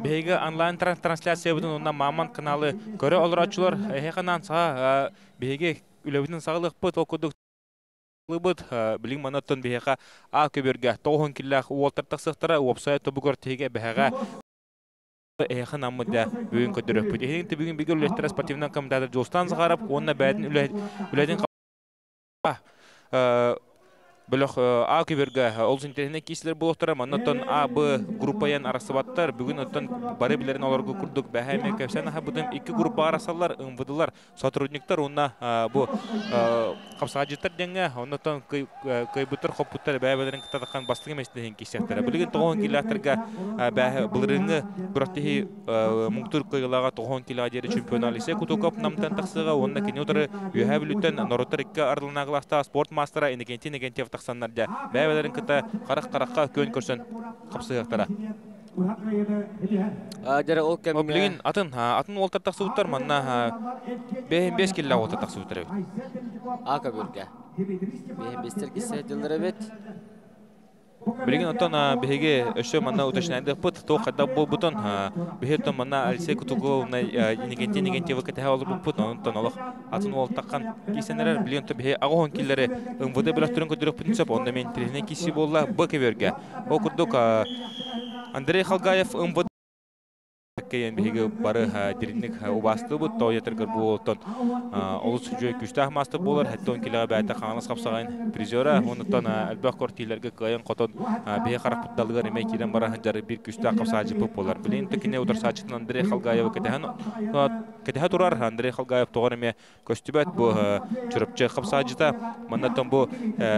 беге онлайн трансляция бүтін онна Маман каналы көрі олар açılır. Хеканан саға беге үлебітін сағылық бұт, окудық бұт, білің манаттын беге А көберге 9 киллах уолтартық сықтыра, уопсайт тобығыр теге беге Эхан аммыда бүгін көдіріп бұд. Ехеңті бүгін бігір үлеттері спортивнан командадыр жолстан зағарып, онына бәдін үләден қабы Бөлөх А көберге олыс интернет кейсілер болуқтары, маннаттан А, Б группаян арасыбаттар, бүгін оттан бары білерін оларға күрдік бәхәме көпсән аға бұдым 2 группа арасалар, ұңбыдылар, сотрудниктар, онына бұ қапсаға жеттар денге, оннаттан көйбүттар, қоппыттар бәйбәлерін кітадыққан бастығы мәсілден кейсектері. Білген 9 келіақтарға бұлырыңы бұрақтығы мұңтыр көйілаға 9 келіға дері чемпионалисе күтуқап намтан тақсыға, онына кене отыры үйәбіл үттен Нороттар 2 ардылынағылақта спорт мастера Иннокентий тақсаннарда бәйбәлерін кіта қарақ-қараққа көн көрсін қапсығықтара. Білген атын олтар тақсығыттар, манна 5 келі олтар тақсығыттар өт. Ака бөрге. 5 кесе жылдыр өт. Білген оттан беге өші манна уташынайды бұт, тоқ қадда бұл бұтын бігеттен манна Алисей Кутугол Иннокентий вакатыға олыр бұл бұт, онынтан олық атын ол таққан кейсенерер. Білген оттан беге ағуын келері ұңвыды біліқтерін көдіріп бұтын сөп, онда мен тіліне кейсі болла бұ кеверге. Ол күрдік Андрей Халгаев ұңвыды Кейен беге бары диринник убасты бұд, тау етіргір бұл олттан олыс жөй күштақ масты болар, әтті 10 келіға бәйті қаңылыс қапсағайын призера, онықтан әлбәқ кортилерге қайын қотын беге қарақ бұтталығар емей келен бара жары бір күштақ қапсаға жіпіп болар. Білейін түкіне ұтыр сачытын Андрей Халгаев кәтіға тұрар, Андрей Халгаев тоғыр еме көстібәт бұл чүріпчі қапсаға жыта, маннаттан бұл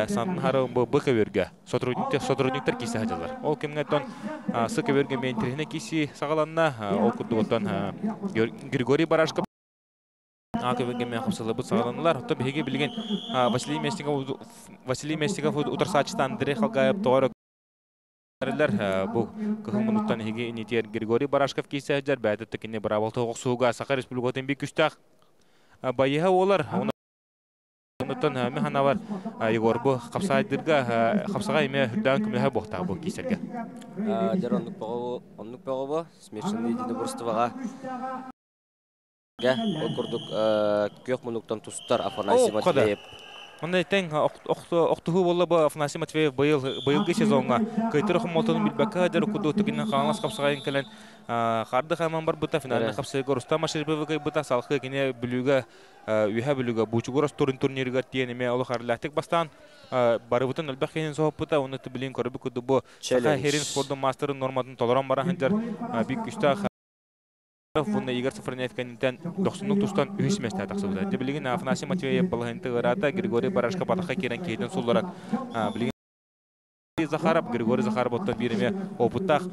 сантын хары бұл көверге сотрудниктер кейсі хажалар. Ол кемгеттен сы көверге мен тіріне кейсі сағаланна ол күрдігіттен Григорий Барашков көбінге мен қапсылы бұд сағаланалар. Отто беге білген Василий Местиков ұтырсачыста Андрей Халгаев тоғыры бұл күхін мұнықтан еге инетер Григорий Барашков кейсі әждер бәді түкіне бірабалты оғысуға Сақа Республикатын бей күштақ байыға олар. Онықтан механа бар Егор бұл қапсаға еме үрдән күмліға боқтағы бұл кейсерге. Жар онлық бағы бұл, смешінді дені бұрыстываға. Ол күрдік көк мұнықтан тұстар Афанасий Матвеев. Ондай тәң оқтығы болы бұл Афанасий Матвеев бұйылғы сезонға көйтір ұқым олтының білбәкі әдер ұқыды өтігінен қаңылас қапсағайын кәлін қарды қайман бар бұта финалinen қапсығы Рустам Аширбеві бұта салқы кене бүлігі үйә бүлігі бұчығырас турнирға тиенеме олы қарылақтық бастан бары бұтын әлбәқ кенен соғып бұта оны білін көрібі күді бұл Сақа Херин спордың мастерын норматын толыран барағын жар бик күштақ Фунна Игорь Сафронеев кәнінтен 90-лық тұстан үйіс мәсті атақсылды. Білген Афанасий Матвеев балығынты ғырата Григорий Барашқа батаққа керен кейден сұлларак. Білген Захаров, Григорий Захаров оттан береме опыттақ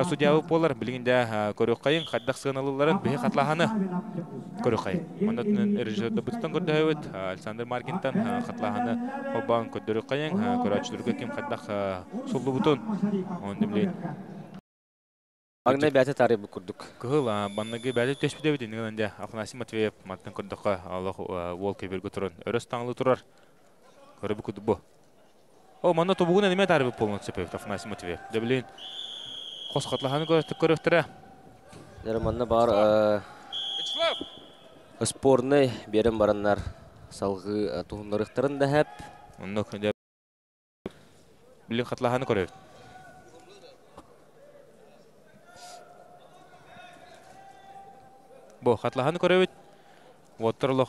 судьявы болар. Білгенде көрек қайын қаддақ сығыналыларын бейі қатлағаны көрек қайын. Мұндатын режиссерді бұтыстан көрді өт. Александр Маркинтан қатлағаны обағын көрдірек қайын. Көрәтшілерге кем қаддақ сұллы бұтын. Онды білген. Аңнай бәті тарih бұкұрдық. Күхіл, баннағы бәті төшпіде өте. Негенде Афанасий Матвеев маттан көрдіққа ол кебергі тұрын. Өріс таңлы тұрар. Көрі бұкұрды бұ. О, манна тобуғына неме тарih бұп болуын сөпев Афанасий Матвеев. Дәбілейін қос қатлағаны көріқтірі. Манна бар спорны берім бараннар салғы туғынларықтарын да әп. Білін қатлағаны көріп. Бұл қатлағаны көріп. Оттырлық.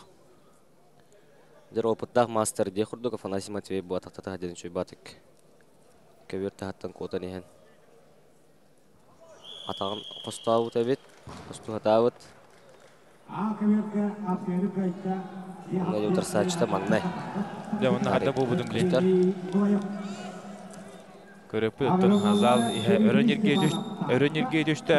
Жер опыттақ мастер де құрдық Афанасий Матвеев бұл атақтата қадерін шөй батық. Көберті хаттан қотан ехен. Атағын қостауыт әбет. Қосту хатауыт. Мұнай өтір сәтшіті маңнай. Мұнай хатта бұл бұдың клиенттар. Көріп бұдың зал өрінерге дөшті.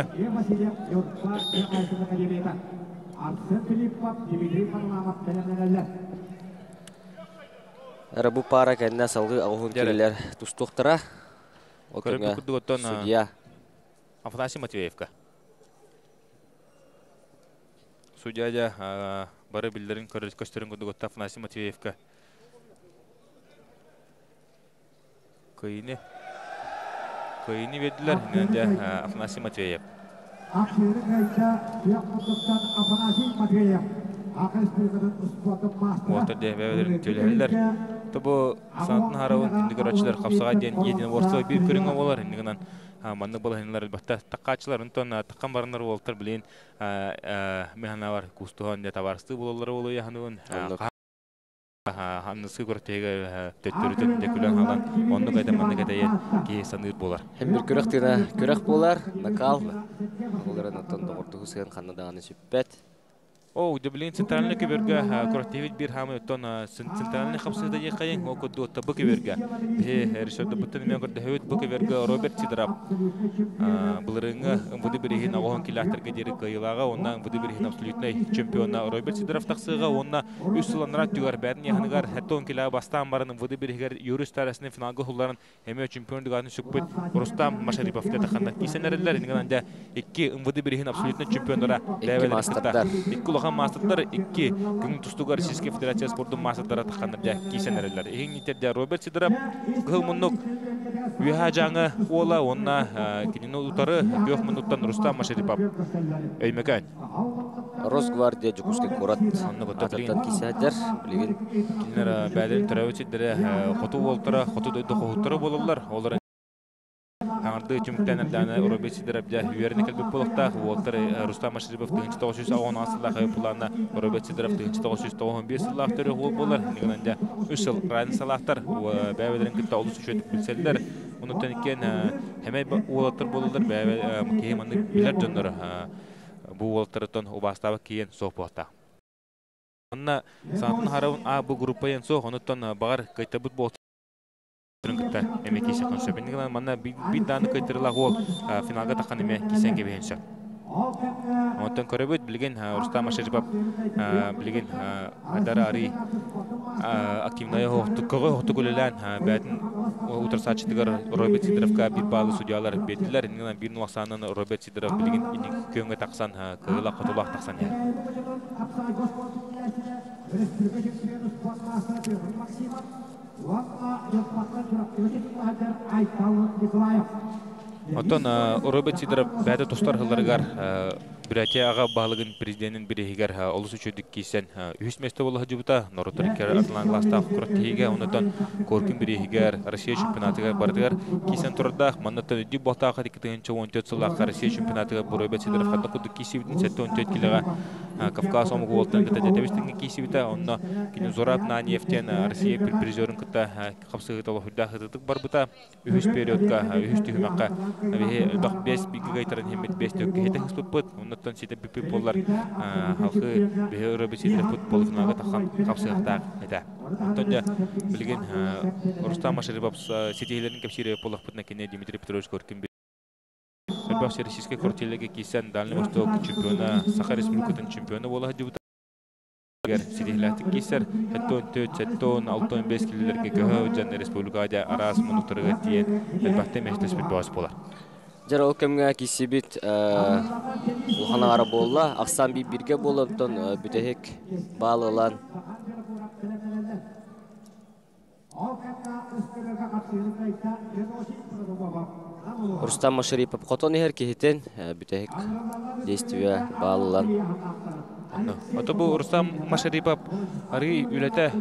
Әрі бұл пара кәніне салғы ағуын келелер тұстуқтыра. Көріп бұдың судья Афанасий Матвеевка. Судья да бары білдерін көстерін күдігітті Афанасий Матвеевка. Көйіне кыйыны веддилер. Инде Афанасий Матвеев. Уолтер де бәвелерін төлелер. Тобу санатын харауын күндігер очылар қапсаға ден единоборство бир көріңі болар. Иннігінен манны болайынлар бақта таққачылар. Үнтон таққан барынлар Уолтер білейін механавар кустуған де табарысты болалары болу яғануын. Ханнысы көрттегі төттөрүтін де күлін халан. Онны қайда манны қайдайын кей саныр болар. Hem bir körek tine körek bolar, nakal. Оларын оттон доғырды хүсген қаннадағаны сүппет. О, дублин центральный киберга коррективит бир хамы тон центральный хабсыда якайын окуду табы киберга. Решёрды бутын мен көрдө хөт бу киберга Роберт Сидоров. Булырыңы буды бирихин агон килахтерге дери кыйлага, ондан буды бирихин абсолютный чемпиона Роберт Сидоров таксыга, онна 3 сыланрак түгөр бәрин яхыныгар хәттон килага бастан барының буды бирихер юрист арасында финалга хулларын эме чемпион диганы сүкпүт Рустам Машарипов тетаханда кисенерлер инганда 2 буды бирихин абсолютный чемпиондора левел мастерлар 2 күн тустугар Российская Федерация спортун мастерлары таханырда кисенерлер. Эң нитерде Роберт Сидоров гылмунук уйха жаңы ола онна кинино утары 5 минуттан Рустам Машарипов өймекән. Росгвардия Жукуске корат. Ататтан кисәдер билген. Кинер бәдер төрәүчедер хоту болтыра, хоту дөйдө хохуттары болалар. Олар Аңарды түміктәнердәні Роберт Сидоров да үйеріне кәлбіп болықта. Уолтер Рустам Машарипов 1910 асылдағы өпілана Роберт Сидоров 1915 сылақ түрі ғол болар. Негінінде 3 жыл райын салақтар. Бәуелерін күтті олыс үшетіп білселдер. Онықтан екен әмей уолаттыр болылар. Кейім анды білер жонлар бұл уолаттырытын обастағы кейін соқ болықта. Онына санатын харауын бұл группайын соқ, онықтан бағар қайтабыт болықта. Эме кисе консепт. Ниган манна бит даны кайтырла гол финалга таккан эме кисенге бейинче. Онтон көрөбөт билген Рустам Машарипов билген адара ари активная хохтукулелен бәтин утырсачтыгар Роберт Сидоровка бир баалы судьялар бетилер. Ниган бир нуаксанын Роберт Сидоров билген көнгө таксан кыйла кытулак таксан. Оттон Роберт Сидоров бәді тұстар ғыларығар Бюрратия аға бағылығын президентін бірігер олыс үшедік кейсен үйіс месті болығы жүбіта Норотарикер атылан ғластағы құраттығыға оныттан көркін бірігер Россия чемпионатыға бардығар кейсен тұрдақ маннаттан үдді болтағы 2014 сылаққа Россия чемпионатыға бұл Роберт Сидоров қадда құдды кейсебітін 7-14 келіға Кавказ омығы олтан кіта дәтәбістіңгі кейсебіта онына кені Зораб Наниевтен Россия призерін кіта қапсығыта лохудда ғыдық бар бұта үйіс периодқа үйіс түйімаққа Бақ 5 бигі ғайтарын хемет 5 төкке хеті қыспыт бұд. Оннаттан сеті бүпі болар халқы бейі Роберт Сидоров бұд болы финалға таққан қапсығықтақ әді. Онтан да білген Рустам Машарипов сетейлерін кәпсері болақ бұдына кене Дмитрий Петрович көркін бейі. Әлбақсы Российская кортелеге кейсен Дальний Восток чемпиона, Саха Республикатын чемпионы болағы жүбіта. Сетейләтік кейсер, 7-14-7-6-5 келелерге көһі өджанны республикада арас мұнықтырығы тиен әлбәқті мәжіліс бір бағыз болар. Жара ол кәмге кейсебет ұлғана ара болла, ақсан бірге болымтын бүтәхек бағылылан. Рустам Машарипов қотон ехер кейтен бүтәхек действия бағылылан. Ото бу Рустам Машарипов ари үләтә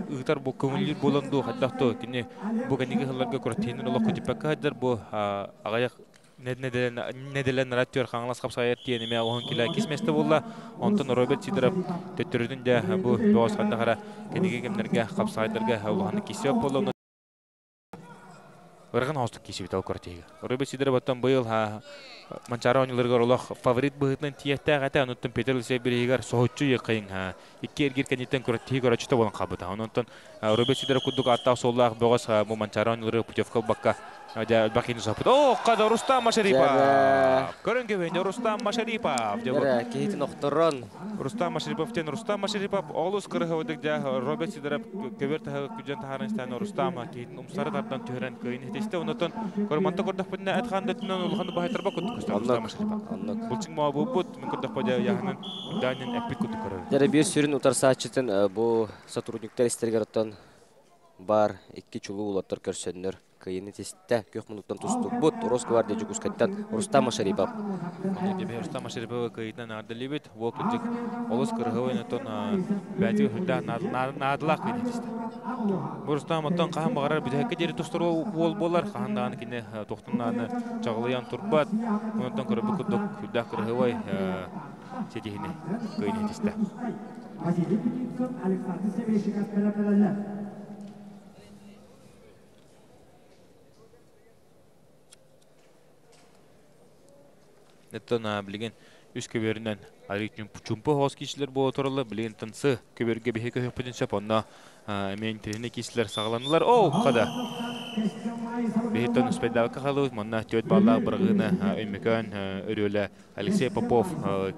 ыгтар бу көңүлле боланду хаттахто кине бу каниге хылларга көртенен олак күтипәккә дер бу агаяк неделен раттер хаңлас капсаят тиене ме огон килә кисмәсте булла онтон Роберт Сидоров төттөрүдүн дә бу босганда кара кинеге кемнәргә капсаятырга хавланы кисеп болла Варган хостук кисеп тал көртеге Роберт Сидоров оттан быйыл Манчара ойныларга олох фаворит быһытын тиеттә гата онтон Петр Лисебиригер соһуччу якын икки эргир кенеттен көртеге көрөчтө болон кабыта онтон Роберт Сидоров кудук аттак соллах богос бу Манчара ойнылары путевка бакка Аja bakин saput. Oh, kada Rustam Машарипов. Көрөнгө бенде Рустам Машарипов. Жара кейти нокторон. Рустам Машарипов тен Рустам Машарипов олус кырыгыдык жа Роберт Сидоров көбөртө күжөн тахарынстан Рустам кейтин умсары тардан төрөн көйүн этесте онотон көрмөнтө көрдөк бинне аткандытынан улганды байтар бак күттүк Рустам Машарипов. Булчиң ма бут мен көрдөк бажа яханын данын эпик күттүк көрөр. Жара бир сүрүн утарсаачытын бу сотрудниктер истергерден бар 2 чулу улаттар көрсөннөр. Кыйыны тесте көк минуттан тустук бут. Урус гвардия жукускаттан Рустам Шарипов. Онда бе Рустам Шарипов кыйытынан ардылыбыт. Ол кылдык олус кыргывын тон бәти хүлдә надылак кыйнетисте. Бу Рустам оттон каһан багарар бидәккә дери тустыр ол болар. Каһандан кине тохтуннаны чагылыян турбат. Онтон көрбү кудук хүлдә кыргывай сетихине кыйнетисте. Неттон билген үс көберінен аликтин чумпу хос кишилер боло туралы билген тынсы көберге бихе көпөтүн сап онна мен тирне кишилер сагаланылар. О, када. Бихеттон спедалка халу манна төт балла быргына өймөкөн өрөлө Алексей Попов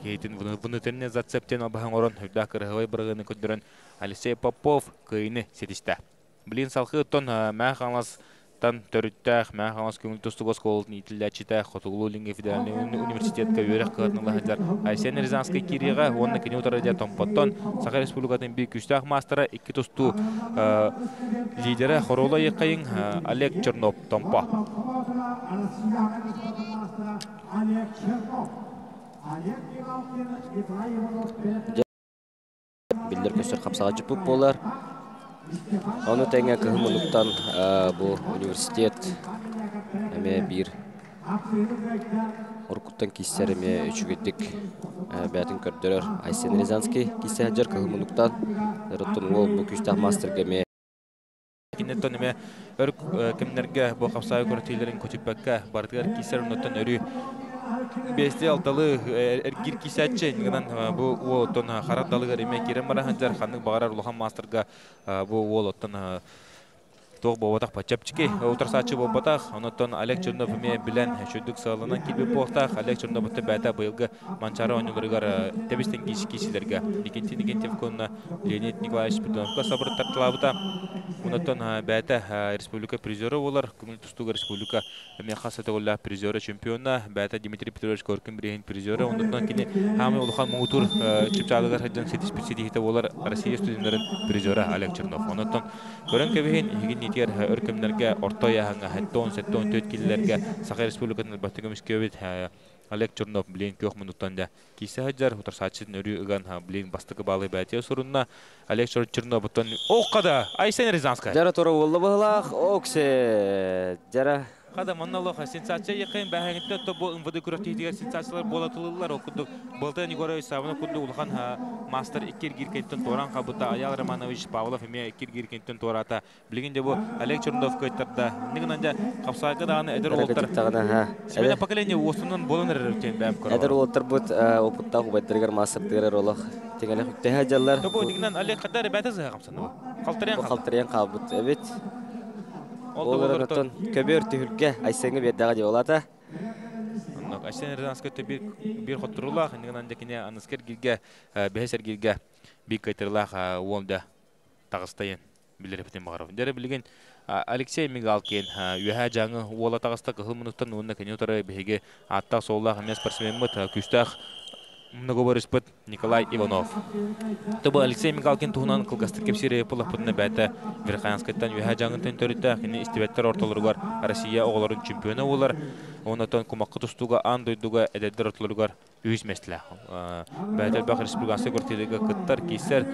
кейтин внутренне зацептен албахан орон хөдө кыргыбай быргыны көдөрөн Алексей Попов кыйны сетисте. Билген салхы тон махалас Тан төрүттәх мәхәмәс күңел тустугос колдын итилләчитә Хотуглу Линге федеральный университетка өрәк кытнылар. Айсен Рязанский кирига онны кине утарыда томпоттон Саха республикатын бик күстәх мастера 2 тусту лидеры Хорола якайын Олег Чернов томпа. Билдер көсөр капсага жыпып болар. Оны тәңе кыһымлыктан бу университет эме бир Оркуттан киссереме үчүгеттик бәтин көрдөрөр. Айсен Рязанский киссәҗәр кыһымлыктан ротун ол бу күстәх мастерге Кинеттон эме кемнәргә бу капсагы көртүләрен көтүпкә бардылар киссернөттөн өрү Бесте алталы эргир кисәтче нигән бу оттон харат далыгы реме кирем бара ханҗар ханның багарар улхан мастерга бу оттон тог боватак пачапчики утырсачы боватак онотон Олег Чернов ме билен шүдүк салынан килбе боватак Олег Чернов бәтә быелгы манчара ойныларга тебистен кишиләргә никенти конна Леонид Николаевич Петровка сабыр тартлабыта онотон бәтә республика призеры булар күңел тустуга республика ме хасата улла призеры чемпиона бәтә Дмитрий Петрович Коркин бирен призеры онотон кине һәм улхан мутур чипчалыгар хаҗдан сетиспесидите булар Россия студентларын призеры Олег Чернов онотон көрән кебеген Тер өркемнәргә орта яһаңа хәттон сеттон төт килләргә Саха республиканың бәтегемис кебет Олег Чернов билен көк минуттан да кисе хаҗар утырсачын өрү иган билен бастыгы балы бәтия сурунна Олег Чернов бутон окада Айсен Рязанская Жара торы болла бахлах оксе жара Када монолога сенсация якын бәһәгәндә то бу МВД күрәтигән сенсациялар болатылылар окудык. Болта Нигорой сабына кунды улхан мастер 2 гиркенттен торан кабыта Аял Романович Павлов эме 2 гиркенттен тората. Билгәндә бу Олег Чернов көйтәрдә. Нигәндә капсагы дагы эдер олтар. Сәбәне поколение осыннан болыныр рөтен бәм күрә. Эдер олтар бут опытта хубайдыргар мастер олох. Тегеле хөттә хаҗалар. Бу дигән Олег кадәр бәтәзе хәмсәне. Калтырян кабыт. Evet. Олардан көбөр түһүлгә Айсенге бердәгә ди олата. Айсен Рязанская бир хоттырулах, нигән декене аныскер гилгә, бәһәсәр гилгә бик кайтырлах онда Тагыстайын билер битен багарып. Дәре билген Алексей Мигалкин үһә жаңы ола Тагыста кылмыныстан онда кене утары беге атта соллах эмес спортсменмит күстәх многоборыспыт Николай Иванов. Тобы Алексей Мигалкин туһунан кылгастыр кепсире пулапытны бәтә Верхоянскайдан үһә жаңын төрүтә хине истебеттер ортолоргар Россия оголорун чемпионы булар. Онотон кумакка тустуга андойдуга эдеддер ортолоргар үз мәслә. Бәтә Бах республикасы гортелеге кыттар кисер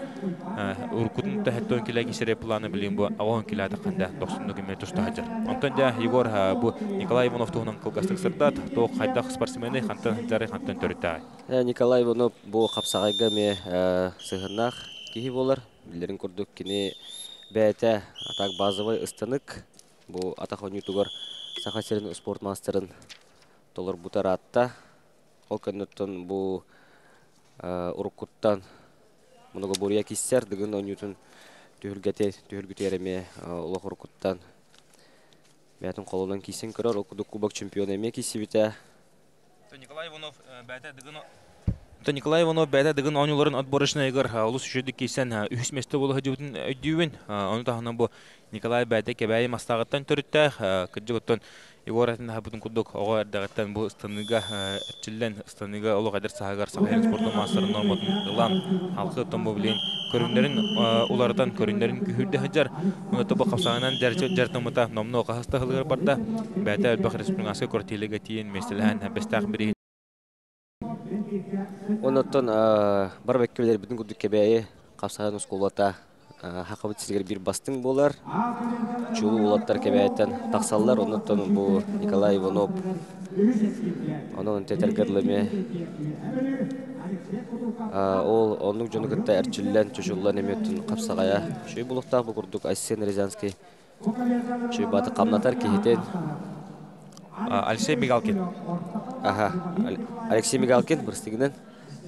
уркутун тәһәттөн килә кисере планы билен бу аван килә дакында 90 метр тустаҗар. Антон да Егор бу Николай Иванов туһунан кылгастыр сырдат ток хайдак спортсмены хантан жары хантан төрүтә. Николай Иванов бу капсагайга ме сыгынак киһи болар. Билерин күрдүк кини бәтә атак базовый ыстанык. Бу атак ойнутугар Саха спорт мастерын толор бутаратта. Ол көннөттөн бу урукуттан многоборья киссер деген ойнутун түһүлгөтереме улох урукуттан бәтин колунан кисен көрөр окудук кубок чемпион эме кисибите. Николай Иванов бәтә деген То Николай Иванов бәдә дигән аныларын отборышына егер улус үшүдүк кейсен үс месте болу хажыбытын өйдүвен. Оны тахынан бу Николай бәдә кебәй мастагыттан төрүттә кыҗыгыттан Егор атында хабытын кудук ого дагыттан бу станыга чиллен станыга оло кадер сагар сагар спорт мастер норматын илан халкы томбу билен көрүннөрүн улардан көрүннөрүн күһүрдө хаҗар. Уны тоба капсагынан жартымыта номно каста хылгыр барда бәдә Бах республикасы кортилеге тиен меселән бестак бири. Онотон бар беккелер бүтүн күдүк кебәйе капсаган сколата хакыбыт сизгер бир бастың болар. Чулу улаттар кебәйттен таксаллар онотон бу Николай Иванов. Онон тетергерлеме ол онук жонугутта эрчиллен чушуллан эметтин капсагая шүй булукта бу курдук Айсен Рязанский шүй баты камнатар кихитен Алексей Мигалкин. Алексей Мигалкин бирстигинен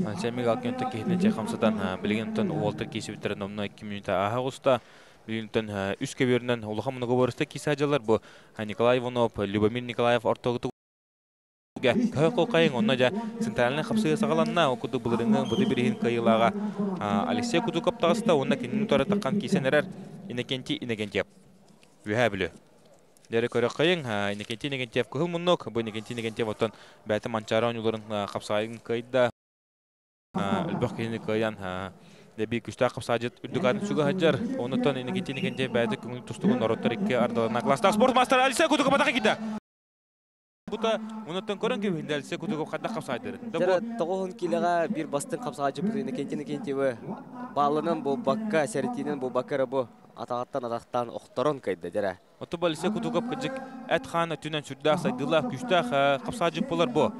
Алексей Мигалкин то кихитне хамсадан билгентен Уолтер кесибиттер номна 2 минута агуста билгентен үс кебернен улахамны говорысты кисажалар бу Николай Иванов, Любомир Николаев ортогуту Кайын онна жа центральный хапсыга сагаланна окуду булырыңын буды бирихин кайылага Алексей Куду каптагыста онна кинин тора таккан кисенерер инекентиеп үһә биле. Дәре көрө кайын инекентиеп кыл муннок бу инекентиеп оттон бәте манчара онуларын капсагын кайда элбак кини каян деби күстә капсажыт үрдүгатын суга хаҗар оннан инекентиеп бәте күңүл тустугун ороттор икке ардалана класста спорт мастер Алексей Куду капатага киде. Бута онотон көрөн кебинде Алексей Куду капканда капсадыр. Дәре тогон килега бир бастың капсагы бу инекентиеп балынын бу бакка серитинен бу баккара бу атагаттан окторон кайда дәре. Ото Алексей Куду капкыжык эт хана түнөн сүрдә сайдыла күстә капсажык булар бу.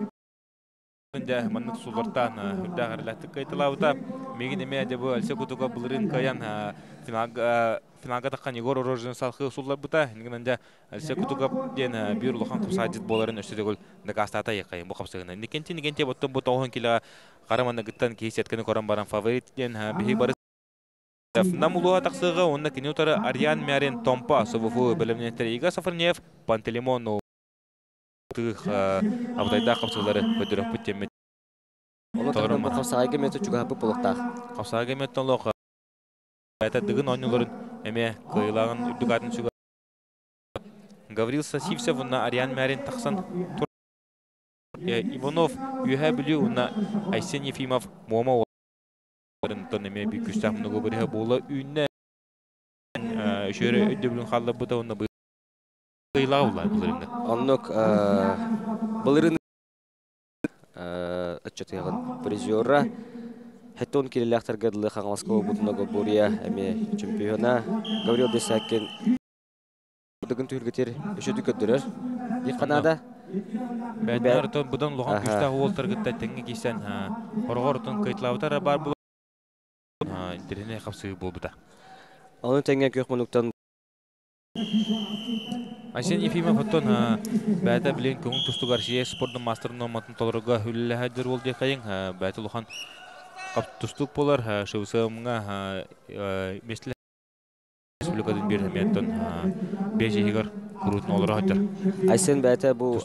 Инде манны сулартан үрдәгәрләтте кайтылабыта меген эме дә бу Алексей Куду булырын каян финалга таккан Егор Орожин салхы суллар бута инде Алексей Куду ден бир улахан капсажык боларын өстөдөгөл дагастата якай бу капсагына никенти боттон бу тогон киле караманы гыттан кейсеткени коран баран фаворит ден бихи бар Намулуа таксыга онна кинутары Ариан Мярин Томпа СВФ белемнетер Ига Сафарнев Пантелеймон тых абдайда капсалары өдөрөп бүттеме. Онотон капсагы мете чуга бу булукта. Капсагы меттен лок это дыгын онлорун эме кыйлаган үрдүгатын суга Гаврил Сасивсев на Ариан Мярин таксан Иванов үһә билүү на Айсен Ефимов Момо Тон эме бик күстәм много бирә була үнне шөре өддөбүн халлы бута онна кыйлаула булырында. Оннук булырын отчетыгын призера Хеттон килелектер гадлы Хангмаскова бутнага бурия эме чемпиона Гаврил Десакин дыгын түргетер өшөдү көддөрөр. Ди Канада Бәдәртон будан лохан күстә Уолтер гытта теңге кисән хоргортон кыйтлаутар бар бу. Интерне капсы булбыта. Аны теңге көкмөнүктөн Айсен Ефимов оттон бәдә билен көңүл тустугар Россия спорттун мастер номатын толорга хүлле хаҗыр бул ди кайын бәдә лохан кап тустук болар шоусымга местеле республикадан бир меттон бежигер крутно олор хаҗыр. Айсен бәдә бу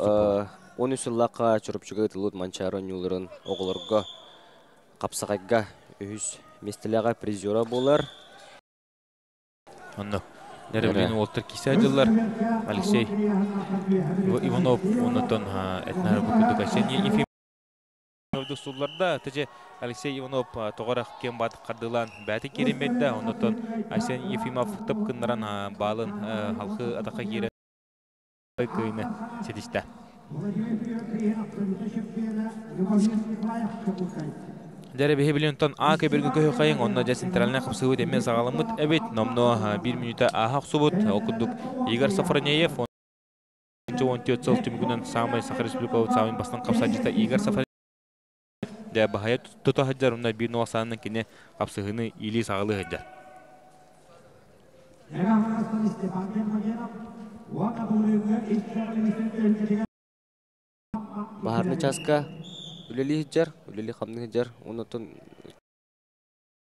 13 жыллакка чурып чыгытылып манчара нюларын оглорга капсагайга үз местелега призера болар. Онно Нервлин Уолтер кисәҗилләр Алексей Иванов оннан этнар букудык Айсен Ефимов сулларда теже Алексей Иванов тогарак кем бат кардылан бәти керемеддә оннан Айсен Ефимов тыпкыннаран балын халкы атака кире кыйны сетиште. Дәре бехебилентон ака бирге көһө кайын онна жа центральный капсыгы деме сагаламыт эбит номно 1 минута ахак субут окудук Игорь Сафарнеев 14 жыл түмгүнөн самый Саха Республикалык самый бастан капсажыта Игорь Сафарнеев дә бахая тута хаҗар онна 1.90 кине капсыгыны или сагылы хаҗар. Бахарны часка үлели хиджар, үлели хамны хиджар, онотон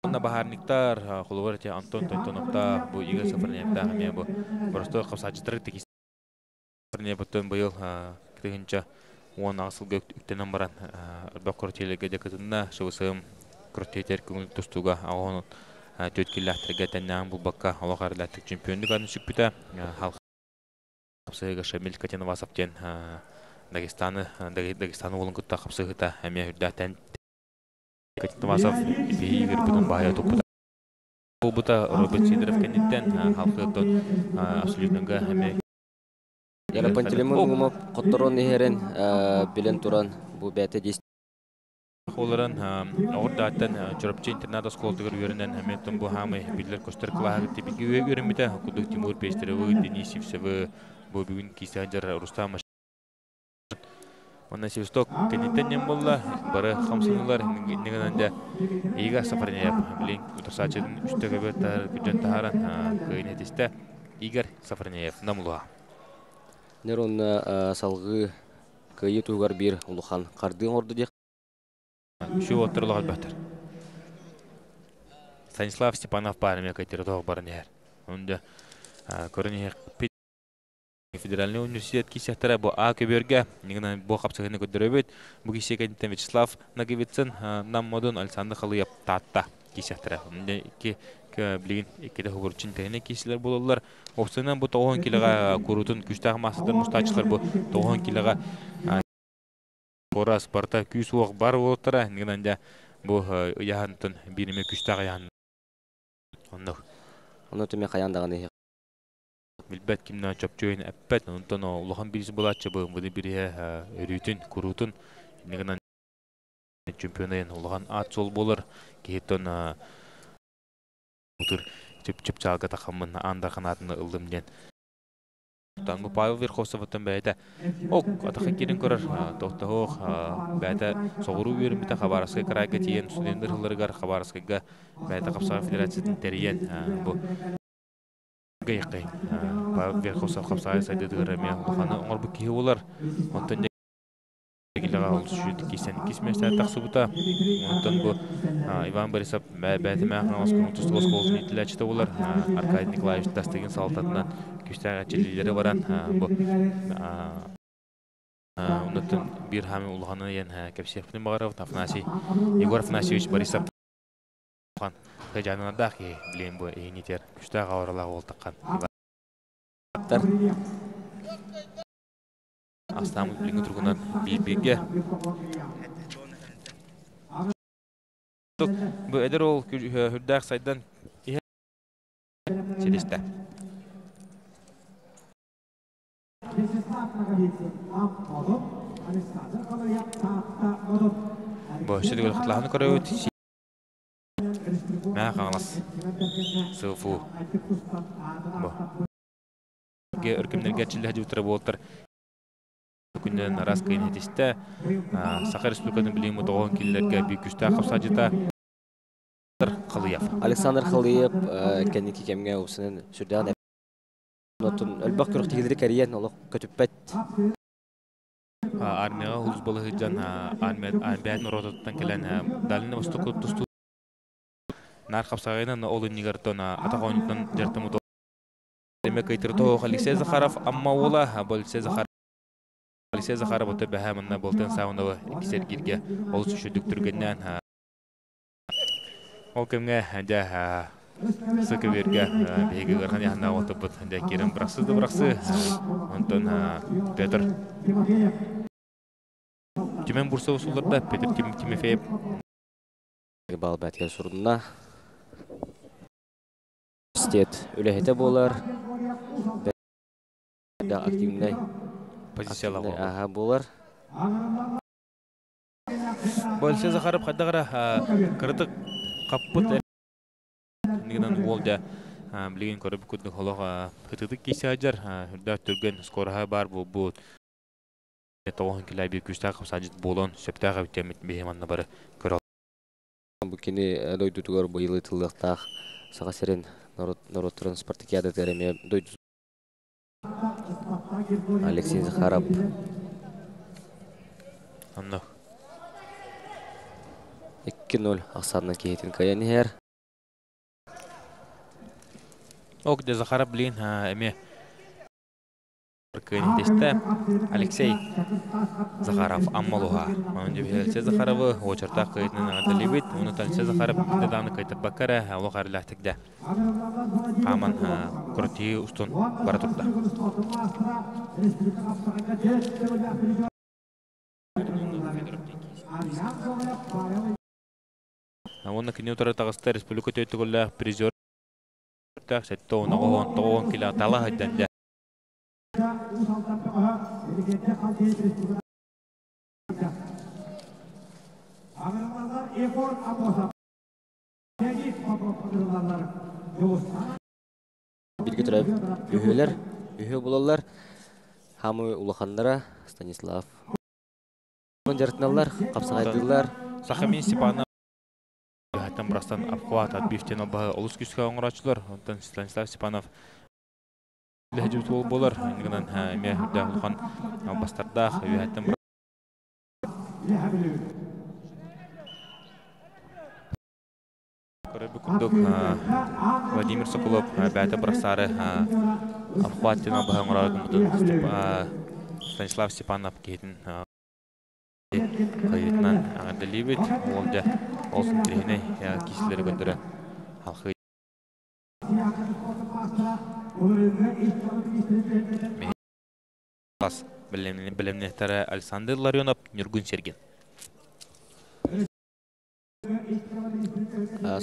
Бахарниктар, Хулуарти, Антон Тонтоновта, бу Игорь Сафарнеевта, бу просто капсажыттар текис. Сафарнеев бутун быйыл кытыгынча он асыл үктенен баран бак кротелеге декатына шыбысым кротетер күңүл тустуга агон төткилләхтерге тәннән бул бакка алакарлаттык чемпиондук анышып бита халк капсыга Шамил Катенова саптен Дагестаны болон кытта капсыгыта әме үрдәтен Катенова бейгер бутун бая топта бу бута Роберт Сидоров кенеттен халкы абсолютнга әме Яла пантелемон гума котторон нехерен билен туран бу бәте дис. Холларан ордаттан Чоропче интернат школдыгыр үйренен әметтен бу хамы билер көстер клаһы типики үйренмите кудук Тимур Пестеревы, Денисов Севы, бу бүгүн Кисанжар Рустам Онна Севсток кенеттен болла бары хамсынылар негенде ига Сафарнеев билин утасачын үстөгө беттер күжөн тааран кыйнетисте Игорь Сафарнеев намлуа Нерон салгы кыйы тугар бир улухан кардын орду дек. Şu oturluğa batır. Станислав Степанов парами кайтердох барнер. Онда көрүнө Федеральный университет кисяттара бу А көбөргө негенен бу капчыгыны көдөрөбөт. Бу кисекенте Вячеслав Наговицын наммодон Александр Халыев татта кисяттара. Онда ки билген экеде хурчин тегене кисилер бололар. Опсынан бу 90 килога курутун күчтагы масыдан мустачылар бу 90 килога Кора Спарта күс уақ бар болтыра, негенде бу яһантын бириме күчтагы яһан. Оны төме каяндагы не. Билбет кимнен чөпчөйн әппет, онтон улахан бириси булачы бу бирие өрүтүн, курутун, негенен чемпионын улахан ат сол болор, кейтон утур чөп-чөпчалга такамын анда канатыны ылдымден. Тангу Павел Верховцевтен бәйдә. Ок, атакка кирен көрөр, тоқтоох, бәйдә соғыру үйренбите Хабаровская крайга тиен студенттерлерге Хабаровскайга бәйдә Капсага федерациясының терен бу гайкы. Павел Верховцев Капсага сайдыдыр эме ханы оңор бу кие булар. Онтон дегелага ул шүт кисен кисмәстә таксыбыта. Онтон бу Иван Борисов бәйдә мәхнәскә тустыгыз колсын итиләчтә булар. Аркадий Николаевич Дастыгин салтатынан күчтәгә чилиләре баран бу онтон бир хами улганы ян Капсевтин Багаров Афанасий Егор Афанасьевич Борисов хан хаҗанында ки билен бу энитер күчтәгә авыралар ул таккан. Астам билген тургунан бирге бу эдер ул хүрдәк сайдан Челесте. Бу шедегел хатлахны көрөт. Мә каңлас. Софу. Бу. Ге өркемнәргә чилләһ җутырып бултыр. Күннән раз кыйн хәдистә. Сахар Республиканың билеме 90 килләргә бик күчтә капсаҗыта. Александр Халыев кенники кемгә усынын сүрдән нотун әлбәк көрөк тигелдер кәриян олық көтүппәт. Армияга хулус болы жан армияның ротаттан келен Дальний Восток тусту нар капсагайнан ол нигертон атагонтан жертымы демек айтырто Алексей Захаров амма ола Алексей Захаров өтө бәһәмнә болтан саундавы кисер кирге ол сүшүдүк түргәннән Ол кемгә дә сыкыберге беге гарган яна отып дә кирен браксы онтон Петр Тимен бурса усуларда Петр Тимофеев бал бәткә сурында стет үләһәтә булар да активный позициялар ага булар Алексей Захаров хадагара кырдык каппыт негенен волда билген көрөп күндү холога хытыдык кисажар үрдә түргән скораха бар бу 90 кило бир күчтә капсаҗыт болон сөптәгә үтәмит бехеманна бары көрә бу кини дойду тугар быйыл тыллыктак сагасерен народ транспортикиада тереме дойду Алексей Захаров анна 2-0 Аксанның кейтін каян ер. Ок де Захаров билин эме кынетесте Алексей Захаров Аммалуха. Он дебелче Захаровы очерта кыйтнын анталибит, уну танче Захаров деданы кайтыр баккара, лохар лахтыкда. Каман крути устун баратурда. Онна кинеутара тагыста республика төйтүгүллә призер так сетто он кило тала хайдан. Билге турап үйө болалар. Хамы улахандара Станислав. Жартыналар, капсагайдылар. Сахамин Степанов Хаттан Брастан обхват отбивтен оба олус күскә оңрачылар. Онтан Станислав Степанов ләҗүт болар. Ингән ме дәхулхан бастарда Хаттан Владимир Соколов бәте брастары обхваттен оба оңрачылар. Станислав Степанов кетин кайытнан аңадалибет олда олсын тирехіне кесілері көндірі халқы қас білімнектері Александр Ларионов, Нюргун Серген.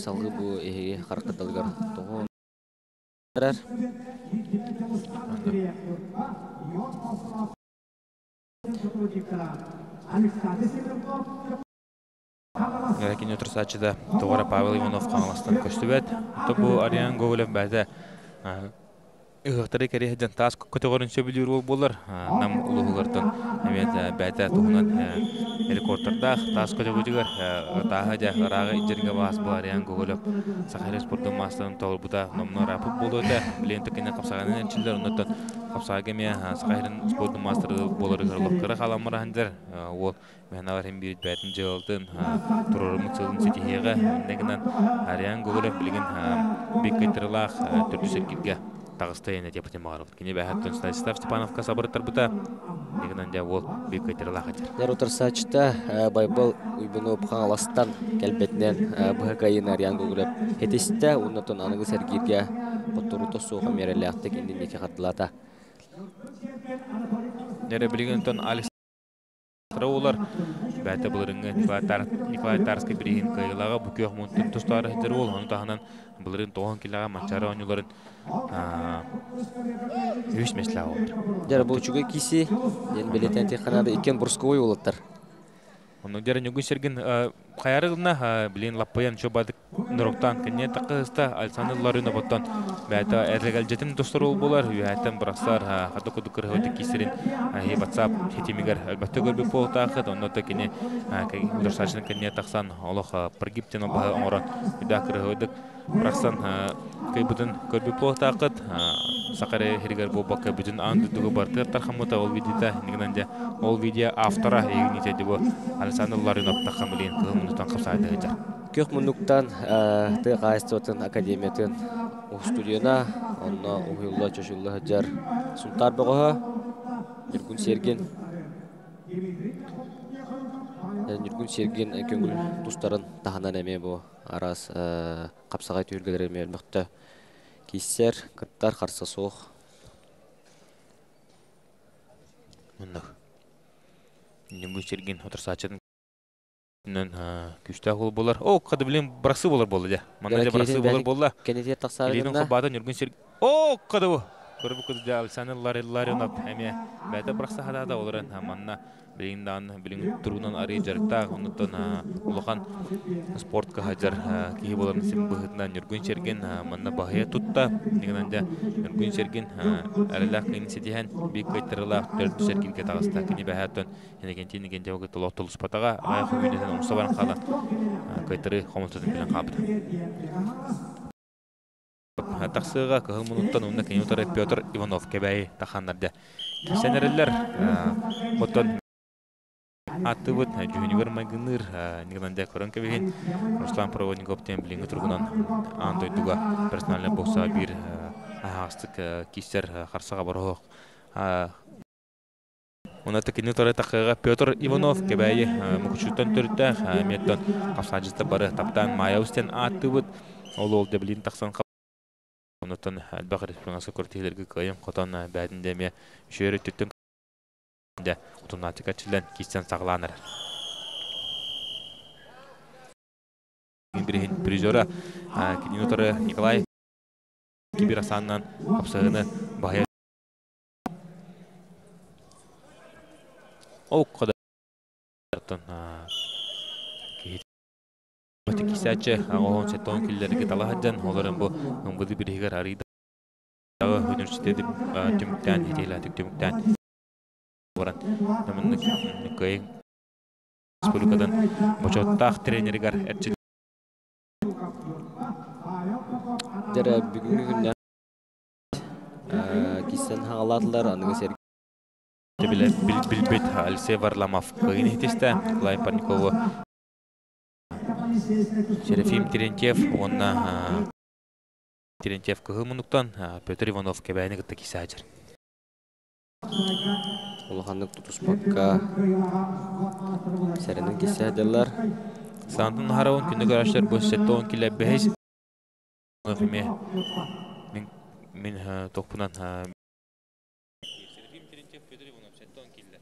Салғы бұл еге қарқыдалғар тоғын әрәр. Гәрәкен өтірсачыда Тоғара Павел Иванов қаңыластан көстібет. Тобу Ариан Гоголев бәді Ыгықтары кәрейден тас көтеғырын сөбілер ол болар. Нам ұлығылардан бәді тұғынан рекордтардақ тас көтеғыдығыр. Тағы да ұрағы жерге бас бұл Ариан Гоголев Сахария спорттың мастарын толыр бұда номны рапып болды өте. Білен түкіне қапсағанын әрчілдер. Онықтан қапсаға ме Сахарин спорттың мастары болыр ғырлық қыры қаламыр әндер. Ол мәнавар hem bir бәтін жылдың тұрырымық сылын сетихеға. Ондағынан Ариан Гоголев білген бек кайтырылақ түрді сөркетке тағысты ене депатен мағарып. Кене бәхеттен Станислав Степановқа сабырыттар бұта. Негінен де ол бек кайтырылақ әтер. Дәр отырсачыта байбыл ұйбыны ұпқан аластан кәлбетінен бұғақайын Ариан Гоголев етесті. Оннатын анығы сәргерге бұттыруты соға мерелі ақты кенден неке қаттылата. Нәре білген ұнтан Алекс олар бәті бұлырыңы Николай Тарский біреген қайғылаға бүкеуқ мұнтын тұстары әдір ол. Оны тағынан бұлырын 9 килаға матчары ойнуларын өш мәсілі олар. Дәрі бұл чүгі кесі, ден білетен тек қанады екен бұрсқой олаттар. Оның дәрі Нюгун Серген қайарығына білен лаппаян шобадық нұроқтан кәне тақығыста Александр Ларионов оттан бәті әрігәл жетім достар ол болар. Үйәттен бұрақсар қады құды кірғыды кесерін батсап хетемегер әлбәтті көрбек болы тақыд. Онда кәне ұдырсашының кәне тақсан олық піргіптен оңыран үдә кірғыдық. Бұрақсан көйбүтін көрбек болы тақыд. Сақары хергер бұл бақы бүтін аңдыдығы барды тарқамыта ол видеода. Негінен ол видео автора егінетеді бұл Александр Ларионов таққан білген қылымынықтан қапсайды ғыджар. Көк мұнықтан тұқ айстуатын академиятын студияна, онна ұғылла чөшілі ғыджар сұнтар бұғыға Нюргун Серген. Нюргун Серген көңіл тұстарын тағынан әме бұл арас қапсағай түйіргелер әме әлміқті кейсер, кірттар қарсы соқ. Мұнық. Нюргун Серген отырсачыдың күшті ғыл болар. О, қады білем бірақсы болар болды де. Мана де бірақсы болар болды. Кенетер тақсарығында. Илінің құбады Нюргун Серген. О, қады бұл. Көрбі күді де Александр Ларионов әме бәді бірақсы қадады оларын. Манна білің тұрғынан арай жарықта. Онықтан ұлыған спортқа ғаджар кейі боларын сен бұғытында Нюргун Серген манна бағыя тұтта. Негінен де Нюргун Серген әрілі қиын сетеген бек қайтырылақ төрді сәркелге тағыста. Кені бәхеттен енеген де оғыты лоқтылы спатаға аяқ үйінетін ұмса барын қалан қайтыры қомылтатын білін қабыды. Тақсыға кығыл мұнуттан ұнна кенеутары Петр Иванов кәбәйі тақанларды. Кесенерілер мұттан атты бұд жүхінігер майгыныр негінінде көрін кәбейін Руслан Проводниковтен біліңі тұрғынан андойдуға персональный бокса бір ағастық кестер қарсаға баруық Уна такие тора такая Петр Иванов кебай мукчутан төртә меттон капсаҗыста бары таптан Маявстен аттыбыт ол деблин таксан онотон албак республикасы кортилерге кайым котон бәдинде ме шөре түттен де утунатикачылан кистен сагланыр. Бирин призера кинотора Николай Кибирасаннан апсагыны бая Ол кадартан кисәче агон сетон киллерге талахадан оларын бу ыңгыды биригер арида университети түмүктән хитилатик түмүктән баран намынны кай республикадан бочоттак тренергер эрчил Дәрә бүгүнкү күндә кисен хагалатлар аныгы сер билбет Алексей Варламов кайын хитисте Клай Парникову Серафим Терентьев онна Терентьев кыгымынуктан Петр Иванов кебәйне гытта кисәҗер. Улаханнык тутуспакка сәренен кисәделәр. Сантын хараун күннүгөр ашлар бу сеттон килә бәһис. Мин топунан Серафим Терентьев Петр Иванов сеттон килә.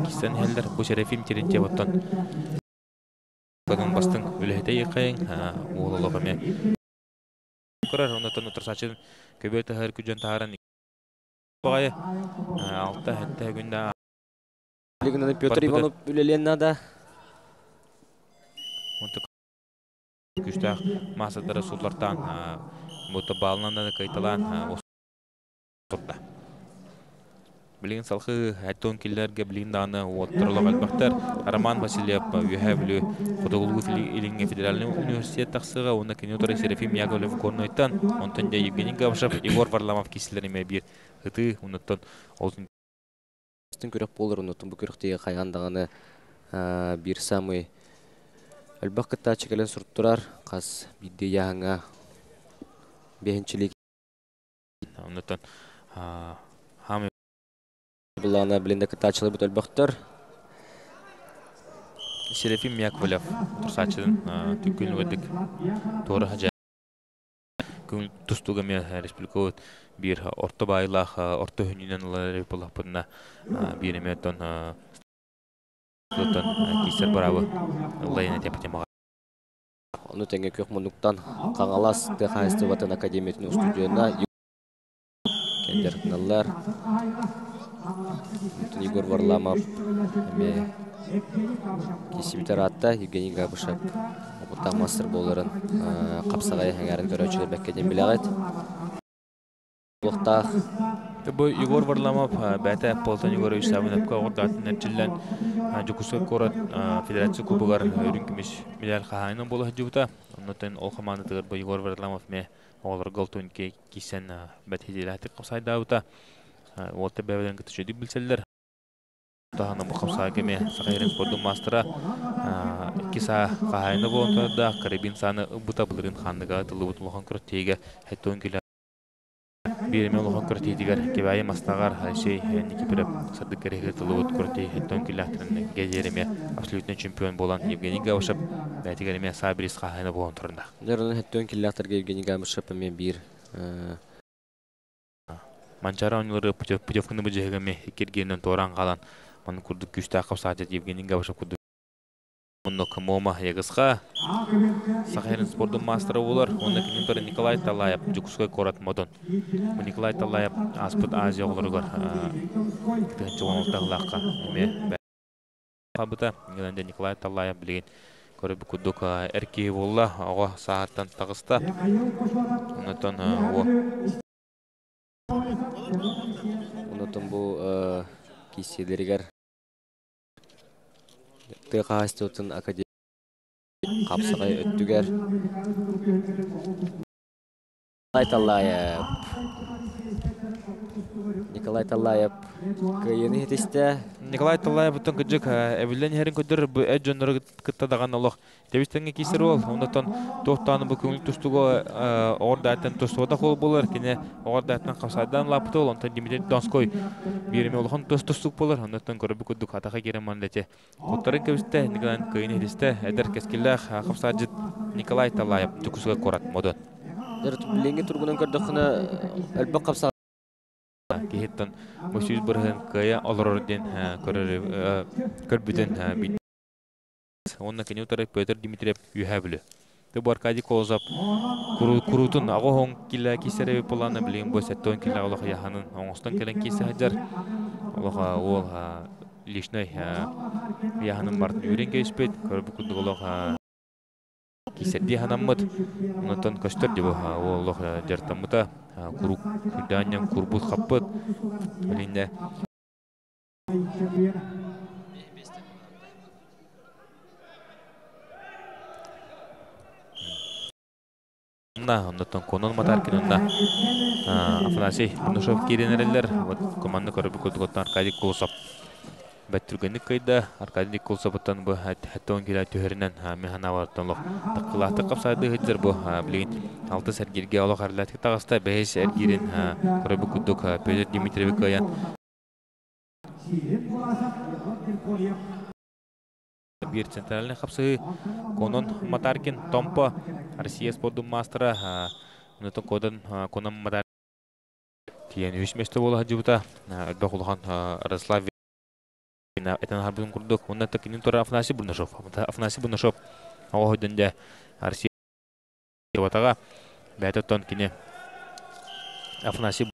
Кисән хәлләр бу Серафим Терентьев оттан. Кадын бастың үләһтә якайын улылыгыме. Көрәр онтан утырсачын көбөтә һәр күҗән тааран. Багай алта хәтта гүндә Лигнаны Петр Иванов үләленнәдә. Монтак күчтә масадары судлардан бута балнанда кайталан турда. Билген салхы хәттон килләргә билген даны оттырлык албактар Роман Васильев юһәблү Кудагулгы илинге федеральный университет тахсыга уны кинотора Серафим Яковлев корнойтан онтан да Евгений Гавшев Егор Варламов кисләренә бир хыты унуттан олтын Көрәк булыр унуттан бу көрәктәге кайгандаганы бир самый албакта чекелен сурттурар кас бидде яңа бенчилик унуттан Булана белендә кытачылы бит албактар. Серафим Яковлев турсачын түкүн өдик тора хаҗа күн тустуга ме республика бир орто байлах орто хүннән улар булапына бир метон кисер бравы лайна тепетема Оны тәңге көк монуктан каңалас ТХС ватан академиятын студияна кендерналар Егор Варламов кисибитератта Евгений Габышев Опыта мастер боларын қапсағай әңәрін көрәчілер бәккеден біләғайт. Бұлықтақ Бу Егор Варламов бәті Полтан Егорович Савынапқа ордатын нәтчілден Жукусқа корат федерация кубығар үрінкіміш медаль қағайынан болы жүбіта. Оннатын ол қаманды тұғыр бұл Егор Варламов ме оғылар ғалтуын кесен бәт хеделі әтік қапсайда аута. Олты бәвелен кіті жөдік білселдер. Тағаны бұл қапсаға кеме Сақайрын спордың мастыра 2 саа қағайны болуынтарда Карабин саны ұбыта бұлырын қандыға тұлы бұтын лоқан күрттейге әттуын келі береме лоқан күрттейдігер кебайы мастағар шей неке біріп садық керегер тұлы бұт күрттей әттуын келі ақтырын кезереме абсолютный чемпион болан Евгений Гавышев бәтігереме Сабирис қағайны болуынтарында. Дәрінің әттуын келі ақтырға Евгений Гавышев әме бір Манчара онылары путевканы бұжығыме кергенін торан қалан Маны күрдік күшті ақып сағатет Евгений Гавышев күрдік. Мұнны Мома егісқа Сақайрын спордың мастыры олар. Оны кенетері Николай Талаев жүкісқой корат модон. Николай Талаев Аспыт Азия оларығар. Кітігінші оңылтағылаққа. Қабыта Николай Талаев білген көріп күрдік әркей болла. Оға сағаттан тағыста. Онытын бұл киселерігер ТХС-тен академия қапсағай өттігер Николай Николай Талаев кыйыны хетисте. Николай Талаев бүтін күджік әбілден херін көдір бұл әджонлары кыттадаған олық. Дебістенге кейсір ол, ондықтан тоқтаны бұл көңіл тұстығы оғырдайттан тұстығыда қол болыр. Кене оғырдайттан қапсайдан лапыты ол, онтан Дмитрий Донской береме олығын тұстық болыр. Ондықтан көрібі күдік атаға керем маңдәте. Құттарын көбісті Николай кыйыны хетисте әдір кәскелләқ қапсайжыт Николай Талаев түкісіға қорат модын. Ленге тургунан көрдіқіні әлбі қапса Кехеттен мөсүз бұрғын кая олорден көрбүден бит. Онна кене утары Петр Дмитриев юхабылы. Тө Аркадий Колзап курутун агоң килә кисеребе планы билген бу сәттөн килә Аллаһ яһанын оңостан келен кисе хаҗар. Аллаһ ол лишнай яһанын бартын үренге испет көрбү күндү Аллаһ кисерди ханаммыт. Онтон көстөр дип Аллаһ жартамыта курук күдәннән курбут хаппыт. Билинде Оннотон конон матаркинунда Афанасий Бунушев киренерелер команда көрбү күндү Аркадий Колсап бәттүргенлек кайда Аркадий Колсаптан бу хәттән килә төһәреннән механавартынлык тақлаты капсайды хәзер бу билген алты сәргирге алак хәрләткә тагыста бәһис сәргирен көрбү күндү Петр Дмитриев каян бир центральный хапсы конон матаркин Томпо Россия спортдун мастера онтон кодан конон матар тиен үчместе бола жибута бакулхан Ярослав Этан харбын курдук. Онда такинин тора Афанасий Бунушев. Афанасий Бунушев аваһыдында Россия ватага бәтөттөн кине Афанасий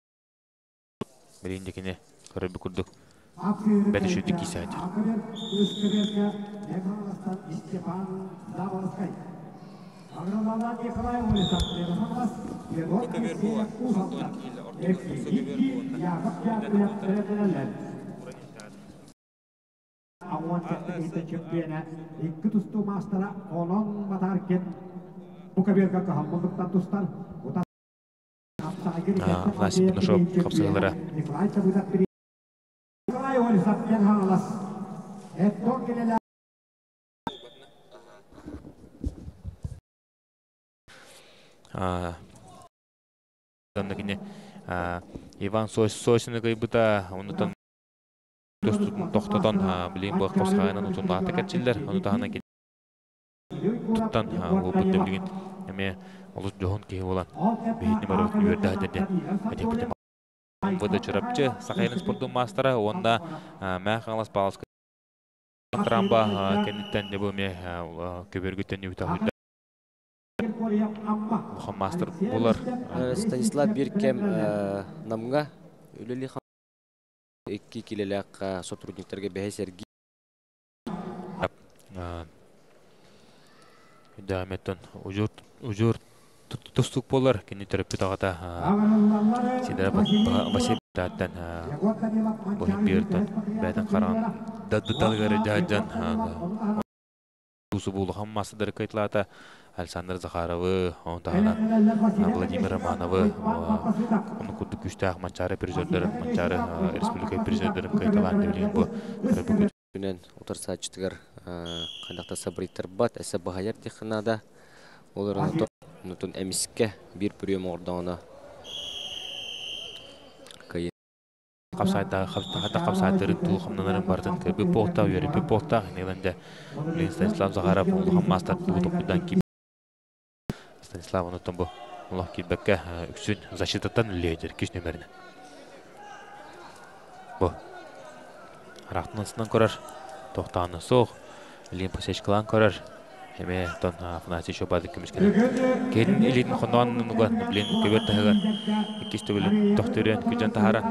беринде кине көрбү курдук. Бәтөшүдүк кисәдер. Iki tustu mastera kolon matarkin buka biarkan kehampun tustan Афанасий Бунушев капсалары Иван Сосин кайбыта онтон тоқтотон билин бу капсагайнан утунда атакатчылар аны тахана ке туттан ол бүтүн билген эме олус жохон ки болан бейитни барып үйөрдө хадерден адепте буда чырапчы Сахалин спорттун мастера онда махалас балас трамба кенеттен дебу ме көбөргүттен үтө мастер булар Станислав Биркем намга үлели Iki kilelek сотрудниктерге бәһәсәрги дәметтен ужур тустук болар кене терапевтагата сидә басиптан бохибиртан бәдән каран даддалгары җаҗан тусу булу хаммасы кайтлата Александр Захаровы, Владимир Романовы, он курдук күчтәк манчары призерлер, манчары республика призерлер кайталан дилеген бу. Күнен утырса читгәр кандакта сабриттер бат, әсә баһаяр дихнада. Олар нутун эмискә бир прием ордана. Кай Капсайда капсайдыр тул хамнанарын бардын көбү покта йөрүп покта неләндә Станислав Захаров ул мастер тутудан ки Станислав онтон бу Аллаһ килбәккә үксүн защитадан лидер киш нөмерне. Бу рахтнасынан көрөр, токтаны соқ, лин посечкалан көрөр. Эме тон Афанасий шобады кимискене. Кен илин хондан нуган билен көбөртәгәр. Икистөгүлен тохтөрен күҗән тахаран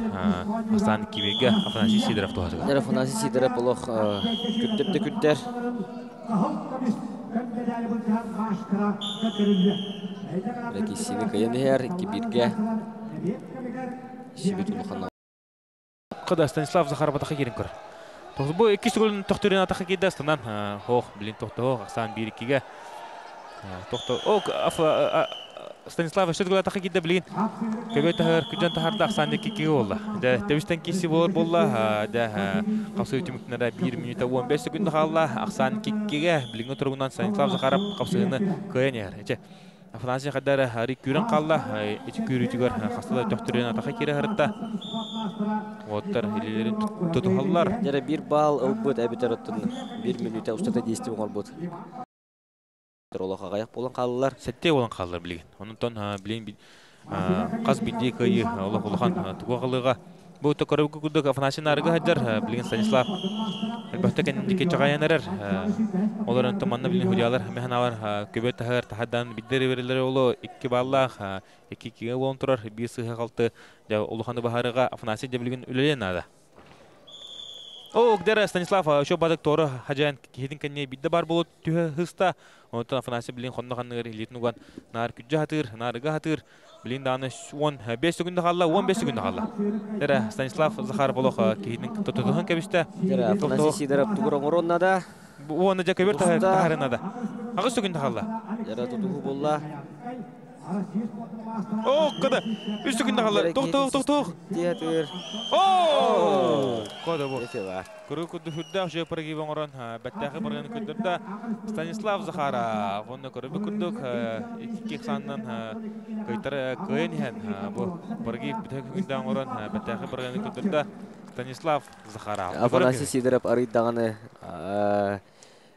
Астан кибеге Афанасий Сидоров тугазыга. Афанасий Сидоров Аллаһ күттәрдә күттәр. Ләки сине каянер кибиргә. Сибит улхана. Када Станислав Захаров атака кирен көр. Бу эки сөгөлүн тохтөрен атака киде станан хох билин тохто Асан 1-2-ге. Тохто ок Станислав Эшетгөл атаққа кетті білген. Көбей тағыр күджан тағырда ақсанды кекеге олды. Тәбістен кесі болла. Қапсы өтіміктінара 1 минута 15 секунды қалла. Ақсан кекеге білген тұрғынан Станислав Захаров қапсығыны көйен егір. Франция қадары Рик Күрен қалла. Эти күрітігер қастада төқтірен атаққа кері ғырытта. Оттар елелерін тұту қалылар. Жәрі 1 бал ұлбыт әбітер ұттын 1 минута ұстата дейсті оңар бұд. Олаға ғаяқ болан қалылар. Сәтте болан қалылар білген. Онынтон білген қаз бейдей көйі олақан тұға қалыға. Бұл көрігі күдік Афанасин арығы ғаджар білген Станислав. Әлбәтті кәніндеке жағайын әрір. Оларын тұманна білген хүдиялар. Механалар көбет тағыр тағадан биддері берілері олы 2 баллақ, 2-2 болын тұрар. 1-0 қалты олықанды бағарыға Афанасин де білген үлелен ады. О, где Станислав, еще бадық торы хажайын кейдің кәнне бидді бар болып түйі хыста. Онытын Афанасин білген қондағанығыр елетін ұған нар күджі хатыр, нарыға хатыр. Білін даны 15 секунды қалла, 15 секунды қалла. Дәрі Станислав Захаров олық кейдің тұтығын кәбісті. Дәрі Афанасин сидеріп тұғыр оңыр оннада. Оны жа көбер тағарынада. Ағыз секунды қалла. Дәрі тұтығы болла. О, қады! 3 секунды қалла. Тұқ. Диятыр. О! Қады бұл. Ете бар. Күрі күрді хүрді ақжы përгі баңырын бәттәқі біргені күрдірді. Станислав Захаров. Оны көрі күрдік. Икек санынан көйтері көйен ен. Бұл біргі бүтәкі күнді аңырын бәттәқі біргені күрдірді. Станислав Захаров. Афанасин сидеріп арыйдағаны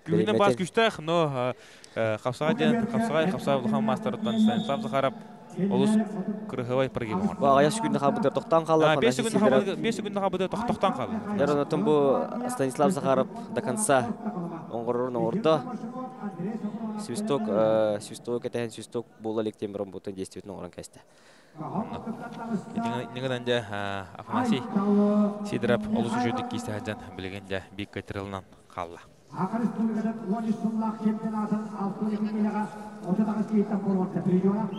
Күнен бас күштәқ, но қапсаға ұлған мастарыттан Станислав Захаров олыс күріғывай бірге баңыр. Бұл ағаяш күнді қабыдыр тоқтан қалды. 5 секунды қабыды тоқтан қалды. Ярын өтін бұл Станислав Захаров до конца оңғырырын орды. Свисток әтәйін свисток бұл әліктен бірін бұтын действиетін оңғырын кәсті. Негеден де Афанасий Сидоров олысы жөдік кейсті әден білген де бек көтірілінен қалды. Ақыр республикадан 13 жыллақ чемпионатын 6-12 келеға ортадағы скейттен болуатты призиона.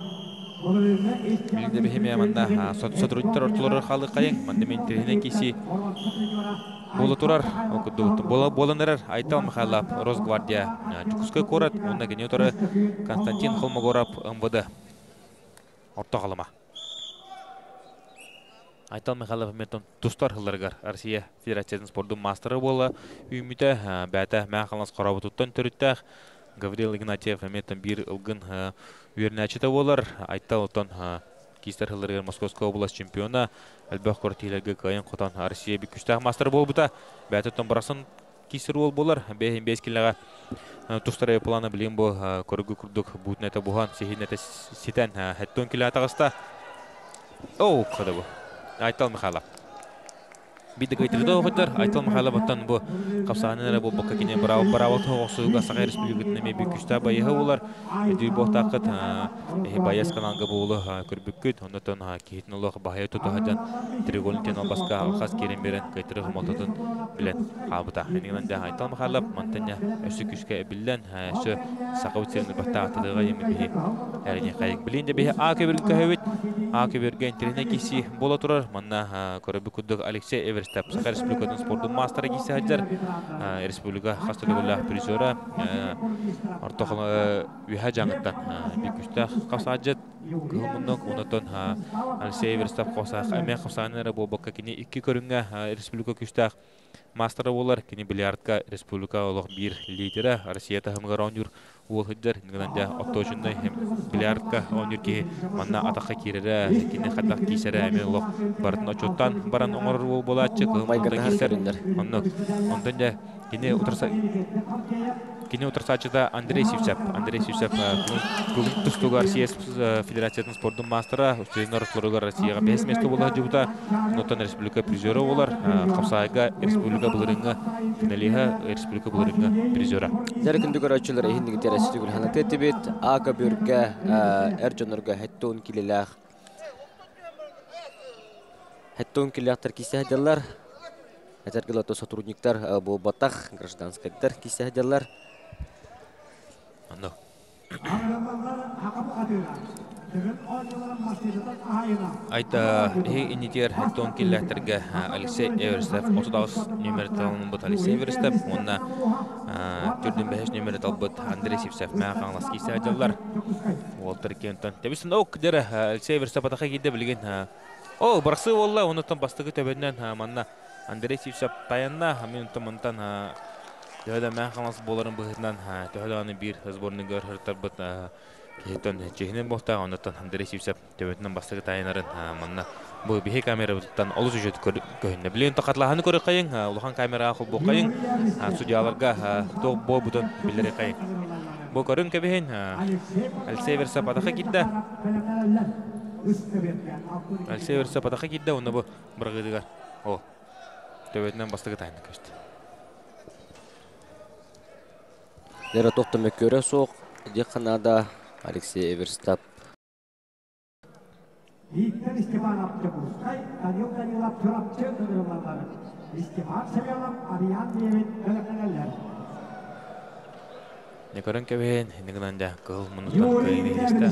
Білінде бейхеме аманда сотрудниктар ортылары қалы қайын. Мандымен терхіне кейсі болы тұрар. Болын әрір Айтал Михайлов Росгвардия Чукускай корат. Онына кене тұры Константин Холмогоров МВД орта қалыма. Айтал Михайлов ментон тустар хыларгар Россия Федерациясының спорттың мастері болы. Үйміті бәті мән қаланс қарабы тұттан түріттәқ. Гаврил Игнатьев ментон бір ұлғын үйеріне әчеті болар. Айтал ұттан кейстер хыларгар Московская область чемпиона. Әлбәқ қортилерге қайын қотан Россия бір күштәқ мастері бол бұта. Бәті ұттан бұрасын кейстер ол болар. Бәйін бәйскеліға тустары планы білген бұл көрігі күрдік бұтын әті бұған. Сехин әті сетен әттон келі атағыста. Оу, қады бұл. Айтал Михайлов. Биді көйтірді оғыдар. Айтал Михайлов оттан бұл қапсағанын бұл бұққа кене баравалты оғысуға Сағай Республикатының мәбі күшті байығы олар. Әдей бұқтақыт байыз қаланғы болы көрбіккіт. Ондықтан кейтін олығы бағайы тұты ғадан треугольниктен албасқа алқас керен берін көйтірі ғымалтатын білен қалбыта. Әнігінен де Айтал Михайлов мантanya өсі күшке білден өсі сақы өтсерін бұқта атыдыға емі бейі әріне қайық білейін де бейі ақыбергі көйвет. Ақыбергі интеріне кейсі бола тұрар. Манна көрбіккүдік Алексей Эверстеп Сахар Республикатын спорттың мастері кейсі ғаджар. Республика қастылығылақ призора ортақылы үйә жаңыттан бек күшті қапса ғаджат. Кылмындық, онытын Алексей Эверстеп қосақ әмек қапсағанары бұл бұққа кене 2 көрінгі республика күштіғ мастері болар. Кене бильярдқа республика олық бір лидері Россия тағымғар оңыр ол хүддер. Негеден оттошындай бильярдқа оңыр ке манна атаққа керері, кене қадақ кейсері әме олық бардың очоттан баран оңыр ол болатшы. Кылмындық кейсер. Ондан да кене отырсачыда Андрей Сивцев. Андрей Сивцев бүгін тұстуға Россия Федерациясының спорттың мастері. Үстезін ұрықларыға Россияға 5 месті болға жүбіта. Нотан республика призері олар. Қапсайға республика бұлырыңға финалиға республика бұлырыңға призері. Дәрі күндігір өтшілер ехіндігі тересі түгіл ханаты әттебет. Аға бөргі әржонырға әттуын келеләқ. Әттуын келеләқтар кесе әделер. Әтергілі сотрудниктар бұл батақ гражданскайдар кесе әделер. Айта инитер тон килләттерге Алексей Эверстов 39 номер талын бут Алексей Эверстов онна түрден 5 номер тал бут Андрей Сивцев мәгаңлас кисе аҗаллар Уолтер Кентон тебисен ок дер Алексей Эверстов атака киде билген о барсы волла онтан бастыгы төбәннән манна Андрей Сивцев таянна минутта монтан төһәдә мәгаңлас боларын быһынан төһәдәне бир сборны гөрһәртер бут Кетон чехнен бохта онтан Андрей Сивцев төбәннән бастыгы таянарын манна бу бихе камерадан олус үҗәт көрүнә билен тақатлаһаны көрә кайын улахан камера ахыл бу кайын судьяларга то бу бутон билере кайын бу көрүн кебен Алексей Эверстов атака китте Алексей Эверстов атака китте онда бу биргидигар о төбәннән бастыгы таянны көстө Дәре тоқтымы көрі соқ, деканада Алексей Эверстов. Виктор Степанов Чепускай, Данил Данилов Чорапчы кырылалар. Степан Семенов, Ариан Левин кырылалар. Не көрөн кебен, нигнанда кыл мунутан кыйнеста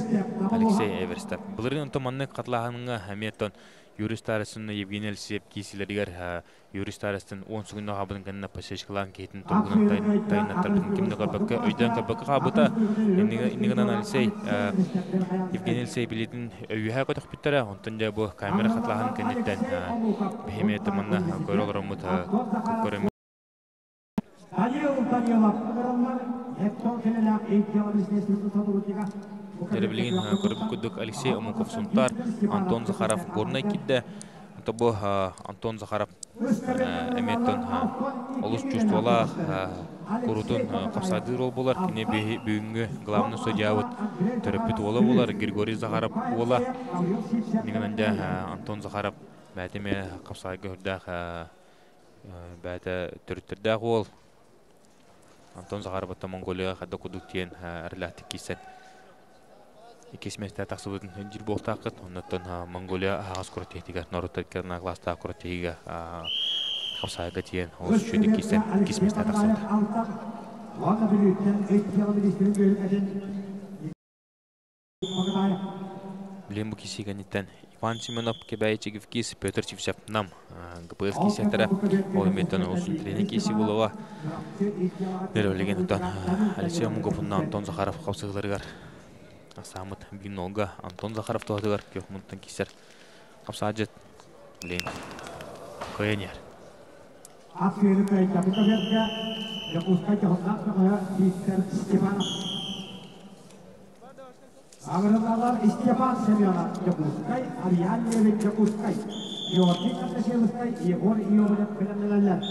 Алексей Эверстов. Булырын томанны катлаганга хаметтон юристарысын Евгений Алексеев кисилердер юристарыстын 10 сүгүнө хабын генна пасешкалан кетин тургунун тайнаттардын кимде кабакка өйдөн кабакка хабыта нигнан Алексей Евгений Алексеев билетин өйһә котох биттера онтон да бу камера катлаган кенеттен бехемет манна көрөлөрөмүт көрөм Теребилин көрүп Алексей Омуков сунтар Антон Захаров горна кидде. Тобо Антон Захаров эметтон олус чувствовала курутун капсадыр ол болар. Кене бүгүнгү главный судья вот терапевт болар Григорий Захаров бола. Нигенде Антон Захаров бәтеме капсага хүрдә бәтә төрттердә ол. Антон Захаров та Монголия хадда кудуктен әрләтик кисен. Икесместә тахсыбын җир болтакыт, оннан Монголия агас коротетига, Нороттеркерна гласта коротетига хапсайга тиен, ул шүдик кисен кисместә тахсыбын. Билем бу кисигәннән Иван Семенов кебәйчегев кис Петр Чивчев нам ГПС кисәтәрә ул метон усын тренинг киси булуга дөрөлеген утан Алексей Муговнан Антон Захаров хавсыгыларыгар Самыт Бинога Антон Захаров тоһдыгар көхмүттан кисер капсаҗет билен коенер Афиркай капиталга Чепускай тохнак Виктор Степанов Агрономlar Степан Семенов Чепускай, Ариан Левин Чепускай, Георгий Каташевский, Егор Иовлев көләнеләр.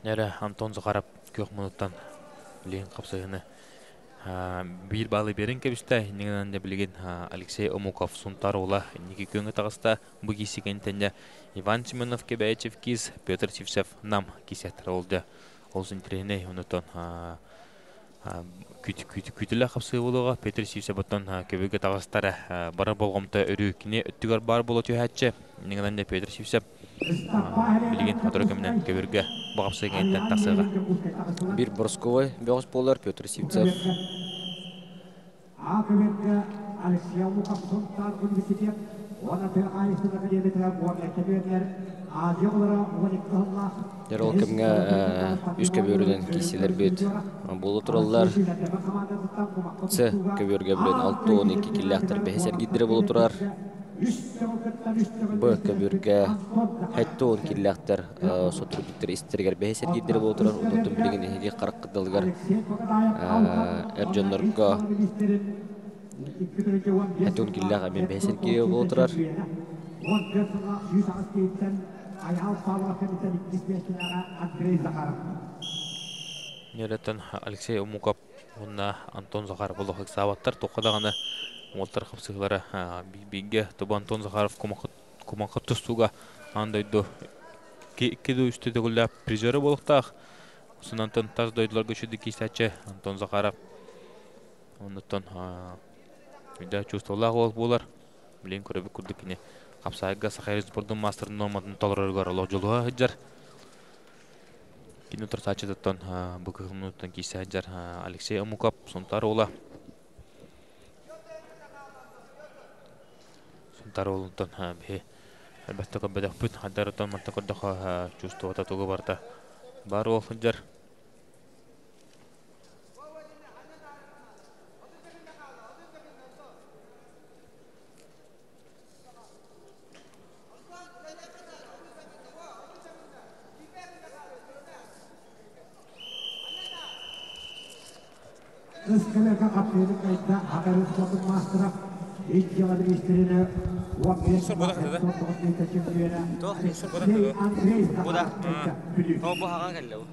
Нәре Антон Захаров көк минуттан билен капсагыны бир балы берен кебисте, нигән дә билген Алексей Омуков сунтар ула, ники көңгә тагыста бу кисигәндә Иван Семенов кебәчев кис, Петр Чивцев нам кисәтер олды. Ул тренер унутон күтүлө капсы булуга Петр Сивсебаттан көбөгө тагыстары бара болгомта өрүкне өттүгөр бар боло төһәчче нигән дә Петр Сивсеб билген фотограф менен көбөргө багапсы генттен тасыга Bir Borskovay бөгөс болар Петр Сивцев. Алексей Омуков сунтар университет, она переайсты на кабинетра борля кабинетер, а делора уникалла. Ярол кемгә үскә бөрүдән киселер бит. Булу тураллар. Ц көбөргә белән 6-12 килләхтер бәһәсәр гидре булу турар. Б көбөргә 7-10 килләхтер сотыр биттер истергәр бәһәсәр гидре булу турар. Унутым билген һеге 40 кыдылгар. Эрҗоннарга Хәтун килләгә мен бәһәсәр гидре булу турар. Нереттен Алексей Омуков онна Антон Захаров булык сабаттар токадаганы Уолтер хапсыгылары бигге тоба Антон Захаров комакка тустуга андайдо кеду үстедегүлләп призеры булыктак Сунантан таз дойдларга шуды кисәче Антон Захаров оннан да чувствовала гол булар билен көрөбү күрдүкне Капсайга Сахарин спорттун мастер норматын толороргор ложолуга хыжар. Кинотор сачыдаттан бу минуттан кийсе хыжар Алексей Омуков сунтар ола. Таролунтон бе әлбәттә көбәдә бүт хәдәртон мантакырда чувствовата тугы барда. Бар ул финжер. Ысқаларға қапсырып қайта ақыры спортын мастырап, итчевады мистеріне Сор бода хәдә. Бода. О бу хаган келде бу.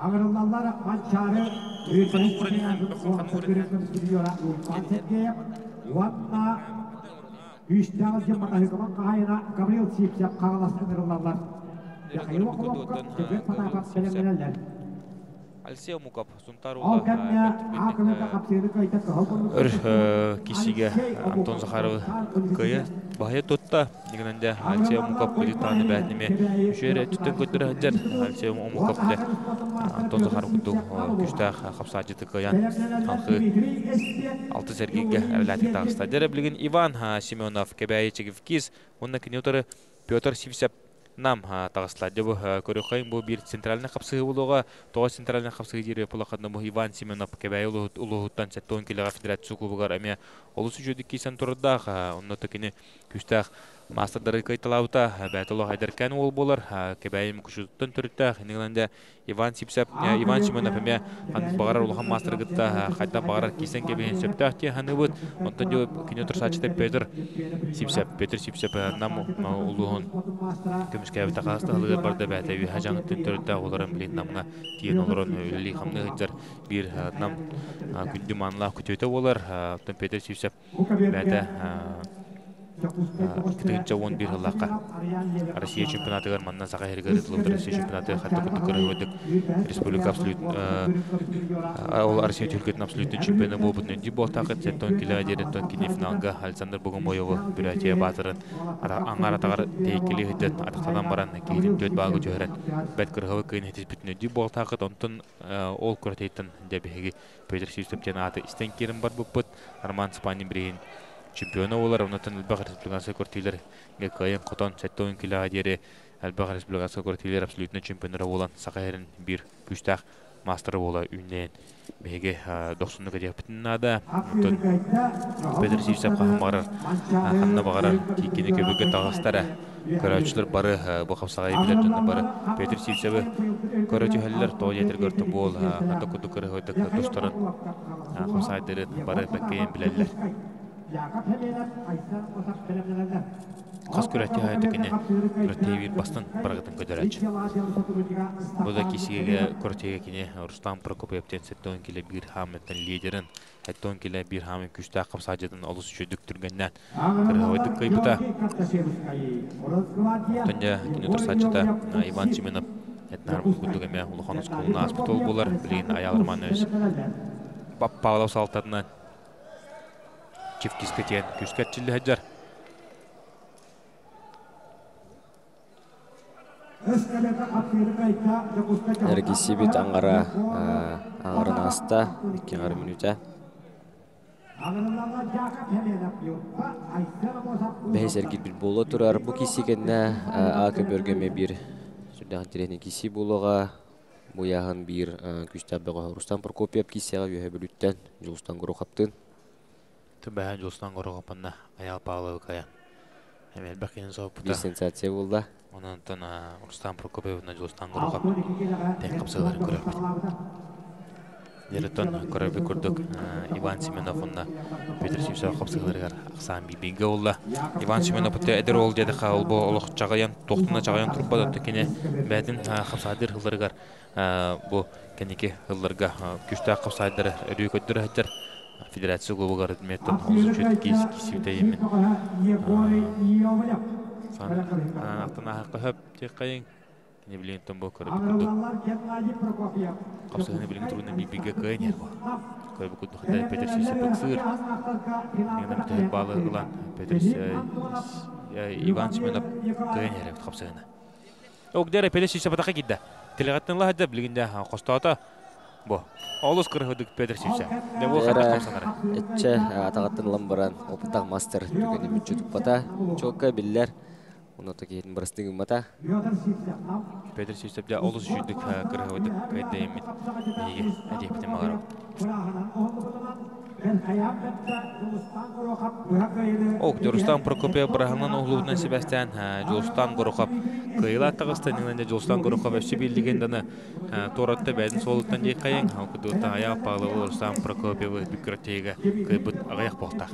Ağırlılar mançarı Vanna Üstağız cemata hüküman kahayına Gabriel Sipsep kağalasındırırlar. Yakayı vakulokka tübet patafat belemlerler. Alsea Mukap Suntaru Akıllıda kapsayını kayıta kahal kişiye Anton Zakharov kaya bahaya totta digende Alsea Mukap kalitani bätnime şöyle tütün götürü hajar Alsea Mukap de Anton Zakharov kutu güçtä kapsajıtı kayan halkı altı sergige evlatik tağısta dere bilgin Ivan Simonov kebayi çekivkiz onunla kinyotarı Pyotr Sivsep нам тагыслады бу көрөкөйн бу бир центральный капсыгы булуга тоғы центральный капсыгы дире полакадна бу Иван Семенов кебай улуттан 7 килога федерация кубугар эме олусу жөдүкки сантурда онно текини күстак мастerdары кайталаута бәтело хайдеркан ол болар кебайым күшүттөн төрүттө нигеленде Иван Сипсеп Иван Семенов эме багарар улхан мастергытта кайта багарар кисен кебен сөптөкти ханыбыт онтон жо кине турсачты Петр Сипсеп нам улуун көмүскәбе тагыста алып барды бәтеби хажаңыттын төрүттө оларын билин намына тиен оларын өлли хамны хыжар бир нам күндү манла күтөтө болар онтон Петр Сипсеп бәте Кытынча 11 жыллаққа Россия чемпионатыгар маннан саға хергер ытылымды Россия чемпионаты хатта күттікірі өдік республика ол Россия тюлькетін абсолютный чемпионы бұл бұтын өнді бол тақыт 7 килога дереттон кене финалға Александр Богомоевы Бюратия батырын аңар атағар тейкелі хыдден атақтадан баран кейлін дөт бағы жөйрен бәт кірғавы күйін хетес бүтін өнді бол тақыт онтын ол көртейтін дәбігі Петр Сивсептен аты істен керім бар бұппыт Арман Спанин бірейін чемпионы олар оннан Албага республикасы кортилер гекайын котон 7 килога дере Албага республикасы кортилер абсолютно чемпиондары болан сакайрын бир күчтак мастер бола үннен беге 90-га депитнада Петр Сивсеп кахмарар ханна багарар кикине көбөгө тагыстара көрөчүлөр бары бу капсагай билетен бары Петр Сивсебе көрөчүлөр тоjetер көртү бол анда куду көрөтөк досторун капсагайдырын бары беккен билелер Қас көрәтті хайытыкіне көрәттей бастан барағытын көдірэч. Бұда кесіге көрәттеге кене Рустам Прокопьевтен 7 келі бір хаметтен лидерін 7 келі бір хамын күшті қапсажыдың олысы жөдік түргеннен кірғавайдық көйбіта. Төнде кене тұрсачыда Иван Семенов әтінармын күдігіме ұлыған ұсколына аспытол болар білейін аялырман өз Павлов салтатынан Чифкис кетен күскәтчілі әджар. Әргесі бет аңғарын аста, 2 минута. Бәйс әргет бір болы тұрар. Бұл кесегенне ақы бөргеме бір сүрдіған терені кесе болуға. Бұяғын бір күштабыға Рустам Прокопьев кесеға өйе бүліттен жылыстан көрі қаптын. Бәһән жолстан қорығы панна аял пағылығы қаян. Әмел бәкенің соғы бұта. Bir sensasiya болды. Онан тон Рустам Прокопьевна жолстан қорығы қап. Тән қапсығыларын көріп. Дереттон көріп көрдік Иван Семенов онна Петр Сивсеп қапсығыларығар ақсан бейбейге олда. Иван Семенов бұтты әдір ол деді қағыл бұл олық жағайан, тоқтына жағайан тұрып бады өтті кене бәдін қапсағадыр ғыларығар. Бұл кенеке ғыларға күшті қапсағадыр өрі көттірі әттер. Федерация клубугар метод олсу чөт кисибитеймен. Ақтана хақы хөп тек қайын. Кене білген тон бұл көріп күрдік. Қапсығыны білген тұрғына бейбеге қайын ер бұл. Көріп күрдік қытай Петр Сивсеп өксігір. Негенен мүтәйіп балы ұлан Иван Семенов қайын ер қапсығыны. Оқ дәрі Петр Сивсеп атаққа кедді. Телеғаттың лағады білгенде қостауыта Бо. Олус кырыгыдык Петр Сивсе. Дебо Бера хатта калсанара. этче атагаттын ламбаран опытак мастер түгени мүчүтүп бата. Чокка биллер. Уну тагин барыстыгы мата. Петр Сивсе де олус жүдүк кырыгыдык кайдемит. Биге адепте магара. Жолстан Прокопьев Браханан оглубунан Себастьян Жолстан Горохов кыйла тагыстанынан Жолстан Горохов эши билдигендени торатта бәдин солуттан жей кайын окудута аяк пагылы Жолстан Прокопьев бикратега кыйбыт аяк болта.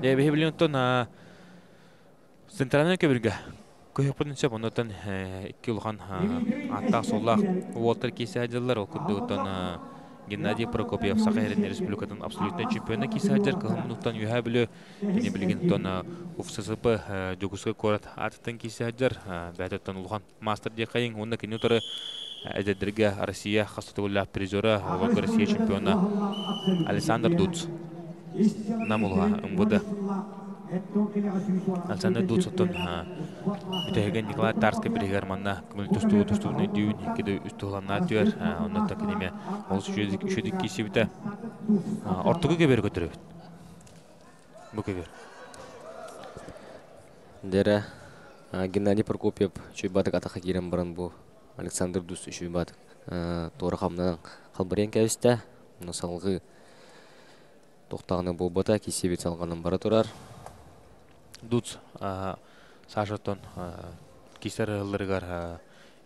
Дебе билентон центральный көбүргө көйөпүнүн сөп онотон 2 улхан атта соллак Уолтер Кисаджалар окудутан Геннадий Прокопьев Сахарин Республикатын абсолютный чемпионы кисаджар кылымнуктан юхабиле эне билген тон УФССП жогуска корат аттан кисаджар бәтөттөн улган мастер де кайын онда кинотары эдерге Россия хастатулла призера Россия чемпионы Александр Дуц намулга МВД Александр Дуц оттон бүтеген Николай Тарский бригерманна күмүл тустууны дүүн икеде үстүланна төр онда академия ол үшөдүк кисибите ортугу кебер көтөрөбүт бу кебер Дера Геннадий Прокопьев чуйбатык атака кирен баран бу Александр Дуц чуйбатык тора камнан калбырен кебисте салгы токтаганы болбата кисибит салганын бара турар Дуц Сашатон кисарылыргар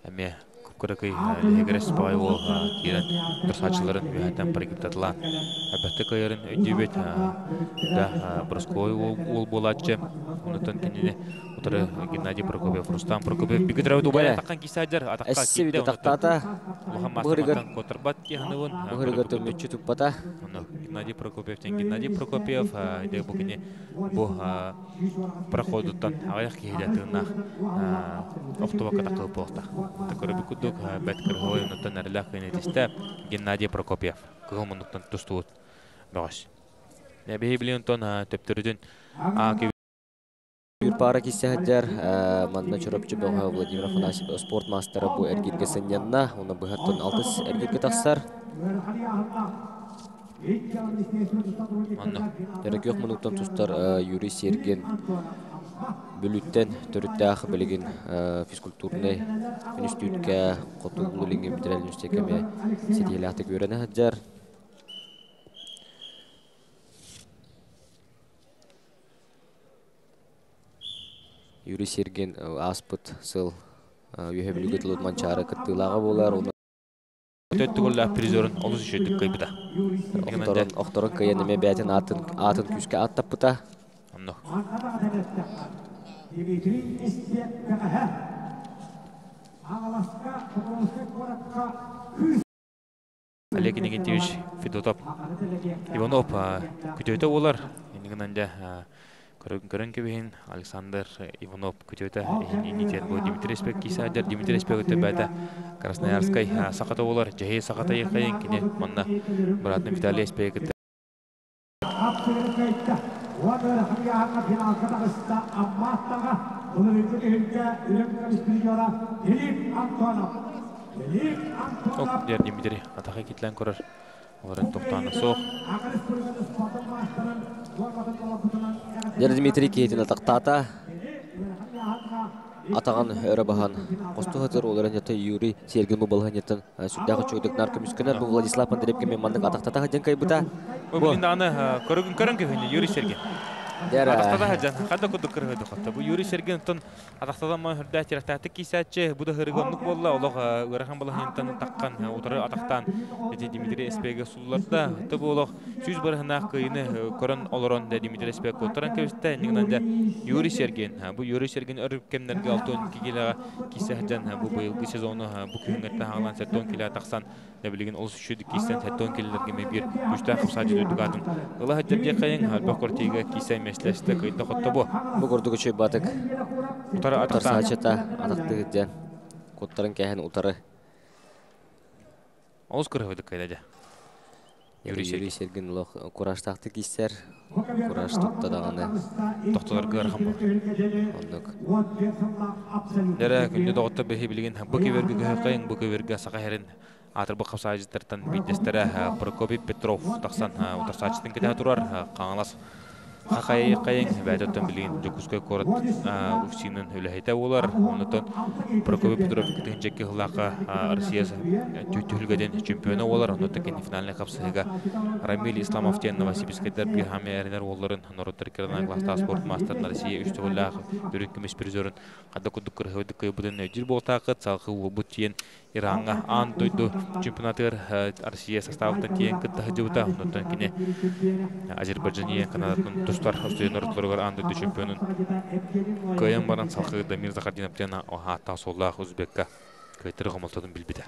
эме күпкөрөкөй легерес байвол кирен турсачыларын үһәтән парикиптатылан абатты кайрын өдүбет да бросковой ол болачы онутан кинене утары Геннадий Прокопьев Рустам Прокопьев бигидрау дубай атаккан кисаджар атакка китте тактата Мухаммад Котарбат киханывын быгыргаты мүчүтүп бата Геннадий Прокопьев де бugüne бу проходуттан аяк киһилетинна автовака такып болта. Такырбы кудук бәткер ойнуттан әрләк кенетисте Геннадий Прокопьев кылмынуттан тустуут багаш. Нәбе билентон төптөрүдүн пара кисәһәттәр манна чорапчы бага Владимир Афанасьев спорт мастера бу эргирге сеннянна уны быһаттан 6 эргирге тахсар Манна терек yok минуттан тустар Юрий Серген бүлүттен төрүттәх билеген физкультурный институтка котулу линге битерелен үстекеме сетеләхте көрәнә хаҗар Юрий Серген аспыт сыл юһебилге тулут манчары кыттылага болар төттүгөллә призерын олус ишетик кайбыта. Охторон кайенеме бәтен атын күскә аттапыта. Анно. Олег Никитич Федотов Иванов күтөтө олар. Эндигенде көрөн кебин Александр Иванов күтөтө инитер бу Дмитрий Спек кисадар Дмитрий Спек өтөбәдә Красноярской саката олар жеһи саката якайын кине манна братны Виталий Спек Дмитрий атака китлен көрөр. Оларын тоқтаны соқ. Дмитрий кейтін атақтата. Атаған өрі баған. Қосты ғатыр оларын еті Юрий Серген бұбалған етін сүрдәғі чөйдік наркомискінен бұл Владислав Андрепкемен мандық атақтата ғаден кайбыта. Бұл енді аны көрін көхіне Юрий Серген. Атақтада хаджан, қанда күдік кіргеді қотта. Бұл Юрий Серген тұн атақтадан ма хүрді әтірақтақты кейсәтші, бұда ғырғанлық болла, олық ғырған болағын ентін таққан, отыры атақтан Дмитрий Спеге сұлыларда. Тұбы олық сөз барығынақ қиыны көрін олырын Дмитрий Спеге отыран көбісті. Негінінде Юрий Серген. Бұл Юрий Серген өріп кемдерге 6-12 келеға кейсә хаджан. Бұл бұйылғы сезоны бұл күйіңетті ағылан 7-10 келеға тақсан. Нәбілеген олыс үшедік кейсен 7-10 келелерге мебір күштен қыпсады өтік атын. Ұлы хаджарге қайын бақортиға кейсен мәсләсті көйті қотты бұ. Бұл көрдігі чөй батық. Утары атақтан. Сачета атақты ғыдден. Коттарын кәйін утары. Олыс көрі өдік қайда. Юрий Серген кураж тақты кейсер. Кураж тоқтадағаны. Тоқталарға арқам бұл. Дәрі күнде доғытты бәхи білген бұ кеверге қайын, бұ кеверге сақа әрін Атырбы қапсайжыттардан бейдестері Прокопий Петров тақсан ұтырсачыстың кете тұрар қаңалас қайын бәйдеттен білген жүкізгі көріт ұфсинын өліхейті олар. Онытын Прокопий Петров күтігін жекке ғылақы Россия түйілгеден чемпионы олар. Онытын кені финальный қапсайға Рамиль Исламовтен Новосибирскайдар Бирхаме әрінер оларын Нұрыттар Керана Гласта спорт мастерна Россия үшті ғылақы дүрін күмес призорын қадда күдік күрхеуді көйбудын өйділ болтақы цалқы ұбыт тиен Иранға ан тойду чемпионатыр Россия составықты тиен күтті ғыдеуді. Онытын кені Азербайджания Канадатын тұстар ұстайын ұрытларығар ан тойду чемпионын көйен баран цалқы Дамир Захардиновтен ата соллағы Өзбекка көйтірі ғымылтадың білбеді.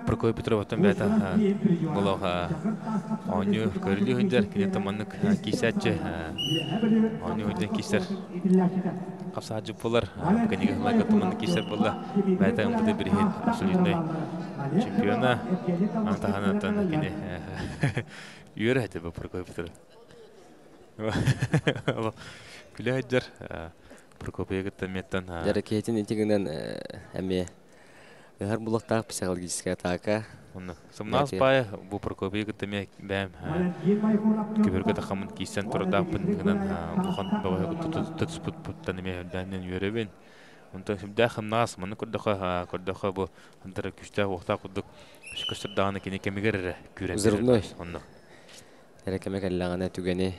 Прокопий Петровтан бәді бұлауға оңы көрілі өндер, кенен таманның кейсәтші оңы өнден кейсер қапса ажып болар. Бұқанеге ғылайға таманның кейсер болы бәді ұмыды бірген абсолютный чемпиона антағанаттан кене үйер әді бұл Прокопий Петров. Күлі әджер Прокопий Петровтан Жары кейтін етігінен әме Гар булактар психологическая атака. Сымнаас бай бу Прокопий Петровтан бәм көбөргө тахамын кийсен турдапын гынан бухан бабай tutsput puттан эме данен үйрөбен. Онда сымда хымнаас маны көрдөкө бу антара күчтө окта кудук шүкөстөр даганы кене кемигер күрен. Взрывной. Онда. Эре кемекеллагана түгени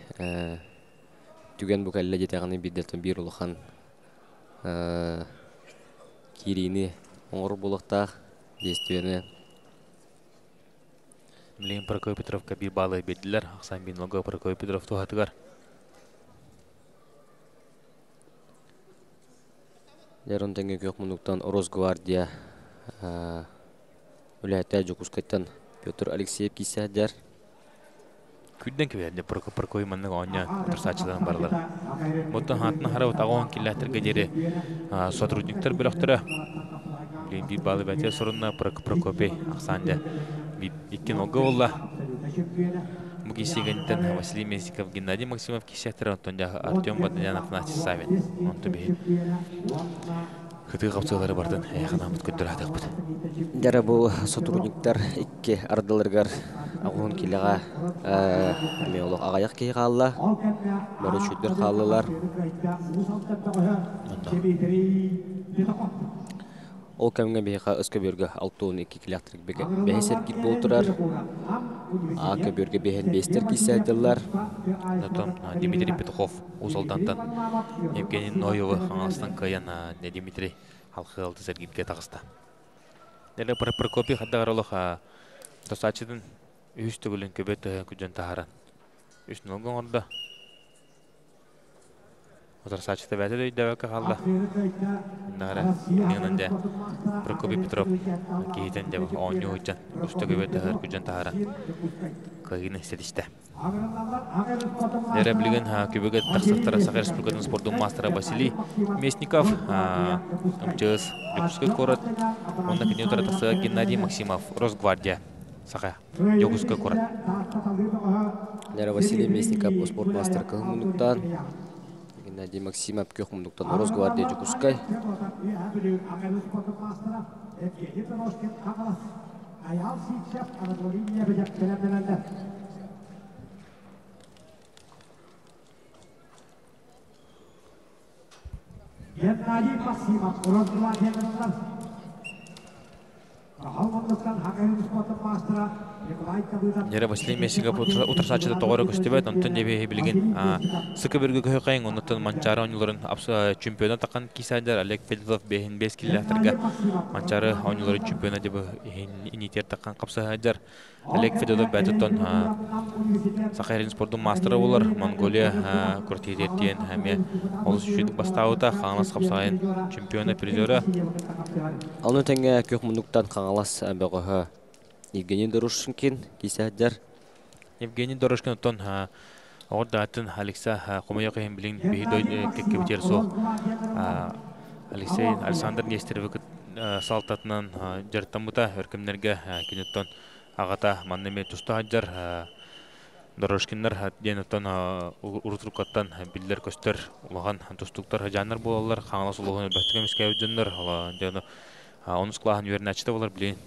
түген бу келле жетегани биддетен бир улхан кирини оңыр болықтақ действияны. Білген Прокопий Петровка бір балы беділер. Ақсан бен оғы Прокопий Петров туғатығар. Дәрін тәңге көк мұндықтан Росгвардия үләйті жүкускайттан Петр Алексеев кейсе әдер. Күдден көберді Прокопий манның оңя отырсачылығын барлар. Бұттан хатына қарауыт ағуан келләтірге дері сотрудниктер біліқтірі. Bir balı bәте sorunna Прокопий Ақсанды иккен оғы олла. Бұл кесегенден Василий Месиков, Геннадий Максимов кесектері, онтонда Артем Баданянов, Настя Савин. Онты бейін. Күтігі қапсығылары бардын, аяқын амыт көттір атық бұд. Дәрі бұл сотрудниктар икке ардылырғар ағуын келіға олық ағаяқ кей қалыла. Бәрі шөттер қалылар. Ол кәмінге бейқа үскі бөргі 6-12 киляктрик бәйсер кет болтырар. Ақы бөргі бейхен бейстер кейсе әділар. Дмитрий Петухов ұзалдантан Евгений Ноевы аңастан қаян Дмитрий халқы алды сәргетке тағыста. Дәлі Прокопий қаддағар олық достатчыдың үйіс түгілін көбет күджен тағаран. Үшін олғын орда. Отырсачыты бәді дөйді өкі қалды. Нағыра неңінде Прокопий Петров кейтен де оңы өйден үсті көбеті ғыр күджен тағаран көйгіні істедішті. Дәрі білген көбеге тақсықтары Сақай Республиканың спорттың мастера Василий Местников ұмчыз жүкіскі көріт. Онда кене отыра тақсы Геннадий Максимов, Росгвардия Сақай жүкіскі көріт. Дәрі Василий Местников спорт мастер кылмынуктан Геннадий Максимов көкмұндықтан Росгвардия жүкіскай. Геннадий Максимов, Росгвардия Нері Василий Месиков ұтырсачыда тоғыры көстебет, онтын дебе білген сықы біргі көй қайын, онтын манчары ойныларын чемпиона таққан кейсайдар Олег Федотов бейін 5 километрге манчары ойныларын чемпиона дебі инитер таққан қапсы айдар. Олег Федотов бәтіттон Сақайрин спорттың мастері олар, Монголия көртейдеттен әме олыс үшедік бастауыда қаңылас қапсағайын чемпиона призері. Алны тәңге көк мұндықтан қаңылас бәғі Евгений Дорошкин кейсәддер. Евгений Дорошкин оттон оғырда атын Алекса Қомайы қайын білін бейдой кеккебетер сол. Алексей Александр Нестерові салтатынан жарттамыта өркімдерге кенеттон ағата маннеме тұста аджар Дорошкиндар ден оттон ұрытырқаттан білдер көстер ұлаған тұстықтар жанар болалар. Қаңылас ұлығын бәттігі мүскәуі жандар. 10 классын үйерін әчті болар білейін.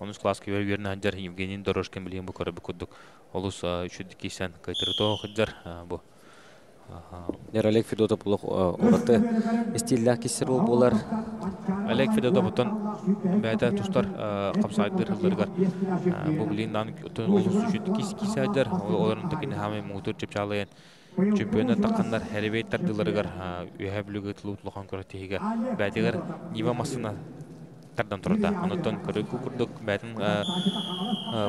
10 класс үйерін әнжар Евгений Дорожкин білейін бұл көрі бүкірдік. Олыс үшіді кейсен қайтыры тоғыджар бұл. Олег Федотов бұл ораты стилдақ кесір ол болар. Олег Федотов бұтын бәді тұстар қапсайдыр ғылдырғар. Бұл білейін олыс үшіді кейсәдір. Оларын тәкені хамай мұғытыр жепчалайын. Чемпионы таққандар әребейттар дылырғар үйә бүлігі тұлуытлыған көріктеге бәдігер Нива масына тардан тұрда. Анықтан көрігі күрдік бәдің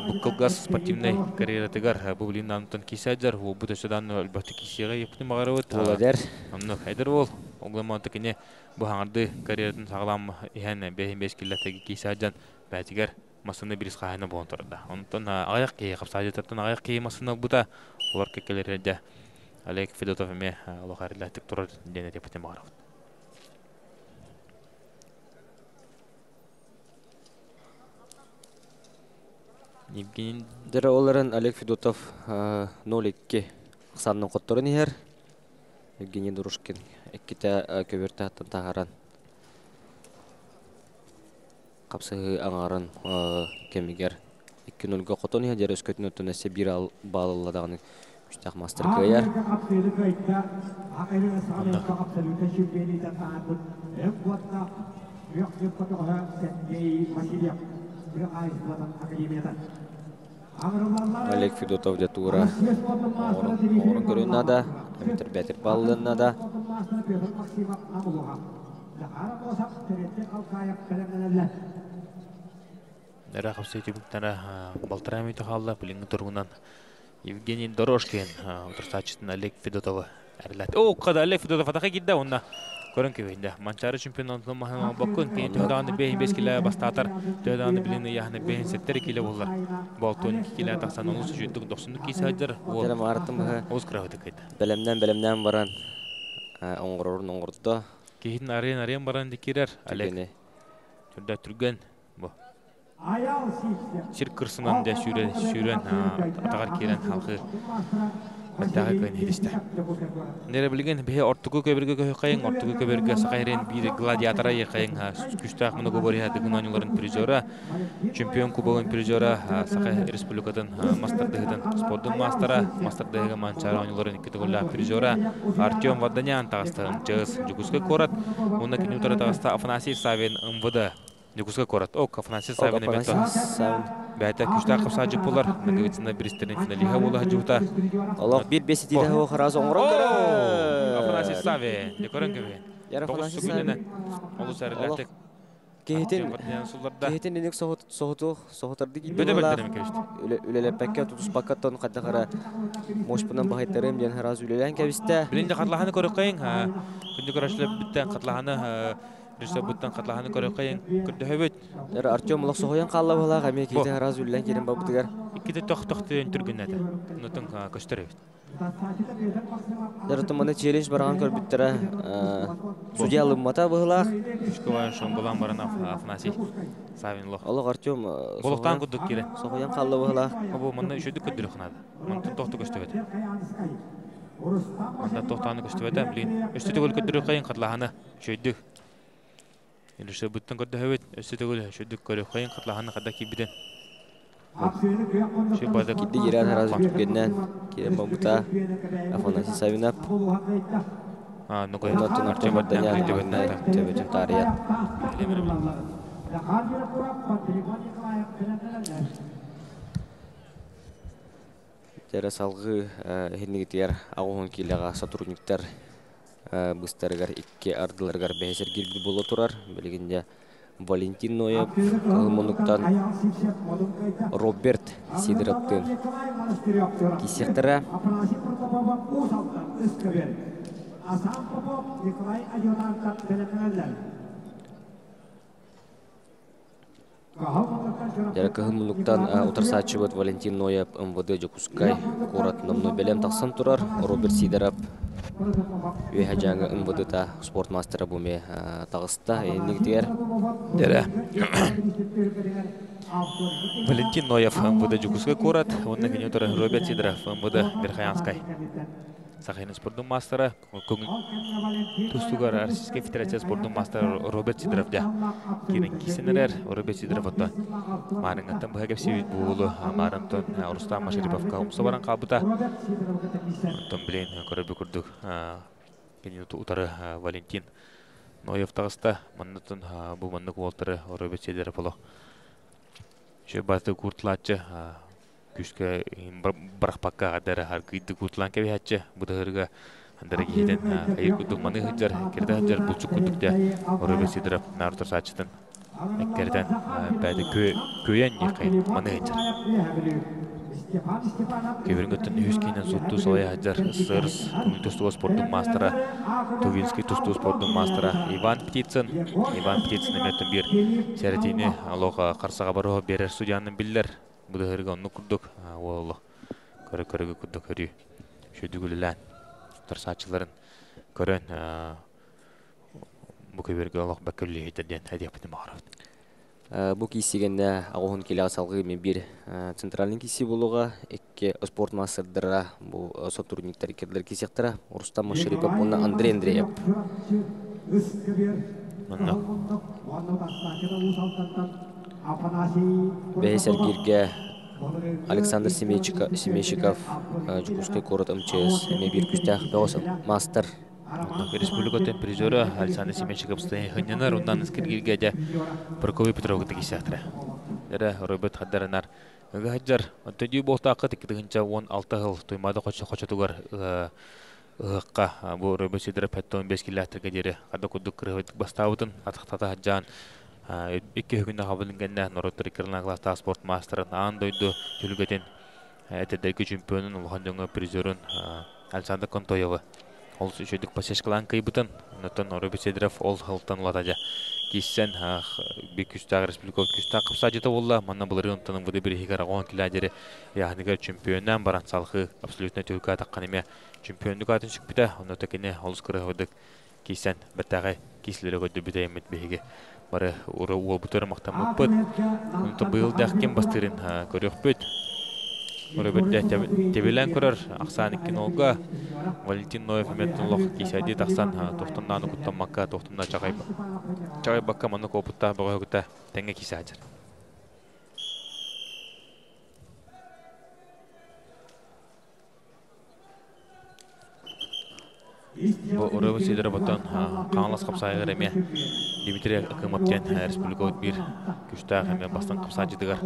бұққылғас спортивный карьератығар бұл білейін анықтан кейсәдір. Ол бұд өсідан әлбәтті кейсеға епіні мағары өт. Оладар. Анық әдір ол. Оғылама тәкіне бұл аңырды карьератын сағылам ехен бәйін бәскелләтігі кейсәден бәдігер масыны біріс қағайны болын тұрда. Анықтан ағаяқ кейі қапсайдетіртін ағаяқ кейі масыны бұда олар кекелерді Олег Федотов ме лохарилаттык турар дене репетем барып. Евгений Дәре оларын Олег Федотов 0-2 санның қотторын ехер. Евгений Дорожкин 2-те көберті аттын тағаран. Қапсығы аңарын кемігер 2-0-ға қотон ехер. Дәрі өскөтін өттін әсе 1 балыладағының Müstaq master kıyar. Олег Федотов de tuura. Oğrun görünen de, Emitir Betir balığına da. Nere kapsayıcı büktene baltıramı tıkallı, bilin durgunan Евгений Дорожкин, утрсачтын Олег Федотова әрләт. О, қада Олег Федотов атақа кидді, онна көрін көбейді. Манчары чемпионатының махануға бақын, кейін төдағаны бейін 5 келі бастатар, төдағаны біліні яғыны бейін сеттері келі болар. Бұл 12 келі атақсан, оның сүжеттік 90 кейсі әдір, ол оз қырауыды қайды. Бәлемнен баран, оңғырорын оңғырды. Кейін арен баран декерер, Олег. Түрді түрген, бұл. Сир кырсынан да шүрен атағар керен халқы мәттағы көйін едісті. Нері білген бе ортығы көбірге қайын, ортығы көбірге сақайрен бір гладиатора еқайын күшті ақмыны көбірі әдігін аныларын призора, чемпион кубогын призора, сақай республикадан мастардығыдан спорттың мастардығы манчары аныларын кетігілі призора, Артем Ваданян тағыстығын жығыз жүгізгі көрат, оны кенютары тағыста Афанасий Савин МВД Жүгізгі көрат. Оқ, Афанасий Савин еметті. Бәйті күшті ақып сағып болар. Нәгіветсінде бірістерін финалиға болы жүгіта. Олақ бір бесетейді оғыраз оңырындыры. Афанасий Савин, не көрін көбе. Афанасий Савин. Олыс әріләттік. Кейтен енек соғытырды кейді Бөді болақ. бөлдерім кәбісті. Үлелеппәкке тұтыс бақаттан қаддақара мошпынан бағайттарым ден хараз үлелен кәбісті. Білінде қатлағаны көрік қайын. Күнді көрішіліп біттен қатлағаны Рүсі бұттан қатлағаны көрік қайын күрді өбет. Артем ұлық соғыян қалла болақ, әме кейті хараз үлелен керен бабытығар. Икеті тоқ-тоқты түргін әді. Нұтын көстер өбет. Дәрітіманы челлендж бараған көрбіттірі судья алыммата бұғылақ. Үшкі байын шоң болан баран Афанасий Савин лох. Олық Артем Болықтан күдік кере. соғыян қалла бұғылақ. Бұл мұнда үшіді күддірі қынады. Мұнда тоқты көсті өбет. Мұнда тоқтаны көсті өбет. Білін, үшті түгіл күддірі қайын қатлағаны үшейдік. Еліші бұттың көрді өбет. Үшті түгіл үшейдік көрі қайын қатлағаны қадда кейбіден. Кидді ерен хараз үлгеннен керен бабыта Афанасий Савинап. Онатын Артем Варданян төбетін қариян. Тәрі салғы хенігітер ағуын келеға сотрудниктер бұстарығар икке ардыларғар бәйсер келбіл болы тұрар. Білігінде Валентин Ноев, Калмонуктан Роберт Сидоровтың кесектірі. Дәрі Калмонуктан отырсатшы бұд Валентин Ноев МВД Жокускай қоратынымны бәлем тақсан тұрар. Роберт Сидоров Үйе жаңы МВД-та спорт мастері бұме тағыста енігдер. Дәрі Валентин Ноев МВД Жокускай қорат. Онның кенетері Роберт Сидоров МВД Верхаянскай. Сахайны спорттың мастера, Тустугар Российской Федерация спорттың мастера Роберт Сидоров да. Кирин кисенерер Роберт Сидоров отто. Марыңаттан бұға кепсебет бұғылы Марантон Рустам Машариповқа ұмса баран қабыта. Антон білейін көрі бүкірдік кенен ұтары Валентин Ноев тағыста. Маннатын бұл маннық олтары Роберт Сидоров олы. Шөй базды күртілатшы күшке барақпаққа қадары арқиды күртілан кәбе әтші. Бұдығырға андары кейден қайыр күдік маны ғыджар, керді ғыджар бұлчық күдікте Роберт Сидоров нарутыр сачытын. Әккерден бәді көйен не қайын маны ғыджар. Көбірін өттін үйіскейнен сұтту солай ғыджар сырыс көңіл тұстуға спорттың мастера, Тувинский тұстуға спорттың мастера Иван Птицын. Иван Птицын әметтің бір сәрітейіне алуға қарсаға баруға берер судьяның білдер. Бұдығырға оны күрдік, олы көрі-көрігі күрдік өрі шөйдігілілән. Тұрсатшыларын көрін бұл көберге олық бәккөлі етеден әдепіні мағырауды. Бұл кейсегенде ағуын келеға салғы мен бір централын кейсе болуға, әкке спорт мастырдыра, бұл сотрудниктар керділер кейсектіра, Рустам Машарипов, оны Андрей Андреев. Бәйсәргерге Александр Семейчиков, Жукускай город МЧС, бір күстәқ бәғысыл мастер. Республикатын призері Александр Семейчиков стайын хынненар, ондан іскергерге де Проковый Петровғыды кесектірі. Дәрі Роберт Хаддаранар. Үгі хаджар, төндей болтақы текітігінча 16 ғыл тоймады қочатуғар ұғыққа. Бұл Роберт Сидоров 15 километрге дері қады күдік кірғыдық бастауытын атықтата хаджан. Екі хүгінді қабылынгенде Нороттыр Кирлан класста спорт мастерын ан дойды жүлгетін әтедергі чемпионын ұлған жоңы призерін Александр Контоевы. Ол үшедік пасешкалан кайбытын, нөттен Роберт Сидоров ол ғылттан ұлатажа. Кейсен бек күстағы республикалық күстағы қыпса жеті олла, манна бұлары ұнтының бұды бір егер ағуан келәдері яғынығар чемпионнан баран салқы абсолютно төвкі атаққанеме чемпиондық атын шық біті, оны өтекіне олыс кірі өдік кейсен бәттағы кейсілері көді біті емет бейге. Бары ұры ол бұтыры мақтан мұппыт. Ұнты бұйыл дәқкен бастырын көрек бөт. Роберт тебелен көрір ақсан еккен олға. Валентин Ноев еметтің лоқ кейсәді тақсан тоқтымнаны күттамаққа, тоқтымна чағай баққа мұны көпітті бұға өкіті тәңе кейсәдір. Бұл Роберт Сидоров бұттан қаңылас қапсайығыр әме Дмитрий Акымаптен республикалық бір күштағы әме бастан қапсайжыдығар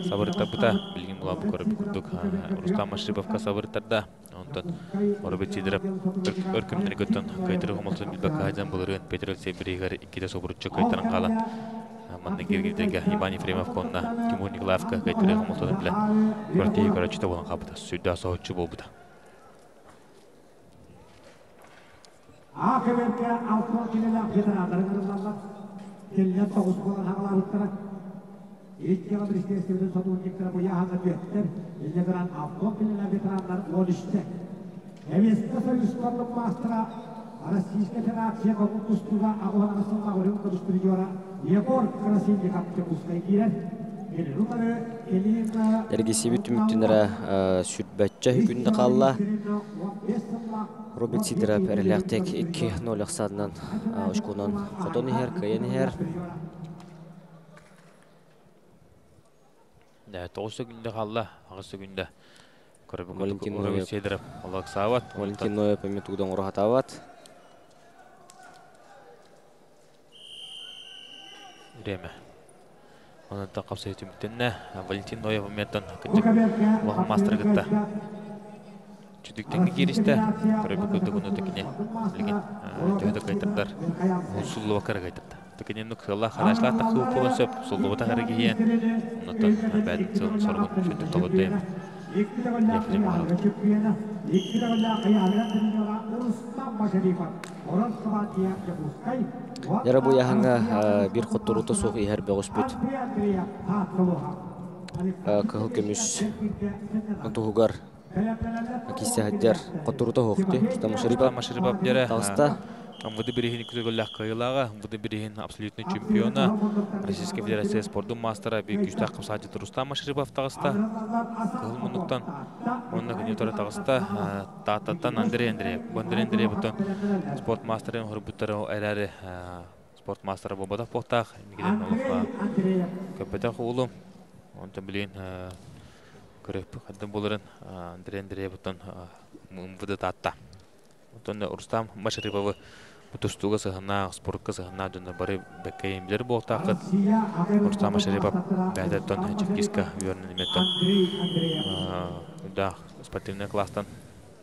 сабырыттар бұта білген бұла бұқыры бүкірдік Рустам Машариповқа сабырыттарда. Онтан Роберт Сидоров өркімдері көттін қайтыры ғымылсын білбәкі айдан бұлырын Петр Алексей-Бірегер ikide собырытшы қайтырын қалан. Манны кергедегі Иван Ефремов конна Тимур Николаевқа қайтыры ғымылсын білі көртеге көрәчіті болан қабыда сөйді асауытшы бол бұда. Akıbette altın kineler federaları kırılanlar kelleyen toğuz olan havalarıttıra ilk yılı bir istesinin sotuğunlukları bu yağını büyüttür. İlle duran altın kineler veteranlar oluştu. Hevesli soyusporluk mastıra Российская Федерация Кукустуга Агуан Асылға өрін көрістіргеора Егор Красильник апты құсқай кейлер. Дәргесі бүттіміттінірі сүртбәтчі күнді қалла. Роберт Сидоров әріләқтек 2-0 ақсадынан ұшқуынан қотон ехер, кайын ехер. 9 күнді қалла, ағысы күнді. Роберт Сидоров олақ сауат. Валентин Ноев әметуғдан ұрға тават. Үреме. Онында қапса етіміктенне Валентин Ноев әметтен күндік оған мастер күтті. Чүдіктенгі керісті, көрі бүкілді күні түкіне білген жөйді қайтырдар, сұлы бақыры қайтырды. Түкіне нүк Аллах қадашлата қылып болын сөп, сұлы бұта қары кейен. Онықтан бәдің сылын сорғын шөндік тоғыды ем. Ефрем ғарып. Дәрі бұл яғыңа бір қоттыруты соғы ехер бәғыс бүт. Кығыл көміш ұнтығығар кесте әддер қоттыруты хоқты. Рустам Машарипов дәрі тағыста Амбыды бирихин күтөгөлләк кыйлага, амбыды бирихин абсолютный чемпиона, Российская Федерация спортун мастера бик күчтәк кымсаҗы Рустам Машарипов тагыста. Кылмынуктан онна генетора тагыста тататтан Андрей бутон спорт мастерын хурбуттары айрары спорт мастера бобада поктак, нигеден олуга көпөтө улум. Онта билин көрөп кадын боларын Андрей бутон мымбыды татта. Онтон Рустам Машариповы Бутустуга сыгына, спортка сыгына жана бары бекейимдер болтакыт. Рустам Машарипов бәдәттон Чевкиска вернен меттон. Да, спортивный класстан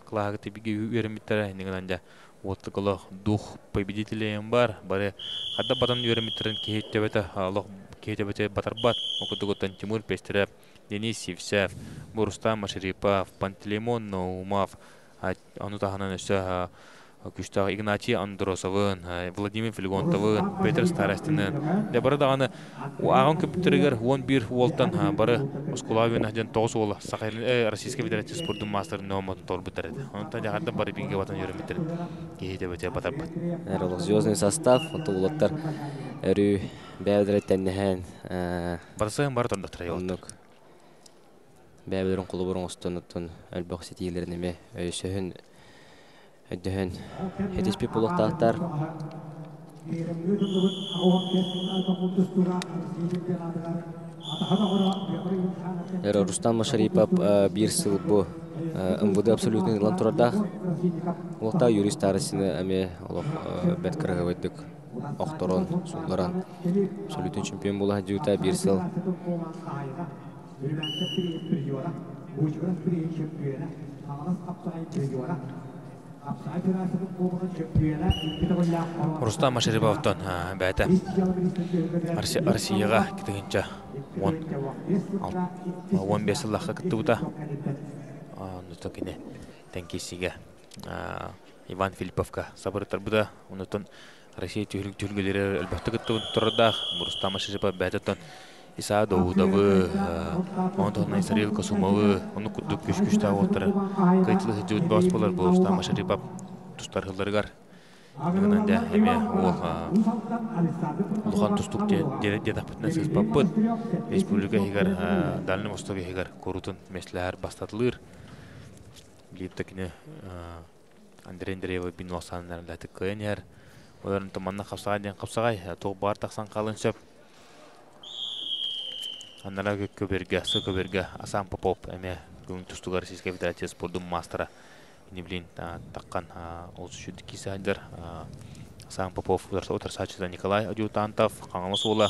клагы тибиги үйрөмүттөр нигенде оттыклы дух победителем бар. Бары кадда батан үйрөмүттерин кейтебете алох кейтебете батарбат. Окутугутан Тимур Пестерев, Денис Севсев, Рустам Машарипов, Пантелеймон Наумов, анутаханан өсө Күштағы Игнатий Андросовын, Владимир Филигонтовын, Петр Старостинын. Бары дағаны ағын көптерігер 11 уолттан бары Оскулавин әден 9 уолы Российская Федерация спортын мастерын нөматын торы бұттар еді. Онтан жағардан бары бинге батын өріметтер кейде бөте батар бұд. Әрі звездный состав, онты олаттар әрі бәудір әттәннәхән. Батасығын бары тұрдықтыр еуылды. Бәудірін құлы бұрын ұстыныттың әлбақ сетейлерінеме өйсөхін Өйдіхін әтеспе болықтақтар. Рустам Машарипов бір сыл бұ ұмбыды абсолютный ғылан тұрардақ. Олықта юрист арасыны әме бәт кірғавайдық оқтырын, сұлларан. Абсолютный чемпион болға жүта бір сыл. Рустам Машариповтан бәті Арсияға кетігінші 15 жылаққа күтті бұта. Онытын кені тәнкесіге Иван Филипповқа сабырыттар бұда. Онытын Россия түйілгелері әлбәтті күтті тұрырдақ. Рустам Машарипов бәтіттен Иса Доудовы, онтығына Исарил Косумовы, оны күттік күш-күшті ауылтыры. Қайтылы жүд бас болар бұл Рустам Машарипов тұстар ғылдарығар. Негінінде әме ол ұлған тұстық дедапытына сіз баппыд. Республика егер, Дальний Восток егер көрутын мәсләр бастатылыр. Білейіпті кені Андрей Андреева бин Лосанын әріләті көйен әр. Оларын тұманна қапсағай, тоғы бар тақсан қалын сөп. Аннара көберге, Асан Попов әме күн тұстуға Российская Федерация спортын мастера. Не блин, таққан ол үшуді кейсі әлдер. Асан Попов, отырсачыда Николай Адъютантов, қаңылы сола.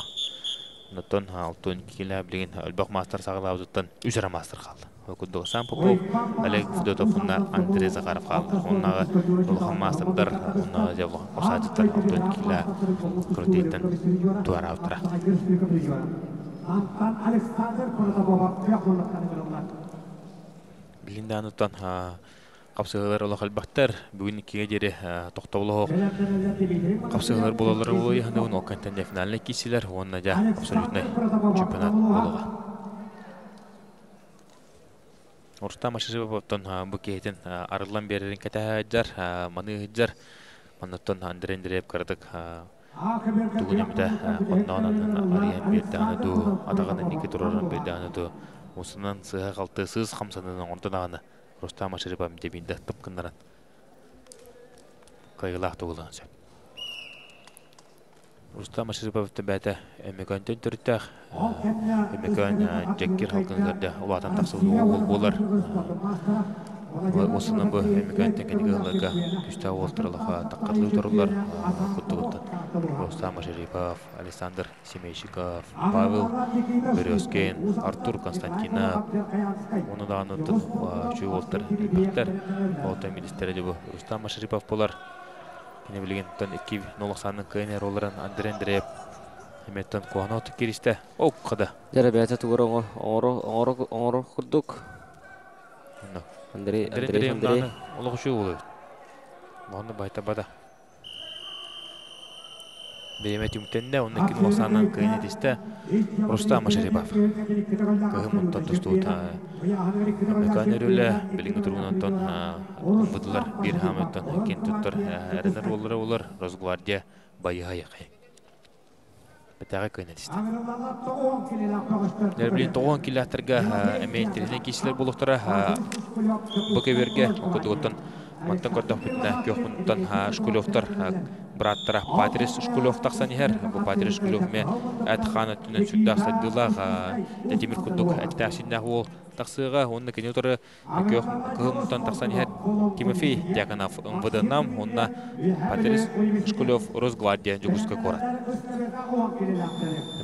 Нұттын алтын кейлі білген әлбақ мастер сағыла аудыттын үшірі мастер қалды. Өкілді Асан Попов, Олег Федотовына Андрей Захаров қалды. Оннағы ұлған мастердар, оннағы жевлған қосачыттан алтын кейлі күрдейтін туар аудыра. Билинде ануттан қапсығылар олақ әлбақтар бүгін кеге дере тоқтаулы оқ қапсығылар болалары олай яғын ол контенде финаліне кейсілер онына жа абсолютный чемпионат болуға. Рустам Машариповтан бұл кейтен арылан берерін кәті әджар, маны әджар, мануттан Андрей Андреев кірдік Тугунемде қоннауынан ариян берді аныду, атағаны неке тұрарын берді аныду, осынан сыға қалты сыз қамсанының ордынағаны Рустам Машарипов дебінде тұпқынларын қайғылақ тұғылығын сөп. Рустам Машариповты бәті әмекөнден түріттәқ, әмекөн жәккер халқыңдарды ұлатын тақсылы ол болар. Осынан бұл әмекөнден кәнеге күшті олтырылыға таққатлы тұрылар құттығыттан. Рустам Машарипов, Александр Семейщиков, Павел Березкин, Артур Константинов. Оны да анықтын үші олтыр әлбәқтер. Олты министері де бұл Рустам Машарипов болар. Кені білген 2-0-санның көйнер оларын Андрей Андреев әметтен қуғана отық керісті. Оқ қада. Жәрі бәті тұғыр оңыры құрдық. Андрей Олық үші олы. Оны байта бада. Беймет юмтенде, он кин лосанан кайнетисте Рустам Ашарипов. Кыгым тотустут Американ өрүле билинге тургунантон умбудулар бир хамыттан кен туттар эренер олар Росгвардия байыга якы. Бетага кайнетисте. Билин 9 километрга эмейтерне кишлер булуктара бөкеберге окутугуттан Мантан көрдөх бүтінә көқпінтан шкулевтар браттара Патрис шкулев тақсан ехер. Бұл Патрис шкулевме әтіқаны түнен сүрдақ сәдділақ дәтемір күдік әттәсіннәқ ол тақсыға. Онны кене отыры көғымтан тақсан ехер Тимофей Дьяконов МВД-нам. Онна Патрис шкулев Росгвардия жүгізгі корат.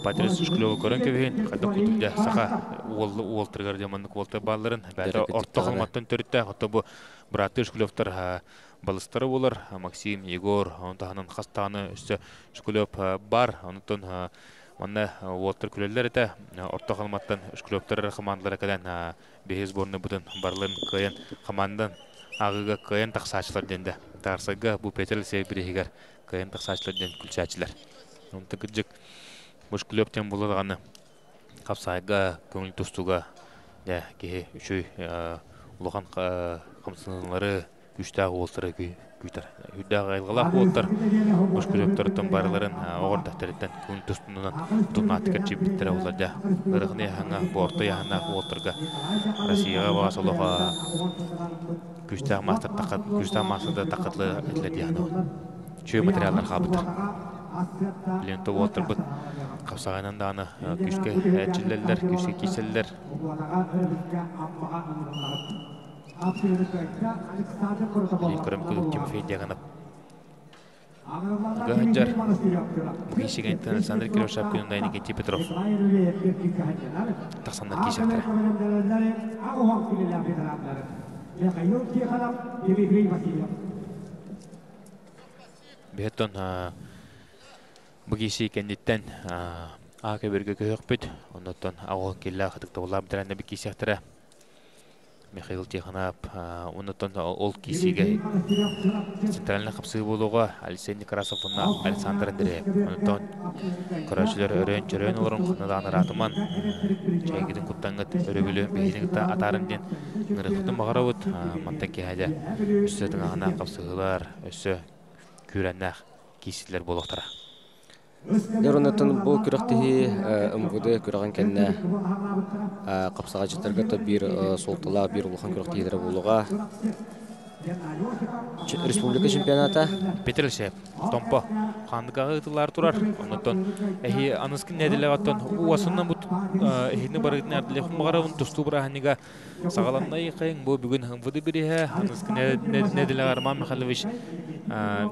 Патрис шкулев көрін көвейін қадда күтілді сақа уолтырғар деманық уолты баларын. Бәрі орта қылматтан төрітті. Қытты бұл браты шкулевтар балыстары болар. Максим, Егор, онтағынан қастағаны үсті шкулев бар. Онытын онна уолтыр күлелер еті. Орта қылматтан шкулевтар қамандылары кәден бейіз борны бұтын барларын көйен қамандан ағыға көйен тақсачылар денді. Тағырсыға бұл Петр Сейбірі егер көйен тақсачылар ден күлсәчілер. Онты күджік бұл шкулевтен болағаны қапсайға көңіл тұстуға кеге үші улахан қамсынлары үштағы олтыры күйтер. Үддағы айылғалақ олтыр мүшкілөктірдің барыларын оғыр дәттереттен көңіл тұстынынан тұнатықыр жепіттері олады. Үріғіне хаңа борты яғына олтырға Россияға бағас олуға күштағы мастырды тақытлы әтіледі яғына ол. Чөй материалдар қабытыр. Біленті олтыр бұд қапсағайнан дағаны күшке әтчілелер, күшке кеселелер. Білен көрім күдік Тимофей Дьяконов. Ғанжар мұхейшеген Александр Кировшап күнін дайын Никентий Петров. Тақсандар кешектірі. Беттон бұгейші кәндеттен аға берге көйік бүд. Ондықтан ағуын келі қытықты олар бітірәнді бір кесектірі. Михаил Тихонов, ондықтан ол кесеге центральный қапсығы болуға Алексей Некрасов, Александр Андреев. Ондықтан көрәшілер өрен оларын қынадағын ратыман чайгетін құттаңғыт өрігілі бейінігітті атарын ден нұрықытын бағара өт. Мантан кехәді үсі тыңағына қапсығылар, үсі көрәннәқ кесілер болуқтыра. Яронатын бұл күріқтігі ұмғыды көріған кәнне қапсаға жетергіті бір солтыла, бір ұлған күріқтігідері болуға. Республика чемпионата? Петрилшеп, Томпо, қандығағы ұтылар тұрар. Онытын әйі анысқын нәділі ғаттан уасынан бұд әйіні барығын әрділі құмағарауын тұсту бұрағаныға сағаланна еқайын. Бұл бүгін ұмғыды бірі анысқын нәділі Арман Михайлович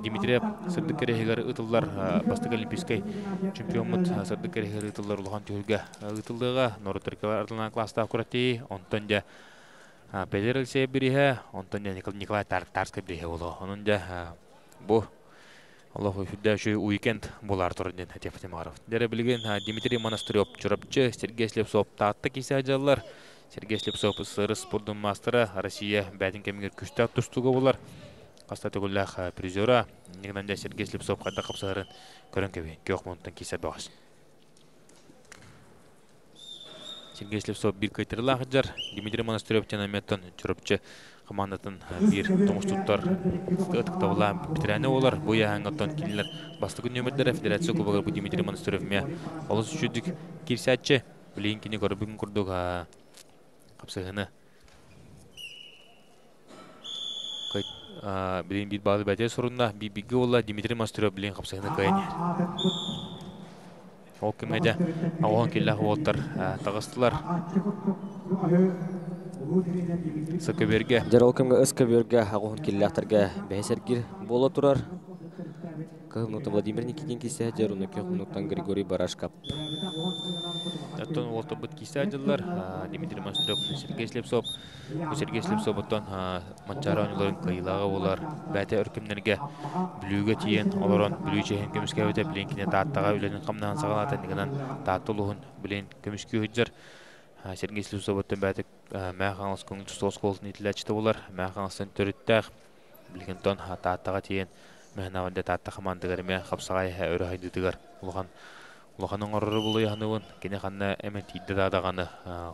Дмитриев сырдық керегер ұтылар бастық олимпийской чемпионмыт сырдық керегер ұтылар ұлған түйілге ұтылдыға Норы Түркелер ардылынан класста күрәттей. Онтан да Петр Алексей біріге, онтан да Николай Тарскай біріге олы. Onun da bu Allah'u hüdde şu уикенд болар тұрын Тефати Мағаров. Дәрі білген Дмитрий Монастырев чұрапчы Сергей Слепцов татты кесе ажалар. Сергей Слепцов сыры спордың мастыры Россия бәтін кемегер күштәк тұстуғы болар. Қастаты күлләқ призера негінен де Сергей Слепцов қадда қапсағырын көрін кебе көк мұнттан кесе бағыз. Сергей Слепцов бір көйтірілі ақыджар. Дмитрий Монастырев тенаметтен чұрапчы командатын bir тоңыз тұттар ұтықтауыла бітірәні олар. Бұй аңғаттан келілер басты күн өмірдері Федерация Кубағыр бұ Дмитрий Монастырев ме олыс үшүдік керсәтші білейін кені көрі бүгін күрдік қапсығыны. Білейін бейт бағды бәте сұрында бігі ола Дмитрий Монастырев білейін қапсығыны көйен ер. Ол кімеді ағуан келі олттар тағыстылар. Сакаберге. Жарал кемге Скаберге ағуын келләқтарға бәйсәргер бола тұрар. Кығымнуқтан Владимир Никитин кесе жер, оны күйіқымнуқтан Григорий Барашкап. Аттан олты бұд кесе ажылар. Дмитрий Монастырев, Сергей Слепцов. Сергей Слепцов бұттан манчара ойныларын қайылаға олар. Бәті үркімдерге бүліуге тиен оларын бүліу чейін көміске өте білен кене таттаға өленің қамнаған сағалатын негінен татты ұлығын білен көміске өйджар. Сергей Слепцов бұттан бәті мәғаңыз көңіл тұстығыз қолын етілі әчті олар. Мәғаңыздың түріттәқ білгентон таттаға тиен Мәһнә вәдә татта командалар мен хапсагай өрө хайдыдыгар. Улахан орыры булы яһныбын. Кине ханна эме тидде дадаганы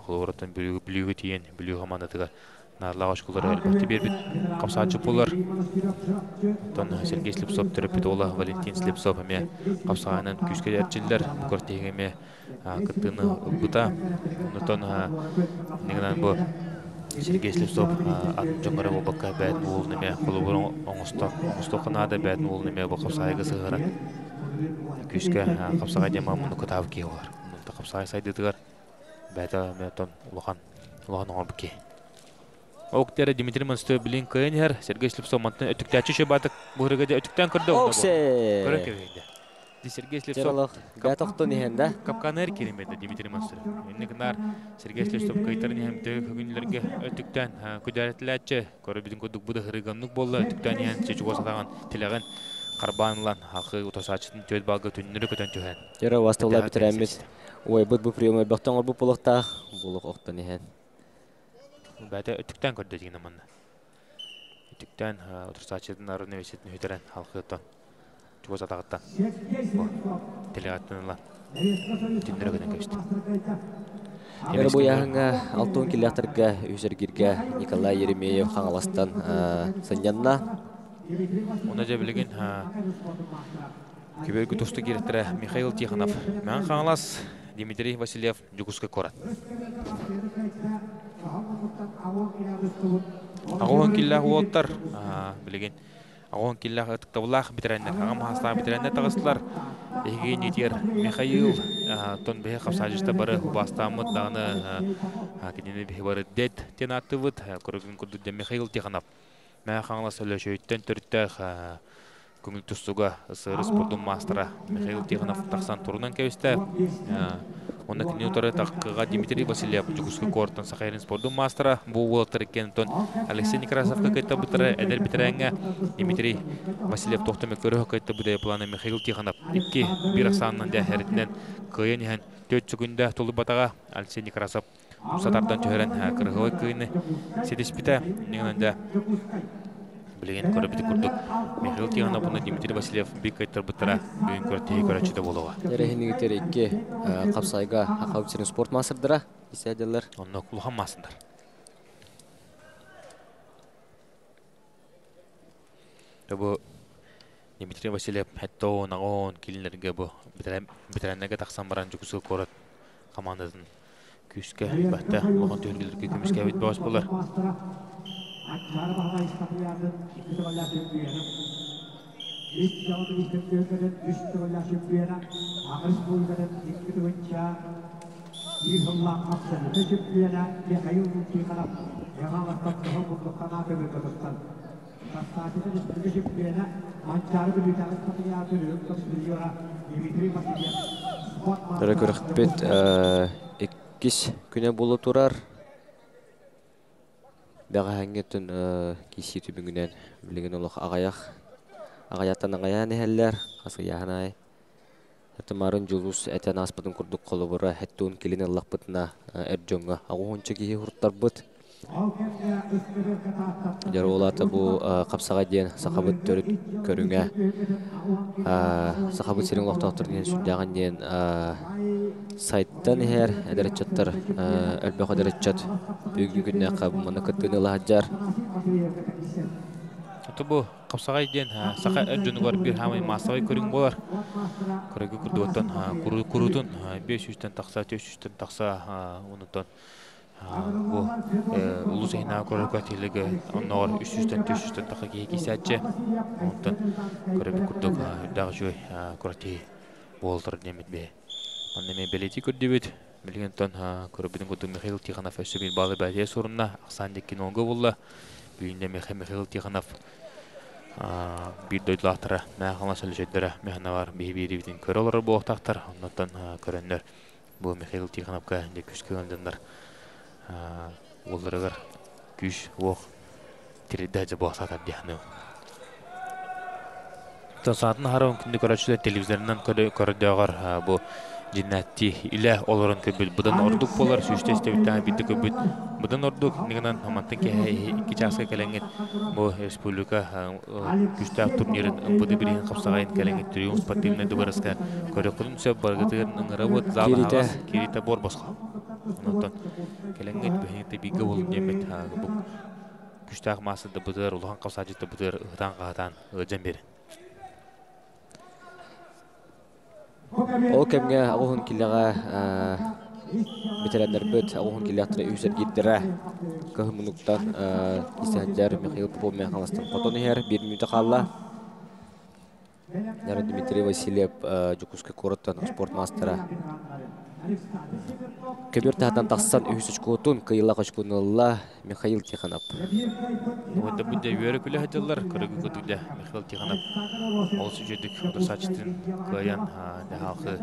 холоротан бүлүгү тиен бүлүгү командатыгар. Нарлагаш кулары әлбәттә бер бит капсаачы булар. Тон Сергей Слепцов терапевтола Валентин Слепцов эме капсаганын күскә әрчилләр кортегеме кытыны бута. Тон нигән бу Сергей Слепцов ат-жоңгара бакка бәт булны ме холобын оңсто канада бәт булны ме бу капсагы сыгыра. Күскә капсага дема моны кытабы киялар. Монда капсага сайдыдыгар. Бәтә метон улахан орбки. Октер Дмитрий Монстой билин кыйнер Сергей Слепцов монтан өтүктәче шебатык бурыгыда өтүктән кырды. Оксе. Көрәкәйдә. Сергей Слепцов Гатоктон иһендә. Капканер киремеде Дмитрий Монстой. Иннегнар Сергей Слепцов кайтарын һәмдә күгүнләргә өтүктән күдәрәтләче көрә бидин кодук буда хырыганлык булды. Өтүктән ян чечуасаган тилеген карбанлан хакы утасачын төт багы түннүрү көтөн төһән. Жара вастыла битерәмез. Ой, бу прием бактан бу булыкта булык октан иһен. Бәтә өтүктән көрдө дигән монда. Өтүктән утасачын арны весетне хөтәрән халкыдан. Чуасатагыттан. Телегаттан түннүрү көтөн көстө. Яра бу яңа алтын киләтергә үзергиргә Николай Еремеев хаңаластан сынянна. Оны да билеген Киберге досты кереттірі Михаил Тихонов. Мән қаңылас Дмитрий Васильев жүгіске корат. Ағуын келләғ уолттар білеген. Ағуын келләғ ұтықтабылақ бітірәннер. Ағам хастағы бітірәннер тағыстылар. Егейін етер Михаил тон бейі қапсажышта бары бастамыд дағыны кедені бейі бары дед тен аттывыд. Көрігін күрдіде Михаил Тихонов. Мән қаңылас өлі түрттәқ көңіл тұстуға сыры спордың мастера Михаил Тихонов тақсан турынан кәуісті. Оны кіне ұтары таққыға Дмитрий Васильев жүгіскі корттан сақайрын спордың мастера. Бұл уолттар екен тон Алексей Некрасовқа кәйтті бұтыры әдер бітірәңі Дмитрий Васильев тоқтамек көрі қайтты бұдай планы Михаил Тихонов. Икки бір ақсанынан да әрітінен қойын ехен 4 секунда толы батаға Алексей Некрасов сатардан төхерен кырғылы күйіні седеспіті. Білеген көріпті күрдік. Михаил Тихоновны Дмитрий Васильев бик айтар бұттыра бүгін көрттегі көрәтшіде болуға. Әрәхінігітер екі қапсайға ақаутсерін спорт масырдыра, исәділер. Онына құлған масындар. Бұл Дмитрий Васильев әтті оғын келінлерге бұл бітірәннәге тақсан баран жүгісі көрет командадың күшке бәтті оған түйіргелерге көміске әбет бағыс болар. Acara bahwa istiqlalın ikisi goller şüphiyene. İlk yavrum istiqlalın üçtü goller şüphiyene. Ağrıs bulgarın ikisi önce bir hılla kapsadı şüphiyene. Bir hayırlı çıkarıp yağamaktan daha mutlu kanatı bir kadıstan. Kastası'nın istiqlalın şüphiyene. Acara bir ülkenin istiqlalın yoksa biliyorlar. Dimitri Vasilyev. Dara körüqbet ikkis küne bolu turar. Бәға әңгеттін кейсі түбіңінен білеген олық ағаяттан ағаян әлілер қасы яғынай. Әттімарын жұлыс әтен аспытын күрдік қолы бұра әттуын келін аллақ бұтына әрджонға ағуыншы кейі ұрттар бұт. Жары олаты бұл қапсаға дейін сақабыт төріп көріңе. Сақабыт серің лақтақтыр дейін сүндіған дейін сайттан әр әдәретчаттар әлбәқ әдәретчат бүгін күнне қабы мұны күттіні лағаджар. Бұл қапсаға дейін сақа әрджоны бар бір хамай масағай көрің болар. Көрігі күрді оттан күрудың 500-тен тақса, 400-тен тақса ұнытын. Бұл ұлы зейна көрігі әтелігі оннағар 300-тен 400-тен таққа кейі сәтче. Онтан көрігі күрдік үрдағы жөй көрігі болдыр демет бе. Оннеме белети көрді бет. Білген тон көрібінің күрді Михаил Тихонов өсі бел балы бәдия сорынна. Ақсан деккен оңғы болы. Бүгінде Михаил Тихонов bir doydulaqtara məxana sölüşəddərə məxanavar bihibiri bitin kör oları bu oqtaqtar. Ondan körənlər bu Mikhail Tikhonovka de küskü öndənlər ollarıqar küş oq tiridəcə bu oqtaqtar deyənu. Saatın harun kündü körəçülər televizlərindən körədəğar bu Jinnati ile olorun köbül budan orduk bolar süsteste bitan bitti köbül budan orduk nigenan hamantan ki iki çaska kelenget bu respublika güçta turnirin budu birin kapsagayın kelenget triumf patimne dubaraska korekulun se bargatır ngarabot zabagas kirita borbosqa ondan kelenget behinte biga bolun yemet bu güçta masada budur uluhan kapsajıta budur ıhtan qatan öjemberi Ол кемге ағуын келеға бетерәнлер бөт ағуын келеқтірі үйсер гиддірі көмінуктан исәнжер Михаил Попов мен қаластың потоны хер 1 минуты қалла. Дмитрий Васильев Жукуска короттан спорт мастера. Көбір тағдан тақсан үйсіч көтін қиыла қошкуынылла Михаил Тиханов. Онда бұнда үйері күлі хәділер, көрігі көдігде Михаил Тиханов. Олысы жөдік Одырсачтың көйен халқы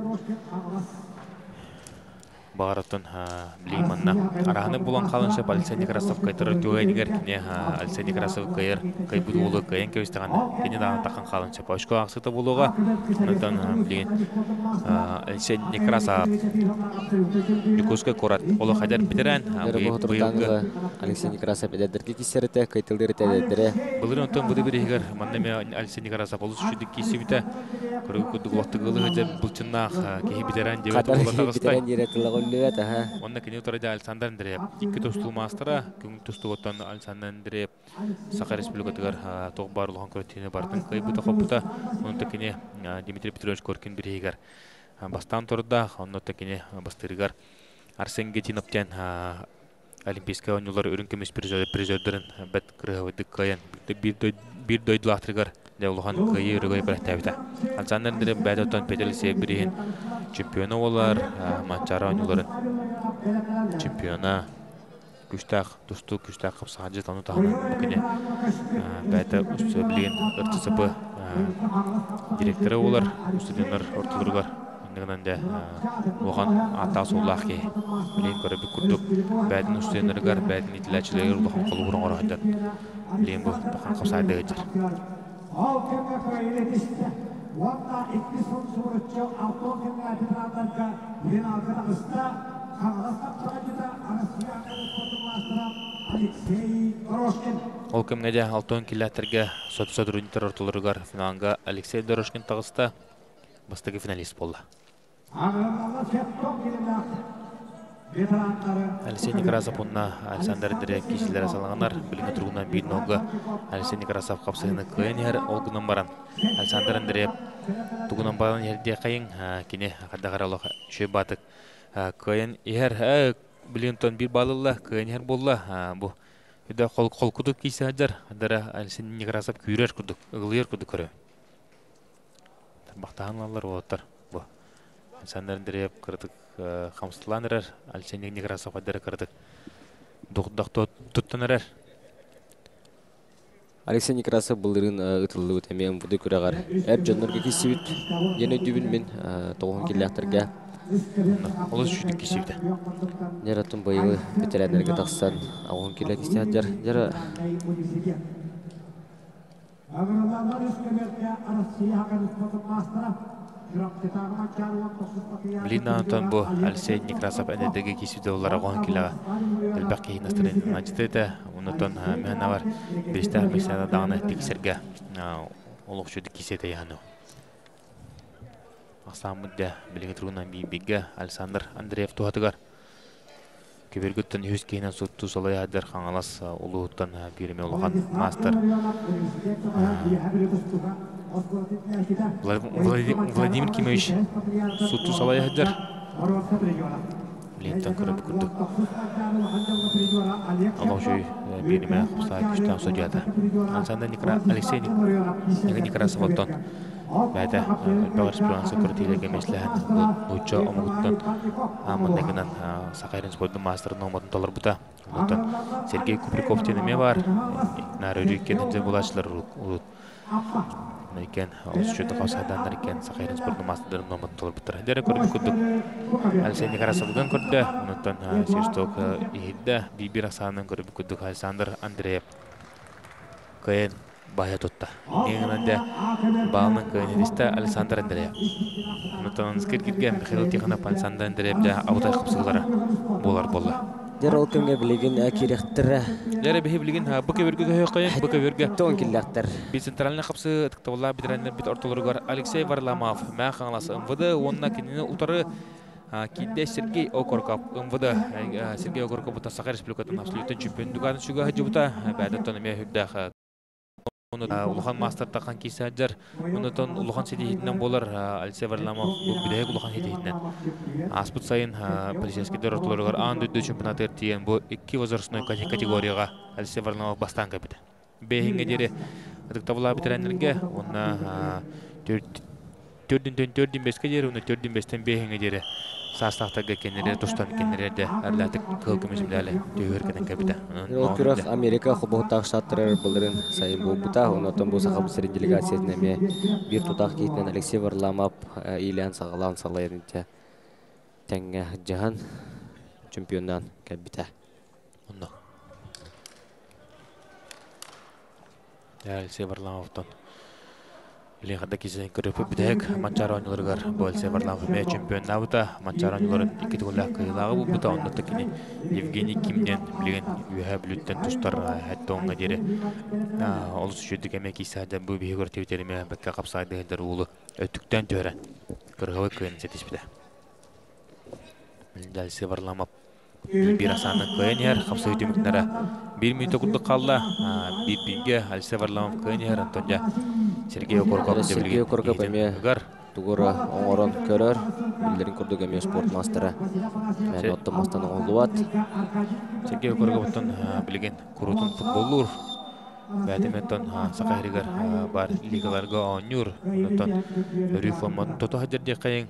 бағараттың білейманна. Арағаны болан қалынша Алексей Некрасов қайтыры төгайдігер кіне Алексей Некрасов қайыр қайбұд олы көйен көйістіған кені дағын таққан қалынша. Пашко ақсықты болуға, ондан білейін Алексей Некрасов Жукуска корат. Олы қайдар бідірән. Алексей Некрасов әдәдірге кесеріті, қайтылдыры тәдәдірі. Бұлыр онтан бұды бір егер, мандаме Алексей Некрасов олыс үшідік кесі біті. Көрігі күдік уақытығылы ғыжар бұлчыннақ кейі бідірән Онна кене тұрады Александр Андреев. Екі тұстыл мастыра, күн тұстыл оттан Александр Андреев Сақа Республикатығар тоқ бар ұлған көреттені бардың қай бұта қопыта. Онында кене Дмитрий Петрович Коркин бір егер. Бастан тұрда, онында кене бастырығар Арсен Гетиновтен Олимпийская ойнулар өрін көмес призердерін бәт кірғавыдық қайын. Bir doydulақтырығар Devluhan kayı rügayı bıraktı. Alexander Bedot'tan Petelisiye birihin çempiyonu olar, maçara oyuncuların çempiyona güçtak, dostluk güçtak kapsacı tanı tahmin bugüne Bedot üstübliğin ırtısıpı direktörü olar, üstüdünler ortalarıgar. Ondan da oğan atası olar ki bileğin göre bir kurduk. Bedot'un üstüdünler, Bedot'un itilaçları oğan kolu vuran orağından bileğin bu takım kapsacı geçer. Halkımda köyletişti. Valla ikli son sorucu Altınken'e bitiranlarca yeni arkadaşlar Kanalasa Turacı'da Anasıyan'da sportu master Alexey Doroshkin. Halkımda Altınken'lerge sotu-soturuniter ortalarıgar finalga Alexey Doroshkin tağısta bastaki finalist oldu. Ağırlarla Fetton gelirler. Алексей Некрасов онна Александр Андреев кешелер асалғанар. Біліңі тұрғынан бейін оңғы Алексей Некрасов қапсағыны қойын ер олғынан баран. Александр Андреев тұғынан баран ерде қайын кене қадағаралы шөй батық. Қойын ер білің тұн бір балылы қойын ер болы. Бұл үйді қол күдік кейсі ғаджар. Адары Алексей Некрасов күйрер күдік, ұғылыр күдік көрі. Бақтағын алылар олаттар. Александр Андреев кірдік қамсыланырар, Алексей Некрасов адары кірдік дұқтақты тұттынырар. Алексей Некрасов бұлырын ұтылы өтемен бұды көрағар. Әр жонларға кесібіт, ені өдібін мен тоғын келіқтірге. Олыз үшідік кесібіті. Нератын байылы бетерәнерге тақсан ағын келі кесіғаджар. Ağırlarla üstümerke Arasıya hakkın sportu master Билин антон бу Алексей Некрасов әнедегі кесуде олар оған келіға әлбәқ кейін астырын мәжді еді. Онытон мәна бар бірістер мәсәді дағына тексерге олық жүді кеседі яғыны. Ақсан мұдда біліңі тұрғынан бейбеге Александр Андреев туғатығар. Көбергіттен өз кейінен сұтту солай әдір қаңалас ұлығыттан береме олған мастер. Владимир Кимович сұтту солай әдір. Лентен көріп күрдік. Алау жөй береме құпсаға күштен сөдеді. Александр Алексей Некрасов оттан бәді Бәғір Республикасы көртейлерге мәсләһін ұйтша омығыттан амындағынан Сақайрын спорттың мастерінің оматын толар бұта. Сергей Куприков тенеме бар. Нәрі үрейкен әнде болашылар ұлыт. Екен, осы жөді қаусағдандар екен Сақайрын спорттың мастерінің оматын толар бұтыр. Дәрі көріп күрдік. Алексей Некрасовдан көрді. Онықтан Севсток ехеді. Бейбір ақсағынан көріп күрдік Александр Андреев. Көйен бая тутта. Негенде балның көнедисте Александр Андреев. Нутан скиргирге Михаил Тихонов Александр Андреев да аутай капсылары болар. Дер ол кемге билеген кирехтер. Дер бе билеген бу кеберге көйөккөн, бу кеберге тон киллектер. Би центральный капсы тактавла битрәннәр бит ортолоргар Алексей Варламов, мә хаңласы МВД, онна кинене утары Кидде Сергей Окорков, МВД Сергей Окорков та Саха Республикатын абсолютен чемпион дуган шуга җибута, бәдәттән ме хәддә Улухан мастер тақан кисәҗәр, унутон улухан сидиһиннән булар Алексей Варламов бидәй улухан сидиһиннән. Аспут сайын полицейский дөртлөргә ан чемпионат ертиен бу 2 возрастной категорияга Алексей Варламов бастан капита. Бехиңе дире тактавла битрәннәргә, онна 4-ден 5-ке дире, уны 4-ден 5-тен бехиңе дире. Састақтағы кеннері, тұштан кеннері әрләтік көлкімізімдәлі түйіркінің кәбіті. Күрек Америка құбығытақ штаттырыр бұлырын сайын бұл бұта. Онытын бұл сақабы сірін делегациятынаме бір тұтақ кейтінен Алексей Варламов илиян сағалан салайынте тәңге жағын чемпиондан кәбіті. Алексей Варламовтан Лихада кисен көрөп бидек манчар ойнолоргар Алексей Варламов ме чемпион набыта манчар ойнолорун 2 тулак кыйлагы бу бута онда текини Евгений Кимден билген үһә бүлүттен тустар хаттонга дире олус шүдүк эме кисада бу бигөр тевтериме бекка капсайды дер улу өтүктөн төрө кыргыбы кыйын сетишпиде Алексей Варламов bir asana kıyınyer kapsa hütümüknere 1 minut okuduk kaldı bir Alexey Varlamov kıyınyer Antonca Sergey Okorkov eme tuğura oğuran körür billerin kurduk eme sport mastera yani ottamastan oğluvat Sergey Okorkov'tan bilgen kurutun futbolur Bәдеметон сақайрыгар бар лигаларга ойнур онтон реформадан тото хаҗырдый кайын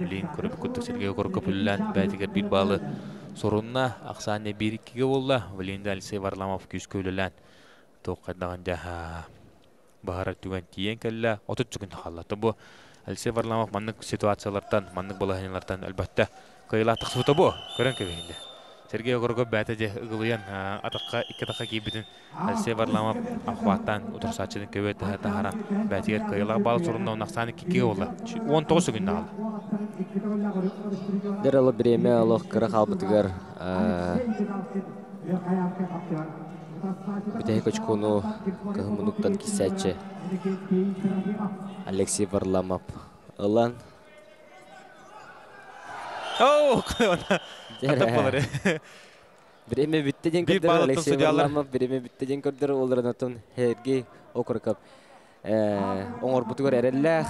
билин көрүп көттүк Сергей Okorkov үллән бәдигер бир балы Sorunna Aksane 1-2'ge oldu. Valinde Alexey Varlamov küskölülən toqadağında bahara tügən tiyen kelle 30 gün xalladı. Bu Alexey Varlamov manlıq situasiyalardan, manlıq balahanlardan əlbəttə qayıla taqsıbıdı bu. Görən kebeyində. Sergey Okorkov bətəcə ıgılıyan ataqqa 2 daqa kibidin Alexey Varlamov ahvattan otursaçının köbeydə taharan bətəgər qayıla bal sorunna Aksane 2'ge oldu. 19 gündə aldı. Deralı bireme Allah kırık albıtıgar Bitəhi koçkonu kıhımınıqdan kisətçi Alexey Varlamov Alan Bireme bitteden kördür Alexey Varlamov Bireme bitteden kördür Olların atın Sergey Okorkov Оңор бутугар эреллах.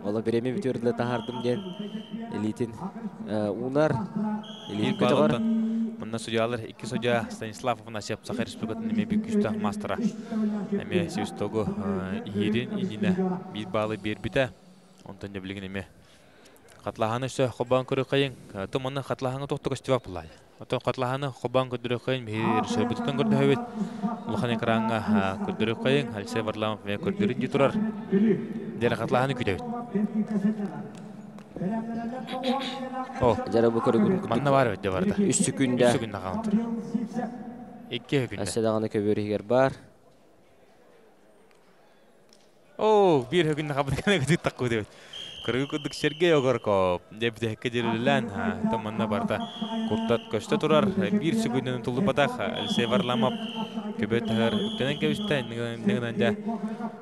Ола береме бүтөрдүлө тахардым ген. Элитин унар элит категория. Мында судьялар 2 судья Станислав Афанасьев Саха Республикатын эме бик күстө мастера. Эме Севстого ирин инине бир балы бербите. Онтон да билген эме. Катлаханы сө хобан көрө кайын. Томонна катлаханы токтогос тибап булай. Отон катлаханы хобан көрө кайын бир сөбүттөн көрдө хөбөт. Улхан экранга көрдөрү кайын Алексей Варламов ме көрдөрүн ди турар. Дер катлаханы күдөбүт. Жара бу көргүн. Манна бар өдө барда. 3 күндө. 3 күндө калып тур. 2 күндө. Аседаганы көбөрүгөр бар. Бир күндө кабытканы күтүп такку деп. Кыргызстандык Сергей Okorkov деп декедирилен таманна барда куртат көстө турар 1 секундын тулупадак Алексей Варламов көбөтөр үктөнөн кебисте негенде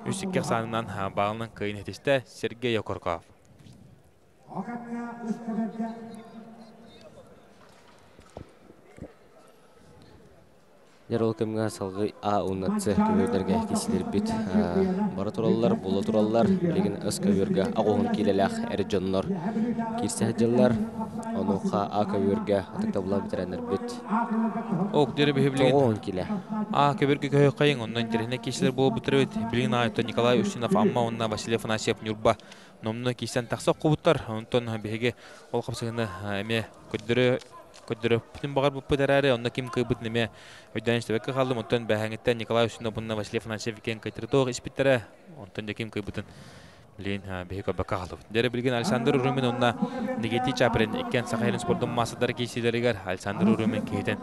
3-2 санынан багынын кыйын этисте Сергей Okorkov Ярол кемгә салгы унатсы көбөдәргә кисилер бит. Бара тураллар, була тураллар, леген өскөбөргә агын килеләх эрҗоннор. Кирсәҗәлләр, онука акөбөргә атакта була битерәннәр бит. Дере беһиблеген. Агын килә. Көбөргә көй кайын, оннан теренә кисилер булып битер бит. Билген айта Николай Устинов, амма онна Василий Афанасьев Нюрба. Номны кисән такса кубуттар. Онтон беһиге ол капсыгына эме көдөрөп бүтүн багар бу педараре онда ким кыбыт неме өйдөнчтөбекке калдым онтон бәһәңиттен Николай Устинов Василий Афанасьев кен кайтырдык испиттере онтон ким кыбытын Блин, бейко бакалов. Дере билген Александр Урумин онна негети чапрен иккен Сахалин спортун масадар кейсилеригер Александр Урумин кейтен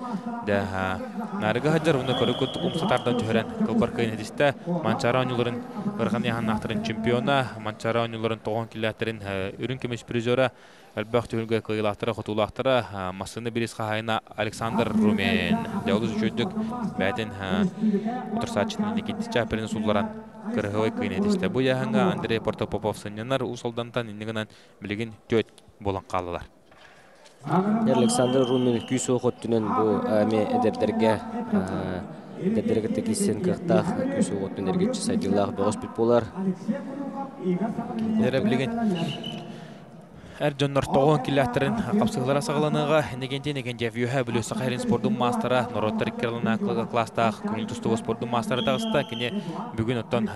да нарыга хаджар уны көрөкөт умсатардан жөрен кылбар кыйнедисте Манчаронюларын ырган яханнахтырын чемпиона Манчаронюларын 9 километрин үрүн кемеш призера Албах төгөлгө кыйлактыра хотулактыра масыны бирис хайна Александр Урумин. Дәулыз жөддүк бәден утырсачын негети чапрен сулларан Кыргызой кыйнедисте. Бу яһанга Андрей Портопопов сыннар усолдантан иннигенен билеген төт болан калдылар. Александр Румин күсө хоттунен бу аме эдердерге эдердерге текисен кырта күсө хоттунерге чысайдылар бөгөспүт болар. Дере билеген Эрджоннор 9 километрин капсыгылара сагаланыга негенде вюха билүү Сахалин спорттун мастера Нороттар Кирлана класстагы күнүлтүстөгө спорттун мастера тагыста кене бүгүн оттон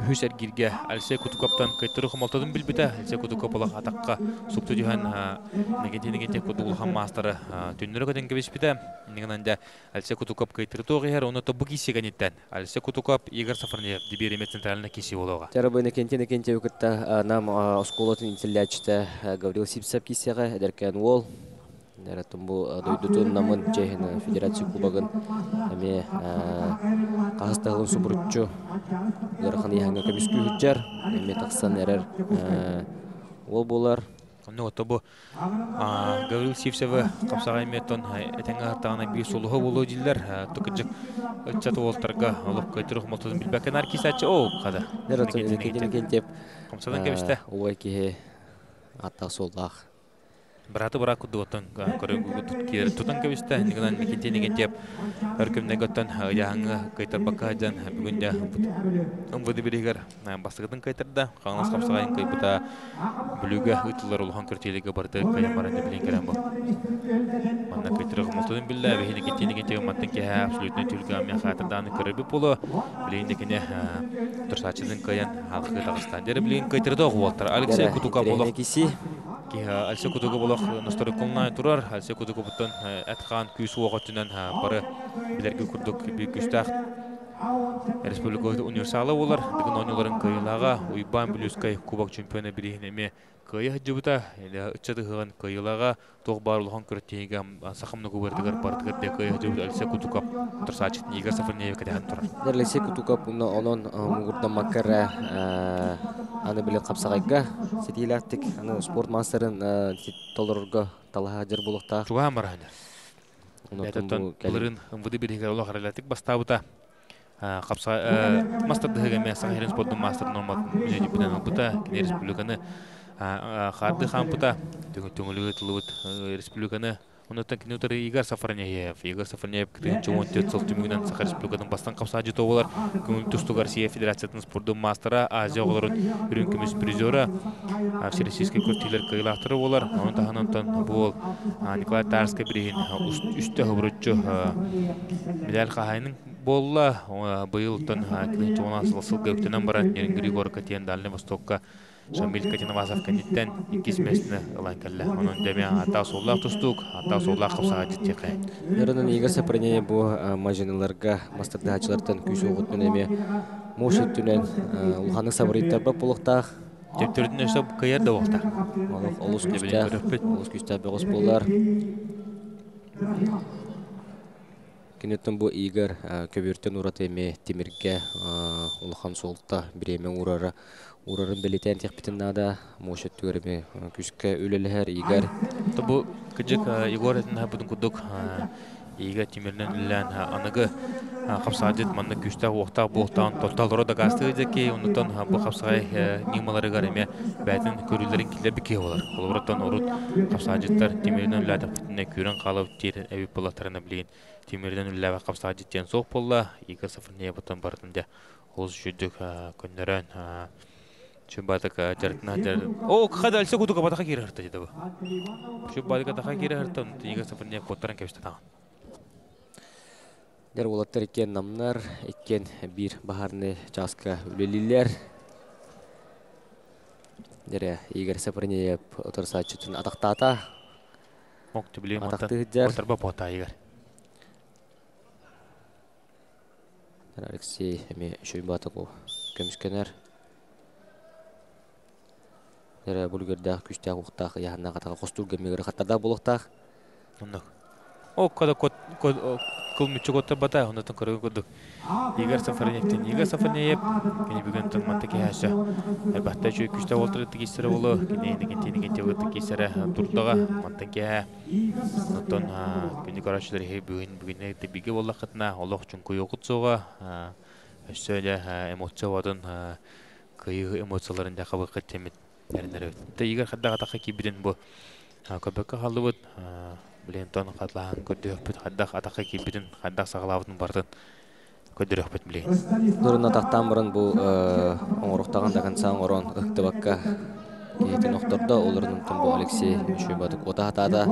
Хүсер гирге Алексей Кутуковтан кайтыры хомолтодун билбите Алексей Кутуковлах атакка сукту жухан негенде кудулхан мастера түннөргө денгебеспите негенде Алексей Кутуков кайтыры тогыер оны то буги сегенеттен Алексей Кутуков Игорь Сафарнеев диберемет центральный киси болога. Терабыны кенте укытта нам осколотын интеллячта Гаврил Сипсап кисеге эдеркен ол Дәрәтім бұл дойдутун намын жайын федерация кубагын әме қағыстағылын субұрытчу Лархан яңа көміскü хүтчар әме тақсан әрер ол болар. Ну вот бұл Гаврил Сипсевы қапсаға еметтон әтәңі артағына бей солуғы болу дейлер тұқыджық ұтчаты олтарға олық көйтірі құмалтудың білбәкен аркисатчы о қада. Дәрәтім кентеп Қамсадан кәбісті? Олай кеге аттақ солдақ. Браты бара кудду оттон көрөгү тутан кебисте нигынан негентеп өркөмнө готтон яңы кайтар бакадан бүгүндө ымвыды биригер бастыгын кайтарда каңлас капсагайын кайбыта бүлүгө ытлар улхан кертелеге барды каямараны билингерен бу мана кайтырыгы мутун билла бехине негентеп маттын ке абсолютно түлгө ами хатырдан көрөбү боло билиндекене турсачыдын каян халкы Дагыстан дер билин кайтырда огуаттар Алексей Кутуков боло Алексей Кутуков болох nostorikkulna турар Алексей Кутуковтан атқан күйсү оготунан бары билерге курдук бир күстак республикалык универсалы болар бүгүн ойнолорун кыйылага уйбан билүүскай кубок чемпионы биринеме кыйы жыбыта эле ычады хыган кыйылага тог барлыгын көрөтеге сахамны губердигер бардыгер де кыйы жыбыта Алексей Кутуков турсачыт Игорь Сафарнеев кадаган турар Алексей Кутуков онон мугурда макара аны биле капсагайга сетилаттык аны спорт мастерын толорго талахажыр булукта чуга мараны онотон буларын ымвыды биригер оло харалатык бастабыта капса мастардыгы мен Сахалин спорттун мастер нормал жени биден албыта кене республиканы харды хампыта төңөлүгө тылыбыт республиканы онотон кинотор Игорь Сафарнеев кытын 14 жыл түмүгүнөн Сахалин республиканын бастан капсажы тоболар күнүлтүстүк Россия Федерациясынын спорттун мастера Азия оголорун үрүн күмүс призера всероссийский көптүлөр кыйлактыры болар онтон бул Николай Тарский бирин үстө хыбырычы медаль кахайнын болла быйылтан 2016 жылы көптөнөн барат Григорий Котен Дальний Востокка Шамиль Катиновазов кандидаттан 2 месяцне аланкалла. Onun деме ата соллак тустук, ата соллак капсага життеке. Нернен Игорь Сафарнеев бу мажиналарга мастардачылардан күсү огутун эме мошеттүнен улханы сабырыттар ба булуктак. Тептердин өсөп кыйырда болта. Олус күстә бөгөс болар. Кинеттен бу Игорь көбүртен урат эме Тимирге улхан солта биреме урарын белетен техпитин нада мошет төрөме күскө өлөлөр Игорь. Бу кыжык Игорь набудун кудук Игорь Тимирнен үлән аныгы капсажыт манны күстә уктак бултан тоталро да гастыдыки онтон бу капсагай нималары гареме бәтен көрүлөрүн килебике болар. Олоротон орут капсажыттар Тимирнен үләдә бүтүнне күрен калып тир эбип булатарына билген. Тимирден үләвә капсажыттен соқ болла Игорь Сафарнеев бутан бардында ол жүдүк көндөрөн Чубатык жартына О, када Алексей Кутуков атака кире хырта жеді бу. Чубатык атака кире хырта, Игорь Сафарнеев коттаран кепісті тағын. Дер олаттар екен намнар, екен бир бахарны жаска үлелілер. Дер Игорь Сафарнеев отырса чүтін атақтата. Моқты білейм, отарба пота Игорь. Алексей әме шөй батық о көміскенер. Нәре бүлгердәк күштәк уктак яһанна катага костурга мегер хаттарда булыктак. Онно. О, когда кылмычы котта бата, онтон көргөн курдук. Игорь Сафарнеев, кини бүгүн тон мантаки хаша. Албатта чүй күштә олтырды кисере болу, кини негенте выты кисере турдага мантаки. Онтон кини карачлар бүгүн биге боллакытна, олох чүн куйгутсуга, өссөлө эмоциядын кыйы эмоцияларын да кабыл кеттемит. Игорь хаддага такка кибиден бу. Көбөккө халыбыт Блентон катлаан көдөкпүт хаддак атакка кибиден хаддак сагалабытын бардын көдөрөкпүт билген. Дурна тактан бұрын бұл оңыруқтаған дағансан орон ұқтыбаққа кейтін оқтырды. Олардың тұн бұл Алексей Шөйбадық ота атада.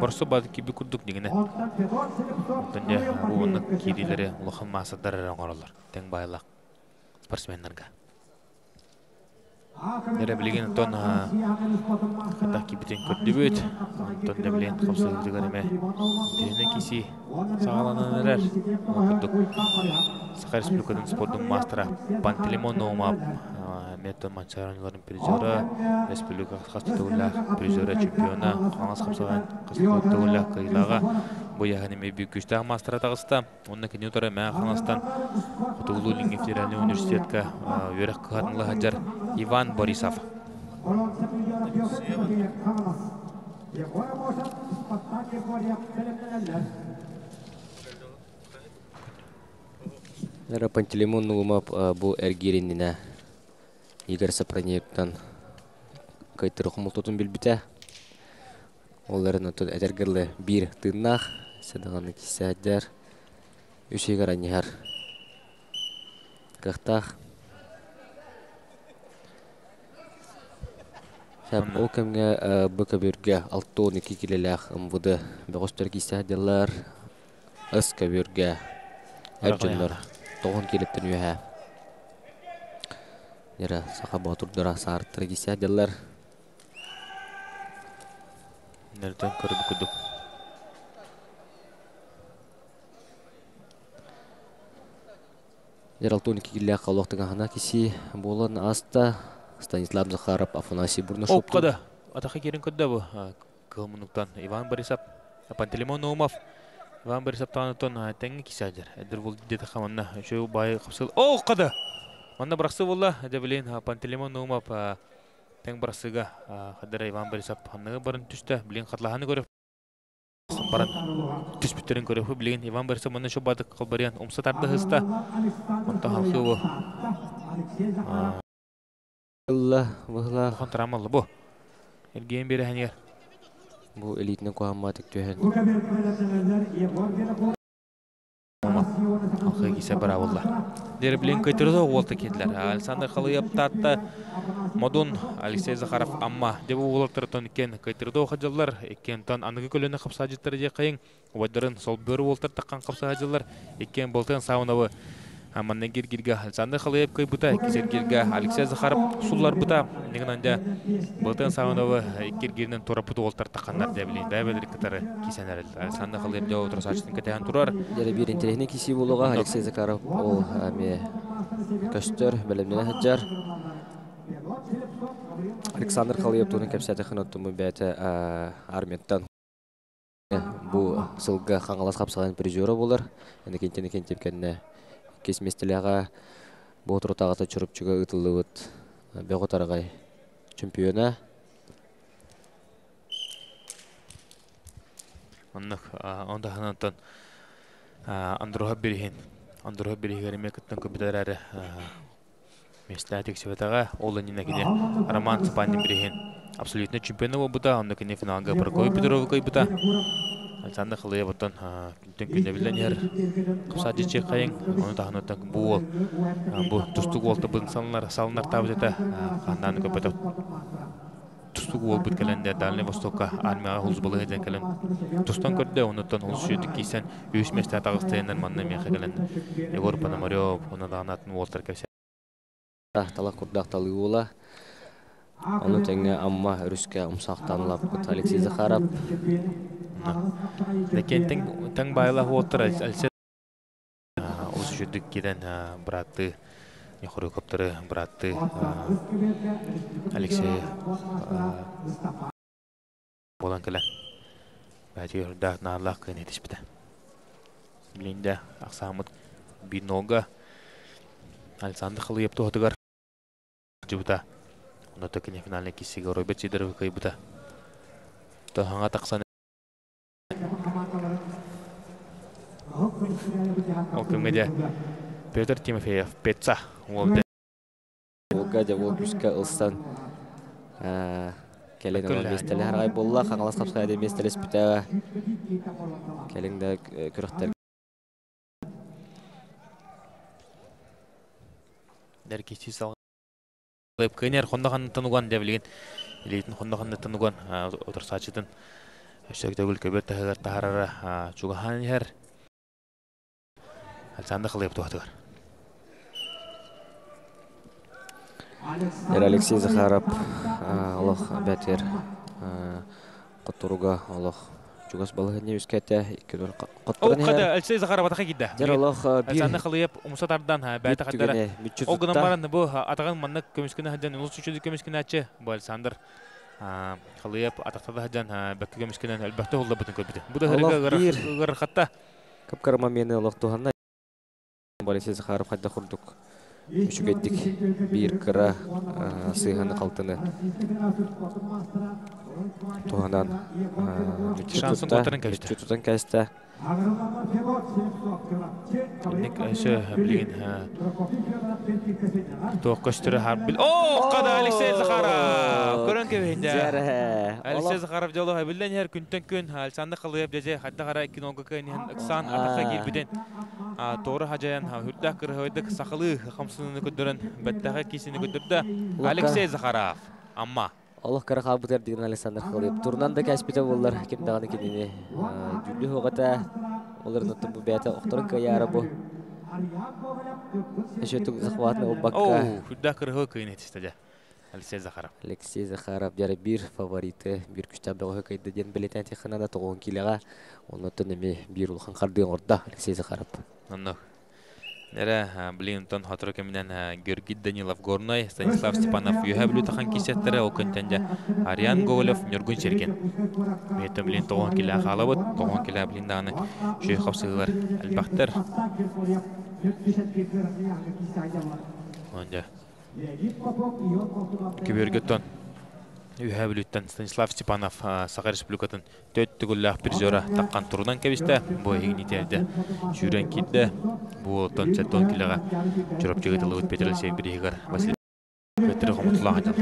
Борсу бады киби күрдік дегені. Онтан де бұғынық кейділері ұлықын масадар әрін оралар. Тәң байлақ спортсменлерге. Нәре білген онтан хаддак кибиден көрді бөт. Онтан де білген қапсығырдығар әме деріне кесі сағаланан әрер. Саха Республикадан спорттың мастера Пантелеймон Наумов, Метон Манчаранларын призеры, Республика қастытығылақ призеры чемпионы, қаңыз қапсаған қастытығылақ қиылаға бұл яғанеме бүйік күштағы мастера тағыста. Онына кені ұтары мәң қаңыздан Құтығылу Лингин Федеральный университетка өрек қағатынлы хаджар Иван Борисов. Нәре Пантелеймон Наумов бұл әргереніне Игорь Сафарнеевтан кайтыры құмылтотын білбіті. Оларын отын әдергерлі бір тыңнақ, сәдіғаны кесәддер, үшегер әнегер қақтақ. Ол кәмге бұқа бөрге 6-12 келеләқ ұмвыды бұғыстар кесәддерлер, ұсқа бөрге әрджінлер. Тоғын келеттен үйәе. Нері сақа батырдыра сарттыры кесе әділер. Нерден көріп күдік. Нері 12 келі қалуқтың ағына кесе болын аста Станислав Захаров, Афанасий Бурнашов. Опқады. Атаққа керін көдді бұл. Кылмынықтан Иван Борисов, Пантелеймон Наумов. Иван Борисов танытын тәңі кесәдер. Әдір бұл деді қаманна. Шөй бай қапсыл. Опқады. Манна бірақсы болла. Әді білейін Пантелеймон Наумов тәң бірақсыға қадыр Иван Борисов анығы барын түсті. Білейін қатлағаны көріп. Барын түс біттерін көріп. Білейін Иван Борисов манна шо бады қалбариян. Умса тарды хыста. Онта халқы бұл. Бұған тұрамалы бұл. Әргейін бері әнер. Бұл элитінің қоғаматық түйен. Алқы кесе бұра болла. Дері білен көйтірді олты кеділер. Александр Халыев татты Модун Алексей Захаров амма. Дебі олықтыр тон екен көйтірді оқыдылар. Екен тон анығы көліні қапса жеттері де қайын. Уайдырын сол бөрі олтыр таққан қапса жеттері. Екен болтын сауынауы. Аманнан кергерге Александр Халыев көй бұта, кесергерге Алексей Захаров сұллар бұта. Неген анда бұлтын сауынауы кергерінен тұра бұты олтар таққанлар дәбілейін. Бәбәдір кітары кесен әріл. Александр Халыев жау отыра сачтың кәтәйін тұрар. Дәрі бір интерехіне кесе болуға Алексей Захаров ол әме көстір бәлемдені әджар. Александр Халыев тұғын кәпсәті қынаттымы бәті арметтан. Бұл сылға қаңғалас қапсаған призері болар. Әні кентені кентепкеніне Кесместіліға бұғытыр тағаты чұрып жүгі ұтылы ұт бәғытарғай чемпионы. Онда қанаттан Андруға берейін. Андруға берейгері мекіттің көбідар әрі месті әтек севетаға олы ненекіне Роман Цыпанин берейін. Абсолютно чемпионы ол бұта, онда кене финалға бір көй бідіровы көй бұта. Александр Халыев оттан күнде білден ер қыпсады чек қайын. Оны тағын оттан бұл тұстық олты бұдың салынар табыз еті қанданы көпеті тұстық ол бұд кәлінде Дальний Востокқа армияға ұлыз бұлы еден кәлін тұстан көрді. Оны оттан ұлыз жүйдік кейсен өз месті атағыстайынан манна меқі кәлін Егор Пономарев, оны дағанатын олтар кәсе. Талақ құрдақ талы ола. Оны тәңі амма үріске ұмсақтанылап құт Алексей Захаров. Лекен тәң байлағы отыр әлсе осы жүрдік кеден бұратты Нехурукоптары братты Алексей болан келен. Бәтер да нарлах кенетиш бите. Билинде Аксамыт бинога Александр Халыев тоғытығар жібіта. Оны төкіне финаліне кесігі Роберт Сидоров кайбыта. Тоғанға тақсан. Ол көмеде Петр Тимофеев Петца. Олга да ол күшке ұлстан келен олар местелі әрғай болла. Қаңалас қапсқайды местелес біта. Келеңді күріқтер. Дәр кесі салған. Көнер қондағанны тынуған дәбілген. Елейтін қондағанны тынуған отырсачыдың. Өштерді өл көбер тағығар тағарары чуғахан ер. Александр Халыев тоғытығар. Алексей Захаров Аллах бәтер Құттыруға Аллах Чугас балығыне өскәті Қады Алексей Захаров атақа кеді. Александр Халыев ұмысатардан бәті қаддары. Оғыдан баранды бұл атаған маннық көмескіні хаджан ұлыс үшеді көмескіні әтші. Бұл Александр Халыев атақтады хаджан бәкі көмескінен әлбәтті олда бұтын көрбіді. Бұл да ғырыр қатта. Капкарма мені Аллах туғанна. Алексей Захаров қадда құрдық. Үшігеттік бір қыра сыйғаны қалтыны туғанан мүтчетутан кәсті. Ник әші білген тоқ көстірі харбіл. О, қада Алексей Захаров! Көрін кебейінде. Алексей Захаров жолы білден әр күнтен күн Александр Халыев деже қадда қара киноға көйнен ұқсан атаққа келбіден. Тоғыры хажаян хүрдәк кіргөйдік сақылы қамсыныны көдірін бәттәғі кесіні көдірді. Алексей Захаров. Амма. Аллах кара қабытар деген Александр Халыев. Турнан да кәспеті олар кемдағаны кенені. Жүлі хоғата олардың ұттың бұл бәті оқтырын кайары бұл. Әшеттік зақватына ол баққа. Хүрдәк кіргөй көйін етістеді. Алексей Захаров. Алексей Захаров жары бір фавориты, бір күштабдағы көйді ден білетен текінана тоғын келеға. Оны өттін әме бір ұлған қардығын орда Алексей Захаров. Онық. Нәре білейінтон хатыры көмінен Георгий Данилов Горной, Станислав Степанов үйе білу таққан кесеттері оқынтенде Ариан Гоголев Нюргун Серген. Мейті білейін тоғын келі ағалы бұд, тоғын келі білейін дағаны жүйе қапсығылар әлбақтар. Онда көбергеттон үйе білуттен Станислав Степанов Сақар Республикатын төтті күлі бір жора таққан тұрынан кәбісті. Бұл егінетерді жүрен кетті. Бұл тон сәттон келіға жүріп жегетілі өт Петр Алексеев бірегер Василий Петрі қомытылаған жал.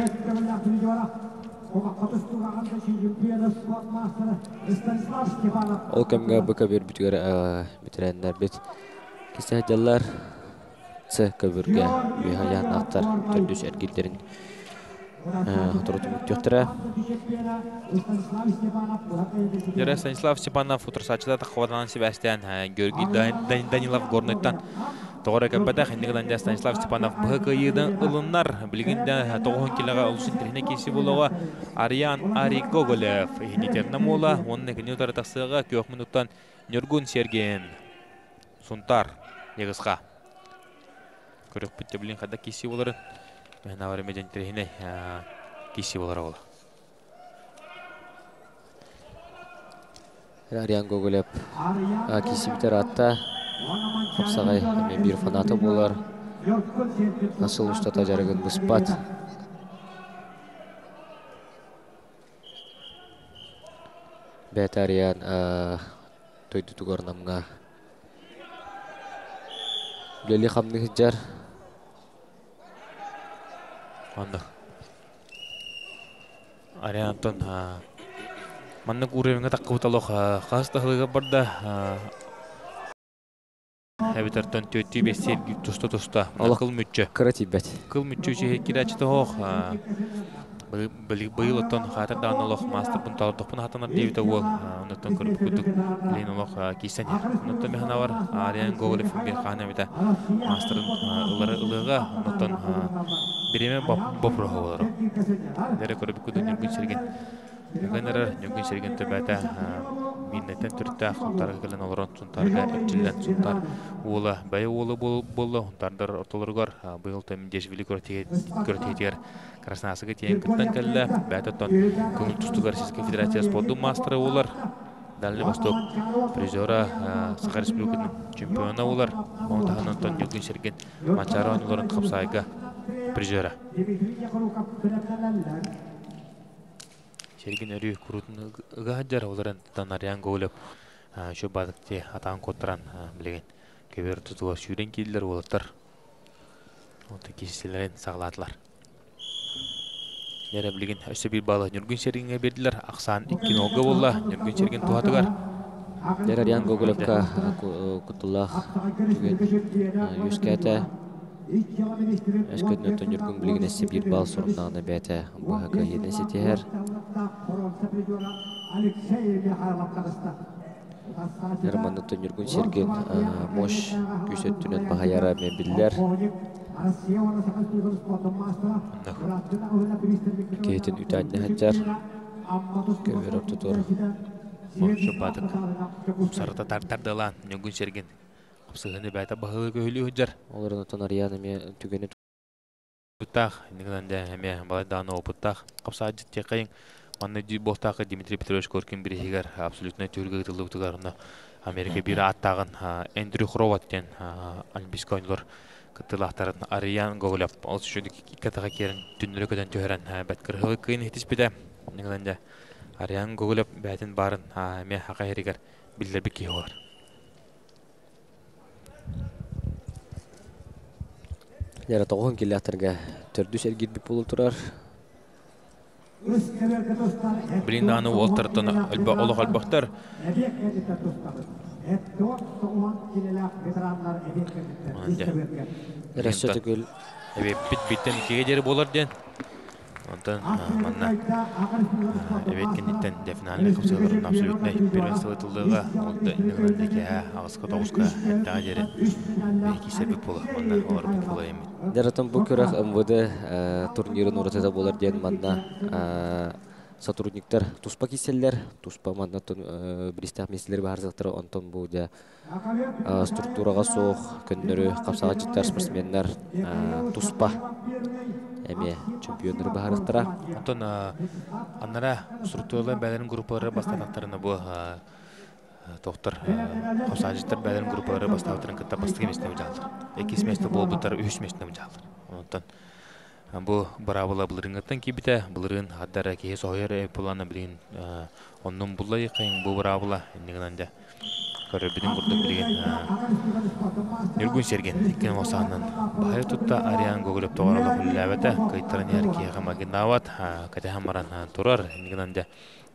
Ол көмге бұқа бір бүтігер бітірәнлер бет. Кесті әдялар сы көбірге үйе янақтар түрдіс әргелдерін Жара Станислав Степанов утырсачыда тақуатанан Себастьян Георгий Данилов Горнойтан тоғыры көмбәді қайнығыдан Станислав Степанов бұғы көйідің ұлынар білгенде тоғын келіға ұлысын тіріне кесі болуға Ариан Ари Гоголев егінетеріне мола оның әкіне ұтары тақсыға көк минуттан Нюргун Серген Сунтар егісқа көрік бітті білген қада кесі боларын мен авары меден тіріне кесі болары олы. Ариан Гоголев кесі бітер атта қапсағай мен бір фанаты болар. Асыл ұштата жарығын бұспат. Бәт Ариан тойды тұғарнамға білелі қамны жар. Андық. Ариантон маннық уровенға таққы бұталық қастықлығы барды. Әбітартон төтті бестер тұста. Қыл мүтчі. Қырати бәт. Қыл мүтчі үші керачыты оқ. Бұйыл оттон қатырдан олық мастер бұн талырдық бұн қатанар дейбіті ол. Оныттон көріп күдік білейін олық кейсенер. Оныттон механа бар Ариан Гоголев бір қағына біті мастерын ылыға. Оныттон біреме бопырығы олары. Дәрі көріп күдік Нюргун Серген. Нүгін сергенті бәті миннеттен түрттәк сонтарға келен оларон сонтарға эпчилен сонтар ула бай улы болу онтардар ортолоргор быйыл тем дешвили көртетер Краснасыга тиен кыттан келле бәтөттөн көңүл тустугар Российская Федерация спорту мастеры улар Дальний Восток призера Саха Республикасының чемпионы улар онтаханантон Югин Серген Манчарон уларын капсайга призера Серген өрі күрутын ұғаджар оларын танариян көйліп шо бадыкте атаң коттыран білеген көбер тұтуға сүйрен келділер олаттар онты кесеселерін сағыладылар Нері білеген өсі бір балы Нүргін Сергенге берділер ақсан 2 нолға болла Нүргін Серген туатығар Нері ариян көйліпқа құттылақ үскәті Әшкөтін өттен Нүргін білеген әсі бір бал сұрынағына бәті бұғақа енесі тегер Нерманды Нүргін Серген мош күсеттінен бағаяра мен білдер Кейтін үтәніне әттер Көмер ортытыр Шо бадық сарыта тартардылан Нүргін Серген Қапсығыны бәті бағылы көйлі өджар Оларын өттен арияны мен түгені Бұттақ, негізінде әме балайдағаны опыттақ Қапса әджетте қайын Манны болтақы Дмитрий Петрович Коркин бір егер абсолютно түргі ғытылы бұтығарына Америка бір аттағын Эндрю Хроваттен Олимпийский ойынлар кыттылақтарын Ариян Гоголяп ол үшіндік икатаға керін түнірі көден төхерін бәткірғылы күйін етіспеді негізінде Ариян Гоголяп бәтін барын әме хақа ерігер білдер бі кей олар Лера тоғын келіқтарға түрді сәргет біп болу тұрар Білін дағаны олтарыттан олық албақтар Рәсі түгіл Биттен кеге дері болар ден Онтан манна эбеткенниттен дефинальный капсуларын абсолютный первенство тылдыга онда инегендеки агыска тогузга эттага жери бейки себеп болу манна олар бут боло эми Дәрәтен бу көрәк МВД турнирын уратыда болар ден манна сотрудниктар туспа киселлер туспа манна бристах меселер барзыктыр онтон бу да структурага соох көннөрү капсага жыттар спортсменнер туспа эми чемпиондор баарыктыра онтон аннара структуралар бәлерин группалары бастатактарына бу тоқтар капсага жыттар бәлерин группалары бастатактарын кытта бастык эмесине жалдыр 2 месте болбутар 3 месте жалдыр онтон бу барабыла булырыңыттан кибите булырын аддара кие сойер планы билин оннун булай кайын бу барабыла негенде көрөбүдүн курдук билген Нүргүн Серген экен осанын бай тутта Ариян Гоголяп тогороло хүлләбәтә кайтырын ярки гамагинават катахамаран турар негенде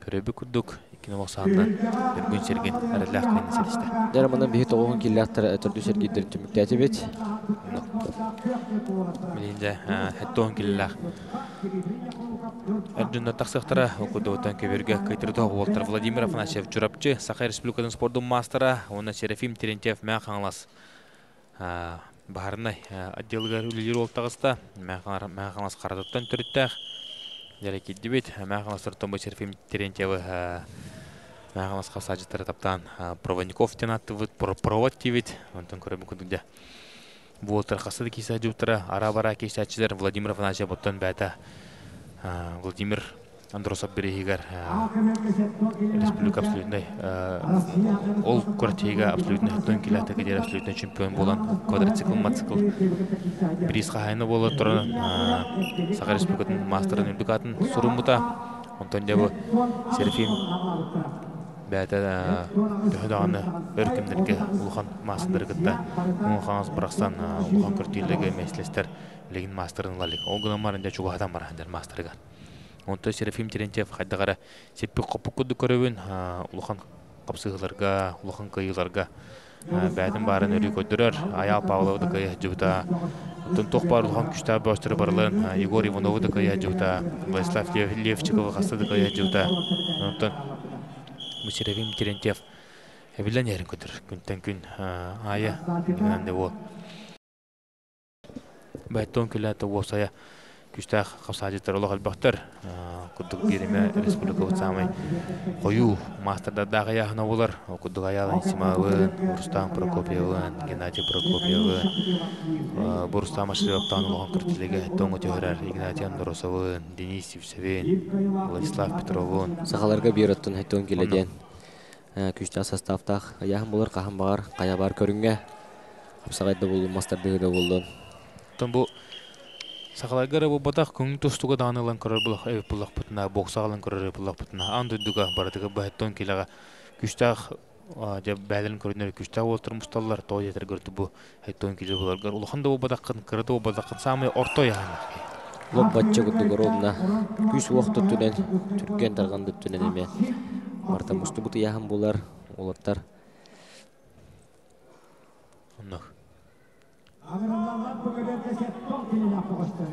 көрөбү курдук экен осанын Нүргүн Серген аралак кайын селисте Дәрмандан бихи тоғын келіқтар түрді сергендерін түміктәті бет Билинде хеттон киллах Эрдүнө таксыктара окудуутан көбөргө кайтырдоо Волтер Владимир Афанасьев журапчы Саха Республикасынын спорттун мастера уна Серафим Терентьев маңаңлас баарынай отделга үлелер олтагыста маңаңлас карадыттан түрүттәк жареки дибет маңаңластыртон бу Серафим Терентьев маңаңлас касажыттары таптан Проводников тенатты провод тибет онтон көрөбү кудугда Волтер касады киса жуптара ара-бара кисачылар Владимир Афанасьев боттон бәта Владимир Андросов берегигер республика абсолютный ол квартига абсолютный хаттон килата кедер абсолютный чемпион болан квадроцикл мотоцикл приз хайны боло тура Саха Республикатын мастерын үдүкатын сурумута онтон дебу Серафим бәтә төһдәгәне өркемнәргә улхан мастергытта улханс Бракстан улхан кыртыйлыгы мәслестер леген мастерын лалык ол гынамарында чугадан барандыр мастерга онто Серафим Терентьев хайдагара сеппи копукуду көрөбүн улхан капсыгыларга улхан кыйларга бәдин барын өрү көдөрөр аял Павловды кыя жута тон токпар улхан күчтә баштыры барлын Егор Ивановды кыя жута Владислав Левчиков хастады кыя жута онто Серафим Терентьев эбилен ярын көтөр күнтен күн ая дегенде ол байтон килата осая күстәх хавсаҗыттар олох албахтар. Кудук биреме республика самай кою мастерда дагы яхна булар. Кудук аяла Исмаевын, Рустам Прокопьевын, Геннадий Прокопьевын, Бурустам Ашревтан улган кыртилеге тоңу төһөрәр Игнатий Андросовын, Денис Евсевен, Владислав Петровын. Сахаларга биреттен хәттен киледен. Күчтә составтах яһым булар, каһам бар, кая бар көрүнгә. Хапсагайда булды, мастердыгы да булды. Тон бу сахаларга бу батак күң тустуга данылан көрөр булак эп булак бутна, боксагалан көрөр булак бутна. Андыдыга бардыгы бахаттан килеге күчтәх деп бәлен көрүнөр күчтә олтыр мусталлар той етер көрдү бу хәттен киле буларга. Улханда бу батакын кырды бу батакын самый орто яһаны. Лоп батчы күтү горовна. Күч вакыт түнен түрккен тарганды түнен эме. Марта мустубут яһым булар, олаттар. Оннох. Агырлардан бүгүнкү сеттон келе япыгышты.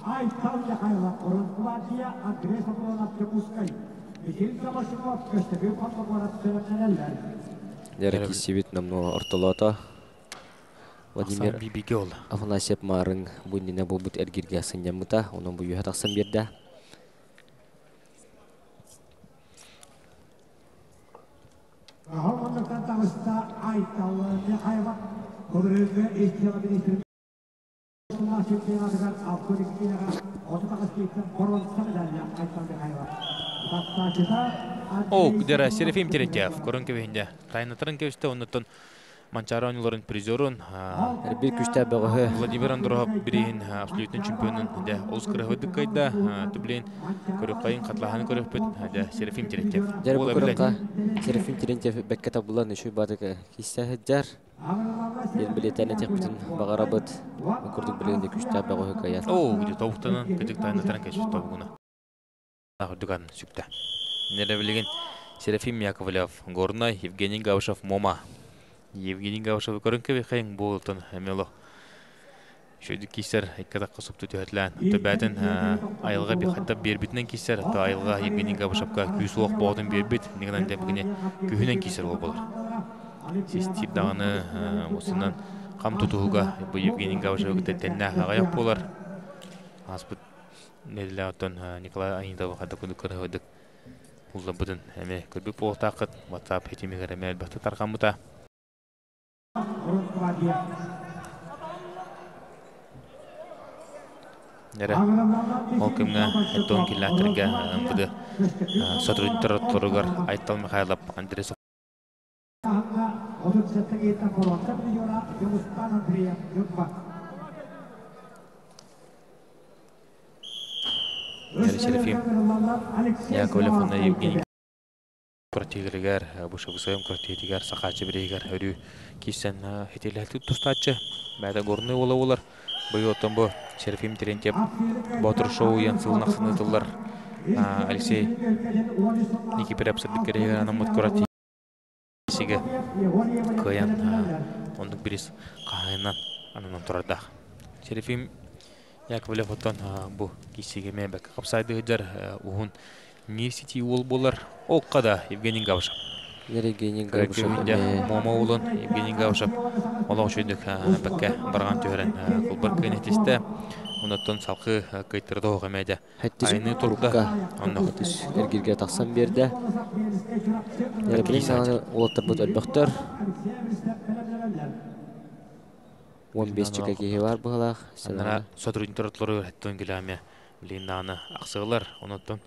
Ай талга кайла корунтулатия агрессорлар тепускай. Бихил камашыгап көстөгө патлыклар сөйлөтөлөр. Дерек сибит намно ортолото. Владимир Владимир Бибигел. Афанасьев марын буйнина булбут эргирге сынjamыта, онун бу юха таксан берде. Ahorlandırdan tanışta ait dallarını hayvan. Koduruzda eşyalı bir isim. Şunlar şimdiye kadar Abdülhamid'e otomatik eğitim korunsa medalya aytan bir hayvan. О, дера Серафим Терентьев, Коронкевинде. Тайна Таранкевичте, оннотон Манчаронилорын призерун. Бир күчтә бөгөһө. Владимир Андрухов бирин абсолютный чемпионын де Оскар Хвыдыкайда тублин көрөкайын катлаханы көрөппөт де Серафим Терентьев. Дер бу көрөккә Серафим Терентьев беккәтә булган үчү бадыгы кисә хәҗәр. Ел билетәне тәкъбитен багарабыт. Күрдүк билегендә күчтә бөгөһө кая. О, где тоқтанын кедик Тайна Таранкевич тобуна. Дуган сүктә. Нере билеген Серафим Яковлев, Горнай, Евгений Гавшев, Мома. Евгений Гавшев Коронкевич хайын болтон эмело. Шөйді кисер эккадаққа сопту түйәтлән. Төбәтін айылға бір хатта бербітінен кисер. Айылға Евгений Гавшевқа күйіс оқ болдың бербіт. Негінен дәмгіне күйінен кисер ол болар. Сестип дағыны осынан қам тұтуға бұл Евгений Гавшевға тәттәнне ағаяқ болар. Аспыт Неделя оттон Николай Айындалы хатта күнді көрі өдік. Ұлда бұдын әме көрбік болтақыт. WhatsApp хетемегер әме әлбәқті тарқамыта. Нере ол кімге әттон келәтірге бұды сотрудниктар тұрығар Айтал Михайлов, Андресов. Нере Серафим Яковлев, оны Евгений Кортигергер, Бушевсоем Кортигер, Сахачы Брейгер, Өрі кисен хетеләлті тұстатчы. Бәді горны олар. Бұл оттан бұл Серафим Терентьев Батыр шоу янсылын ақсынытылар. Алексей Никипер әпсірдік керегер анамыт Кортигер. Сеге көян ондық біріс қағайынан анынан тұрардақ. Серафим Яковлев оттан бұл кисеге мен бәкі қапсайды ғыджар ұғын Несити ол болар. Оққада Евгений Гавшев. Евгений Гавшев. Мома олын Евгений Гавшев. Олау шөйдік бәкке барған түйірін құлбар көнетесті. Онаттан салқы қайтырды оға мәді. Айны тұрда. Әргерге тақсан берді. Білін сағаны олаттар бұд әлбіқтір. 15 чіка кейі бар бұғалақ. Санара сотрудниктар тұлары әттен келәме. Білін дағыны ақсығылар. Онаттан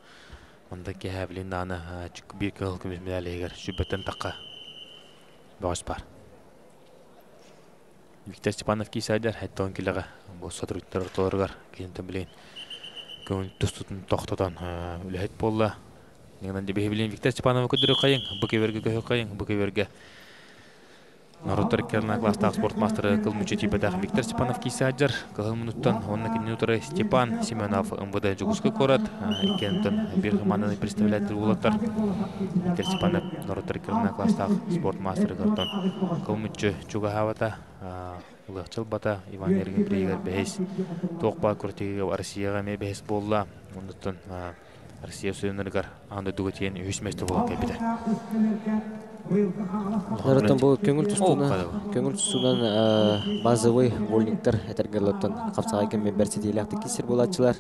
Онда кеһә билен даны чүк бир кыл көмөс медалегер жүбөтөн такка багыш бар. Виктор Степанов кисайдар хаттан килеге бу сотрудниктар торгар кенте билен көңүл тустун токтотон үлет болла. Негенде билен Виктор Степанов көдөрө кайын, бу кеверге көһө кайын, бу кеверге Народтар керна класстағы спорт мастері кылмучы типедегі Виктор Степанов кисайдар. Кыл минуттан 10 минуттары Степан Семенов МВД Жугуска корат. Кентон бир команданы представляет улаттар. Виктор Степанов Народтар керна класстағы спорт мастері кыртон. Кылмучы Чугахавата, Улахчыл бата Иван Ерген Брейгер бәйс. Тоқпа көртеге Россияға ме бәйс болла. Ондықтан Россия сөйініргар аңды дүгітен үйісместі болу кәпеді. Нараттан бұл көңіл тұстуынан базовый вольниктер әтергерлоттан қапсаға кеммен бәрсетейлі кесір болатшылар.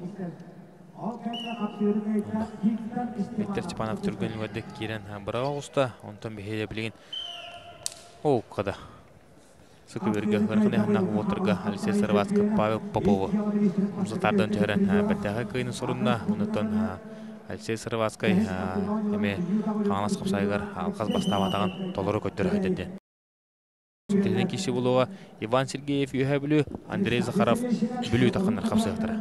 Виктор Степанов түрген өдік керен бұра ұғыста, онтан бейелі білген қада. Сықы берге ғырқын әхінақ отырға Алексей Сарватскы, Павел Поповы. Мұзатардан түрен бәттәғі қайны сұрынна, онытын Алексей Сарватскай әме қаңалас қапсайғар алқаз бастап атаған толыры көттірі өтеді. Сүттелден кеші болуға Иван Сергеев үйе білу, Андрей Захаров білу тақындар қапсайғытыры.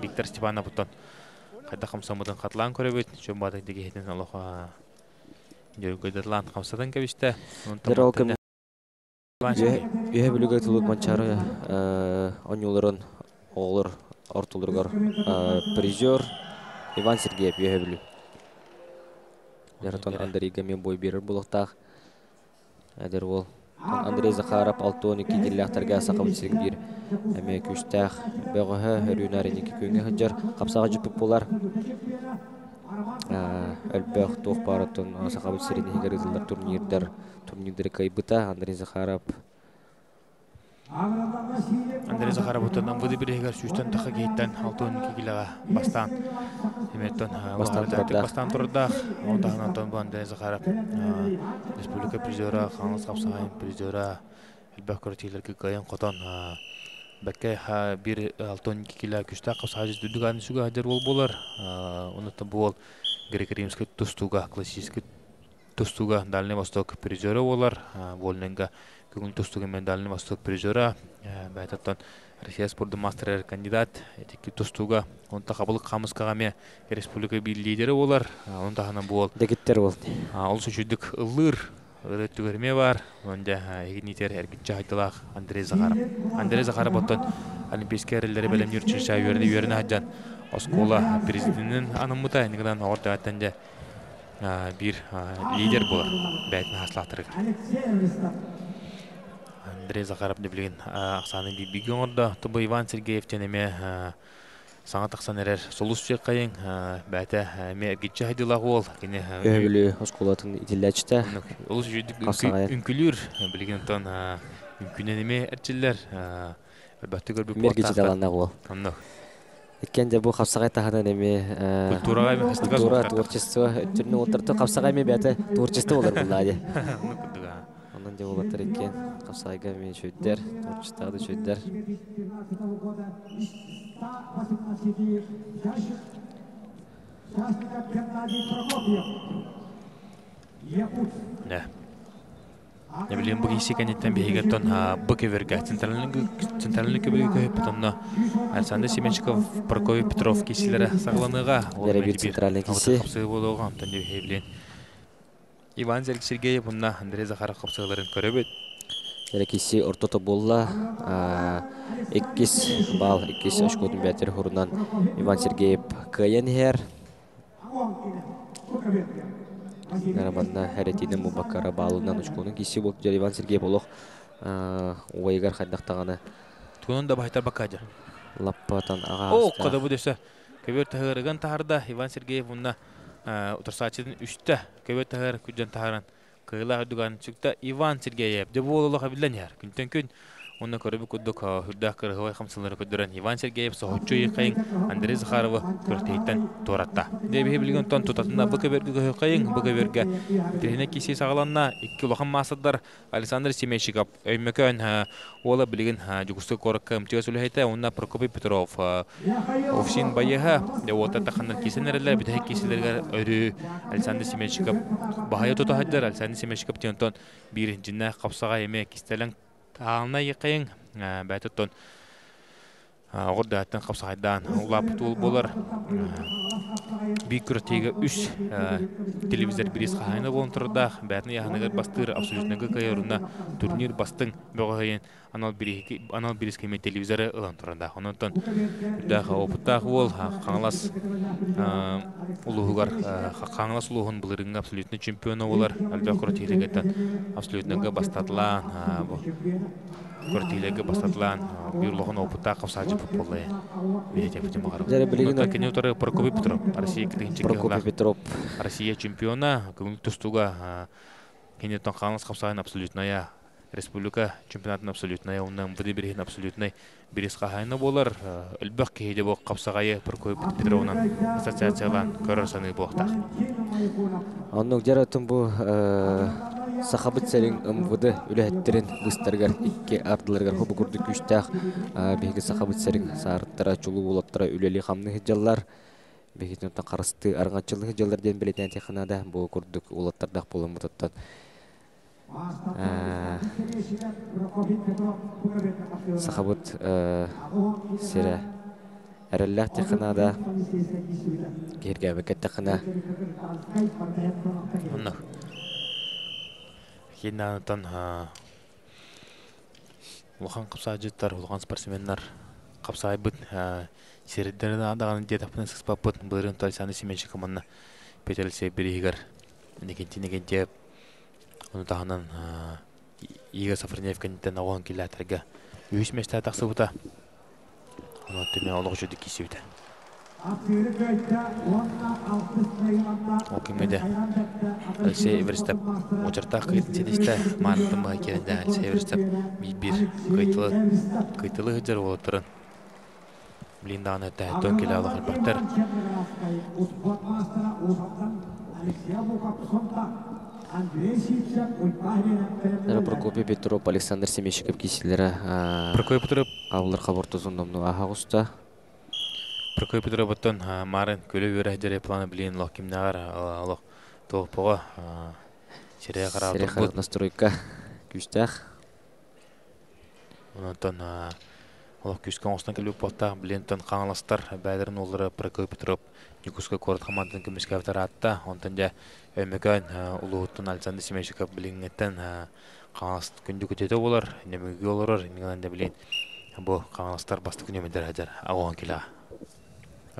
Виктор Степанов бұттан қайда қамсамыдың қатылан көрі бөт, жөн бадың деге хетін алуға жүргөйдірлан қамсадан кәбішті. Үйе білуге тұлық манчары оңылырын оғылыр ортылырғар призер Иван Сергеев үйе білу. Жаратон Андрейға мен бой берір бұлықтақ. Әдір ол. Андрей Захаров Алтоны кедерліқтарға сақабын сергер. Әме күштәқ бәғігі өрінәрінекі көнге ғыджар. Қапсаға жүпіп болар. Әлбәқ тоқ барытын сақабын сергер егерізілер турнирдері кайбыта. Андрей Захаров бұтынан бұды бір егер сүштен тақы кейттен Алтоны кегіліға бастан. Бастан тұрдақ. Онтағын Антон бұл Андрей Захаров республика призера, қаңыз қапсағайын призера, әлбәқ көрітейлерге қайын қотан. Бәккай бір Алтоны кегіліға күшті қапсаға жүз дүдіганы сүгі әдер ол болар. Онытын бұл греко-римскі тұстуға, классическі тұстуға Дальний Восток призера олар. Волненға Күгін тұстуға мен Дальний Восток призера. Бәйтаттан Россия спорды мастер кандидат. Әтекі тұстуға онта қабылық қамысқаға ме республика бір лидері олар. Онта ғана бұл. Дегеттер ол. Ол сүшүдік ұлыр. Үреттігірме бар. Онда егінетер әргітчі айтылақ Андрей Захаров. Андрей Захаров оттан олимпийский әрелері бәлем үрчіша үйеріне хаджан. Оскола президентінің анымыта. Негідан оғырды әттенде bir lider болар. Бәйтін хаслақтырыр. Андрей Захаров не білген ақсаны бейбігі оңырда. Тұбы Иван Сергеев тенеме саңа тақсан әрер солыс жек қайын. Бәті әме әргетші хайдылағы ол. Өбілі осколатын итілләчті. Олыс жүйдік үнкілер білген ұттан үнкінен әме әрчілер. Әлбәтті көрбік мергечі даландағы ол. Өткенде бұл қапсағай тағынан әме культура, творчество түрінің отырты қапсағай ме бәті творчество олар бұл әде. Онан де олатыр екен қапсағайға мен шөйттер, творчествоғады шөйттер. Не білем бұл есі кәнеттен бейгеттен бұғы верге центральный көбігі көйіп бұтынна Александр Семенчиков, Прокофьев, Петров кесілері сағыланыға Бәрі центральный кесі Иван Сергеев бұнна Андрей Захаров қапсығыларын көребет. Кесі ортоты болла 2 бал, 2 ашқодын бәтері ғұрынан Иван Сергеев көйен хер. Нараманна хәрәтейдің мұбаққара балынан ұшқоның кесі болып жер Иван Сергеев олық ойығар қайдақтағаны. Туғынан да байтар баққады. Лаппатан аға асты. О, қада бұл дөсі. Көбер тағырыған тағырда Иван Сергеев мұнна ұтырсатшыдың үшті көбер тағыр күджен тағырын. Қығыла үдіған шүкті Иван Сергеев. Де бұл олық абілден ер. Күнтен күн. Оны көрібі күдік үрдақ қырғывай қамсылары көдірін Иван Сергеев соғытчу еқайын Андрей Захаровы көртейттен торатта. Дебе білген тон тұтатында бұғы бергі көйқайын, бұғы бергі біріне кесе сағаланна 2 ұлақан масыдар Александр Семенчиков өймекөн олы білген жүгісті қорыққа үмтіға сөйлейті, онына Прокофьев Петров офисин байыға ота тақандар кесен әрілер, бітәй кеселерге өрі Александр Семенчиков бағайы тұта хаджар Александр Семенчиков тентон бір жинна қапсаға еме кестелен Ална еқайын бәтіттон оғырды әттен қапсағайдан ұлап тұл болар. Бей күрттегі 3 телевизор бірес қағайны болын тұрдақ. Бәтіні яғынығыр бастыр абсолютнығы қайырына турнир бастың бөғайын анал бірес кеме телевизоры ұлан тұрдақ. Онынтын үрдәқ опыттағы ол қаңылас ұлығығар қаңылас ұлығын бұлырыңға абсолютны чемпионы олар. Әлбәқ күрттегілігеттен абсолютнығы бастатылан Кортилеге бастатылан бюрлогон опыта қапсачы футболы. Кенеутары Прокофьев Петров, Россия чемпиона, көңіл тұстуға Кенеттен қаңыз қапсағын абсолютная республика чемпионатын абсолютная оннан бұды бірген абсолютный бірес қағайны болар. Үлбәк кейде бұл қапсағайы Прокопий Петровнан ассоциациялан көрір саны болықтақ. Онның жаратын бұл сақабыт сәрін МВД үләттерін бұстарғар, икке ардыларғар хобы күрді күштәқ бейгі сақабыт сәрін сарыттара, чулу болаттара үләлі қамны хеджалар. Бейгітін қарысты арғанчылы хеджаларден білетен текінада бұл күрдік олаттардақ болын бұтаттан. Сақабыт сәрі әрілләқ текінада кергә бәкәт текіна. Оннық. Еннанытан улахан қапсағы жеттар, улахан спортсменнар қапсағы бұд середдерін адағаны детапын сықспап бұд бұдырын талсаны семенші команна петелсе бірігер негенте оны тағынан Ига Сафарнеев кәнеттен ауған келі әтірге үйіс мәшті атақсы бұта оны төмен олығы жүді кесі өті. Ол кемеде Алексей Эверстеп очартақ қайтын седесті маңыздың бұға керінде Алексей Эверстеп бір қайтылы ғыджар ол тұрын. Блиндағын өтті әттен келі алығыр бақтар. Прокопий Петров, Александр Семещиков киселері Прокопий Петров қабылыр қабырты зондамны аға құста. Прокопий Петров бұттан марын көлі өрі әдері планы білейін лық кемнағар алық толпыға серия қарауды настройка күштәқ. Онытан олық күшкен осынан келіп бұттақ білентін қаңыластар бәдірін олары Прокопий Петров Никуска корот командын көмеске автор атта. Онтан жа өмекан ұлығыттың Александр Семещиков біліңеттен қаңыласт күнді көтеті олар. Немеге олар, негелен де білейін. Бұл қаңыластар басты күнемендер әдер ағуан келіға.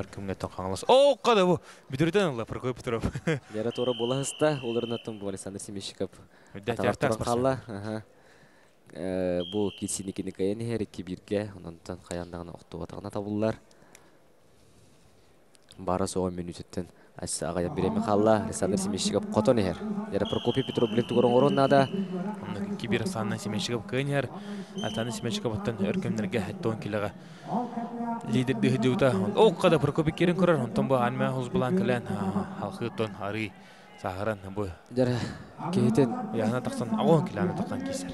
Өркімгеттен қаңылас. О, қады бұл! Бүдірден ұлы Прокопий Петров. Дәрі торы бола ғыста, оларын аттың бұл Александр Семещиков. Аталақтырын қалла. Бұл кетсінекені қайын әрекке бірге, онантан қаяндағына оқты батағына табылылар. Бары соған минуттен әсі ағайын біреме қалла, Александр Семещиков қотон әр. Дәрі Прокопий Петров білікті көрін орыннада. Кибер санынан Семещиков қайын әр. Александр Семещиков оттан өркемдерге әттіон келіға лидерді ғыдеута. Ол қада Прокопий керін көрір. Онтан бұл анмай ғыз бұлан кілін халқы ұттан ары сағыран бұл. Дәрі кейтен яғына тақсан ағуан келіғана таққан кейсер.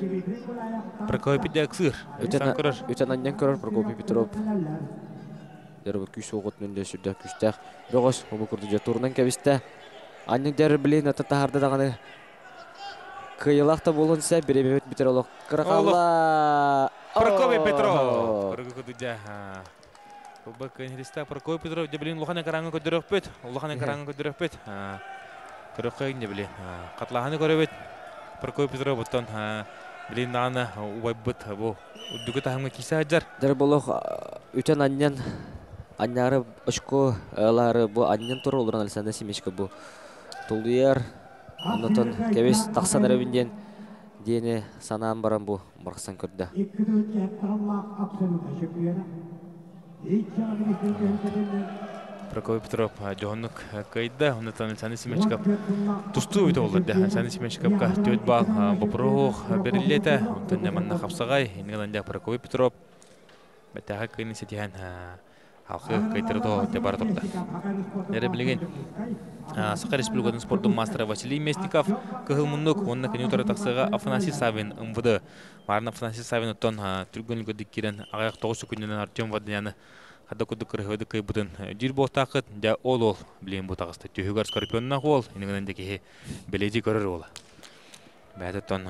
Прокопий де әксір. Өтен аннен көрір Прокопий Петров. Дәрі күш оғытын өнде сүрді күштәқ. Жоғыз, ұмы күрді жа турынан кәбісті. Аннен дәрі білейін аты тағарды дағаны қиылақта болынса біреме өт бітер олық. Қырақалла! Прокопий Петров! Көргі күді жа. Бұл кәнелісті Прокопий Петров де білейін ұлғаны қараңы көдірек бет. Ұлғаны қараңы көдірек бет. Көрік қайын де білейін. Қатлағаны көрі бет. Прокопий Петров бұттан білейін дағаны ұбай бұт. Бұл үдігі тағымға кейсі әджар. Дәрі болық өтен аннен Аннары ұшқы әлары бұл аннен тұры олырын Александр Семещиков бұл тұлдыяр. Онытын кәбес тақсан әрәбінден дейіне санаан баран бұл марқсан көрді. Прокопий Петров жоғынық қайда, онытын Александр Семещиков тұсты өйті олырды. Александр Семещиковқа төт бал бұпыруғ берілеті. Онытын неманна қапсағай, енігілінде Прокопий Петров бәттәға қайны сетіген халқы қайтырды де бар тұрды. Әрі білеген Сақа Республикатын спорттың мастері Василий Местников кығыл мұндық, онына конъюнктуры тақсыға Афанасий Савин МВД. Марына Афанасий Савин оттан түргөнілгі деккерен ағаяқ 9 күнінен Артем Вадяны қадда күдді кірғыды кай бұдын дир болтақыт, да ол білейін бұтағысты. Түйігар скорпионна қол, енігінен деке білейді көрір олы. Бәді оттан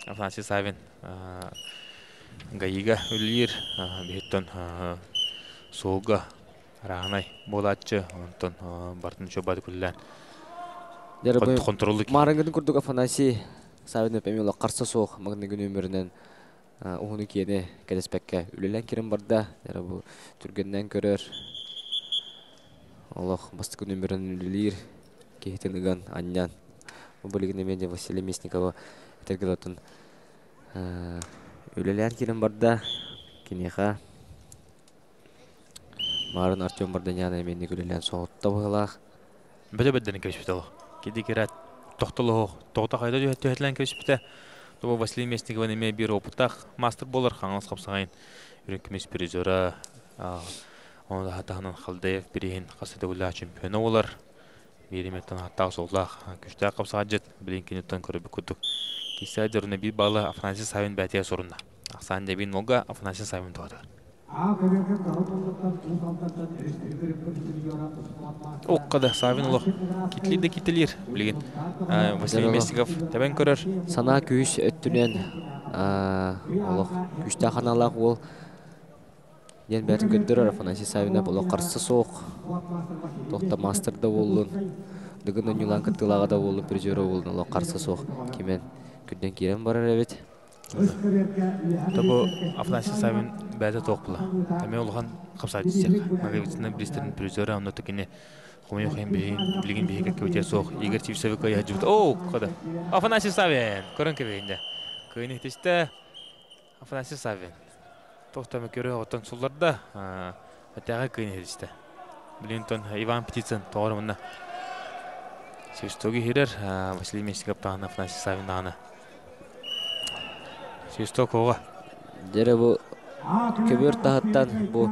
Афанасий Савин ғайыға өлілер, бейттен соғыға рағынай болатшы, онтан бартын шөбады күлілен контролы ке. Марыңғын күрдік Афанасий Савин өпемелі қарсы соғ мағынығын өмірінен ұғыны кені кәдеспәкке өлілен керін барда. Түргеннен көрір. Олық бастықын өмірінен өлілер кейтін ұған аннян. Бұл бөлігіне менде Василий Местникова әтергіл отын өлілен керін барда. Кенеға Марын Артем Барданяна менде өлілен соғытта болақ. Бөді-бөддені көшпет олық. Кеді керат тоқтылы тоғта қайда жөһәтлән кепсепте. Тоба Василий Местниковын эме бир опытах мастер болар хаңыз капсагайын. Үрүнкемес призера оны хатанын Халдаев бирин касыда ула чемпионы болар. Береметтен хатта солдах күчтә капсагаҗет билинкенеттен көрүп күтүк. Кисе жөрүнө бир бала Афанасий Савин бәтия сорунда. Аксан дебин нога Афанасий Савин тоды. Оққада Савин олық кетлейді кетелер білген Василий Местников тәбән көрір. Сана күйіс өттінен олық күшті қаналақ ол ден бәрін көндірір. Афанасий Савина олық қарсы соқ. Тоқта мастерда болын. Дүгін өңілан кіртілаға да болын, призері болын. Олық қарсы соқ. Кемен күнден керен барар әбет. Табу Афанасий Савин бәді тоқпылы. Тәме олған қапсайды сек. Магавицінің білістерінің призері оны түкіне қомай оқайын білген бейге көте соқ. Игорь Тивсевика яжыбыды. Оу, қоды. Афанасий Савин. Көрін көбейінде. Көйін ектесті Афанасий Савин. Тоқтамы көрі оттан солларда өтеға көйін ектесті. Білентон Иван Птицын тоғырымында. Севстоги херер Василий Местников тағын Афанасий Савин тағына. Севстог оға. Дері бұл көбір тағыттан бұл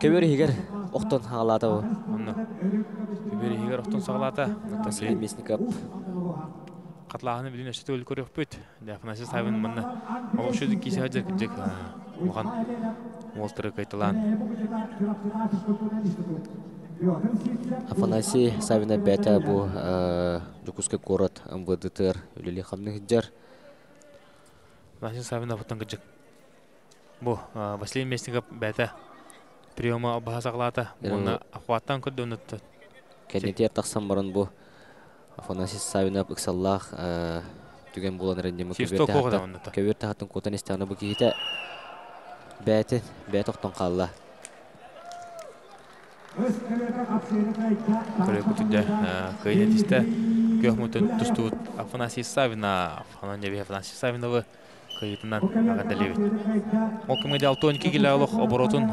көбір егер оқтан ағалады бұл. Көбір егер оқтан сағалады. Василий Местников. Қатлағыны білін өшті өлі көрек бөт. Афанасий Савин мұнна оғы шөді кейсе ғаджар күнжек оған молтыры қайтылан. Афанасий Савина бәті бұл Жукуске город МВДТР өлелі қамны ғыджар. Афанасий Савина бұттан күнжек. Бұл Василий Местников бәті приема бағасағылады. Оны ақуаттан көрді ұнытты. Кәнетер тақсан барын бұл Афанасий Савина ұқсаллақ түген болан рәндемі көбер тағаттың көтен істіғаны бұл кейті бәті оқтан қалла. Көрі күтінде көйіне тісті көк мұтын тұстуыт Афанасий Савина. Афанасий Савиновы кайытынан ағадалевет. Ол кімгеде 6-12 келі олық оборотын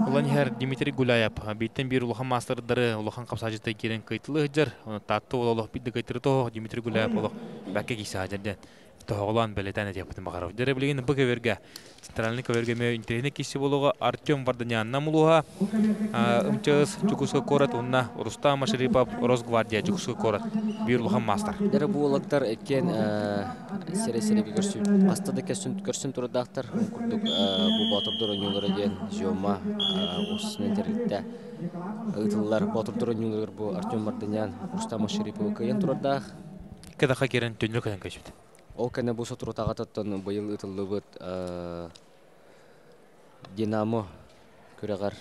Улан хер Дмитрий Гуляев. Бейттен бір улахан мастырдары улахан қапсажытай керен кайтылы ғыджар. Татты олық бидді кайтыры тоғы Дмитрий Гуляев олық бәкке кейсі ғажардан. Тоғылан бәлетән әдепетін бағарау. Дәрі білген бұл көверге, центральный көверге мәу интернет кейсі болуға Артем Варданянна мұлуға. Үмчіз Чукусқа корат, онна Рустам Ашарипов, Росгвардия Чукусқа корат. Бір улахан мастар. Дәрі бұл олықтар әткен сәрі-сәріге қастады көрсін тұрыдақтар. Күрдік бұл батырдыр өңелері ден жиома осысымен тәрілікті. Ұйтылылар батырдыр өңелер бұл Артем Варданян, Рустам Ашарипов көйен тұрыдақ. Кедақа керен түнлі көден көшіпті. Ол кәне бұл сотыру тағататтан бұйыл ұтылы бұд Динамо көріғар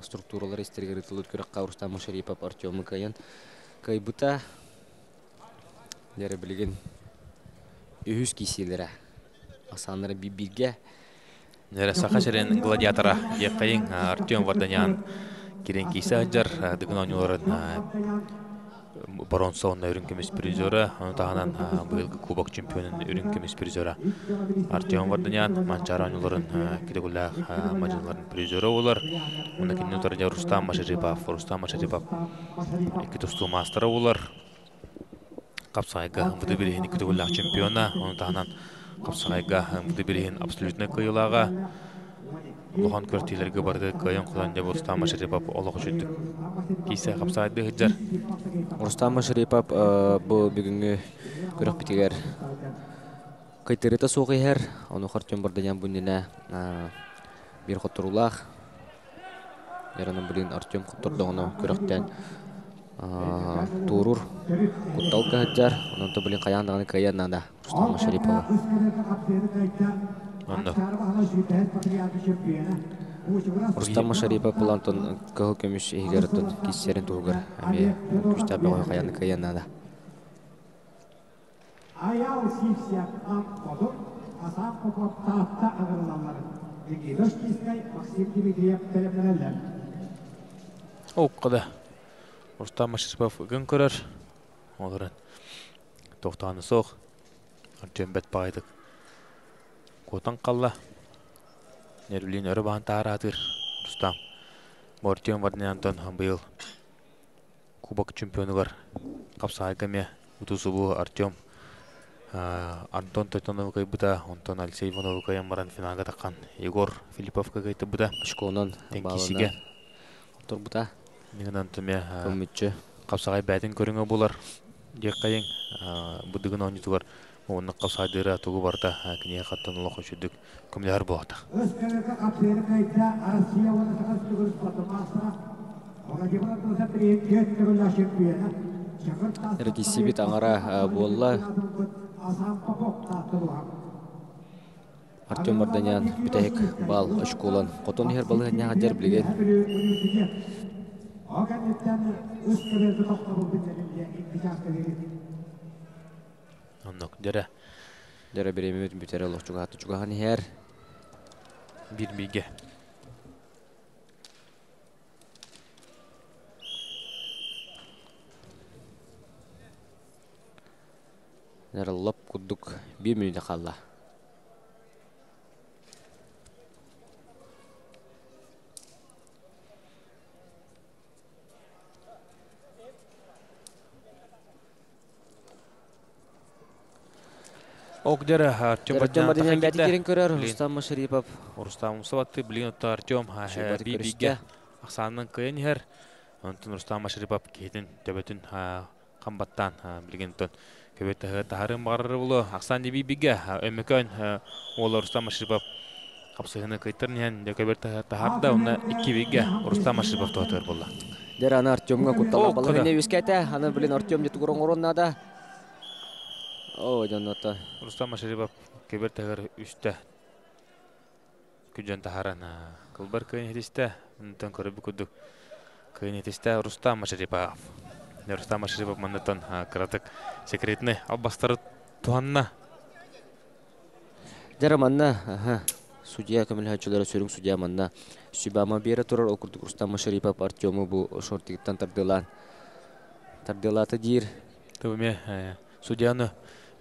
структуралар істергер ұтылы көріқ Рустам Ашарипов Артемы көйен. Көй бұта дәрі білген үйіз кейселері асанлары бейбірге. Дәрі сақа жерен гладиатора еқайын Артем Варданян керен кейсе әджар дұғын оңыларын Баронса онда үрінкемес призері, оны тағынан бұйылғы кубок чемпионын үрінкемес призері. Артем Варданян, Манчар оңыларын кедегілі мажынларын призері олар. Оны кенен тұрады Рустам Ашарипов екі тұсту мастары олар. Қапсағайға бұды берейін кедегілі чемпиона, оны тағынан Қапсағайға бұды берейін абсолютный қиылаға. Лохан көртейлерге барды көйен құдан деп Рустам Ашарипов олық жүттік. Кейсе қапсағайды ғыджар. Рустам Ашарипов бұл бүгінгі көрік бітігер қайтырыта соғы әр. Оны Артем Варданян бұнына бір құттырулақ. Ерінің білін Артем құттырдығыны көріктен турур құттал ғыджар. Оның білін қаяндығыны көйеннада Рустам Ашарипов. Рустам Ашарипов бұлантын көгі көміш егеріттін кестерін туғыр. Әме күшті әбі қой қаяны көйеннада. Аял сивсияқтан қодыр, асан қоқып таатта ағырылалары. Егелөш кескай Максим Дмитриев тәлемлерелер. Оққыды. Рустам Ашарипов үгін көрір. Оларын тоқтағаны соқ. Артем бәт бағайдық. Котан қалла. Нервлин өрі бағын тағыратыр. Рустам. Артем Варданян бұйыл кубок чемпионығыр. Қапсағайға ме утусу бу Артем Антон Тойтонов кайбыта, Антон Алексей Иванов кайямаран финалга таккан Егор Филиппов кайбыта. Шконан Тенкисиге турбута. Мигнан төме Көмүччү. капсагай бәтин көрүңө булар. Дек кайын будыгын онытугар оны капсадыра тугу барда кине хаттан улак өчүдүк көмлөр болот. Өскөлөккө капсыйры кайта Россия оны сакас түгүрүс батымаста. Ага жибар турса приемет түгүлашып бияна. Эркисибит аңара болла. Артем Марданян битек бал школан котон хер балы нягадер билген. Оннок дере Беремет битере лохчуга чугахан хер. бир биге. Нераллап кудук 1 минут калла. Ок дере Артем Марданян бәтикерин көрөр Рустам Машарипов. Рустам Саватты билген Артем бир биге. Аксанын кыйын хер. Антон Рустам Машарипов кетин төбөтүн камбаттан билген тон көбөтө тахарын бары боло. Аксан бир биге өмөкөн ол Рустам Машарипов капсыгыны кыйтырнен көбөтө тахарда уна 2 биге Рустам Машарипов тотор болду. Дер аны Артемга куттала балыгы не үскәтә. Аны билен Артем диту оруннада. О, жанната. Рустам Машарипов көбөтөгөр үстө күжөн тахаран кылбар кыйын хетисте. Унтан көрүп күдүк кыйын хетисте Рустам Машарипов. Рустам Машарипов мандатан кратык секретный албастары туанна. Дер манна, судья Камил Хачулара сөрүң судья манна. Сүбама бере турар окурдук Рустам Машарипов Артему бу шортиктан тардылан. Тардылаты дир. Төбөме судьяны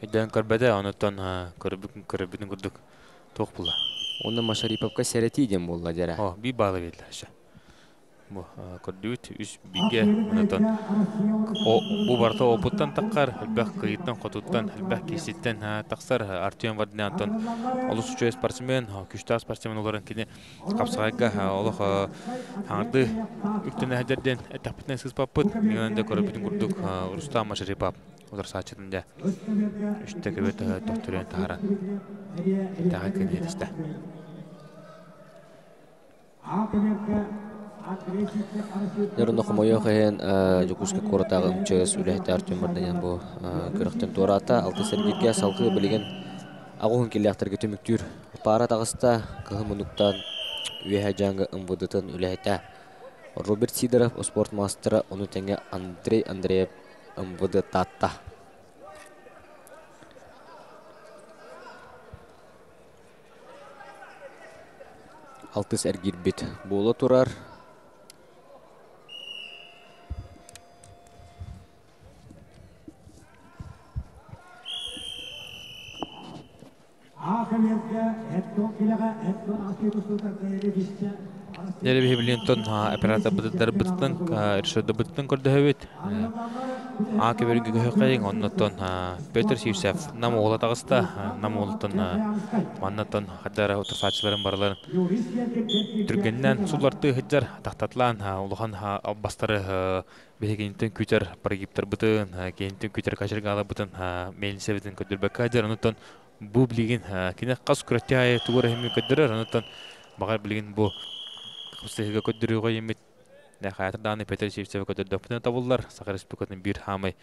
эден көрбөдө онуттан көрүбүн күрдүк ток була. Оны Машариповка серети дем болла дера. О, би балы белди аша. Бу көрдүт үс биге онуттан. Бу барта опуттан таккар, элбек кыйыттан котуттан, элбек кеситтен таксар Артем Вардинантон. Олус үчө спортсмен, күчтө спортсмен оларын кини капсагайга олох хаңды үктөн хадерден этапытын сызпаппыт. Меңде көрүбүн күрдүк Рустам Машарипов. Удар сачытында үстө көбөтө докторен тааран тага кенетисте. Нерно комойо хен жукуска коротагым чөс үлехте Артем Марданян бу көрөктөн турата алты сергекке салкы билген агын келяктерге төмүктүр пара тагыста кылымынуктан үе жаңга ымбыдытын үлехте Роберт Сидоров спорт мастера оны теңе Андрей Андреев МВД татта. Алтыс әргирбет болы турар. Нere бихиблинтон оператор быдыдар быттын решөдө быттын көрдөбөт. Кеберинге көйкайын оннотон Петр Сивсев нам ола тагыста нам олтон маннатон хадара утасачларын барларын түргеннен суларты хыджар тактатлан улухан бастары бегентен күтер парагиптер бытын кентен күтер качыргала бытын мелисебитин көдөрбөк кадер оннотон бу билген кине кас күрөттө тугур хеми көдөрөр оннотон багар билген бу капсыга көдөрүгө эмит Нахаятырданы Петр Сивсев көтөрдөпүнө табылдар. Сакар Республикатын бир хамай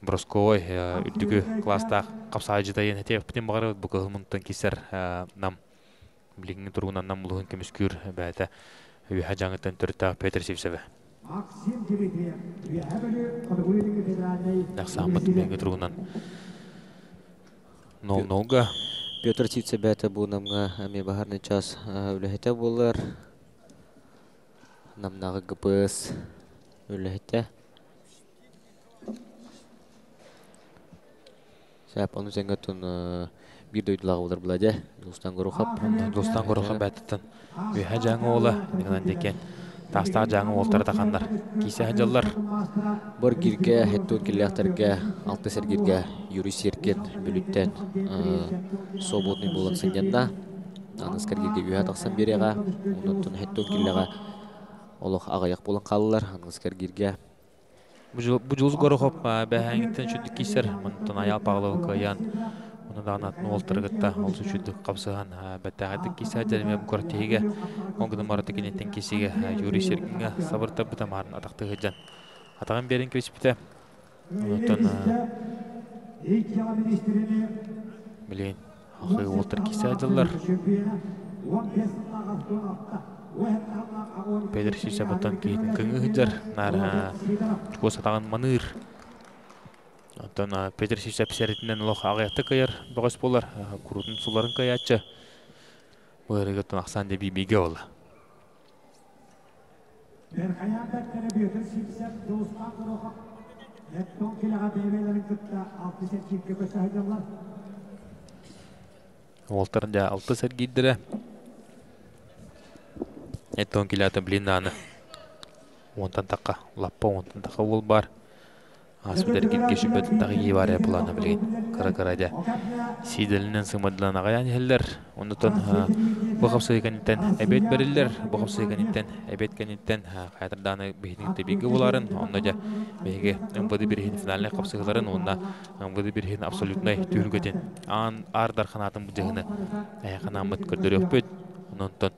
Бросковой үрдүгү класста капсаажыдайын этептен багары бу кылмынтан кисер нам билген тургунан нам булган кемискүр бәтә үе жаңытан төртә Петр Сивсев. Максим Дмитриев, Нахсамат билген тургунан. Нолга Петр Сивсев бәтә бу намга ами баһарны час үлехте булар. Намнағы гпс үлехте. Сәп оны сәңгәтін бир дөйділағы болар бұладе. Достан ғұрықап бәттітін. Үйә жаңы ола. Мегінен декен Тастаа жаңы олтар тахандар. Кисе хаҗаллар. Бор гирге хеттон киллахтарга алты сергирге Юрий Серкен бүлүттен соботный болон сынянна. Аныскар гирге юя таксан берега. Онтон хеттон киллага олох агаяк болон каллар. Аныскар гирге Бу жулус горохоп бәһәңиттен чүддик кисер. Монтон аял паглы каян. Ондан атын олтыргытта ол чүддик капсыган бәттәгәдик кисе хаҗалме бу кортеге. Оңгы марты кенеттен кисеге Юрий Сергенге сабырта бутамарын атакты хаҗан. Атаган берин криспите. Онтон билен ахы олтыр кисе хаҗаллар. Педер Сисабатан кейтін күңі хүдер, нар чуқос атаған маныр. Антон Педер Сисаб сәрітінен лоқ ағаяқты қайыр бағыс болар, күрутын суларын қаятшы. Бұл әрігіттен ақсан деп бейге олы. Олтарын да 6 сәргейдірі. Эттон килята блинаны. Онтан тақа лаппа, онтан тақа ол бар. Асбидер кеткеші бөтін тағы евария планы білген. Қара-қарада сейділінен сымадылан ағаян елдер. Онтан бұқапсы екенеттен әбет берілдер. Бұқапсы екенеттен әбет кенеттен қайтырданы бейінікті бейгі боларын. Онда да бейге ұмбады бірхен финаліне қапсығыларын. Онда ұмбады бірхен абсолютнай түйілгетін. Ардар қанатын бұдығыны аяқына мұт көрдері өппет. Онтан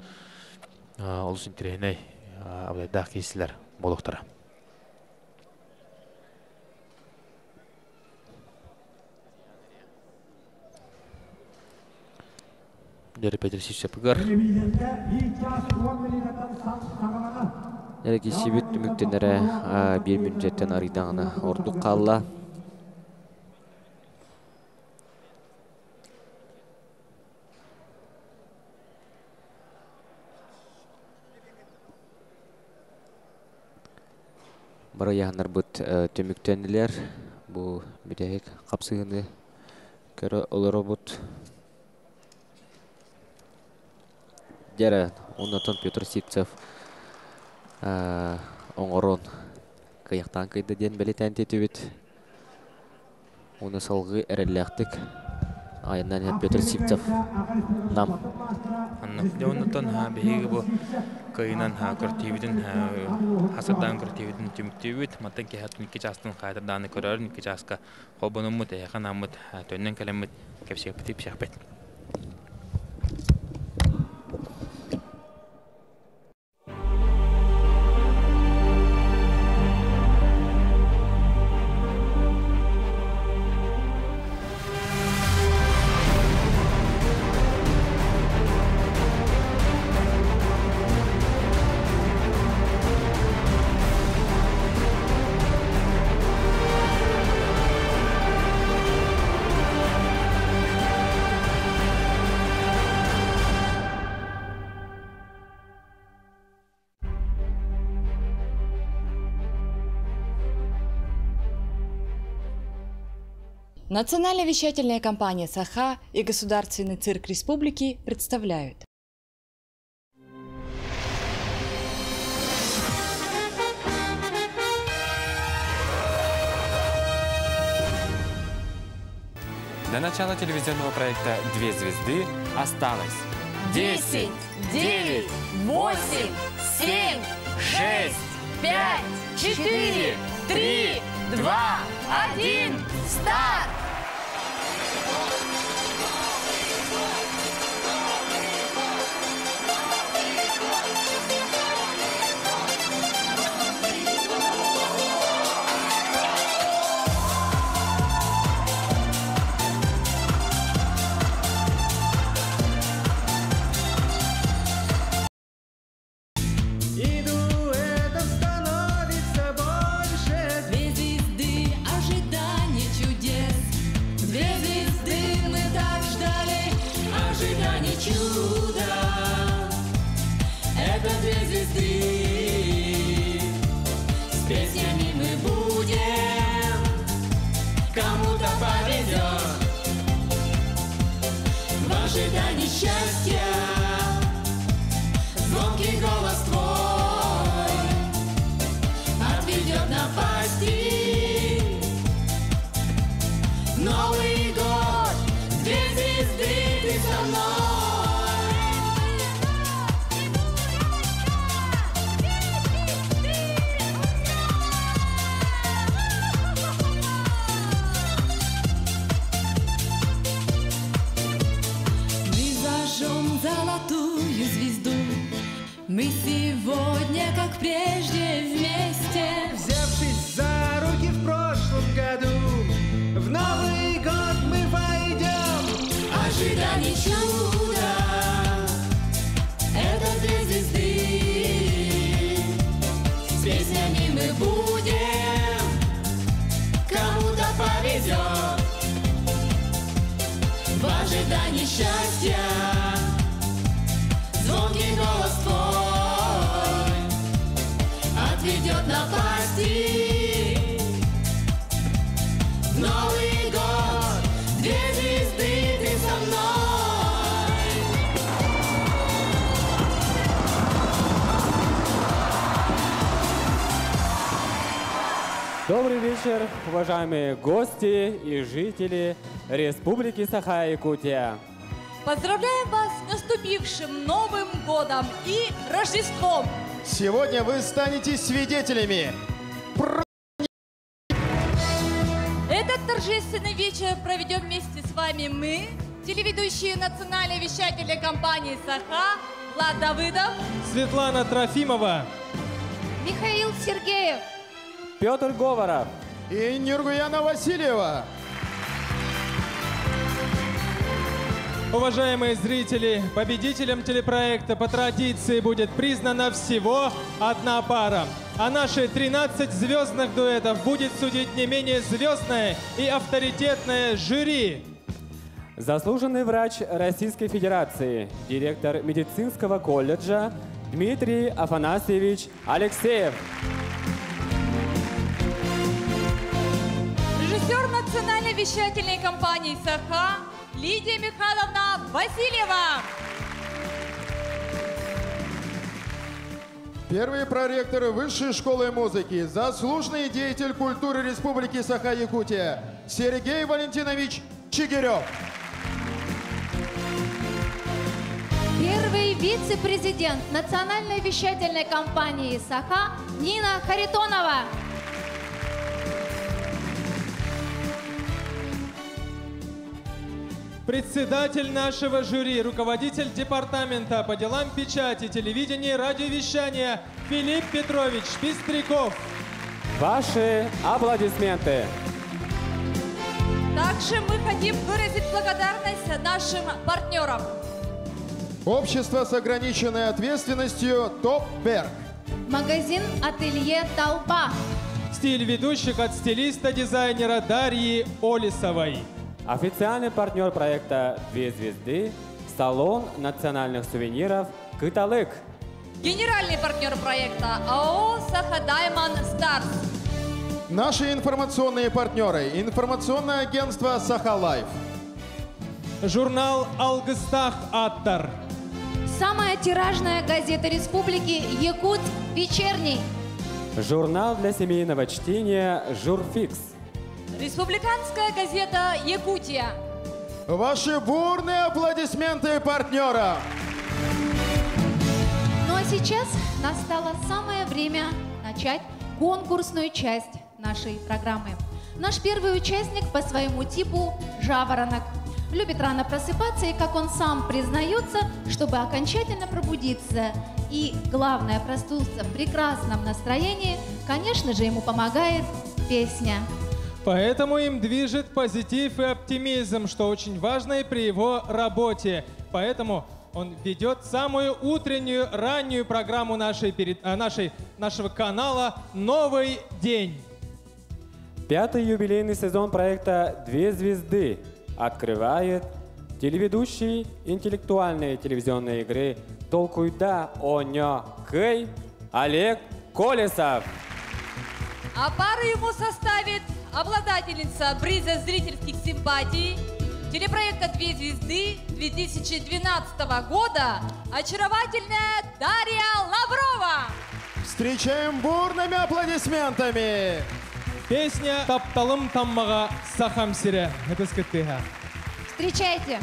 олысын тірейней абдайдақ кейсілер болуқтара. Дәрі Петр Сисапығар. Дәрі кейсебет үміктенері бір мүнжеттен аридағына ордық қалла. Бара яғандар бұд төміктенілер. Бұл бідәйік қапсығыны көрі олары бұд. Дәрі, оннатон Петр Сипцев оңырын қияқтан қайды ден бәлі тәнтеті бүд. Оны салғы әрәліқтік. Айынан Петр Сипцев нам. Оннатон бейгі бұл кайынан кортивидин хасырдан кортивидин түмүктүбүт маттан кехаттын 2 жастын кайдырданы көрөрүн 2 жаска хобонумут яханамут төннөн келемит кепсепти псахбет. Национальная вещательная компания «Саха» и Государственный цирк Республики представляют. До начала телевизионного проекта «Две звезды» осталось 10, 9, 8, 7, 6, 5, 4, 3, 2, 1, старт! Счастья, звонкий голос твой. со мной. Мы зажжем золотую звезду. Мы сегодня, как прежде, вместе. Взявшись за руки в прошлом году, в Новый год мы войдем. Ожидание чуда — это две звезды. С песнями мы будем, кому-то повезет. В ожидании счастья звонкий голос твой отведет напасти. В Новый год две звезды, ты со мной. Добрый вечер, уважаемые гости и жители Республики Саха-Якутия. Поздравляем вас с наступившим Новым годом и Рождеством! Сегодня вы станете свидетелями. Этот торжественный вечер проведем вместе с вами мы, телеведущие национальной вещательной компании «Саха» Влад Давыдов, Светлана Трофимова, Михаил Сергеев, Петр Говоров и Нургуяна Васильева. Уважаемые зрители, победителем телепроекта по традиции будет признана всего одна пара. А наши 13 звездных дуэтов будет судить не менее звездное и авторитетное жюри. Заслуженный врач Российской Федерации, директор медицинского колледжа Дмитрий Афанасьевич Алексеев. режиссер национальной вещательной компании «Саха» Лидия Михайловна Васильева. Первый проректор Высшей школы музыки, заслуженный деятель культуры Республики Саха-Якутия Сергей Валентинович Чигирев. Первый вице-президент национальной вещательной компании «Саха» Нина Харитонова. Председатель нашего жюри, руководитель департамента по делам печати, телевидения и радиовещания Филипп Петрович Пестряков. Ваши аплодисменты. Также мы хотим выразить благодарность нашим партнерам. Общество с ограниченной ответственностью «Топ-Берг». Магазин «Ателье Толпа». Стиль ведущих от стилиста-дизайнера Дарьи Олисовой. Официальный партнер проекта «Две звезды» – салон национальных сувениров «Кыталык». Генеральный партнер проекта АО «Саха Даймонд Старс». Наши информационные партнеры. Информационное агентство «Саха Лайф». Журнал «Алгыстах Аттар». Самая тиражная газета республики «Якут Вечерний». Журнал для семейного чтения «Журфикс». Республиканская газета «Якутия». Ваши бурные аплодисменты партнерам. Ну а сейчас настало самое время начать конкурсную часть нашей программы. Наш первый участник по своему типу – жаворонок. Любит рано просыпаться и, как он сам признается, чтобы окончательно пробудиться и, главное, проснуться в прекрасном настроении, конечно же, ему помогает песня. Поэтому им движет позитив и оптимизм, что очень важно и при его работе. Поэтому он ведет самую утреннюю, раннюю программу нашего канала «Новый день». 5-й юбилейный сезон проекта «Две звезды» открывает телеведущий интеллектуальной телевизионной игры «Толкуй да о нё кэй» Олег Колесов. А пару ему составит обладательница приза зрительских симпатий телепроекта «Две звезды» 2012 года очаровательная Дарья Лаврова. Встречаем бурными аплодисментами. Песня «Тапталым таммага сахам сире». Это скотыга. Встречайте.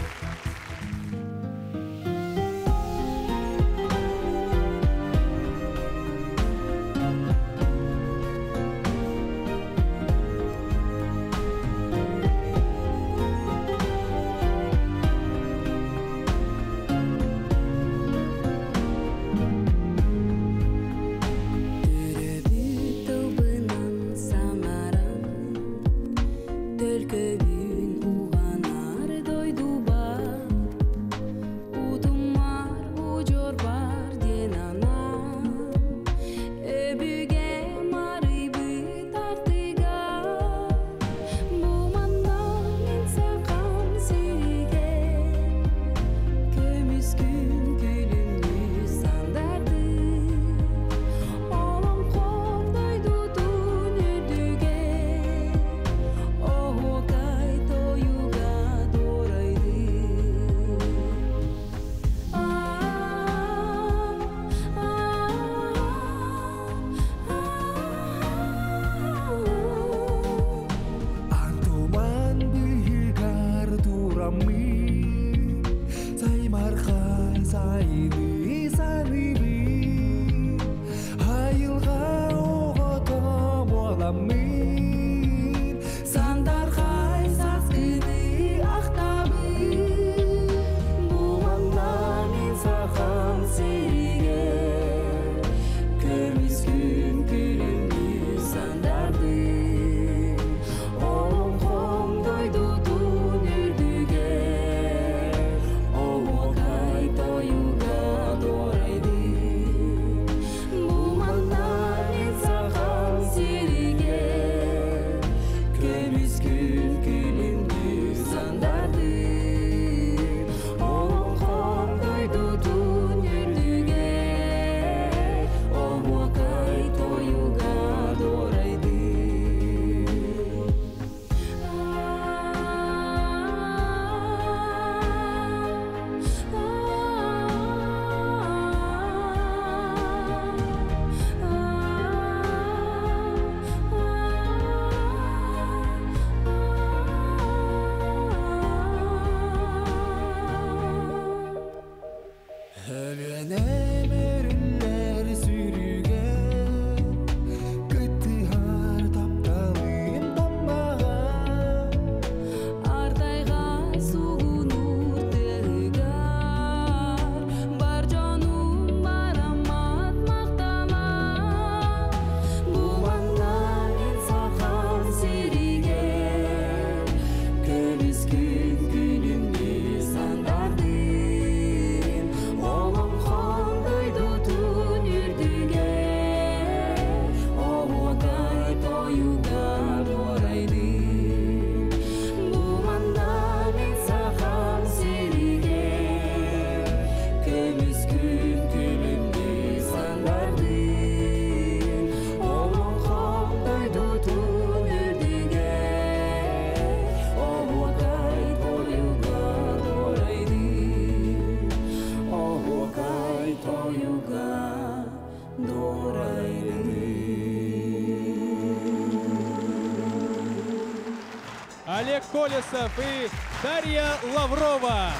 Колесов и Дарья Лаврова.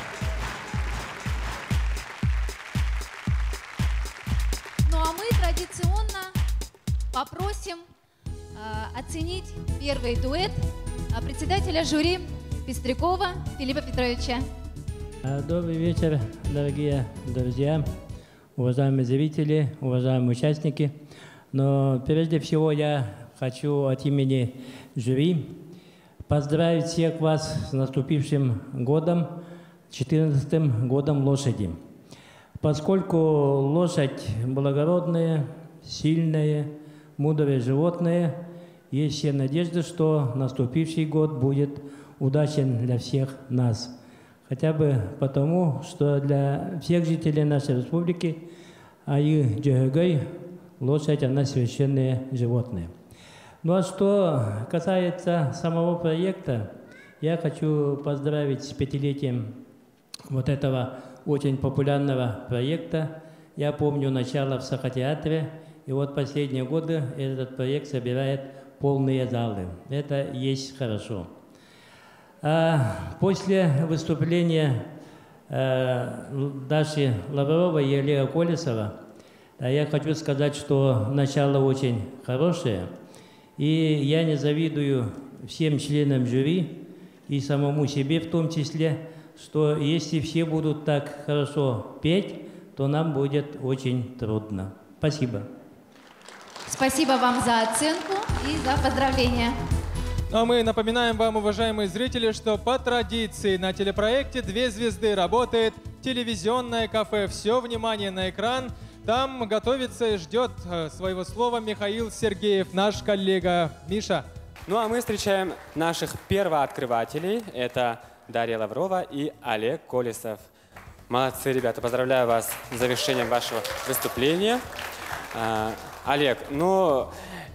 Ну а мы традиционно попросим оценить первый дуэт председателя жюри Пестрякова Филиппа Петровича. Добрый вечер, дорогие друзья, уважаемые зрители, уважаемые участники. Но прежде всего я хочу от имени жюри поздравить всех вас с наступившим годом, 14-м годом лошади. Поскольку лошадь благородная, сильная, мудрое животное, есть все надежды, что наступивший год будет удачен для всех нас. Хотя бы потому, что для всех жителей нашей республики лошадь, она священное животное. Ну а что касается самого проекта, я хочу поздравить с 5-летием вот этого очень популярного проекта. Я помню начало в Саха-театре, и вот последние годы этот проект собирает полные залы. Это есть хорошо. После выступления Даши Лавровой и Олега Колесова я хочу сказать, что начало очень хорошее. И я не завидую всем членам жюри и самому себе в том числе, что если все будут так хорошо петь, то нам будет очень трудно. Спасибо. Спасибо вам за оценку и за поздравления. А мы напоминаем вам, уважаемые зрители, что по традиции на телепроекте «Две звезды» работает телевизионное кафе. Все внимание на экран. Там готовится и ждет своего слова Михаил Сергеев, наш коллега. Миша. Ну а мы встречаем наших первооткрывателей. Это Дарья Лаврова и Олег Колесов. Молодцы, ребята. Поздравляю вас с завершением вашего выступления. Олег, ну,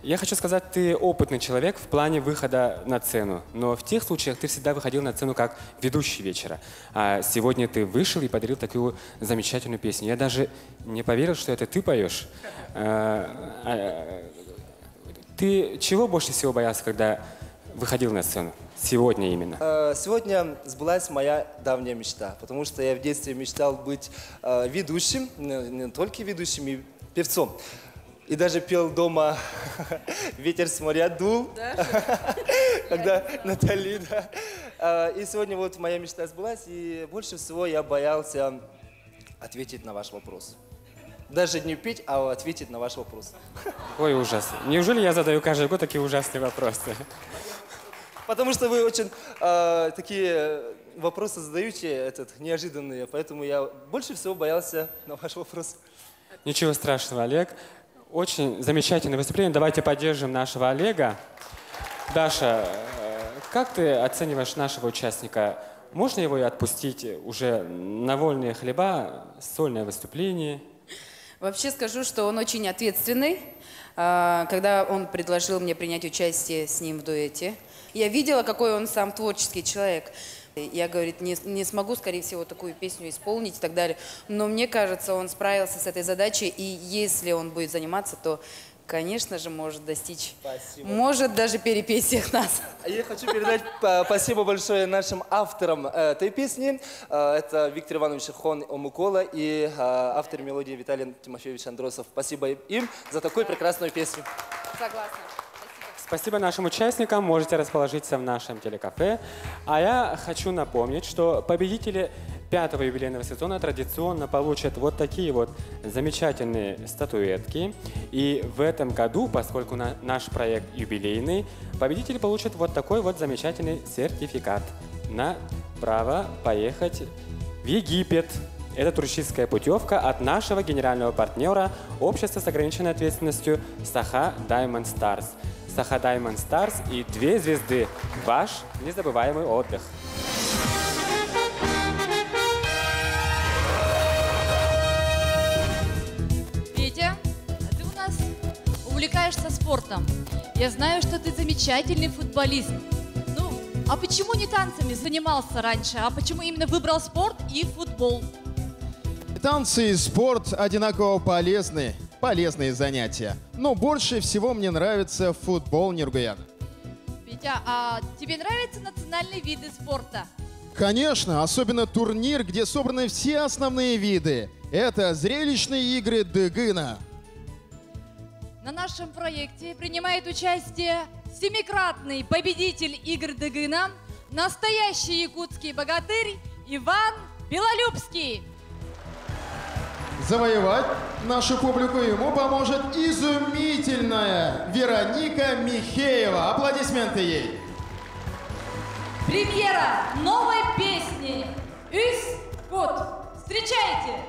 я хочу сказать, ты опытный человек в плане выхода на сцену. Но в тех случаях ты всегда выходил на сцену как ведущий вечера. А сегодня ты вышел и подарил такую замечательную песню. Я даже не поверил, что это ты поешь. Ты чего больше всего боялся, когда выходил на сцену? Сегодня именно. Сегодня сбылась моя давняя мечта. Потому что я в детстве мечтал быть ведущим, не только ведущим, и певцом. И даже пел дома «Ветер с моря дул», когда Натали, да. И сегодня вот моя мечта сбылась, и больше всего я боялся ответить на ваш вопрос. Даже не петь, а ответить на ваш вопрос. Ой, ужас. Неужели я задаю каждый год такие ужасные вопросы? Потому что вы очень такие вопросы задаете, неожиданные, поэтому я больше всего боялся на ваш вопрос. Ничего страшного, Олег. Очень замечательное выступление. Давайте поддержим нашего Олега. Даша, как ты оцениваешь нашего участника? Можно его и отпустить уже на вольные хлеба, сольное выступление? Вообще скажу, что он очень ответственный. Когда он предложил мне принять участие с ним в дуэте, я видела, какой он сам творческий человек. Я, говорит, не смогу, скорее всего, такую песню исполнить и так далее. Но мне кажется, он справился с этой задачей, и если он будет заниматься, то, конечно же, может достичь, может даже перепеть всех нас. Я хочу передать спасибо большое нашим авторам этой песни. Это Виктор Иванович Хон Омукола и автор мелодии Виталий Тимофеевич Андросов. Спасибо им за такую прекрасную песню. Согласна. Спасибо нашим участникам. Можете расположиться в нашем телекафе. А я хочу напомнить, что победители 5-го юбилейного сезона традиционно получат вот такие вот замечательные статуэтки. И в этом году, поскольку наш проект юбилейный, победители получат вот такой вот замечательный сертификат на право поехать в Египет. Это туристическая путевка от нашего генерального партнера общества с ограниченной ответственностью Саха Diamond Stars. Саха Diamond Stars и 2 звезды. Ваш незабываемый отдых. Петя, ты у нас увлекаешься спортом. Я знаю, что ты замечательный футболист. Ну, а почему не танцами занимался раньше, а почему именно выбрал спорт и футбол? Танцы и спорт одинаково полезны. Полезные занятия. Но больше всего мне нравится футбол, Нургуян. Ведь Витя, а тебе нравятся национальные виды спорта? Конечно, особенно турнир, где собраны все основные виды. Это зрелищные игры Дыгына. На нашем проекте принимает участие 7-кратный победитель игр Дыгына, настоящий якутский богатырь Иван Белолюбский. Завоевать нашу публику ему поможет изумительная Вероника Михеева. Аплодисменты ей. Премьера новой песни «Üs Kut». Встречайте!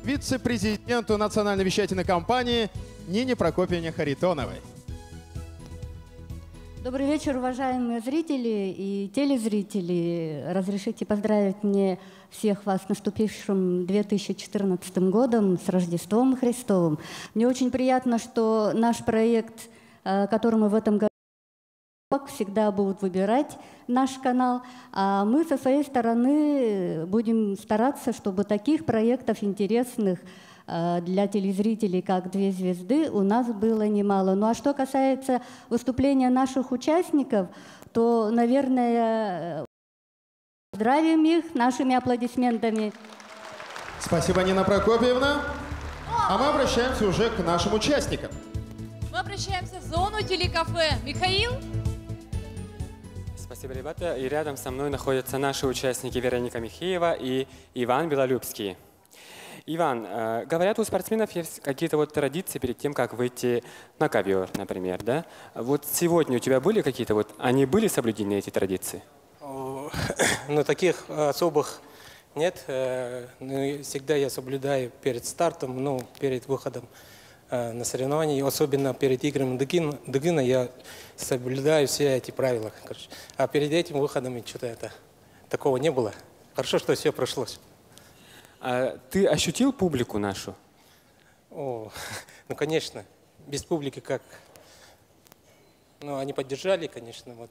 Вице-президенту национальной вещательной компании Нине Прокопьевне Харитоновой. Добрый вечер, уважаемые зрители и телезрители. Разрешите поздравить мне всех вас с наступившим 2014 годом, с Рождеством Христовым. Мне очень приятно, что наш проект, который мы в этом году всегда будут выбирать наш канал, а мы со своей стороны будем стараться, чтобы таких проектов интересных для телезрителей, как «Две звезды», у нас было немало. Ну а что касается выступления наших участников, то, наверное, поздравим их нашими аплодисментами. Спасибо, Нина Прокопьевна. А мы обращаемся уже к нашим участникам. Мы обращаемся в зону телекафе. Михаил? Спасибо, ребята. И рядом со мной находятся наши участники Вероника Михеева и Иван Белолюбский. Иван, говорят, у спортсменов есть какие-то вот традиции перед тем, как выйти на ковер, например, да? Вот сегодня у тебя были какие-то вот, они были соблюдены, эти традиции? Ну, таких особых нет. Всегда я соблюдаю перед стартом, ну, перед выходом на соревнования, особенно перед играми Дыгина я соблюдаю все эти правила. Короче. А перед этим выходом что-то такого не было. Хорошо, что все прошлось. А ты ощутил публику нашу? О, ну, конечно. Без публики как? Ну, они поддержали, конечно. Вот.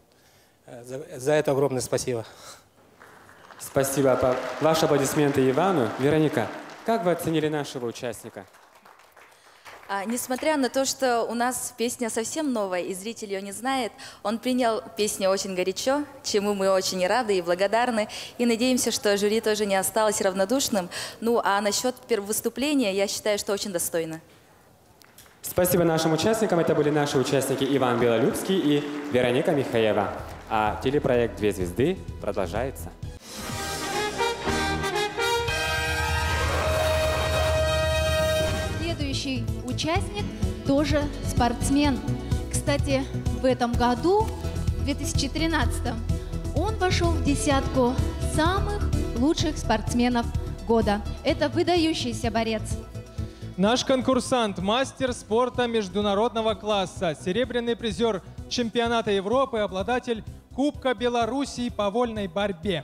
За это огромное спасибо. Спасибо. Ваши аплодисменты Ивану. Вероника, как вы оценили нашего участника? Несмотря на то, что у нас песня совсем новая, и зритель ее не знает, он принял песню очень горячо, чему мы очень рады и благодарны. И надеемся, что жюри тоже не осталось равнодушным. Ну, а насчет выступления, я считаю, что очень достойно. Спасибо нашим участникам. Это были наши участники Иван Белолюбский и Вероника Михеева. А телепроект «Две звезды» продолжается. Следующий участник тоже спортсмен. Кстати, в этом году, в 2013, он вошел в десятку самых лучших спортсменов года. Это выдающийся борец. Наш конкурсант, мастер спорта международного класса, серебряный призер чемпионата Европы, обладатель Кубка Белоруссии по вольной борьбе.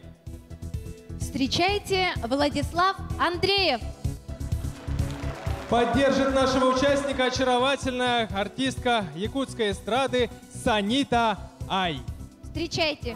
Встречайте, Владислав Андреев. Поддержит нашего участника очаровательная артистка якутской эстрады Санита Ай. Встречайте.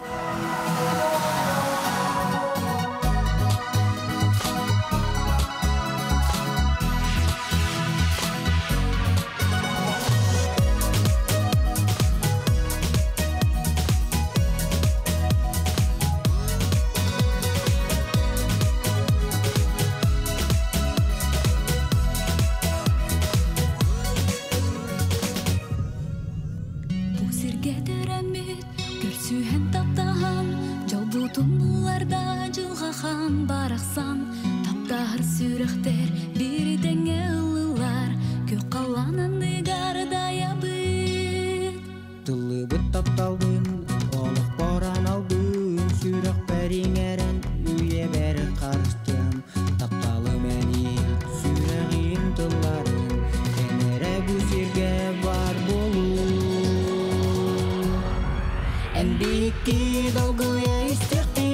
Барақсан, таптар сүректер, бирден ылылар, көк қаланын ыгардай абыт. Тылы бұт тапталдын, олық боран алдын, сүрек бәріңерін, үйе бәрі қарыстым. Тапталы мәнен, сүрегін тылларын, кәмәрі бүсерге бар болу. Әнбекке долгуя истеқи,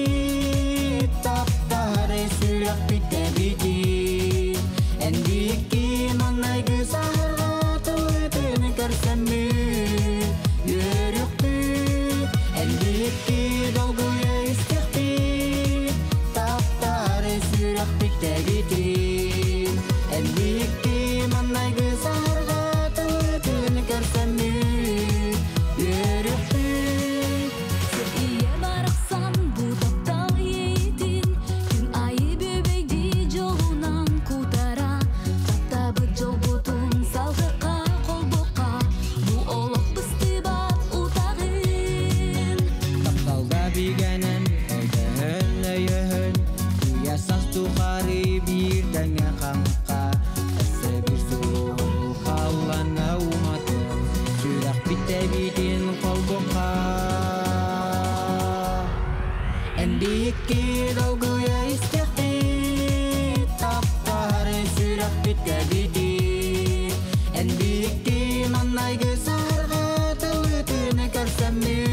bitti. En dikki manay güzahar tılıtını karsami yürüktü. En dikki dolguya istekti, taptare sürak bitti. En dikki manay güzahar tılıtını karsami yürüktü. Sekiye baraksan bu taptalı yiğitin, gün ayı böbeydi jolunan kutara. Taptabı jol butun salgıqa kolboqa, bu olaq bıstibap utağın. Taptalda bigenen, öydehön öyöhön, uyasas tuğari birden yakanqa. Ese bir soğuk hallana umatın, sürak bitte bitin kolboqa. En dikki dolguya istekti, taptare sürak bitte bitti. En dikki manay güzarga tılıtını karsami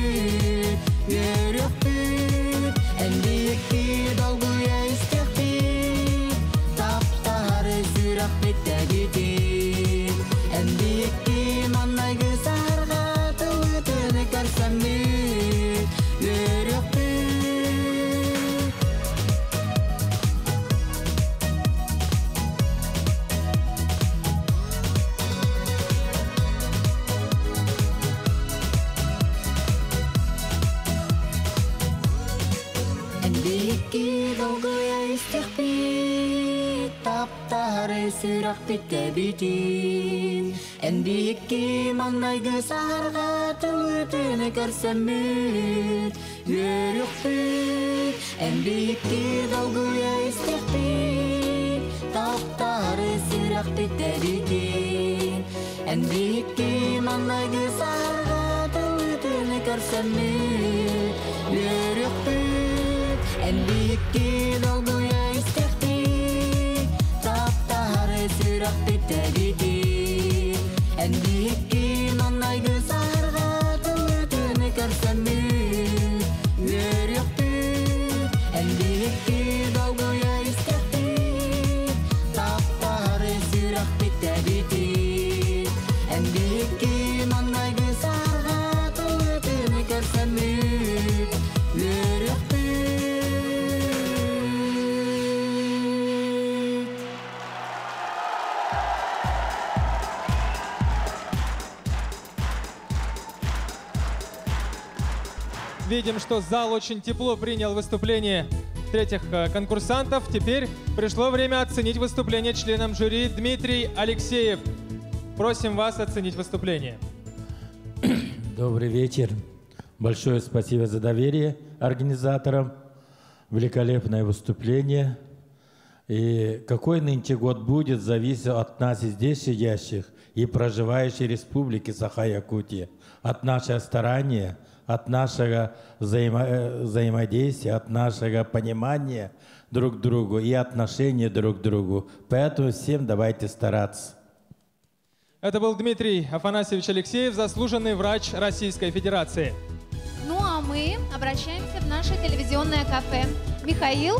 yürüktü. En dikki dolguya istekti, taptare sürak bitte bitti. En dikki manay güzarga tılıtını karsami yürüktü. En dikki dolguya istekti, таптары сүрәк битә битин. Әнбиекке маңнайгы сарга тылытыны көрсәм бит. Йөрүк бит, әнбиекке долгуя истек бит. Таптары сүрәк битә битин. Әнбиекке маңнайгы сарга тылытыны көрсәм бит. Йөрүк бит, әнбиекке долгуя истек бит. Таптары сүрәк битә битин. Әнбиекке маңнайгы сарга тылытыны көрсәм бит. Йөрүк бит, әнбиекке долгуя истек бит. Таптары сүрәк битә битин. Әнбиекке маңнайгы сарга тылытыны көрсәм бит. Йөрүк бит. Видим, что зал очень тепло принял выступление третьих конкурсантов. Теперь пришло время оценить выступление членам жюри. Дмитрий Алексеев, просим вас оценить выступление. Добрый вечер. Большое спасибо за доверие организаторам. Великолепное выступление. И какой нынче год будет, зависит от нас здесь сидящих и проживающих в Республике Саха-Якутия. От нашего старания, от нашего взаимодействия, от нашего понимания друг к другу и отношения друг к другу. Поэтому всем давайте стараться. Это был Дмитрий Афанасьевич Алексеев, заслуженный врач Российской Федерации. Ну а мы обращаемся в наше телевизионное кафе. Михаил?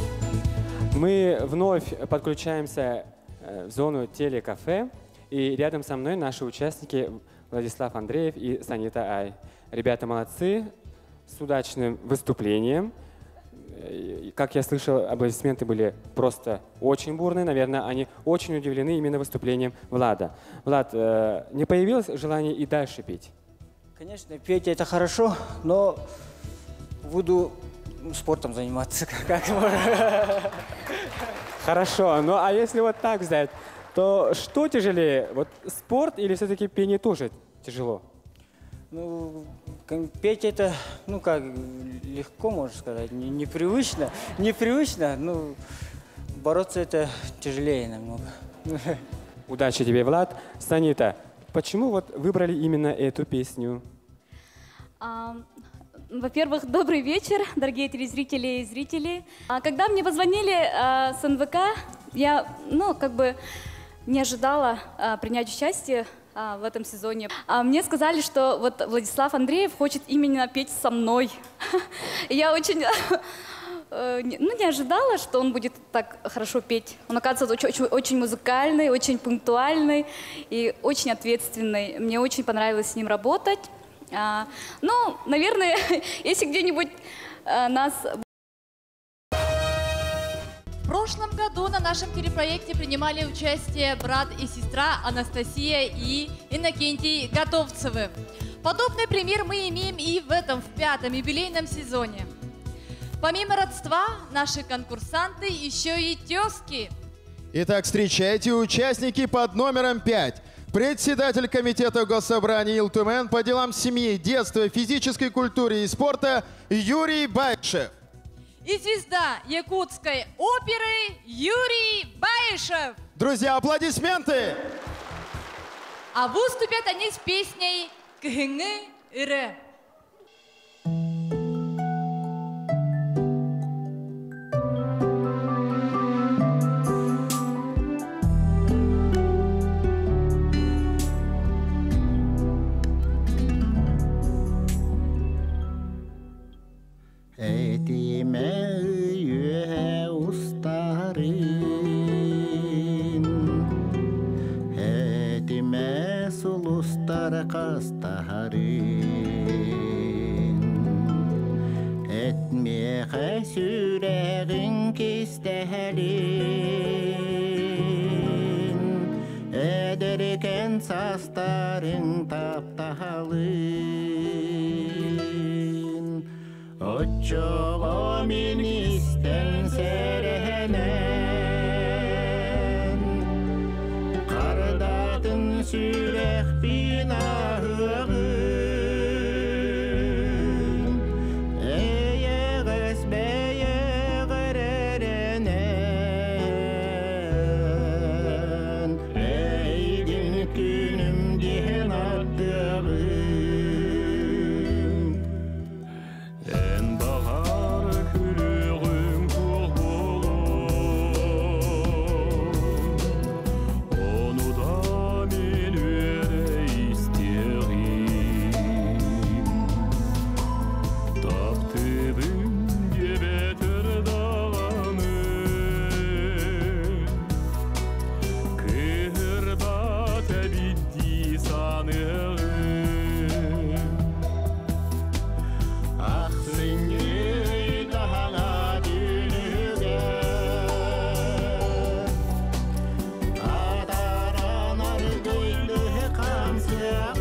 Мы вновь подключаемся в зону телекафе. И рядом со мной наши участники Владислав Андреев и Санита Ай. Ребята молодцы, с удачным выступлением. Как я слышал, аплодисменты были просто очень бурные. Наверное, они очень удивлены именно выступлением Влада. Влад, не появилось желание и дальше петь? Конечно, петь это хорошо, но буду спортом заниматься. Хорошо, ну а если вот так взять, то что тяжелее, вот спорт или все-таки пение тоже тяжело? Ну, петь это, ну как, легко, можно сказать, непривычно, ну, бороться это тяжелее намного. Удачи тебе, Влад. Санита, почему вот выбрали именно эту песню? Во-первых, добрый вечер, дорогие телезрители и зрители. Когда мне позвонили с НВК, я, ну, как бы не ожидала принять участие в этом сезоне. Мне сказали, что вот Владислав Андреев хочет именно петь со мной. Я очень не ожидала, что он будет так хорошо петь. Он, оказывается, очень музыкальный, очень пунктуальный и очень ответственный. Мне очень понравилось с ним работать. Ну, наверное, если где-нибудь нас... В прошлом году на нашем телепроекте принимали участие брат и сестра Анастасия и Иннокентий Готовцевы. Подобный пример мы имеем и в этом, в 5-м юбилейном сезоне. Помимо родства, наши конкурсанты еще и тезки. Итак, встречайте участники под номером 5. Председатель комитета Госсобрания Ил-Тумен по делам семьи, детства, физической культуре и спорта Юрий Баишев. И звезда якутской оперы Юрий Баишев. Друзья, аплодисменты! А выступят они с песней «Кхынгы Ире». Etmeğe süreğin kistehelin Ederken sastarın taptalın Oçoğu ministen serenen sürek binahın Eyeğiz beyeğir erenen Eydin günüm dihen addığım En bahar külüğüm kul Onu da men öre isterim Taptırım gebetir dağını Kırbata bitti sanırım Ah seni daha dünüge Adaran argıylı kamsiyağım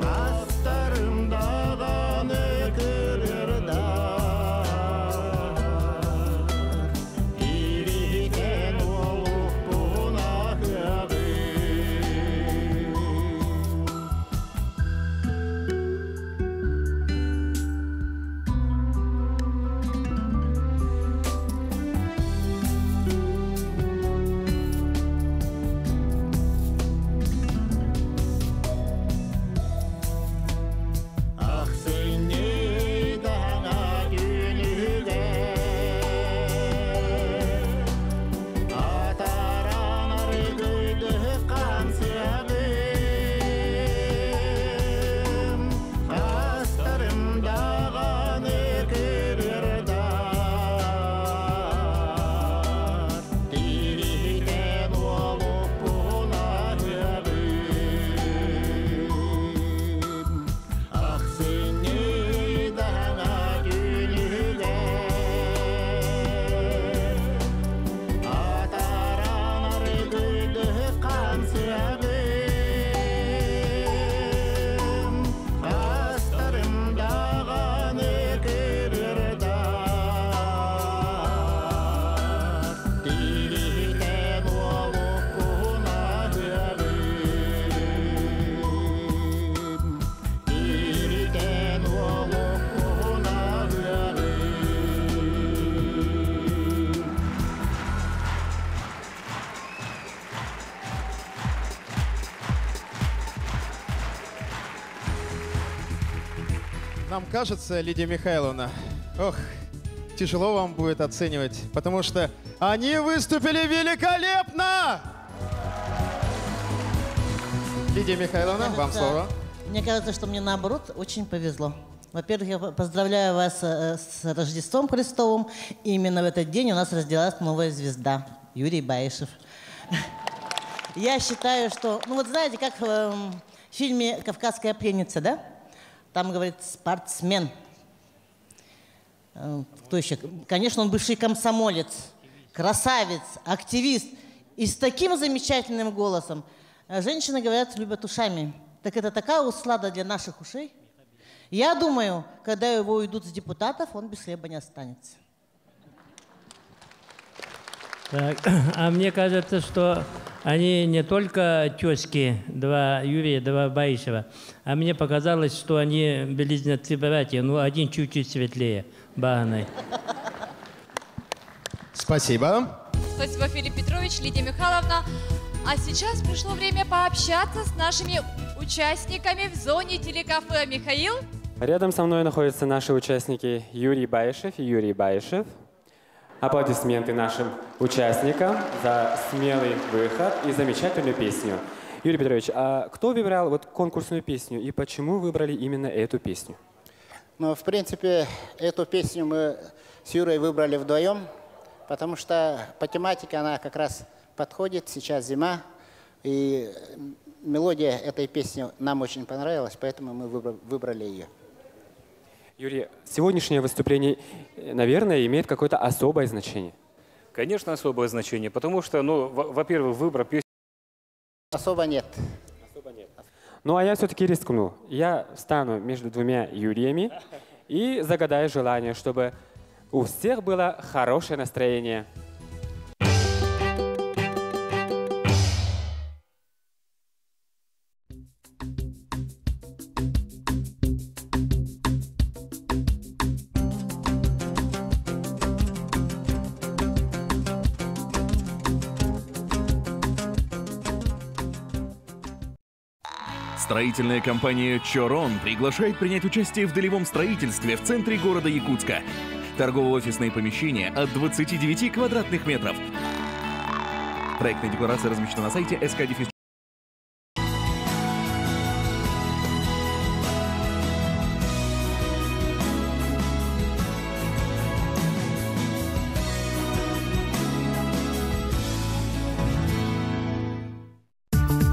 Bastarım dağını kırırdar İriden olup bunahığım Ah seni daha günüge Ataran argıydı kamsiyağım Bastarım dağını kırırdar Diriden olup bunahığım Ah seni daha günüge Ataran argıydı kamsiyağım Bastarım dağını kırırdar Diriden olup bunahığım Diriden olup bunahığım Нам кажется, Лидия Михайловна, ох, тяжело вам будет оценивать, потому что они выступили великолепно! Лидия Михайловна, вам слово. Мне кажется, что мне наоборот очень повезло. Во-первых, я поздравляю вас с Рождеством Христовым. Именно в этот день у нас родилась новая звезда Юрий Баишев. Я считаю, что... Ну вот знаете, как в фильме «Кавказская пленница», да? Там говорит спортсмен. Кто еще? Конечно, он бывший комсомолец, красавец, активист. И с таким замечательным голосом. Женщины, говорят, любят ушами. Так это такая услада для наших ушей. Я думаю, когда его уйдут с депутатов, он без хлеба не останется. Так, а мне кажется, что они не только тезки, два Юрия, два Баишева, а мне показалось, что они близнецы-братья, ну, один чуть-чуть светлее Баганой. Спасибо. Спасибо, Филипп Петрович, Лидия Михайловна. А сейчас пришло время пообщаться с нашими участниками в зоне телекафе. Михаил? Рядом со мной находятся наши участники Юрий Баишев и Юрий Баишев. Аплодисменты нашим участникам за смелый выход и замечательную песню. Юрий Петрович, а кто выбрал вот конкурсную песню и почему выбрали именно эту песню? Ну, в принципе, эту песню мы с Юрой выбрали вдвоем, потому что по тематике она как раз подходит. Сейчас зима, и мелодия этой песни нам очень понравилась, поэтому мы выбрали ее. Юрий, сегодняшнее выступление, наверное, имеет какое-то особое значение. Конечно, особое значение, потому что, ну, во-первых, выбор песни... Особо нет. Ну, а я все-таки рискну. Я встану между двумя Юриями и загадаю желание, чтобы у всех было хорошее настроение. Строительная компания «Чорон» приглашает принять участие в долевом строительстве в центре города Якутска. Торгово-офисные помещения от 29 квадратных метров. Проектная декларация размещена на сайте sk.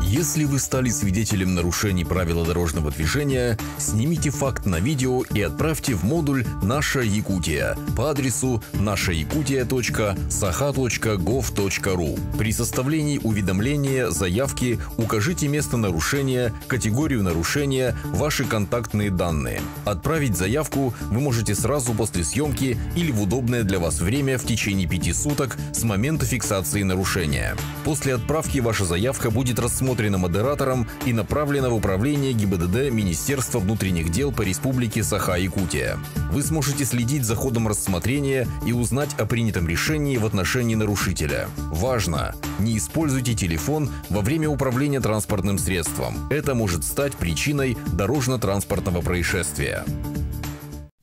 Если вы стали свидетелем нарушений правил дорожного движения, снимите факт на видео и отправьте в модуль «Наша Якутия» по адресу nashayakutia.saha.gov.ru. При составлении уведомления, заявки укажите место нарушения, категорию нарушения, ваши контактные данные. Отправить заявку вы можете сразу после съемки или в удобное для вас время в течение 5 суток с момента фиксации нарушения. После отправки ваша заявка будет рассмотрена модератором и направлена в управление ГИБДД Министерства внутренних дел по Республике Саха-Якутия. Вы сможете следить за ходом рассмотрения и узнать о принятом решении в отношении нарушителя. Важно! Не используйте телефон во время управления транспортным средством. Это может стать причиной дорожно-транспортного происшествия.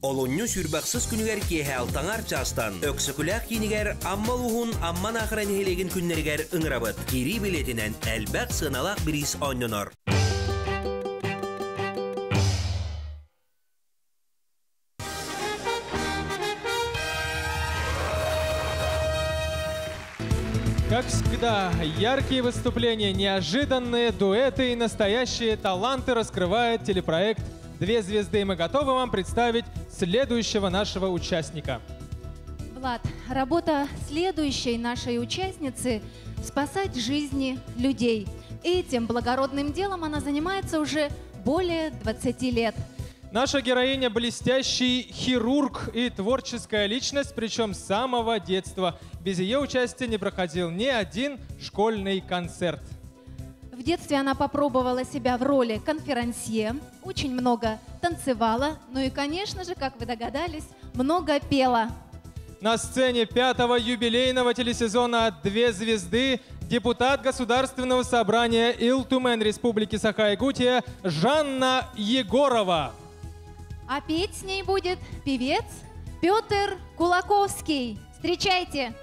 Олонню сүрбақсыз күнігер кейхәл таңар частан. Өксікіләк енігер аммалуғын амман ақыран хелеген күннергер ұңырабыт. Кері билетінен әлбәқ сыналақ біріс ойныныр. Как всегда, яркие выступления, неожиданные дуэты и настоящие таланты раскрывает телепроект «Две звезды». И мы готовы вам представить следующего нашего участника. Влад, работа следующей нашей участницы – спасать жизни людей. Этим благородным делом она занимается уже более 20 лет. Наша героиня – блестящий хирург и творческая личность, причем с самого детства. Без ее участия не проходил ни один школьный концерт. В детстве она попробовала себя в роли конферансье, очень много танцевала, ну и, конечно же, как вы догадались, много пела. На сцене 5-го юбилейного телесезона «Две звезды» депутат Государственного собрания Илтумен Республики Саха-Якутия Жанна Егорова. А петь с ней будет певец Петр Кулаковский. Встречайте!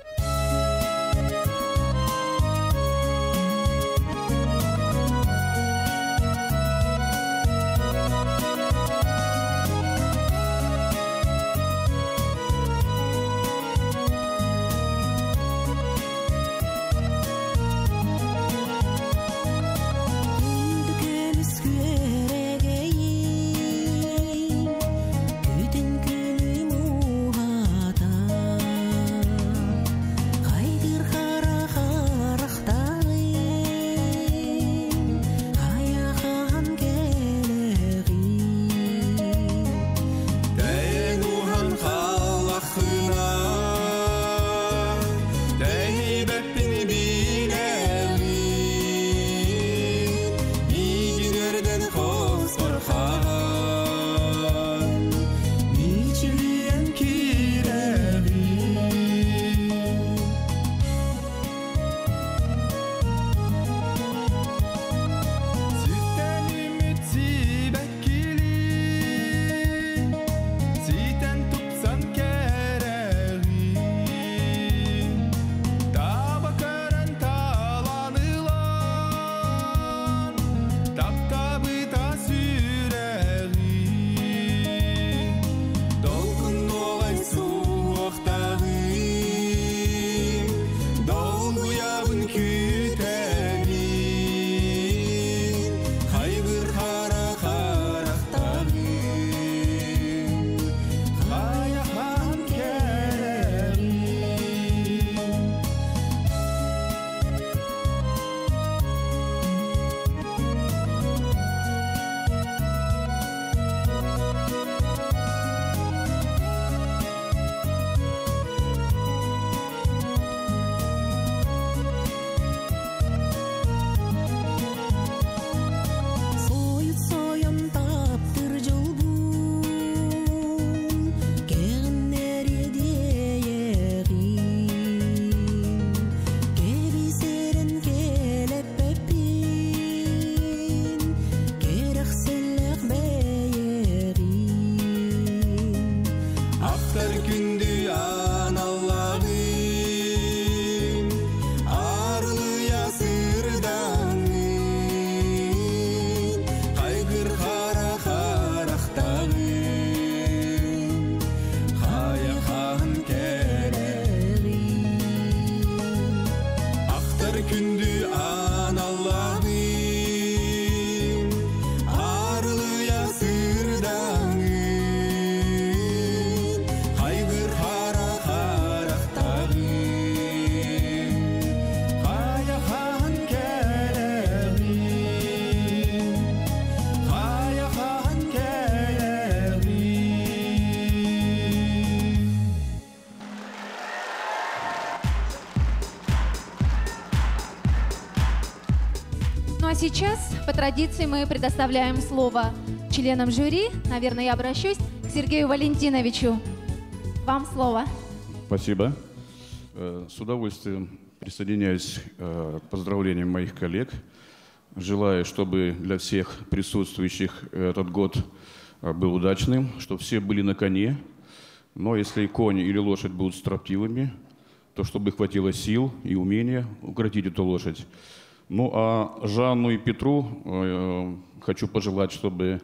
Ақтар күнді аналағым, арлы ясырдағым, қайғыр қара қарақтағым, қаяқан кәрәғым. Ақтар күнді аналағым, арлы ясырдағым, қайғыр қара қарақтағым, қаяқан кәрәғым, қаяқан кәрәғым. Ну а сейчас, по традиции, мы предоставляем слово членам жюри. Наверное, я обращусь к Сергею Валентиновичу. Вам слово. Спасибо. С удовольствием присоединяюсь к поздравлениям моих коллег. Желаю, чтобы для всех присутствующих этот год был удачным, чтобы все были на коне. Но если кони или лошадь будут строптивыми, то чтобы хватило сил и умения укротить эту лошадь. Ну а Жанну и Петру хочу пожелать, чтобы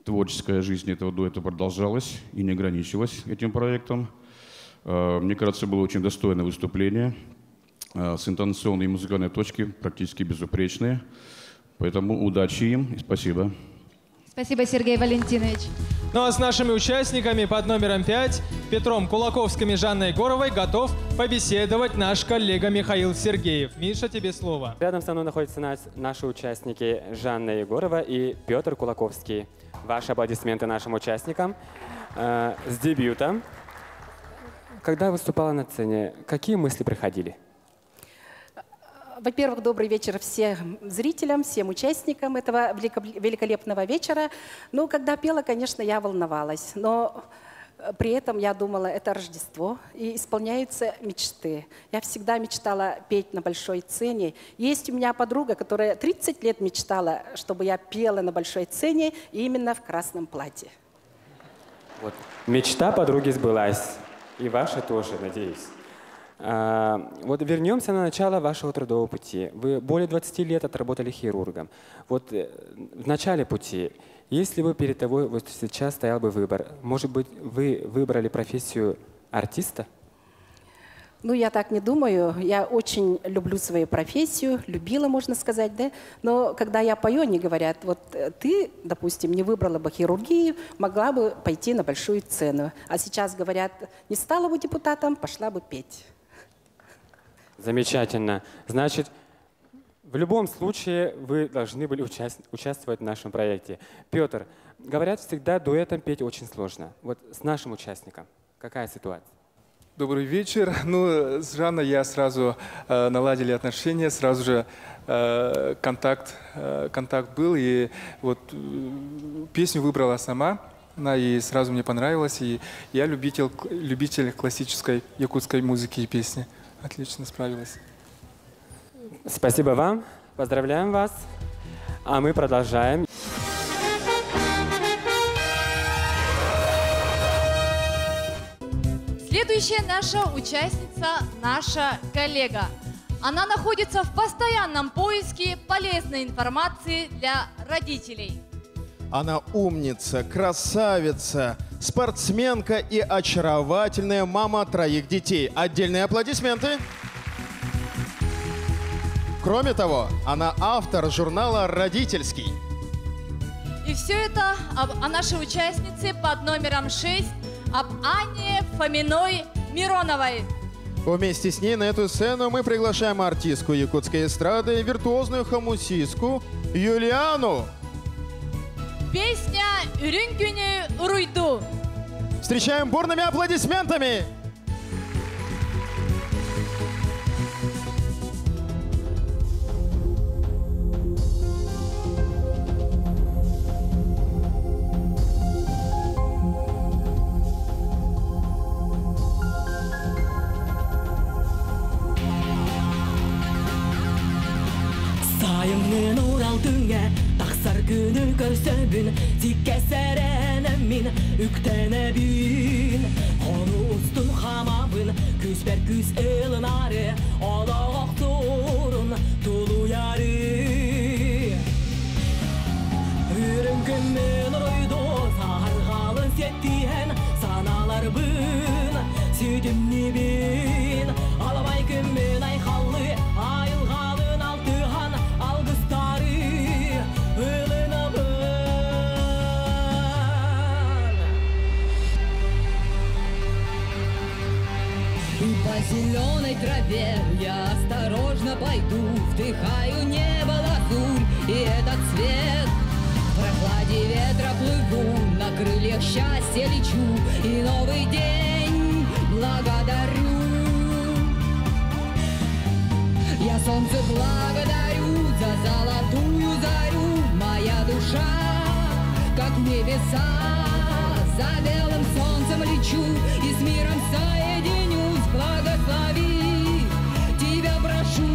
творческая жизнь этого дуэта продолжалась и не ограничилась этим проектом. Мне кажется, было очень достойное выступление. С интонационной и музыкальной точки практически безупречные. Поэтому удачи им и спасибо. Спасибо, Сергей Валентинович. Ну а с нашими участниками под номером 5 Петром Кулаковским и Жанной Егоровой готов побеседовать наш коллега Михаил Сергеев. Миша, тебе слово. Рядом со мной находятся наши участники Жанна Егорова и Петр Кулаковский. Ваши аплодисменты нашим участникам с дебютом. Когда выступала на сцене, какие мысли приходили? Во-первых, добрый вечер всем зрителям, всем участникам этого великолепного вечера. Ну, когда пела, конечно, я волновалась, но при этом я думала, это Рождество, и исполняются мечты. Я всегда мечтала петь на большой сцене. Есть у меня подруга, которая 30 лет мечтала, чтобы я пела на большой сцене именно в красном платье. Вот. Мечта подруги сбылась. И ваша тоже, надеюсь. Вот вернемся на начало вашего трудового пути. Вы более 20 лет отработали хирургом. Вот в начале пути, если бы перед тобой вот сейчас стоял бы выбор, может быть, вы выбрали профессию артиста? Ну, я так не думаю. Я очень люблю свою профессию, любила, можно сказать, да. Но когда я пою, они говорят, вот ты, допустим, не выбрала бы хирургию, могла бы пойти на большую сцену. А сейчас говорят, не стала бы депутатом, пошла бы петь. Замечательно. Значит, в любом случае вы должны были участвовать в нашем проекте. Петр, говорят, всегда дуэтом петь очень сложно. Вот с нашим участником какая ситуация? Добрый вечер. Ну, с Жанной я сразу наладили отношения, сразу же контакт был. И вот песню выбрала сама, она и сразу мне понравилась. И я любитель классической якутской музыки и песни. Отлично справилась. Спасибо вам. Поздравляем вас. А мы продолжаем. Следующая наша участница, наша коллега. Она находится в постоянном поиске полезной информации для родителей. Она умница, красавица, спортсменка и очаровательная мама 3 детей. Отдельные аплодисменты. Кроме того, она автор журнала «Родительский». И все это о нашей участнице под номером 6, об Анне Фоминой Мироновой. Вместе с ней на эту сцену мы приглашаем артистку якутской эстрады, виртуозную хомусистку Юлиану. Песня «Үрүнкүнү уруйду». Встречаем бурными аплодисментами! Сайымның орал түнге тақсар күні көрсөбүн тикке серенемин үктене бүйін күз ылынары, олоғық тұрын тұлу яры. Үріңкіммен ойду сарғалын сеттиен, саналар бұн сөйтімні бін. Аламай күммен айқалы, айылғалын алтыған алғыстары ылына бұн. И по зеленой траве я осторожно пойду, вдыхаю небо лазурь и этот цвет. В прохладе ветра плыву, на крыльях счастья лечу и новый день благодарю. Я солнце благодарю за золотую зарю, моя душа, как небеса, за белым солнцем лечу и с миром соединюсь, благослови, тебя прошу.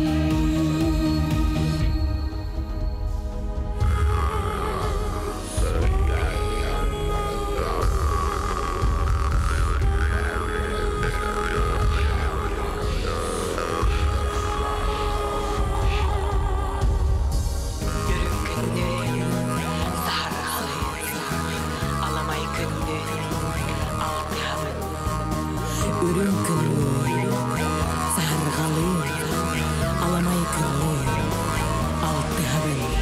Үрін күнні, сарғалы, аламай күнні, алты ғабын.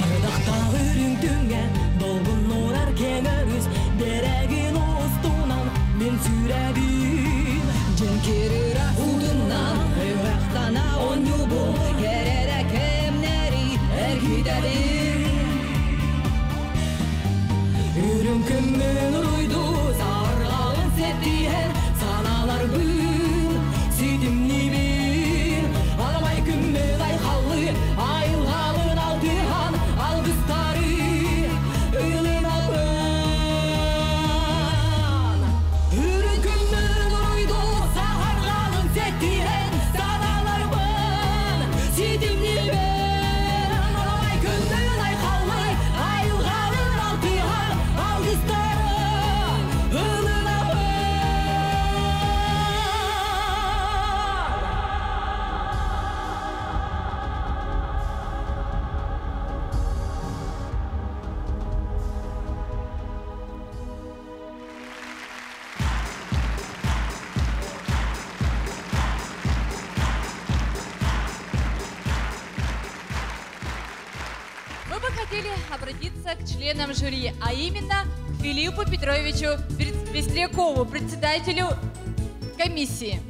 Ардақта үрін түңе, долғын орар кеңіріз, берегін ұстынан мен сүрәбін. Жын керір асудынан, өйрақтана он юбу, керері кемнері әргидәрін. Үрін күнмен ұйду, сарғалын сеттиен, саналар бұн, сөйтімні бін. Аламай күнмен айқалы, айылғалын алтыған алғыстары ылына бұн. Үрін күнмен ұйду, сарғалын сеттиен, саналар бұн, сөйтімні бін. Аламай күнмен айқалы, айылғалын алтыған алғыстары ылына бұн. Мы бы хотели обратиться к членам жюри, а именно к Филиппу Петровичу Пестрякову, председателю комиссии.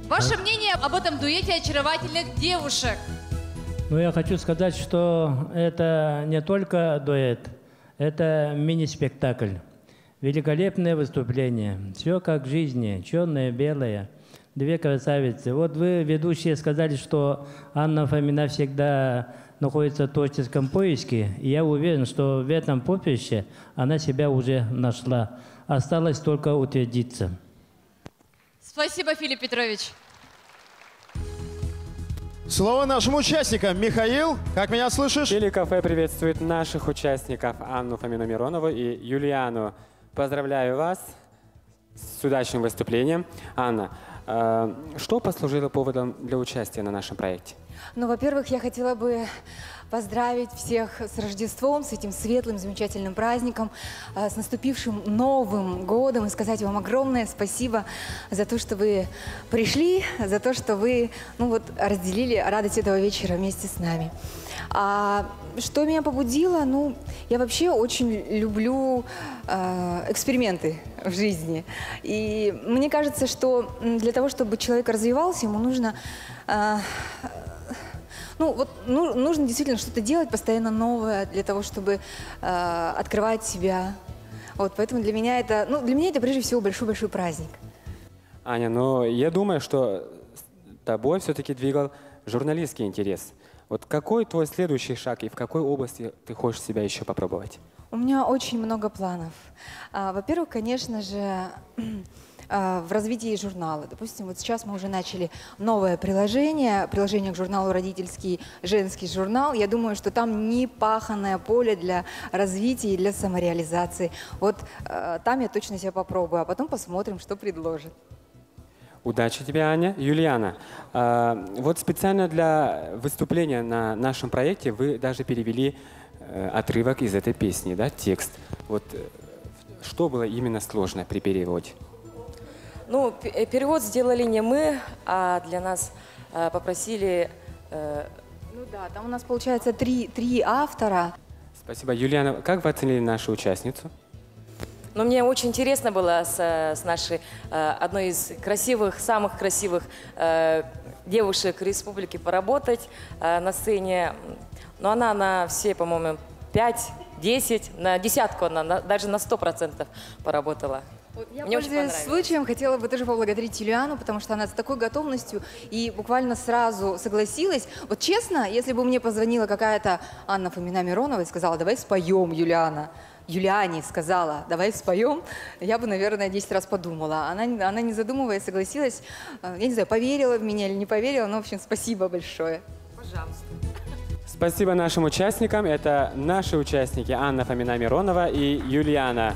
Ваше мнение об этом дуэте очаровательных девушек? Ну, я хочу сказать, что это не только дуэт, это мини-спектакль. Великолепное выступление. Все как в жизни. Черное, белое. Две красавицы. Вот вы, ведущие, сказали, что Анна Фомина всегда находится в творческом поиске. И я уверен, что в этом поприще она себя уже нашла. Осталось только утвердиться. Спасибо, Филипп Петрович. Слово нашим участникам. Михаил, как меня слышишь? Телекафе приветствует наших участников Анну Фомину-Миронову и Юлиану. Поздравляю вас с удачным выступлением. Анна, что послужило поводом для участия на нашем проекте? Ну, во-первых, я хотела бы поздравить всех с Рождеством, с этим светлым, замечательным праздником, с наступившим Новым годом и сказать вам огромное спасибо за то, что вы пришли, за то, что вы разделили радость этого вечера вместе с нами. А что меня побудило? Ну, я вообще очень люблю эксперименты в жизни. И мне кажется, что для того, чтобы человек развивался, ему нужно... нужно действительно что-то делать постоянно новое для того, чтобы открывать себя. Вот, поэтому для меня это прежде всего большой-большой праздник. Аня, но я думаю, что тобой все-таки двигал журналистский интерес. Вот какой твой следующий шаг и в какой области ты хочешь себя еще попробовать? У меня очень много планов. Во-первых, конечно же, в развитии журнала. Допустим, вот сейчас мы уже начали новое приложение к журналу «Родительский женский журнал». Я думаю, что там непаханное поле для развития и для самореализации. Вот там я точно себя попробую, а потом посмотрим, что предложит. Удачи тебе, Аня. Юлиана, вот специально для выступления на нашем проекте вы даже перевели отрывок из этой песни, да, текст. Вот что было именно сложно при переводе? Ну, перевод сделали не мы, а для нас попросили... Ну да, там у нас получается три автора. Спасибо. Юлиана, как вы оценили нашу участницу? Но мне очень интересно было с нашей одной из красивых, самых красивых девушек республики поработать на сцене. Но она на все, по-моему, 5-10, на десятку, она даже на 100% поработала. Я, мне очень пользуясь понравилось. случаем, хотела бы тоже поблагодарить Юлиану, потому что она с такой готовностью и буквально сразу согласилась. Вот честно, если бы мне позвонила какая-то Анна Фомина Миронова и сказала: давай споем, Юлиана. Юлиане сказала: давай споем, я бы, наверное, 10 раз подумала. Она не задумываясь, согласилась. Я не знаю, поверила в меня или не поверила, но, в общем, спасибо большое. Пожалуйста. Спасибо нашим участникам. Это наши участники Анна Фомина Миронова и Юлиана.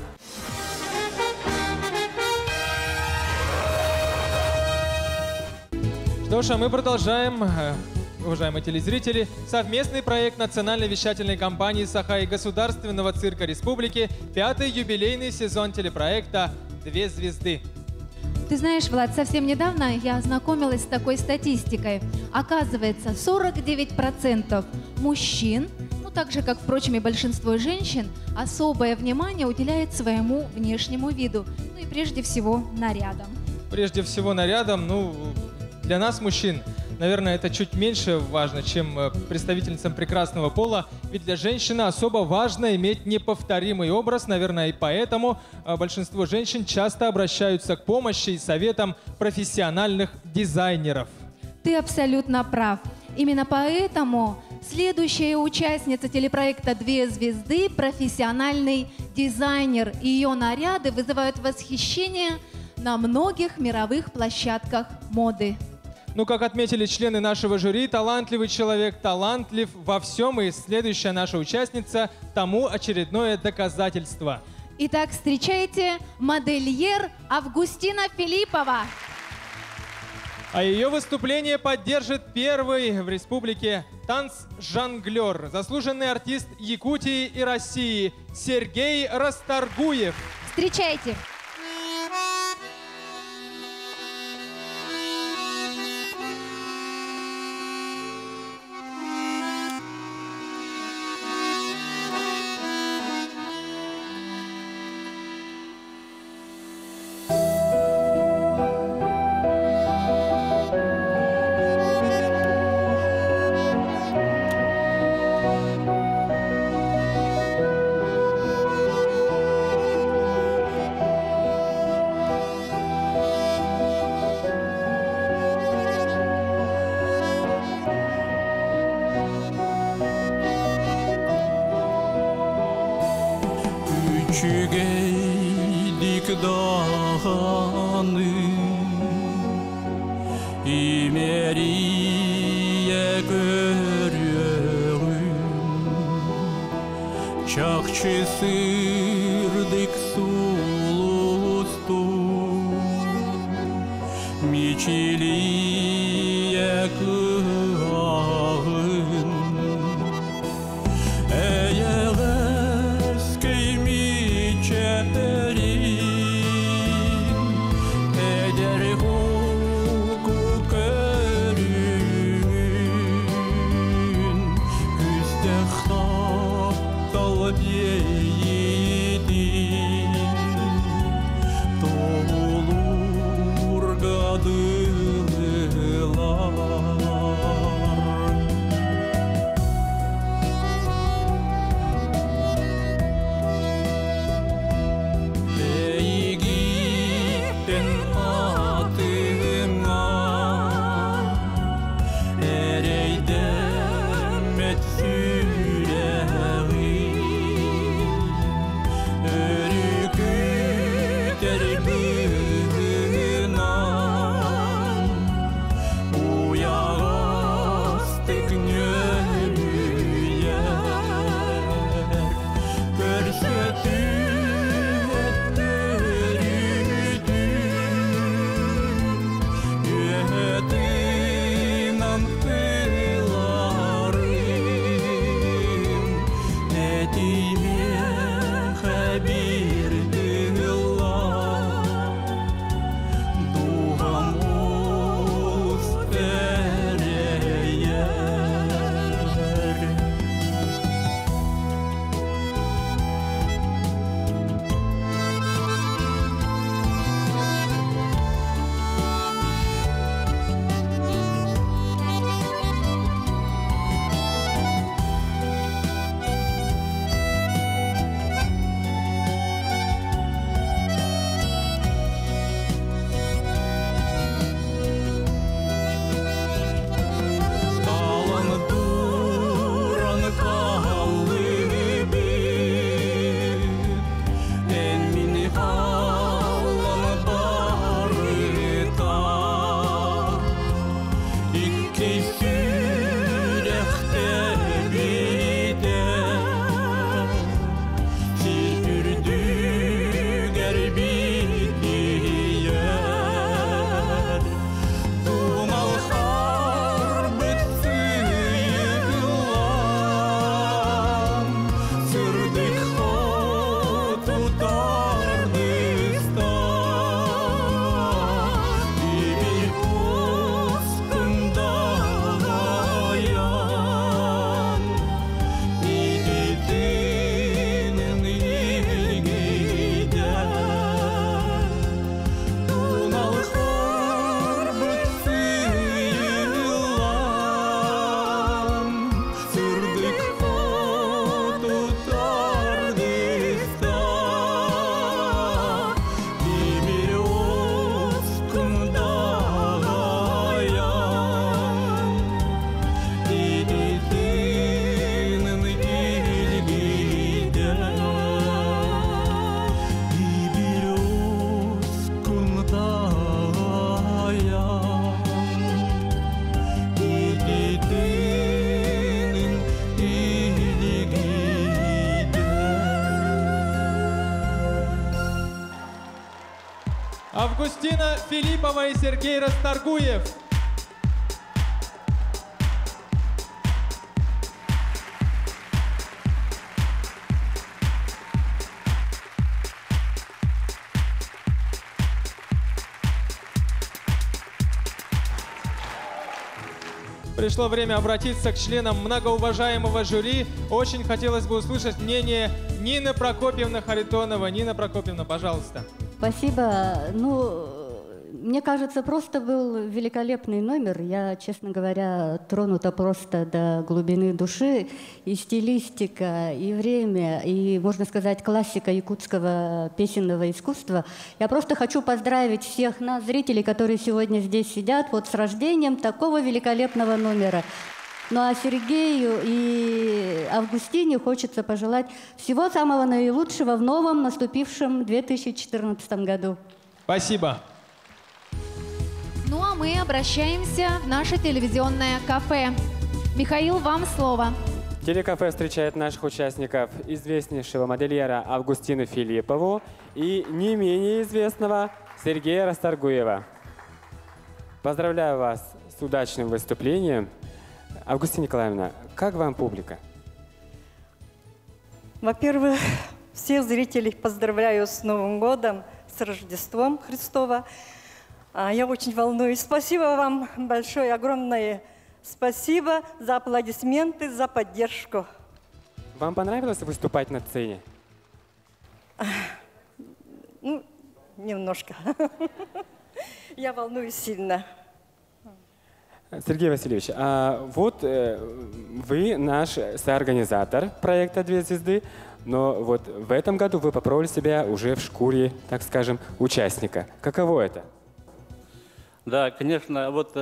Что ж, а мы продолжаем, уважаемые телезрители, совместный проект национальной вещательной компании «Саха» и Государственного цирка республики, 5-й юбилейный сезон телепроекта «Две звезды». Ты знаешь, Влад, совсем недавно я ознакомилась с такой статистикой. Оказывается, 49% мужчин, ну так же, как, впрочем, и большинство женщин, особое внимание уделяет своему внешнему виду. Ну и прежде всего нарядам. Прежде всего нарядом, ну, для нас, мужчин, наверное, это чуть меньше важно, чем представительницам прекрасного пола. Ведь для женщины особо важно иметь неповторимый образ. Наверное, и поэтому большинство женщин часто обращаются к помощи и советам профессиональных дизайнеров. Ты абсолютно прав. Именно поэтому следующая участница телепроекта «Две звезды» – профессиональный дизайнер. И ее наряды вызывают восхищение на многих мировых площадках моды. Ну, как отметили члены нашего жюри, талантливый человек талантлив во всем, и следующая наша участница тому очередное доказательство. Итак, встречайте модельер Августина Филиппова. А ее выступление поддержит первый в республике танц-жонглер, заслуженный артист Якутии и России Сергей Расторгуев. Встречайте. Küçügeydik dağını İmeriye görüyorum Çakçı sırdık sulustu Miçiliye kığın Doğulur kadının Августина Филиппова и Сергей Расторгуев. Пришло время обратиться к членам многоуважаемого жюри. Очень хотелось бы услышать мнение Нины Прокопьевны Харитоновой. Нина Прокопьевна, пожалуйста. Спасибо. Мне кажется, просто был великолепный номер. Я, честно говоря, тронута просто до глубины души. И стилистика, и время, и, можно сказать, классика якутского песенного искусства. Я просто хочу поздравить всех нас, зрителей, которые сегодня здесь сидят, вот с рождением такого великолепного номера. Ну а Сергею и Августине хочется пожелать всего самого наилучшего в новом наступившем 2014 году. Спасибо. Ну а мы обращаемся в наше телевизионное кафе. Михаил, вам слово. Телекафе встречает наших участников известнейшего модельера Августину Филиппову и не менее известного Сергея Расторгуева. Поздравляю вас с удачным выступлением. Августина Николаевна, как вам публика? Во-первых, всех зрителей поздравляю с Новым годом, с Рождеством Христова. Я очень волнуюсь. Спасибо вам большое, огромное спасибо за аплодисменты, за поддержку. Вам понравилось выступать на сцене? Ну, немножко. Я волнуюсь сильно. Сергей Васильевич, вот вы наш соорганизатор проекта «Две звезды», но вот в этом году вы попробовали себя уже в шкуре, так скажем, участника. Каково это? Да, конечно, вот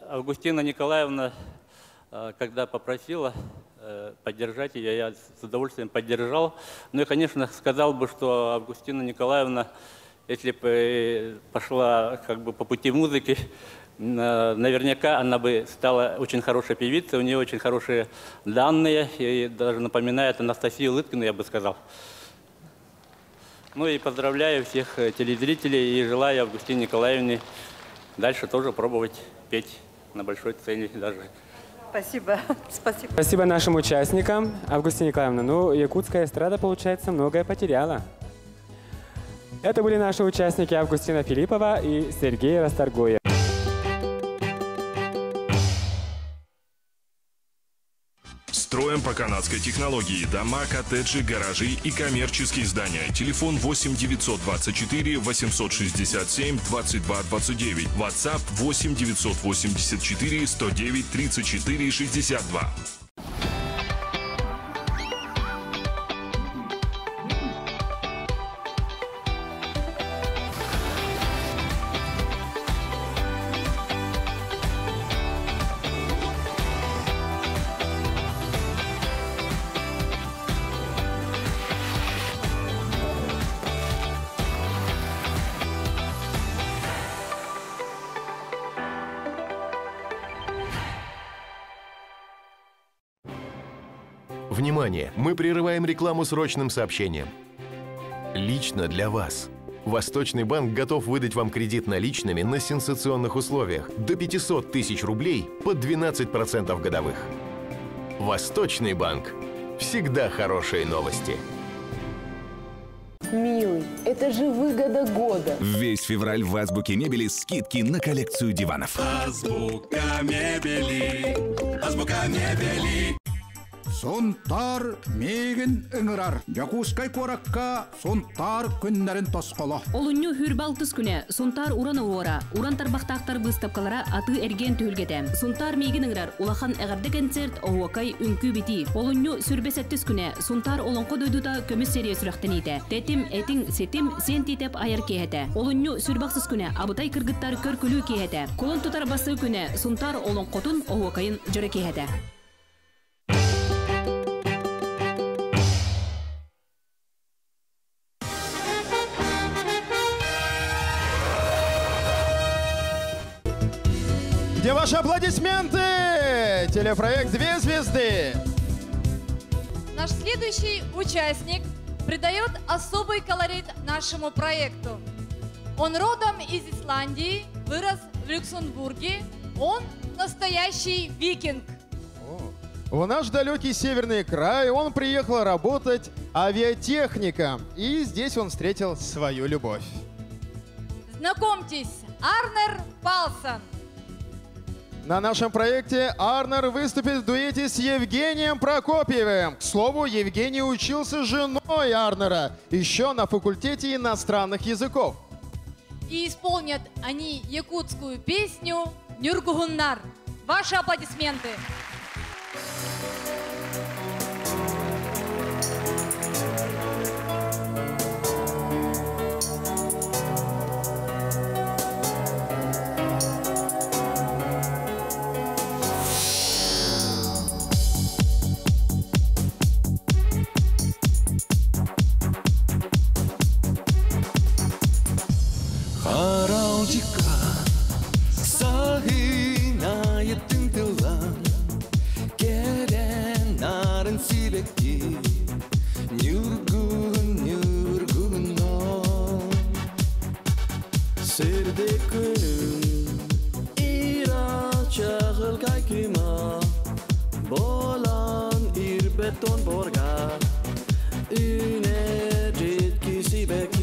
Августина Николаевна, когда попросила поддержать ее, я с удовольствием поддержал. Ну и, конечно, сказал бы, что Августина Николаевна, если бы пошла как бы по пути музыки, наверняка она бы стала очень хорошей певицей, у нее очень хорошие данные, и даже напоминает Анастасию Лыткину, я бы сказал. Ну и поздравляю всех телезрителей и желаю Августине Николаевне дальше тоже пробовать петь на большой сцене даже. Спасибо. Спасибо. Спасибо нашим участникам. Августина Николаевна, ну, якутская эстрада, получается, многое потеряла. Это были наши участники Августина Филиппова и Сергей Расторгуев. Строим по канадской технологии. Дома, коттеджи, гаражи и коммерческие здания. Телефон 8 924 867 22 29. WhatsApp 8 984 109 34 62. Внимание! Мы прерываем рекламу срочным сообщением. Лично для вас. Восточный банк готов выдать вам кредит наличными на сенсационных условиях до 500 тысяч рублей под 12% годовых. Восточный банк. Всегда хорошие новости. Милый, это же выгода года. Весь февраль в Азбуке мебели скидки на коллекцию диванов. Азбука мебели. Азбука мебели. Сонтар меген ыңырар. Якускай коракка сонтар күннәрен тосқола. Олунню хүрбалтыс күне сонтар уран уора. Уран тарбақтақтар быстапкалара аты эрген түйілгеде. Сонтар меген ыңырар. Улахан әғарды концерт оуакай үнкі бити. Олунню сүрбесеттіс күне сонтар олонқо дойдута көміс серия сүрақтын ете. Тетим, этин, сетим, сен титеп айар кейхете. Олунню сүрбақсыз күне абытай кыргыттар көр күлі кейхете. Колон тутар басы күне сонтар олонқотун оуакайын жүрі кейхете. Где ваши аплодисменты? Телепроект «Две звезды». Наш следующий участник придает особый колорит нашему проекту. Он родом из Исландии, вырос в Люксембурге. Он настоящий викинг. В наш далекий северный край он приехал работать авиатехником. И здесь он встретил свою любовь. Знакомьтесь, Арнер Палсон. На нашем проекте Арнер выступит в дуэте с Евгением Прокопьевым. К слову, Евгений учился с женой Арнера еще на факультете иностранных языков. И исполнят они якутскую песню «Нюргугуннар». Ваши аплодисменты. Харалдика сагынает тынтылан Керен нарын сибекки Нюргун-нюргунон Сырды күнүн ира чағыл кайкыма Болан ирбеттон боргар Үне жетки сибекки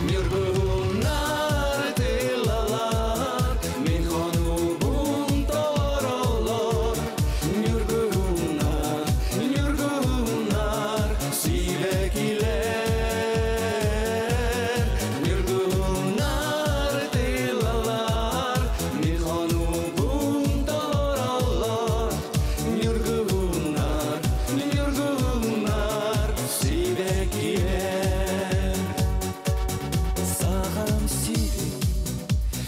Нюргуннар тылалар, мен хонубун торолор. Нюргуннар, Нюргуннар, сибекилер. Нюргуннар тылалар, мен хонубун торолор. Нюргуннар, Нюргуннар, сибекилер. Сағам сирек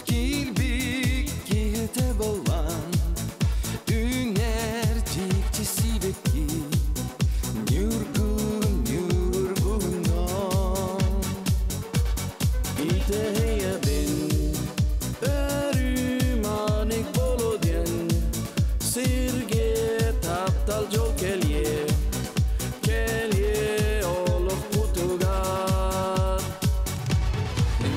келбек кете болған Үнер текте сибекке Нюргун, Нюргунон Итея бен өріманек болуден Сирге таптал жол келе олық құтугар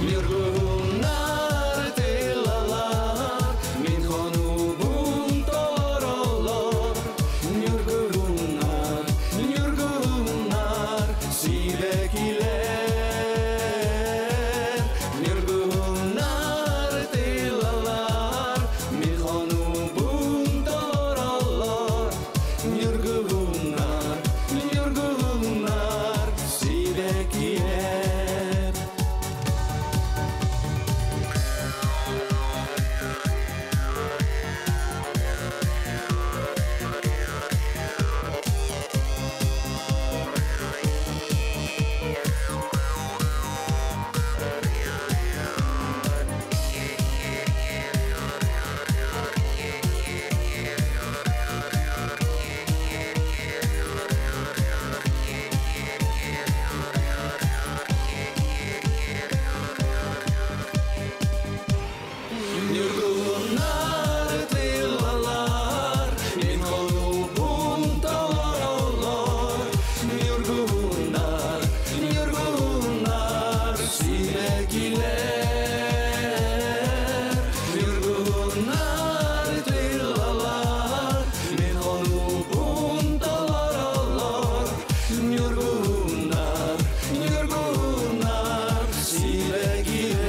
Нюргуннар тылалар, мен хонубун торолор. Нюргуннар, Нюргуннар, сибекилер. Нюргуннар тылалар, мен хонубун торолор. Нюргуннар, Нюргуннар, сибекилер. Нюргуннар тылалар, мен хонубун торолор. Нюргуннар, Нюргуннар, сибекилер. Нюргуннар тылалар, мен хонубун торолор. Нюргуннар, Нюргуннар, сибекилер.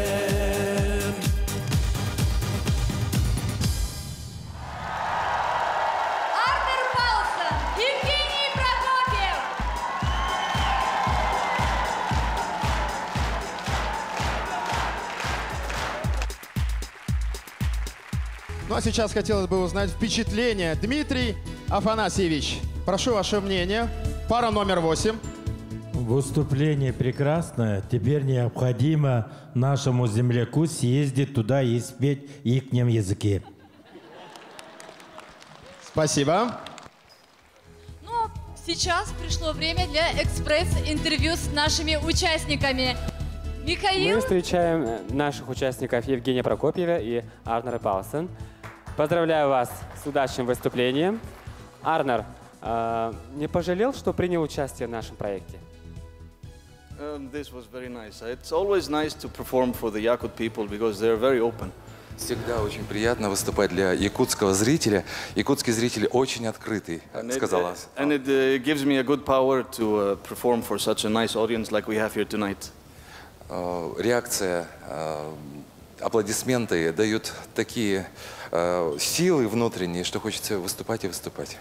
Арнер Палсон, Евгений Прокопьев. Ну а сейчас хотелось бы узнать впечатление. Дмитрий Афанасьевич, прошу ваше мнение. Пара номер 8. Выступление прекрасное. Теперь необходимо нашему земляку съездить туда и спеть ихнем языке. Спасибо. Ну, сейчас пришло время для экспресс-интервью с нашими участниками. Михаил. Мы встречаем наших участников Евгения Прокопьева и Арнера Палсон. Поздравляю вас с удачным выступлением. Арнер, не пожалел, что принял участие в нашем проекте? This was very nice. It's always nice to perform for the Yakut people because they're very open. Всегда очень приятно выступать для якутского зрителя. Якутский зритель очень открытый, сказала. And it gives me a good power to perform for such a nice audience like we have here tonight. Реакция, аплодисменты дают такие силы внутренние, что хочется выступать и выступать.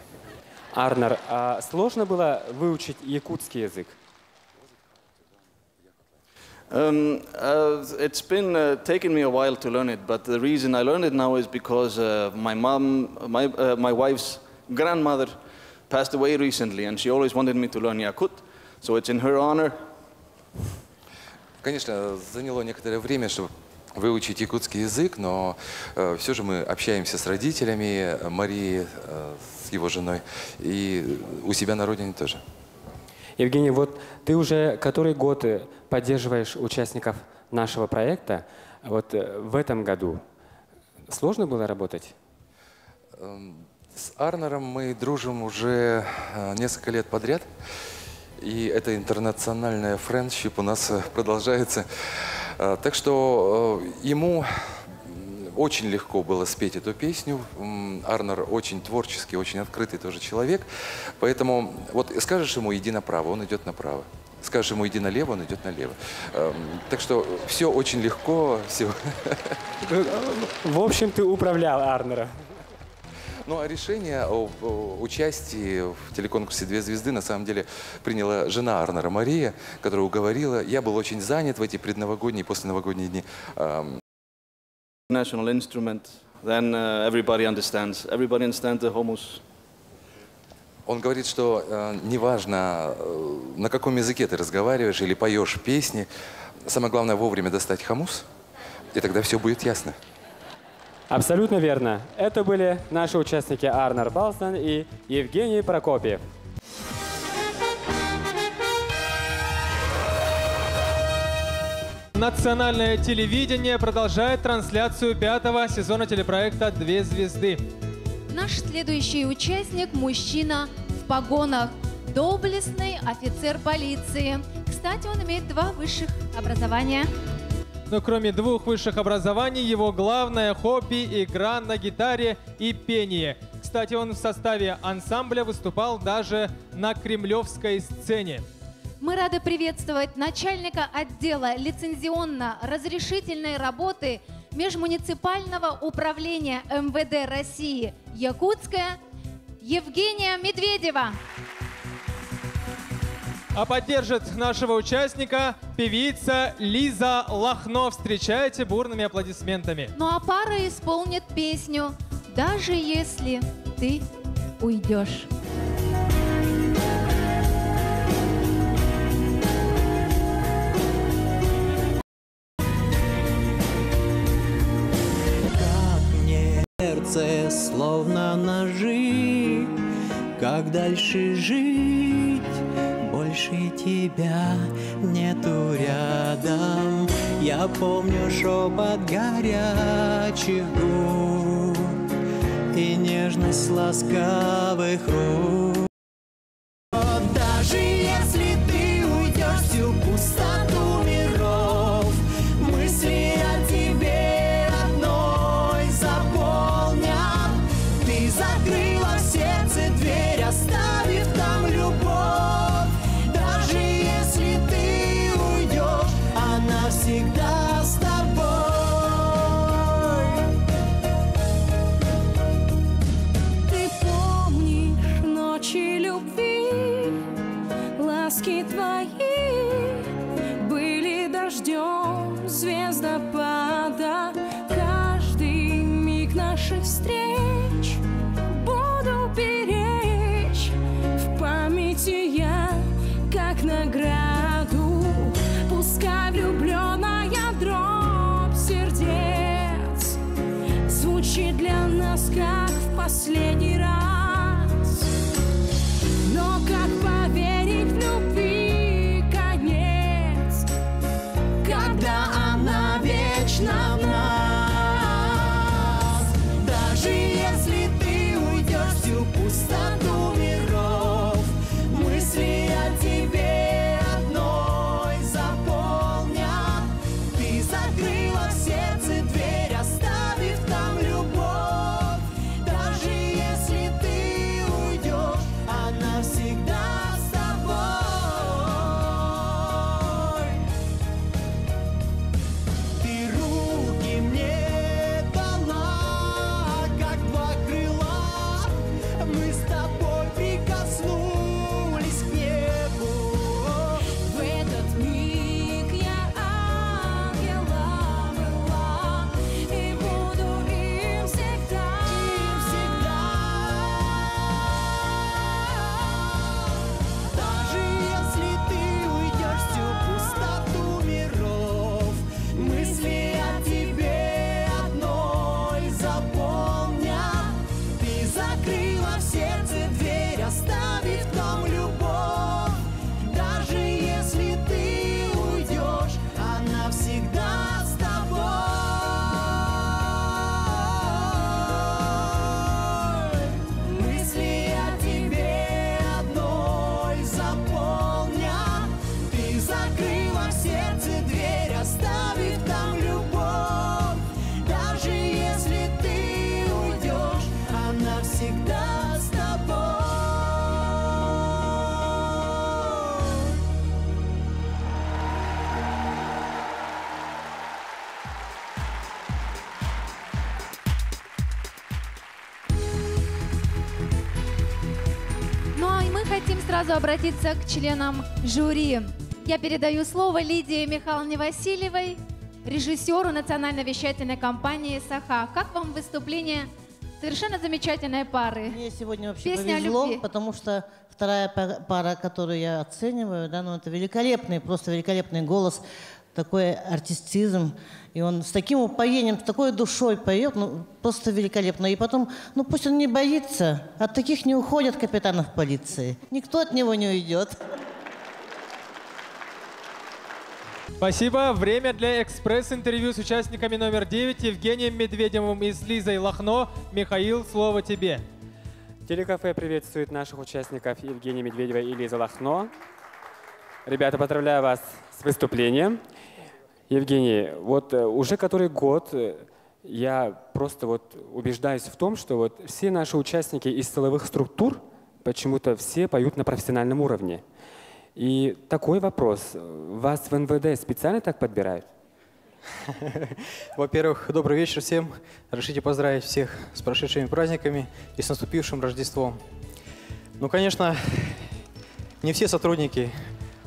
Арнер, а сложно было выучить якутский язык? It's been taking me a while to learn it, but the reason I learned it now is because my wife's grandmother passed away recently, and she always wanted me to learn Yakut, so it's in her honor. Конечно, заняло некоторое время, чтобы выучить якутский язык, но все же мы общаемся с родителями Марии, с его женой, и у себя на родине тоже. Евгений, вот ты уже который год поддерживаешь участников нашего проекта. Вот в этом году сложно было работать? С Арнером мы дружим уже несколько лет подряд. И это интернациональная френдшип у нас продолжается. Так что ему очень легко было спеть эту песню. Арнер очень творческий, очень открытый тоже человек. Поэтому вот скажешь ему «иди направо», он идет направо. Скажешь ему «иди налево», он идет налево. Так что все очень легко. Все. В общем, ты управлял Арнера. Ну, а решение о участии в телеконкурсе «Две звезды» на самом деле приняла жена Арнера, Мария, которая уговорила. Я был очень занят в эти предновогодние и посленовогодние дни. National instrument, then everybody understands. Everybody understands the humus. Он говорит, что неважно, на каком языке ты разговариваешь или поешь песни, самое главное вовремя достать хомус, и тогда все будет ясно. Абсолютно верно. Это были наши участники Арнер Балсан и Евгений Прокопьев. Национальное телевидение продолжает трансляцию 5-го сезона телепроекта «Две звезды». Наш следующий участник – мужчина в погонах. Доблестный офицер полиции. Кстати, он имеет 2 высших образования. Но кроме 2 высших образований, его главное хобби – игра на гитаре и пение. Кстати, он в составе ансамбля выступал даже на кремлевской сцене. Мы рады приветствовать начальника отдела лицензионно-разрешительной работы Межмуниципального управления МВД России Якутская Евгения Медведева. А поддержит нашего участника певица Лиза Лахно. Встречайте бурными аплодисментами. Ну а пара исполнит песню «Даже если ты уйдешь». Сердце словно ножи, как дальше жить? Больше тебя нету рядом. Я помню шепот горячих губ и нежность ласкавых рук. Даже если ты уйдешь всю пустоту миров, мысли о тебе одной заполнят. Ты закрыла в сердце дверь, оставив там любовь. Даже если ты уйдешь, она всегда с тобой. Ты помнишь ночи любви, ласки твои были дождем звездопада. Каждый миг наших встреч буду беречь в памяти я, как награду. Пускай влюбленная дробь сердец звучит для нас, как в последний раз. Но как поверить в любви конец, когда она вечна в нас? Даже если ты уйдешь всю пустоту миров, мысли о тебе одной в сердце дверь, оставив там любовь. Даже если ты уйдешь, она всегда с тобой. Ну а мы хотим сразу обратиться к членам жюри. Я передаю слово Лидии Михайловне Васильевой, режиссеру национальной вещательной компании «Саха». Как вам выступление совершенно замечательной пары? Мне сегодня вообще Песня о повезло, любви. потому что вторая пара, которую я оцениваю, да, ну это великолепный, просто великолепный голос, такой артистизм. И он с таким упоением, с такой душой поет, ну просто великолепно. И потом, ну пусть он не боится, от таких не уходят капитанов полиции. Никто от него не уйдет. Спасибо. Время для экспресс-интервью с участниками номер 9 Евгением Медведевым и с Лизой Лохно. Михаил, слово тебе. Телекафе приветствует наших участников Евгения Медведева и Лиза Лохно. Ребята, поздравляю вас с выступлением. Евгений, вот уже который год я просто вот убеждаюсь в том, что вот все наши участники из силовых структур почему-то все поют на профессиональном уровне. И такой вопрос. Вас в НВД специально так подбирают? Во-первых, добрый вечер всем. Разрешите поздравить всех с прошедшими праздниками и с наступившим Рождеством. Ну, конечно, не все сотрудники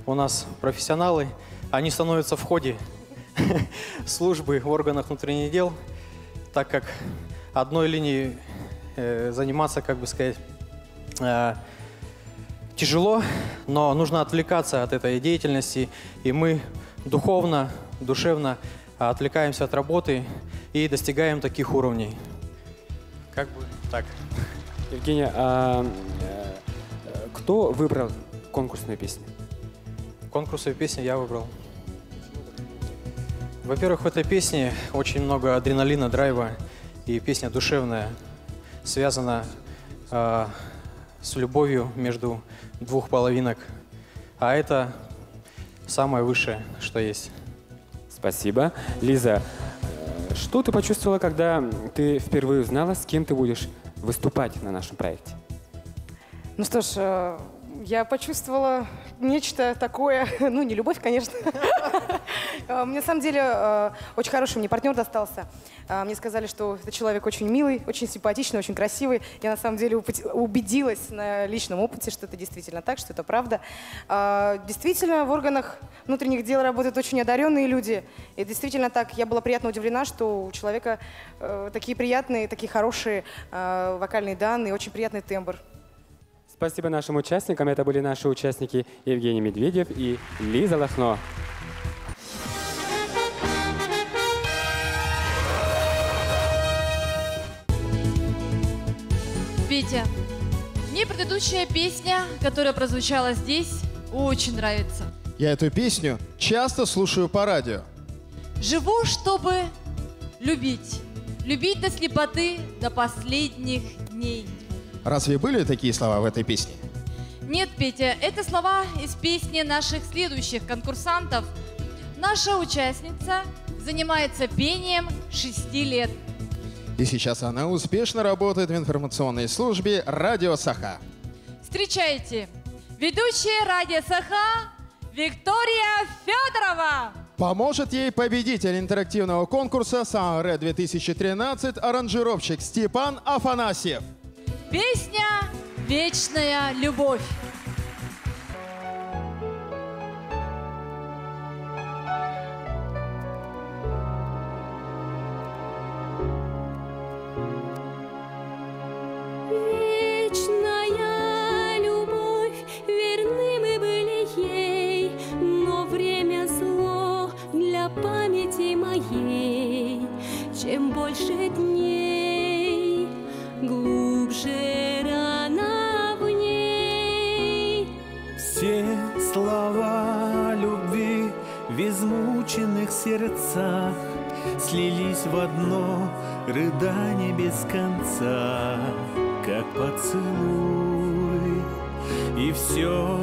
у нас профессионалы. Они становятся в ходе службы в органах внутренних дел, так как одной линией заниматься, как бы сказать, тяжело, но нужно отвлекаться от этой деятельности, и мы духовно, душевно отвлекаемся от работы и достигаем таких уровней. Как бы так. Евгений, кто выбрал конкурсную песню? Конкурсную песню я выбрал. Во-первых, в этой песне очень много адреналина, драйва, и песня душевная, связана с любовью между двух половинок. А это самое высшее, что есть. Спасибо. Лиза, что ты почувствовала, когда ты впервые узнала, с кем ты будешь выступать на нашем проекте? Ну что ж, я почувствовала нечто такое, ну не любовь, конечно. Мне на самом деле очень хороший мне партнер достался. Мне сказали, что этот человек очень милый, очень симпатичный, очень красивый. Я на самом деле убедилась на личном опыте, что это действительно так, что это правда. Действительно, в органах внутренних дел работают очень одаренные люди. И действительно так, я была приятно удивлена, что у человека такие приятные, такие хорошие вокальные данные, очень приятный тембр. Спасибо нашим участникам. Это были наши участники Евгений Медведев и Лиза Лохно. Петя, мне предыдущая песня, которая прозвучала здесь, очень нравится. Я эту песню часто слушаю по радио. Живу, чтобы любить. Любить до слепоты, до последних дней. Разве были такие слова в этой песне? Нет, Петя, это слова из песни наших следующих конкурсантов. Наша участница занимается пением 6 лет. И сейчас она успешно работает в информационной службе «Радио Саха». Встречайте, ведущая «Радио Саха» Виктория Федорова. Поможет ей победитель интерактивного конкурса «Сан-Ре-2013» аранжировщик Степан Афанасьев. Песня «Вечная любовь». Вечная любовь, верны мы были ей, но время зло для памяти моей. Чем больше дней, глубже рана в ней. Все слова любви в измученных сердцах слились в одно рыдание без конца, как поцелуй, и все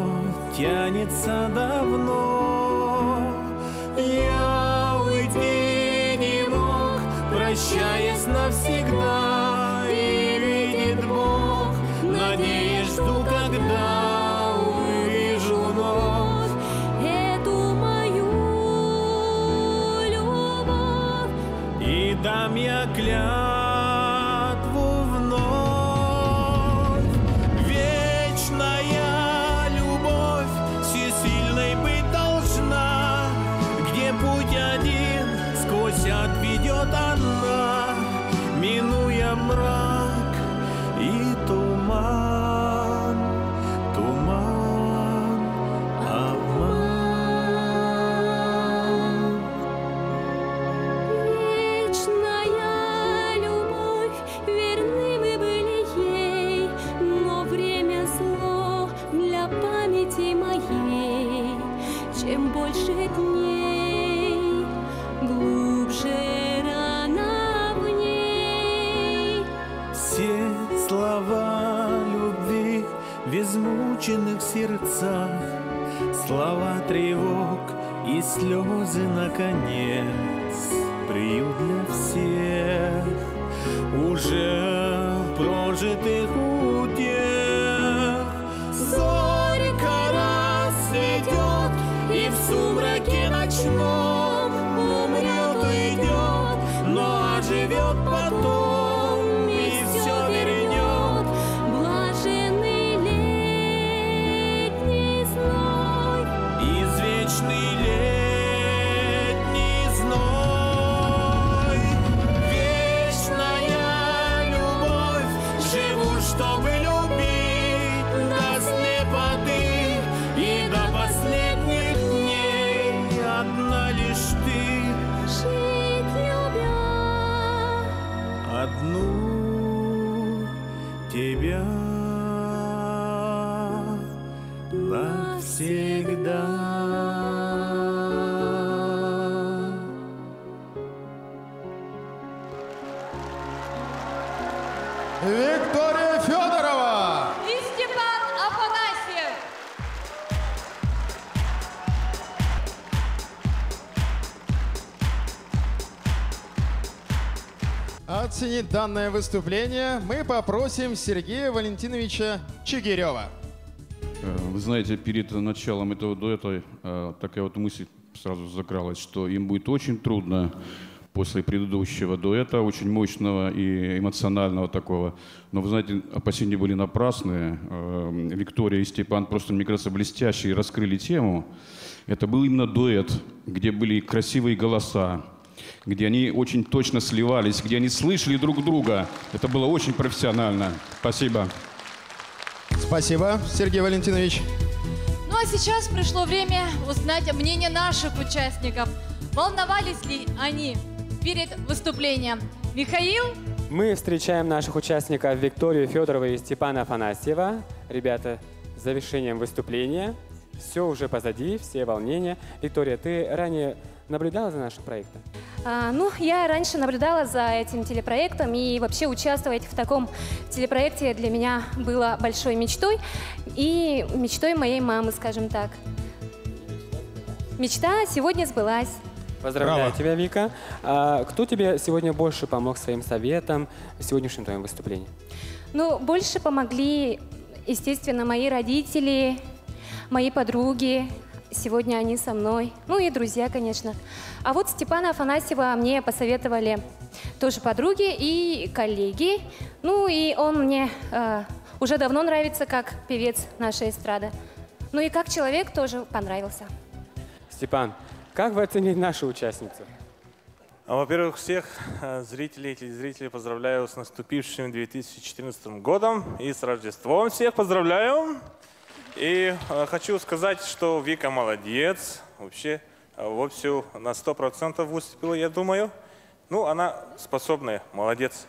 тянется давно. дам я клятву вновь. Вечная любовь всесильной быть должна, где путь один сквозь ад ведет она, минуя мрак и туман, туман, обман. Вечная любовь, верны мы были ей, но время зло для памяти моей. Чем больше дней, глубже рана в ней. Все слова любви в измученных сердцах, слова тревог и слезы наконец, приют для всех уже прожитых утех. Зорька расцветет, и в сумраке ночном умрет, уйдет, но оживет потом и все вернет. Блаженный летний зной, Извечный летний зной. Вечная любовь, живу, чтобы любить до слепоты и до последних дней. Одна лишь ты, жить любя, одну тебя навсегда. Виктория Федорова! И Степан Афанасьев. Оценить данное выступление мы попросим Сергея Валентиновича Чигирева. Вы знаете, перед началом этого дуэта такая вот мысль сразу закралась, что им будет очень трудно после предыдущего дуэта, очень мощного и эмоционального такого. Но, вы знаете, опасения были напрасные. Виктория и Степан просто, мне кажется, блестяще раскрыли тему. Это был именно дуэт, где были красивые голоса, где они очень точно сливались, где они слышали друг друга. Это было очень профессионально. Спасибо. Спасибо, Сергей Валентинович. Ну а сейчас пришло время узнать мнение наших участников. Волновались ли они перед выступлением? Михаил? Мы встречаем наших участников Викторию Федорову и Степана Афанасьева. Ребята, с завершением выступления. Все уже позади, все волнения. Виктория, ты ранее наблюдала за нашим проектом? Ну, я раньше наблюдала за этим телепроектом, и вообще участвовать в таком телепроекте для меня было большой мечтой и мечтой моей мамы, скажем так. Мечта сегодня сбылась. Поздравляю Браво. тебя, Вика. А кто тебе сегодня больше помог своим советом в сегодняшнем твоем выступлении? Ну, больше помогли, естественно, мои родители, мои подруги. Сегодня они со мной. Ну и друзья, конечно. А вот Степана Афанасьева мне посоветовали тоже подруги и коллеги. Ну и он мне уже давно нравится как певец нашей эстрады. Ну и как человек тоже понравился. Степан, как вы оценили нашу участницу? Во-первых, всех зрителей и телезрителей поздравляю с наступившим 2014 годом и с Рождеством. Всех поздравляю! И хочу сказать, что Вика молодец. Вообще, вовсю на 100% выступила, я думаю. Ну, она способная, молодец.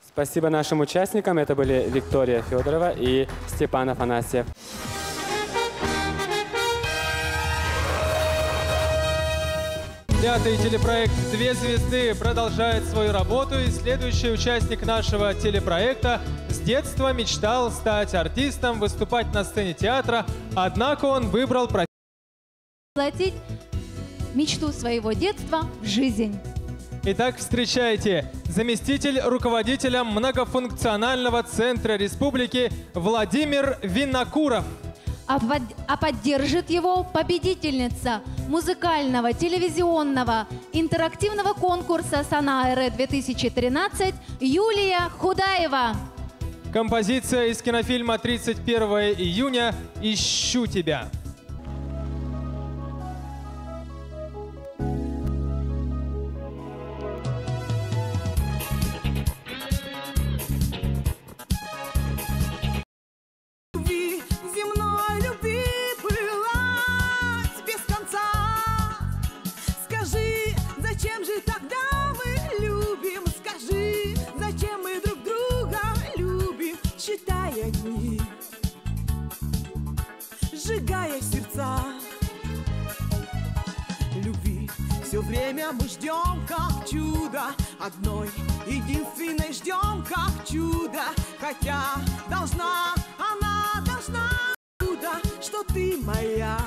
Спасибо нашим участникам. Это были Виктория Федорова и Степан Афанасьев. Пятый телепроект «Две звезды» продолжает свою работу, и следующий участник нашего телепроекта с детства мечтал стать артистом, выступать на сцене театра, однако он выбрал профессию. Воплотить мечту своего детства в жизнь. Итак, встречайте, заместитель руководителя многофункционального центра республики Владимир Винокуров. а поддержит его победительница музыкального, телевизионного, интерактивного конкурса «Санаэре-2013» Юлия Худаева. Композиция из кинофильма «31 июня. Ищу тебя». Земной любви пылать без конца. Скажи, зачем же тогда мы любим? Скажи, зачем мы друг друга любим? Считая дни, сжигая сердца. Любви все время мы ждем, как чудо. Одной единственной ждем, как чудо. Хотя должна, она должна чудо, что ты моя,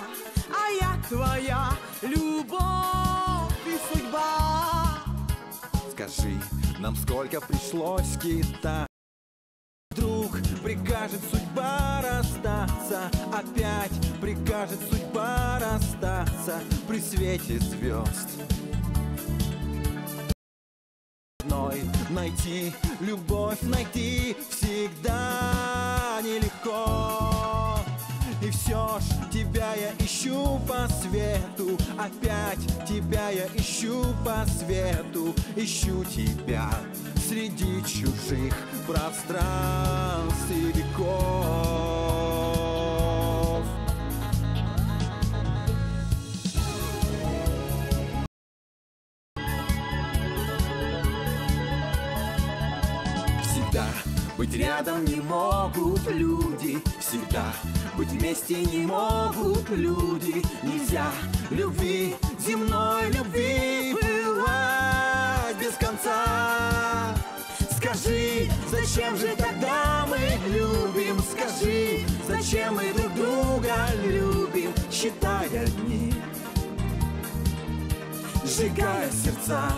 а я твоя. Любовь и судьба. Скажи, нам сколько пришлось скитать. Вдруг прикажет судьба расстаться, опять прикажет судьба расстаться при свете звезд. Найти любовь, найти всегда нелегко. И все ж тебя я ищу по свету, опять тебя я ищу по свету. Ищу тебя среди чужих пространств и веков. Всегда быть рядом не могут люди, всегда быть вместе не могут люди. Нельзя любви, земной любви пылать без конца. Скажи, зачем же тогда мы любим? Скажи, зачем мы друг друга любим? Считая дни, сжигая сердца.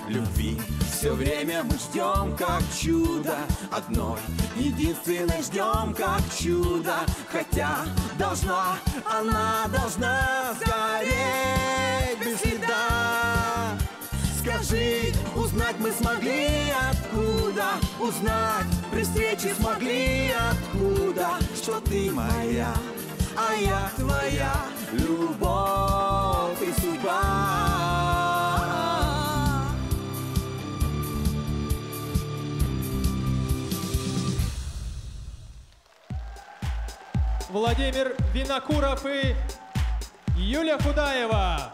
Любви все время мы ждем, как чудо. Одной единственной ждем, как чудо. Хотя должна, она должна сгореть без следа. Скажи, узнать мы смогли откуда? Узнать при встрече смогли откуда? Что ты моя, а я твоя. Любовь и судьба. Владимир Винокуров и Юлия Худаева.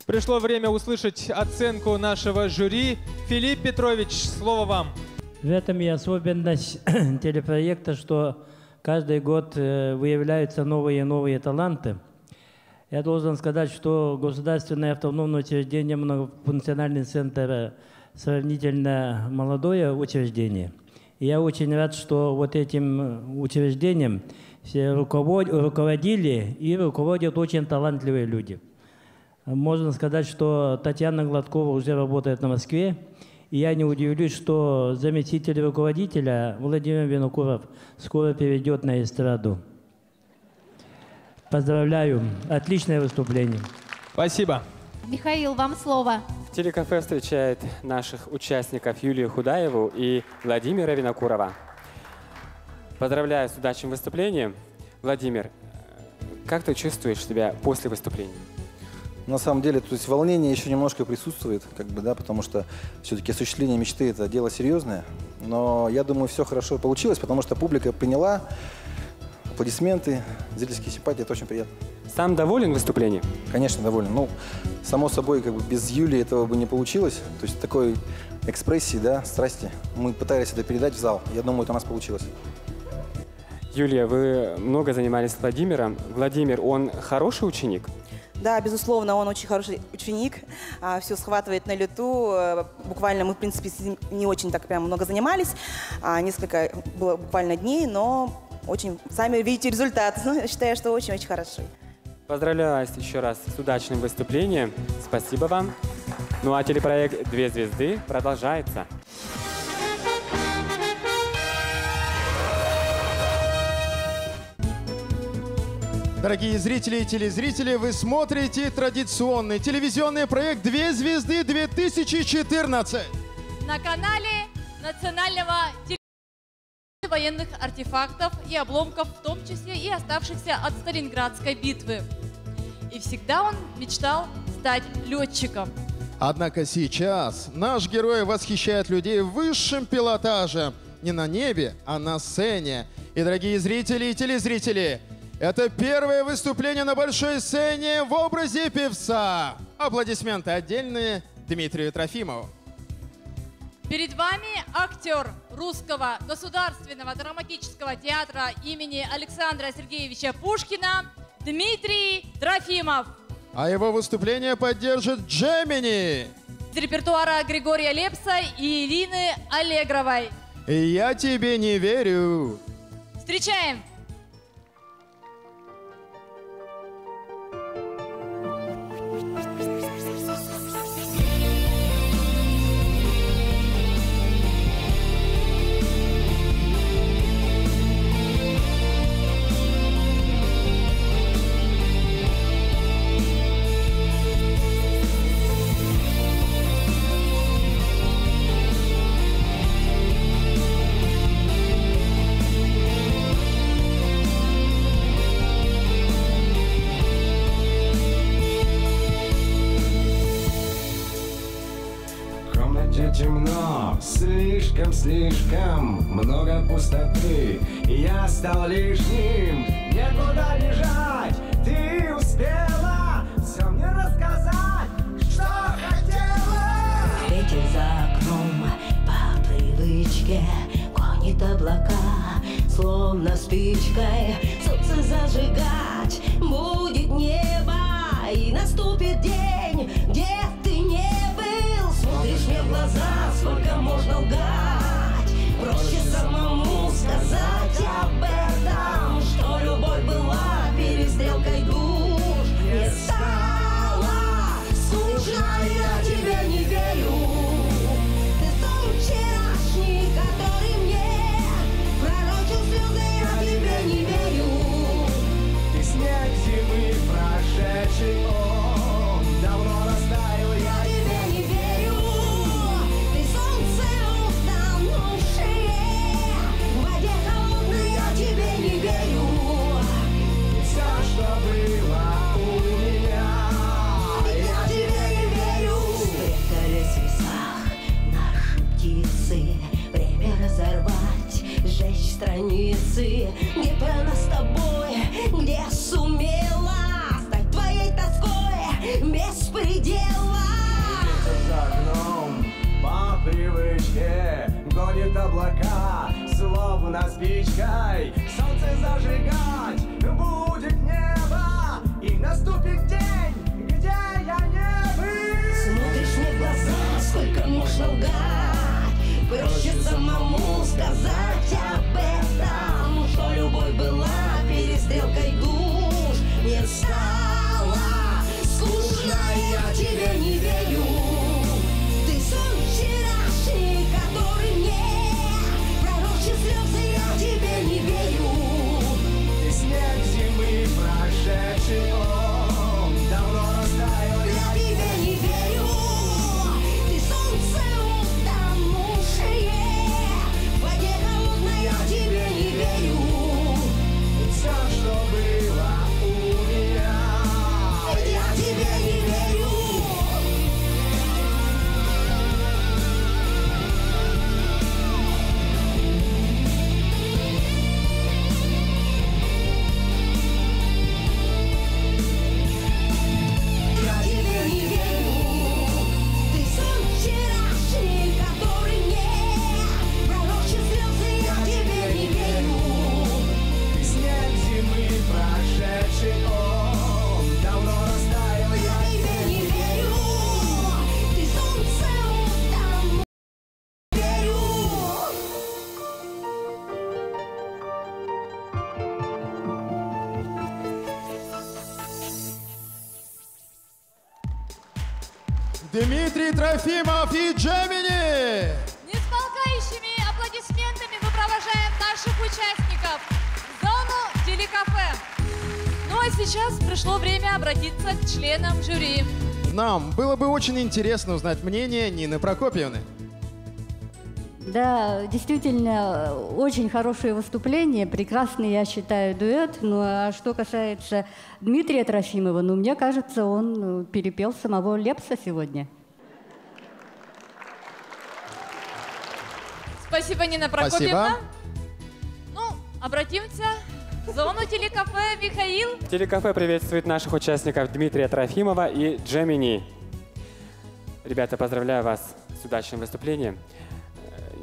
Пришло время услышать оценку нашего жюри. Филипп Петрович, слово вам. В этом и особенность телепроекта, что каждый год выявляются новые и новые таланты. Я должен сказать, что Государственное автономное учреждение «Многофункциональный центр» сравнительно молодое учреждение. И я очень рад, что вот этим учреждением все руководили и руководят очень талантливые люди. Можно сказать, что Татьяна Гладкова уже работает на Москве. И я не удивлюсь, что заместитель руководителя Владимир Винокуров скоро перейдет на эстраду. Поздравляю. Отличное выступление. Спасибо. Михаил, вам слово. Телекафе встречает наших участников Юлию Худаеву и Владимира Винокурова. Поздравляю с удачным выступлением. Владимир, как ты чувствуешь себя после выступления? На самом деле, то есть волнение еще немножко присутствует, как бы, да, потому что все-таки осуществление мечты – это дело серьезное. Но я думаю, все хорошо получилось, потому что публика приняла, аплодисменты, зрительские симпатии – это очень приятно. Сам доволен выступлением? Конечно, доволен. Ну, само собой, как бы без Юли этого бы не получилось. То есть такой экспрессии, да, страсти. Мы пытались это передать в зал. Я думаю, это у нас получилось. Юлия, вы много занимались с Владимиром. Владимир, он хороший ученик? Да, безусловно, он очень хороший ученик, все схватывает на лету. Буквально мы, в принципе, с ним не очень так прям много занимались, несколько было буквально дней, но очень, сами видите результат. Я считаю, что очень-очень хороший. Поздравляю вас еще раз с удачным выступлением. Спасибо вам. Ну а телепроект «Две звезды» продолжается. Дорогие зрители и телезрители, вы смотрите традиционный телевизионный проект «Две звезды 2014». На канале Национального телевидения военных артефактов и обломков, в том числе и оставшихся от Сталинградской битвы. И всегда он мечтал стать летчиком. Однако сейчас наш герой восхищает людей высшим пилотажем не на небе, а на сцене. И, дорогие зрители и телезрители, это первое выступление на большой сцене в образе певца. Аплодисменты отдельные Дмитрию Трофимову. Перед вами актер Русского государственного драматического театра имени Александра Сергеевича Пушкина Дмитрий Трофимов. А его выступление поддержит Джемини. Из репертуара Григория Лепса и Ирины Аллегровой. «Я тебе не верю». Встречаем! Темно, слишком много пустоты. Я стал лишним, некуда бежать. Ты успела все мне рассказать, что хотела. Ветер за окном по привычке гонит облака, словно спичкой солнце зажигать будет небо, и наступит день, где ты не был. Смотришь мне в глаза, сколько можно лгать. Проще самому сказать об этом, что любовь была перестрелкой душ. Мне стало скучно, я тебе не верю. Ты сон вчерашний, который мне пророчил слезы, я тебе не верю. Ты снег зимы прошедший, он давно растаял, я тебе не верю. Ты солнце утонувшее в воде холодной, я тебе не верю. все, что было у меня, Я тебе не верю. Спрятались в лесах наши птицы, время разорвать, сжечь страницы. Где про нас с тобой, где сумела стать твоей тоской без предела. за окном по привычке гонит облака, словно спичкой солнце зажигать будет небо, и наступит день, где я не был. Смотришь мне в глаза, сколько можно лгать. Проще самому сказать об этом, что любовь была перестрелкой душ. Мне стало скучно, я тебе не верю. Ты сон вчерашний, который мне пророчит слезы, я тебе не верю. Ты снег зимы прошедший, Дмитрий Трофимов и Джемини! Несмолкающими аплодисментами мы провожаем наших участников в зону телекафе. Ну а сейчас пришло время обратиться к членам жюри. Нам было бы очень интересно узнать мнение Нины Прокопьевны. Да, действительно, очень хорошее выступление, прекрасный, я считаю, дуэт. Ну а что касается Дмитрия Трофимова, ну мне кажется, он перепел самого Лепса сегодня. Спасибо, Нина Прокопьевна. Спасибо. Ну, обратимся в зону телекафе. Михаил. Телекафе приветствует наших участников Дмитрия Трофимова и Джемини. Ребята, поздравляю вас с удачным выступлением.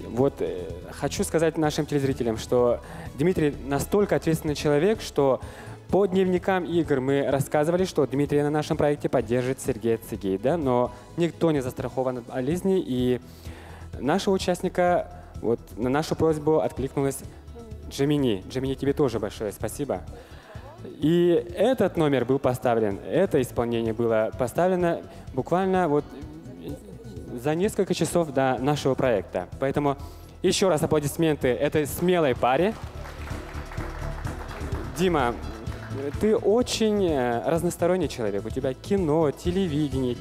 Вот хочу сказать нашим телезрителям, что Дмитрий настолько ответственный человек, что по дневникам игр мы рассказывали, что Дмитрий на нашем проекте поддержит Сергея Цигейда, но никто не застрахован от болезни, и нашего участника вот на нашу просьбу откликнулась Джемини. Джемини, тебе тоже большое спасибо. И этот номер был поставлен, это исполнение было поставлено буквально вот за несколько часов до нашего проекта. Поэтому еще раз аплодисменты этой смелой паре. Дима, ты очень разносторонний человек. У тебя кино, телевидение.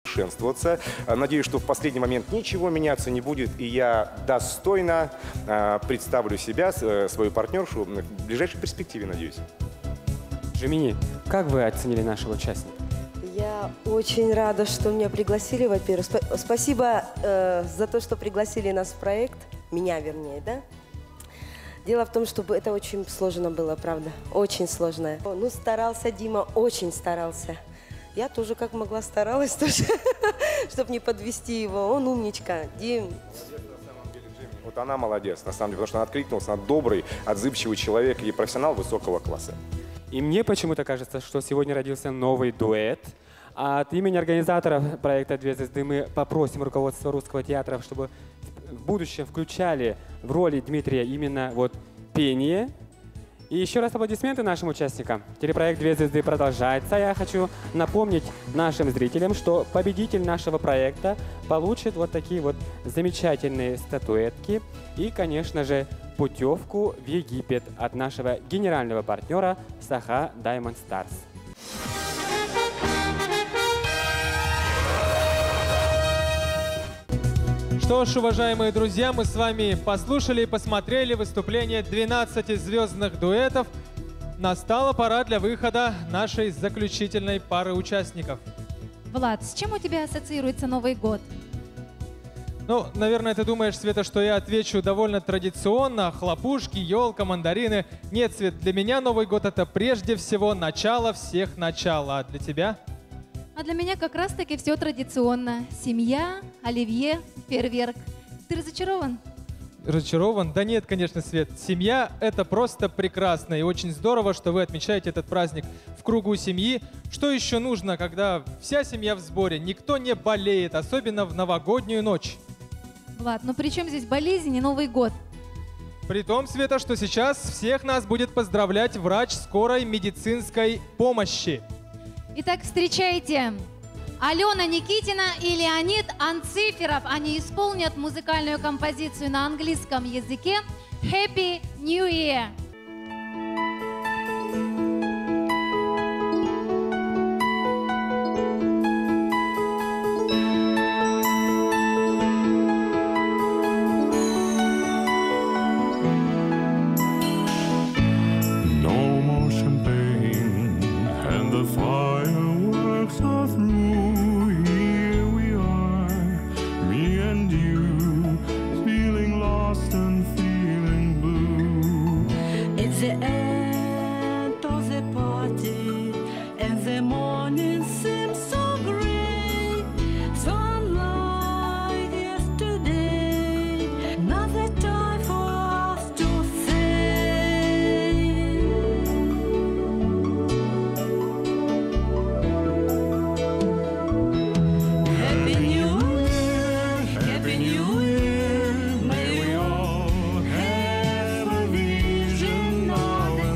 Совершенствоваться. Надеюсь, что в последний момент ничего меняться не будет, и я достойно представлю себя, свою партнершу в ближайшей перспективе, надеюсь. Джемини, как вы оценили нашего участника? Я очень рада, что меня пригласили, во-первых. Спасибо за то, что пригласили нас в проект. Меня, вернее, да? Дело в том, что это очень сложно было, правда. Очень сложно. Ну, старался Дима, очень старался. Я тоже как могла старалась тоже, чтобы не подвести его. Он умничка. Дим. Вот она молодец, на самом деле, потому что она откликнулась, она добрый, отзывчивый человек и профессионал высокого класса. И мне почему-то кажется, что сегодня родился новый дуэт. А от имени организаторов проекта «Две звезды» мы попросим руководство Русского театра, чтобы в будущем включали в роли Дмитрия именно вот пение. И еще раз аплодисменты нашим участникам. Телепроект «Две звезды» продолжается. Я хочу напомнить нашим зрителям, что победитель нашего проекта получит вот такие вот замечательные статуэтки и, конечно же, путевку в Египет от нашего генерального партнера Саха Diamond Stars. Что ж, уважаемые друзья, мы с вами послушали и посмотрели выступление 12 звездных дуэтов. Настала пора для выхода нашей заключительной пары участников. Влад, с чем у тебя ассоциируется Новый год? Ну, наверное, ты думаешь, Света, что я отвечу довольно традиционно. Хлопушки, елка, мандарины. Нет, Свет, для меня Новый год — это прежде всего начало всех начал. А для тебя? А для меня как раз-таки все традиционно. Семья, оливье, фейерверк. Ты разочарован? Разочарован? Да нет, конечно, Свет. Семья — это просто прекрасно. И очень здорово, что вы отмечаете этот праздник в кругу семьи. Что еще нужно, когда вся семья в сборе? Никто не болеет, особенно в новогоднюю ночь. Влад, ну при чем здесь болезнь и Новый год? При том, Света, что сейчас всех нас будет поздравлять врач скорой медицинской помощи. Итак, встречайте Алена Никитина и Леонид Анциферов. Они исполнят музыкальную композицию на английском языке «Happy New Year». May we all have a vision of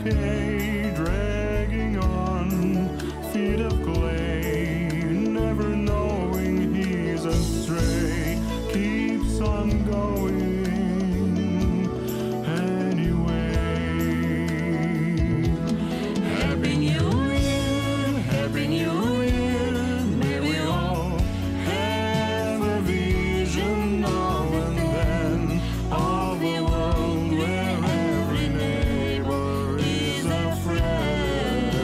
decay, dragging on, feet of clay, never knowing he's astray, keeps on going anyway. Happy New Year, Happy New Year, may we all have a vision now and then of a world where every neighbor is a friend.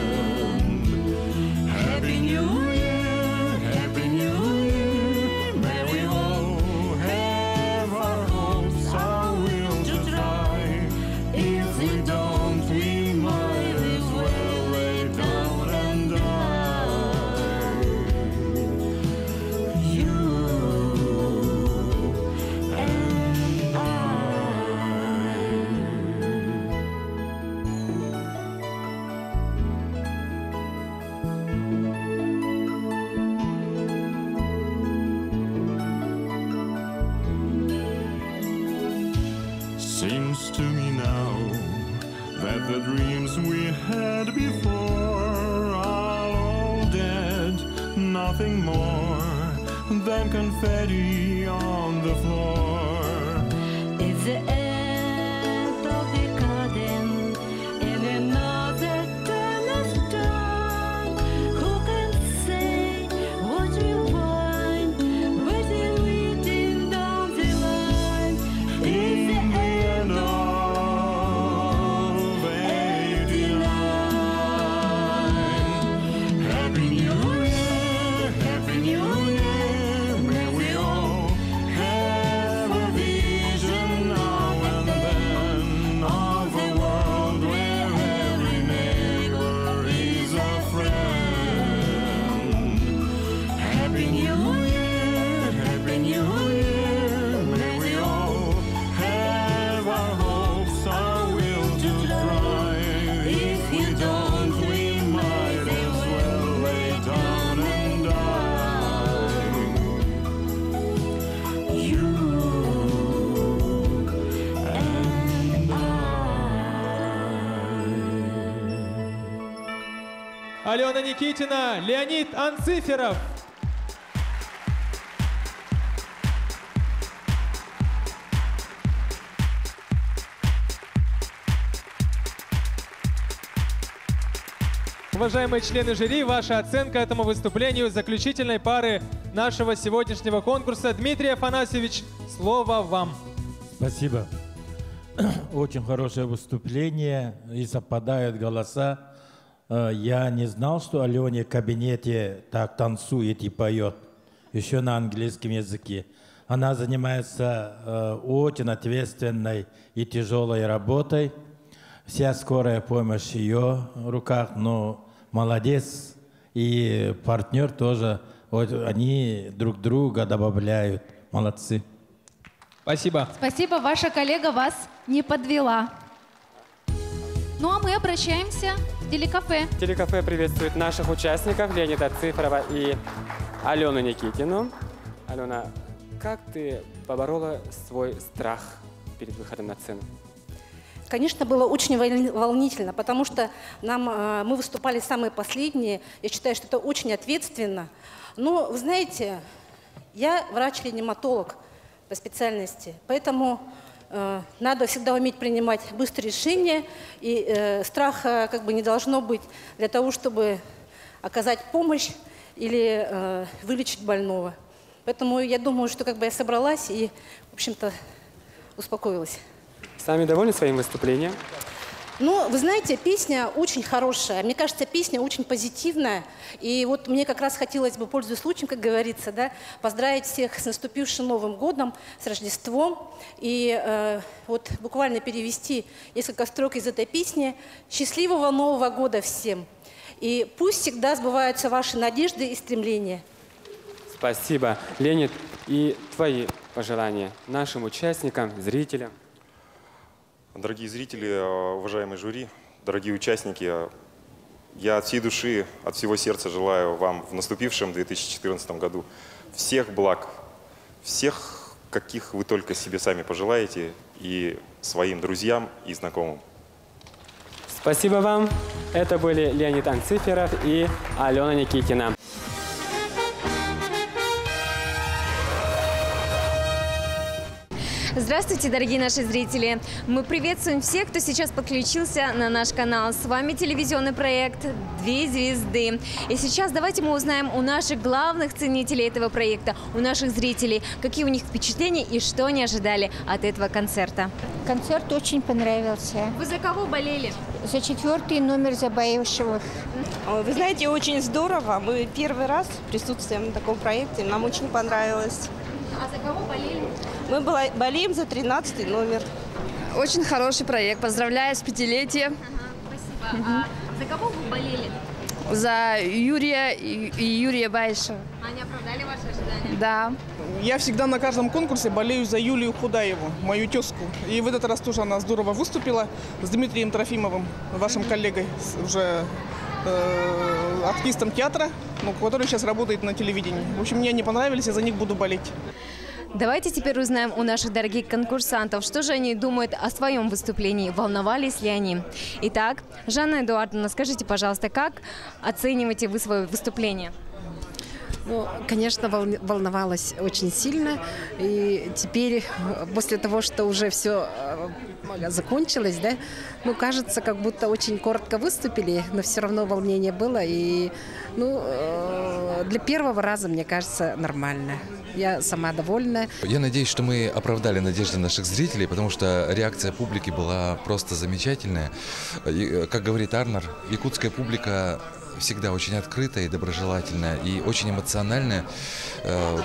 Happy New Year, Happy New Year, may we all have our hopes, our will to try. If we don't, we might as well lay down and die. You and I. Seems to me now that the dreams we had before are all dead, nothing more than confetti on the floor. It's the end of the garden, and another turn is done. Who can say what we'll find, waiting, waiting down the line? It's the end of '89. Happy New Year, Happy New Year, may we all have a vision now and then of a world where every neighbor is a friend. Happy New Year, Happy New Year, may we all have our hopes, our will to try. If we don't, we might as well lay down and die. You and Алена Никитина, Леонид Анциферов. Уважаемые члены жюри, ваша оценка этому выступлению заключительной пары нашего сегодняшнего конкурса. Дмитрий Афанасьевич, слово вам. Спасибо. Очень хорошее выступление, и совпадают голоса. Я не знал, что Алене в кабинете так танцует и поет, еще на английском языке. Она занимается очень ответственной и тяжелой работой. Вся скорая помощь в ее руках, но молодец. И партнер тоже, вот они друг друга добавляют. Молодцы. Спасибо. Спасибо, ваша коллега вас не подвела. Ну а мы обращаемся в телекафе. Телекафе приветствует наших участников Леонида Цифрова и Алену Никитину. Алена, как ты поборола свой страх перед выходом на сцену? Конечно, было очень волнительно, потому что мы выступали самые последние. Я считаю, что это очень ответственно. Но, вы знаете, я врач-реаниматолог по специальности, поэтому надо всегда уметь принимать быстрые решения, и страха как бы не должно быть для того, чтобы оказать помощь или вылечить больного. Поэтому я думаю, что как бы я собралась и, в общем-то, успокоилась. Сами довольны своим выступлением? Ну, вы знаете, песня очень хорошая. Мне кажется, песня очень позитивная. И вот мне как раз хотелось бы, пользуясь случаем, как говорится, да, поздравить всех с наступившим Новым годом, с Рождеством. И вот буквально перевести несколько строк из этой песни. «Счастливого Нового года всем! И пусть всегда сбываются ваши надежды и стремления». Спасибо. Леонид, и твои пожелания нашим участникам, зрителям? Дорогие зрители, уважаемые жюри, дорогие участники, я от всей души, от всего сердца желаю вам в наступившем 2014 году всех благ, всех, каких вы только себе сами пожелаете, и своим друзьям и знакомым. Спасибо вам. Это были Леонид Анциферов и Алена Никитина. Здравствуйте, дорогие наши зрители! Мы приветствуем всех, кто сейчас подключился на наш канал. С вами телевизионный проект «Две звезды». И сейчас давайте мы узнаем у наших главных ценителей этого проекта, у наших зрителей, какие у них впечатления и что они ожидали от этого концерта. Концерт очень понравился. Вы за кого болели? За 4-й номер Забаевшего. Вы знаете, очень здорово. Мы первый раз присутствуем на таком проекте. Нам очень понравилось. А за кого болели? Мы болеем за 13-й номер. Очень хороший проект. Поздравляю с 5-летием. Спасибо. А за кого вы болели? За Юрия и Юрия Байшева. Они оправдали ваши ожидания? Да. Я всегда на каждом конкурсе болею за Юлию Худаеву, мою тезку. И в этот раз тоже она здорово выступила с Дмитрием Трофимовым, вашим коллегой, уже артистом театра, который сейчас работает на телевидении. В общем, мне они понравились, я за них буду болеть. Давайте теперь узнаем у наших дорогих конкурсантов, что же они думают о своем выступлении, волновались ли они. Итак, Жанна Эдуардовна, скажите, пожалуйста, как оцениваете вы свое выступление? Ну, конечно, волновалась очень сильно. И теперь, после того, что уже все закончилось, да, ну, кажется, как будто очень коротко выступили, но все равно волнение было. И, ну, для первого раза, мне кажется, нормально. Я сама довольна. Я надеюсь, что мы оправдали надежды наших зрителей, потому что реакция публики была просто замечательная. И, как говорит Арнер, якутская публика всегда очень открытая и доброжелательная, и очень эмоциональная.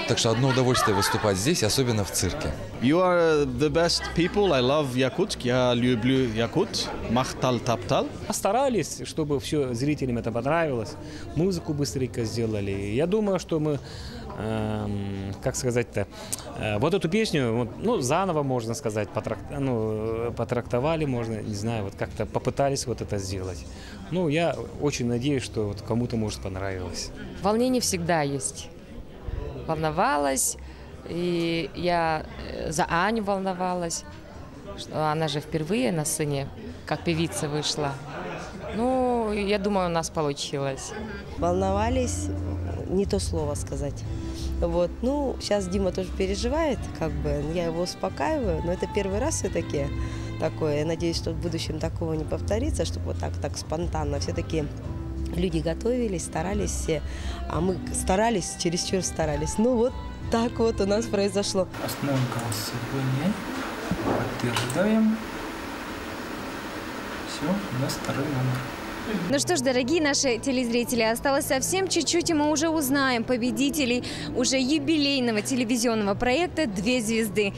Так что одно удовольствие выступать здесь, особенно в цирке. You are the best people. I love Yakutsk. Я люблю Якут. Махтал таптал. Старались, чтобы все зрителям это понравилось. Музыку быстренько сделали. Я думаю, что мы, как сказать-то, вот эту песню, ну, заново, можно сказать, потрактовали, можно, не знаю, вот как-то попытались вот это сделать. Ну, я очень надеюсь, что вот кому-то, может, понравилось. Волнение всегда есть. Волновалась, и я за Аню волновалась, что она же впервые на сцене как певица вышла. Ну, я думаю, у нас получилось. Волновались, не то слово сказать. Вот, ну, сейчас Дима тоже переживает, как бы, я его успокаиваю, но это первый раз все-таки такое. Я надеюсь, что в будущем такого не повторится, чтобы вот так спонтанно. Все-таки люди готовились, старались все, а мы старались, чересчур старались. Ну вот так вот у нас произошло. Основное голосование. Подтверждаем. Все, у нас второй номер. Ну что ж, дорогие наши телезрители, осталось совсем чуть-чуть, и мы уже узнаем победителей уже юбилейного телевизионного проекта «Две звезды».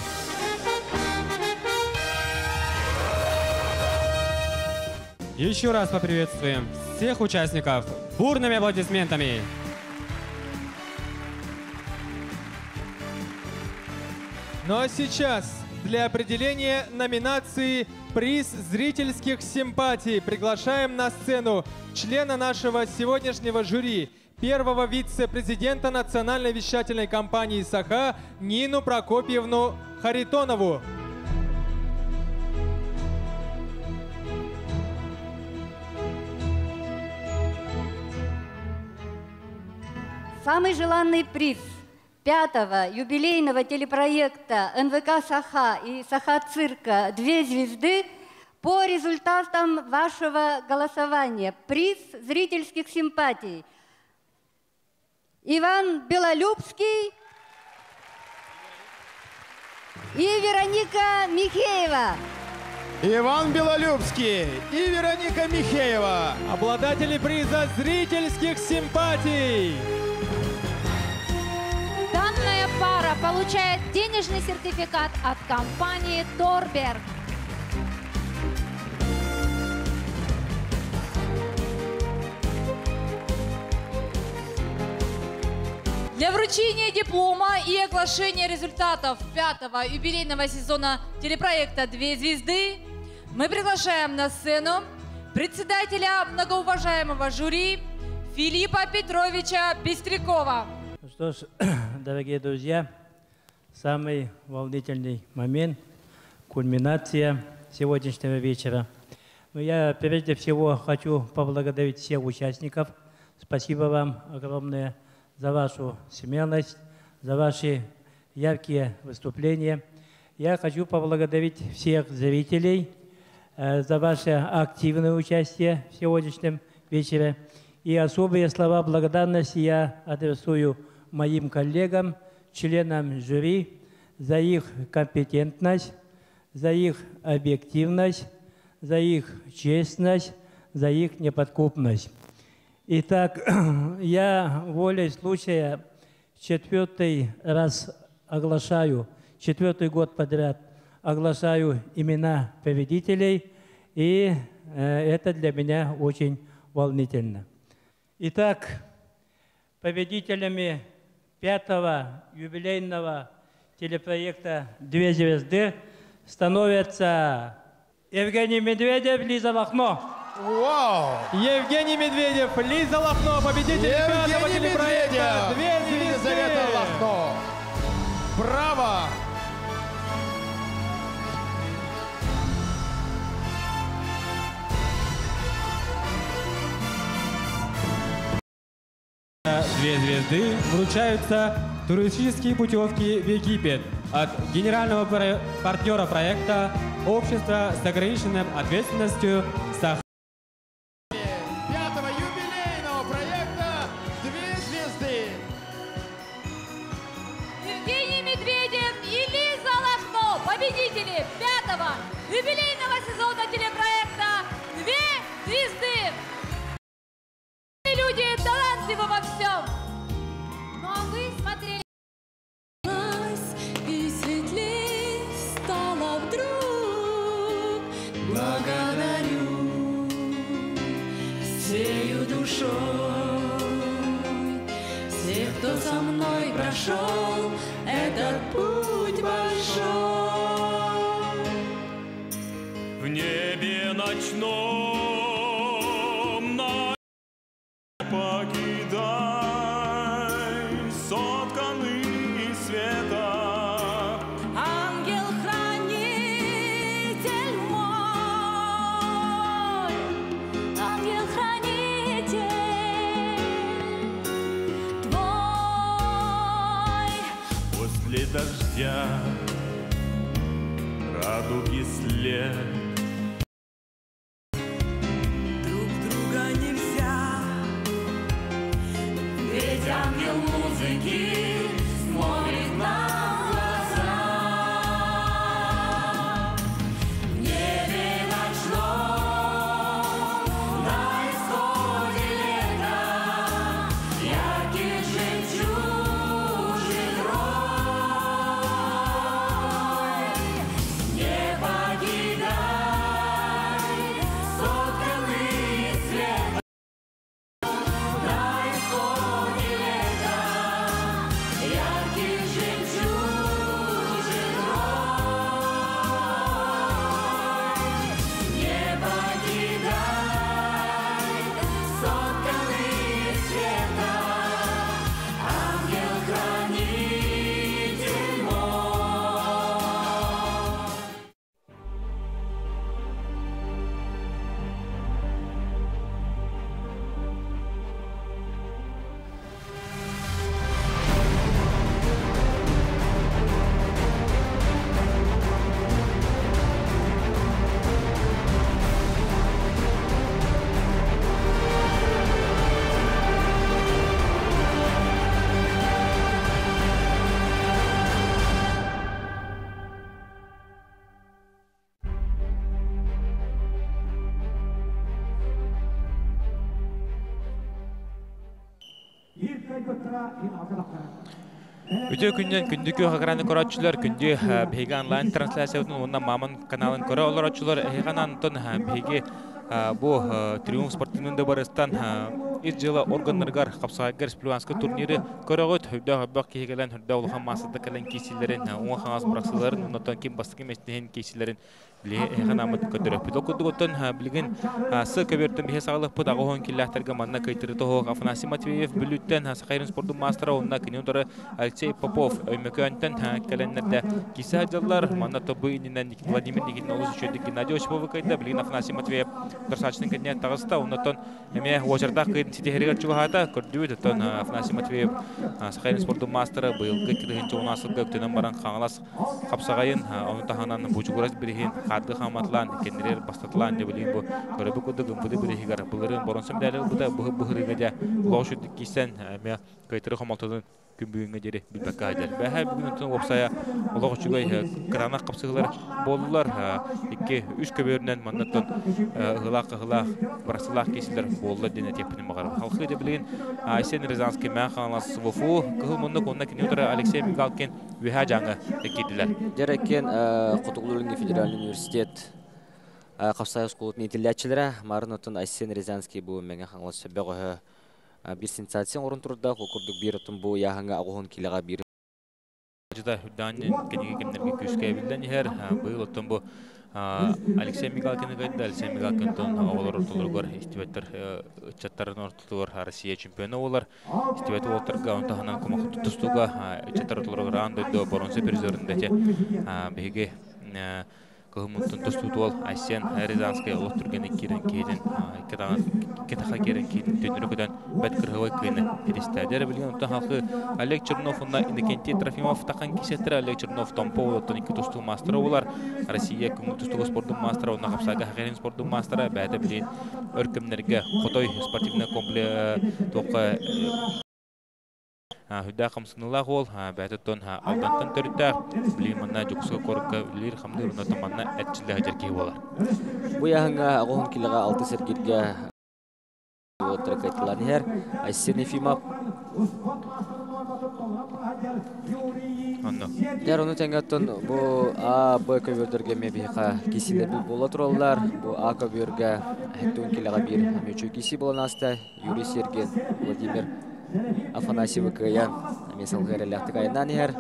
Еще раз поприветствуем всех участников бурными аплодисментами. Ну а сейчас для определения номинации «Приз зрительских симпатий» приглашаем на сцену члена нашего сегодняшнего жюри, первого вице-президента национальной вещательной компании «Саха» Нину Прокопьевну Харитонову. Самый желанный приз 5-го юбилейного телепроекта НВК «Саха» и «Саха-цирка» «Две звезды» по результатам вашего голосования. Приз зрительских симпатий. Иван Белолюбский и Вероника Михеева. Иван Белолюбский и Вероника Михеева. Обладатели приза зрительских симпатий. Данная пара получает денежный сертификат от компании «Торберг». Для вручения диплома и оглашения результатов 5-го юбилейного сезона телепроекта «Две звезды» мы приглашаем на сцену председателя многоуважаемого жюри Филиппа Петровича Бестрякова. Ну что ж, дорогие друзья, самый волнительный момент, кульминация сегодняшнего вечера. Но я прежде всего хочу поблагодарить всех участников. Спасибо вам огромное за вашу смелость, за ваши яркие выступления. Я хочу поблагодарить всех зрителей за ваше активное участие в сегодняшнем вечере. И особые слова благодарности я адресую моим коллегам, членам жюри, за их компетентность, за их объективность, за их честность, за их неподкупность. Итак, я волей случая 4-й раз оглашаю, 4-й год подряд оглашаю имена победителей, и это для меня очень волнительно. Итак, победителями 5-го юбилейного телепроекта «Две звезды» становятся Евгений Медведев, Лиза Лохно. Вау! Евгений Медведев, Лиза Лохно, победитель 5-го телепроекта «Две звезды». Елизавета Лохно. Браво! «Две звезды» вручаются туристические путевки в Египет от генерального партнера проекта «Общество с ограниченной ответственностью Сахара». 5-го юбилейного проекта «Две звезды». Евгений Медведев и Лиза Лохно, победители 5-го юбилейного сезона телепроекта «Две звезды». Люди талантливы во всем. Ну а вы смотрели. И светлей стало вдруг. Благодарю всею душой всех, кто со мной прошел этот путь большой. В небе ночном покидай, сотканный из света. Ангел-хранитель мой, ангел-хранитель твой. После дождя радуги след. Ведь ангел музыки смотрит нам в глаза. В небе ночном, на исходе лета, яркий жемчужин рой. Не покидай, сотканный из света. Өтө күннен күндүкү хаграны корочулар күндү беги онлайн трансляцияны онна маман каналын көрө олорочулар хеганан тон беги бу Триумф спортивный барыстан изжела органнаргар капсагар республиканская турниры көрөгөт хөдө кегелен хөдө улхан масында кален кисилерин оң хагас браксыларын онтон ким бастыгы местен кисилерин Ханамат көдөрөп докудуготон билген сы көбөртөн бие сагылып дагы киллахтерге манна кайтырды хо Афанасий Матвеев бүлүттен Сахарин спорттун мастера онна кинодоры Алексей Попов өймөкөнтөн календарда киса жаллар манна тобы инен Владимир Никитин Олусучөдү Геннадий Осипов кайда билген Афанасий Матвеев дурсачтын кенне тагыста онтон эме очарда кыйын ситехерге чугата көрдүбүт тон Афанасий Матвеев Сахарин спорттун мастера быйылгы 2019 өктөнөн баран каңалас капсагайын онтаханан бужугурас бирин Хады хаматлан, кенрер бастатлан деп билген бу көрөбү кудугун буду биригер буларын боронсом дәлел буда бухырыга лошуд кисен ме кайтыры хамалтын күмбүнгө жери билбекка адер. Бәһә бүгүн опсая улогучугай крана капсыгылар болдулар. 2-3 көбөрүнөн мандаттан гылак барсылак кесилер болду дене тепинин багар. Халкы деп билген Айсен Рязанский мен ханалас ВФУ кылмынды конна кинотора Алексей Мигалкин веха жаңы экидилер. Дерекен Кутугулунги федеральный университет капсай школатын итилячилер марынатын Айсен Рязанский бу мен ханалас бөгө bir sensasiya orun turda okurduk bir atın bu yahanga ağın kilaga bir Jada hudanın kenege kemlerge küske bilden her bu atın bu Alexey Migalkin'e gayda Alexey Migalkin'den oğlar ortalığı istivetler çatların ortalığı Rusya şampiyonu olar istivet oltarga onta hanan kuma tutustuga çatar ortalığı randı bronze prizöründe bege Кылмыттын тостутуал Айсен Рязанская олоттурген кирен кейден кетаха кирен кейден төнүрөкөдөн бет кыргыбай кыйны перестадер билген онтон халкы Олег Чернов на Иннокентий Трофимов такан кисеттер Олег Чернов томпо оттон iki тостуу мастер болар Россия күмүл тостуу спорттун мастеры онна капсага Хакерин спорттун мастеры бәдә билген өркөмнөргө Котой спортивный комплекс токка Хүдә қамсынылақ ол, бәтіттон алдантан төріттәқ, білейін манна жүксігі қорыққа үлер қамды ұрынаты манна әтчілі әдеркей болар. Бұ яғыңа ағуын келіға 6 сәргерге отырық айтылан ер, Айсен Ефимов. Дәр оны тәңгеттон бұ А, Б көбердерге мебейқа кесілер бұл бола тұралылар. Бұ А көберге әттуын келіға бір мөчу кесі болан асты, Юрий Серген, Владимир Афанасьев кыян месел гәреләхтик айнан яр.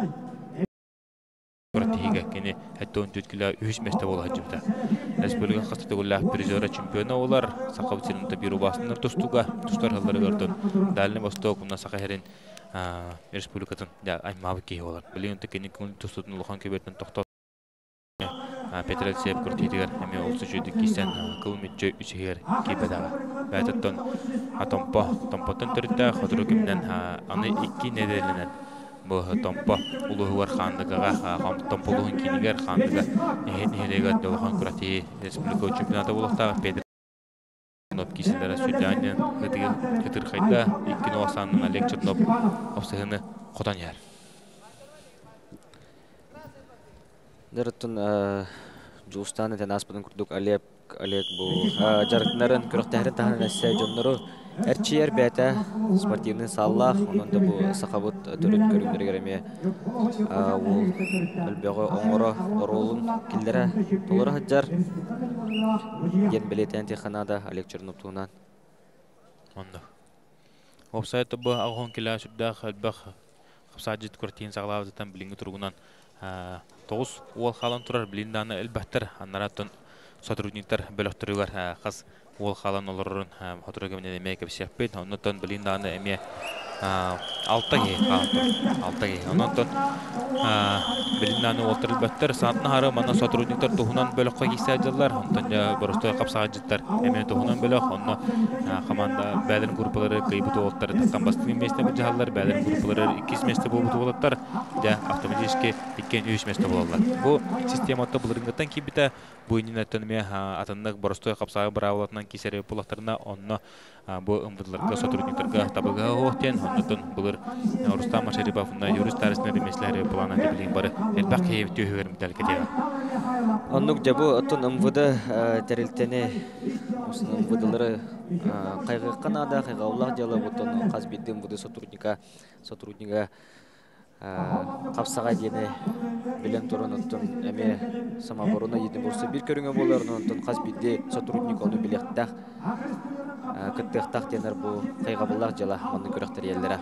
Братига кене хәттон төткилә 3 мәстә була җибдә. Республика категориялар призеры чемпионы олар Сакавтинда биру басыннар тустуга, тустар халлары көрдөн. Дальний Восток уна Сахарин республикатын да аймагы кей олар. Билген текене күн тустудун улхан көбөтөн токтоо. Петрел сеп куртидер эме олсу жүйдү кисен кылмытчы үчегер кибедага. Бәтеттон томпотон төрүттө ходуру кимнен аны 2 неделенен бу томпо улугуар хандыгага томполугун кинигер хандыга нехелеге долхан курати республика чемпионаты болуктагы Петр Ноп кисендер Судянин хытыр хайда 2-90 Олег Чернов обсыгыны кодан яр. Дәрттен Жустаны тәнаспыдын күрдік Олег бұл жарықтынарын көріқтәрін тағынан әсі жонлары әрчейер бәті спортивный саллах, онында бұл сақабыт түріт көрімдері кереме ол әлбеғі оңыры оролын келдері толыры хаджар ен білетен текханада Олег Чернов туғынан. Опсайты бұл ағын келі сүрдіғ әлбеғ қапсаджет көртейін сағылауыздан біліңгі тұрғынан Тоғыз ол қалан тұрар білінданы әлбәттір аннараттың сотрудниктар бөліқтірігер қыз ол қалан олырын отырығымен әме кәпсияқпен, оннаттан білінданы әме 6 кей қалан тұр. 6 кей. Оннаттан білінданы олтыр әлбәттір сантын ары мана сотрудниктар тұғынан бөліққа кейсі әділер, оннаттан бұрыстой қапсаға жеттер әме тұғынан бөліқ, онны қаманда бәдірін группалары қайбыты олттары тақтан бастығын месті бір жағалар, бәдірін группалары 2 месті болуыты олаттар, автоматически 2-3 месті болалар. Бұл систематты бұлырыңғаттан кейбіті бұйнын әттініме атынық бұрыстой қапсаға бір ауылатынан кейсері бұлақтарына онны бұл ұмбыдыларға сотрудниктарға табылға оқтен, оннатын бұлыр Рустам Ашариповна юрист тарысынады меслері бұлана дебілген бары әлбәқ кейбіті өйгерім дәлкетеға. Оннық жабы ұттын ұмбыды тәрілтені ұмбыдылары қайғы қанада, қайға ұлақ жалы бұттын қаз бейді ұмбыды сотруднига қапсаға дені білен тұрын ұттын әме самаборына еді бұрсы бір көріңе боларын ұттын қаз бейді сотрудник оны білектіғ кыттыктак тенер бу кайгабыллак жала маны көрөктөр еллере.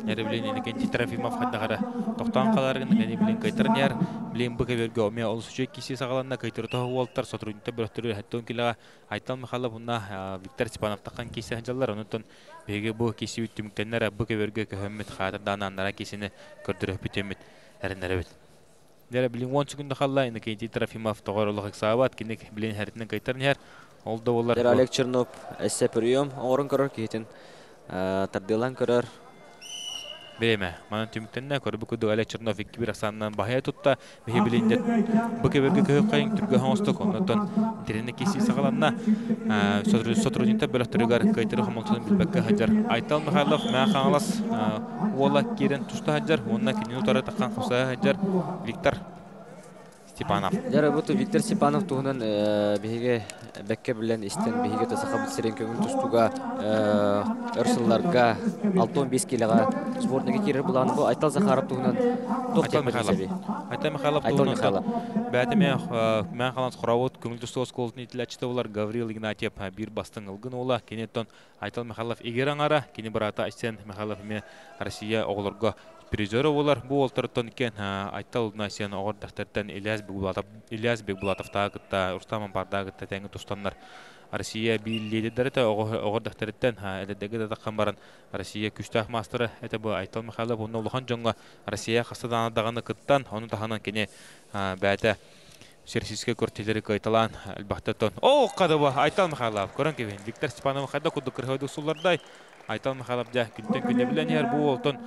Әрі білен Трофимов қаддағара тоқтан қаларығын әне білен қайтырын яр білен бұқа берге оме олысы жөк кесе сағаланна қайтыры тоғы олттар сотруднита біріқтірі әттон келіға айтал мақалы бұнна Виктор Степанов таққан кесе ханжалар онытын беге бұл кесе үттіміктенлер бұқа берге көхемет қатырданы аннара кесені көрдірі өпітемет әрінлері бет. Дәрі білен 10 секунды қалла әне Трофимов тоғыр олық сағабат кенек білен әрітінің қайтырын яр олды олар. Дәрі Олег Чернов әссе прием оғырын көрір кейтін тардылан көрір. Береме, манан түміктенне көрбі күді Олег Чернов 2-1 ақсанынан бағая тұтта бейе білейіндет бұқы берге көйіп қайын түргі хаңыстық оннаттан интерені кесі сағаланна сотруднита бөліқтірігер қайтыры қамалтының білбәкке хаджар. Айтал Михайлов мән қаңылас ола керен тұшты хаджар, онына кенен ұтары таққан қосая хаджар Виктор Степанов. Дәрі бұты Виктор Степанов тұғынан бейге бәкке білен істен бейге тасақабыт сирен көңіл тұстуға өрсылларға 6-15 келіға спортныға керір бұланы бұл Айтал Захаров тұғынан Айтал Михайлов тұғынан бәті мән қаланс құрауыт көңіл тұстуға сколытын етіләтшіті олар Гаврил Игнатьев бір бастың ұлғын ола кенеттен Айтал Михайлов егер аңара кені бірата Айсен Михайлов мен Россия оғылырға призеры олар бұл олтырыттан кен Айтал Насиян оғыр дақтардан Ильяс Бекбулатов тағытта, Рустаман Бардағытта тәңі тұстанлар Россия бейледері де оғыр дақтарыттан әледегі дадаққан баран Россия күштақ мастыры әті бұл Айтал Михайлов оны ұлыған жоңға Россия қастаданы дағаны күттан, оны тағынан кене бәті Серсиске көртелері қайталан әлбақтаттан. О, қады бұл Айтал Михайлов, көрін кебен, Виктор Степанов қайда күді кірхойды сұлардай Айтал Михайлов жа күнтен күнне білен ер бұл олтын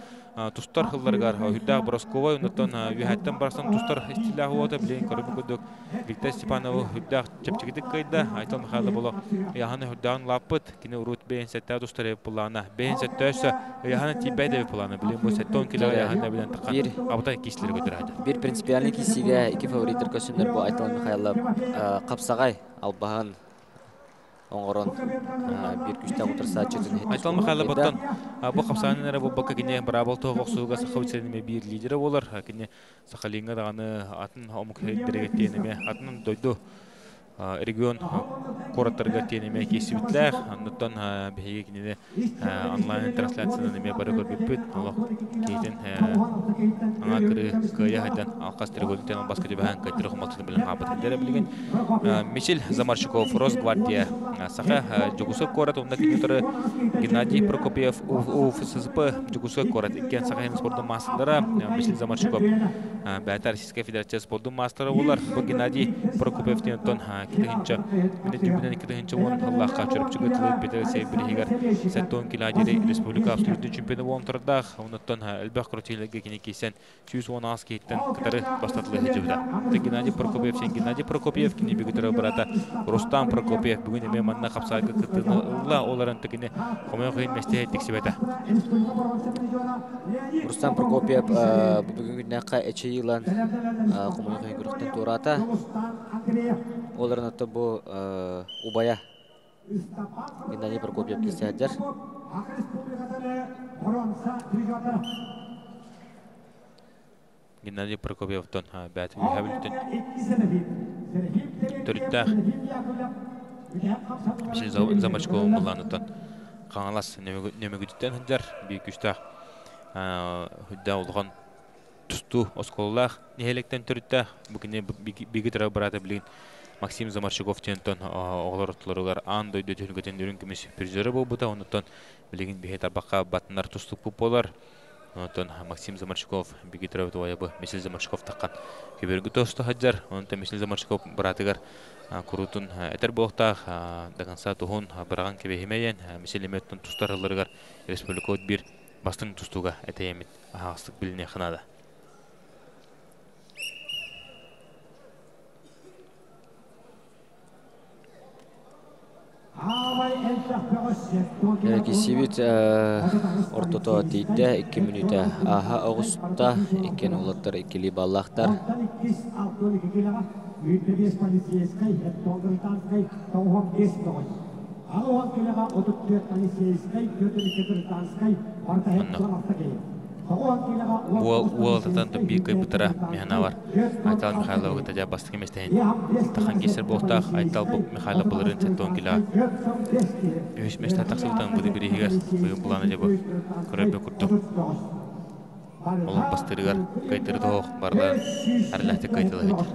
тустар хылларгар Хюддаг Бросковой унтон вихаттан барсан тустар стилах ота блин көрбү көдөк Виктор Степанов Хюддаг чепчигидик кайда Айтал Михайлов боло яханы Хюддагын лаппыт кине урут бен сетта тустар пулана бен сеттөсө яханы тибеде пулана блин бу сеттон кило яханы билен такан абыта кислер көтөрөдү. Бир принципиальный кисиге iki фавориттер көсөндөр бу Айтал Михайлов капсагай албаган оңғырын бір күшті отырса чөтін Айтал Михайлов бұттан бұл қапсағанын әрі бұл баққа кене бірабыл тоғы оқсуға сақауытсерініме бір лидері болар. Кене сақалиңға дағаны атын омық дәрегеттеніме атын дойду регион кораттарға тенеме кесі бітләғ. Анныттан бәйге кенеде онлайн трансляцияны неме бары көрбіп бүт. Олық кейтін аңа кірі көйе хайдан алқас тіргөліктен басқа дебәген кайтыры құмалтыны білін қабытын дәрі білген. Мишель Замарчуков, Росгвардия сақа жүгісі корат. Онда кенетері Геннадий Прокопьев, УФССП жүгісі корат. Иккен сақа хемі спордың мастындары Мишель Замарчуков бәйті Российская Федерация спордың мастыры олар. Бұл Геннадий Прокопьев тенеттен китегинча мен дүмбүнөн китегинча он Аллахка чөрүп чыгытылып бетелсе биригер сеттон киладери республика абсолютный чемпионы болон турдак онуттан элбек крутилерге кенекесен 110 кейттен кытары бастатылы жыбда. Геннадий Прокопьев сен Геннадий Прокопьев кини бигитер барата Рустам Прокопьев бүгүн эме манна капсага кытыла оларын тегине комой кыйын месте тексибета. Рустам Прокопьев бүгүнкү накка эчейлан комой кыйын көрөктөн турата. Оларын аты бұл Убая Геннадий Прокопьев кесәдер. Геннадий Прокопьевтон бәті үйәбіліктен түріттәқ Мишель Замарчуков мұлланытын қаңалас нөмігідіктен хүндер бейік үштәқ хүдді олған тұсту осколылақ нехелектен түріттәқ бүкіне бейгі тұрау барады білген Максим Замарчуков тентон оғлар ұтыларығар ан дойды түрінгетен үрін кемес призері бұл бұта, онытын білеген бейхет арбаққа батынар тұстық бұл болар. Онытын Максим Замарчуков бейгі тұрау туайабы Мишель Замарчуков таққан көбергі тұсты хаджар. Онытын Мишель Замарчуков бұратығар құрутын әтір болықтақ дағанса тұғын біраған кебехемейен Мишель еметтің тұстар ұларығар республика өт бір бастың тұстуға әтейемет ағастық біліне қынады. Кисибит ортото тиде 2 минута аха аугуста экен улаттар экили баллахтар. Уолтатан тумби кайбытара механавар. Айтал Михайлов тажа бастык эместен. Тахан кесер болтак айтал Михайлов буларын сеттон кила. Өш места таксыбытан буды биригер буйун буланы жабы. Көрөбө курдук. Олуп бастырыгар кайтыры тоох барлар арлахты кайтылы хетер.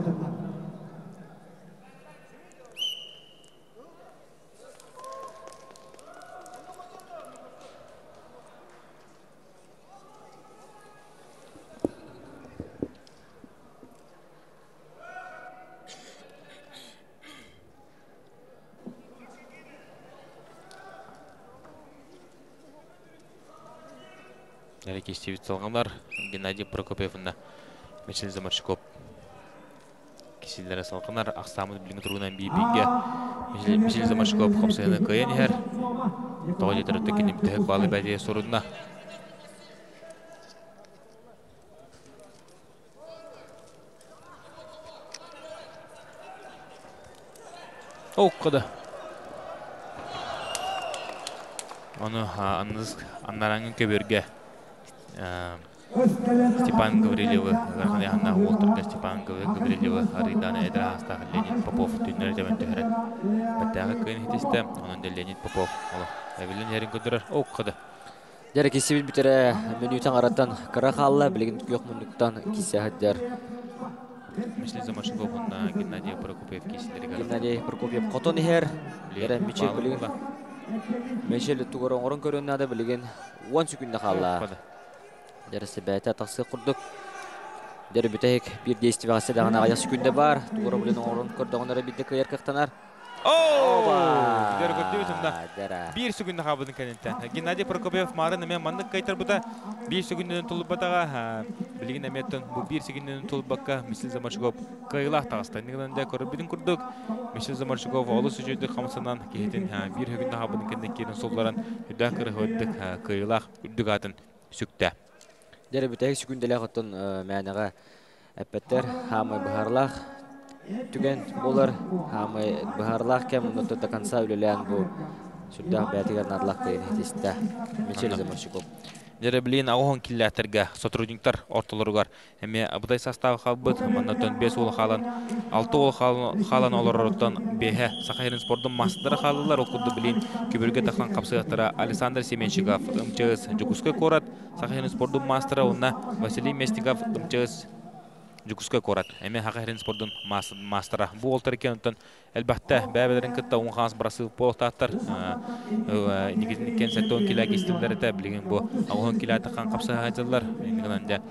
Кестевит салгандар Геннадий Прокопьевна Мишель Замаршков кисилләре салгандар Аксамы билген турунан бибиге Мишель Замаршков хопсыны кыйынер тоҗи төрөттөкүн имтихак балы бәдие сорунна Оккада Аны аннараңын көбөргө Степан Гаврилева, Гарханяна Уолтер, Степан Гаврилева, Аридана Эдраста, Леонид Попов, Тюнер Девентухерен. Баттага кыйнытысты, онун да Леонид Попов. Эвелин ярин көдөрөр, оккады. Дәрі кесебіл бітере менютан араттан қарақалла, білген көк мұндықтан кесе хаддар. Мишель Замаршков, Геннадий Прокопьев кесілері. Геннадий Прокопьев қотон ехер. Дәрі Мишель білген. Мишель туғырын орын көріннады білген 10 секунда қалла. Дәрісі бәйті атақсы құрдық. Дәрі бүтәйік бір действия ғасыдағына аяқ секунда бар. Туғыры білген орын көрдіғынары білді көйер қықтанар. Bir секунда қабыдың кәнеттен. Геннадий Прокопьев марын әмен маңдық қайтар бұда 1 секундын тұлып батаға. Білген әметтің бұл 1 секундын тұлып баққа Мишель Замаршков қайылақ тағысты. Негден көріп білін күрдік. Мишель Замаршков олы сүжейді қамсынан кейтін 1 секунда қабыдың кәнеттен кейін солларан үдә кірі өттік қайылақ үрдік атын сүкті. Дәрі бүтәйік секунделі қыттын мәніға әппеттер хамы бұхарлақ түген болар, хамы бұхарлақ кәм ұнытты да конца үлілән бұл сүрдәқ бәтігер нарлақ дейін етесті. Мишель Замаршков. Дәрі білейін ағуын килләттерге сотрудниктар ортылырғар. Әме бұдай састағы қалбыт, маннаттан 5 ол қалан, 6 ол қалан олар ұрыттан бейхе Сахарин спорттың мастыры қалылар оқыды білейін. Көбірге тақлан қапсығықтары Александр Семенщиков, МЧС Жукускай корат, Сахарин спорттың мастыры онна Василий Местников, МЧС Жукускай корат. Әме Сахарин спорттың мастыры. Бұл олтар екен ұттан әлбәтті бәбелерін күтті оң қаңыз бұрасы болықтақтар. Негізінен сәттіон келі кестілдері де білген бұл ағуын келі атыққан қапсы ғайдылар. Негізінде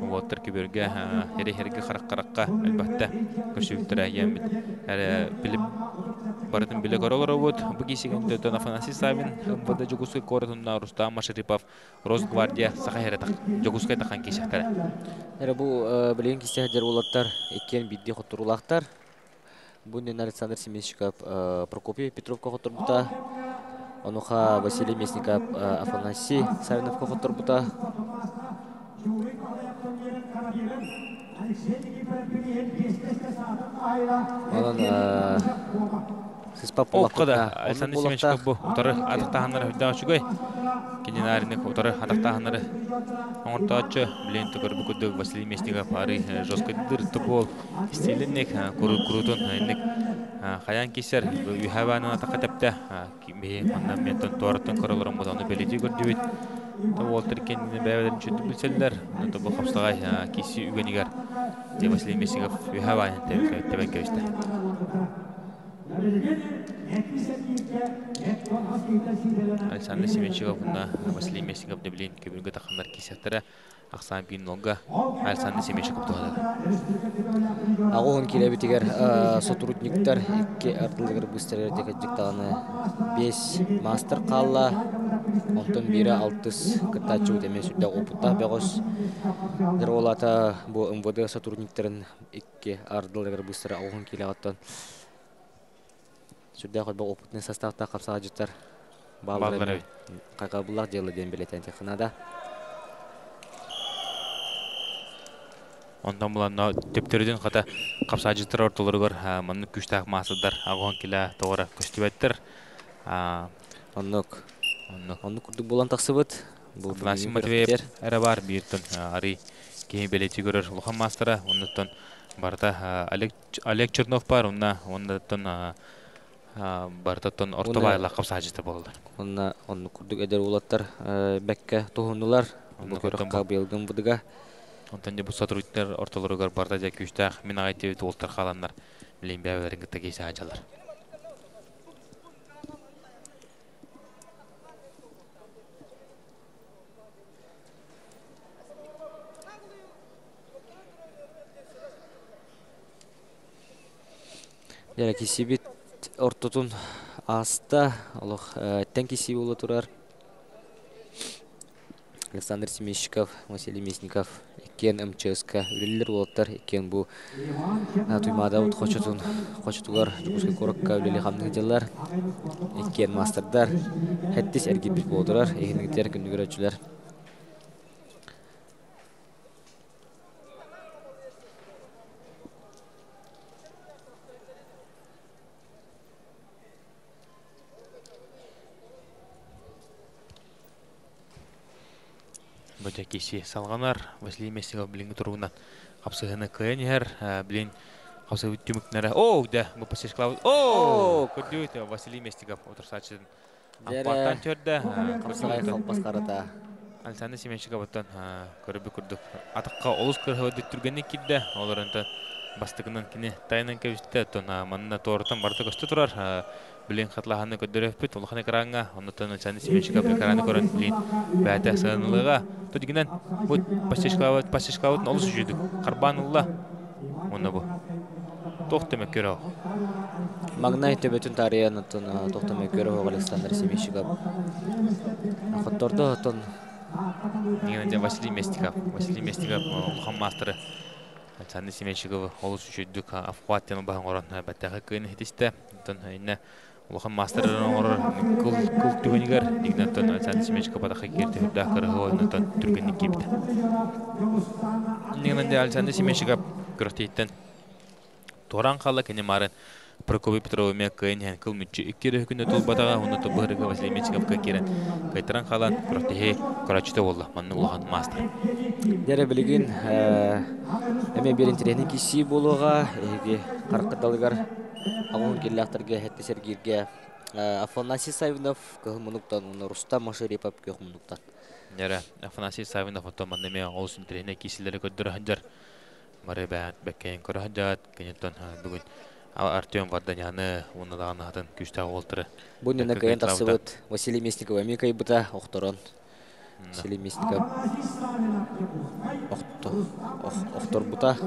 олтар көберге әрі-әріге қараққа әлбәтті көрші біліп барытын білі көрілер өт. Бұл кесегенде өтін Афанасий Савин, МВД Жукускай коратынна Рустам Машарипов, Росгвардия Сахайры Жукускай таққан кесектері. Бұл білген кесектер олаттар еккен бидде құттырулақтар. Бунин Александр Семенщиков, Прокопьев, Петровка Хоторбута, Онуха Василий Местников, Афанасий Савиновка Хоторбута. Оқыда Александр Семенщиков бұл ұтары атықтағанлары хүддағы жүгей. Кененаринік ұтары атықтағанлары оңыртағычы білейінті көрбі күдігі Василий Местников ары жоскайдыр тұбол стилінік күрутын қаян кесер үйхаванын атаққа тәпті оннан ментін туарыттың көрілерін бұданы белеті көрді өйт. Олтыр кенені бәуелерін чөтті білселдер. Бұл қапсылағай кесі үйгенігер Василий Местников үйхаванын тәбен кәуісті. Александр Семенщиков, Василий Местников білейін көбіргі тақындар кесектері Ақсан бейін олға Александр Семенщиков тұғады. Ағуын келебетігер сотрудниктар екі артылығыр бұстарыр декаддіктағаны 5 мастер қалла, онтын бері 6 кітачу өтеме сүрді опытта бәғыз. Дір олата бұл МВД сотрудниктарын екі артылығыр бұстары ағуын келеғаттан. Сүрді қойбақ опытны составта қапсаға жүттар балғыры қайқабылақ делі ден білетен текінада. Ondan bulan tepтерден қата қапсаға жүттар ортылырғыр мұнны күштақ масыдар ағуын келі тоғыра көстібеттір. Онны күрдік болан тақсы бұд. Афанасий Матвеев әрі бар бейіртін арый кейін белеті көрір ұлған мастера. Оннаттан барда Олег Чернов бар, оннаттан бардаттан ортабай лақап сағжысты болды. Онны күрдік әдер олаттар бәкке тұғындылар. Бұл көріққа белгін бұдыға. Онтан бұл сотрудниктер орталарығар барда жа күштақ. Мен ағайтевет олтар қаланлар. Білейін бәуәріңгітті кейсі ажалар. Жара кесебет ортотун аста, олық әттен кесебе олы тұрар. Александр Семенщиков, Василий Мясников, еккен МЧСК үлелер олаттар, еккен бұл туймада ұт қочетуғар жүгізгі қорыққа үлелі қамның делар, еккен мастердар, әттес әргебет болдырар, егінігітер күндігір өтшілер. Кесі салғанар, Василий Мясников білінгі тұрғынан қапсығыны қайын әр, білін қапсығы үттіміктінәрі. Да, бұл пасешқылауыз. Көрді өте Василий Мясников отырсатшыдың. Аппарттан төрді. Қапсығай қалпасқарыда. Александр Семенщиков оттан көрібі күрдік. Атыққа олыс көрді түргенне кедді. Оларында бастығынан кені тайынан кәвісті. Манына тоғыртан барды көсті тұрар. Білін қатлағаны көддері өппет, олықаны қараңға, оннаттан Александр Семенщиков қараны көрін білін бәті сағынылыға. Төдігінен бұл пасешқауытын олыс жүйдік. Қарбан ұлла, оны бұл. Тоқтамай көрі ау. Маңнай төбетін тариян тоқтамай көрі ау Александр Семенщиков. Құтторды ұтын. Негенде Василий Мясников. Василий Мясников ұлған мастыры. Александр Семенщиков олыс жүйдік. Афуаттен бағын орын бәттіғі көйіні хетесті. Улахан мастерын орыр кыл түгенігер дегенаттан Александр Семенщиков батаққа керді хүрдақ қырығы ойынаттан түргенік кепті. Негенде Александр Семенщиков күріқтейттен Торан қалы кәне марын Прокопий Петровыме кайын hän кыл мүтчі үккері хүкінді тұл батаға онаты бұғырығы Василий Мясниковқа керін қайтыран қалан күріқтейі күрачыты болды манны улахан мастер. Дәрі білігін әме берін терені кесі болуға қарқыдалығар Ағын келләқтірге әтті сәргерге Афанасий Савинов көхімінуқтан, Рустам Машарипов көхімінуқтан. Дәрі, Афанасий Савинов оттан мандаме олсын терені кесілері көддірі ханжар. Мары бәйін бәккейін көрі ханжат. Кенеттен бүгін Артем Варданяны онылағын атын күштағы олтыры. Бұнына кайын тақсыбыт Василий Мясников әме кайбыта оқтырын. Василий Мясников оқтыр бұта.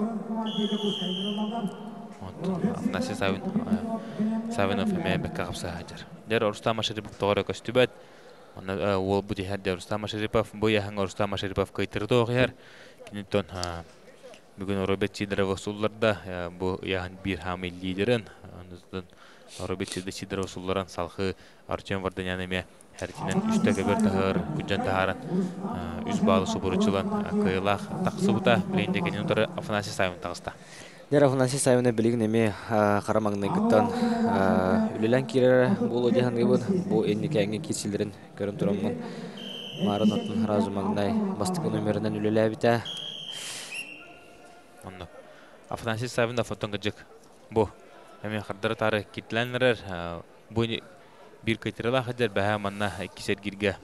Афанасий Савинов әме бәкке қапса ханжар. Дәрі Рустам Машарипов тоғыры көстібәт. Ол бұд ехер дәрі Рустам Машарипов. Бұл яханға Рустам Машарипов қайтырды оғығар. Кенеттен бүгін Робет Сидорова сұлларда бұл яғын бір хамы лидерін. Робет Сидорова сұлларын салқы Артем Варданян әме әртінен үсті көбір тағыр, күнжан тағарын үз балы сұбырычылан қиылақ тақсы бұта білейінде кенен ұтары Афанасий Савин тағыста. Дәр Афанасий Савинов білігін әме қарамаңның күттан үлілән керері бұл өдеген ғыбын. Бұл әнеке әңген кесілдерін көрін тұрамын. Марын атын разу маңнай бастығы нөмірінен үлілі әбіті. Афанасий Савинов оттанғы жүк. Бұл әме қардары тары кетіләнлерер. Бұл bir kaytırıla hajar baha manna ikisar girge.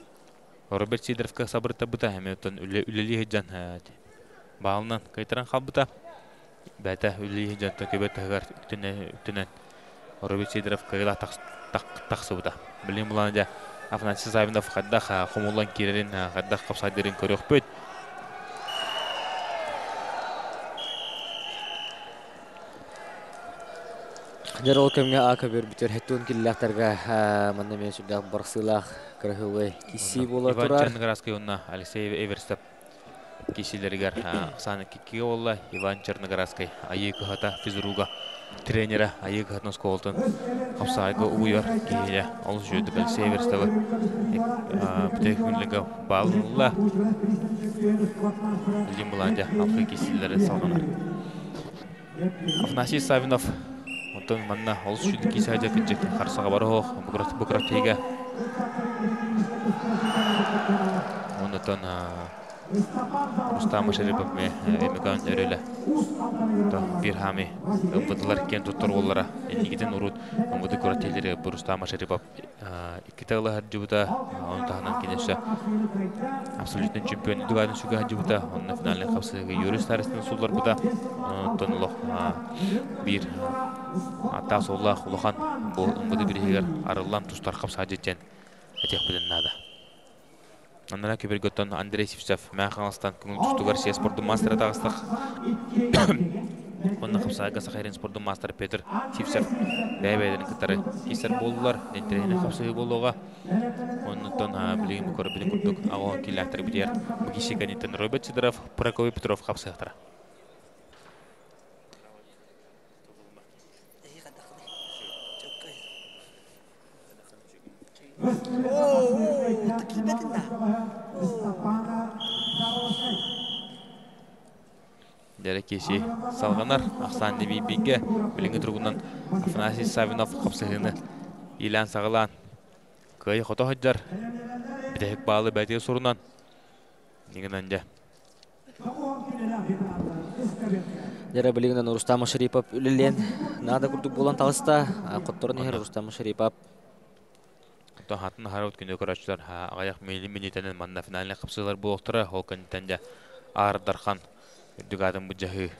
Роберт Сидоровка сабырта бута әме оттан үлелі хеджан бағылынан кайтыран қалбыта. Бәті үлелі хеджан көбет тағығар үктінен Роберт Сидоровка ғыла тақсы бута. Білім бұланы да Афанасий Савинов қаддақ құмылан керерін қаддақ қапсайдырын көрек бөт. Жер ол көмге ақа бер бүтер хеттуын келіліқтарға манна мен сүрдақ барқсылақ кірігі кесі бола тұрар. Иван Черноградский онна Алексей Эверстеп кесилергер саны кекеге олла. Иван Черноградский айығы ғата физруға тренері айығы ғатныз қолтын қапсайғы ұйыр кейлі ол жөді Алексей Эверстепі бүтекінлігі балынылла. Үлген бұланды алқы кесилері салғанар. Афанасий Савинов Онтон манна олыс жүді кейсі ғажа күнжек қарсаға бары оқ бұқыраттыға. Оннотон Рустам Шарипов ме эмекан өреле. То бир хами ымбыдылар кен туттар оллара. Энигитен урут ымбыды көрөтелери Рустам Шарипов икитагла хаджыбыта онтаханан кинеше абсолютный чемпион дугадын суга хаджыбыта. Онна финалын капсыгы юрист арасынан суллар быта. Тонлох бир ата соллах улахан бу ымбыды биригер арылан тустар капса жетен этек билен нада. Аннана кебергөттөн Андрей Сивцев Махалстан күңүл түстүгөр сия спорттун мастері тагыстык. Онна капсага Сахарин спорттун мастері Петр Сивцев бәйбәйден кытары кисер болдулар. Дентерене капсыгы болууга. Оннотон билигим көрүп курдук. Агон килактыр битер. Бugisi канитен Роберт Сидоров, Прокопий Петров капсыгытыр. Дәрекеші салғанар Ақсан Небейбинге біліңгі тұрғынан Афанасий Савинов қапсығыны илән сағылан көй қота ходжар бітәк балы бәтеге сұрынан негінен жа. Дәрі білігінен Рустам Шарипов үлілен нада күрдік болан тағыста қоттырын егер Рустам Шарипов Хатын харут күнде көрәчілер ағаяқ минетенен манна финаліне қапсығылар болуқтыры ол кәнеттен жа Ардархан Дүгадын бұджағы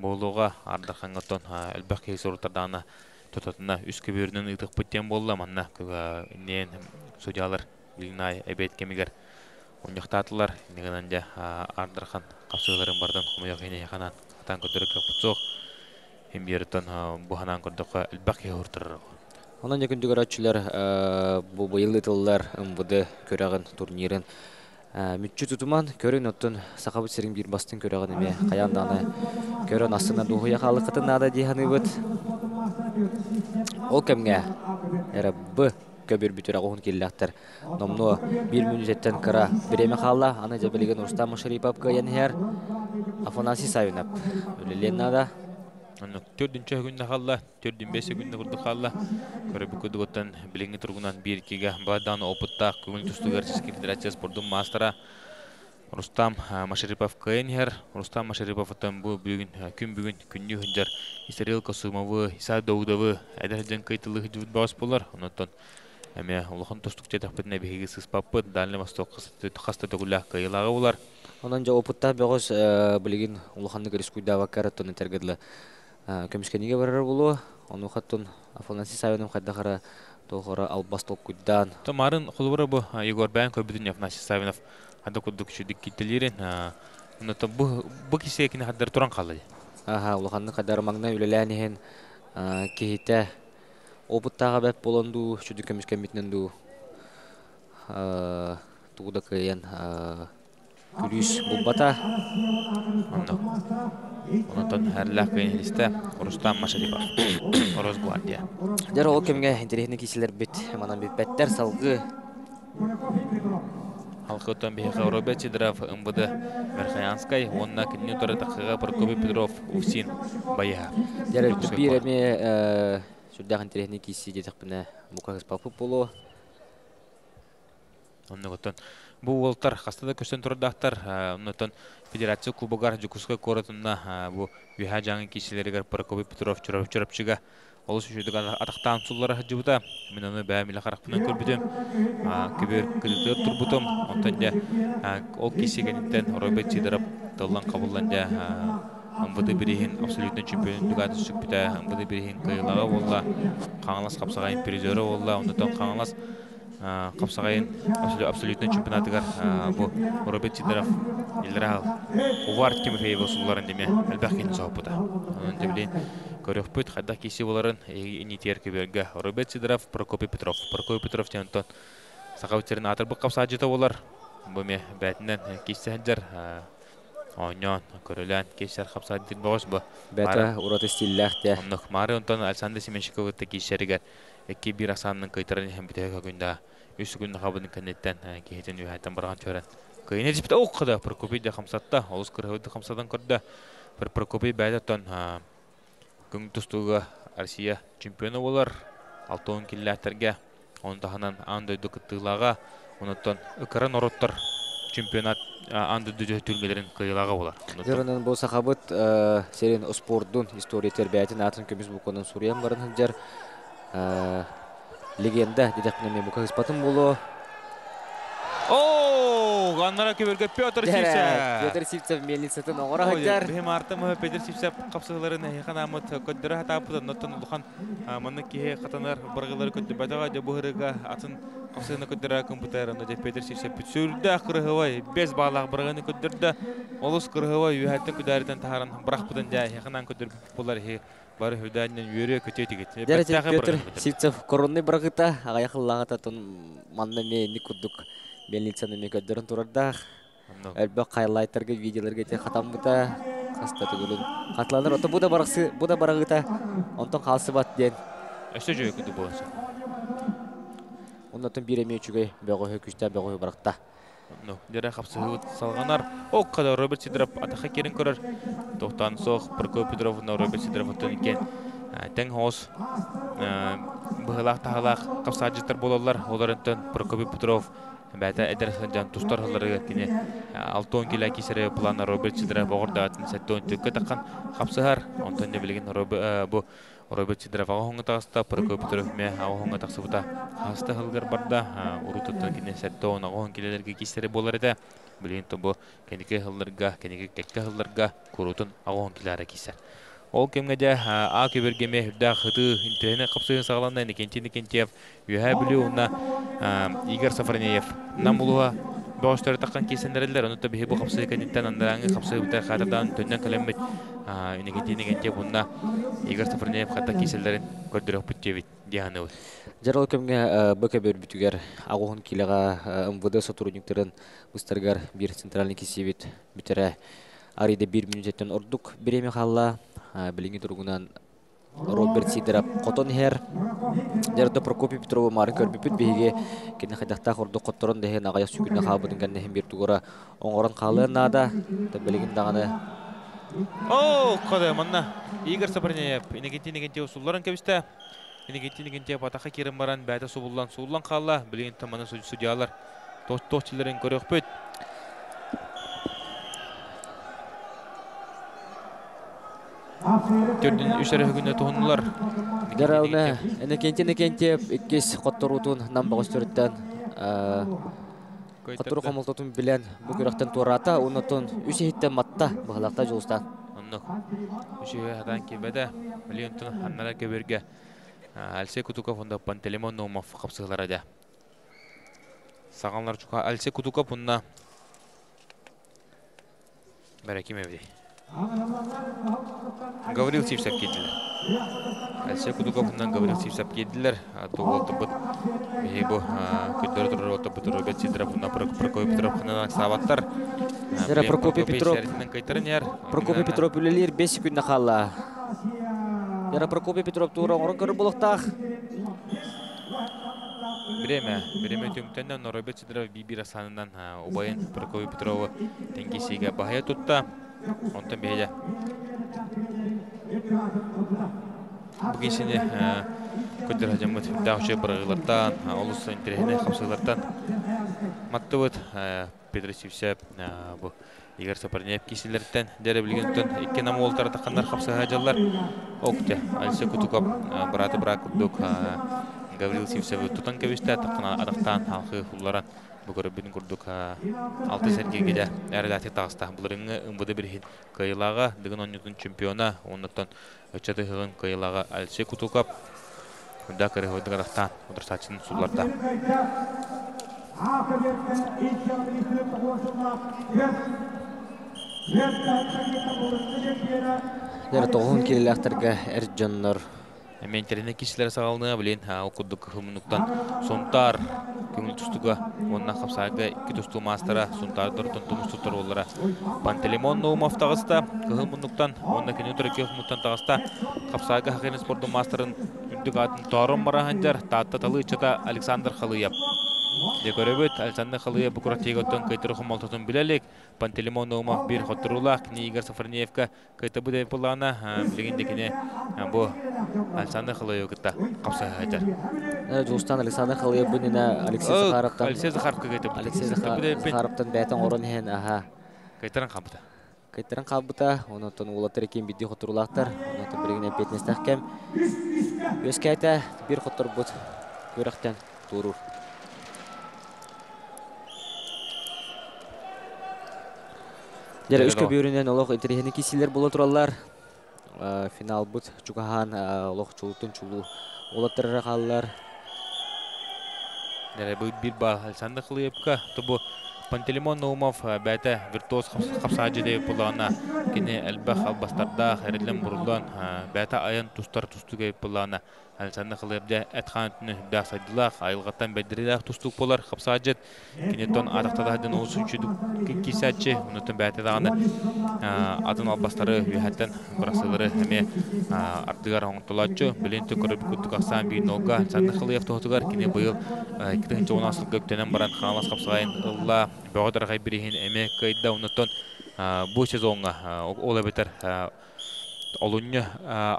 болуға Ардархан ғаттон әлбәқ кейсі ұрттардағына тұтатына үз көберінің ұйтық бұттен болуға манна нен судьялар Илинай әбет кемегер ұнjақтатылар негінен жа Ардархан қапсығыларын бардын құмайық ене яқанан қатан көдірік бұтсоқ емберіттен бұханан көрдіқі әлбәқ кейсі ұрттырыр. Онан якын дүгөрәтчүләр бу быйылы тыллар ымбыды көрәгән турнирын мүтчү тутуман көрөн оттон сакабыт серин бир бастын көрәгән эме каянданы көрөн астына дугуя халыкытын нада диханыбыт ол кемгә эре б көбүр бүтүрә гон килләктер номно 1 минуттан кара биреме халла аны жабелеген Рустам Шарипов каянһәр Афанасий Савинов Ленада Төрдүнчө күндө халла, төрдүн 5 күндө курдук халла. Көрөбү көдөгөттөн билинги тургунан 1-2ге бадан опытта көңүл түстүгөр федерация спорттун мастера Рустам Шарипов кайнер. Рустам Шариповтан бу бүгүн күннү хыжар Исраил Косумову, Иса Даудову эдерден кайтылык жубут бас болар. Онотон эме улахан тустук жетаппытына беги сыспаппыт Дальний Восток хаста төгүлө кайлагы болар. Онан жа опытта бөгөс билигин улаханны рискуйда вакараттан тергедле көмүскениге барар болу, onu хаттын Афанасий Савинов кайдахара тоғора албасток куйдан. Томарын холбора бу Егор Бән көбүдүн Афанасий Савинов ада кудук чүдик кителерин. Оното бу кисекине хаддар туран калды. Улаханны кайдар маңна үлеләнен кихите опыттага бәп болонду, чүдик көмүскен битненду. Тугуда кыян Күлүс бумбата. Онотон әрләк кыйнлисте Рустам Шарипов. Росгвардия. Дәр ол кемгә интересне киселәр бит, манан бит бәттәр салгы. Халкытан бихе Роберт Сидоров МВД Верхоянской, онна кинне тора такыга Прокопий Петров Усин Бая. Дәр бирәме сүддәг интересне киси дитек бина букагыз папы болу. Оннотон бу волтар хастада көстөн турдактар оннотон федерация кубогар жукуска коратында бу виха жаңы кишилерге Прокопий Петров чурапчыга олус үшүдүгө атактан суллары жыбыта мен аны бәмиле каракпынан көрбүдүм кибер кылды турбутум онтонда ол кисигенитен Роберт Сидоров тылдан кабылданда МВД бирихин абсолютно чемпион дугады сүкпүтө МВД бирихин кыйлага болла каңалас капсагайын призеры болла онтон каңалас Капсагайын абсолютно чемпионатыгар бу Роберт Сидоров Илрал Увард Кимфеева сулларын деме әлбәхин саупыта. Онын дебилин көрөкпүт хадда киси боларын инитер кеберге Роберт Сидоров, Прокопий Петров. Прокопий Петров тентон сакабытерин атырбык капсажыта болар. Бу ме бәтинен киси хаджар Оньон көрөлән кисер капсажыт богос бу. Бәтә урат стилләхтә. Оннук мары онтон Александр Семенчиков кисерге эки бир асанның кайтарын һәм битәгә гүндә үс гүндә хабын кеннеттен кеһетен юһайтан барган чөрән. Кыйны дип оқыда Прокопий да 50та, олыс кырһыды 50дан көрдә. Бер Прокопий бәдәтен күң тустуга Россия чемпионы булар. Алтын килләтергә, онда ханан андый докыттылага, онтон ыкырын ороттыр чемпионат анды дүжө түргелерин кыйлага болар. Жырынан болса хабыт серин спорттун история тербиятын атын көмүс буконун сурьян барын жар легенда дедекнеме бука испатын болу. О, ганнара көбөргө Петр Сивцев. Петр Сивцев мельницатын оңора хаджар. Бем артымы Петр Сивцев капсыларын ханамыт көддөрө хатапыдан нотон улхан маны кие катанар быргылары көддө бадага де бухырыга атын капсыланы көддөрө компьютерны де Петр Сивцев бүтсүрдө кырыгыбай без балаг быргыны көддөрдө олус кырыгыбай юхаттын күдәрден тахаран быракпыдан да ханан көддөр булар бары хүдәннен юре көтетигит. Петр Сивцев коронный быргыта агаякллагата тон манна мени кудук мельницаны мекөддөрөн турарда. Әлбә кайлайтырга видеоларга те хатам бута каста түгүлүн. Катланыр ото буда бараксы, буда барагыта. Онтон калсы бат ден. Эште жөө күдү болса. Онтон биремечүгө бөгө күчтә бөгө баракта. Ну, дера хапсы салганар. О, када Роберт Сидоров атака керин көрөр. Токтан сох Прокоп Петров на Роберт Сидоров төнкен. Тең хос быгылак тахалак капсаҗытыр болалар. Оларынтан Прокоп Петров бәтә әдер жан тустар халларга кине 6 кило кисере планы Роберт Сидоров огырда атын сәттөн төккә таккан хапсыгар. Онтан не билген бу Роберт Сидоров агыңга таста Прокоп Петров ме агыңга таксыбыта. Хаста халгар барда урутуттан кине сәттөн агың килеләргә кисере болар иде. Билген бу кенеке халларга, кенеке кекке халларга курутун агың киләре кисер. Ол кемгеде а көбергеме хүдда хыты интернет капсыгын сагаландан Никентьев юха билүү уна Игорь Сафронеев намулуа баштар таккан кесендерлер онута бихи бу капсыгы кенеттен андараңы капсыгы битер хатадан төннөн келемет Никентьев уна Игорь Сафронеев хата кеселдерин көрдөрөк бүттебит дияны. Жарал кемге бөкө бербүтүгер агын килега МВД сотрудниктерин бустаргар бир центральный кесебит битере ариде 1 минуттен ордук биреме халла билинги тургунан Роберт Сидоров котон хер Дерто Прокопий Петров марын көрбүпүт биге кине хадакта ордук котторон деген агаяк сүгүнө кабыдын генне бир тугора оңорон калынаада билигин даганы. О, када манна Игорь Сафронеев Никентьев сулларын кебисте. Никентьев атака кирин баран бәтә суулан калла билигин таманы судьялар тостчилерин көрөкпөт. Төрдүн үшәрі хүгіне туғынылар. Дарауна, Никентьев иккес қотторутун намбағыстырыттан қоттору қомылтотун білен бүкірақтан турата, онытын үшеhiттен матта бұғылақта жолыстан. Онық үшеге адан кебеді, миллионтын аннара кеберге Алексей Кутуков онда Пантелеймон Наумов қапсығылар әді. Сағанлар чуқа Алексей Кутуков онда бәрәкем әбді. Гаврил Сивцев кедилер. Алексей Кутуковнан Гаврил Сивцев кедилер. Туолты бут бу көтөр турар отто бут Роберт Сидоров на Прокоп Петров ханан сабаттар. Прокоп Петров үлелер 5 секундна калла. Прокоп Петров тура орын көрүп болуктак. Время түмтенден Роберт Сидоров бибир асанынан убайын Прокоп Петров тенгесиге бахая тутта. Онтан бейде. Бүгін сені көттер хажамыт даушы бұрғылардан, олысы интерехіне қапсығылардан матты бұд Петр Сивцев, Игорь Сафронеев кесілерден дәрі білгенден екке намы олтары таққандар қапсығы хажалар. Оқты Алексей Кутуков бұраты бұрақ күрдік Гаврил Сивцев тұтан кәвесті таққана адақтан халқы ұлларан Бүгір біздің күрдік 6 сәргегеде әріләті тағыста. Бұларыңы ұмбыды бірхін қайылаға дығын онютын чемпиона, оныттан өтчаты ғығын қайылаға Алексей Кутуков үндә кірі өйді ғадақтан ұдырсатшының сұлларда. Дәрі тоғын келі әқтіргі әр жонлар Мен теріне кешілер сағалына білен оқыдық ғымынықтан сонтар көңіл тұстыға, онына қапсайға 2 тұсту мастера, сонтардыр тұнтымыз тұттар олара. Пантелеймон Наумов тағыста, ғымынықтан, онына кені түріке ғымынықтан тағыста, қапсайға хақины спорттың мастерын үндік атын Торым Марахандар, таатта талы чата Александр Халыяп. Декоребет Александр Халыев букратига оттон кайтыры хомалтатын билелик. Пантелеймон Наумов бир хоттурулак, Игорь Сафарнеевка кайта буде пулана, билегендекине бу Александр Халыев кытта капса айтар. Жустан Александр Халыев бунина Алексей Захаровтан. Алексей Захаровка кайта. Алексей Захаровтан бәтен орын хен, аха. Кайтаран кабыта. Кайтаран кабыта, онотон улаттар екен бидди хоттурулактар, онотон билегине петнестах кем. Өскәйтә бир хоттур бут. Көрәктән турур. Дәр үшкә бүйренен олық интерехені кесілер болы тұралар. Финал бұд чугахан олық чултын чулу олаттырыра қалылар. Дәр бұд бір ба Александр Халыевка. Тобу Пантелеймон Наумов бәті виртуоз қапсағыжы деп бұлағына кені әлбәқ албастарда әрілін бұрылдан бәті аян тұстар тұсту кеп бұлағына Александр Халыевде әтқан түні бәқ сайдылақ, айылғаттан бәдірелақ тұстук болар қапсағыжет. Кенеттон атақтадағыдың олысы үшідік кесәтші, ұнытын бәті дағаны атын албастары үйәттен бұрақсылары әме артығар оңтылатшы. Біленті көріп күттік ақсан бейін олға Александр Халыев тоғытығар кені бұйыл 2-10 көптенен баран қаңалас қапсағайын ұлла бәғыдарға бірейін әме қайда ұнытын бұл сезонға олай бетер Олунья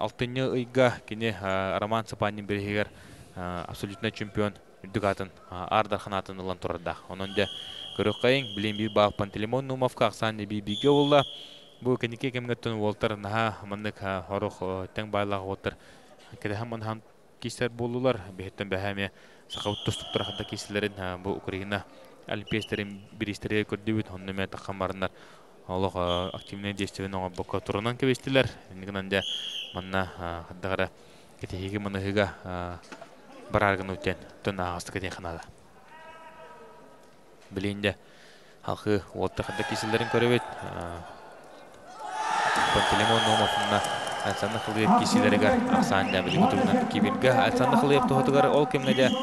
алтынны ыйга кене Роман Сапанин берегер абсолютно чемпион үддігатын ардарханатын ұлан тұрарда. Онында көрік қайын білен бей бағ Пантелеймон Наумовқа ақсан небей бейге олла. Бұл кенеке кемгеттен олтар наға маңдық орық тәң байлағы отыр. Кәдігі маңхан кесер болулар. Бәйттен бәхәме сақауыт тұстық тұрақында кесілерін бұл Украина олимпиестерін бірістері көрдеуіт. Онымен таққамарынар. Олық активный действиен оңа бұққа тұрынан көбестілер. Негінінде манна қаддағыра кетеге мұнығыға бір арғын өттен түн ағасты кәден қанады. Білейінде халқы олты қадда кесілерін көребет. Пантелеймон Наумовына Александр Халыев кесілерігер ақсанында білім тұрынан кебелгі. Александр Халыев тұғытығар ол кемнеде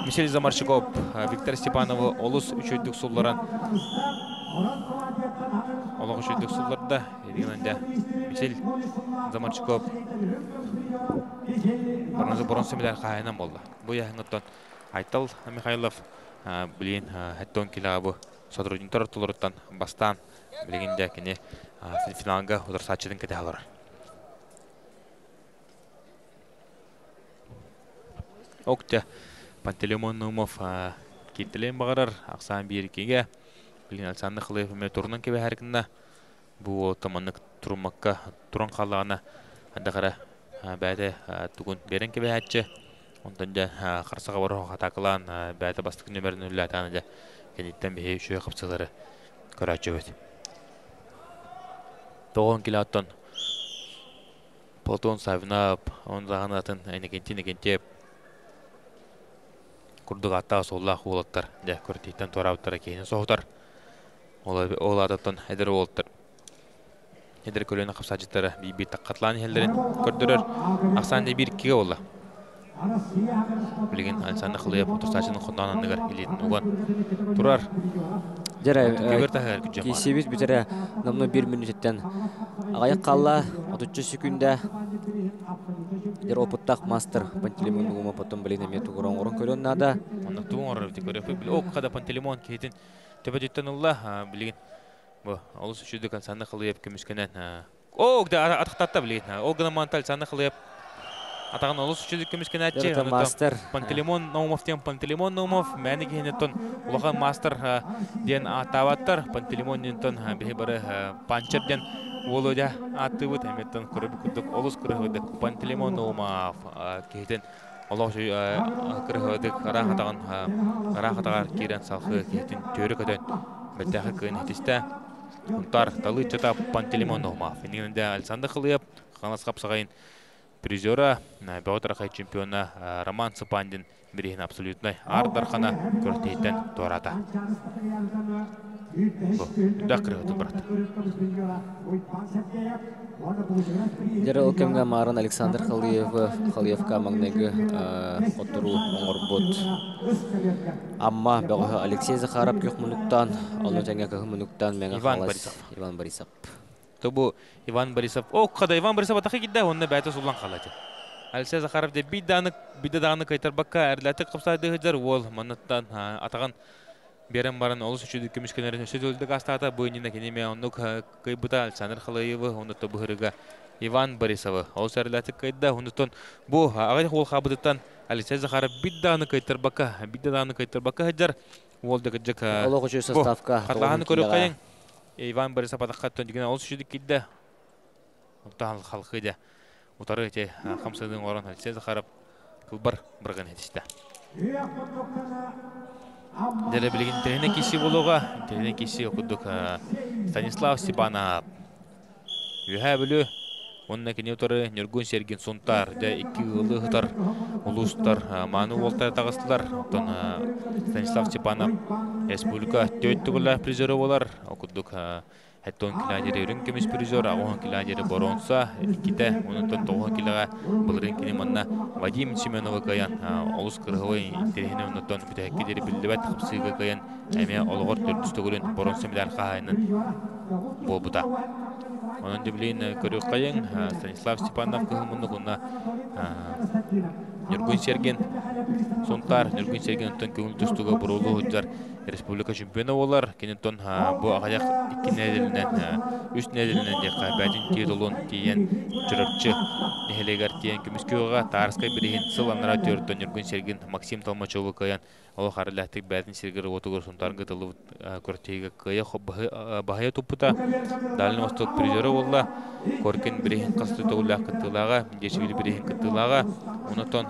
Мишель Замарчиков, Виктор Степановы олыс үшөйдік сұлларан Олық үшөйдік сұлларда едігінінде Мишель Замарчиков бұрын сөмелер қайынан болды. Бұл яғыңыттан Айтал Михайлов білейін әттон келіға бұл сотрудниктар тұлырыттан бастан білегінде кене финалға ұдыр сатчыдың кәді алыр. Оқты Пантелеймон Наумов кеттілен бағарар ақсан берекеге білген Александр Халыев өме тұрынан кебе әркінна бұл таманық тұрмаққа тұран қалағына андағара бәді түгін берен кебе әтші онтан қарсаға бару қатақылан бәді бастық нөмірін үлі атаны кенеттен бейе үші қапсылары көрәтші өт. Тоғын келі аттан Платон Савинап, он зағын атын әйнекентеп Күрдіг аттағы соллақ олаттар, көртейттен торабыттары кейінен соғытар. Ол адаттан әдір олаттар. Әдір көлені қапсачыттары бейбей таққатлан елдерін көрдірір. Ақсанды бір кеге олла. Білген Александр Халыев отырсачының құндананығыр елетін оған тұрар. Кейсебет бітірі намны 1 минуттен ағайық қалла 30 секунда дер опыттақ мастер Пантелеймон Наумов потом білген әметі орын көрін нада. Онық туын орын көріп, оқ қада Пантелеймон кейтін төпәдеттен ұлла білген. Олыс үшілдік Александр Халыев көміскенен. Оқ да атықтатта білген. Ол ғанаманты Александр Халыев атаған олыс үшілдік көміскен әтче. Пантелеймон Наумов ден Пантелеймон Наумов мәні кейінеттен ұлған мастер ден атаваттар. Пантелеймон ден бейі бары панчер ден ол өде атты бұд әметтен көріп күрдік олыс күріғыдық Пантелеймон Наумов кейтен олық күріғыдық рақатағар кейрен салқы кейтен төрі көтен бәттәқі күйін әтісті ұнтар талы чата Пантелеймон Наумов. Енігінде Александр Халыев қанас қапсағайын призера, бәғытарақай чемпиона Роман Сапандин бірейін абсолютный ардарқана көртейтен туарата. Үдәк кірігіті бұрат. Дәрі ол кәмге марын Александр Халыевка маңнегі отыру оңыр бұд. Амма бәғығы Алексей Захаров көк мұнықтан, оны жәңе көк мұнықтан мәңі қалас Иван Борисов. Тобу Иван Борисов. О, қада Иван Борисов атақы кедді, онына бәті сұлан қалады. Алексей Захаров де бидданы кайтарбакка әрләтік қыпсайды ғыджар ол манаттан атаған берем барын олыс үшіді көмішкенерін сөзөлді қастағата бұйнина кенеме онық қайбыта Александр Халаевы, онытты бұғырыға Иван Борисовы. Олыс әрләтік қайда, оныттан бұ ағай қол қабыдыттан Алексей Захаров бидданы кайтарбакка ғыджар олды ғыджак қарлағаны көрі қайын Иван Борисов атаққаттан деген олыс үшіді кейді ұқтағын қалқыйды. Утары те хамсадың орын Алексей Захаров кылбар бұрған етісті. Дәрі білген интернет кесі болуға, интернет кесі оқыдық Станислав Степанов. Үйә білі, оның әкене ұтары Нұргүн Серген Сонтар, дә 2 ғылы ғытар, ұлыстар, маны олтар тағыстылар. Станислав Степанов республика 4 түгілі призері олар, оқыдық Әттон килажері үрін көмес призер, ағуын килажері боронса, ките, онынтон 9 килаға бұлырын кені манна Вадим Семеновы қаян, олыс қырғылы интерегені онынтон бүтәкке дері білдібәт қыпсыға қаян, әме олығыр түртістігілін боронса медаль қағайының бол бұта. Onun deblin körük kayın Stanislav Stepanov kılımını kuna Nurgün Sergen Sontar Nurgün Sergen ton köngül tustuğa burulu hüccar Respublika şampiyonu olar. Kenton bu ağayak 2 nedelinden 3 nedelinden de kaybedin titulun diyen çırpçı nehelegar diyen kümüsküyoga Tarskay birihin sılanlara törtön Nurgün Sergen Maksim Talmachovu kayan o harlatık bədin sergiri otugur Sontar gıtılı körteyge kaya bahaya toputa Dalin Vostok prizörü ola Korken birihin kastı toğula kıtılağa Geçivili birihin kıtılağa Unuton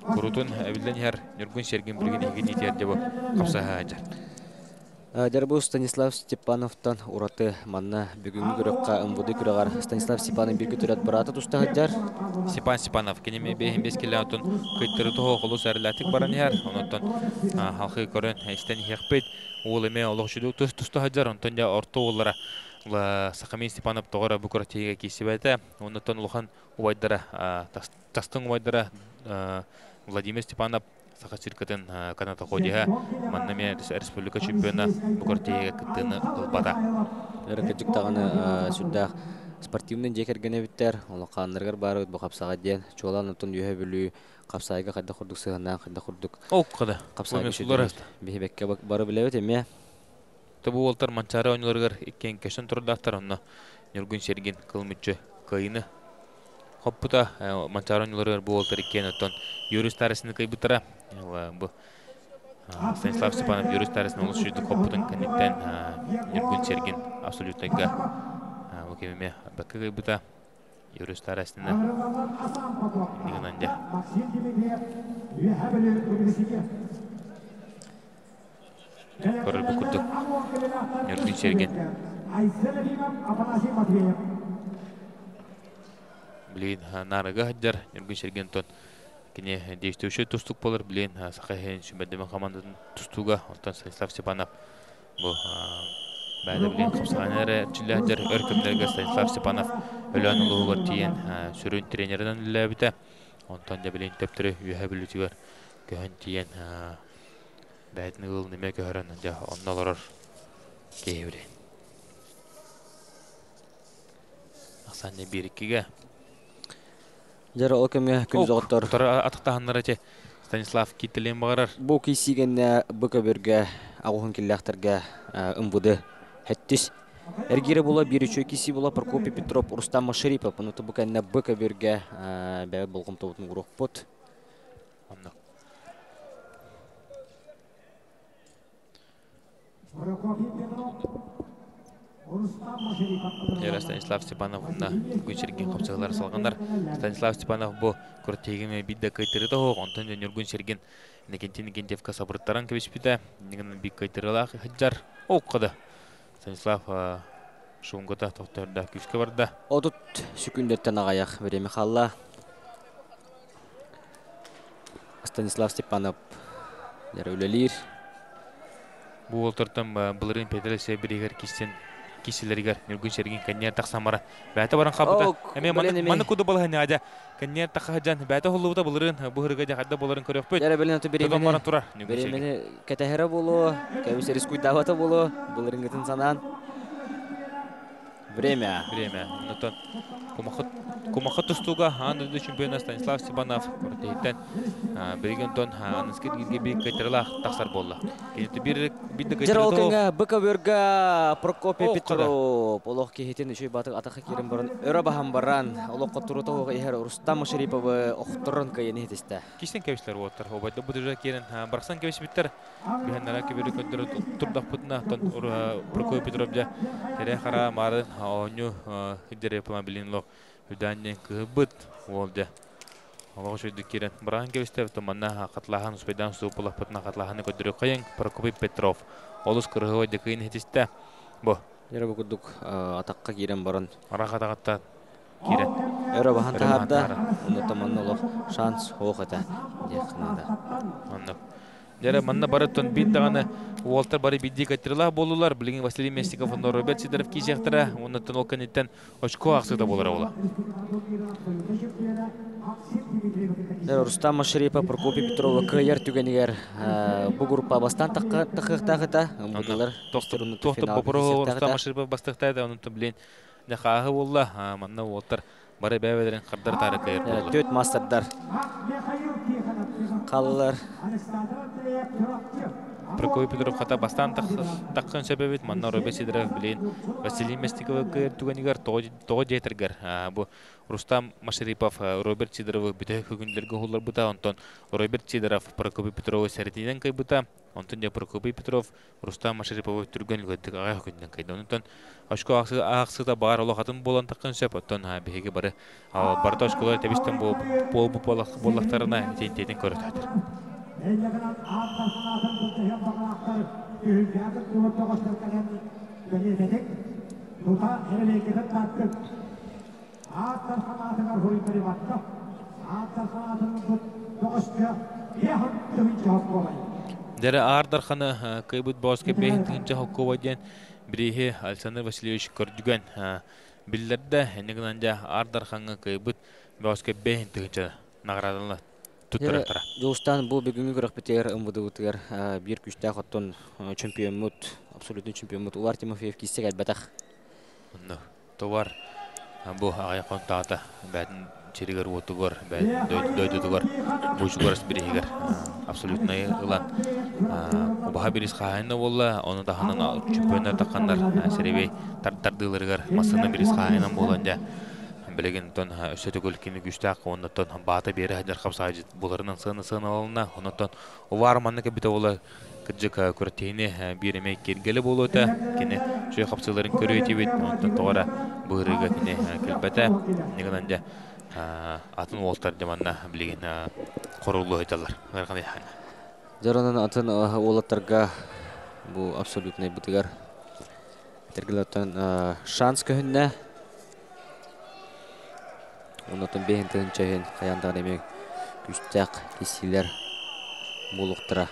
Kurutun əbildən her Nurgün Sergen bilgin egen etiyar debo kapsaha ajar. Дәрбу Станислав Степановтан ураты манна бүгінгі күрекқа ұмбуды күрегар Станислав Степанов біргі түрет бараты тұстағыдар. Степан Степанов кенеме бейін бескелі отын көйттірі тұғы құлыс әріләтік баран ер. Онытын халқы көрін әстен еқпейд ол еме олық жүді тұстағыдар. Онытын да орты олара Сақамин Степанов тоғыра бүкір тейге кесі бәді. Онытын ұлған ұвайдары, тастың ұвайдары Владимир Степанов Сахасиркатын каната ходиха маннаме республика чемпиона букартега кытыны кылбата. Эркетик таганы сүддә спортивный декергене биттер. Ол каннаргар бары бу капсага ден. Чолан утун юһе бүлү капсайга кадда курдук сыгынан кадда курдук. Оккада. Капсайга шулар бехбекке бары билебет эме. Табу олтар манчара ойноларгар иккен кешен турдактар онна Нургун Серген кылмычы кайны. Хоппута манчара ойноларгар бу олтар иккен оттон юрист арасында кайбытара. Bu Stanislav Stepanov yürüyüş arasında oluşturdu koputun kanitten Nurgün Sergen absolutega bu kemime bakı bu da yürüyüş arasında nigananda Koral bukudu Nurgün Sergen Блин нарага hajar Nurgün Sergen ton Kini действующий тустук болар билен сахаһен шүмәдәме командадан тустуга онтан Станислав Степанов бу бәдә билен капсанары җилләдер өркемләргә Станислав Степанов өлән улугар тиен сүрүн тренердан ләбитә онтан да билен төптүре юһә билүтигәр көһән тиен бәдне ул ниме көрән дә оннолар кейбре Ахсанне бириккегә Жара океме күн зоттор. Атактаһаннар те Станислав Кителен багарар. Бу кисигенне быка берге агын килләхтәргә ымбуды. Хәттис эргире була бирүче киси була Прокопий Петров Рустам Машерипов. Буны тубыканна быка берге бәбе булгым тобытын урок бот. Анна. Жара Станислав Степанов на Нургун капсалар салгандар. Станислав Степанов бу көртегеме бидде кайтырды хо, онтон Нургун Серген Никентьевка сабырттаран кебеспиде. Нигән бик кайтырыла хаҗар. Оккады. Станислав шуңгыта тохторда күскә барды. Отут сүкүндәттән агаяк береме халла. Станислав Степанов ярылылыр. Бу олтыртам булырын педелесе бирегер кистен киселергер Нургун Серген каннер таксамара. Бәте баран хабыта. Эме маны куды булган ада. Каннер такаҗан бәте холлубыта булырын бу хырга хадда булырын көрөк бит. Яра белән береме мара тура. Береме кәтәһәре булу, кәбис рискуй давата булу, булырын гытын санан. Время. Нутон Кумахат тустуга андырды чемпиона Станислав Степанов көртейтен Бригантон аныскер гирге бик кайтрала тақсар болла. Кенеті бірді кайтрала. Жаролканга Быковерга Прокопий Петров олох кехетен үшей батық атақа керім бұрын өрі бахам баран олох қоттырыты оғы ехер Рустам Шариповы оқтырын кайын етесті. Кистен кәвішлер оттар. Обайды бұдыжа керін барқсан кәвіш біттер. Бігеннара кебері көндірі тұрдақ бұтына Прокопий Петровда әре қара марын оңы үдері автомобилін лоқ үдәнен күйбіт олды. Олығы жөйді керін бұраған кәвістер тұманна қатлаған ұспайдан суыпылық бұтына қатлағаны көндірі қайын Прокопий Петров. Олыс кырығы ойды күйін етесті. Бұ. Ері бұқыдық атаққа керен барын. Арақ атақатта керен. Өрі бахан тағарда, оны тұманны олық шанс оқ әті. Дәрі манна бары тон биддағаны Уолтер бары бидді кәттірілі болулар. Білген Василий Местиков, оны Роберт Сидоров кейсектірі, оны тон ол кәнеттен очко ақсыда болар ола. Рустам Шарипов, Прокопий Петрова күйер түгенігер бұл группа бастан тақықтағыта. Тоқты бұпырығы Рустам Шарипов бастықтайды, оны тон білен қағы болла. Манна Уолтер бары бәуедерін қырдар тары күйер болла. Төт мастердар қалылар. Прокопий Петров қата бастан таққан сөбебет, манна Роберт Сидоров білен Василий Местикова күйер түгенігер тоғы жетіргер. Бұл Рустам Шарипов, Роберт Сидоров бүті күгіндерге ғолар бұта, онтон Роберт Сидоров, Прокопий Петров сәрдейден кай бұта, онтон де Прокопий Петров, Рустам Шарипов түрген үлгендік ағай күгінден кайды. Онтон ашко ақсыда бар олақатын болан таққан сөп, онтон бігеге бары барда ашқолар тәбістен болақтарына тейін көрі тәдір. Дәрі Ардарханы көйбіт бауызға бейінтігінші хокковайден бірейі Александр Васильевич көрдіген білдерді әнігінінде Ардарханы көйбіт бауызға бейінтігінші нағырадылы тұттырақтыра. Жоғыстан бұл бүгінгі көрік бітер ұмбыды өтігер бір күшті қоттон чемпион мұт, абсолютный чемпион мұт. Улар Тимофеев кестек әлбәтақ. Товар бұл ағай қонтағыта бәдің черегер отугор, дөйдудугор, бучугорс бірегер абсолютный ұлан. Обаға беріс қағайына болла, оны дағынан чемпиондар таққандар сәребей тардылырғар масыны беріс қағайынан боланда білеген тон өсеті көлкені күштақ, оны тон баты бері әдер қапсағай боларынан сыны алына, оны тон ұвар манны кәбіті олы күджік көрттейіне беремей кергелі болу өті, кені жой қапсыларын көрі өте бет, оны тоғыра бұғырыға кені кәлбәті, негінінде атын Уолтер деманна білеген қорулы өйталар. Жаранын атын Уолтерға бұл абсолютный бұтығар. Тергілеттен шанс көхінне. Онатын бейін тығын чәйін қаяндағын емек күштәк кесілер болуқтыра.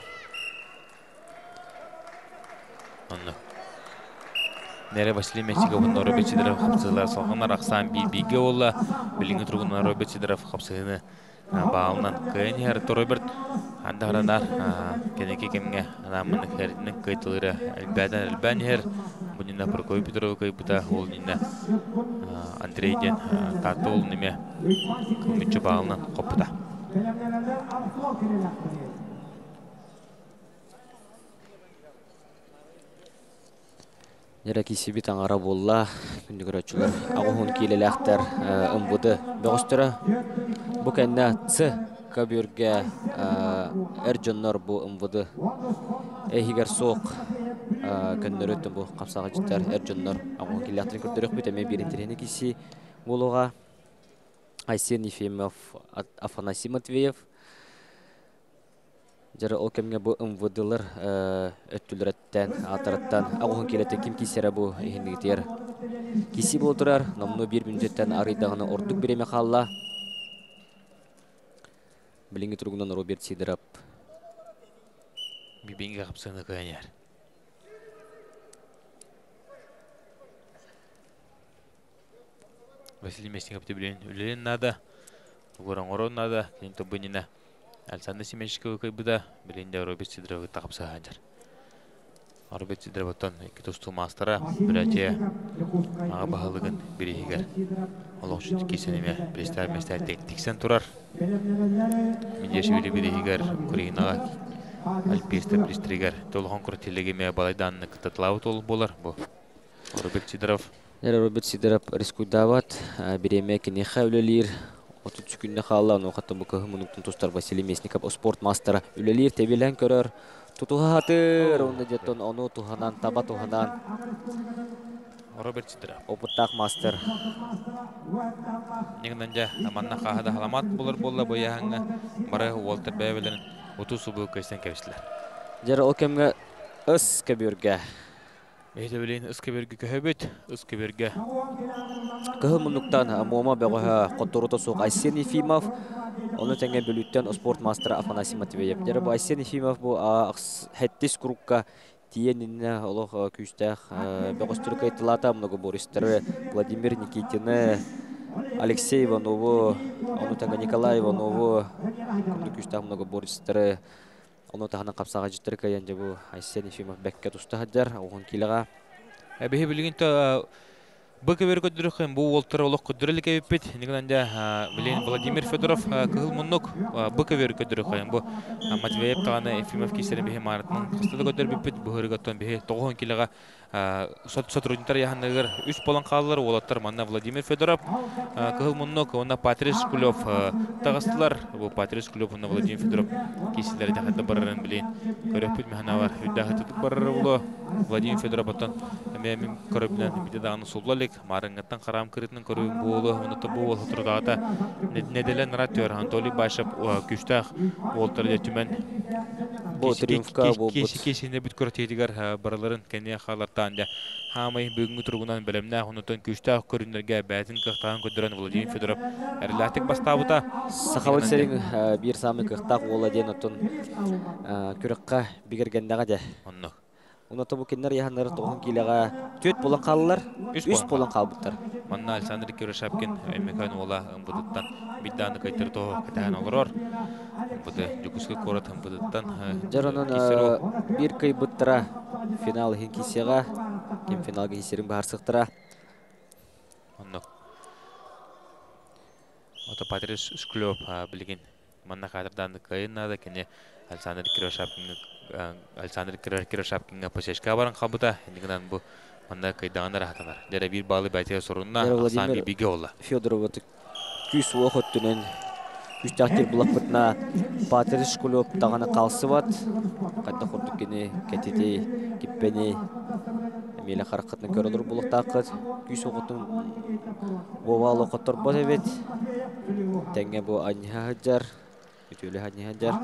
Нәре Василий Местиков, Роберт Сидоров қапсығылар салғанар ақсан бейге олы. Біліңі тұрғынна Роберт Сидоров қапсығыны бағылынан көйін әрі Роберт андағыранар кенеке кемге анамыны кәрінің көйтілері әлбән әр. Бұнына Прокопий Петров көй бұта ол нина Андрейден тарты ол неме көмітші бағылынан қопыта. Нерәки сибит аңара болла, күнді көрәтшілер ағуын кейлелі әқтер ұмбуды бөғістірі. Бұ кәнна цы көбірге әржоннар бұ ұмбуды. Әйгер соқ кәннер өттін бұ қапсаға жеттер әржоннар ағуын кейлі әқтірін көрдірек бүт әме берінтерені кесі болуға. Айсен Ефимов, Афанасий Матвеев. Жары ол кәмге бұ ұмвыдылыр өттіліреттен, атыраттан, ағуын келеті кім кесері бұ ехіндігітер. Кесі бұл тұрар, намыны бір мүнжеттен арыйдағыны ордық береме қалла. Біліңгі тұрғынан Роберт Сидоров. Бибенге қапсығыны көйінер. Василий Местиков білен үлелен нада, ұғыран орон нада, кенен тобынина. Александр Семенчиков көй бұда, білінде Роберт Сидоровы тақып сағандар. Арбет Сидоров китусту мастера братья Абахалыгын биригер. Олоқшыт кесенеме пристав местер тектиксен турар. Медешвили биригер Украинаға альписта пристригер. Толған күртелегеме балайданны кытатлауы тол болар бұл. Арбет Сидоров. Роберт Сидоров рискуйдават биреме кенеха үлелир. 33 күнне қалла, оноқатты бұқы мұнықтың тұстар Василий Месников, спорт мастера үлелир тебелен көрір. Тутуға хатыр, оны деттон, оны туханан, таба туханан. Роберт Сидоров. Опыттақ мастер. Негнанжа, аманна қағада халамат болар болла бояғыңа, бары Уолтер Бәвелін ұту сұбы көстен кәвістілер. Жары ол кемге ұс көбірге. Бейді білейін ұс көбірге көбет, ұс көбірге. Көхі мұнықтан мұма бәғіға қоттыруты соқ Айсен Ефимов, оны тәңге бөліттен спорт мастера Афанасий Матвеев. Жары бұл Айсен Ефимов бұл әттес күрукка тиеніне олық күйістәқ бәғістірі кайтылата много бористері Владимир Никитины, Алексей Иванову, оны тәңге Николай Иванову, күйістәқ много бористері. Оны тағынан қапсаға жеттірі кәйен жабу Айсен Ефимов бәкке тұсты ғадар, оғын келіға. Әбігі білген бұл көбер көдіріқін, бұл олтыры олық көдірілік әбіппет. Негінінде Владимир Федоров күхіл мұнық бұл көбер көдіріқын. Бұл Матвеев тағаны Ефимов кейсерін бейі марытының қыстады көдірбіппет. Бұл ғырығаттан бейі тоғын келіға сотрудниктар яғанығыр үш болан қалылар. Олаттар манна Владимир Федоров күхіл мұнық, онна Патрис Кулев тағыстылар. Бұл Патрис Кулев, онна Владимир Федоров кейсілері тәқатты барырын білейін. Көріппет мәхана бар. Үддәғытытық барыры бұлы. Владимир Федоров аттан әмәмін көріпінен бітедағаны солбылалек. Марыңғаттан қарам кірітінің көрігін болы, оныты бұл отырдағыда неделен ратиор Анатолий Башев күштақ олтырды түмен кешіне бүт көртейдігер барыларын кәне қалартан хамай бүгінгі тұрғынан білімні онытын күштақ көрінерге бәтін қықтағын көдірін Владимир Федоров әріләтік бастауыда Сақавыл сәрің бір самы қықтақ оладен ұтын көріққа бігергендіға де Онаты бұл кеннер яғанлары тоғын келеға төт болан қалылар, үш болан қалбыттар. Манна Александр Киришапкин әмекан ола ұмбыдыттан бидданы қайтыр тоғы кәтәген олырор. Ұмбыды жүкіскі қорат ұмбыдыттан. Жарының бір кай бұттыра финал хен кесеға, кем финалға хесерін бағар сықтыра. Оннық. Ота Патрис Шклёв білген. Манна қадырданды қайынады, кәне Александр Киришапкинға посешка барын қалбыта. Ендігінен бұл манда қайдағаны рахаталар. Дәрі бір балы бәтеге сұрынна Ақсан бейбеге ола. Федорова күс оқ өттінен күштақтер бұлақ бұтына Патрис Шклёв тағаны қалсы бат. Қайда құрдық кені кәтетей кеппені Мейлі қарақытны көрілір бұлық тақыт. Күс оғытын бовал оқыттыр бұд әбет. Тәңге бұл аньха ғаджар. Ütülü hadi hajar.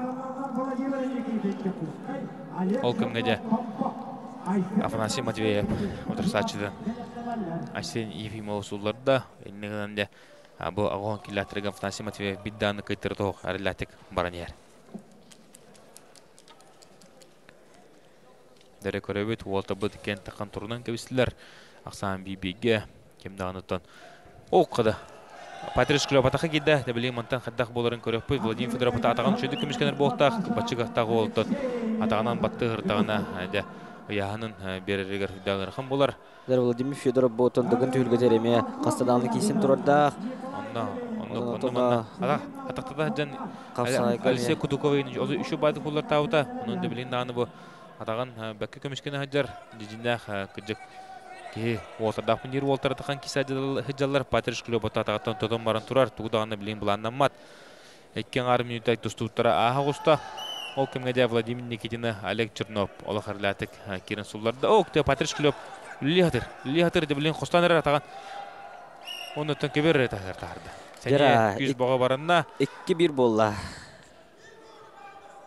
Ол кімге Афанасий Матвеев отырсачыды. Айсен Ефимов сұлларда. Енігінен де бұл ағуын келаттырған Афанасий Матвеев бидданы қайтыр тоқ әріләтік баран ер. Дәрі көребет Уолта бұд кен таққан тұрынан көбістілер. Ақсан бейбеге кемдағыныттан оқыды. Патрис Шклёв атақы кеді, дәбілей мұнтан қаддақ боларын көріп бұд. Владимир Федоров атағынан үшеді көмішкенер болтақ, батшық ақтағы олтын. Атағынан батты ғыртағына яғанын берерігер үдәғырқын болар. Владимир Федоров болтын дұғын түйілгі тереме қастадағыны кейсен тұрардақ. Атақтада жан Алексей Кудуковайын үші байды болар тауыта. Оның дәбілейін дағаны бұл атаған бәккі көмішкені хаджар. Дежіндәқ күджік Уолтердақ мұнер Уолтер атақан киса хыджалар Патрис Шклёв атағаттан тұтын барын тұрар. Туғдағаны білейін бұланнан мат. Әккен ары минуттайк тұстуыттара аға құста. Ол кімге Владимир Никитины, Олег Чернов, олы қарылатық керін сұлларды. Өкті Патрис Шклёв үлі хатыр дебілейін құстан әрі атаған. Оны өттен кебер әрі тағырды. Сәне күз баға барынна. 2-1 болла.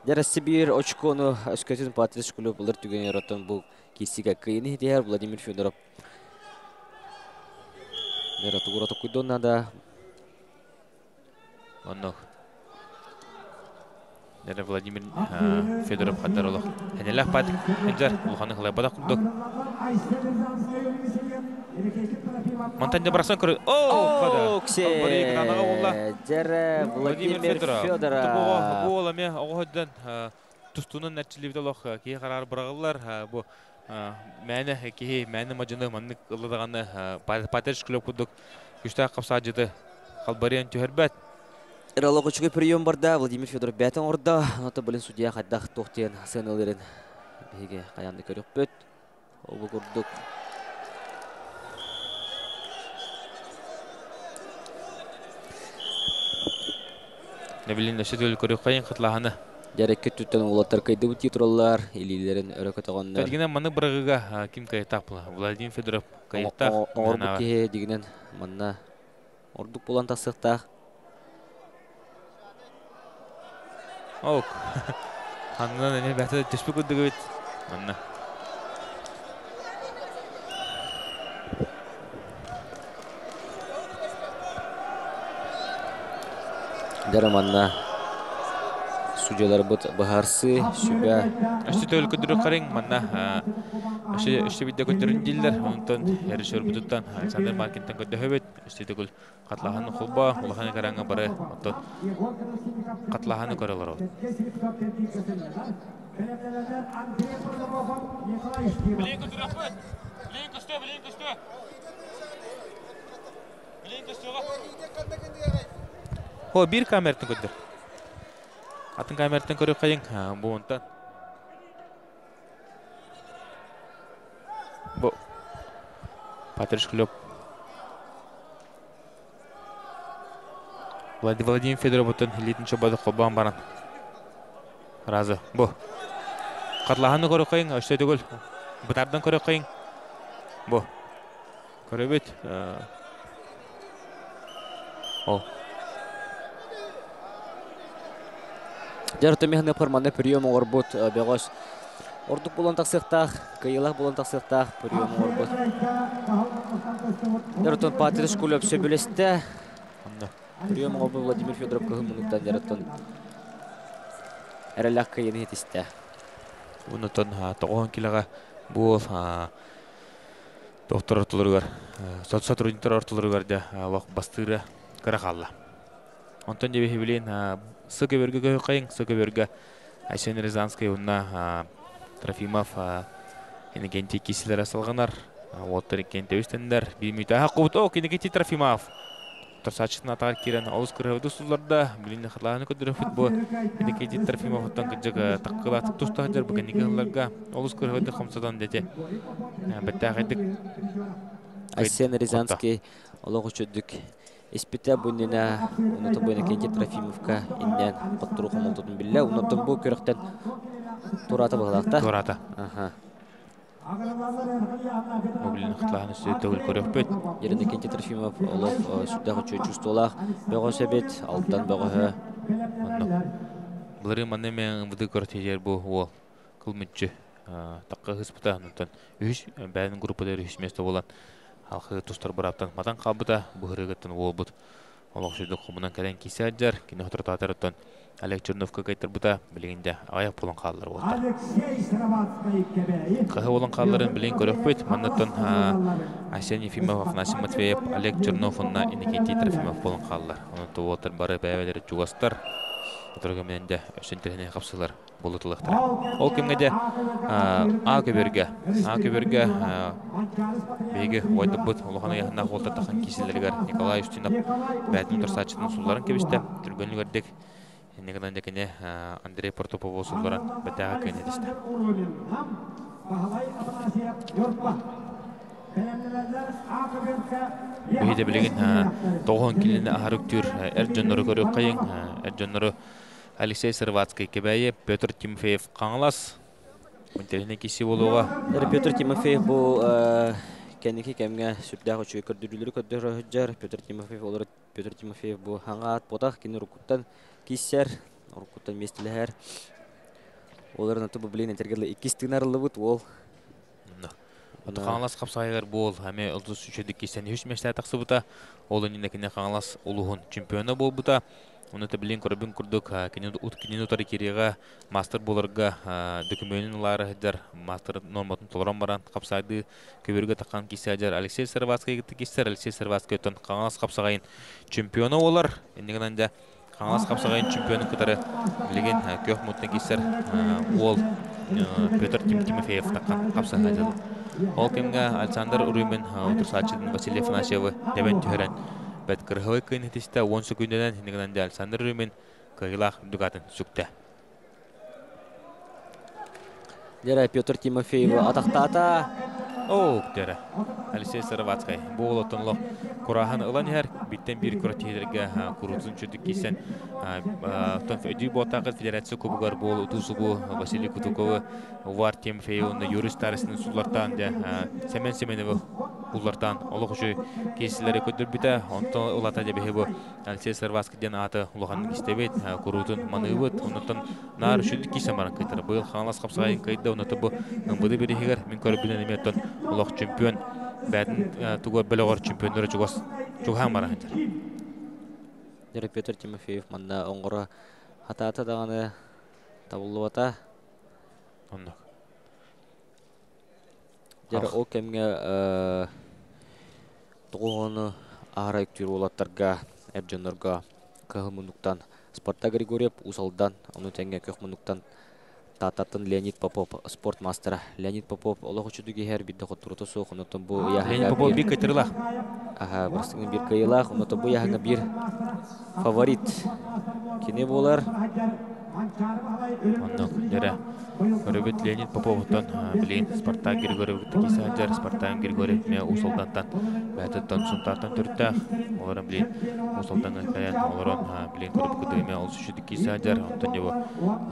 Жарасы бір очконы өскөтін Патрис Шклёв бұлыр түген еротын бұл кесіға қиыны дейір Владимир Федоров. Мераты ұраты құйдонна да. Онық. Дәрі Владимир Федоров қаддар олық. Әнелі ақпадық. Әнжар, ұлғаны қылай бадақ құлдық. Монтанде барасан көрі. Оксе! Дәрі Владимир Федоров. Бұл оламе оғыдан тұстуының нәтчілевді олық кей қарар бұрағылар. Бұл Мәне кеһи мәне мажыны маннык ылдаганы патерш клуб кудук күстә капсаҗыды. Халбариан түһәрбәт. Иралогычы прием барда Владимир Федоров бәтен орда. Ата белән судья хаддах тохтен сыналарын беге каянды көрөк бөт. Ул күрдүк. Нәбилин өшөтөл көрөк кайын кытлаханы. Ярекке түттен улаттар кайды үти туралар, илилерин өрөкө тагоннар. Дигенен маны бырыгыга ким кайтак була? Владимир Федоров кайтак. Орбук ке дигенен манна ордук булан тасыкта. Ок. Ханнан эне бәтә төспү күдүгө бит. Манна. Дараманна судьялар бут бахарсы сүбә. Өстөтөл көдүрү карың манна. Өстө бидде көтөрүн дилдер. Онтон ярышыр бутуттан Александр Маркинтен көдөһөбөт. Өстөтөгүл катлаханы холба, улаханы караңга бары. Онтон катлаханы көрөлөр. Билин көтөрөпөт. Билин көстө. Билин көстөгө. О, бир камератын көтөр. Атын камератын көрөк кайын бу онтан. Бу Патриш клуб. Владимир Федоров отын литинче бады кобан баран. Разы. Бу. Катлаханы көрөк кайын, өстөтөгүл. Бутардан көрөк кайын. Бу. Көрөбөт. О. Жарты мехне форманы прием орбут бегош. Ордук булан таксыктах, кыйлах булан таксыктах прием орбут. Жарты Патриш клуб сөбүлөстө. Прием орбут Владимир Федоров кыгымындан жарты. Эрелак кыйын етисте. Унутон 9 килога бул доктор ортолоргар, сотрудниктер ортолоргар да вак бастыры карахалла. Онтон дебе билин Сыкөбөргө кайын, Сыкөбөргө Айсен Рязанский унна Трофимов энегенти кисилер асылганар. Оттер кенте үстендер. Бимите хакут ок энегенти Трофимов. Торсачтын атар кирен алыс көрөбү суларда билин хатланы көдөрөп футбол. Энегенти Трофимов оттан кыжыга таккылатып тустагыр бүгүн нигелерге алыс көрөбү хамсадан деди. Беттагыдык Айсен Рязанский ологучудук Испита бунина унута буйна кенте Трофимовка инден паттуру хамалтын билле унутун бу көрөктөн турата баглакта. Турата. Аха. Мобилин хатланы сөйтөгүл көрөпөт. Жеринде кенте Трофимов олов судагы чөчүстолах бөгөсөбет алттан бөгөһө. Булары маны мен буды көртөжер бу ол кылмытчы такка хыспыта унутан үч бәнин группалары үч место болан. Алхы тустар бараптан матан кабыта бухырыгыттан олбут. Олох сөйдік құмынан кәлен кесе аджар, кені отырт атырыттан Олег Черновка кайтыр бұта білігінде аяқ болын қалылар болтар. Қығы болын қалыларын білген көріп бөйт, маннаттан Асен Ефимов, Афанасий Матвеев, Олег Черновна, Иннокентий Трофимов болын қалылар. Онытты олтар бары бәйбәлері жуғастар. Отырғы мененде өшінтіліне қапсылар болытылықтыр. Ол кемгеде А көберге бейгі ойды бұд, олғаны яғына қолта тақын кесілдергер Николай Устинов бәтін тұрсатшының сұлларын кебісті. Түргөнлі көрдік негідан декене Андрей Портопов сұлларын бәтіға көнедісті. Бейді білеген 9 келіне ағарық түр әрджонлары көрі қайын. Әрджонлары Алексей Сырватский кебәйе, Петр Тимофеев қаңылас. Өнтеріне кесі болуға. Петр Тимофеев бұл кәнеке кәмге сүпдәғі чөй көрдірілері көдірі хүджар. Петр Тимофеев бұл хаңат бодақ кені рукуттан кесер, рукуттан местілер. Оларын аты бұл білейін әтергерлі екістігін арылы бұд ол. Қаңылас қапсағайғар бұл әме ұлды сүшеді кесен үш мәштәр тақсы бұта. Олын енекіне қаңылас ұлығын чемпионы бол бұта. Оны білген көрбін күрдік кенен ұтары кереға мастер болырға документін ұлары әдер мастер норматын толыран баран қапсайды көберге таққан кесе әдер Алексей Сырватский кетті кестер. Алексей Сырватский өттен қаңылас қапсағайын чемпионы олар. Ендігінен де қаңылас қапсағайын чемпионы күтары білген көк мұттың кестер ол Петр Тимофеев такан капсахадыл. Ол кемге Александр Урюмин Турсачын Василий Афанасьев дебен түһәрән. Бәт кыргы кыйны тистә 10 секунддан нигән Александр Урюмин кыйлах дугатын сүкте. Дера Петр Тимофеев атактата. Дера. Алексей Сыровацкай. Бу олотонло курахан ылан һәр биттен бир күрәтеләргә курутун чөтүк кисен. Тон феди ботагы федерация кубогар бол утусубу Василий Кутуков Увар Тимофеевны юристларының суллардан да Семен Семенов уллардан олыгы кесиләре көтөрбүтә. Онтон улата дебе бу Алексей Сыровацкайдан аты улган кистебет курутун маныбыт. Онтон нар чөтүк кисен бар кайтыр. Быел ханлас капсагай кайда онты бу быды бирегер мен көрүп эметтен улуг чемпион бәдин тугор белогор чемпиондор чугас чуган бар хәтер. Дера Петр Тимофеев манда оңгора хатата даганы табылыбата. Онда. Дера о кемге тогоны арай тюрулаттарга эбжонорга кылмындыктан Спартак Григорьев усалдан аны теңге көкмындыктан Тататын Леонид Попов спортмастера. Леонид Попов олог учудуги һәр бидде котурты сох, онотон бу яһага. Леонид Попов бик кайтырлах. Барсыңын бир кыйлах, онотон бу яһага бир фаворит. Кине болар? Онда дера. Рөбет Леонид Поповтан билин Спартак Григорьев тикисәҗәр Спартак Григорьев ме усалдантан бәтәттән сунтартан төртә. Олар билин усалдан каян олар билин көрүп кыдыме ул сүшү тикисәҗәр онтан бу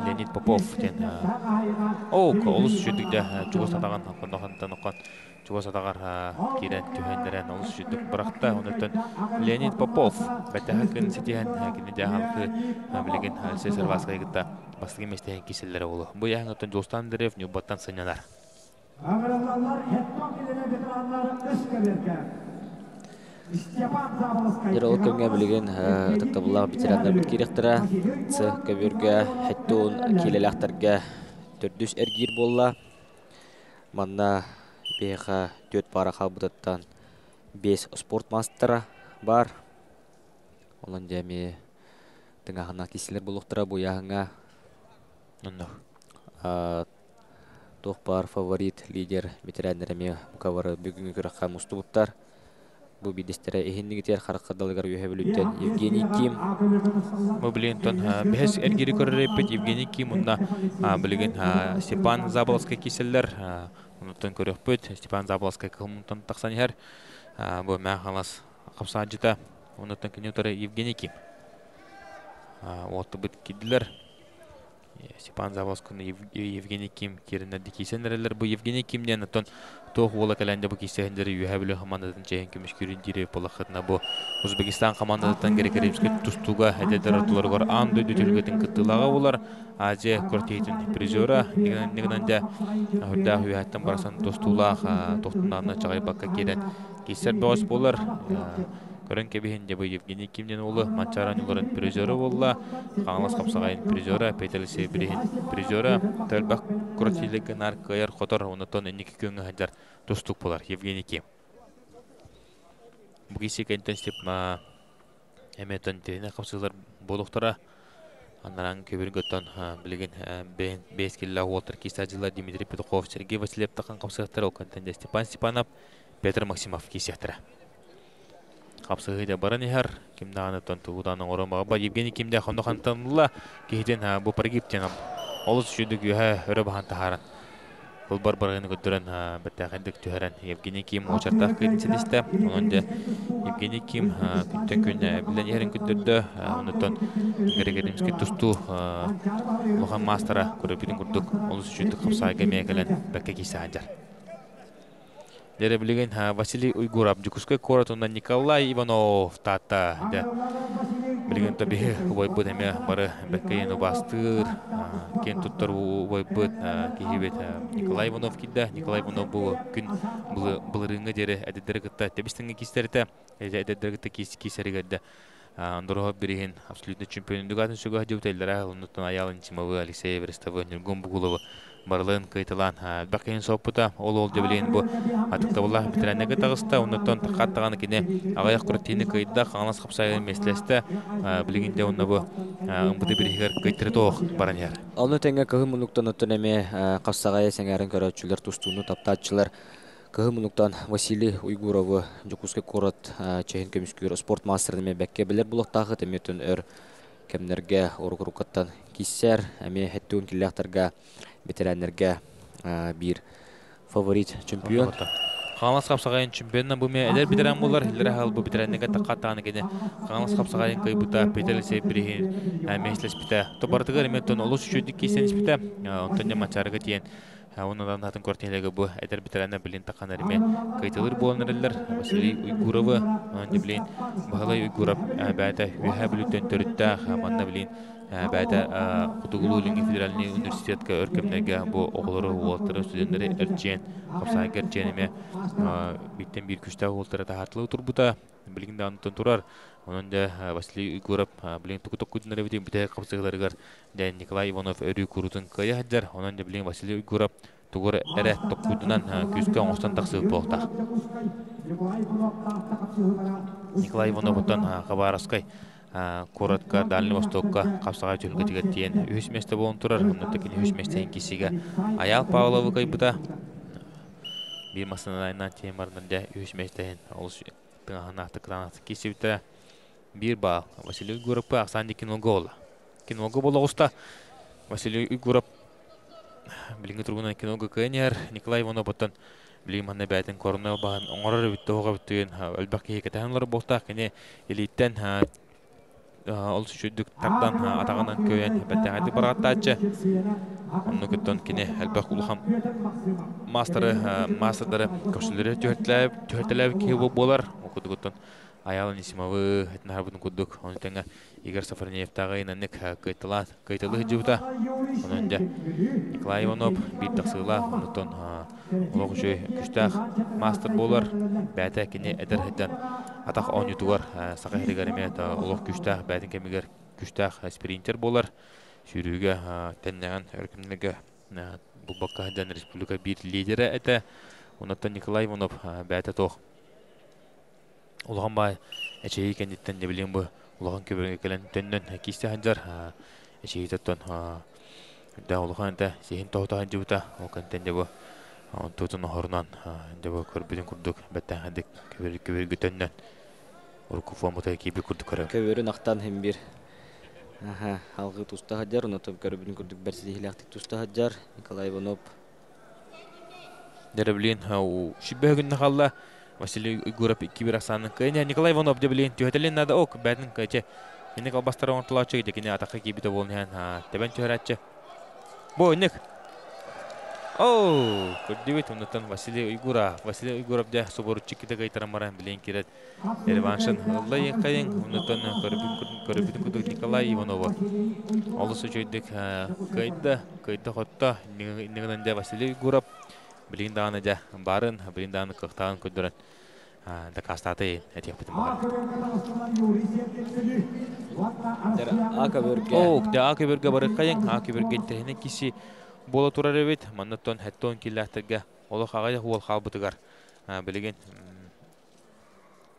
Леонид Попов тен. Ул сүшү тикдә чугас атаган хандан оккан чугас атагар кирен төһәндәрен ул сүшү тик биракта онтан Леонид Попов бәтәһәкен ситән кине халкы билген Алексей Сыровацкай гыта бастыгы местен киселләре булу. Бу яңгытын Жолстан Дерев Нюбаттан сынянар. Дерол кемге билген тактабуллар ветерандар бит керектера. Ц көбөргә хәттон килеләхтәргә 400 эргир болла. Манна беха 4 пара халбыттан 5 спортмастера бар. Онан дәме тыңагына киселер булуктыра бу яңга. Тохпар фаворит лидер ветерандарыме мукавары бүгүнгү көрөккө мустубуттар. Бу бидестере эхиннигитер харакадалыгар үйөбүлүттен Евгений Ким. Бу билентон бес эргири көрөрөпөт Евгений Ким унда билген Степан Заболоцкий киселлер. Унутон көрөпөт Степан Заболоцкий кылмынтан таксанер. Бу махалас капсажыта унутон кенетори Евгений Ким. Вот бит кидлер. Степан Заволоцкий Евгений Ким керенде кисенерлер бу Евгений Кимден тон тох вола календе бу кисендер юһәбле командадан чейин көмүшкүрүн дире полахатна бу Узбекистан командадан керекеремске тустуга хәдәдәр атларга анды дөтөлгәтен кытылага булар Азия кортейтин призера нигәндә хәдә хуяттан барсан тустулага тохтунаны чагайбакка керен кисер бос булар Көрөн кебиһин дебу Евгений Кимден улы Манчаран уларын призеры болла. Хаңлас капсагайын призеры, Петелесе бирин призеры. Тәлбак куртилеге нар каяр хотор онотон эники көңгө хадар тустук болар Евгений Ким. Бугиси кентенстип эметен тене капсалар болуктара. Анаран көбүргөттөн билген бескилла Уолтер Кисажилла, Дмитрий Петухов, Сергей Васильев такан капсалар окантенде Степан Степанов, Петр Максимов кисяктыра. Капсыгыда баран ихар кимданы тонтудан оромага ба Евгений Кимдә хандахантанла киһиден бу паргиптен олус шүдүк юха өрөбахан тахаран. Бул барбарыны көтөрөн бетәгәндик төһәрән Евгений Ким очартак кыйнчылышта. Онда Евгений Ким күттән күнә белән ярын көтөрдө. Онтон грегеримский тусту лохан мастера көрөпүдүн курдук олус шүдүк капсага мекелен бәккә кисәҗәр. Дере билген Василий Уйгуров, Жукускай коратунда Николай Иванов тата. Билген таби бойбут эме бары беккейен убастыр. Кен туттар бойбут кихибет Николай Иванов кидда. Николай Иванов бу күн былырыңга дере әдеддері кытта тебістіңге кистерді. Әдеддері кытта кисерігерді. Андорова береген абсолютно чемпиондугатын сөгі әдеутелдері. Онуттан аялын Чимовы, Алексей Верестовы, Нюргон Бугуловы. барлын кайтылан бакин сопута ол дебелен бу атыктабылла битренеге тагыста оннотон такаттаганы кине агаяк куртины кайда ханас капсай меслесте билигинде онна бу ымбыды биригер кайтыртох баранер. Алны теңге кыгымлыктан өтөнеме капсагая сеңәрен көрөчүлөр тустууну таптачылар кыгымлыктан Василий Уйгурову Жукускай корот чейин көмүскөр спорт мастерыме бекке билер булактагы теметен өр кемнерге оргурукаттан киссер эми хеттүүн киллактарга ветераннерге бир фаворит чемпион. Ханас капсагайын чемпионна бу ме элер битерен булар, элер хал бу битеренеге таккатаны кене. Ханас капсагайын кайбыта петелесе бирин меслес бите. Тобартыгар меттон олус чөдик кисенис бите. Онтон мачарга тиен. Ондан хатын кортелеге бу элер битеренне билин такканарыме кайтылыр болнерлер. Василий Уйгурова анде билин Бахалай Уйгуров бәдә үһә билүтен төрүттә манна билин бәдә Кутугулулинги федеральный университетка өркемнеге бу оглары уолтыры студенттері эрчен капсагер ченеме биттен бир күчтә уолтыры тахатлы турбута билгинде антон турар. Онда Василий Уйгуров билин тукутукуднары бит бите капсагаларыгар дә Николай Иванов өрү курутун кая хаджар. Онда билин Василий Уйгуров тугур эре токудунан күскә оңстан таксып болта. Николай Ивановтан Хабаровской коротко Дальний Востокка капсага жөнгө тигеттен үс месте болон турар. Онтакин үс местен кисиге Аял Павловы кайбыта бир масынайнан темарнында үс местен олус тыңаханактыктан кисибите бир бал Василий Уйгуров Аксанди киного болгоста Василий Уйгуров билинге тургунан киного кенер Николай Ивановтан билиманна бәтен корнел баан оңорор битте хога биттен өлбәкке хекетәнләр болта кене элиттен ол сүдүк тардан атаганан көйен бәттәгәди бараттачы онны көттөн кине әлбәк улхам мастерлары көчләре төһәтләп кебу болар окудугутан Аял Нисимовы этнарбын кудук оны тәңә Игорь Сафарнеев тагыйнаннык кайтылы жута онында Николай Иванов бит тасыла онтон логжы күчтәх мастер болар бәтә кине эдер хәттән атак онютугар сакайрыгареме та улуг күчтәх бәтен кемигер күчтәх спринтер болар сүрүгә тәннәгән өркемлеге бу баккадан республика бир лидеры әтә онтон Николай Иванов бәтә тох Улган эчеи кендиттен не билем бу улган көбөргө келен төннөн кисте ханжар эчеи тоттон да улган да сехин тота жута окантен де бу тотун хорнан де бу көрбүдүн курдук беттен хадик көбөргө төннөн урку формата киби курдук кара көбөрүн актан хем бир алгы туста хаджар онотон көрбүдүн курдук берси хилактык туста хаджар Николай Иванов дереблин шибегүн халла Василий Уйгуров кибер аксанын кыйня Николай Иванов деблин төһәтелен нада ок бәдин каче эне калбастары онтылачы декене атакка кибите болнан тебен төһәратчы бу ник көрдүбит онтон Василий Уйгуров да соборуччы ките кайтарамаран билен кирет реваншын лай кайын онтон көрбүдүн Николай Иванов алысы жойдык кайда хотта негенен да Василий Уйгуров билин даны да барын билин даны кыктаган көдөрөн да кастаты этип битим бар. Акыберге бар кайын акыберге тени киси бола турар эбит маннаттон хаттон киллахтырга оло хагай хол халбытыгар билеген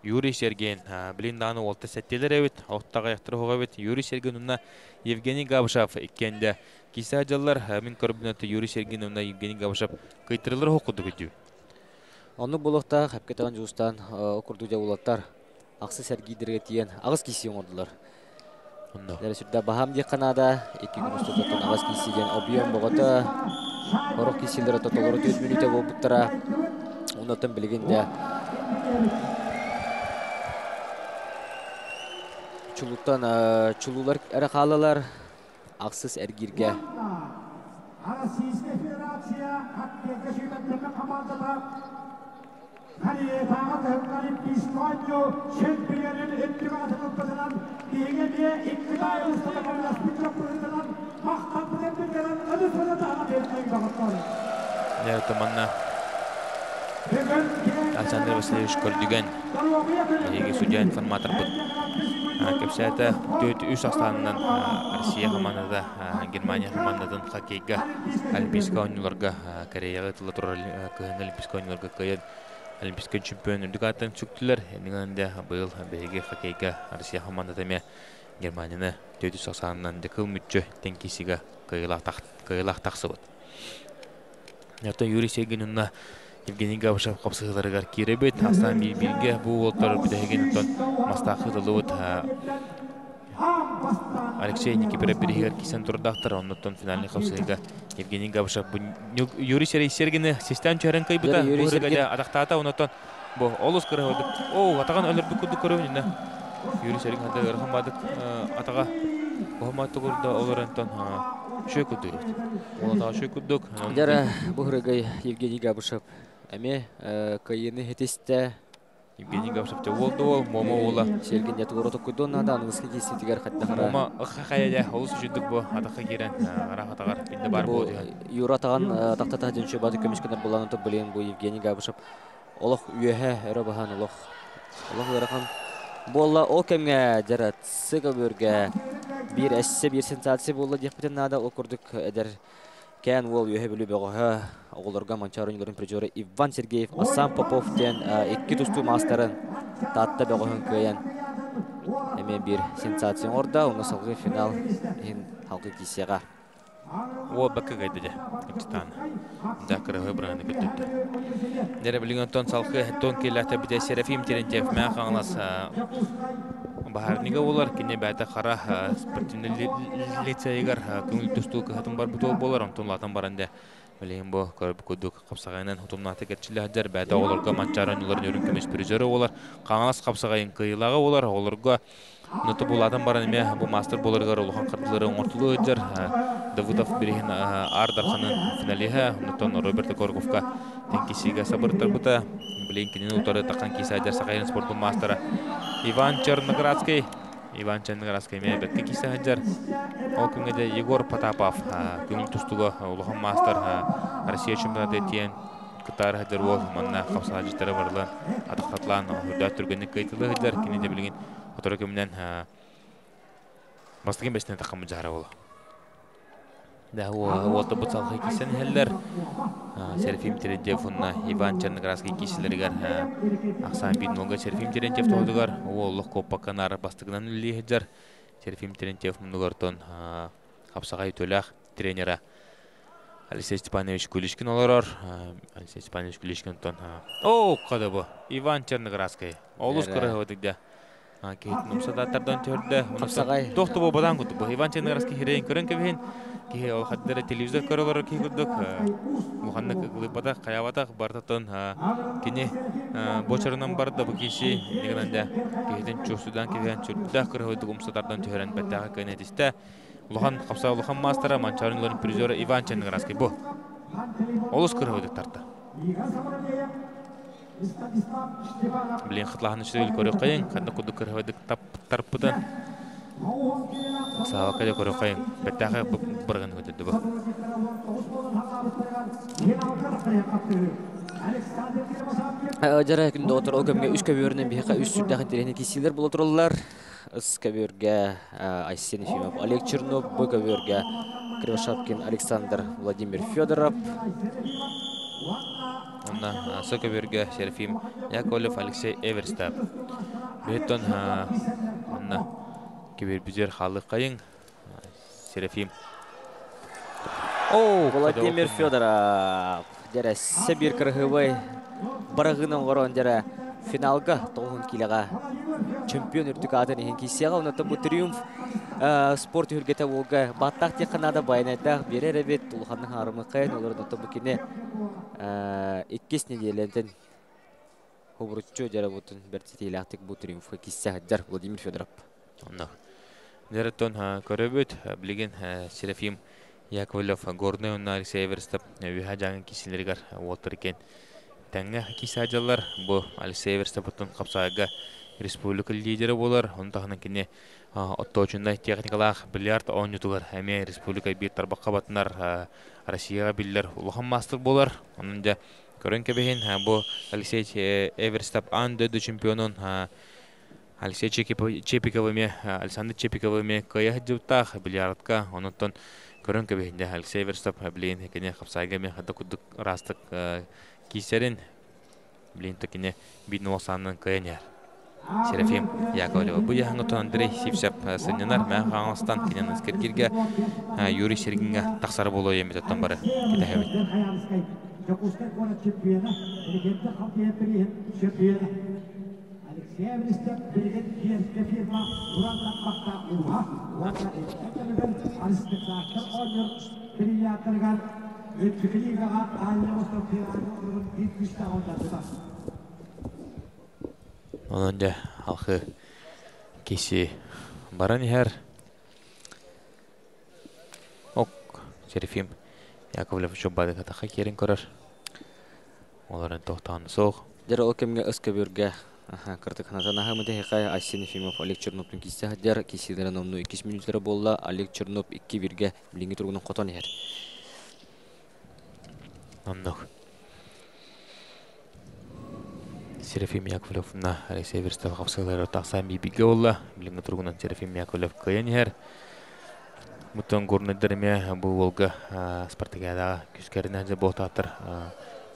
Юрий Сергеев билин даны олта сеттелер эбит оттага яктыр хога эбит Юрий Сергеевна Евгений Габышев икенде киса жаллар мен көрбүнөтө Юрий Сергеевна Евгений Габышев кайтырылыр хокуду күдү. Оны булакта хапкетаган жустан окурду жабулаттар аксы сергидерге тиен агыс киси оңордулар. Дәресүрдә бахам ди Канада 2 күн үстөтөн агыс кисиген объем богота орок кисилер тотолору 4 минутта болуптара. Онотон билгенде чулулар әрі қалалар ақсыз әргерге. Томанна Александр Васильевич Кордюган, судья информатор был. кепсәтә төт үс астанынан Россия командада Германия командадан хоккейга олимпийский ойыннарга Кореяга тылы турар олимпийский ойыннарга кайын олимпийский чемпион үрдүгатын чүктүлөр. Энеңде быйыл беге хоккейга Россия командада ме Германияны төт үс астанынан декыл мүччө тенкисига кайылак таксыбыт. Ята Юрий Сегинунна Евгений Гавшев капсыгыларыгар киребет, астан билге бу олтар бидегентон мастахыдылыт Алексей Никипер берегер кисен турдактар, оннотон финальный капсыгыга Евгений Гавшев Юрий Сергеевны систем чарен кайбыта, бургада атактата оннотон бу олус кырыгы. О, атаган өлөрдү күдү көрөбүнү. Юрий Сергеевна ырхамадык атага Бохмат турда олорентон шөкүдү. Олата шөкүдүк. Дара бургай Евгений Гавшев Аме кайыны хетесте Евгений Гавшев болду, момо ола. Сергей Нетвороток кудонада анысы кесетигер хаттахара. Момо хаяда олус жүдүк бу атакка кирен арахатагар бинде бар бу. Юра таган тактата жөнчө бады көмүшкөнөр буланып билен бу Евгений Гавшев олох үйе эрабахан олох. Олох ырахан болла о кемге жарат сыгыбөргө бир эссе бир сенсация болду депетен нада окурдук эдер Кен Уолл юхебилу беғоға оғылырға манчарынларын призоры Иван Сергеев, Асан Поповтен екі тұсту мастарын татта беғоғын көйен. Әмен бір сенсацион орда, оны салғы финал халқы кесеға. Ол бәкі қайды де, үтістан. Да қырығы бірғаны көттіпті. Дәрі білген тон салқы, тон келәті біде Серафим Терентьев мәң қаңылас Бахарнига олар кине бәті қара спортивный лицейгар көңіл түсту көхатын бар бұтол болар, онтон латын баранде білейін бұл көріп көдік қапсағайынан ұтымнаты кәтчілі әдер бәті оларға манчарын оларын өрін көмес призоры олар, қаңалас қапсағайын қиылағы олар, оларға Ноты бұл адам баран еме, бұл мастер боларғар олған қырдылары оңыртылы өдер. Давыдов береген Ардарханын финалиға, нотон Роберто Горговка тенкесіге сабырттар бұта. Білейін кенен ұтары таққан кейсі әдер сақайын спортбол мастера Иван Черноградский. Иван Черноградский ме бәткі кейсі әдер. Ол күнгеде Егор Потапов, көңіл тұстығы олған мастер Россия чемпионаты тиен Кытар әдер ол, манна қапсаға жеттері барлы атақтатлан үрдәт түргенік кайтылы әдер. Кенеде білген Оторы көмінен бастыген бәсінен таққамын жағыра болу. Да, олты бұт салқы кесен әлдер. Серафим Терентьев'на Иван Черноградский кеселерігер ақсан бейін олға Серафим Терентьев тоғыдығар. Олық көппаққан ары бастығынан үлі әдер. Серафим Терентьев мұнығыртон қапсағай төләқ тренера Алексей Степанович Кулишкин олар. Алексей Степанович Кулишкин тон. О, қады бұл. Иван Черноградский. Олыс көрі өдігде. Кейт нумсадаттардан төрді. Қапсағай. Тоқты бұл бұдан күтті. Бұл Иван Черноградский херейін көрін көбейін. Кей ол қаддары телевизор көрілері кей күрдік. Мұханны қылыпадақ, қаявадақ бардатын. Кені бочарынан барды бұл кейші. Негінінде кейден чөсудан кебейін чүрдідағы көрі өдік ұмсадардан төрін бәттіға көйнетісті. Лухан қапсаға Лухан мастера, манчарынларын призоры Иван Черноградский бұл. Олыс көрі өдік тарты. Білен қытлағаны үшті көрі қайын, қадны құды көрі өдік тарпыдан. Сауа кәде көрі қайын, бәттіға бұрғаны өтеді бұл. Жара күнді отыр ол көмге үш көберінен бейқа үш сүрдәғын терені кесілер бұл отырылар. Үс көберге Айсен Ефимов, Олег Чернов, бұл көберге Кривошапкин, Александр Владимир Федоров. Онна Сокоберге Серафим Яковлев, Алексей Эверстап. Беттон онна кибербүзер халық қайын Серафим. О, Владимир Федоров. Жара Сабир Кырғыбай барағынан ғорон жара финалға тоғын келеға чемпион үрдік атын ехен кейсеға. Онатын бұл триумф спорт үргеті олға баттақ текқанада байнайдақ берер әбет ұлғанның арымы қайын. Олардың бұл кене иккес неделентен хобруччо жара бұтын бәртетейлақтық бұл триумфқа кейсеға жар Владимир Федоров. Дәріттон көрөбөт білген Серафим Яковлев горный онна Алексей Эверстап үйға жаңын кеселергер олтыр екен. Тәңі кейсе ажалар бұл Алексей Эверстаптың қапсағыға республика лидері болар. Оның тағынан кене оттоочындай техникалақ бильярд ойнытығар. Әме республика бір тарбаққа батынар Россияға білдер ұлған мастер болар. Оның да көрін кәбейін бұл Алексей Эверстап ан дөді чемпионын Алексей Чепиковыми, Александр Чепиковыми кая хджутах бильярдка, онотон көрөн кебехинде Алексей Верстап блин экене хапсайгами хада кудук растык кисерин блин такине бидно осанын каянер. Серафим Яковлева. Бу яңгытон Андрей Сивсеп сыннар мен хаңыстан кинен искергирге Юрий Сергинге таксар боло еметтен бары. Кетебит. Онда халқы кесе баран хер. Ок, Серафим Яковлев жобады катаха керин көрөр. Оларын тоқтағаны соқ. Дер ол кемге өскі бөрге кыртыкханатан ахамыды хекай Асен Ефимов Олег Черновтың кесе хадер кеселерін омну 2 минуттары болла. Олег Чернов 2 бірге білінгі тұрғының қотан хер. Омнық. Серафим Яковлевна Алексей Верстов хапсалары тақсан бибиге олла. Білінгі тұрғынан Серафим Яковлев каян хер. Мұттан көрінедеріме бұл олғы Спартакиадаға күскерінен же болтатыр.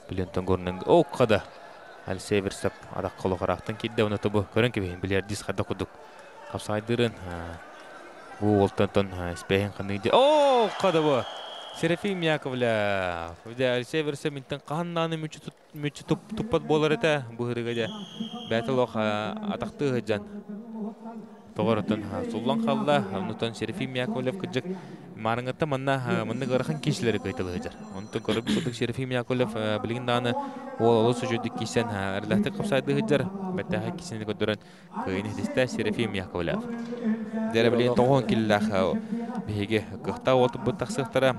Білінтен көрінен қада Алексей Верстов адақ қолы қарақтың кедді оныты бұл көрін кебейін білер дис қада құдық қапсайдырын. Бұл олтантан спейін қаныйды. Қада бұл Серафим Яковлев. Алексей Верстов мінтен қаннаны мүчі тұппат болар еті бұл ғырыға бәтіл оқ атақты ғыджан. Тоғырытын сұллан қалда, онытын Серафим Яковлев күджік марыңытта мұнны ғырықын кешілері көйтілі ғыжар. Онытын көріп күдік Серафим Яковлев білген дағаны ол олысы жүдік кейсен әрләхті қапсайды ғыжар. Бәттәға кейсені көдірін көйіні десті Серафим Яковлев. Дәрі білген тоғын келіләқ бейге қықта олты бұттақ сықтары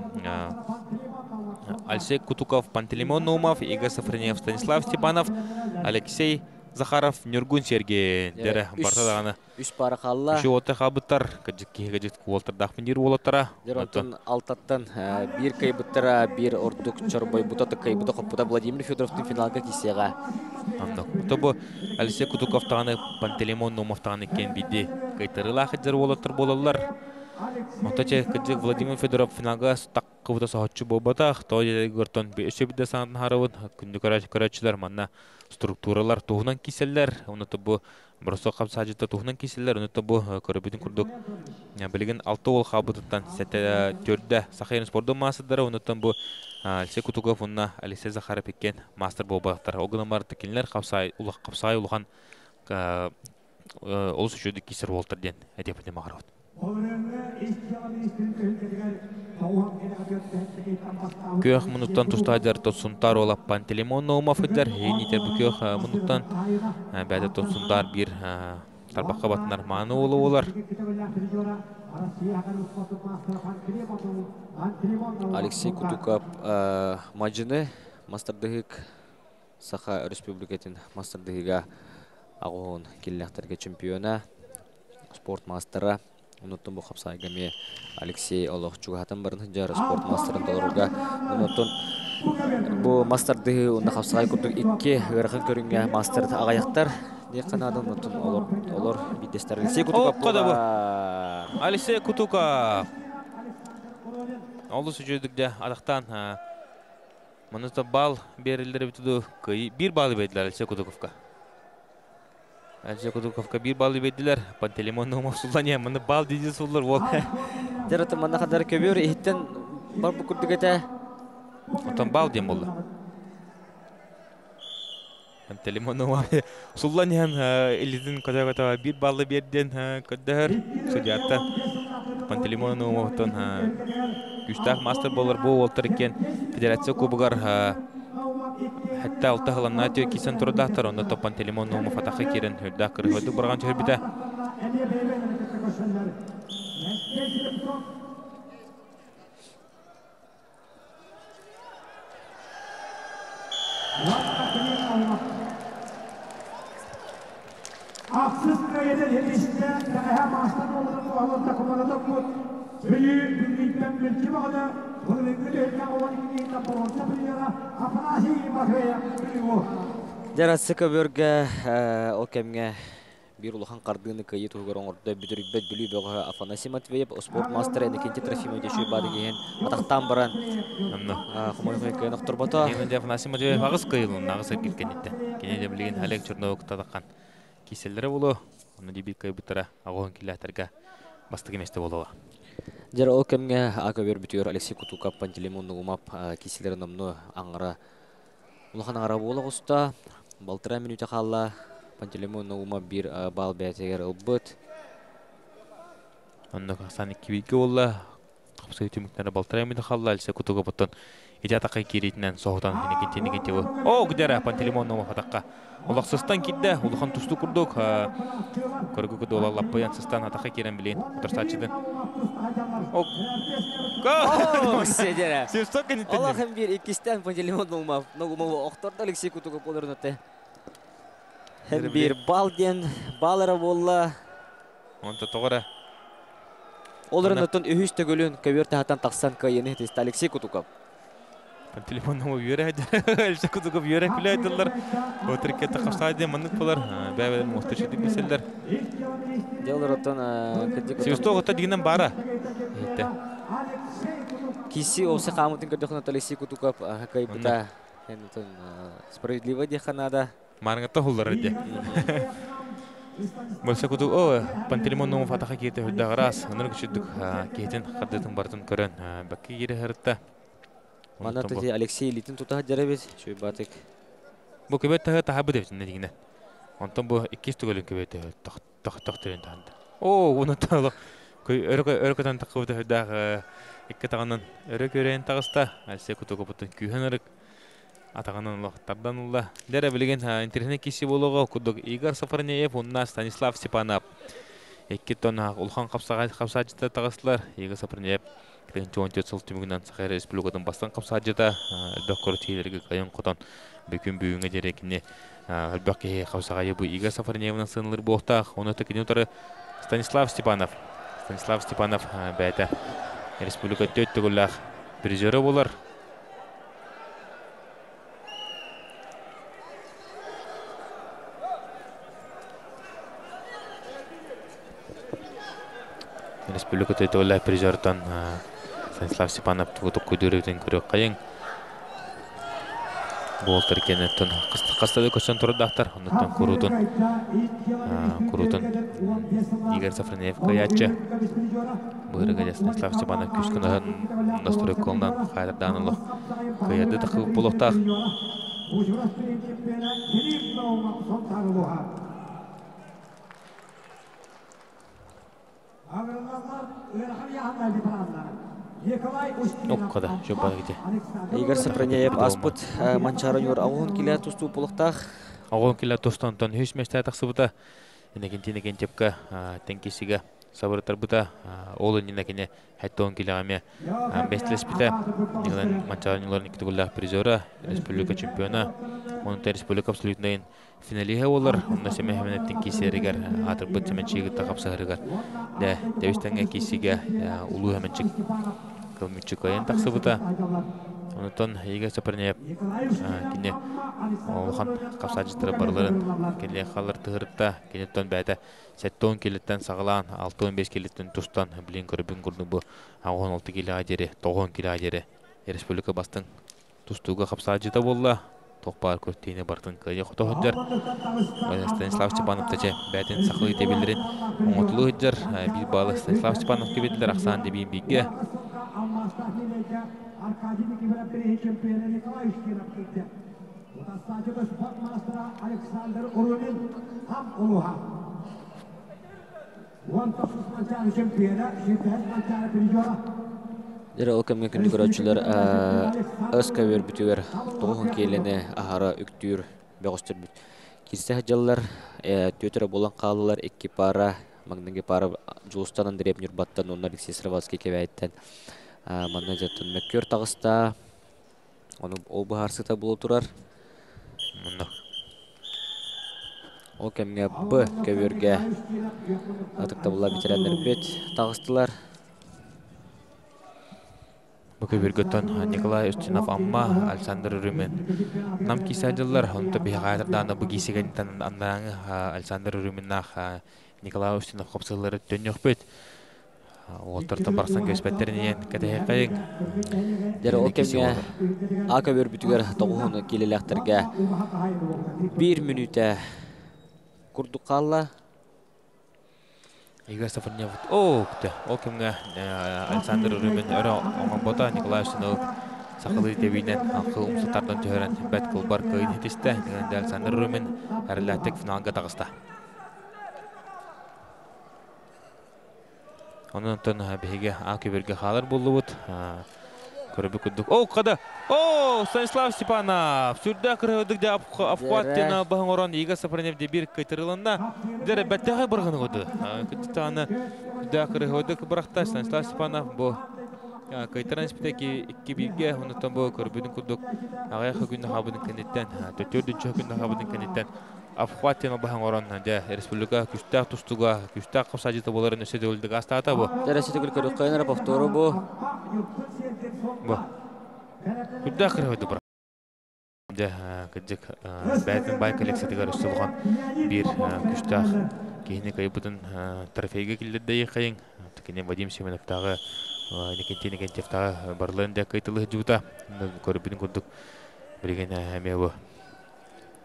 Алексей Кутуков, Пантелеймон Наумов, Игорь Сафронев, Станислав Степанов, Алексей Захаров, Нюргун Сергей, дәрі бартадағаны. Үш пары қалла. Үш оты қабыттар, кәжік уолтардақ мендер олаттара. Дәрі алтаттан бір кайбыттара, бір ордық чорбой бұтаты кайбыты қопыда Владимир Федоровтың финалға кесеға. Тобы Алексей Кутуковтағаны, Пантелеймон Наумовтағаны кен бейді кайтарыла қыджар олаттар болалар. Онтача кәжік Владимир Федоров финалға таққы бұта сағатшы болбатақ. Тоғы көртон өше біді саңатын харауын күнді көрәтшілер манна структуралар туғынан кеселер. Оныты бұл бұрысы қапсажыта туғынан кеселер. Оныты бұл көрібетін күрдік. Білген 6 ол қабытыттан сәті төрді Сахарин спорды масыдары. Оныттан бұл Алексей Кутуков, онына Алексей Захаров еккен мастер болбақтар. Оғынан бары текенлер қапсай ұлған олыс үшеді кесер болтыр ден әдепіне мағарауды. Көх минуттан тұстайдар тұтсынтар олап Пантелеймон Наумов өддер. Енетер бұл көх минуттан бәді тұтсынтар бір тарбаққа батынар маңы олы олар. Алексей Кутуков мажыны мастардығық Саха Республикатын мастардығыға ағуын келіліқтерге чемпиона спорт мастера. Онуттun bu kapsaygami Alexey Olokhchugatan barın jar sport masterın dolurga. Onutun bu masterdı onda kapsay kurduk 2 gırgın körünge master agayaktar. Ne kanadan onutun olur bir dester Alexey Kutukov. Alexey Kutukov. Oldu sücüdükde adaktan Manıta bal berilleri bitudu. Bir bal verdiler Alexey Kutukov'a. Alexey Kutukov'a bir bal verdiler. Panteleimon Naumov sullanıyor. Mana bal dizi sullar vol. Derete mana kadar köbüyor. İhten bar bu kurduk ete. Otan bal diyem oldu. Panteleimon Naumov sullanıyor. Elizin kadar bir balı verdiğin kadar sucatta. Panteleimon Naumov'tan Güçtağ master bowler bu oltırken Federasyon Kubugar hatta olta hılanna diyor ki sen turudahtar onda da Panteleimon Naumov atağa kiren hırda kırıhıdı bırağın çöğür bide. Aksız kayıdır yetişinde hem master bowler bu hava takımına da bu Büyük birlikten bilgi bağlı, bunu bilgilerine olan ilgiyle borca biliyorlar. Apanaşı bakıya biliyor. Dera sıkı bölge o kemge бир улахан кардыны кайы тугар оңорда бүдүрүбөт бүлү бөгө Афанасий Матвеев спорт мастер Никита Трофимов дешүй бады ген атактан баран хомой кайын акторбата Егенде Афанасий Матвеев агыс кайылын агыс кеткенде кенеде билген Олег Черновок тадаккан киселдери болу оны дибит кай бутара агон килатерге бастык эместе болула. Жер ол кемге ага бербүтөр Алексей Кутуков Пантелеймон умап киселдери номну аңара улахан аңара болу уста балтыра минута калла Пантелеймон умап бир бал бетегер ылбыт. Онда Хасан 2-2 болла. Капсай түмүктөрү балтыра минута калла Алексей Кутуковтон ижа такай киритинен соғудан кенекенте бу. О, гүдәрә Пантелеймон умап атакка. Улаксыстан кидде, улахан тусту курдук. Көргүгү долалап коян сыстан атакка кирен билин. Отурсачыдын. О. Го! Седера. Сесток кенетте. Аллахым бир икистен Пантелеймон умап, ногуму окторда Алексей Кутуков болорунуте. Hem bir balden balara bolla. Онта тогора. Оларынатын үһүстө гөлүн көбөртө хатан таксан кайыны тест Алексей Кутуков. Пантелеймонну үйрәйді. Алексей Кутуков үйрәй күләйділер. Өтірікке тақапсайды маңнық болар. Бәбәлін мұстышыды беселдер. Деларатын Севстоғыта дегеннен бара. Киси осы қамытын көрдіқінат Алексей Кутуков кайбыта справедливо деханада. Марыңатта хулдар әді. Болса Кутуков, о, Пантелеймонну фатақа кейті хүлдағы рас. Оныр күшідік кейтін қардытын бартын көрін. Бәкке ері ғырытта. Мана тати Алексей Литин тутаға жарабез, шөй батык. Бұл көбет тағы тағабы дептін дегенде. Онтан бұл 200 түгілін көбет тақтырын тағында. О, оны тағылық. Өркөтен тақыбыды хүлдағы екі тағынан өрі көрейін тағыста. Алексей Кутуковтың күйін өрік. Атағанын ұлықтардан ұлла. Дәрі білген интернет кесі болуға күдік Игорь Сафарнеев, онына Станислав Степанов. Екі тонна ұлған қапсағыжыда тағыстылар. Игорь Сафарнеев 2014 сыл түмігінен Сахара Республикадан бастан қапсағыжыда дөккөрі тейлерге қайын қотан бүкін бүйіңе дерекіне әлбәкке қапсағайы бұл Игорь Сафарнеевның сынылыр болықтақ. Оны текіне отыры Станислав Степанов. Станислав Степанов бәйті Республика төттігілләқ призері болар. Республика төттігілләқ призерден Станислав Степанов тұғытық көдіректен көрек қайын. Болтыр кенеттен қастады көшен тұрдақтар. Оныттан құрудың Игорь Сафарнеев қаятчы. Бұғырығы Станислав Степанов күшкін ұндастыры қолынан қайдырдан ұлық қаяды тақып болуқтақ. Оққада, жобаны кете. Игорь Сафарнеев аспыт манчарын юр ауын келе тұсту болықтақ. Ауын келе тұстан тон хүс мәсті тақсыбыта. Енеген тепкі тәңкесіге сабырытар бұта. Олы ненекене әтті оң келе ғаме мәстілес біта. Негілен манчарын юларын екітігілі призора, республика чемпиона. Оның та республика абсолютнайын финалиға олар. Онда сәме әменеттен кейсерігер, атыр бұт сәменчегі тақапсағырығар. Дәуістенге кейсеге ұлу әменчік кылмычык айын тақсыбыта. Онытон Игорь Сафарнеев кене олған қапсажыстыры барларын келе қалыр тұғырытта. Кенеттен бәді 7-10 келеттен сағылан, 6-15 келеттен тұстан білен көрібін күрді бұ 16 келі адері, 9 келі адері. Республика бастың тұстуға қапсажыта болла. Тоқпар көттейіне бартын күйе құты хүддер. Станислав Степанов тәче бәтін сақылы етебелерін оңытылы хүддер. Бір балы Станислав Степанов көбеділер ақсан дебейін бейге. Дәрі ол кәмген күнді көрәтшілер өсқа өр бүтігер тоғын келіне ағара үктүр бәғыстыр бүт. Кирсе хаджалар төтірі болан қалылар екі пара, маңныңғы пара жуыстанын діреп нүрбаттан, онна Алексей Сраватский кебәйттен манна жаттын мәккөр тағыста. Оны ол бұхарсыта болу тұрар. Ол кәмге бұ кәверге атықта бұла бетерәндер бет тағыстылар. Букабирготон Николай Устинов Амма Александр Рюмен. Нам кисадылар, он то бихайрдан бугисеген андан Александр Рюменнах Николай Устинов хопсылары төнөкпөт. Олтыртан барсан көспеттеринен катехайын. Дер окемге ака бербүтүгөр тогуну келелектерге 1 минута курдукалла. Игорь Сафарнев. Окемге Александр Рюмен өрө бота Николай Устинов сакылы тебинен акыл умсутардан төрөн бет кылбар кыйын хетисте. Александр Рюмен арилатык финалга тагыста. Onun ton bege akıberge halar bulubut. Körübü kudduk. Kada. Станислав Степанов. Сюрда кырыдык да афкуаттена багын орон Игорь Сафарнев де бир кайтырылында. Дер беттеге барганы году. Кытаны да кырыдык баракта Станислав Степанов бу кайтыран спитеки 2-1-ге онтон бу көрбүдүн куддук. Агай хагын хабын кенеттен, төтөрдүнчө күндө хабын кенеттен. Афхватина багын орон да республика күстак тустуга, күстак капсажыты боларын өсөдө өлдүк астата бу. Дересете күлкөрү кайнара повтору бу. Күстак кырыды бар. Да кыдык бәтин бай коллекциядагы өсөлгөн бир күстак кийини кайбытын трофейге килдирди кайын. Текене Вадим Семеновтагы Никентинегентевтагы барларында кайтылы жута. Көрбүдүн куддук билген эме бу.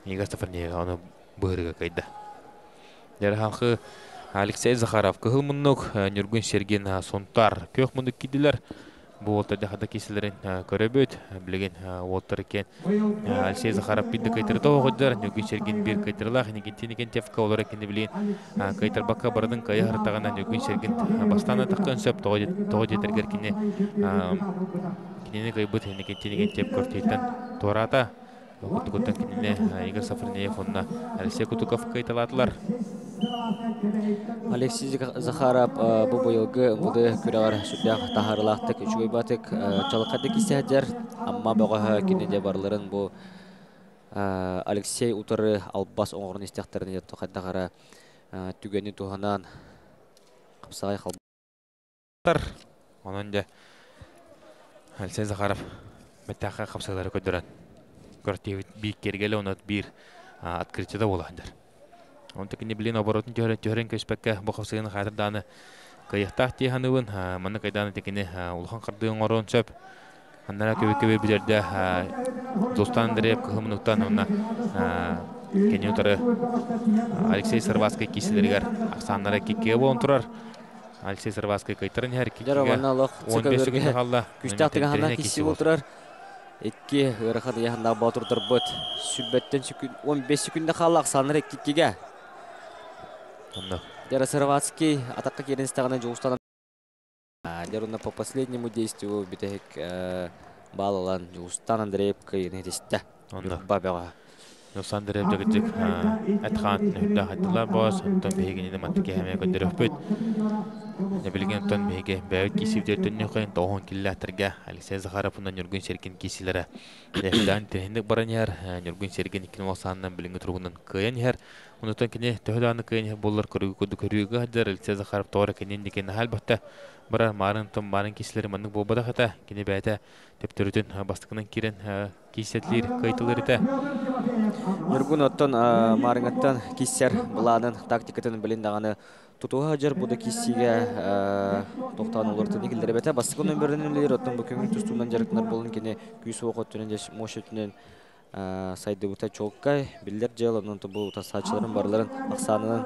Игорь Сафарнев аны бырыга кайда. Дер халкы Алексей Захаров кылмыннук Нургун Сергин Сонтар көк мындык кидилер. Бу ортада хада киселерин көрөбөт билген отыр экен. Алексей Захаров бидди кайтырда огодар. Нургун Сергин бир кайтырлах Никентинегентевка олар экени билген. Кайтырбакка бардын кая хартагана Нургун Сергин бастана таккан сөп того жетергер кине. Кинени кайбыт Никентинегентев көртөйтөн тората. Кутукуттан кинене Игорь Сафарнев онна Алексей Кутуков кайталатылар. Алексей Захаров бу быйылгы муды күрәгәр сүдәк тахарлактык үчүгөй батык чалыккады кисәдер. Амма бага кинеде барларын бу Алексей утары албас оңорун истәктерне токадагара түгәне туганан капсагай халбар. Онан да Алексей Захаров меттака капсалары көдөрәт. Кортив бик кергеле онат бир открытиеда боландар. Он текене билен оборотун төрен көспекке бохосыгын хатырданы кыяктак тиханыбын маны кайданы текене улхан кырдыгын орон сөп. Аннара көбөккө билерде достан дереп кылымынуктан онна кене утары Алексей Сырвацкий киселергер аксаннара кекке болон турар. Алексей Сырвацкий кайтырын хер кекке 15 күндө калды. Күчтактыгана киси отурар. 2 ырахат яхында батырдыр бот. Сүббеттен 15 секундда қалақ саныр еккеге. Дера Сырвацкий атаққа кереністағына жоғыстан. Дерунна по последнему действию бітек балалан жоғыстан Андреев кайынетесті. Бабеға. Жоғыстан Андреев дегітік әтқан үдді қайтылар боз. Онтан бейгенені мантыке әме көндері өппет. Небілген онтан бейге бәуіт кесівдер түнне қойын тоғын келіләтірге Алексей Захаровынан Нургун Сергин кесілері. Дәфтан тәхіндік баран ер, Нургун Сергин 2010-нан білінгі тұрғынан қойын ер. Онытан кене төхіланы қойын болар көрігі көді көрігі ғадыр. Алексей Захаров тоғыры кенен декен әл бақта. Барар марын тым марын кесілері маңның болбада қата. Кене бәйті төптірітін бастықынан керен кесетлер қайтылыр еті. Нургун оттан марыңаттан кесер бұланын тактикатын біліндағаны Тутуға жер бұды кесіге тоқтаған оларды некілдері бәті. Бастықын өмірінің өлер оттан бүкіңін түстуынан жарықнар болын кене күйсі оқ өттінен мош өттінен сайды бұта чоққай. Білдер жел онын бұл сачыларын барларын ақсанының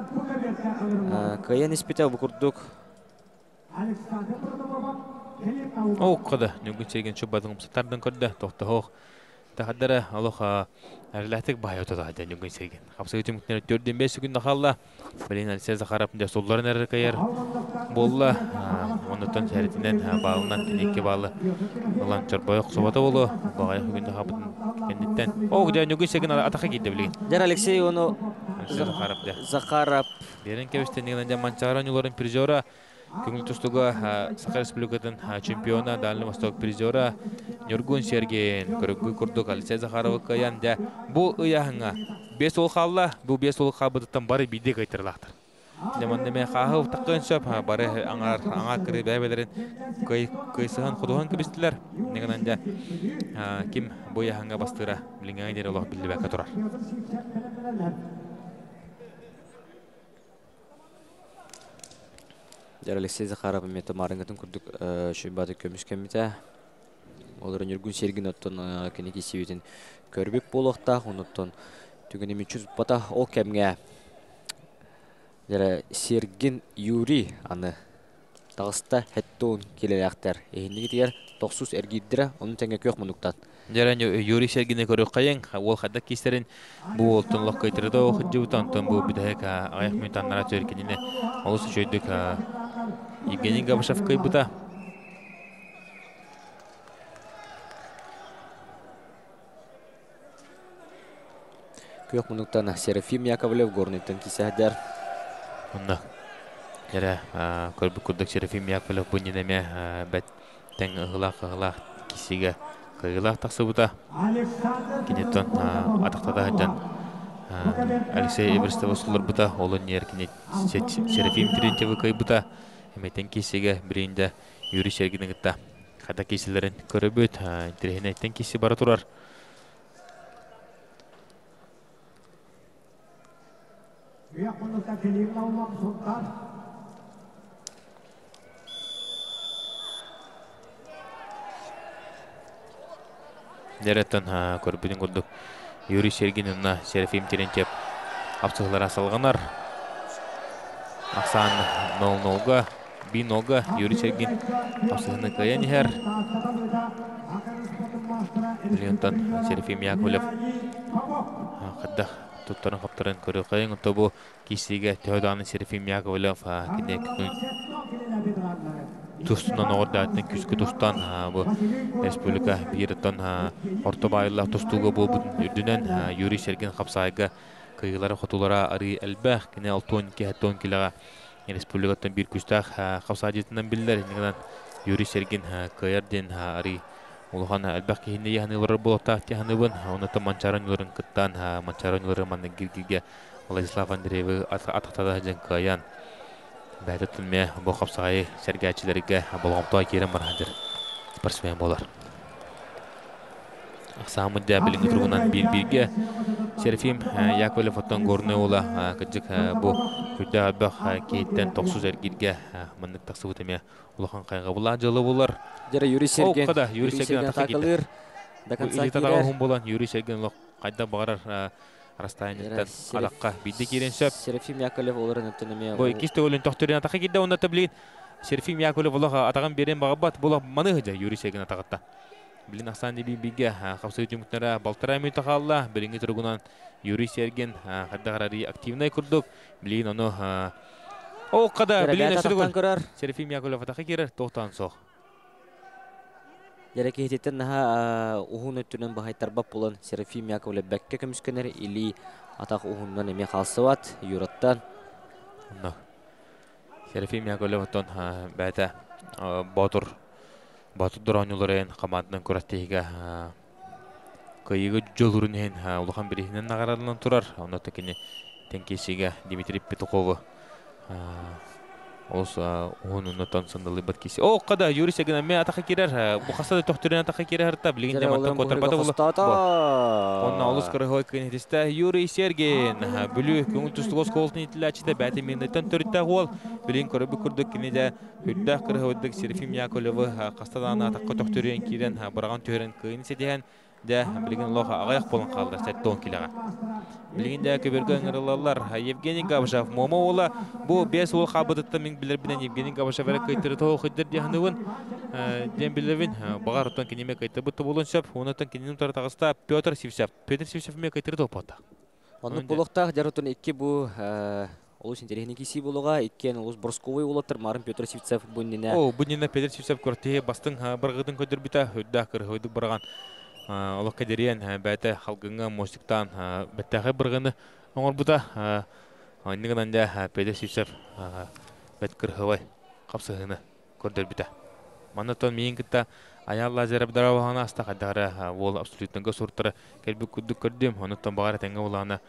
қайын іспеті бұқырдық. Қады, Нургун Сергин шөббадың ұмсаттардың көрді, тоқты оқ. Тақадары алуға әрләтік бай өтеді ады Нургун Сергин. Қапсы өтім мүктері 4-5 секунд қалла. Білін Алексей Захаровында солларын әрі кайыр болла. Онытын сәрітінен балынан тенекке балы. Олан чарбай құсабаты болу. Бағай күнді қабытын кендеттен. Нургун Сергин атаққа кетті білген. Дер Алексей оны Захаров. Берін кәвістен манчағаран оларын призера. Көңіл тұстығы Саха Республикатын чемпиона Дальний Восток призера Нургун Сергин көрігі күрдік Алексей Захарова қаян. Бұл ұяғыңа 5 ол қалла, бұл 5 ол қабыдықтан бары биде қайтырылақтыр. Демон неме хахы тақын сөп бары аңа кірі бәйбелерін көйсіған құдуған кірістілер. Негінен де ким бойы ханға бастыра біліңген дері олақ білді бәкі тұрар. Дер Алексей Захаров меті марыңғатын күрдік шүйбаты көміш кәміті. Оларын үргін сергін оттон кенеке севетін көрбек болуқта, оныттон түгіне мүчіз бата ол кәмге Сергин Юрий аны тағыста хәттуын келеләқтер. Ехіндегі дегер 900 әргейдірі, оның тәңе көк мұнықтан. Жаран Юрий Сергине көрі қайын, ол қадда кестерін бұл олтын лық көйтірді оқыт жауытан, тұн бұл бүдәйік аяқ мүнтаннара төркеніне олысы жөйдік Евгений Габышев көйбіта. Көк мұнықтан Серафим Яковлев горнеттен кесәдер. Онда яра көрбүк күрдік Серафим Яковлев бұнненеме бәт тәң ұғылақ кесеге қығылақ тақсы бұта. Кенеттен атақтада әден Алексей Эверстов сұлыр бұта. Олын ер кенет Серафим Терентьеві көй бұта. Әметтен кесеге бірейінде Юрий Сергинің ұтта. Қада кеселерін көріп өт. Интерехіне әттен кесе бара тұрар. Дәреттен көрбүдің күрдік Юрий Сергин'на Серафим Терентьев апсығылар асылғанар. Ақсан 0-0-ға, 1-0-ға Юрий Сергин апсығыны қаян ехер. Миллионтан Серафим Яковлев қаддақ тұттарын қаптарын көрі қайын. Ұнты бұл кесеге тәуданы Серафим Яковлев кенде тұстынан ордатын күскі тұстан бұл республика біріттен орта байылақ тұстуға бұл бұдын үрдінен Юрий Сергин қапсайға қиғылары қотулара ары әлбәқ кене 6-12 килаға республикаттан бір күстақ қапсайдетінен білдер. Юрий Сергин қиырден ары улухан әлбәқ кейінне яғанылары болықтақ тияғаныбын. Оныты манчароныларын күттан манчаронылары манны гиргеге Владислав Андреевы атықтада жән қиян. Бәді түлме бұл қапсағай сәргәтшілерге болғамтуға керен барғандыр. Спортсмен болар. Ақсамыдда біліңгі тұрғынан бір-бірге Серафим Яковлев оттан көріне ола күджік бұл күрді әлбәқ кейттен 900 әргерге мұндық тақсы бұтыме ұлыған қайға бұла жылы болар. Юрий Сергин атаққа кетті. Илетадағы ғым болан Юрий Сергин қайда бағарар Растайнеттен алаққа бидді керен сөп. Серафим Яковлев оларын өттінеме... Бұл кесті өлін тоқтырын атаққа кетті, онда білген Серафим Яковлев олаға атаған берен бағабат, бұл маны ғыжа Юрий Сергин атақатта. Білін ақсан дебей биге қапсығы жүміктері балтыра мөйті қалла, білінгі тұрғынан Юрий Сергин қаддағарары активнай күрдік. Білін оны... О, қада, білін өсірігін Серафим Яковлев атаққа керер, тоқтан соқ. Дәрәке хететтен ұғын өттінен бағайттар бап болан Серафим Яковлев бәкке көміскенер или атақ ұғыннан әме қалсыват, юраттан. Серафим Яковлев оттан бәті Батыр дұранылырын қамадынан көрәттейге көйегі жолырын ұлыған бірігінен нағарадынан тұрар. Онаты кені тәнкесіге Дмитрий Петуховы Олыс оғын ұнаттан сындылы бәт кесі. О, қада, Юрий Сергин әме атаққа керер. Бұл қасады тоқтырын атаққа керер әртті. Білген жаматтан көтірбаты болы. Онна олыс қырығой көнетісті Юрий Сергин. Бүлі көңіл тұстығыз қолтын етілі әчіді бәті меңнеттен төрітті ғол. Білген көрібі күрдік кенеде үддәқ қырығойдық Серафим Яковлевы қастадан атаққа тоқтырын керен бұраған төрін күйінесе дейін. Де білген лоға ағаяқ болын қалды, сәтті 10 килаға. Білген де көбергі өңірілалар Евгений Габышев, Момо ола, бұл 5 ол қабыдытты мен білер бінен Евгений Габышев әрі көйтірі тоғы құйдыр дейінуін ден білерін бағар ұттан кенеме көйті бұтты болын сөп, оны ұттан кененің тұры тағыста Петр Севсев ме көйтірі тоғпады. Оны бұлықтақ жар ұттан екке бұл олыс интерехіне кесі болуға, еккен олыс Борсковой олаттыр, марын Петр Севсев бұннена. О, бұннена Петр Севсев көртеге бастың бірғыдың көдір біта, өдді ақыр өйді бұрған. Олық кәдерен бәті халқыңа мостиктан бәттәғі бірғыны оңыр бұта. Онығынан да Петр Севсев бәт кірғывай қапсығыны көрдір біта. Манатон мейін күтті аялла зәрәбдара болғаны аста қаддағыры ол абсолютныңға сұрттыры кәлбі күдді көрдім. Онықтан бағары тәңгі болғаны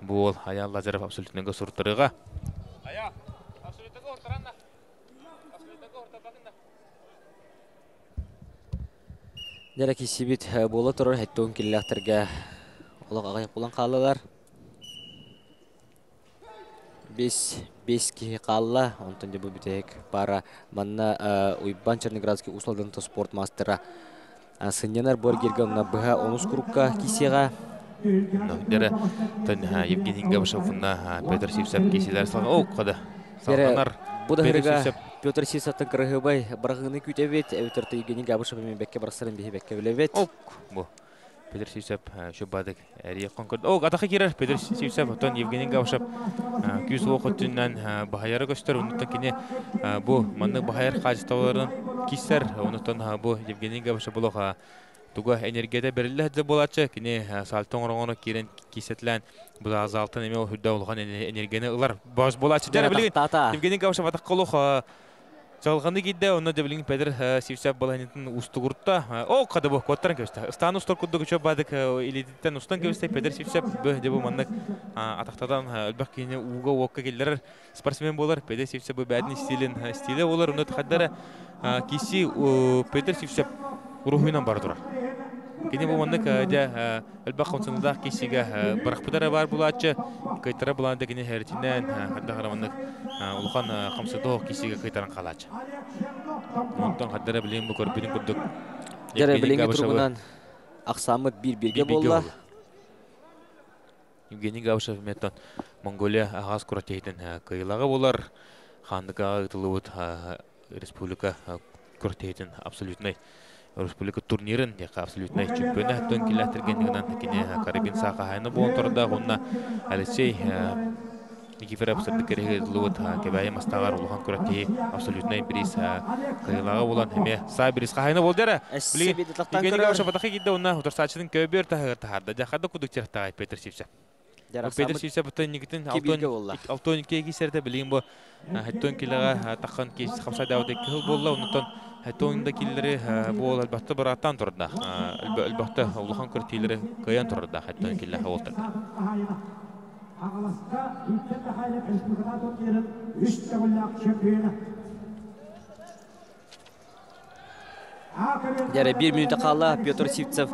бұл аялла зәрәб абсолютныңға сұрттырыға. Дәрі кесебет болы тұрыр әттуын келіліқтерге олық ағайық болан қалылар. 5 ки қалла, онтын дебу бітек бара манна уйбан Черноградский условданты спорт мастера сынненар боргерге онна бұға онус күрікка кесеға. Дәрі Евгений Габышевна Петр Сивсап кеселер салға қады. Салғанар Бұда ғырға Петр Сивсаптың қырғыбай барғыны күтебет, әутерті Евгений Габышевмен бәкке барсырын бейі бәкке білебет. Бұл Петр Сивсап шөбадық әрие қонқырды. Атақы керер Петр Сивсап, отын Евгений Габышев күйіз оқытынан бағайары көстер. Онытын кене бұл манның бағайар қажыстауларын кесер. Онытын бұл Евгений Габышев бұлыға туға энергияда берілі әді болатшы. Кене салтың орыңыны керен кесетілен бұл азалтын еме үлді олған энергияны ұлар бауыз болатшы. Дәрі білген Евгений Габышев атақ қолуға Жалғанды кейді, оны дебілген Петр Сивсап болайнетін ұсты құртта. О, қады бұл, көттарын көсті. Ұстан ұстыр күрді күші бадық еледеттен ұстан көсті. Петр Сивсап дебі маннық атақтадан үлбәк кейіне уға оққа келдер спортсмен болар. Петр Сивсап бәдін стилі олар. Оны тұқадары кесі Петр Сивсап рухынан бар тұра. Кені бұл маннық үлбәк қонсынылдақ кесіге барақпыдары бар бұлатшы. Қайтара бұланды кені әртінен қадда қараманнық улхан қамсыды кесіге қайтаран қалачы. Онтан қаддары білейін бұл көрбінің күрдік. Дәрі білейінгі тұрғынан ақсамы бір-бірге болла. Евгений Габышев меттен Монголия ағаз күрәтейдің қиылағы болар. Хандыға ұтылуыд республика күрәтейдің абсолютный республика турнирин, яқа абсолютный чемпионы әттен келәттіргендігінен кене Карабин сақа хайны болын тұрда. Онна Алексей Никифоров сырды кереге ұтылуыд кебәйі мастағар ұлған күрәтейі абсолютный біріс қиылағы болан әме сай біріс қайны бол дәрі. Евгений Габышев атақы кейді онна ұтырсачының көбер тағырды. Жақады күдіктер тағай Петр Сивсап. Петр Сивсап бұттан негітін алтоникке кесерді білейін бұл әттен келеға таққан кес қамсайды ауды кіл болла. Онытан әттоңында келері бұл әлбәтті бір аттан тұрды. Әлбәтті ұлған күртейлері қиян тұрды әттен келері олтырды. Дәрі 1 минуты қала Петр Сивцев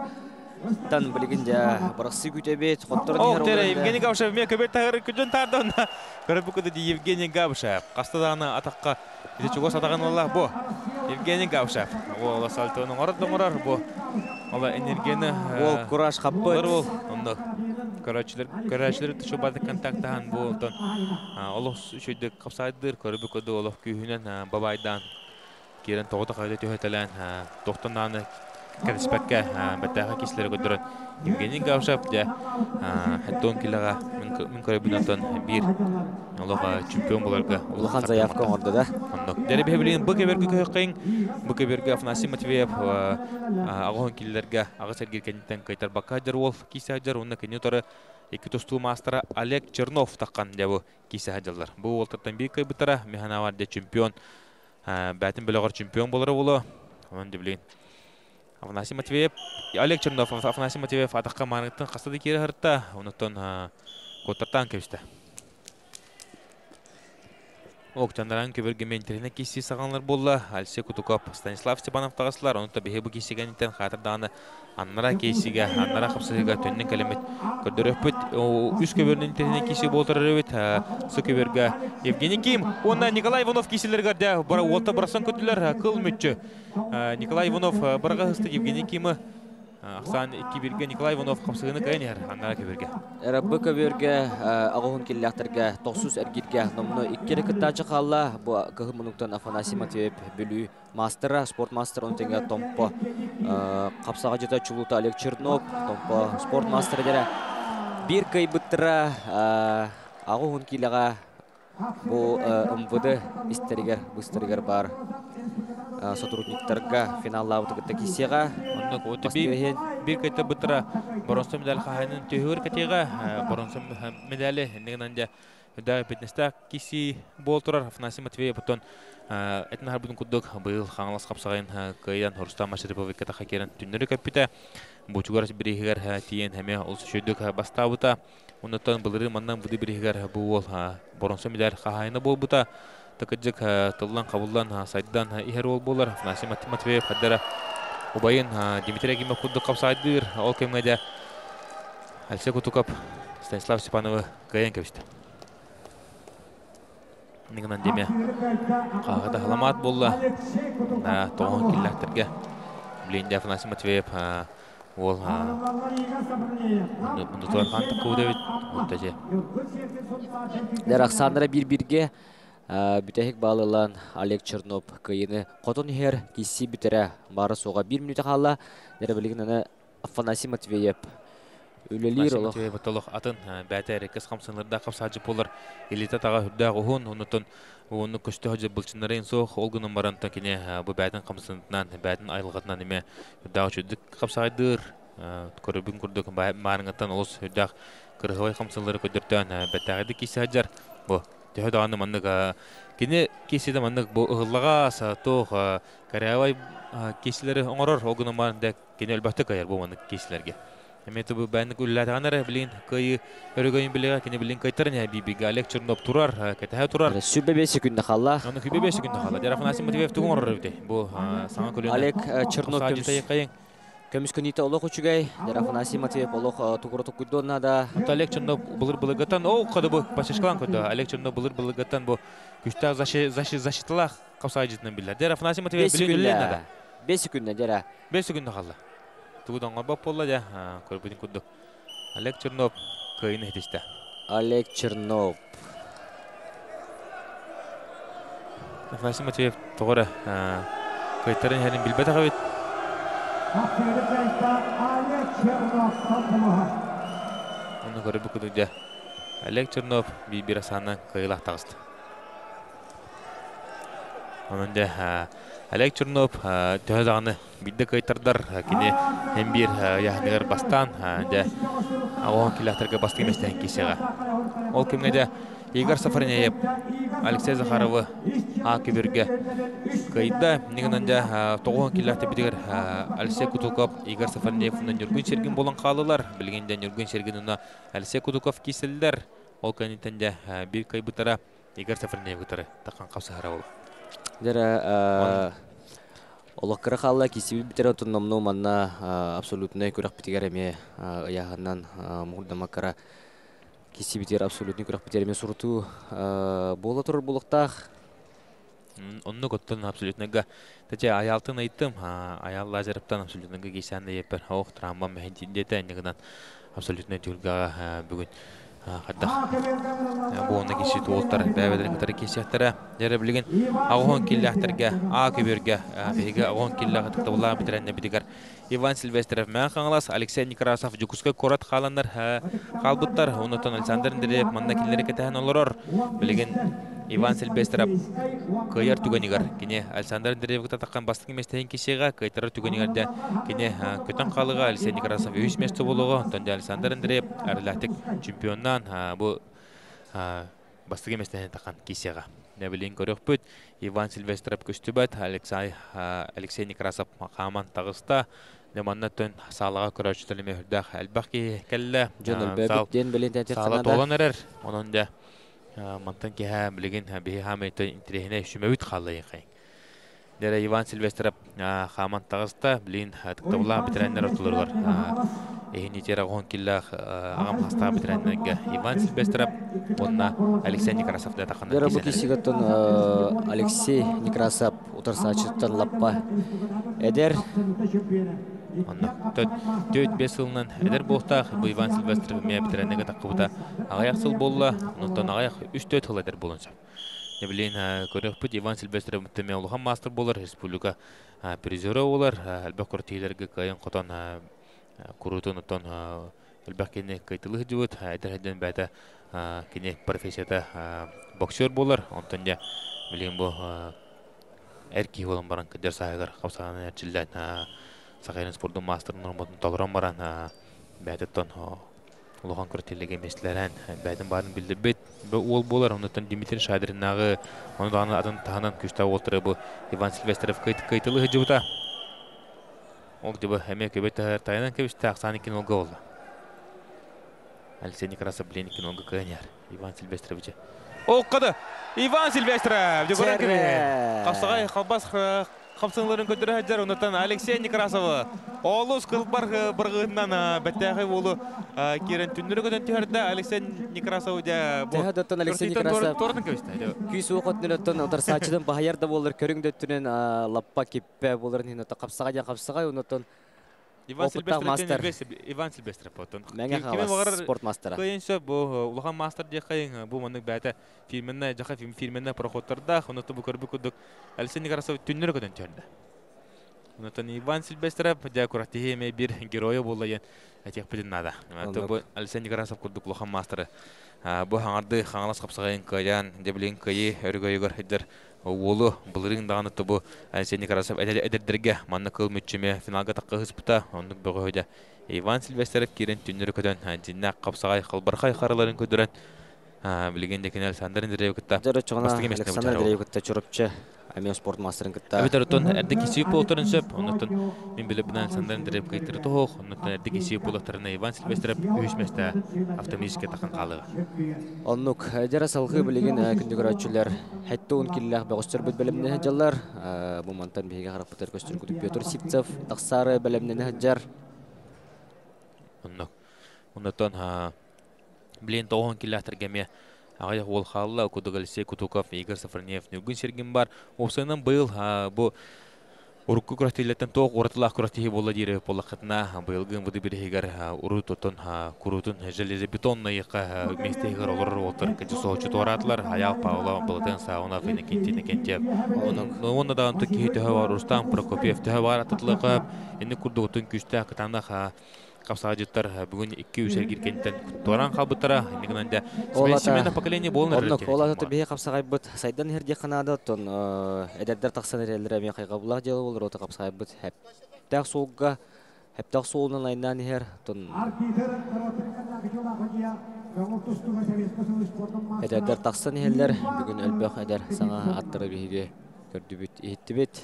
тан білігінде барақсы күтебет. Евгений Габышев мен көбет тағыры күдін тарды онда. Көріп күді Евгений Габышев. Қастадағына атаққа Езечі ғос атаған олар бұ. Евгений Габышев. Ол салтының орыдың ұрар бұ. Ола энергияны ол кураж қаппыд. Көрәшілер түші бады контактаған бұл. Олық үшейді қапсайдыр. Көріп күді олық күйінен бабайдан. Керін тоғыда қайды түйетелен тоқтананы кәдіспәкке бәттәға кесілері көдірін. Евгений Габышев әттон келіға мен көребінатон бір олыға чемпион боларға. Улыхан заявка орды да? Дәрі бәбілген бұл кәбергі көйқайын. Бұл кәбергі Афанасий Матвеев ағуын келілерге ағы сәргер кәнеттен қайтар баққа жар ол кесі ажар. Онына кәне тұры екі тұстыл мастера Олег Чернов таққан дәбі кесі ажарлар. Бұл олтыртан бір көйбітара механавар де чемпион. Бәтін біліғар чемпион болары болы. Оның дебілген. Афанасий Матвеев, Олег Чернов, Афанасий Матвеев атаққа маңыттың қастады кері ғыртта. Онықтан көттіртан көпісті. Оқтандаран көбіргемен интернет кесі сағанлар болды. Алексей Кутуков, Станислав Степанов тағасылар. Онықта бейбі кесіген еттен қатырдағаны аннара кесіге, аннара қапсызыға төннен кәлемет көрдір өппет. Үз көбірінің интернет кесі болтырыр өбет. Су көбірге Евгений Ким. Онна Николай Иванов кесілергерде олта бұрасан көтілер қыл мүтчі. Николай Иванов бұрға ғысты Евгений Кимі. Ақсан кеберге Николай Иванов қапсығыны қайын әр, аннара көберге. Әрі көберге ағығын келіліқтерге, тоқсыз әргерге номыны иккері күттачы қалла. Бұл қығы мұнықтан Афанасий Матвеев бүлі мастера, спорт мастер, онтенге томпо қапсаға жета чулута Олег Чернов, томпо спорт мастер дәрі. Бір кай бұттыра ағығын келіға бұл МВД істерігер, бұстырігер бар. Сотрудниктарға финаллауды күтті кесеға. Бір кәйті бұттыра бұрынсы медаль қағайының түйір кәтеға. Бұрынсы медалі негінен де үдәғі бетнесті кесі бол тұрар. Афанасий Матвеев бұттын әтін ғарбудың күдік бұйыл қаңылас қапсағайын қайдан Рустам Ашарипов кәті қакерін түннері көппіті. Бұчығар бірігер тиен әме ұлсы шөйдік бастауыта. Оннотон былыры маннан буды биригер бу ол боронсо медаль хахайна болбута. Такыджык тыллан кабылдан сайдан ихер ол болар. Афанасий Матвеев хаддара убайын Дмитрий Агимов кудды капсайдыр. Ол кемгеде Алексей Кутуков, Станислав Степанова гаян кебишти. Нигнан деме кагыда халамат болла. Тоғын киллахтерге билинде Афанасий Матвеев ол мындытуар қанты қуды өттәже. Дәр Ақсандыра бір-бірге бүтәхек балылан Олег Чернов кайыны қотын хер киси бітірі бары соға 1 минуты қала. Дәр білігін Афанасий Матвеев өлелер олық. Матвеев ұтылық атын бәті әрекес қамсынларда қапсаджы болар. Елеті таға хүрді ғуын, оны күшті ғажы бұлчынларын соқ, олғының баранты кене бұл бәтін қамсынларынан, бәтін айлығатынан еме хүрді жүдік қапсайдыр. Көрібін күрдік марыңаттан олыс хүрді кырғывай қамсынлары көдірттен бәттәғеді кесі ғаджар. Бұл түйі дағаны маңнық кене кеседі маңнық бұл ұғылыға сатоқ кәрәвай кесілері оңырыр, олғының барында кене әлбәтті қайыр бұл маңнық кесілерге. Эметі бұл бәнік үлләтіғанары білін көйі өрігойын біліға, кені білін қайтарын бейбігі Олег Чернов тұрар, кәтіғі тұрар. Сүбе 5 секунды қала. Оны күбе 5 секунды қала. Дәр Афанасий Матвеев тұғын ұрыр өте. Бұл саңа көлені. Олег Чернов көміс көніті олық үшігай. Дәр Афанасий Матвеев олық тұғыры тұқыды онына да. Олег Чернов бұлыр-бұлығаттан, ол қады бұл пашешкалан көді. Олег Чернов бұлыр-бұлығаттан бұл күштақ защитылақ қапсай жетінен білдер. Дәр Афанасий Матвеев білін үллен 5 секунды, дәр. 5 секунды қала. Тугудан горбап болла да, көрбүдүн курдук. Олег Чернов кыйын этиште. Олег Чернов. Афанасий Матвеев тогора кыйтарын хәрин билбет агабит. Оны көрбү кудук. Олег Чернов бир асанан кыйлак тагысты. Онда Олег Чернов төхөдағаны бидді кайтардар кене hem bir яғынығыр бастан оған келіқтарға басты еместен кесеға. Ол кемгеде Игорь Сафарнеев, Алексей Захаровы көбірге кайда. Негінінде тоғын келіқті бідігір Алексей Кутуков, Игорь Сафарнеев Нүргін Сергін болан қалылар. Білгенде Нүргін Сергін Алексей Кутуков кеселдер. Ол кәнетінде бір кай бұтара Игорь Сафарнеев бұтары таққан қапсағара ол. Дәр олыққыры қалла кесебі бітері тұннамны манна абсолютный көрек бітігер әме аяғынан мұғырдамаққара кесебі бітер абсолютный көрек бітер әме сұрыту бола тұрыр болықтақ. Онны көттін абсолютныйға тәте аялтын айттым, аял лазеріптан абсолютныйға кейсәнді еппер ауық травма мәхендендеті әнігінен абсолютный түйілгі бүгін Хадда буонна киши туолтар бәбәдән китәр кисәттәре дәрә билген агон килләхтәргә көбергә беге агон килләгә тәтәвла битрәнне бидигәр Иван Сильвестров мән хаңлас Алексей Некрасов Жукуска корат халаннар халбуттар онытан Александр Андреев манна килләре китәһен олорор билген Иван Сильвестров кыяр түгәнигәр кине Александр Андреев тәтәккән бастык местән кишегә кайтар түгәнигәрдә кине көтән халыга Алексей Некрасов 3 место булуга тонда Александр Андреев әрләтик чемпионнан бу бастык местән тәккән кишегә не билен көрөк бүт Иван Сильвестров күстүбәт Алексей Некрасов мақаман тагыста деманна төн салага көрөчтөлеме хүрдәх әлбәки келле бәбәдән билен тәтәккән толаныр онында Мантан кеһә билеген бе хамет интереһенә шүмәвит халлый кай. Дәре Иван Сильвестров хаман тагыста билен тактабла битрәннәр отылырлар. Эһини терагон киллах агам хаста битрәннәргә Иван Сильвестров онна Алексей Некрасов да такан. Дәре бу кисигәтен Алексей Некрасов утырсачыттан лаппа. Эдер Онна төт 5 елнан эдер болтақ бу Иван Сильвестров мә битрәннәгә тақыбыта. Аяк сыл болла, онтан аяк 3-4 ел эдер болынса. Не билен көрәк бит Иван Сильвестров тәмә улган мастер булыр, республика призеры булыр. Әлбәт кортиләргә кайын котан курутын тон әлбәкене кайтылы җибет, әдәрдән бәдә кине профессияда боксер булыр. Онтан да билен бу эрки булган баран кадәр сагыр капсаганы җилләт Сахарин спортын мастерын норматын толыран баран бәдеттон улуған көртелеген местлерен бәдін барын білдірбет ол болар. Онытын Дмитрий Шадыринағы оны дағаны атын тағынан күшті олтыры бұл Иван Сильвестров кайтылы ғыжыбыта. Ол дебі әме көбет тайынан көбісті ақсаны кен олға олды. Алексей Некрасов Бленикин он гаканер. Иван Сильвестрович. О, кады! Иван Сильвестров! Дегорен кеме. Қапсағай қалбас қапсыңларын көтірі әджар. Онытан Алексей Некрасов. Олыс қылбар бірғыннан бәттәғі олы керен түндірі көтін түйірді. Алексей Некрасов де... Тәхәдеттен Алексей Некрасов. Тордың көсті. Күйс оқытнылеттен отыр сачыдан бағайарда болыр. Көріңдеттінен лаппа кеппе болырын. Қапсағай онытан Иван Сильвестров потом. Мәңе қалас спорт мастера. Көйінсі бұл ұлған мастер де қайын бұл мұның бәті фильміне, жақа фильміне проходтарда, оныты бұл көрбі күдік Алексей Некрасов түннері көден түрді. Онытын Иван Сильвестров де күрақтығеме бір геройы болайын әтек білін нада. Бұл Алексей Некрасов күдік ұлған мастері. Бұл хаңарды хаңалас қапсағайын қаян, дебілген қайы, өргі-өйгір хеддер Олу бұлырың дағаны тұбы Алексей Некрасов әдердерге манны қыл мүтчеме финалға таққа ғыспыта. Ондық бұғы өйді Иван Сильвестров керен түннері көден диннақ қапсағай қалбарқай қарыларын көдірін. Білген декені Александр Андреев күтті. Александр Андреев күтті чұрыпчы. Әмен спорт мастерын күтті. Әбетер ұтын әрді кесейіп болтырын сөп. Онытын мен біліп бұна Александр Андреев қайтыры тұғық. Онытын әрді кесейіп болтырына Иван Сильвестров үйісместі автоматическе тақын қалығы. Оннук, дәрі салғы білеген күнді көрәтшілер. Хәтті он келіләқ бәғыстыр бүт бәліміне жәллар. Бұл мантан бейге қарап бұтар көстір күдік Петр Сипцев. Тақсары бәліміне жәр. Онытын білен тоғын келіләқтіргеме Ағайық ол қалыла күдік Алексей Кутуков, Игорь Сафронеев, Нүгін Сергин бар. Опсайынан бұйыл бұл ұрыққы күрақтейлеттен тоқ оратылақ күрақтеге бола дейірі болақытына бұйылғын бұды бір егер ұрыт отын күрутын железі бетонна еқа месте егер олар отыр кәді соғычы торатылар аяқ паула бұлытын сауына қайны кентені кентеп. Оны дағын түк кейті бар Рустам Прокопьев түхі бар атытылығы енді күрді отын күшті қытанақ Қапсаға жеттар бүгін 2 үсергер кенттен торан қалбыттара. Енігінінде семейді поколение болын әрілді. Олаты бейе қапсағай бұд сайдан herде қанады. Әдердер тақсан әрелер әме қайға бұлақ делі болыр. Оты қапсағай бұд әптәқ соғыға, әптәқ соғынан айынан ер. Әдердер тақсан әрелер бүгін әлбәқ әдер саңа аттыры бейге көрді бүт, ехетті бүт.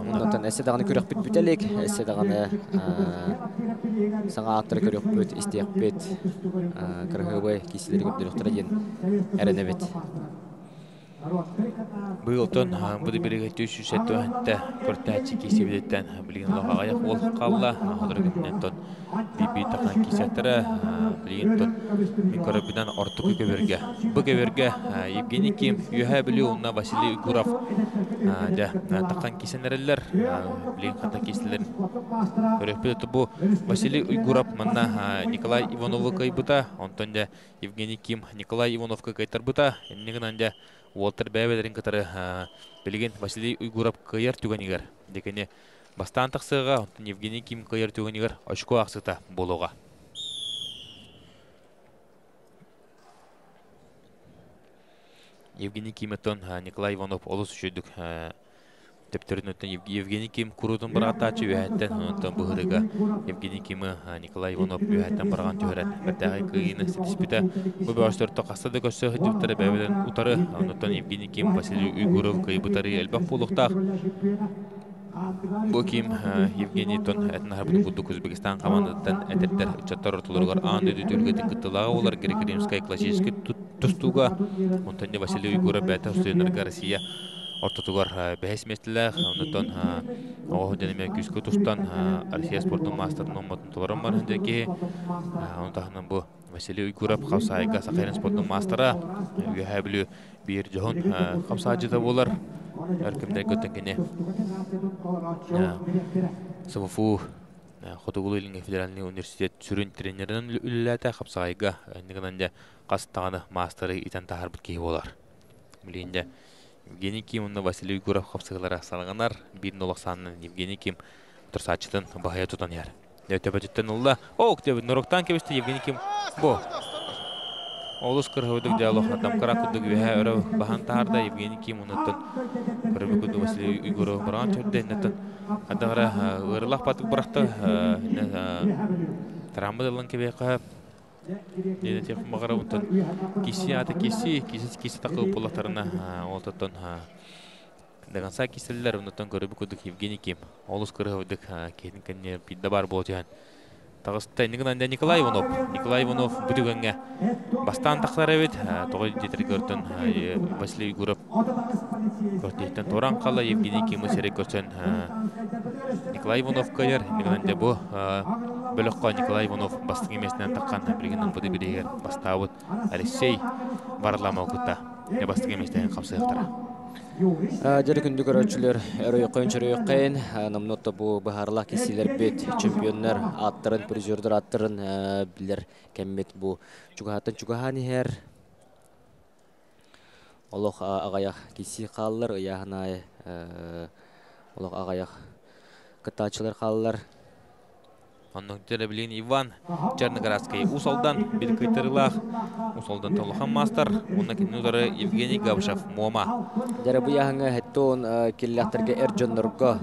Ондан әсі дағаны көрек бүт бүтелік, әсі дағаны саңа аттыры көрек бүт, істеек бүт, кірғыбы кейселері көпті ден әріне бүт. Бұйылтын бұды бірігі 300 өтті көрті әтші кейсе бедеттен білген лоға аяқ ол қалла. Құдырғыннен тұн бейбей таққан кейсеттірі білген тұн мен көрібінен ортық көверге. Бұл көверге Евгений Ким, үйәе білі ұлына Василий Уйгуров таққан кейсенерелер білген қата кейселерін көрек бедетті бұл Василий Уйгуров манна Николай Ивановы қайбыта, онтан да Евгений Ким Николай Ивановқа қайтар бұта, енігінен де Уолтер бәбелерін қатары білген Василий Уйгуров қайыр түгенігер. Декені бастан тақсыға, Евгений Ким қайыр түгенігер очко ақсыта болуға. Евгений Ким өттен Николай Иванов олыс үшедік. Тептерін өттен Евгений Ким күрудың бірғатта ачы үйәттен, онтан бұғырыға Евгений Кимі Николай Иванов үйәттен бірған түйірәт. Бәттәғі күйіні сетіспіті бұл бәуіштері тоқасты көсі жүптері бәуілін ұтары, онтан Евгений Ким Василий Уйгуров күйі бұтары әлбәқ болуқтақ. Бұл Ким Евгений тон әтін әрбіні бұддық Өзбекистан командаттан әтірдер үтчаттар ұртылырғар аңды өді үлгетін күттіліға олар греко-римскай классический тұстуға, онтан Василий Уйгуров бәті ұстайынырға Россия Ортотугар бәйс местілі, онытон оғы денеме күскі тұстан Россия спортының мастердің оматын тұларым бар үндеке. Онтағынан бұл Василий Уйгуров қапсайға сақайрын спортының мастера. Үйе білі бір жоғын қапсайжыда болар. Әркімдер көттен кене. СВФУ Хотугулы Илинге федеральный университет сүрін тренерінің үліләті қапсайға әндігінен қасыттағаны мастері итан тағар бүткей болар. Білейінде Евгений Ким, Василий Уйгуров қапсығылары салғанар, бірін олақсанын Евгений Ким тұрсачытын бағая тұтан ер. Өте бәжеттен ұлда, нұроқтан кебісті Евгений Ким бұ. Олыс қырғыдық диалог адам қарақыдық веға өрі баған тағарда Евгений Ким ұнаттын көрімі күді Василий Уйгуров бұрған түрді әнеттін. Адағыра ғырылақ батық бұрақты тарамбыдылын кебе қағып. Деді тек мағара ұнтын кесі аты кесі тақы ұпылақтарына олтаттын дағанса кеселілер ұнаттан көрібі көдік Евгений Ким. Олыс көрі өдік кейдің кәнне пидда бар бол жаған. Тағысты Нигнанда Николай Иванов. Николай Иванов бүтігінге бастан тақсар әбет. Тоғыз жетір көрдін Василий Гуров. Көрдейттен Торан қала Евгений Кимысерек көрсен Николай Иванов көйер. Нигнанда бұл бөліққа Николай Иванов бастың емесінен таққан білгінің бұды бірегер бастауыт Алексей Варлама оқытта. Бастың емесінен қапсығықтыра. Дәрі күнді көрәтшілер әрі қойын намнотта бұл бағарлақ кесілер бет чемпионлар аттырын, призердер аттырын білер кәммет бұл чуғатын чуғаны әр олық ағаяқ кесі қалылар, ұяғынай олық ағаяқ қытачылар қалылар. Онның тәрі білген Иван Черноградский Усалдан бір көйтірілақ. Усалдан толыған мастер. Онның кенің ұдары Евгений Габышев Мома. Дәрі бұл яғыңа әттоон келләқтірге әржонларға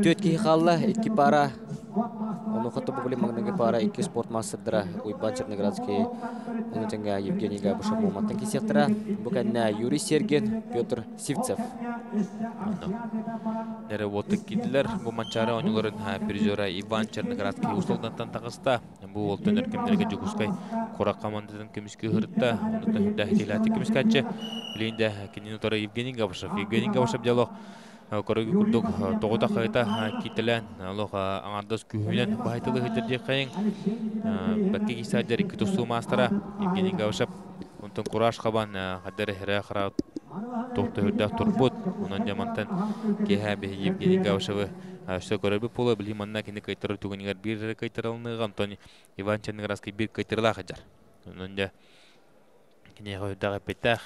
төткі қалла, еткі пара. Оның құтты бұл маңныңғы пара 2 спорт мастырдыра. Иван Черноградский оның тәңгі Евгений Габышев Моматтың кесектіра. Бұл кәніне Юрий Сергин, Петр Сивцев. Дәрі оттық кеділер бұл манчары оңыларын призера Иван Черноградский Усалдантан тағыста. Бұл олтын әркемдерге жүгіскай қора командадан көміскі ғырытта. Ондықтан дәхтеләті көміскі әтші. Білейінде кенен ұтары Евгений Габышев. Евгений Габышев диалог көрігі күрдік тоғыда қайта кетілен. Аңардас күйінен бағайтылы ғыдырде қайын. Бәкке кейсайдар 2 тұсу мастера Евгений Габышев. Онтын құраш қабан қадары әрі қара тоқты үрдәк тұрбұд. Онан жамантан кейхәбі Евгений Габышевы Что корабы пола были манна кини кайтар тугунигар бир кайтаралны Антони Иван Черноградский бир кайтарла хаджар. Нонда кини хойдага петах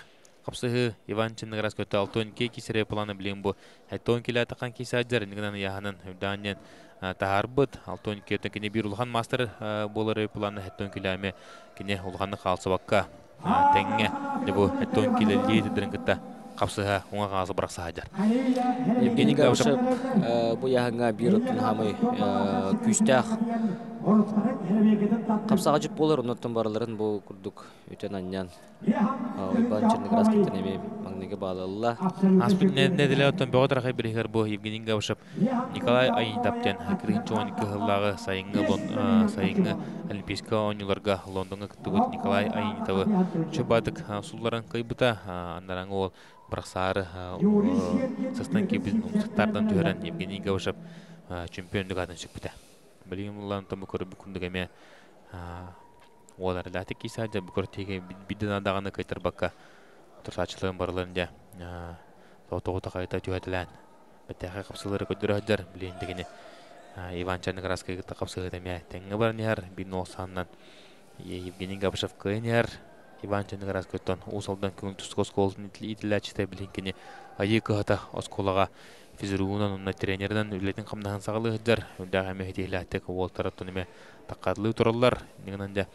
капсыгы Иван Черноградский Алтон кейки сере планы билем бу. Алтон кила такан кисаджар нигдан яханын даннен тахарбыт Алтон кейтен кини бир улхан мастер болары планы Алтон киламе кини улханны калсыбакка теңге дебу Алтон киле лидерин кытта Капсыға оңа ғазы бірақса хаджар. Евгений Габышев бұл яғыңа бір тұнғамы күстәқ. Қапсаға жүп болыр, ұнаттың барларын бұл күрдік өтен аннан. Иван Черноградский тәнеме маңнеге бағалылла. Аспет нәділі өттен бөғатыр қай бірігер бұл Евгений Габышев Николай Айнитаптен кіргінші 12 ғыллағы сайыңы Олимпийска ойныларға Лондонға күттігіт Николай Айнитавы чөбадық сұлларын қайбыта андараңы ол Брахсары састан кейбізін ұмсықтардан түрен Евгений Габышев чемпиондық атын шықпыта. Білігім ұлларын тұмы көрі бүкіндік әме олар ләті кейсәді бүкір теге бидін адағаны қайтыр баққа тұрсачылығын барларында тоғыта қайта түйәтілән. Бәттәқі қапсылары көдірі өдір білейіндігіне Иван Черноградский қапсылығы әме тәңі бар нәр бейін олсанынан Евгений Габышев көйін әр Иван Черноградский Усалдан көңіл тұсқы осколын итіләчісті білінкені айы қығыта осколаға физруынан онна тренерден үлетін қамдағын сағылы ғыдар. Үлдағы әме хетейләттік олтары тұнымен таққадылы тұрылар. Негінінде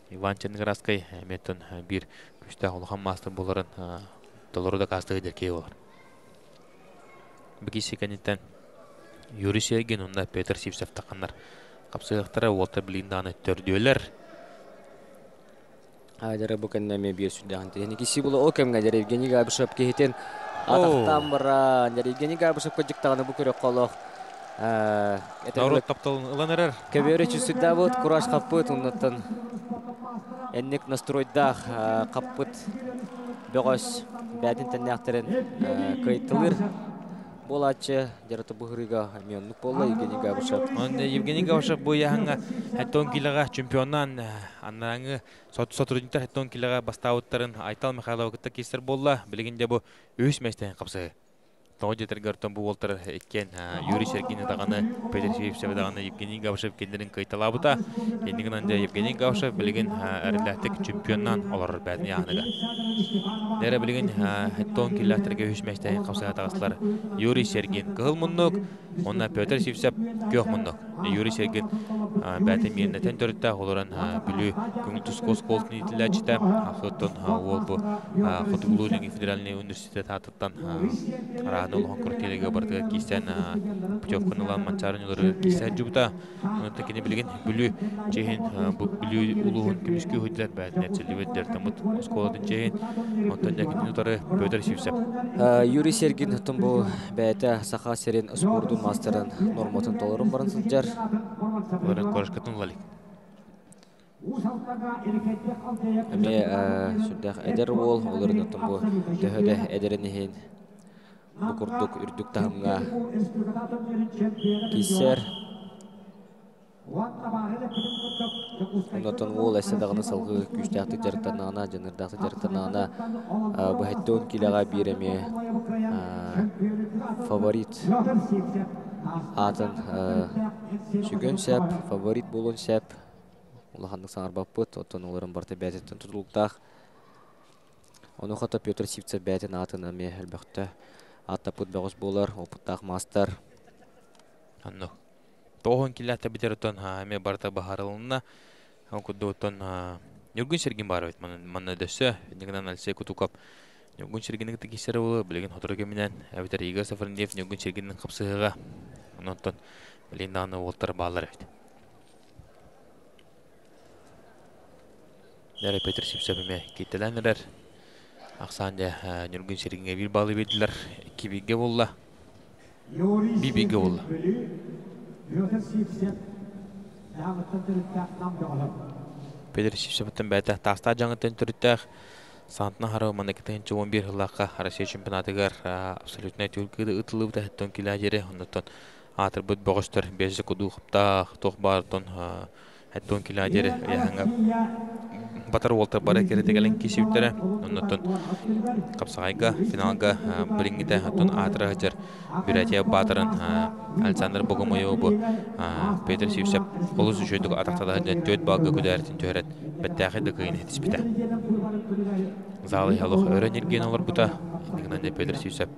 Иван Черноградский әметтің бір күшті олған мастер боларын долары да қасты ғыдар кей олар. Бігесі кәнеттен Юрий Сергин, онда Петр Сивцев таққандар. Қапсығықтары олты біліндағаны төрдеулер. Айдары бүкін нәме бер сүрдіған тегені кесі бұлы о кәмға дәрі Евгений Габышев кейтен атақтан бұра дәрі Евгений Габышев көджіктағаны бұл көрек қолық Наурот тапталын ұлан әрір көбері чүсүдді бұд құраш қаппыт ұннаттан әннік настройдақ қаппыт бөғос бәдін тәннәқтерін көйтілір Бұл атчы жараты бұғырыға әмионлық болы Евгений Габышев. Евгений Габышев бұл яғыңа әттон килаға чемпионнан аннаңы сотрудниктар әттон килаға бастауыттарын Айтал Михайлова күтті кестер болла. Білігінде бұл өз мәстен қапсығы. Тоғы жетір көрттен бұл олтыр еткен Юрий Сергин дағаны, Петр Сивцев дағаны Евгений Габышев кендерін қайталабыта. Ендігін анды Евгений Габышев білген әріләттік чемпионнан олар бәдіне ағыныға. Дәрі білген әттон келләттерге өз мәстен қапсыға тағысылар. Юрий Сергин қығыл мұннық, онна Петр Сивцев көк мұннық. Юрий Сергин бәті мерінетен төрітті, оларын бүлі көңіл тұсқос қолтын етіләчіті. Ақыттың ол бұл Құтығылуының федеральный университет атыттан таны олохон кортелеге барды кистен путевканы лан манчарын олары кистен жубута. Онда кене билген бүлү жеген бүлү улуун күмүскө хөдлөр бәдин эчелебеттер тамут школадын жеген. Онда кене утары Петр Сивцев. Юрий Сергин тумбу бәйте саха серин спордун мастерын нормотун толорун барын сылжар. Оларын корышкатын лалик. Эме сүрдәк эдер ол, оларын тумбу төһөдө эдеринихин бу курдук үрдүк тахымга кисер. Онотон ол эседагыны салгы күчтәкти жарыктарына, жанырдакты жарыктарына бу хеттон килага биреме фаворит атын сүгөн сәп, фаворит болон сәп. Улаханнык саңарбаппыт, отон оларын барты бәтеттен tutuluктақ. Оны қата Петр Сивцев бәтін атын әме әлбәқті аттапыт бәғыз болар, опыттақ мастар. Анно. Тоғын келәтті бітер отон әме барта бағарылынна. Күдді отон Нүргін Сергин бар өт, манна дөсі, негінен әлсе күтукап. Нүргін Сергиннің кесері болы, білеген отырығы менен, әбітер Игорь Сафарнев Нүргін Сергиннің қапсығыға. Онын білген дағыны олтар бағалар өт. Дәрі Петр Сивцевіме кеттеләнілер. Ақсанде Нүргін Сергинге бір балы беділер. 2 биге болла. 1 биге болла. Петр Сивцевтен бәті таста жаңыттен түріттәқ. Сантына харау манекетен 11 жылаққа Россия чемпионатығар абсолютно түркіді ұтылып та әттен келі әжері. Оннаттан атыр бұд бұғыстыр 5 құду қыптақ тоқ бардын әттен келі әжері. Батар Уолтер бары керетегелен кесеуттері. Оннаттан қапсағайға финалға бірінгіде әттен атыры ғажар Бюратия Батырын Александр Богомойо бұ Петр Сивцев олыс үшөйдік атақтада төт балғы көдәртін төрет бәттәғеді қиын етіспіті. Залы ялық өренерген олар бұта. Егінінде Петр Сивцев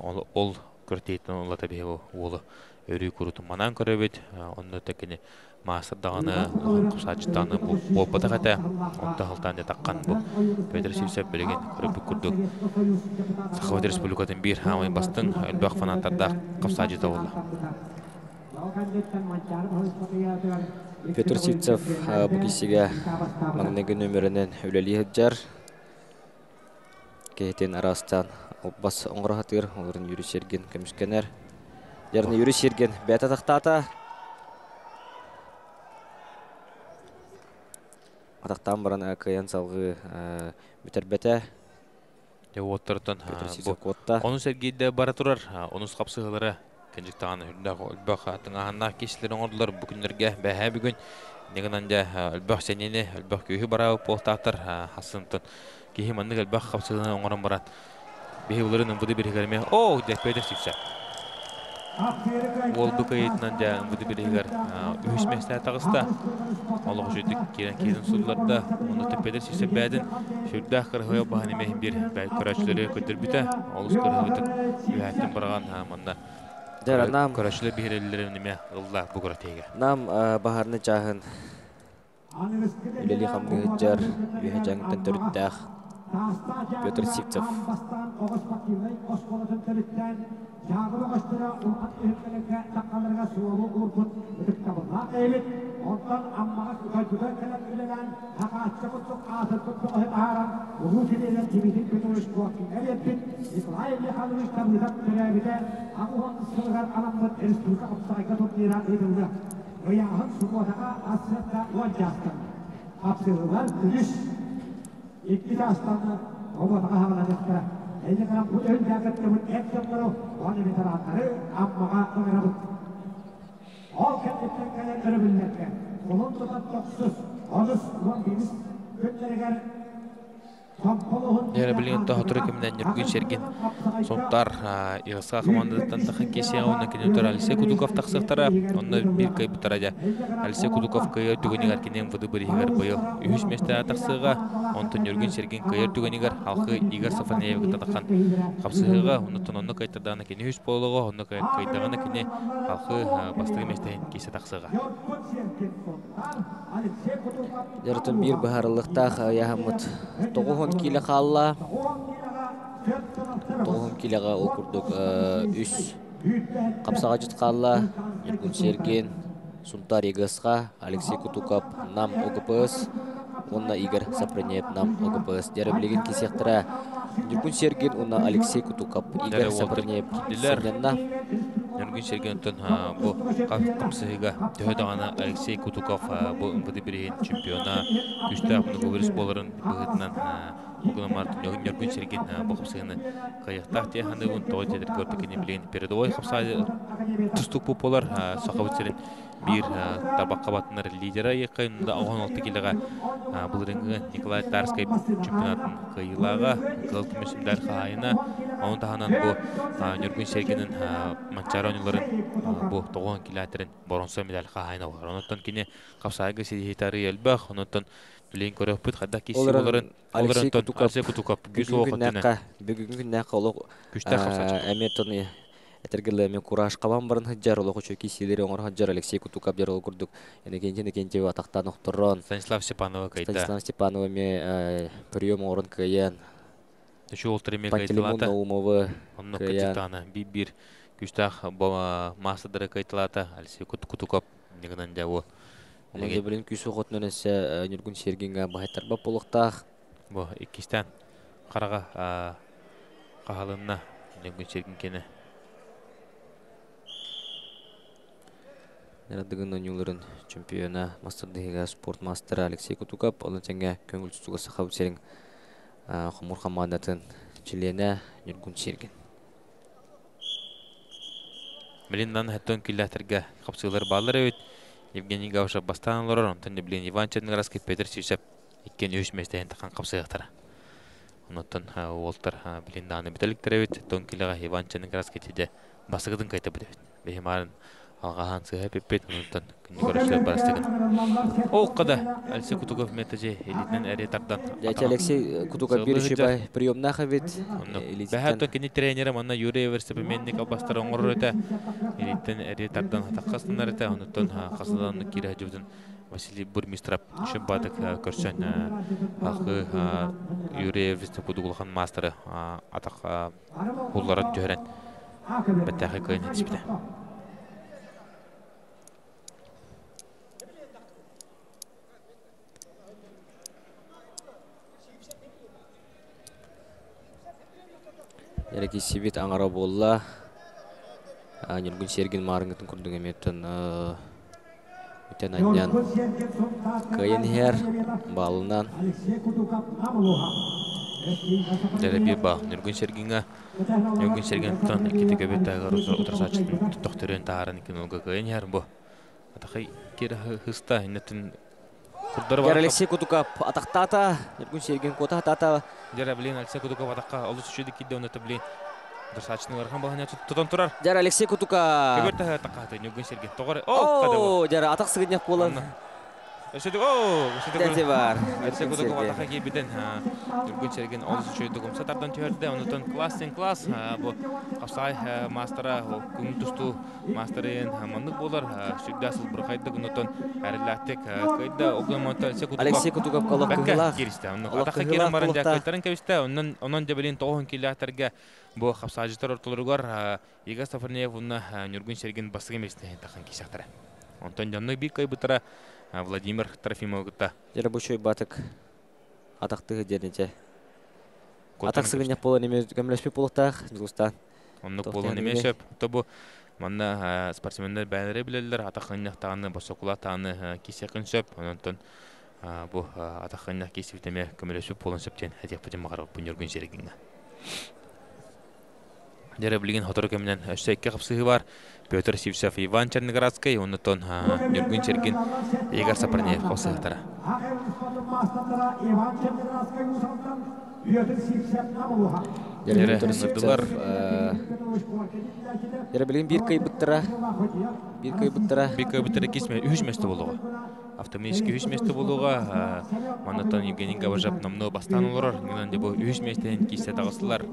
ол көртейтін олата бе олы өрі күрітін манан көребет. Онды тәкіне мастырдағаны құсачыттаны бұл бұтағата. Онды ғылтан де таққан бұл Петр Сивцев білеген көріп күрдік. Сақауды республикатын бір хамай бастың үлбақ фанаттарда құсачыта олы. Петр Сивцев бұл кесеге маңнегі нөмірінен өлелі ғыджар. Кейтен арастан бас оңғыр ғатыр, оларын Юрий Сергин көміскенер. Ярны Юрий Сергин бәті тақтата. Атақтан баран әкаян салғы бүтер бәті. Петр Сивцев қотта. Оны Сергейді бара тұрар, оны қапсығылары кенжіктағаны үлбақ атын ағанна кесілерін ордылар бүкіндерге бәхә бүгін. Негінінде үлбақ сәнені, үлбақ көйі бара полтақтар хасынтын. Кейі манның үлбақ қапсығыларын оңырын барат. Бейі оларын ұмбыды бірігерме. Оу, дәк Петр Сивцев. Ол бүк айетінен де ұмбыды бірігер үйіс мәстә тағыста. Олығы жүйдік кейін сұлыларда. Оны Петр Сивцев бәдін. Шүрдәқ қырғыға бағанеме бір бәй көрәшілері көтір біті. Олыс қырғыдық үйәттің барған манна. Көрәшілі бейрелілерін неме ғылда бұғыра тейге. Нам бағарны жағын үлелі қамғы ғыджар үйе жаңыттан түріттәқ Петр Сивцев. İkisi aslanı obağa havalanıkta. Elde kalan bu ön caketlerin ekranları onu bir tarafları ammağa öğrenip. Al kendisinden kalemleri bilmekte. Onun tutan yoksuz. Onus ulan deniz göndergen. Нері білген тұхатыры кемінен Нүргін Сергин сонтар иғысқа командадықтан тақын кесе ауына кенеутер Алексей Кудуков тақсықтары онына бір кай бұтар әді. Алексей Кудуков кайыр түгенігер кенен бұды бір егер бұйыл. Үйіс месті тақсыға онты Нүргін Сергин кайыр түгенігер халқы Игорь Сафарнееві таққан қапсығыға онытын оны кайтардағына кене үйіс болуға оны кайдағына кене халқы бастығы местейін кесе тақсыға. Яртын бір бұхарылықтақ яғымыт 9 килі қалла. тоғын келеға ол күрдік үс қапсаға жұтқалла Нюргун Серген, Сунтар Егасқа, Алексей Кутуков, нам ОГПС, онна Игорь Сапранев, нам ОГПС. Дәрі білеген кесектіра Нюргун Серген, онна Алексей Кутуков, Игорь Сапранев. Нюргун Серген бұл қапсығыға төхедағаны Алексей Кутуков бұл ұмпыды бірген чемпиона күшті апыны көбіріс боларын бұғытынан Угнамар Нюргун Серген бұл қапсығыны қайықтақ тияқанды ұн тоғы тедір көрпекені білген передовой қапсығы тұстық бұпылар сақабытселін bir tabak kabatınlar lideri yakında oğan oltu kilaga bu ringi Nikolay Tarskay çempionatın kıyılaga kıl kümesimler kayına onun tahanan bu Nurgün Sergen'in mançar oyuncuların bu toğan kilatların bronza medal kayına var. Ondan kine kapsayga sidihitari elbaq ondan bilen köröpüt hadda kisi onların Alexey Kutukov bugün näqa olu güçtä kapsaç emetoni Этергеле мен кураж кабан барын хаджар оло чөки силери оңор хаджар Алексей Кутуков жар курдук. Эне кенче атактан октурон. Станислав Степанова кайта. Станислав Степанова ме прием орын каян. Şu oltırı kayıtılata. Onun kayıtılata. Bir güçtah masadırı kayıtılata. Alexey Kutukov negenen javu. Onun da bilen küsü qotun ese Nurgün Sergen'e bahaytar bap boluqtaq. Bu ikistan qaraga qahalınna Nurgün Sergen kene. Yaradığın oyuncuların çempiyona Masterdagi sport masteri Alexey Kutukov onun çenge köngül tutuğa saqab serin Xumur Xamandatın çilene Nurgün Sergen. Bilindan hatton killaterge qapsılar ballar evet. Evgeniy Gavsha bastanlar ondan bilen Ivan Chernigarovskiy Petr Sivsev ikken 3 mestehen taqan qapsıqtara. Ondan Walter bilindan bitelikter evet ton killaga Ivan Chernigarovskiy tide basıqdın qayta bidet. Behimarın Alğahan sıhha pepet ondan Nikolay Barastagın. O qada Alexey Kutukov metaje elitnen eritardan. Yacha Alexey Kutukov birişi bay priyomna xavit. Bahatton kini trenerim anna Yuriy Verstapennik albastar oңоррыта. Elitnen eritardan taqasınlar eta ondan qasıdan kirajudun Vasiliy Burmistrov şebadak körsən halqı Yuriy Verstapennik masteri ataq hullara tören. Bataxı qoyun etibdə. Ярки сибит аңара болла. Нургун Серген марыңытын күрдүң эметтен үтен аньян кайын хер балынан. Дәре бир ба Нургун Серген тан ките көбөт агар утурсачтын токтөрөн таарын икен олга кайын хер бу. Атакай кир хыста инетин Яр Алексей Кутуков атақтата, Нургун Серген кота атата. Яр билен Алексей Кутуков атаққа олус үшеді кейді оны білен. Дұрсачының арқан бағына тұтан тұрар. Яр Алексей Кутуков. Көберті атаққа Нургун Серген. О, яр атақ сығынек болын. Дәте бар. Алексей Кутуков атаққа кейбеден Нургун Серген олус үшеді құмса тардан түйерді. Онытын класс. Бұл қапсай мастера, күн тұсту мастерен маңдық болар. Сүрдасыл бір қайдық. Онытын әріләттік қайда оғылманта Алексей Кутуков қалақ күгілақ. Атаққа керін барын жәкөйттерін кәвісті. Онын жабелен тоғын келіғатарға бұл қапсайжытар ортылырғар Игорь Сапранев Нургун Серген басығы месіне тақын кесіқтірі. Онтан жанны бір қай бұтыра Владимир Трофимов гыта. Жара бушой батык атактыгы денеже. Атак сыгыня полон неме көмлөшпе полуктак Жулстан. Оннук полон неме шөп. Тобу манна спортсмендер бәлере билелер атакыннак таганы босокула таганы кисекин шөп. Онтон бу атакыннак кисифтеме көмлөшпе полон шөптен хәтип бутем магарып Нургун Серген. Жара билген хотору көмнен өшсөккө капсыгы бар. Петр Сивсев, Иван Чернигаровский, оннотон Нургун Серген, Игорь Сапранев капсыгытара. Яра билген бир кайбыттыра кесме үш месте болуға. Автоматически үш месте болуға. Манатон Евгений Гаважап намно бастан олар. Гынан де бұл үш местен кесе тағысылар.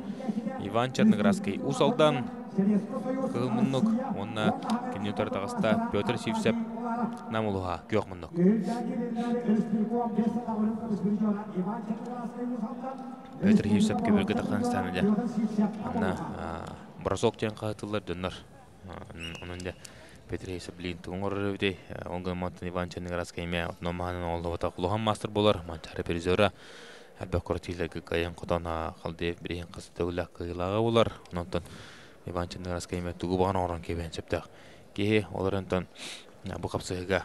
Иван Чернигаровский усалдан кылмыннук. Онна кенетар тағыста Петр Сивсев намылуға көқмыннук. Петр Хивсеп кеберге Таханстаны да. Анна бросок тен катылар дөннөр. Onun da Петр Хивсеп билин туңор өйдө. Оңгон Мантин Иван Ченгарасқа эме номанын олды бата кулуган мастер болар. Манчары призера. Әлбәт кортилерге кайын кодана калды бирен кыз төгүлө кыйлагы болар. Онтон Иван Ченгарасқа эме тугу баган орон кебен септак. Ке оларынтан бу капсыга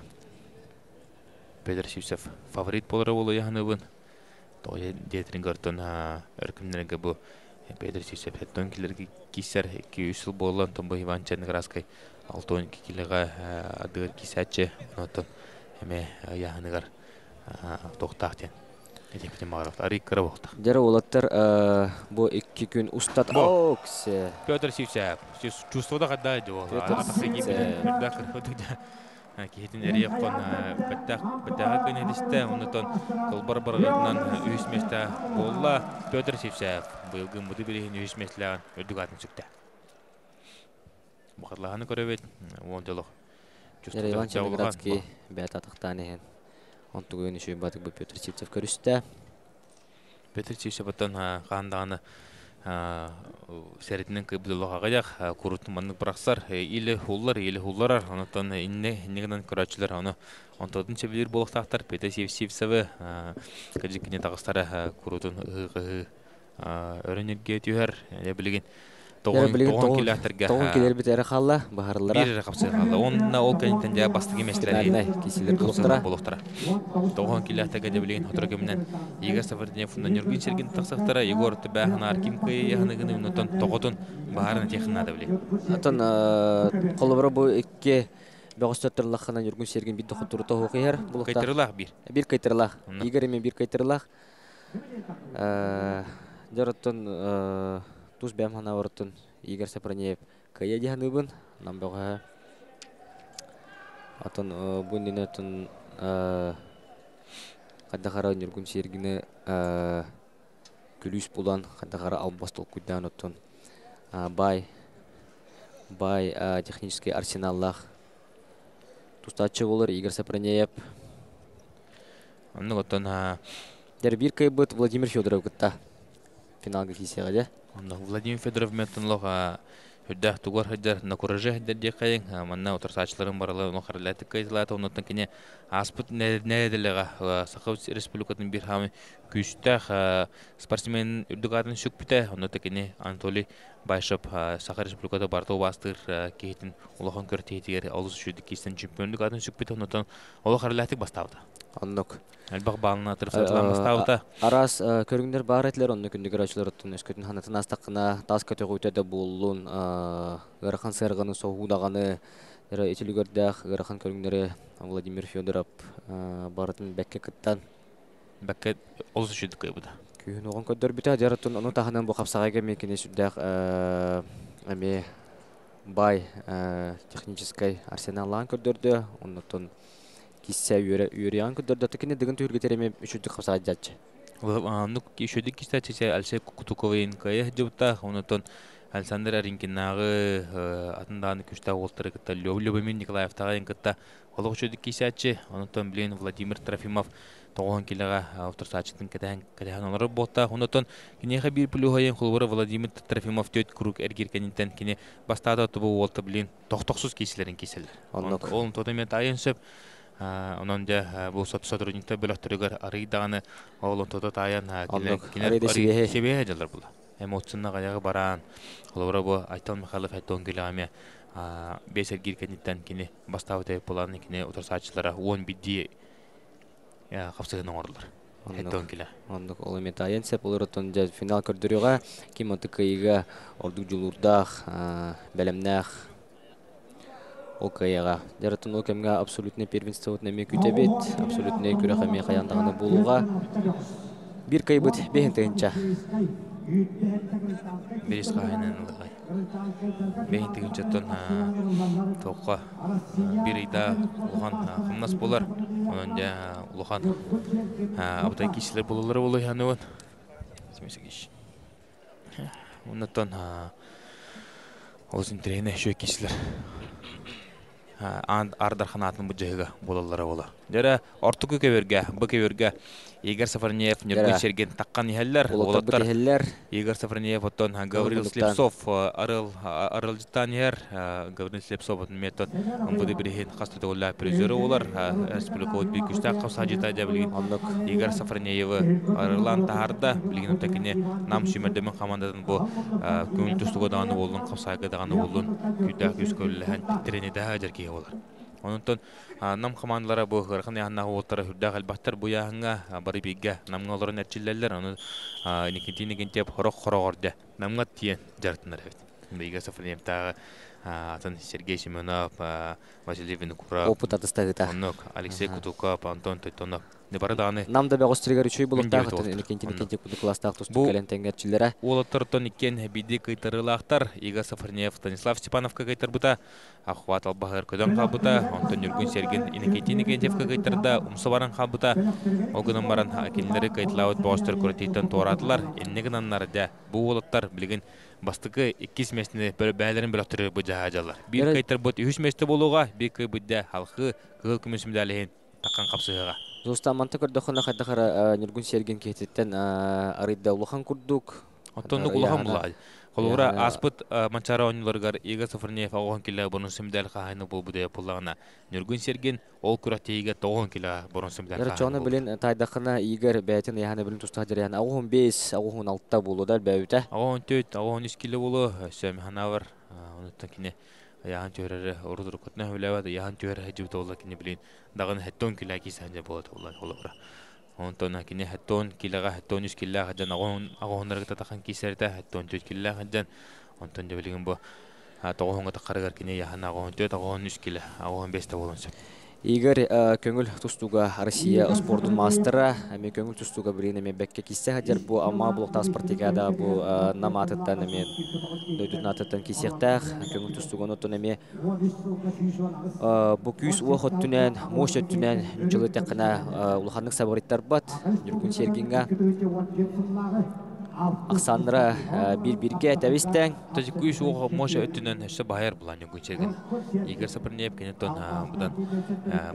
Петр Хивсеп фаворит болары болу яһаныбын. Той Детрингертон өркүмнәргә бу Петр Хивсеп хеттон килерге кисер 2-3 жыл болгон Томбо Иван Ченгарасқа 6-12 килега адыр кисәче онтон эме яһаныгар токтактен. Этепте магарат ариккара болду. Дәре олаттар бу 2 күн устат оксе. Петр Хивсеп чувствода кадда жоо. Кихитин эрияккон баттага кенедисте онтон колбар баргатынан үйсмеште болла Петр Хивсеп быйылгы муды бирин үйсмешләгән өдүгатын сүктә. Бакырлаганы көрөбөт онжолок. Иван Ченгарасқа бәт атактаны он тугын үшү батык бу Петр Хивсеп көрүстә. Петр Хивсеп аттан кандаганы серетинен кыбдылыга як курутун манны браксар или хуллар анатан иннегенен көрөчүлөр аны онтодун чебилер болуктактар Петр Хивсеп кыжыкыне тагыстары курутун өрөнүгө түйөр билген тогон километрге тогон километр бит халла бахарлара бир капсы халла онна ол кентен жа бастыгы меслер кисилер болуктара тогон километрге билген отрогемнен Игорь Сафардинов Нургин Сергин таксактара Егор Тбахнар Кимке яхныгын онтон тоготун баарын технада билген атын колобро бу 2 бөгөстөттөрлахана Нургин Сергин бит дохтурта окуяр булукта кайтырлах бир кайтырлах Игорь мен бир кайтырлах жараттан Туз бәмхана вартын Игорь Сапранеев кая диханыбын намбага атын бундинатын кадахара Нургин Сергине күлүс булан кадахара албастыл куйдан оттон бай технический арсеналлах тустачы болар Игорь Сапранеев анны оттон бир кайбыт Владимир Федоров гытта финалга кисега да. Владимир Федоров метнлога хөддә тугар хөддәр на кураже хөддә кайын манна утырсачларын барлы нохарлаты кайзлата онтан кине аспыт неделега Сахов Республикатын бир хам күстә спортсмен үрдүгатын шүкпите онтан кине Анатолий Байшап Сахар Республикада барту бастыр кейтин улахан көртетигер алыс шүдик кистен чемпиондугатын шүкпите онтан олохарлаты баставды. Аннок. Әлбәк балына тырсатлан баставды. Арас көргүндөр бар этлер онны күндүгөр ачылар оттун өскөтүн ханатын астакына тас көтөгүтөдө буллун Гарахан сырганы соғудағаны этилүгөрдәк Гарахан көргүнөрү Владимир Федоров барын бәкке кыттан бәкке олус шүдик кайбыда. Күн огон көдөр бите жараттын ону таханан бу капсагайга мекене сүддәк эме бай технический арсеналлан көрдөрдө оннотон киссе юриан көдөрдө текене дигин түргө тереме үчүдү капсага жатчы. Ну кишөдүк кистачы Алсей Кутуковын кая жыбта онотон Александр Аринкинагы атынданы күштә олтыры кытта Любомир Николаев тагын кытта олгочөдүк кисачы онотон билен Владимир Трофимов 9 килога автосачтын кеден олары болта онотон кинеха бир плюгайын холбора Владимир Трофимов төт круг эргиркенинтен кине бастада тубу олты билен токтоксуз киселерин киселер. Ол тодемет айынсып онон да бу сотрудникте бөлөктөргөр арыйдаганы олон тодо таян кине себе жалар була. Эмоцияна гаягы баран холбора бу Айтал Михайлов айтон гиламе бесер гиркенинтен кине бастабыты планы кине утурсачылары 10 бидди капсыгын оңорлар. Айтон киле. Ондук ол эме таян сеп олоротон да финал көрдөрүгө кимотыкыйга ордук жулурдах белемнах окаяга жаратын окемге абсолютный первенство неме күтебет абсолютный күрәхәме каяндаганы булуга бир кайбыт бехентенча берис кайнан лагай бехентенча тон тоққа бир ида улган кымнас болар онон да улган абдай кишлер болулар болой хануын смесегиш оннотон олсын трене шө кишлер Ардар ханатын бұжайға болалары ола. Дәре ортуку кеверге, бу кеверге Игорь Сафарнеев, Нергун Серген таққан ихеллер, олаттар Игорь Сафарнеев, оттон Гаврил Слепцов, Арыл Житаньер, Гаврил Слепцов, метод, бұды бірген қастыды олар призері олар, республикалық бір күштақ қауса жита білген Игорь Сафарнееві Арылан тағарда, білген өтекіне нам сүймердемен командадан бұл көңіл түстігі дағаны болуын, қаусайғы дағаны болуын, күйтақ күз көліліген піктеріне дәға жеркеге олар. Онтон нам командалары бу гыргын яннагы олтары хүрдәг албаттар бу яңа бары биге намга оларын нәтиҗәләр аны никентеп хорогорды намга тиен жартынар бит биге Сафарнеев та атын Сергей Семенов Василий Винокуров опыт атыстагыта Алексей Кутуков Антон Тойтонов не бараданы нам да бегостригер үчүй булуктагы никентеп бу класстагы тустук келен теңгерчиләре олаттыртон икен биди кайтырылактар Игорь Сафарнеев Станислав Степановка кайтыр бута ахват албагыр көдөн кабыта Антон Нергун Серген Никентьев кайтырда умсабаран кабыта огынан баран акинлери кайтлаут бостер көрөтөйтөн торатылар эннеген аннарда бу олаттар билген бастыкы 2 месне бәләрен бер атыры бу жаһаҗалар бир кайтыр бут 3 месте болуга бир кыбыдда халкы кыл күмүс медален таккан капсыга Зустаманты көрдөхөнө хадахара Нергун Серген кететтен арыйда улахан курдук. Оттонду улахан булай. Холура аспыт манчара ойнларгар Игорь Сафарнеев агон киле бонус семдал хайны бу буде пуллагына. Нергун Серген ол күрәтеге 9 киле бонус семдал. Чоны билен тайдахына Игорь бәйтен яны билен тустадыр яны агон 5, агон 6 болудар бәүтә. Агон 4, агон 3 киле болу Сәмиханавар онуттан кине яһан төрәре урдур көтнә хөләвәдә яһан төрәре җибет олла кине билен дагын хәттон килә кисәнҗә булат олла. Онтон кине хәттон киләгә хәттон 3 килә хаҗан агоннарга татакан кисәрдә хәттон 4 килә хаҗан онтон җәбелген бу тогонга такаргар кине яһан агон 4 агон 3 килә агон 5 тә булынча. Игорь көңүл тустуга Россия спортун мастера, эми көңүл тустуга бирине мен бекке киссе хадер бу ама блокта спортикада бу наматыттан эми дөйдүнатыттан кисектах көңүл тустуга нотон эми бу күз уохот түнен, мош түнен жылы текна улханнык сабыриттар бат, Нергун Сергенга Аксандра бир-бирге тәвистәң. Тәҗикүш ух мош өтүнән һәшә баһар булан Нергун Серген. Игорь Сафарнеев кенетон будан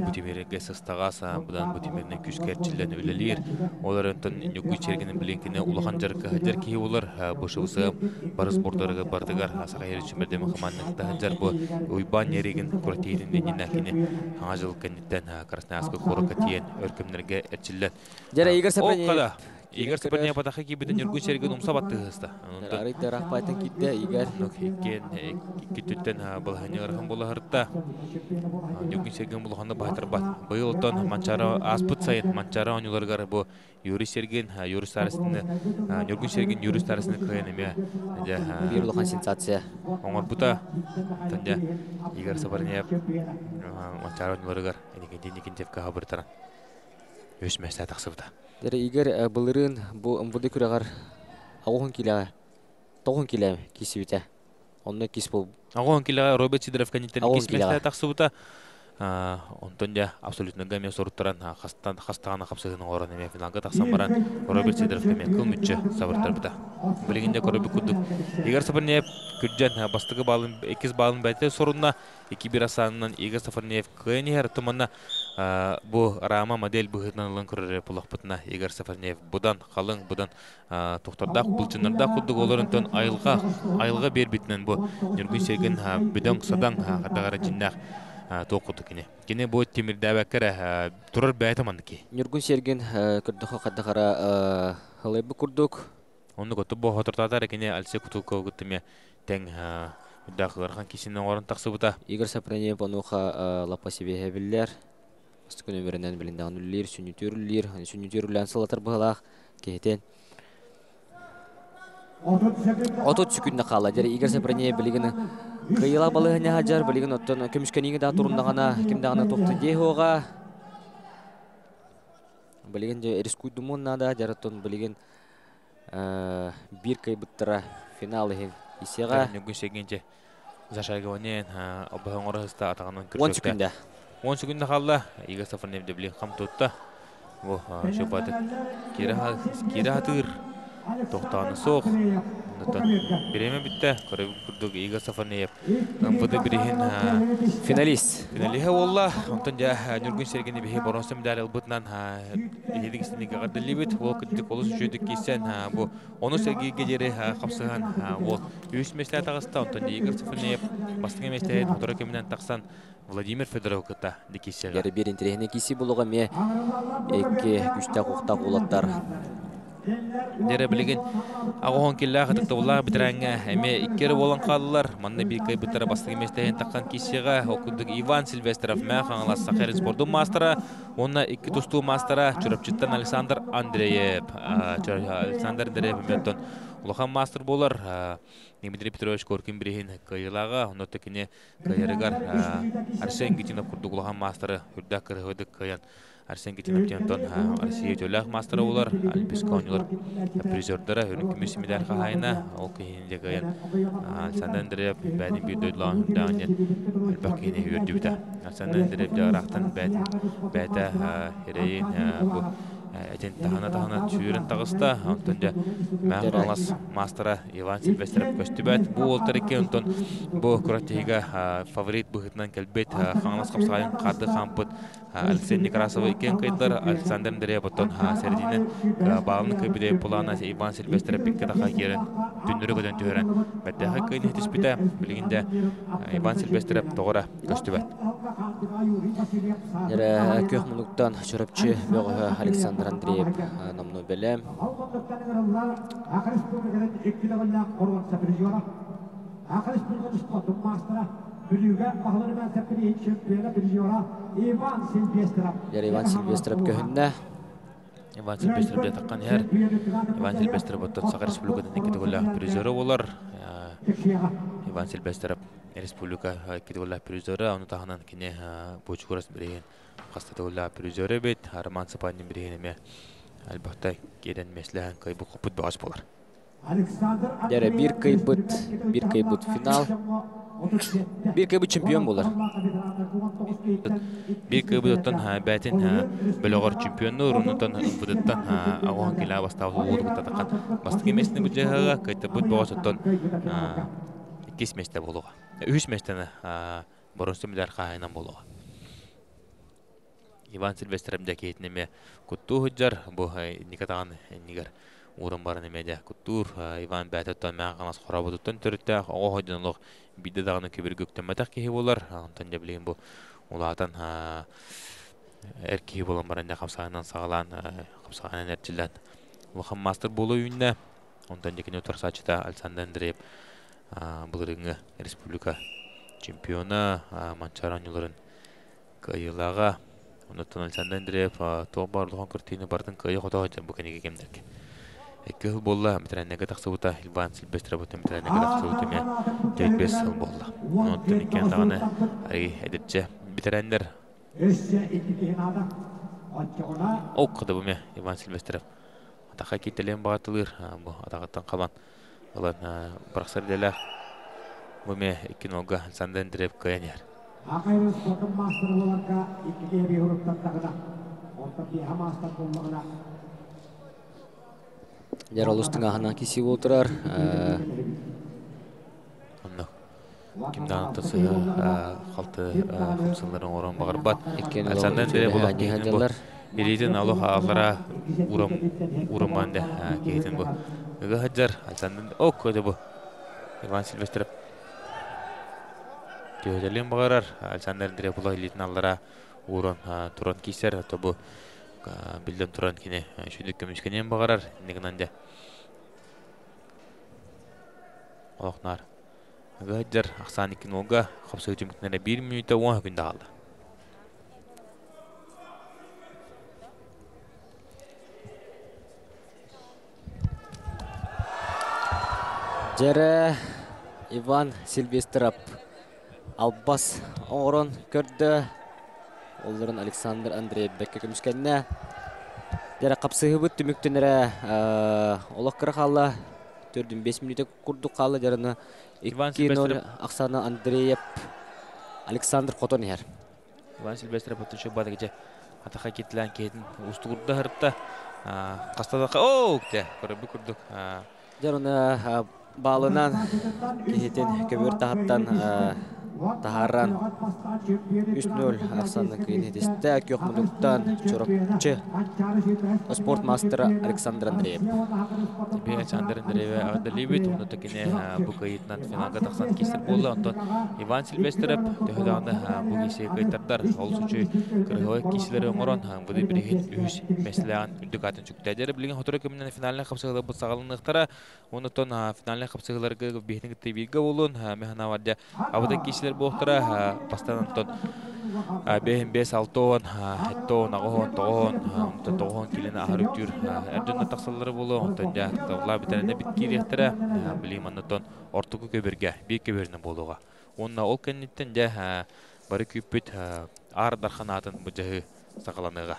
бутимерге састагаса, будан бутимерне күскәрчилән үлелер. Олар антон Нергун Сергенен биленкене улахан жарки булар. Бу шусы бар спортларга бардыгар асагайыр чимерде мөхәммәднең тәҗәр бу уйбан ереген күрәтейден нинәкене хажыл кенеттән Красноярск корокатиен өркемнәргә эрчилләр. Жара Игорь Сафарнеев Игорь Сафарнеев батахи кибиден Нергун Серген умсабатты хыста. Арыйда рахпайтын китте Игорь. Кен киттен булганырган буларда. Нергун Серген булганда байтыр бат. Быйылтан манчара аспыт сайын манчара ойныларга бу Юрий Серген, Юрий Старостины, Нергун Серген Юрий Старостины кыйнеме. Бир булган сенсация. Оңор бута танда Игорь Сафарнеев манчара ойныларга никентев кабыртара. Өч мәсә тахсыбыта. Дәре Игорь былырын бу ымбуды күрәгәр агон килә 9 килә кисүтә. Онны кис бу. Агон килә Роберт Сидоров каниттен кис мәсә тахсыбыта. Онтон да абсолютно гаме соруттаран хастаганы капсыгының орын эме финалга таксан баран Роберт Сидоров кеме кылмыччы сабыртар бута. Билегенде көрөбү кудук. Игорь Сафарнеев күрҗән бастыгы балын 2 балын бәйте сорунна 2-1 асанынан Игорь Сафарнеев кыйнер туманна бу рама модель быгытнан көрөр булакпытна Игорь Сафарнеев будан калың будан токтарда булчыннарда кудук олорунтон айылга бербитнен бу Нергун Серген бидон садан кадагара жиннак тоқуты кине. Кине бу темирдәбәккәре турыр бәйтаманки. Нергун Серген кырдыха кадагара халыбы курдук. Онны көтү бу хатыртатар кине Алексей Кутуков гытыме тең дагырган кисинен орын таксыбыта. Игорь Сафарнеев онуха лапасибе билләр. Стукун өмөрүнөн билиндаган үллер, сүнүтүрлөр салатар быгалак кетен. Отот сүкүннө кала жер Игорь Сафарнеев билигини кыйла балыгына хаҗар билигин оттон көмүскөнүгө да турундагана кимдагана токты дехога. Билигин же рискуйдумунна да жараттон билигин бир кайбыттыра финал ихин исега. Нергун Сергенче зашайгонен обоңорыста атаганын 10 секунда. 10 секунда қалды. Игорь Сафарнеев де білген қам тұтты. Бұл шөпаты кері хатыр. тоқтаны соқ. Береме бітті. Көріп күрдік Игорь Сафонеев. Бұды бірігін финалист. Финалиха олла. Онтан жа Нүргін Сергені бейі бронза медаль бұтынан едік істенеге қардылы бет. Ол күдік олыс жөдік кейсен. Оны Сергейге жері қапсыған. Ол үйіс меслі атағыста. Онтан жа Игорь Сафонеев бастыңа меслі фотора кемінен тақсан Владимир Федоров кыта дикисега. Гәрі бір интерегіне кейсі болуға ме әкке күшті құқтақ олаттар. Дәрі білеген ағуған келі ағытықты олар бітірәңі әме иккері болан қалылар. Манны бір кай бітірі бастығы местәйін таққан кейсеға оқыдық Иван Сильвестров мәқ аңылас Сахарин спорду мастера. Онна екі тұсту мастера Чурапчыттан Александр Андреев. Александр Андреев өметтон Улахан мастер болар. Дмитрий Петрович Коркин бірейін кайылаға. Оны текіне кайырығар Арсен Гитинов күрдік Улахан мастері үрдәк кірғыдық кайын. Арсен Гитинов тентон Россия төләқ мастері олар. Альписка ойнылар призердері үрінкімесі медаль қағайына. Ол кейінде кайын. Александр Андреев бәдін бір дөйділаған үрдәғынен әлбәк кейіне өрді біті. Александр Андреев жағырақтан бәді ерейін бұл Әтен тағана түйірін тағыста, онтан жа мәң қалас мастера Иван Сильвестров көсті бәт. Бұл олтарыке, онтан бұл күраттеге фаворит бұғытынан кәлбет қаңылас қапсағайын қарды қампыт Алексей Некрасова екен қайдылар. Александр Андреев бұттан сәрдені бағылының көбіде бұлағына Иван Сильвестров бекке тақа керін түнірі көден түйірін. Бәттіғі көйін етіспіті білгенде Иван Сильвестров тоғыра көсті бәт. Көк мұнықтан жүріпчі бөғі Александр Андреев намну бәлі. Иван Сильвестров көхінді. Иван Сильвестров де таққан әр. Иван Сильвестров бұттан Сақар Республикадан екетігілі призері олар. Иван Сильвестров Республика екетігілі призері. Оны тағынан кене Бочкурас біреген қастатығылы призері бет. Роман Сапанин бірегеніме әлбақта керен мәсләген қайбы қопыт бағас болар. Дәрі бір қайбыт финал. Bir kayıp çempiyon bolar. Bir kayıptan bәтін бөлігір чемпионы ұрынытан бұдыттан ағуан келі бастауы олды бұттатақан. Бастық емесіні бұл жағаға қайты бұд бағасыттан 2 месте болуға. 3 местені бұрынсы мүлер қағайынан болуға. Иван Сильвестров кейтінеме күтту хүджар, бұл никатаған негер урын барын емеде күттур. Иван бәтіттан мәңғанас қорабыдыттан түрітті оға қойдынылық биді дағыны көбір көктен мәтақ кейі болар. Антан жабілеген бұл улаатан әр кейі болан барында қапсағынан сағалан, қапсағынан әртілден. Улахан мастер болу үйінне. Онтан жекені өтір сачыта Александр Андреев бұлырыңы республика чемпионы Манчаран юларын кайылаға. Онтан Александр Андреев тоғы барлығын күртейіні бардың кайы қота қойден бұл кәнеге кемдерге. Екі ғыл болла, митраннеге тақсы бұта, Иван Сильвестров бұта, митраннеге тақсы бұта ме 4-5 ғыл болла. Онтан екен тағаны әрі әдетче бітірәндер. Оқ қыды бұ ме, Иван Сильвестров. Атақа кетелен бағатылыр, атағаттан қалан. Олан бірақсар делі бұ ме, екен олға Александр Андреев көйенер. Ақайры спортын мастыры боларға екіге бей ұрыптан тағыда. Онтан бейха мастар болмағына. Яралустың ағынан кесі отырар. Кімді анықтасы қалты қымсыларын орын бағыр бат. Александр Андреев болақ кейтін бұл. Берейтін алуға ағылара ұрымбанды кейтін бұл. Үгі хаджар Александр оқ көді бұл. Иван Сильвестров. Түйетелен бағарар. Александр Андреев болақ елейтін алылара ұрын тұран кейсер. Бұл білден тұран кене шүйдік көмішкенен бағарар. Негінанде. Олақнар. Ғаджар ақсан екен олға қапсы үтіміктінері 1 минута 10 күнді қалды. Жәрі Иван Сильвестров албас оңырын көрді. Оларын Александр Андреев бәкке көмішкеніне. Жәрі қапсығы бұт түміктінері олақ қыры қалы 4-5 минута күрді қалы жарыны. Иван Сильвестров Оксана Андреев Александр Котон ер. Иван Сильвестров бұтыншы бады кече атаха кетилен кейтин устугурда хырта кастадакка оу те көрөбү күрдүк. Жарына балынан кейтин көбөр тахаттан Тахаран 3-0 Аксанның күйінетесті көкмұдықтан чорапчы спортмастера Александр Андреев. Тебе Александр Андреев ағдалибет, оны тәкіне бұл қайытынан финалға тақсан кестер болды. Онтан Иван Сильвестреп төхедағында бұл кесе қайтардар. Ол сүчі кірғауы кеселері оңырон. Бұды біреген өз мәселеған үлдік атын жүктәдері. Білген ғотыры көмінен финаліне қапсығылы бұл сағалынықтара. Онытон финаліне қапсығыларға бейхінің тәбейгі болуын. Механа варда абыда кеселер болықтыра. Бастан бейін 5-6 әттоғын, ағығын, тоғын келін ағыр өктір әрдіңі тақсалары болу. Онтан жа тауыла бітәріне біткер ектірі білейм аннатон ортығы көберге, бейк көберінің болуға. Онына ол кәнеттен жа бары көппет ар дарханатын бұл жағы сақаланыға.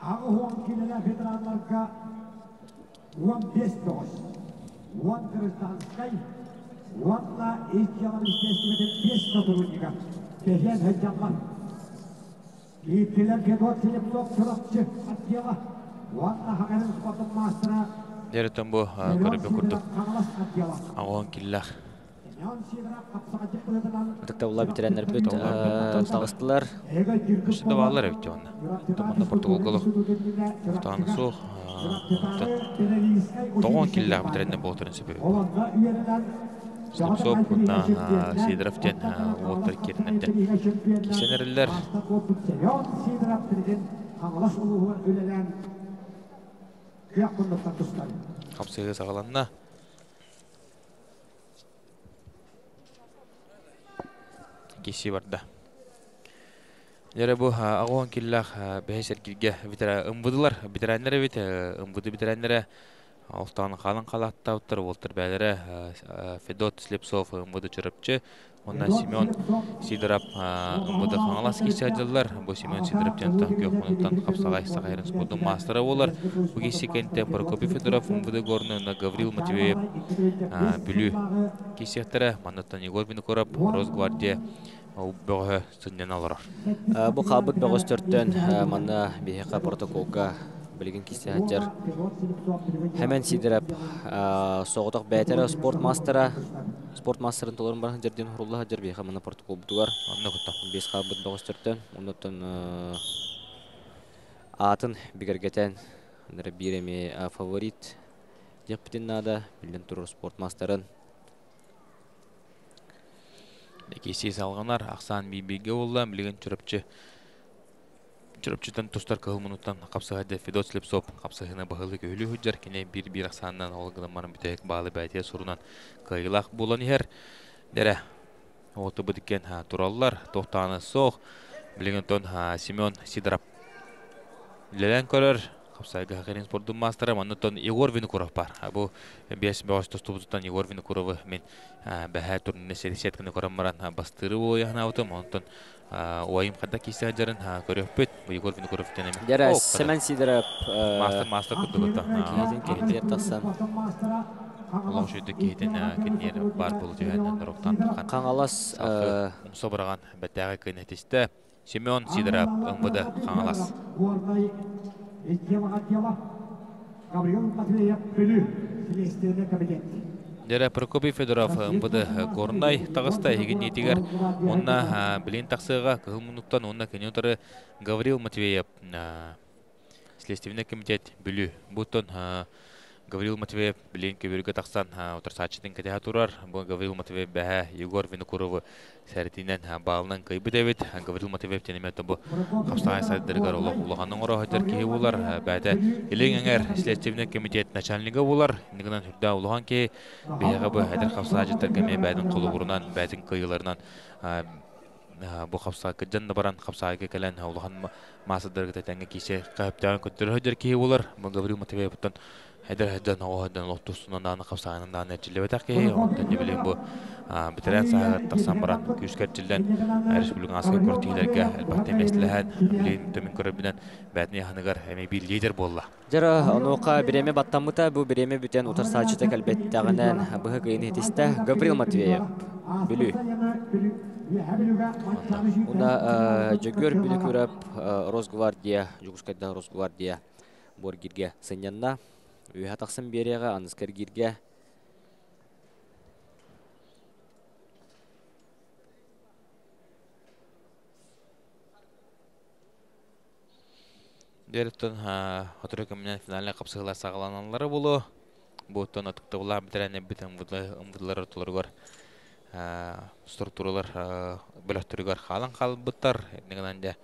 Ағуан келелі ветеранларға 15 доғыз, 10 Кыргызстанскай, 10-ла естиялар істесімеден 5 сотрудника. Теген хәджамлан. Кейттелер Федот Селептов сұрақчы аттияла. 10-ла хағанын спортын мастыра. Дәреттен бұл көріпе күрдік. Ағуан келелер. Тактаула битиренler бүт тағыстылар. Үшінде бағалар әбітте оны. Тұмында португалғалық. Ұқтағаны соқ. Тоғын келілер бітіренне болтырын себебі. Слепсоп, бұнна Сидоровтен оттар керінерден кесенерілер. Қапсығы сағаланына. Кеси барды. Жәрі бұл ағуан келілер бәйсер келге ұмбыдылар. Бітірәнлері бет, ұмбыды бітірәнлері Алтағының қалын қалатта ұттыр. Олтыр бәлері Федот Слепсов ұмбыды чұрыпчы. Онна Семен Сидоров ұмбыды қаңалас кесі адылар. Бұл Семен Сидоровтен көк мұнықтан қапсағай сағайрын спордың мастыры олар. Бұл кесі кәнттен Прокопий Федоров ұмбыды ғорны Гаврил Матвеев бүлі кесі ақтыры. Манаттан Егор Винокуров, Росгвардия бөғі сүнден алырар. Бұл қабыт бөғіз түрттен маңна бейхеқа протоколға білген кесі әттер. Хәмен Сидоров соғытық бәйтері спортмастерын толырын барған жерден ұрылы әттер бейхеқа маңна протокол бұтығар. Бес қабыт бөғіз түрттен. Оннаттан атын бігергетен біреме фаворит деп бітін нада білден тұрыр спортмастерын. Кесі салғанар Ақсан бейбеге олда білген чүріпчітен тұстар қығылмынуттан қапсығады Федот Слепсов қапсығына бағылы көйлі хүджар кене бір Ақсаннан олғылымарын бітәйік бағылы бәйтия сұрынан қайылақ болан ер. Дәрі оты бұдыкен тұралылар тоқтаны соқ білген тон Семен Сидоров ләлән көрір. Қапсайғы хақырин спордың мастары маннытон Егор Винокуров бар. Бұл 5-5 тұстубыздан Егор Винокуровы мен бәхә турніне сересеткіні көрамаран бастыры ол яғына аутым. Онтон ойым қадда кейсі ғаджарын көріп бөт. Бұл Егор Винокуров тенеме. Дәрі Семен Сидоров мастер күрді кейтен керектерет тақсан. Олау жүйді кейтен кенер бар бұл жүйәнен роқтан тұрған. Қаңалас ұмсы бұраған бәттәғі көнетесті Семен Сидоров ұмбыды Қаңалас. Дәрі Прокопий Федоров бұды Горнай тағыста еген етігер. Онна білен тақсыға кығылмынуттан онна кенеотары Гаврил Матвеев Следственный комитет бүлі. Бұттон Гаврил Матвеев білен көберге тақсан отырсатшының кәдеға тұрар. Бұл Гаврил Матвеев бәхә Егор Винокуровы сәрітінен бағылынан көйбі дәвет. Гаврил Матвеев тенеметі бұл қапсағай сәддіргер ұлығанның ұра өтер кейі олар. Бәді елең әңер Следственный комитет начальнигі олар. Нігінен үрді ұлыған кей бәйіға бұл әдір қапсағай жеттер кәме бәдің қолы бұрынан, бәдің көйілерінен бұл қапсағай күджанды баран қапсағайға кәлін ұлыған масыдырғы тәтәңгі кейсе қайыптаған көттері өтер кейі олар. Бұл Гаврил Матвеев Hede no lottusuna dana kapsağının dana çillevetaki ondan ne bileyim bu bitiren saat taksambaran küskerçilden Respublika askeri kortilerge elbette meslehat bilin temin körbilen batni hanıgar hemi bir lider bolla. Jara onuqa bireme battamıta bu bireme biten utar saçıtak elbette ganan bu gayni hetiste Gabriel Matveyev bilü. Una jogör bilü körap Rosgvardiya Juguskayda Rosgvardiya borgirge senyanna Üha taqsim bereğe anıskar girge. Derton hatırlıyorum finalle kapsayla sağlananları bulu. Bu ton atıkta bulan bitiren biten umutlar atılır strukturalar bölüktürügar halan kalbıttar. Negeden de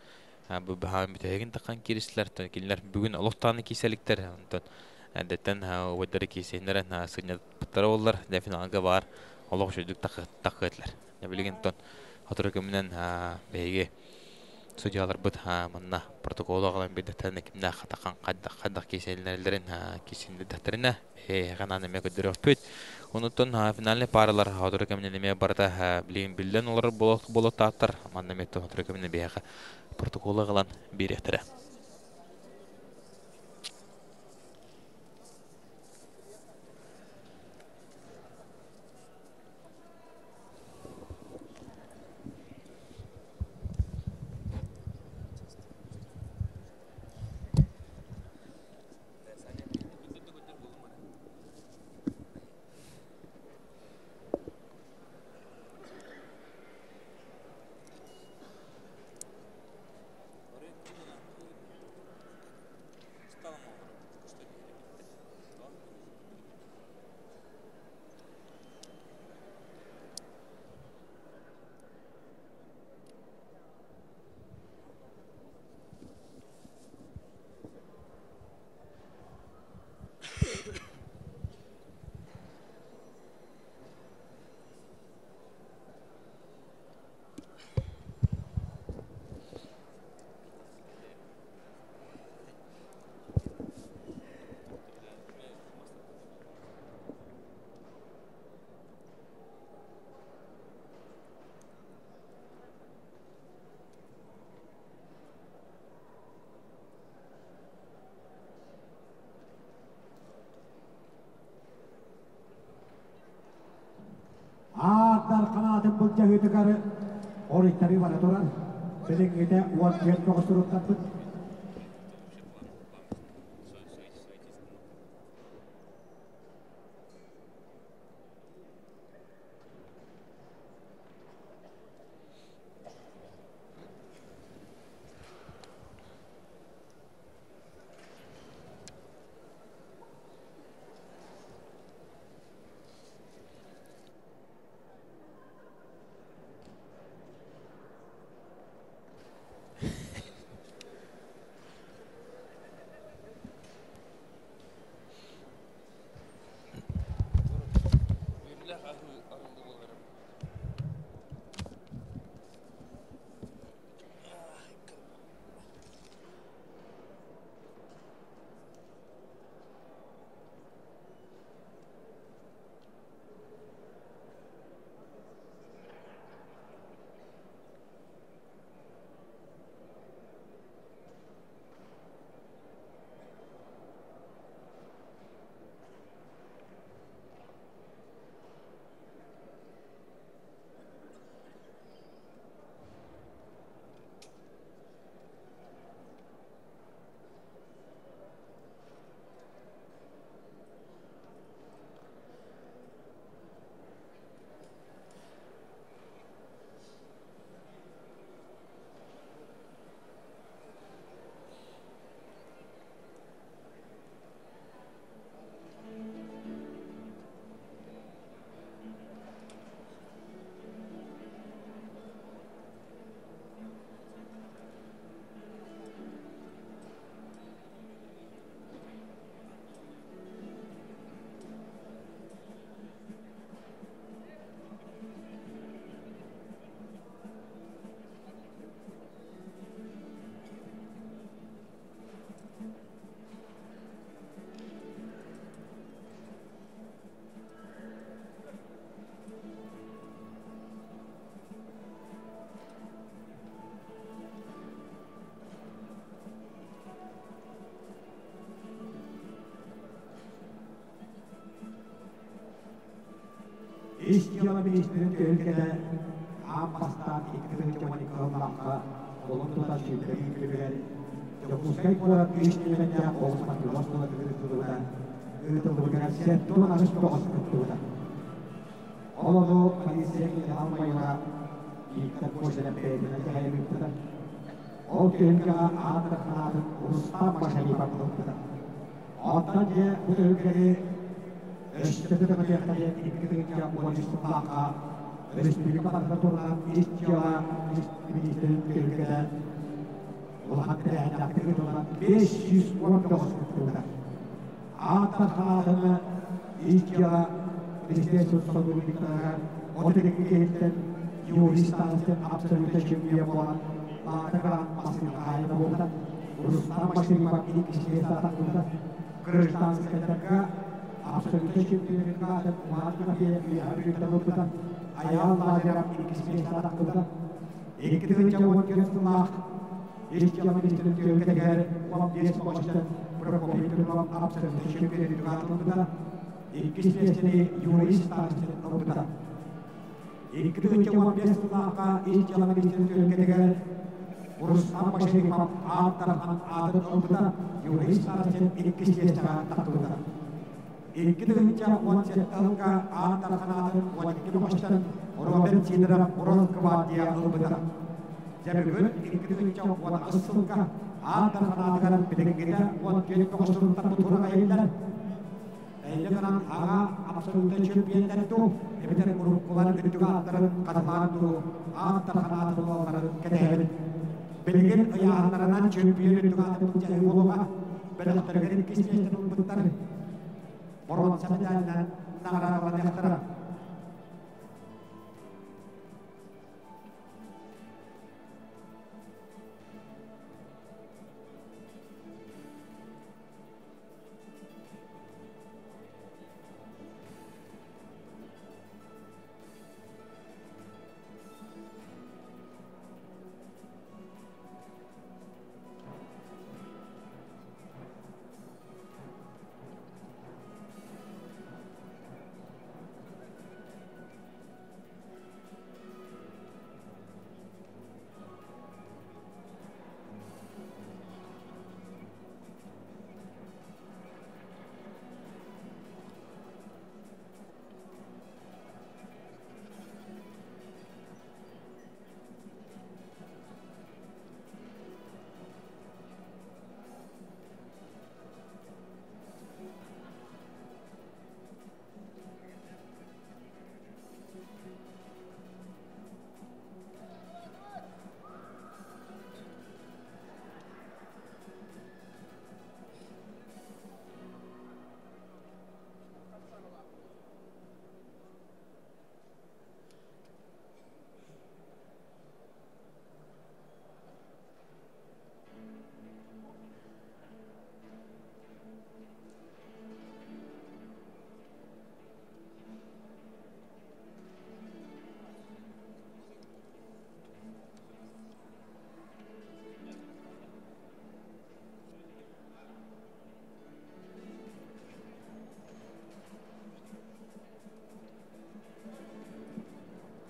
bu baham bitegen takan kirisler tönkiler bugün uluqtanı kiselikler ondan. Әдеттен өйдері кейсендерін сыйнат бұттары олар, дәфиналға бар, олық жүрдік таққытлар. Нәбілеген тон, атырыкымынан бәйге судьялар бұд мұнна протоколы қалан бейдеттен әкімді қатаққан қаддақ кейсендерін кейсенді дәттеріне ғананы мәк өдірі өппет. Онытын финалны паралар атырыкымынан әме барда білеген білден олар болы тақтыр. Манна мәкті атырыкымынан бәйге протоколы қалан беректірі. Adar kanatın bulca hütükarı orikleri var aturan. Senin ide uat yer kokusturuk tatlık. İşçiler Ministeri'nin ülkede Abbas'tan iktidarı Cumhurbaşkanlığı olumlu taşıyıcı ülkeler Yapıskay olarak işlemekte olmak yolunda kırıtılığında üretilen sektör arasında oluşturuldu. Oladu Kaliseki almayla ilk boşuna beğenilen hayırlıkta. O ülke Antakya'nın ulusal başarılı bakımında. Ondanca bu ülkeyi Respublika Respublika Respublikalarından işçiler Ministeri'nin ülkede olan değerli olan 519 ülkede. Antakya'nın işçiler Ministeri'nin sorumlulukları oradaki eğitim Yunanistan'ın absolute şemsiye olan Antakya'nın basın kaynağı burada. Ruslan başarılı bakımı işçiye satıldı. Kırgızistan'da absolute şemsiyenin kadar muhakkak bir hareket ayağlarla ilgili satıldı. İktidarın cevaplarına işçiler Ministeri'nin ülkeleri olan bir baştan Prokopyev'in absolute şemsiyenin kadar İktisadi Yunanistan'ın ortada. İktidarın cevaplarına işçiler Ministeri'nin ülkeleri Ruslan başarılı Antakya'nın adı ortada Yunanistan'ın iktisadi takıldı. İktidarın cevaplarına Antakya'nın vakti baştan Robert Sidra Morovkavadiya ortada. Sebebin iktidarın cevaplarına asılka Antakya'nın birlikte vakti baştan takıldı ayırlar. Jangan hanga absolute champion itu, ebitar kurukulan itu juga antara katakan tu antara tu antara ketahuan. Belgian ya antara champion itu juga ada mencari bola, belah terjadi kisah itu bentar. Orang sahaja nara pada antara.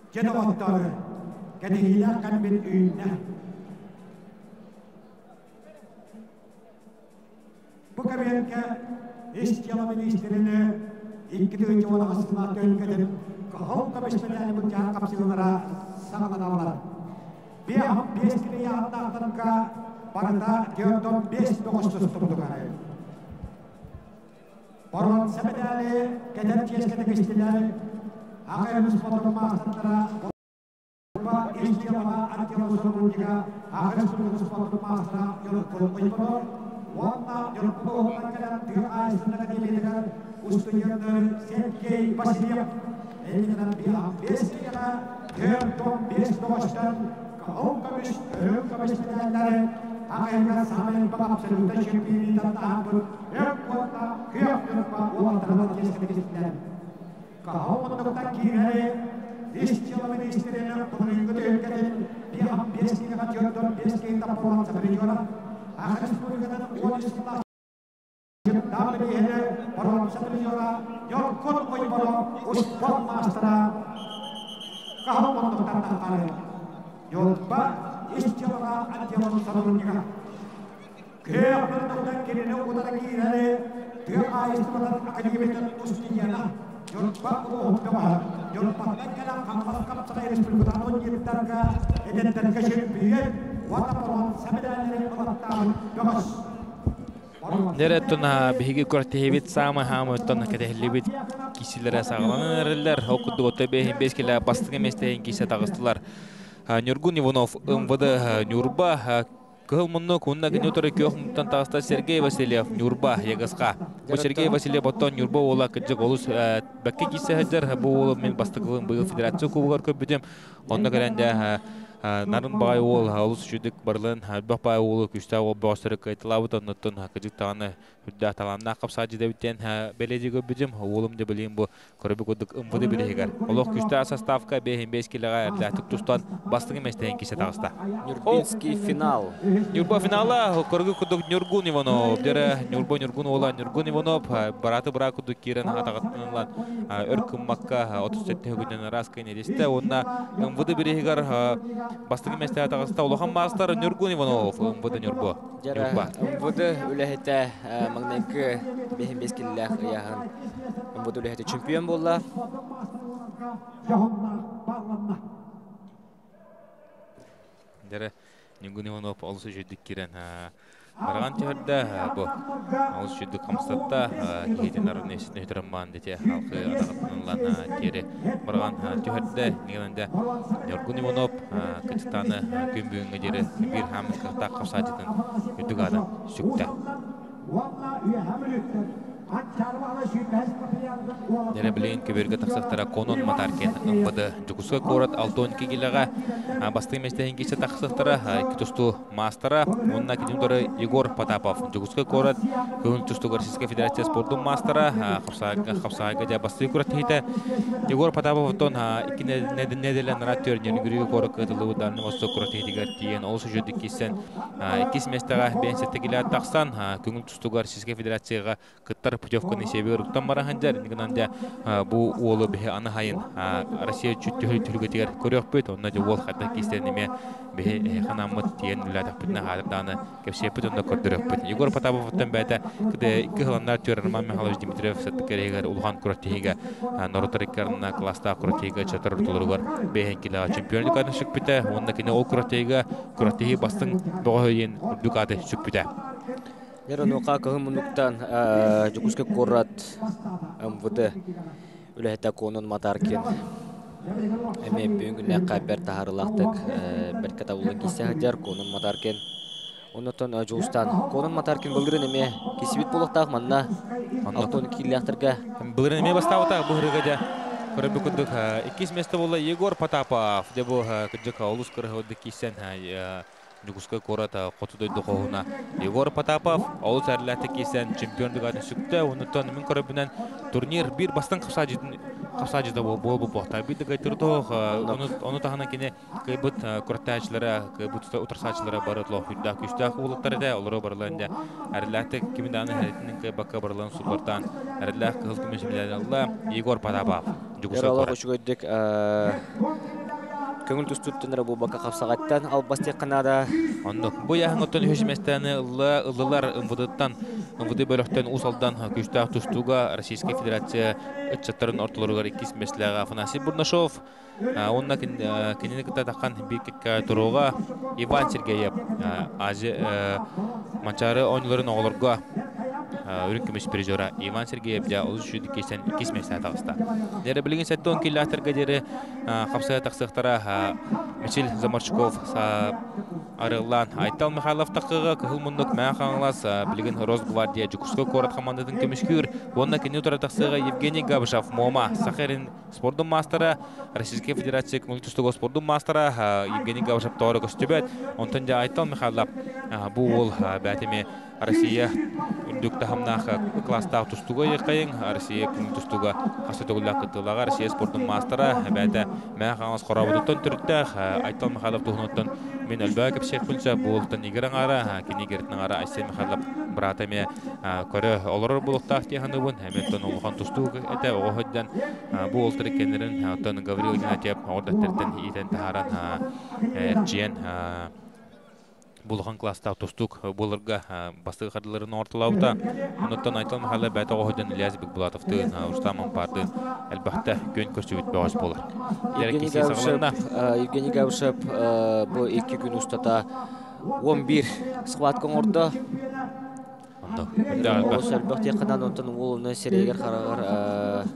Jenawatare kehilangan bedanya. Bukan ke istilah Ministerinya ikut jual asma terkait kau kebesaran bercakap sebenarnya sangat awal. Biar bias kaya anak tangka pada jodoh bias dosa sebenarnya. Orang sebenarnya kejar cias ketika istilah akan sepotong masalah Pak istilah arti usul juga akan sepotong masalah yang berikut wanta yang berkaitan dengan ais dengan ustunya dari serkei pasir ini dan biar biasanya tertom bias dosan kau kami dari akan sampai bab seluruh champion dan tahap yang kuota kiap pak wanta dan ketika kau menentukan kiri istilah Ministerinya pengikut ülkenin dia biasanya jodoh biasanya tak perlu sebenarnya akan sepuluh uang istilah dapat dia Baron Satellora, Yorkon Oiboro, Uspon Mastera, Kahapon Tantakare, Yorba, Istiora, Antiamon Sarunia. Kaya penonton kini udah lagi dari dia ais penonton akademi Ustiana. Yorba oh kebah, Yorba lagi dalam kamar saya sepuluh tahun jadi targa, jadi targa champion. Wata peron sampai dari 4 tahun, Yogos. Neretuna bihi kortehibit sama hamutun kadehlibit kişilere sağlanırlar. Okudu otebe beskile bastığı mesleğin kişi tağıstılar. Nurgun Иванов МВД Нюрба Кылмунну кунна генетора кёхмуттан тағыста Сергей Васильев Нюрба ягасқа. Бу Сергей Васильев оттон Нюрба ола кыджык олус бәкке кисе хаджар бу олу мен бастыгылын быйыл федерация кубугар көпбүтем. Онда кәрәнде нарын бай ол олус жүдік барлын бақ бай олу күшта ол бостыры кайтылабыт оннуттан кыджык тағаны хүдді аталанна қапсаджы дәбіттен беледи көпбүтем. Олым де білейін бу көрөбі көдік ымбыды білегер. Олық күшта составка бейхен бейскелеға әрләтік тұстан бастығы местен кисе тағыста. Нюрбинский финал. Нюрба финала көргі күдік Нюргун Иванов. Дері Нюргун ола Нюргун Иванов бараты бұра күдік керін атағатынлан өркім макка 37 күнен раскайын едесті. Онна ымбыды білегер бастығы местен тағыста олыған мастар Нюргун Иванов. Ымбыды Нюрба. Ымбыды үләхеті маңнайкі бейхен бескелілер яғын. Ымбыды үләхеті чемпион болла. Дәрі Нюргун Иванов олысы жүдік керен барған түйірді бұл олысы жүдік қамыстатта кейтен арын есіне өтірімбан дете халқы атағатынлан тері барған түйірді негенінде Нюргун Иванов кәтістаны күн бүгінгі дері бір хамыз қақта қапсатетін үдік адам сүкті. Дәрі білейін көбергі тақсықтара Конон Матаркен ұмбады жүкіскі көрат 6-12 келіға басты еместейін кесі тақсықтара күтісту мастера онына кедімдері Егор Потапов жүкіскі көрат көңіл түсту Российская Федерация спортың мастера қапсағайға де басты көрат дейті Егор Потапов ұттон неделен раттер нергүрігі көрі қытылы ұданы осы көрат дейдігер дейін олысы жүрді кесен 2 местеға бәнсетті келі тақсан көңіл түсту Российская Федерацияға қыттар путевканы себе руктан бараханжар нигнанда бу олы бе аны хайын Россия чүттүлү түргөтер көрөк бөт онна же ол хата кистерниме бе ханамыт тиен улатак битна хаданы кепсепет онда көрдөрөк бөт Егор Потаповтан бәдә кыды ике хыланнар төрман Михайлович Дмитриев саттыкерегер улган күрөттеге Нороторикарна класста күрөттеге чатыр тулургар бехенкила чемпиондук атышык бите онда кине ол күрөттеге бастың богойын дукаты чүкпүтэ Нероноқа кығымынуқтан жүкіскі қорат МВД үләхетті Конон Матаркен. Әме бүгінгі қайбер тағарылақтық бәрката ұлын кесе ғадар Конон Матаркен. Онытын жүғыстан Конон Матаркен бұлдырын әме кесібет болықтақ манна 6-12 келіяқтырға. Бұлдырын әме бастауытақ бұғырыға да көрібі күндік 2 месті болы Егор Потапов. Дебу күндік олыс көрігі кесен Жүгіскі көрата қотыдойды қоғына Егор Потапов олыс әрләті кесен чемпиондық атын сүкті. Онытын мен көрібінен турнир бір бастан қапсажыда бол бұқта. Бидік айтырдық, оны тағына кене көйбіт көрттәчілері, көйбіт ұтырсачылары барытлы хүлді күшті қуылықтары олары барыларында әрләті кемінданы әретінің көйбаққа барыларын сұлбартан әрләқ қығыл күмешімдері Егор Потапов. Жүгіскі көрат. Көңіл түстүттінірі бұл баққа қапсағаттан албасты қанада. Ондық, бұл яғын оттан өшіместәні ұлылар ұмвыдыттан, ұмвыды бөліқтен ұсалдан күштақ түстуға Российская Федерация үтчаттарын ортылырғар 2 месліға Афанасий Бурнашов. Онна кенені кіта таққан бекетке тұруға Иван Сергеев манчары ойныларын оғылырға Үрін күміс призора Иван Сергеев жа ұлыс жүді кесен 2 месліға тағыста. Дәрі білген сәтті 10 келі ақтырға дәрі қапсая тақсықтара Мичил Замарчуков арылан Айтал Михайлов тақыға күхіл мұндық мән қаңылас білген Росгвардия жүкіскі қорат командатын көмішкүр. Онна кені тұра тақсыға Евгений Габышев Мома Сахарин спорттың мастера Российская Федерация күңіл түстігі спорттың мастера Евгений Габышев тоғыры көстебет. Онтан да Айтал Михайлов бұл ол бәтіме Россия үндікті хамнақ класстағы түстігі еқайын Россия күңіл түстігі қасытығылақ қытылаға Россия спорттың мастера бәті мән қаңылас қорабыдыттан түріттәқ Айтал Михайлов тұғыныттан мен әлбәк шек пунча болтан игерен ара кини гертен ара Айсен Михайлов братами көрө олор булуктак тиханыбын хеметтен улхан тустук эте оходдан болтыр кенерин атын Гаврил Игнатьев ордаттертен итен таран эрчиен булхан класста тустук булырга басты кадыларын орталауда онуттан Айтал Михайлов бәте оходдан Ильязбек Булатовты Рустам барды әлбәттә көн көрсөбүт баш булыр. Евгений Гавшев бу 2 күн устата 11 схватка орда. Әлбәттә канан онтан улуны серегер карагар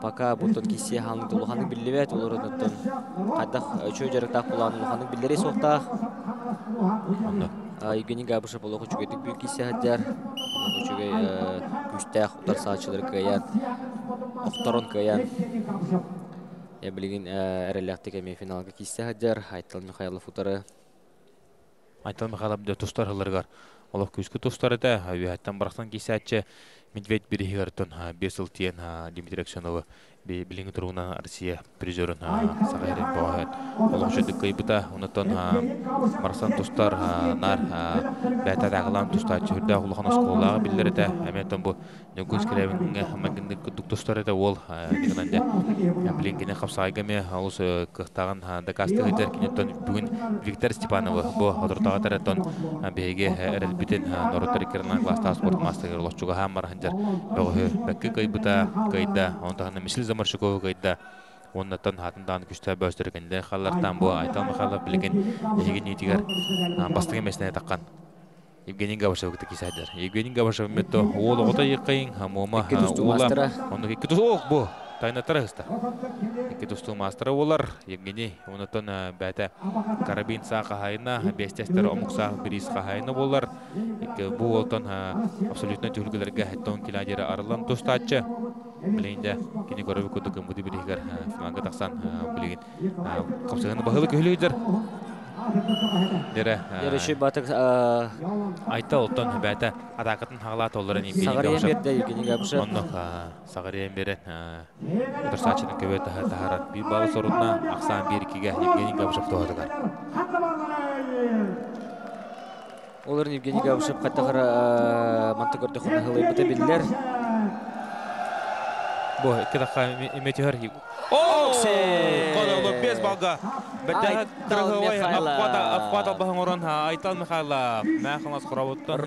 пока бутон кисе ханны тулханы биллебет олордон кайда чөй жарыктак буланы ханы биллери сокта. Евгений Гавшев боло чөгөдүк бүк кисе хадар. Чөгөй күчтәк утар саачылар каян. Авторон каян. Я билген эрелектик эми финалга кисе хадар. Айтал Михайлов утары. Айтал Михайлов да тустар хылыргар. Олов күскү тустар да хаттан барактан кисәтче Медведь Берегертон Бесылтен Дмитрий Аксенов билинги туруна Россия призерын сагайрын баат. Олов шөдүк кайбыта онтон Марсан тустар нар бәтә дагылан тустар чөрдә улхан школага биллерде әмәтен бу Нөгүскеревин мәгендик тустар да ол дигәндә билингене хапсайгаме алыс кыктаган дакасты гидер кинетон бүген Виктор Степанов бу хатыртага таратон беге эрел битен норотерикерна класста спорт мастер лочуга хамар ханжар бөгө бәкке кайбыта кайда онтагы Мишел Замаршуков кайда оннан хатындан күчтә бөстергәндә халлардан бу Айтал Михайлов билген Евгений Тигер бастыгы месне таккан Евгений Гавшев кисәдер. Евгений Гавшев метто ол ота якын хамома ула онны китус бу тайна тарыста. Китусту мастера олар Евгений онтон бәтә карабин сака хайна бестестер омукса бирис хайна болар. Бу олтон абсолютно түлгеләргә хәттон киладер арылан тустачы. Билинде кини көрөбү көтүк муди биригер финалга таксан билген капсаганы баһылы көйлөйдер. Дере ши батык Айтал олтон бәтә атакатын хаглат оларын Евгений Гавшев. Онно Сагария берет Дурсачын көбөт тахарат бир балы сорунна аксан 1-2-ге Евгений Гавшев тоодыгар. Олар Евгений Гавшев каттагар мантыгырды хунахылы бите биллер. Бу кедака иметер. О, кодолу без балга. Бәтә трыгывай апката бахыңорон Айтал Михайлов. Мәхнас хработтан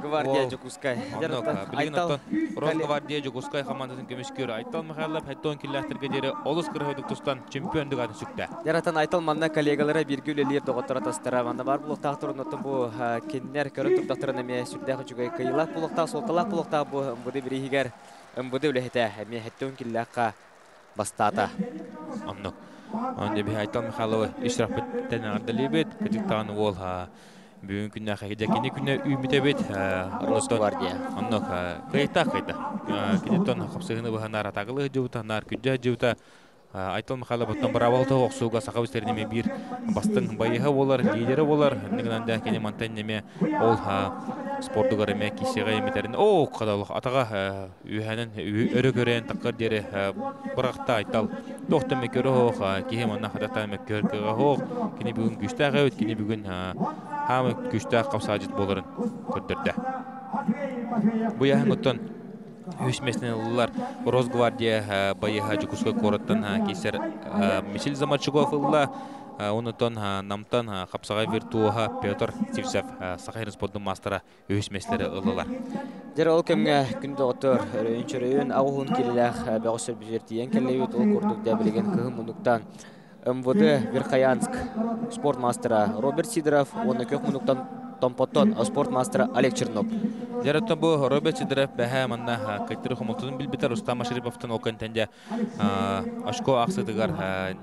гвардия Жукускай. Айтал Росгвардия Жукускай командасын көмүшкөр Айтал Михайлов хаттон килләхтерге дере олус кыргыдык тустан чемпиондук атын сүктә. Ярatan Айтал манна коллегалары биргүлелер доготора стараванда бар булыктак турунутун бу кеннер көрүп туктактырына ме сүрдәгә жүгәй кыйлак булыктак солталак булыктак бу буды биригер ымбыды үләһәтә һәм хаттон килләкка бастата. Аннок. Онда би Айтал Михайлов ишраф биттен ардалибет, кытыктан ол бүгүн күннә хәҗә кине күннә үмитебет Росгвардия. Аннок кайта. Кинетон хапсыгыны баһанар атагылы җута, нар күҗә җута. Айтал Михайлов оттан барабалты оксуга сакабыстерниме бир бастың байыга болар, лидери болар. Нигәндә кине мантеннеме ол спортугарыме кисеге еметерин. О, кадалык атага үһәнен өрө көрән такыр дере быракта Айтал. Тохтыме көрө киһе манна хадатаме көргөгө хок. Кине бүгүн күчтәгә үт, кине бүгүн һәм күчтә капсаҗит боларын көттерде. Бу яһын оттан Үсмеснеллар Росгвардия байыга Жукускай короттан кисер Мишел Замаршуков илла онтон намтан капсага виртуга Петр Тивсев Сахарин спорттун мастера үсмеслери ыллар. Дер ол кемге күндө отор өйүнчөрөйүн агуун килелах бөгөсөр бизертиен келебит ол курдук да билген кыгымунуктан МВД Верхоянск спорт мастера Роберт Сидоров, оны көк мунуктан Томпотон спортмастера Олег Чернов. Жараттан бу Роберт Сидоров бәһә манна кайтыры хомолтын билбитер Рустам Шариповтан окентенде ашко аксыдыгар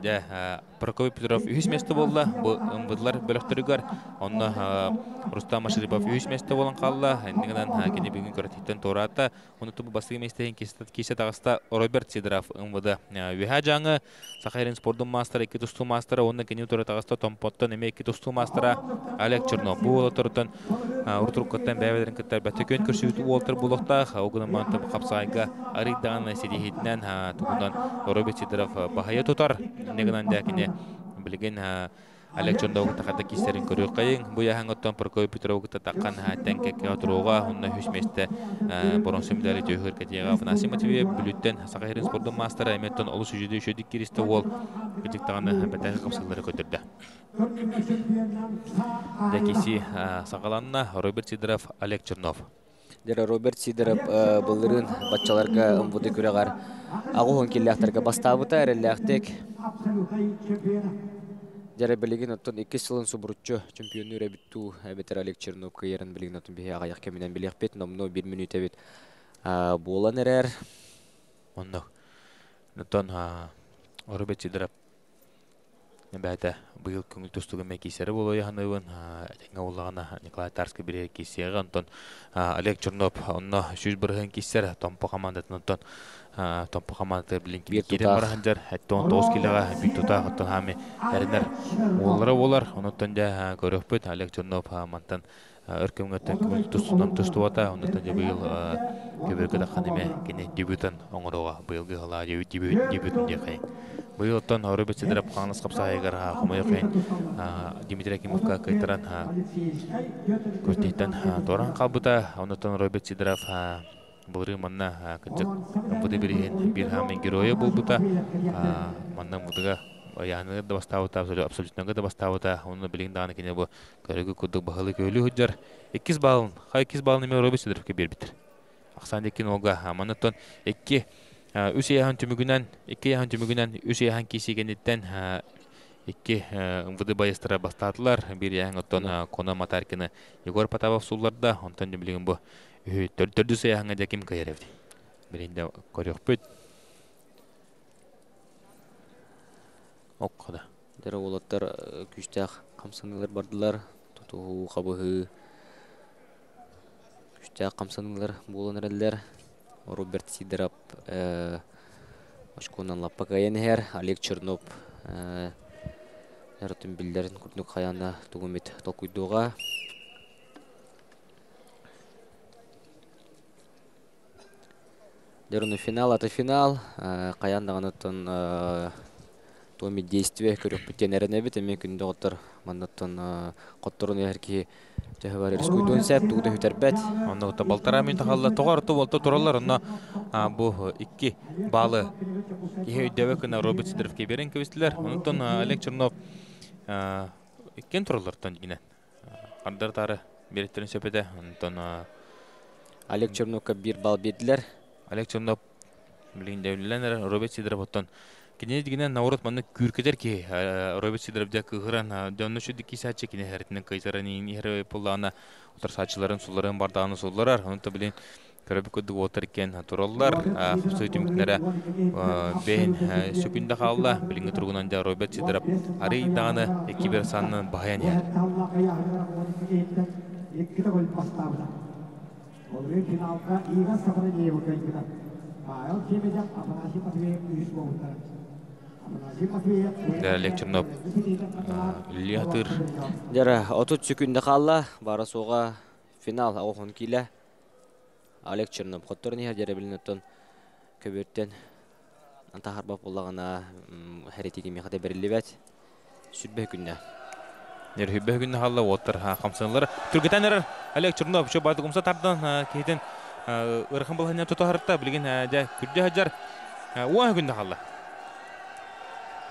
да Прокопий Петров үз месте булды. Бу ымбыдлар бөлөктөрүгөр. Онны Рустам Шарипов үз месте болан калды. Нигәдән кине бүген көрәтен тората. Уны тубы басыгы местен кисә тагыста Роберт Сидоров ымбыды. Веха жаңы Сахарин спорттун мастера, ике тусту мастера, онны кине тората тагыста Томпоттон эме ике тусту мастера Олег Чернов. Бу олотортон уртуркоттан бәбәләрен кеттер бәтөкөн көрсөтү Уолтер Булыкта, огын мантып капсайга арыдаган сидихитнән тугундан Роберт Сидоров бахая тотар. Нигәдән дә кине билген Олег Чернов тахада кистерин көрүк кайын. Бу яһан оттон Прокофий Петров таккан тенкекке отуруга онна хүчместе бронза медаль жөһөр катега Афанасий Матвеев бүлүттен Сакайрын спорттун мастера эметтен олус жүзүдө шөдик киристе ол кытыктаганы бетеги капсалары көтөрдү. Декиси сагаланна Роберт Сидоров, Олег Чернов. Дера Роберт Сидоров былырын батчаларга ымбуды көрөгөр агуун киллахтарга бастабыта эреллахтек. Дера билигин оттон 2 жылын субуруччу чемпиону ребитту бетер Олег Чернов кыйырын билигин оттон бие аяк кеминен билихпет номно 1 минут эбит болан эрер. Онно оттон Роберт Сидоров Небәтә быел күңел тустугы мәкисәре болой ханыбын теңе улагына Николай Тарский бире кисәгә антон Олег Чернов онно 101 кисәр томпо командатын антон томпо командаты белән кирен баргандар хәттон 9 килога бит тута хаттан хами әрнәр олар онтон да көрөпөт Олег Чернов мантан өркөмгөтөн күңел тустунан тустуата онтон да быел көбөргө да ханыме кене дебютан оңорога быелгы гала дебютын декай. Быйыл оттон Роберт Сидоров қаңлас қапсағайғар қомайы қайын Дмитрий Акимовқа қайтаран көртейтін торан қабыта. Онытын Роберт Сидоров бұлыры манна күнчік бұды бірген бір хамен героя бұл бұта. Манна бұдыға яғынығы да бастауыта, абсолютнығы да бастауыта. Оны білген дағаны кене бұл көрігі күдік бағылы көйлі хүджар. 2 балын, қай 2 балын еме Роберт Сидоровқа бер бітір. Ақсан декен олға манытын 2 Үс яһан түмүгүнөн үс яһан кисигенеттен 2 МВД байыстыра бастадылар. Бир яһан оттон Кона Матаркины Егор Потапов сулларда, онтон билген бу төрдү яһанга да ким кайревди. Биринде көрөкпөт. Оккада. Дер олоттар күчтәк камсанылар бардылар. Тоту кабыгы күчтәк камсанылар болон эрелер. Роберт Сидоров ашконан лаппа кайынер, Олег Чернов яртын билдерин күрдүк каяна тугумет толкуйдуга. Дерны финал, это финал. Каяндаган томи действие көрөк бүтенерне бит эми күндө отор маннаттан котторун эрки жабар рискуйдон сеп тугда хүтербет. Онда та балтарамын тахалла тогорту болто туралар. Онда бу 2 балы кийөйдөбө күнө Роберт Сидоровке берен кебистилер. Онтон Олег Чернов иккен туралардан гине. Кардар тары береттерин сөпөдө. Онтон Олег Черновка 1 бал бердилер. Олег Чернов билген дэвленер Роберт Сидоров оттон Кенедигинен наурат манны күркетер ки Роберт Сидоров да кыгыран дөннөшү дикисачы кине хәртинен кайзараны нихре пуллана утар сачыларын суларын бардаганы сулларар. Онто билен көрөбү көдү отыр экен тураллар. Сөйтүмкнәре бен сөкүндө калла билинге тургунан да Роберт Сидоров ары даганы экибер санын баян я. Олег Чернов лиятыр. Дера 30 секунд калла бара сога финал агын киле. Олег Чернов котторны дера билинеттен көбөттен антахарбап боллагана харитиги мехате берилебет. Сүрбе күндө. Нер хүбе күндө халла отыр камсанлар. Түргетенер Олег Чернов шо барды кумса тардан кейтен ырхан болганын тотарта билген да күрдө хажар. Уа күндө халла.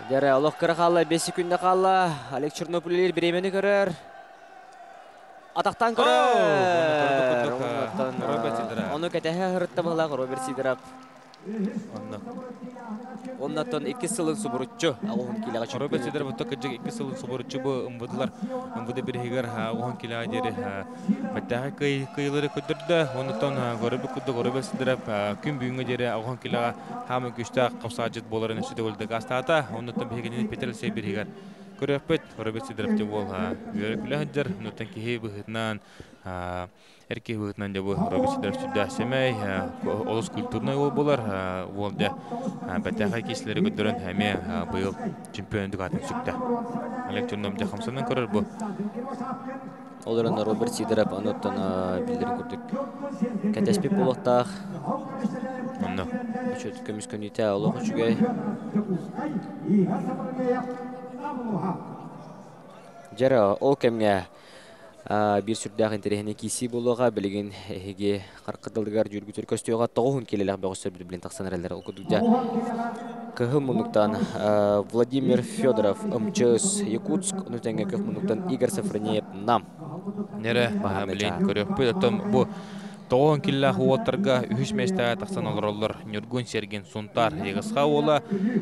Дера Алохкара қалла 5 секунд қалла. Олег Чернов билер биремени көрөр. Атактан көрөр. Оны кетеге хырытта бала Роберт Сидоров. Оннан 2 сылын субуруччу агын килега Роберт Сидоров токкежи 2 сылын субуруччу бу ымбыдылар. Ымбыды бирегер агын килега дере маттага кыйлары көдөрдө. Оннан көрөбү Роберт Сидоров күн бүгүнгө дере агын килега хамы күчтө капсажыт боларын өсөдөлдө гастата. Оннан бегенин Петрелсе бирегер көрөпөт Роберт Сидоров деп бол көрөклөдөр. Оннан кихи быгытнан эрке быгытнан деп Роберт Сидоров сүдө семей олус культурный болар. Ол да баттага кислери көдөрөн эме быйыл чемпиондук атын сүктө. Олег Чернов да хамсанын көрөр бу. Олардан Роберт Сидоров анаттан билдирин көрдүк. Катеспи болоктак. Онно. Чөт көмүскөнүтө олох үчүгөй. Жара ол кемге bir сүрдәк интерехне киси булуга билеген хеге каркыдылдыгар жүргүтөр көстөйгө тогун келелек бөгөстөр билен таксанерлер окудукта кыгымлыктан Владимир Федоров МЧС Якутск нутенге кыгымлыктан Игорь Сафронеев нам нере билен көрөппү атом бу Тоғын келі хуаттарға үхіш мәстәға тақсан олар Нюргун Серген Сунтар егісқа ола.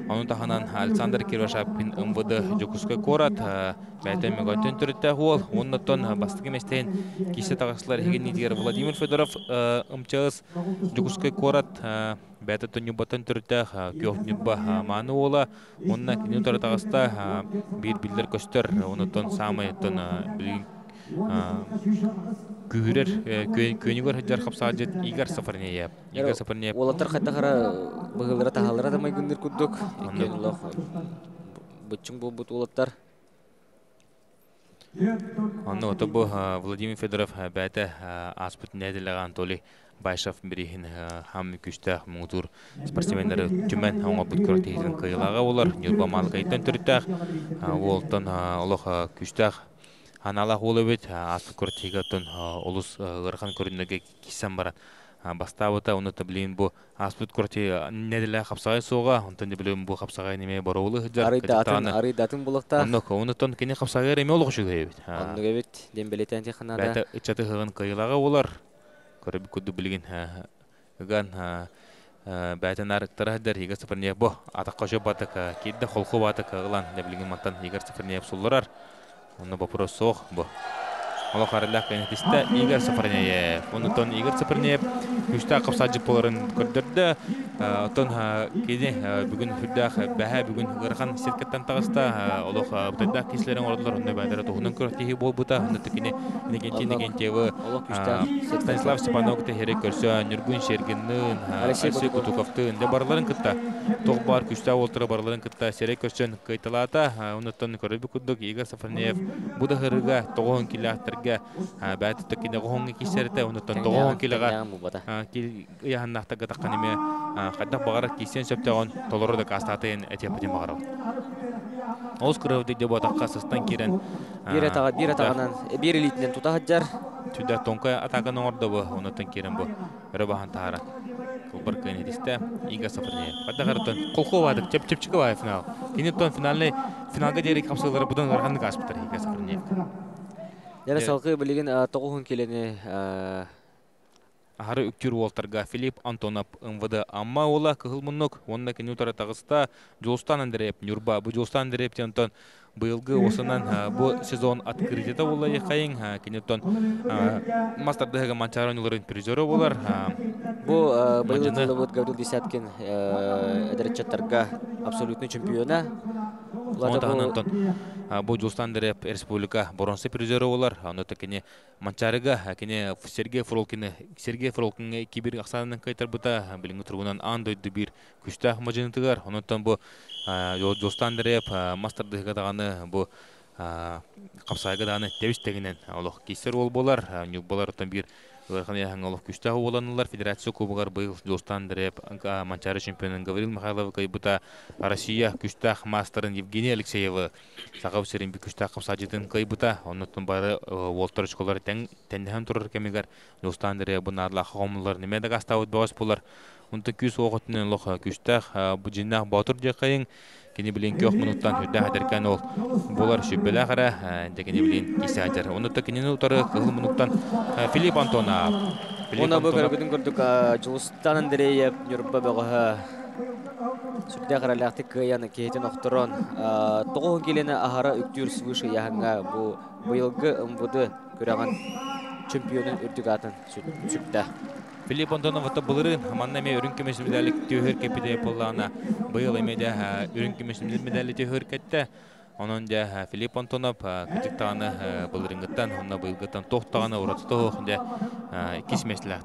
Оның тағынан Александр Кирвашапин МВД жүкіскі корат. Бәйтен мегантен түрітті ол. Оннаттан бастығы мәстәйін кесе тағысылар еген едігер Владимир Федоров МЧС жүкіскі корат. Бәйтен нүбаттан түрітті көк нүбба маны ола. Онына кенен тұры тағыста бір білдер көстер. Оннаттан самай Күрер көнігөр хыджар қапсағаджет Игорь Сафронеев. Игорь Сафронеев. Олаттар қайта-қара бұғылыра тағалыра да майгүндер күддік. Бұтчың бұл бұт олаттар. Анны оты бұл Владимир Федоров бәті аспытын әділіған толы Байшав бірейін хамы күшті мұңытур спортсмендері түмен оңа бұт көріктейдің қиылаға олар. Нюрба малғайттан түріттәқ. Олтан олық күштәқ. Аналах олыбет аспыт көртегетін олыс ғырған көріндігі кисан барат. Бастауыта оны таблейін бұл аспыт көртеге нәділі қапсағай соға, онтан да білуін бұл қапсағай неме барулы ғыджар. Арыдатын бұлықта. Онтан кені қапсағай реме олық жүгі ебет. Онығы ебет, дембелетен текінада. Бәті үтчаты ғығын қайылаға олар. Көрібі күдді білген ғыған бәтін арықтары ғыдар Игорь Сафронеев бұл. Атаққа жөп батық, кейді қолқы батық ғылан дәбілген мантан Игорь Сафронеев сұлларар. Он вопрос сох бо. Аллах араллах кенетисте Игорь Сафронеев. Онтон Игорь Сафронеев күштә капсаҗы поларын көрдөрдө. Отон кеде бүгүн хүрдәх бәһә бүгүн гырган сиркеттен тагыста Аллах бутда кисләрен ордылар онда бәдәре тугынан көртеге бул бута. Онда тикене негентеwe Станислав Степанов те херек көрсө Нюргун Шергеннин Алексей Кутуковтын да барларын кытта. Тог бар күштә олтыры барларын кытта серек көрсөн кайталата. Онтон көрөбү күддүк Игорь Сафронеев бу да хырга тогон киләттерге бәт тикене гонга кисәртә онтон тогон киләгә яһаннахтага такканыме Қайдақ бағарық кейсен сөптеғын толыры да қастатайын әтепіден бағарау. Оскаров дейді бұатаққа сыстан керен. Бір атағынан, бір елитінен тұтағыджар. Түді тонқай атағын орды бұ, онытын керен бұ. Үрі бағын тағара. Құлбір көйін едісті, Игорь Сафронеев. Қайдақ арытын құлқы бадық, чеп-чепчікі бай финал. Кенеттен финалға дерек қапсылары бұдан ғарғандық аспытыр Игорь Сафронеев. Дәрі салқы білеген тоғын келені Ахары үктүр уолтарга Филипп Антонов МВД амма ола кыгылмыннок онна кенютара тагыста Жолстан Андреев Нюрба бу Жолстан Андреев тентон быйылгы осынан бу сезон открытиета ола якайын кенеттон мастердыга манчаронларын призеры болар. Бу быйылгы вот Гаврил Десяткин эдерчаттарга абсолютный чемпиона. Бу Жолстан Андреев республика бронза призеры болар. Аны текене манчарыга кене Сергей Фролкинге кибер аксанын кайтар бута билинги тургунан андойду бир күчтө мажынытыгар. Онтон бу Жолстан Андреев мастердыга даганы бу капсайга даганы тебиштегинен олох кисер ол болар. Нюбалар тон бир Лархания хангалов күчтә боланылар федерация кубогар быйыл Жолстан Андреев манчары чемпионын Гаврил Михайлов кайбута Россия күчтә мастерын Евгений Алексеева сагав серимби күчтә капсаҗытын кайбута оннан бары Волтер школалары тәндәһәм турыр кемигар Жолстан Андреев бунарлар хомлар немедә гастауд бос булар унты күз огытны лох күчтә бу җиннах батыр җакайын кене билен кök минуттан хүрдә хәдеркән ул булар шүбелә гара дигән билен кисәдер оны тәкенен утары кыл минуттан Филипп Антонов Оны бүгәр бүген күрдек Жолстан Андреев Нюрба бага сүрдә гәрәләхте кыяны кейтен охторон тогы келене ахара үктүр свыше яһанга бу быелгы МВД күрәгән чемпионын үрдүгатын сүттә Филипп Антонов бұлырын маннаме үрінкемес медалік түйір кепеде болғана бұйыл емеде үрінкемес медалі түйір кетті. Onun da Filip Antonov küçük tane bulurundan onun bulgatan tohtağına uğrattı onda kismesler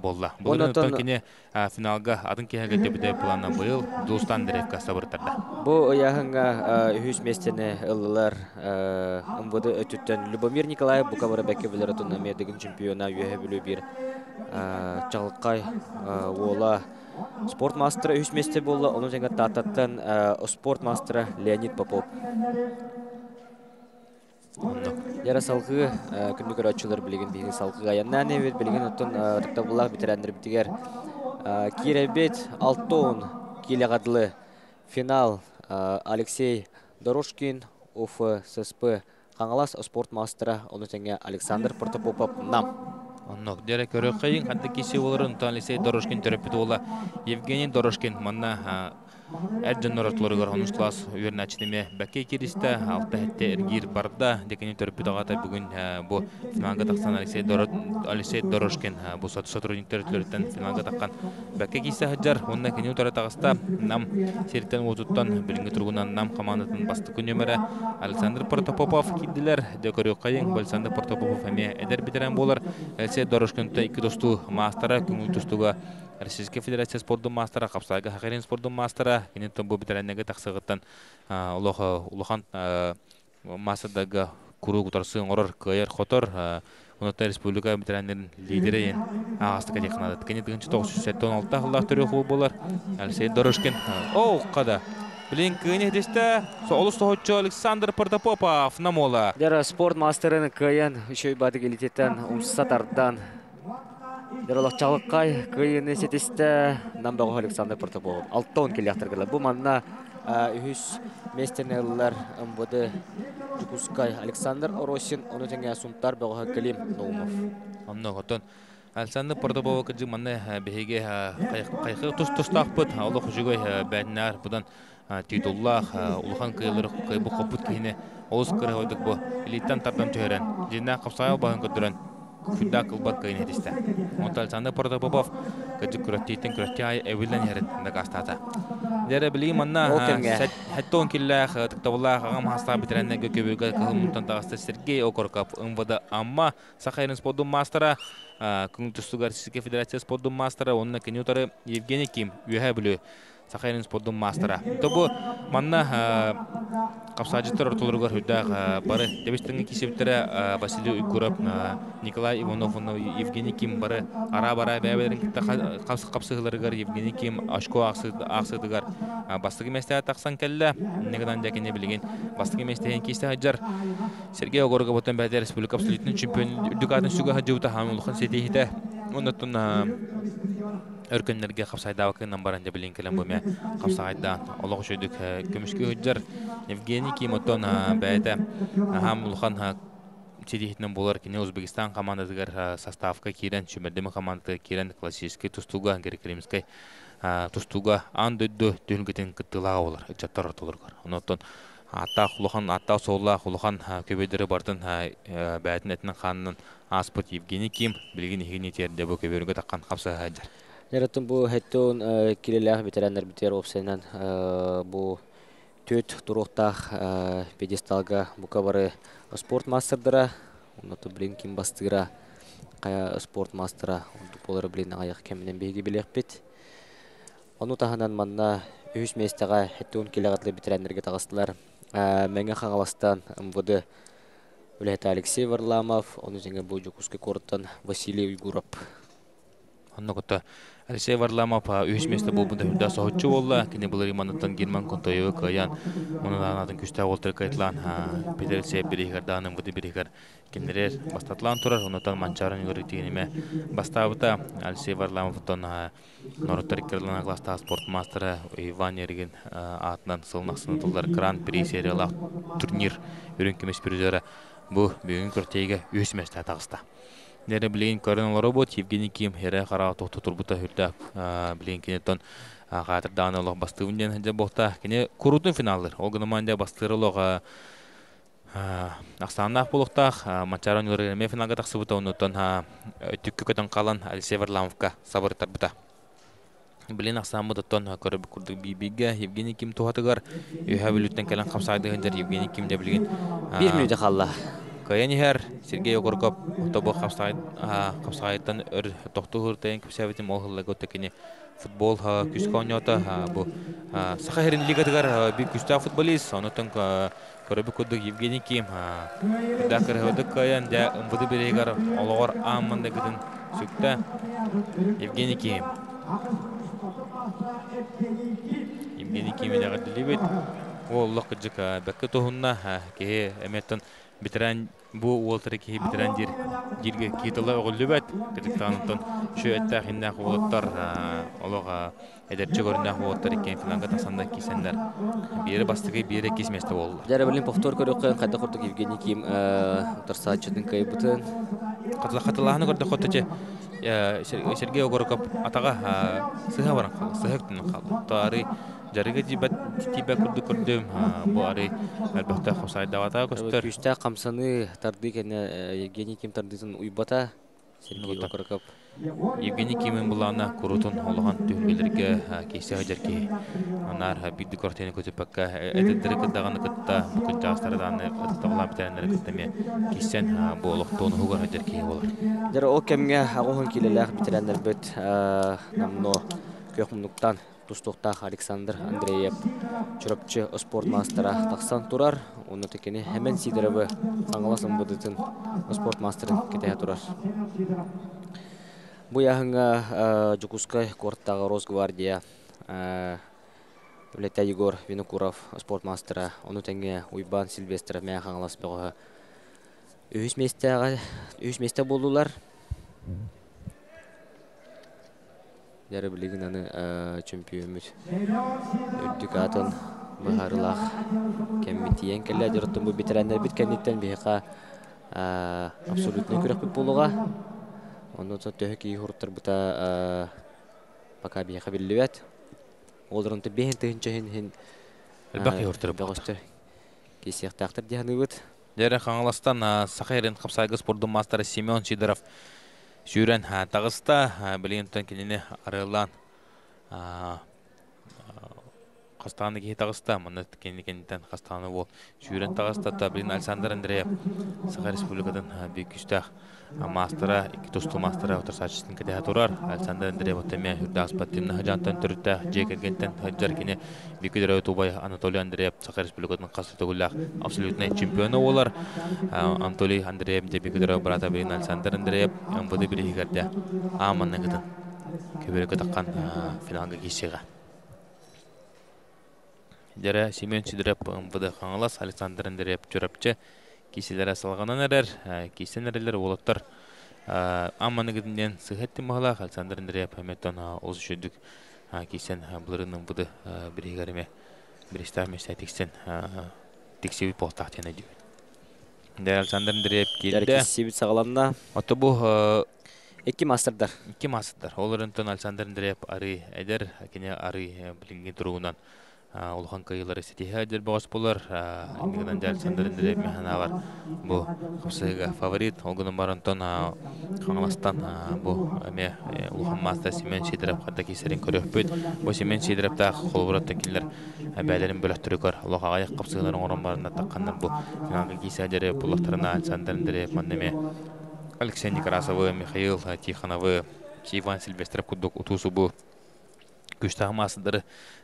bolla. Bundan kine finalga adın kehege tepede planan buyul Jolstan Андреев sabırtardı. Bu yahınga üç mestene ıllar umvada ötütten Любомир Николаев bu kabara bekke bileratın Amerikan çempiyona üye bölü bir çalıkay ola Sport Master'a 3 meste boldu. Onun için tatattan Sport Master'a Leonid Popov. Яра салгы күндүк көрөчүлөр билген биги салгы аяннан эбит билген оттон тактабуллах битерендер битигер киребет алтон килегадлы финал Алексей Дорожкин УФССП Қаңалас спорт мастера оны теңе Александр Протопопов нам. Оннок дерек көрөк кайын хатты киси боларын Алексей Дорожкин төрөпүтү бола Евгений Дорожкин манна Эрден Норатлоргар хонус класс уверначтеме бәкке киристе алты хәтте эргир барда декени төрөпүтү агата бүгүн бу финалга таксан Алексей Дорожкин бу сотрудниктер төрөттөн финалга таккан бәкке кисе хаҗар онна кени утара тагыста нам сериттен отуттан билинге тургунан нам командатын басты күнөмөрө Александр Протопопов кидилер де көрөк кайын Александр Протопопов эме эдер битерен болар Алексей Дорожкинте iki досту мастера күңүл тустуга Российская Федерация спорттун мастера, Капсайга Хакарин спорттун мастера, кенеттен бу битеренеге таксыгыттан улахан массадага куру кутарсын орор кайыр хотор, Унутта республика битеренерин лидери агастыка технадат. Кенеттен 1916 жылдагы төрөк болар. Алексей Дорожкин. Када. Билин кыйны десте, солус тоочу Александр Протопопов намола. Дера спорт мастерын кыйын үшөй бадык элитеттен умсатардан Дералакчалыккай кыйыны сетисте намбагы Александр Протопопов. Алтон келяктыргыла. Бу манна үһүс местенеллер МВД Жукускай Александр Оросин, оны теңе сунтар багы Клим Наумов. Амна готон Александр Протопопов кыжы манна беге кайгы тустакпыт, Аллах жүгөй бәднәр будан титуллах улхан кыйлыр кайбы копут кийне олус кыры ойдык бу элиттан тардан төһөрөн. Жинна капсайыл багын көтөрөн. Күдә кылбат кайны дисте. Александр Протопопов кыжы күрәттен күрәттәй эвилен ярат дагастата. Дәре билим манна хәттон киллах тактабуллах агам хаста битерәннәге көбөгә кылмыктан тагаста Сергей Окорков МВД амма Сахарин спорттун мастера күңүл тустугар Российская Федерация спорттун мастера онна кенютары Евгений Ким үһә билүү Сахарин спорттун мастера. Тобу манна капсажыттар ортолоргор хүддәг бары дебестеңге кисептәре Василий Уйгуров, Николай Иванов, Евгений Ким бары ара-бара бәбәләрен капсыгыларыгар Евгений Ким ашко аксыдыгар бастыгы мәстә таксан келле негәдән дәкене билген бастыгы мәстәен кисте хаҗар Сергей Огорга ботан бәдә республика абсолютный чемпион дукатын суга хаҗута хамулхан сетихите оннан өркөннәргә капсайда вакытнан баранда билен келем бу ме капсайда Аллах шөйдүк көмүшкө хаҗар Евгений Ким отон бәдә хамулхан сетихитнен булар кине Өзбекстан командасыгар составка кирен чүмердеме командага кирен классический тустуга греко-римский тустуга андыдды дүнгетен кыттылага болар чаттар ортолоргор онотон атта хулухан атта солла хулухан көбөдөрү бардын бәтин этнен ханнын аспыт Евгений Ким билген ихини терде бу көбөргө таккан капса хаҗар. Яратым бу хеттон кирелях ветерандар битер опсенан бу төт туруктах пьедесталга букабары спорт мастердара оноту билин Ким бастыра кая спорт мастера болары билин аяк кеминен беги билekпит. Ону таханан манна үс местега хеттон килегатлы ветерандарга тагыстылар. Меңе Қаңаластан МВД Үләйті Алексей Варламов, оны жеңе бу Жукускай корттан Василий Уйгуров. Онна көтті Алексей Варламов үс месте болбында хүлда соғытчы болла. Кені бұл риманаттан Герман Контоевы каян. Оның анатын күшті олтыр кайтлан Петер Сеп бірігердан МВД бірігер кенерер бастатлан тұрар. Онытан манчарын үйретігініме бастабыта Алексей Варламов Норотар Керлана класста спорт мастера Иван Ерген атынан сылнақсынытылар Гран-при сериялақ турнир үрінкемес бүрізері бұл бүгін көртейге өз месте тағыста. Нері білейін көрінен робот Евгений Ким әрі қараға тоқты тұрбыта хүрді білейін кенеттен қатырдағын олық бастығынден әді болта. Кене көрутын финалдар. Олғыныманда бастығыр олығы Ақсаннақ болуқтақ, Манчаран үрерме финалға тақсы бұта, онытын түккі көтін қалан Алексей Варламовқа сабыр тарбыта. Билин Ақсан бұдыттан көріп күрдік бейбейге Евгений Ким туғатығар. Үйә білуттен кәлін қапсайдығындар Евгений Ким де білген. 1 минуты қалла. Каяниһер Сергей Огорков тобо капсайттан өр тоқту хуртайын кепсәбетим ол хыллага өттекене футбол күскә ойната бу Сахарин лигадыгар бик күстә футболист онытын көрөбү күрдүк Евгений Ким да көрөдүк каян да МВД берегар олор амманда гыдын сүктә Евгений Ким Евгений Ким дагы дилебет ол локыжык бәккә тохунна ке эметтен Bitiren bu Walter ki bitiren jirge kitala oğullubat dediktanıntın şu ettahinna qolottar ologa ederçe görünä qolottar iken filanga tasanda kisenler biri bastıgı biri kesmeste oldu. Jara bilin повтор көрөккөн кайда курдук Евгений Ким утарсачытын кайбытын. Катылахны көрдө хоточе Сергей Огорков атага сыга баран калды, сыгыктын калды. Тары жарыга жибат тибе көрдүм бу ары албакта хосайдавата көстөр. Күчтә камсаны тарды кене Евгений Ким тардысын уйбата Сергей Огорков. Евгений Кимин булана курутун олган түгелерге кесе хажарки анар бидди кортени көтөпкә эддер кыдаганы кытта бүкүн жастардан тагылам битенлер кыттыме кисен бу олоктон хугар хажарки болар. Жара о кемге агын килелер битенлер бит намно көкмүнуктан тустуктак Александр Андреев чурапчы спорт мастера таксан турар. Оны текени hemen сидеребе саңгаласын будытын спорт мастерын кете турар. Бу яһынга Жукускай корттагы Росгвардия Лета Егор Винокуров спорт мастера, оны тенге Уйбан Сильвестров мен хаңлас бөгө үз месте болдулар. Жары билигин аны чемпионмуз өттүк атын бахарылах кеммитиен келе жырттын бу битерендер биткендиктен бейка абсолютный күрөк болуга. Onu da töhki hurtar buta пока бияха биллибет. Олдырынты бehen тыгынча хин элбак hurtar бөгөстөр. Кесек тактыр дияныбыт. Жара хаңластан Сахарин капсайгы спорттун мастері Семен Сидоров сүйрен тагыста билигинтен кинене арылан Хастаны ки тагыста мына кенен хастаны бол сүйрен тагыста та билин Александр Андреев Сахар Республикадан бик күчтәк мастера, iki dostum mastera otursaçısın kede haturar. Alexander Andreev oteme hürdas patimna hajantan törütte jekegenten hajarkine bikidere otubay Anatoly Andreev Sakar Respublikasının qasıtogullar absolutny çempionu olar. Anatoly Andreev de bikidere brata bilin Alexander Andreev ambıdı bir higarda amanna gıdın köbüreke takkan finalga geçiga. Jara Семен Сидоров ambıdı қаңылас Alexander Andreev çörapçı киселер салганан эрер, кисенерлер болоттар. Амманыгыден сыхетти махала Александр Андреев Хаметтон оз шөдүк кисен булырынын буды биригариме биристами сайтиксен тексеби полтактен эди. Дер Александр Андреев келди. Кисеби сагаланда. Ото бу эки мастердар. Эки мастердар. Олорунтон Александр Андреев ары эдер, кине ары билинген туругунан Улхан кайылары сетихадер богос болар. Нигдан Александр Андреев механа бар. Бу капсыга фаворит. Олгунун барантон Хаңластан бу эме Улхан мастер Семен Сидоров ката кисерин көрөппөт. Бу Семен Сидоров та колбурат келер. Бәлерин бөлөктүрүкөр. Улха аяк капсыгаларын оромбарына таккандар бу. Финалга кисердер булактарына Александр Андреев мандеме Алексей Некрасов, Михаил Тихонов, Иван Сильвестров кудук утусу бу күчтагы масыдары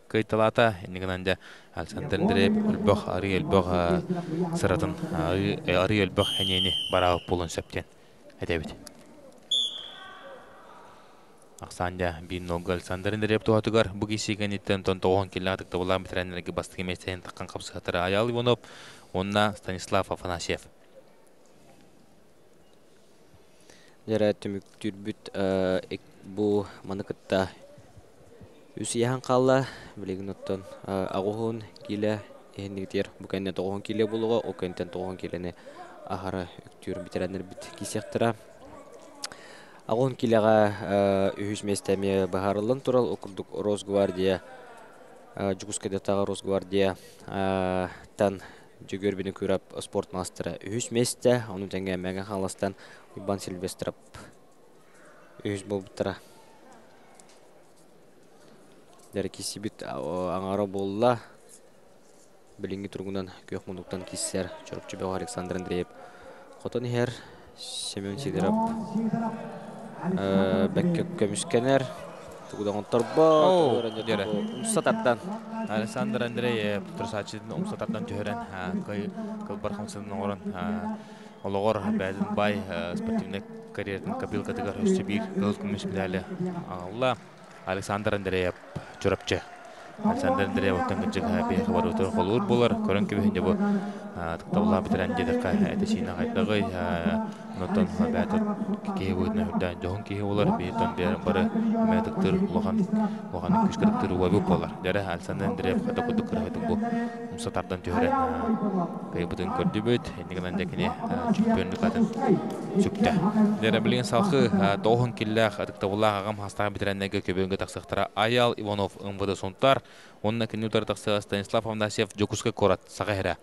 кайталата нигнанда Александр Андреев үлбөх ары үлбөх сыратын ары үлбөх хенени барабы болун септен эдебит. Аксанда биннога Александр Андреев туатыгар бу кисигенитен тон 9 килатыкта булам тренерге бастыгы месен таккан капсыгатары Аял Иванов, онна Станислав Афанасьев. Жара түмүктүрбүт бу маныкытта Үсияхан қалла, білеген оттан ағуғын келе, ехіндегдер бүкәнне 9 келе болуға, о көнтен 9 келені ағара өктүр битерәнер бит кисектіра. Ағуғын келеға үйіз местәме бағарылын турал, окурдық Росгвардия, Жукускайдаттағы Росгвардия, тан жүгер бені көріп спорт мастера үйіз месті, оның тәңге мәген қаластан Уйбан Сильвестров үйіз болбыттыра. Дәрі кесібіт аңара болла, білінгі тұрғынан көк мұндықтан кесер чөріпчі бәу Александр Андреев. Қотын хер Семен Сидоров бәкке көміскенер, тұғыдан ұнтар бұл, ұмсатардан. Александр Андреев тұрсачыдың ұмсатардан түйерен қылбар қамсының орын олығыр бәдін бай спортивный карьердің кабилкатығар өсті бір ғыл күміс медалі ағылла. Александр Андреев чурапчы. Александр Андреев оттан гыжык бейхи бар өтөр қолуыр болар. Көрін кебехінде бұл тактавла битерен дедека этесина гайдагы нотон бәтер кие буйна да жон кие олар бетон бер бары мәдектер лохан күчкәртер уабы болар дәре алсандан диреп хата кудук кыргытын бу мусатардан төһрә кайбытын көрдүбөт энигенен декене чемпионлук атын чүктә дәре билген салхы тоһун киллах тактавла агам хаста битереннеге көбөнгө таксыктара Аял Иванов МВД сонтар онна кинутар таксы Станислав Афанасьев Жокуска корат сагайра.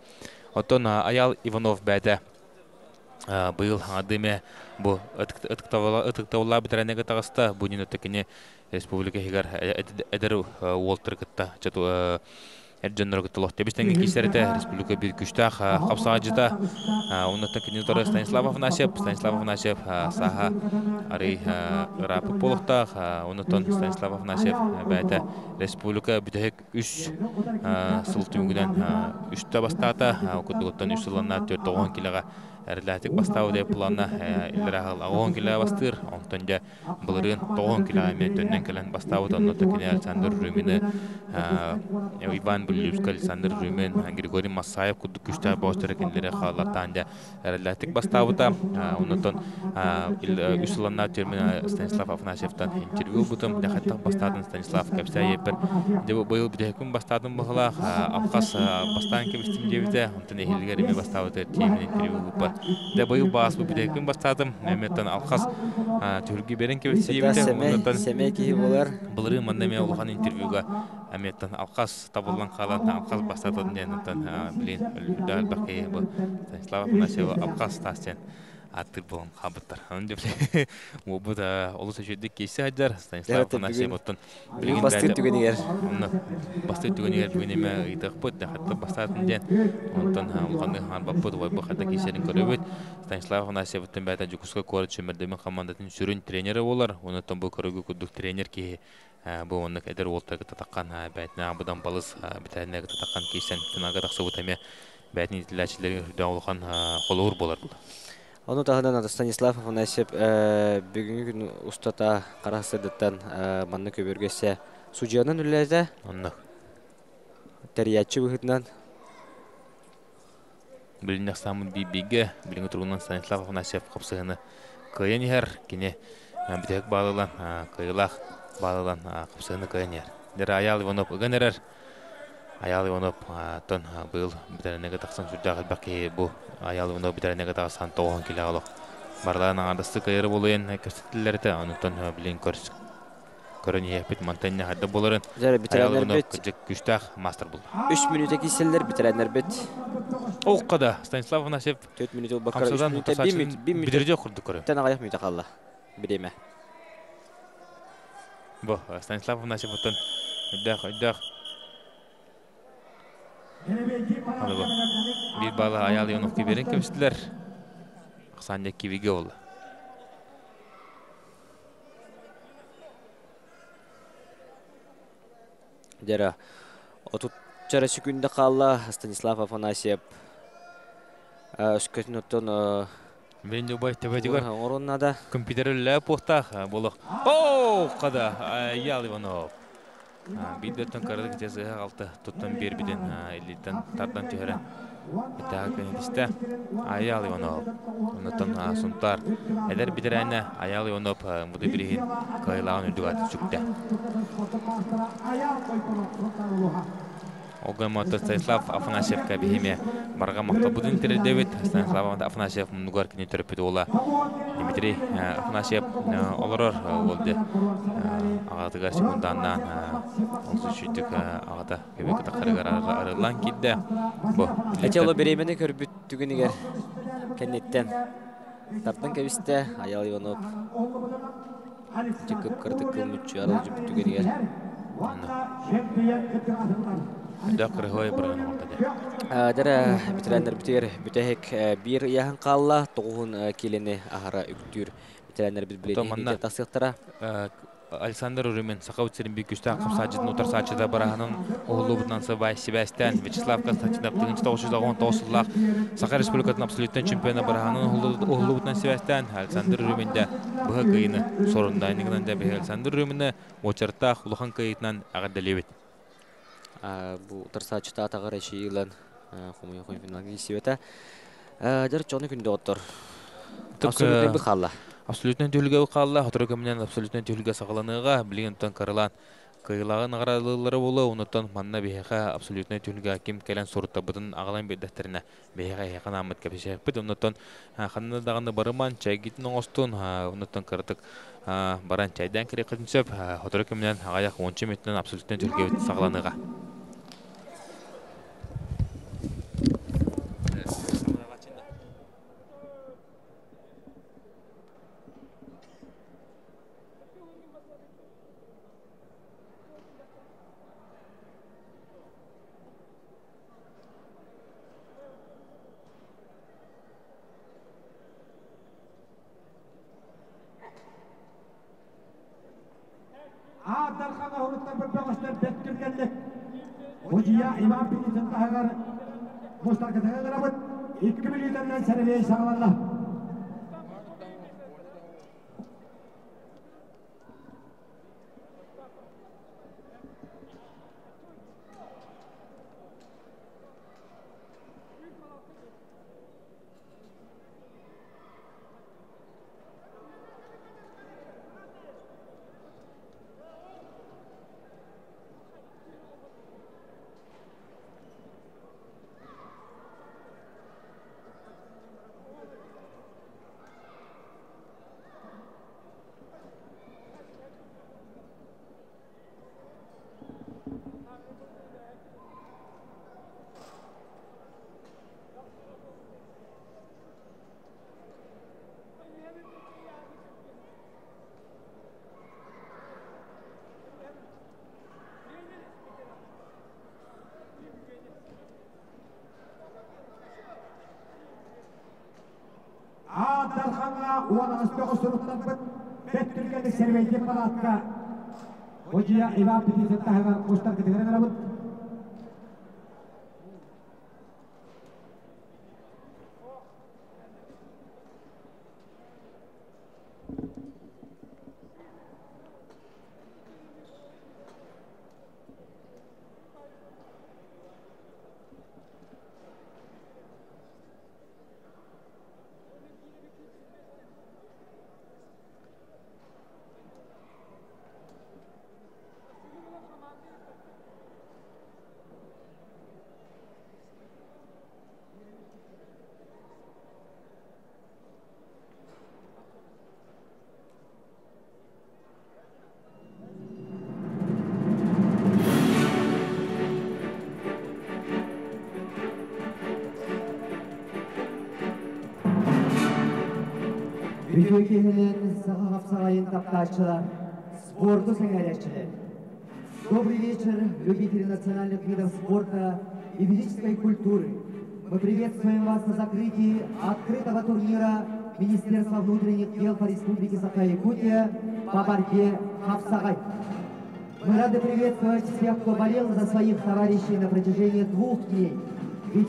Отон Аял Иванов бәдә быйыл адыме бу ыттыктавла битеренеге тагыста бу нинөтекене республика хигар эдер Уолтер кытта чату Эрдженнер гытылох тебистенге кисерде республика бир күчтах капсаажыда оннотон кинутар Станислав Афанасьев саха ари рапы полуктах оннотон Станислав Афанасьев бәдә республика бүтек 3 сылтымгыдан 3 бастата окутуготтон 3 сылына 4-10 килога эрләтик бастау деп планна илрагыл 10 килога бастыр онтонда булырын 9 килога метрден келен бастау оннотон Александр Румин Иван Булюшка Александр Румин Григорий Масаев кудук күчтә бостер кенләре халаттанда эрләтик бастаута оннотон 3 сылына термин Станислав Афанасьевтан интервью бутым дәхәттә бастадын Станислав Капсаев деп быйыл бидәкүн бастадым быгыла Абхаз бастан кебистим дебите онтон элгәреме бастаута темен интервью бупа де быйыл бас бидәкүн бастадым Меметтан Абхаз түрги берен кебистебите онтон семейки булар булыры мандаме улган интервьюга Меметтан Абхаз табылган халат Абхаз бастадын дигән билен дәл бакый бу Станислав Афанасьев Абхаз тастен аттыр болон хабыттар. Андеп бу да олус өчөдүк кесе адар Станислав Афанасьев оттон билген бастык түгөнүгөр. Бастык түгөнүгөр түгөнөмө ыйтык бут да хатта бастатын ден. Онтон улганды хан баппыт вай бу хатта кесерин көрөбөт. Станислав Афанасьев оттон бата Жукуска корот чөмөрдөмө командатын сүрүн тренери болар. Онтон бу көрөгү кудук тренер ки бу онук эдер Уолтерге татаккан бәтнә абыдан балыс битәрнәге татаккан кесен тынага таксы бутаме бәтни тиләчләре даулган холур болар бу. Оны тағынан Станислав Афанасьев бүгінгі күн ұстата қарақсырдықтан манны көбергесе судьяның үлләді. Онны. Тәриятчы бұғытынан. Біліннәк самын бейбейге, білінгі тұрғынан Станислав Афанасьев қапсығыны көйен ер, кене бітек бағылан, көйлақ бағылан қапсығыны көйен ер. Дәрі Аял Иванов үген әрер. Аял Иванов тон быйыл битеренеге таксан сүрдәгәл баки бу Аял Иванов битеренеге таксан 9 килограмм. Барларның ардысы кайры булуын күрсәтеләрдә, анытон билен көрөние бит монтанья хәдә булырын. Аял Иванов күчтәх мастер булды. 3 минутта киселләр битерәннәр бит. Оқада Станислав Афанасьев 4 минут бакар 3 минутта 1 минут битерде курды көрә. Тән аяк минутта калды. Биреме. Бу Станислав Афанасьев оттан үддәх bir bala Аял Ивановке берен кебистилер. Аксанья кибиге болду. Дера 30 секунда калла Станислав Афанасьев. Өскөтнөттөн мен убай тебедигер оруннада компьютерлер пухтах болок. О, када Аял Иванов. Биддеттен кардык жазы алты туттан бербиден элитен тардан төһөрөн. Битага кенедисте Аял Иванов. Онотон сунтар. Эдер бидерәне Аял Иванов муды бирин кайлаан үдүгат чүктә. Огамата Станислав Афанасьев кабихиме барга мактабудын тердебет Станислав Афанасьев мугар кине терпеде ола Дмитрий Афанасьев олорор болду агатыгар секундандан онсучтук агата кебек такарыгар арылан кидде бу Этело беремене көрбүт түгүнүгөр кенеттен тартын кебисте Аял Иванов чекип кырдык кылмычу арылжып түгүнүгөр Дакрыгой барган ордада. Дара битерәннәр битер бүтәһек бир яһан калла 9 килене ахара үктүр битерәннәр бит билене тасыктыра. Александр Румин Сахаутсерин бикүстә капсаҗын утар сачыда бараһының оглубынан Сабай Себастьян Вячеслав Константинов 1919 Саха Республикасының абсолютный чемпионы бараһының оглубынан Себастьян Александр Руминдә бу кыйны сорында нигән дә Александр Руминне очарта хулхан кыйтнан агадалебет. Бу утар сачыда тагыр шыйлан Хумуя хуй финалга кисибета. Дер чоны күндө оттор. Абсолютно бихалла. Абсолютно тюльга бихалла. Хоторга менен абсолютно тюльга сагаланыга билгентен каралан. Кыйлагын агралылары болу, онуттан манна бейха абсолютно тюльга ким келен сорта бутын агалан беддертерине бейха яхан амыт капишек бит, онуттан ханна даганы барыман чайгитин оңостун, онуттан кырдык баран чайдан керек кытынсөп, хоторга менен агаяк 10 метрден абсолютно тюльга сагаланыга. Darxana hurutdan bir bağışlar betkirgenlik. Hojiya imam bilizin tahagar mustarkataga qarabıt 2 milyondan servey sağlarlar. Darxana uana aspeko suruttan betkirgenlik serveyde palatka. Hojiya imam bilizin tahagar mustarkataga qarabıt Ülkenin sarayın таптачылар, спорту сыгорячилер. Добрый вечер, любители национальных видов спорта и физической культуры. Мы приветствуем вас на закрытии открытого турнира Министерства внутренних дел по Республике Саха-Якутия по борьбе Хавсагай. Мы рады приветствовать всех, кто болел за своих товарищей на протяжении 2 дней. Ведь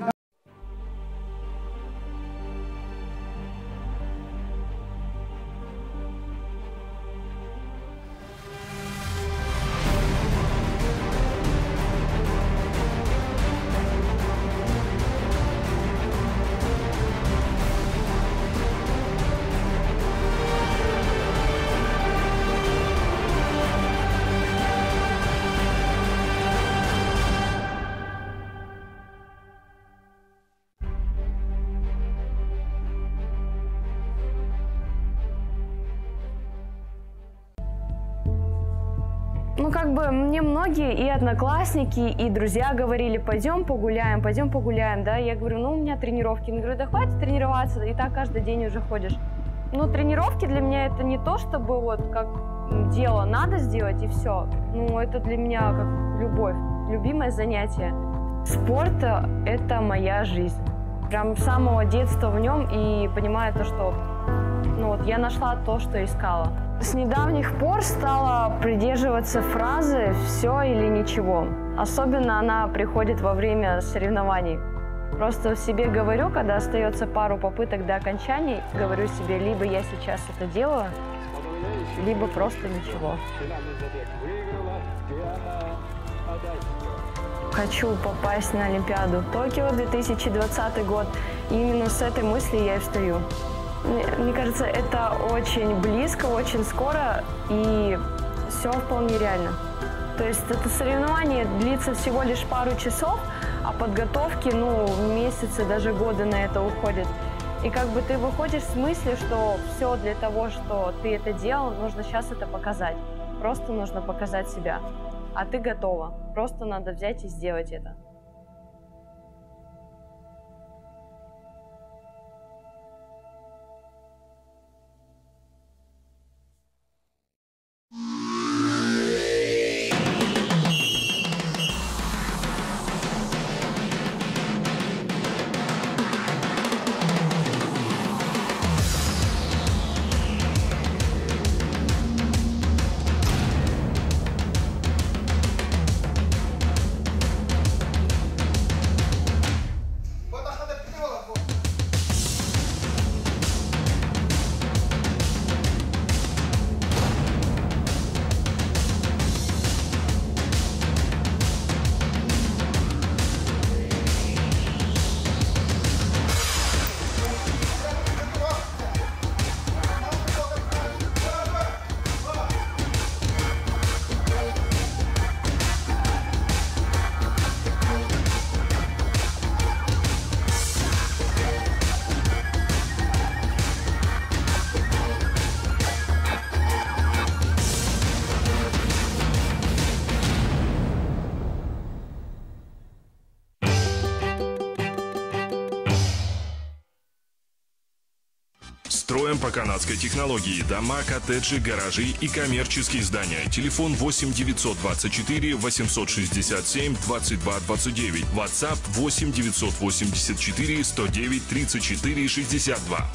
Ну, как бы мне многие и одноклассники, и друзья говорили: пойдем погуляем, да. Я говорю: ну, у меня тренировки. Я говорю: да хватит тренироваться, и так каждый день уже ходишь. Ну, тренировки для меня это не то, чтобы вот как дело надо сделать и все. Ну, это для меня как любовь, любимое занятие. Спорт – это моя жизнь. Прям с самого детства в нем, и понимаю то, что ну, вот я нашла то, что искала. С недавних пор стала придерживаться фразы «все или ничего». Особенно она приходит во время соревнований. Просто себе говорю, когда остается пару попыток до окончаний, говорю себе: либо я сейчас это делаю, либо просто ничего. хочу попасть на Олимпиаду в Токио 2020 год. И именно с этой мыслью я и встаю. Мне кажется, это очень близко, очень скоро, и все вполне реально. То есть это соревнование длится всего лишь пару часов, а подготовки, месяцы, даже годы на это уходят. И как бы ты выходишь с мыслью, что все для того, что ты это делал, нужно сейчас это показать. Просто нужно показать себя. А ты готова. Просто надо взять и сделать это. Строим по канадской технологии. Дома, коттеджи, гаражи и коммерческие здания. Телефон 8 924 867 22 29. WhatsApp 8 984 109 34 62.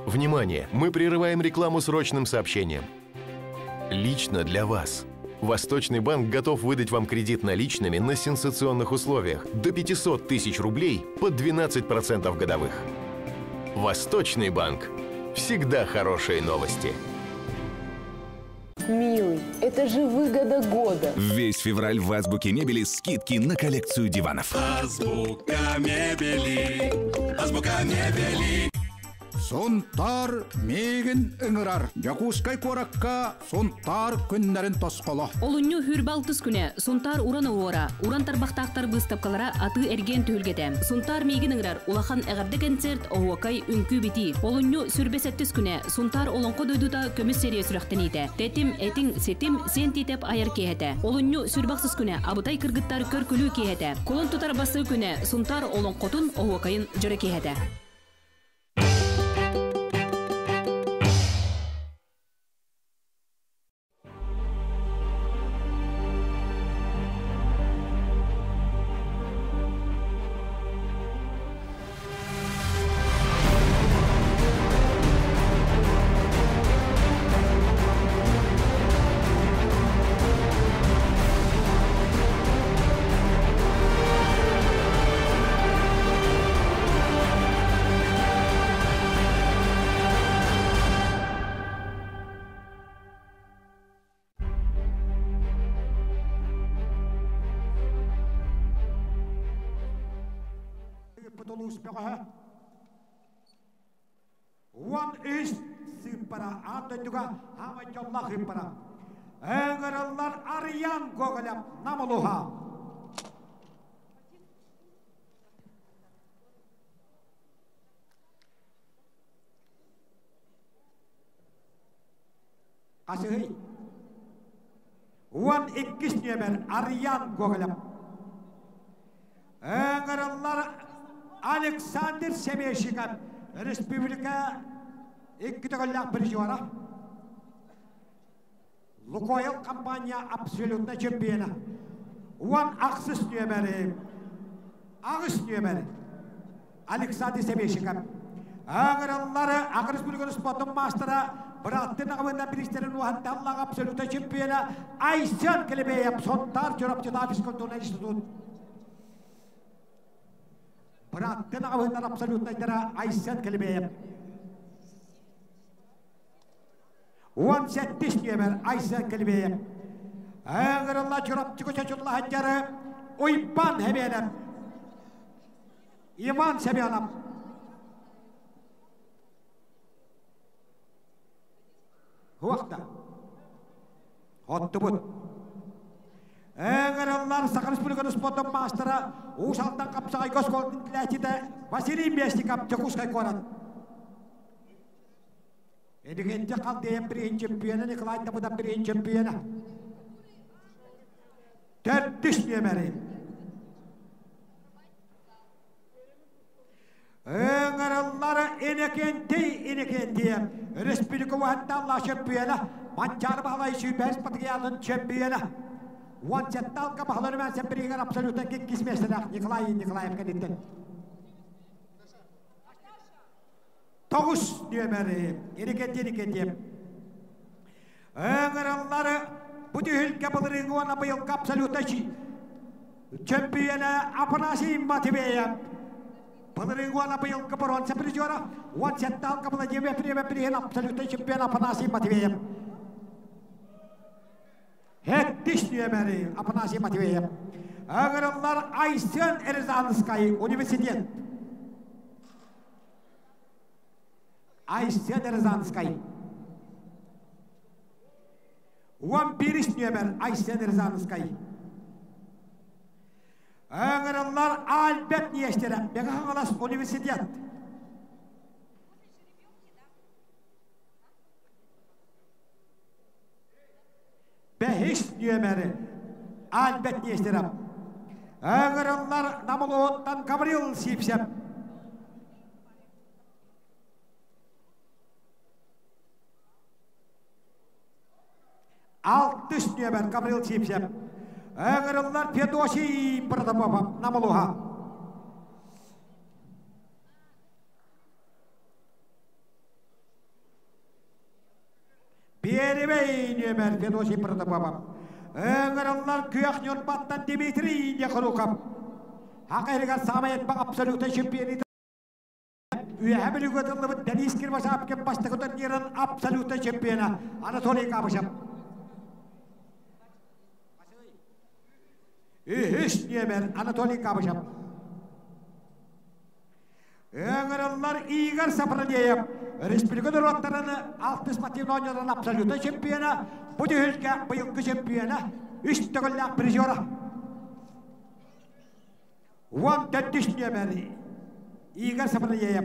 Внимание! Мы прерываем рекламу срочным сообщением. Лично для вас. Восточный банк готов выдать вам кредит наличными на сенсационных условиях до 500 тысяч рублей под 12% годовых. Восточный банк. Всегда хорошие новости. Милый, это же выгода года. Весь февраль в Азбуке мебели скидки на коллекцию диванов. Азбука мебели. Азбука мебели. Сонтар меген ыңырар. Якускай коракка сонтар күннәрен тосқола. Олунню хүрбалтыс күне сонтар уран уора. Уран тарбақтақтар бұстапқалара аты эрген түйілгеде. Сонтар меген ыңырар. Улахан әғарды концерт оуакай үнкі бити. Олунню сүрбесеттіс күне сонтар олонқо дөйдута көміс серия сүрақтын ете. Тетим, этин, сетим, сен титеп айыр кейхете. Олунню сүрбақсыз күне абытай кыргыттар көркүлүү кейхете. Колон тутар басы күне сонтар олонқотун оуакайын жыры кейхете. One is simpara antajuga hamajollah himpara. Engarallar Aryan Gogolyap Namaluha. Kasih. One ikisnyeber Aryan Gogolyap. Engarallar Alexander Semeshikap Respublika Ikitogolyap Brijwara. Лукойл компания абсолютно чемпиона. Uan Aksız nömeri. Ağız nömeri. Alexander Sebeşikov. Ağırları Ağrız Bölgesi Spot'un mastera Bıraktın ağabeyden birişlerin uhatta Allah absoluta çempiyona Aysen Kelebeyev sontar çorapçı Davis Kontrol Enstitüt. Bıraktın ağabeyden absoluta idara Aysen Kelebeyev. 18 nömer Aysen Kelebeyev. Ağırlar çorapçı koçaçullah haccarı Uyban Hemeyev. İvan Semyonov. Huakta. Hottubut. Ağırlar Sakırış Bölgesi Spot'un mastera Uğuşaltan kapsağay Goskol Tilachide Vasiliy Mesnikov Çekuskay Koran. Edikence kaldıya birinci çempiyona Nikolay da bu da birinci çempiyona. 4 nömeri. Ağırlar inekenti. Respublika vahatta Allah çempiyona. Mancar bağlayışı Bers Patıgıyalın çempiyona. Vansettal kapahları ben sen birigen absoluta kekis mesela Nikolayev kanitten. 9 nömeri. İnekenti. Ağırlar bu dühül kapıları ona bayıl kapsalutaşı. Çempiyona Afanasi Matveyev. Pengalaman apa yang keperluan seperti juara, wanita tahun kepada JMF absolute champion Afanasi Matveyev. Hetiş nömeri Afanasi Matveyev. Ağırlar Aysen Erzanskaya Üniversitet. Aysen Erzanskaya. 11 nömer Aysen Erzanskaya. Ağırlar Albert Niyeştere, Megahalas Üniversitet. Behiş nömeri Albert Niyeştere. Ağırlar Namaloğut'tan Gabriel Sipsev. Altış nömer Gabriel Sipsev. Ağırlar Fedosi Pratapov Namaloha. Первый номер Fedosi Pratapov. Ağırlar Kıyak Nurbat'tan Dimitri Yakhulukov. Hakikaten Samayet Bak absolute şampiyonu. Üyehameli götürüldü Deniz Kirbaşap ki başta götürülen absolute şampiyonu Anatoly Kabışap. Üç nömer Anatoly Kabışap. Ağırlar Igor Sapradeyev. Respublika Durvatlarını 60 mativini oynayan absolute şampiyonu. Bu düğülke bıyıklı şampiyonu. 3 tügüllük prizora. 14 nömer Igor Sapradeyev.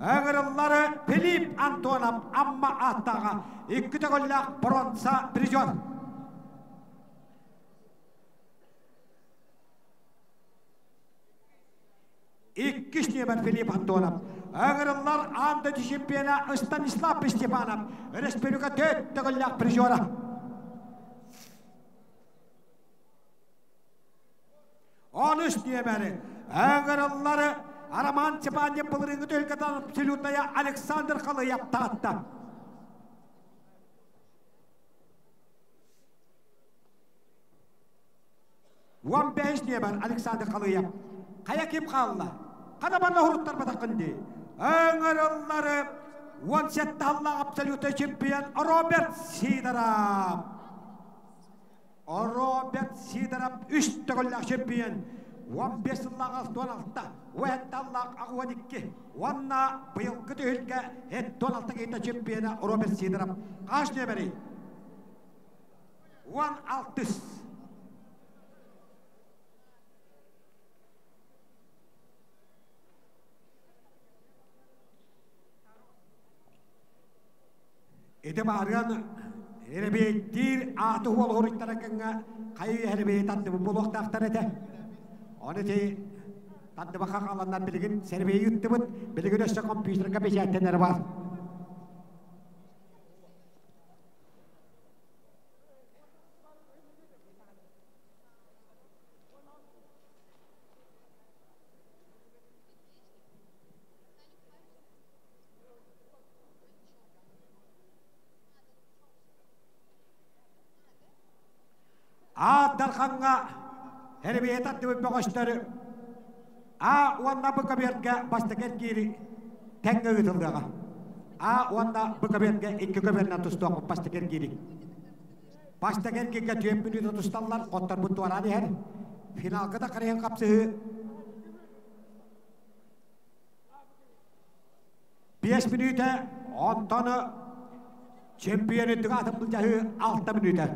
Ağırlar Filip Antonov amma ahtağa 2 tügüllük bronza prizor. İkiş nömer Filip Antonov. Ağırlar Anda şampiyonu Stanislav Stepanov. Respublika 4 tügüllük prizora. Onüş nömeri. Ağırlar Araman Çepanya Pılırıngı Tölkeden Absolutaya Alexander Kılıyev tahtı. Wan 5 nömer Alexander Kılıyev. Kaya kim kaldı? Kada bana hurutlar batakındı. Ağırlar 17 Allah Absolute Champion Robert Sidorov. Robert Sidorov 3 tügüllük şampiyon. 15 Allah Donald'da. Ve Allah Ağvanikki. Vanna bıyılgı düğülge et Donald'da geyta şampiyonu Robert Sidorov. Kaç nömeri? 16. Ede bağırgan Herbeytir atı huol huriktarakanga kayu herbey tatlı buluk taktar ete. Onu te tatlı bakak alandan bilgin serbeyi yuttumut bilgin össe kompüterga beşettenler var. Абдалханға әрбейет атты өппеғаштары уанна бұқабертке бастакер кейрі тәңгі ұтылдыға. Уанна бұқабертке екі көберінен тұстуақ бастакер кейрі. Бастакер кейге түйен мүнеті тұсталар, қоттар бұтты варады әр. Финалғы да қарайын қапсығы 5 минуты, онтаны чемпион өттігі атым бұл жағы 6 минуты.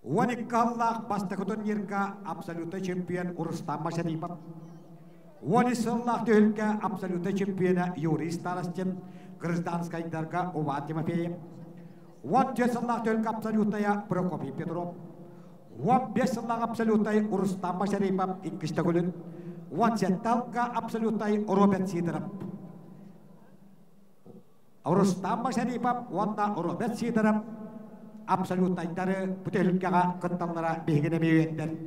Уаникаллах бастакутон ерка абсолютно чемпион Урустам Машарипов. Уанисаллах тюлька абсолютно чемпиона Юрий Старостин, гражданская дарга Уват Тимофеев. Уантесаллах тюлька абсолютная Прокопий Петров. Уанбесаллах абсолютная Урустам Машарипов и Кистагулин. Уансеталка абсолютная Роберт Сидоров. Урустам Машарипов, уанна Роберт Сидоров. Абсолютно айтары бүтеліккеға қытталлара бейгіне мейуеттер.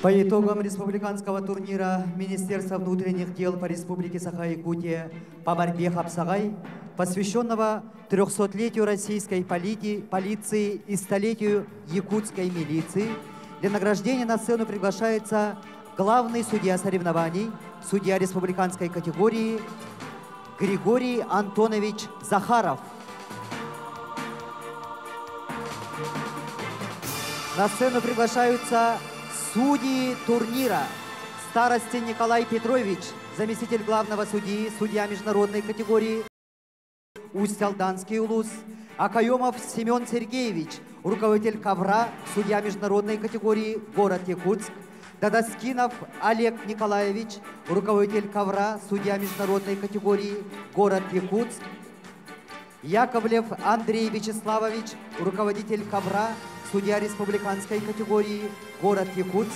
По итогам республиканского турнира Министерства внутренних дел по Республике Саха-Якутия по борьбе Хапсагай, посвященного 300-летию российской полиции и столетию якутской милиции, для награждения на сцену приглашается главный судья соревнований, судья республиканской категории Григорий Антонович Захаров. На сцену приглашаются судьи турнира: Старостин Николай Петрович, заместитель главного судьи, судья международной категории Усть-Алданский улус; Акаемов Семен Сергеевич, руководитель ковра, судья международной категории, город Якутск; Дадаскинов Олег Николаевич, руководитель ковра, судья международной категории, город Якутск; Яковлев Андрей Вячеславович, руководитель ковра, судья республиканской категории, город Якутск;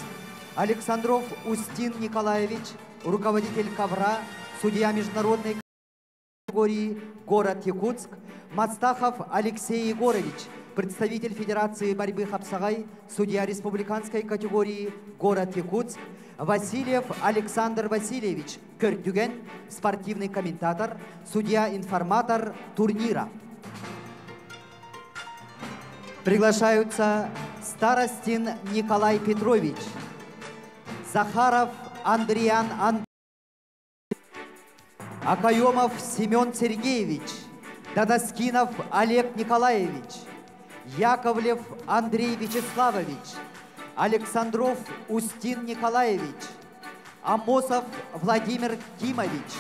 Александров Устин Николаевич, руководитель ковра, судья международной категории, город Якутск; Мастахов Алексей Егорович, представитель Федерации борьбы Хапсагай, судья республиканской категории, город Якутск; Васильев Александр Васильевич, Кертюген, спортивный комментатор, судья-информатор турнира. Приглашаются Старостин Николай Петрович, Захаров Андриан Андреевич, Акаемов Семен Сергеевич, Дадаскинов Олег Николаевич, Яковлев Андрей Вячеславович, Александров Устин Николаевич, Амосов Владимир Кимович,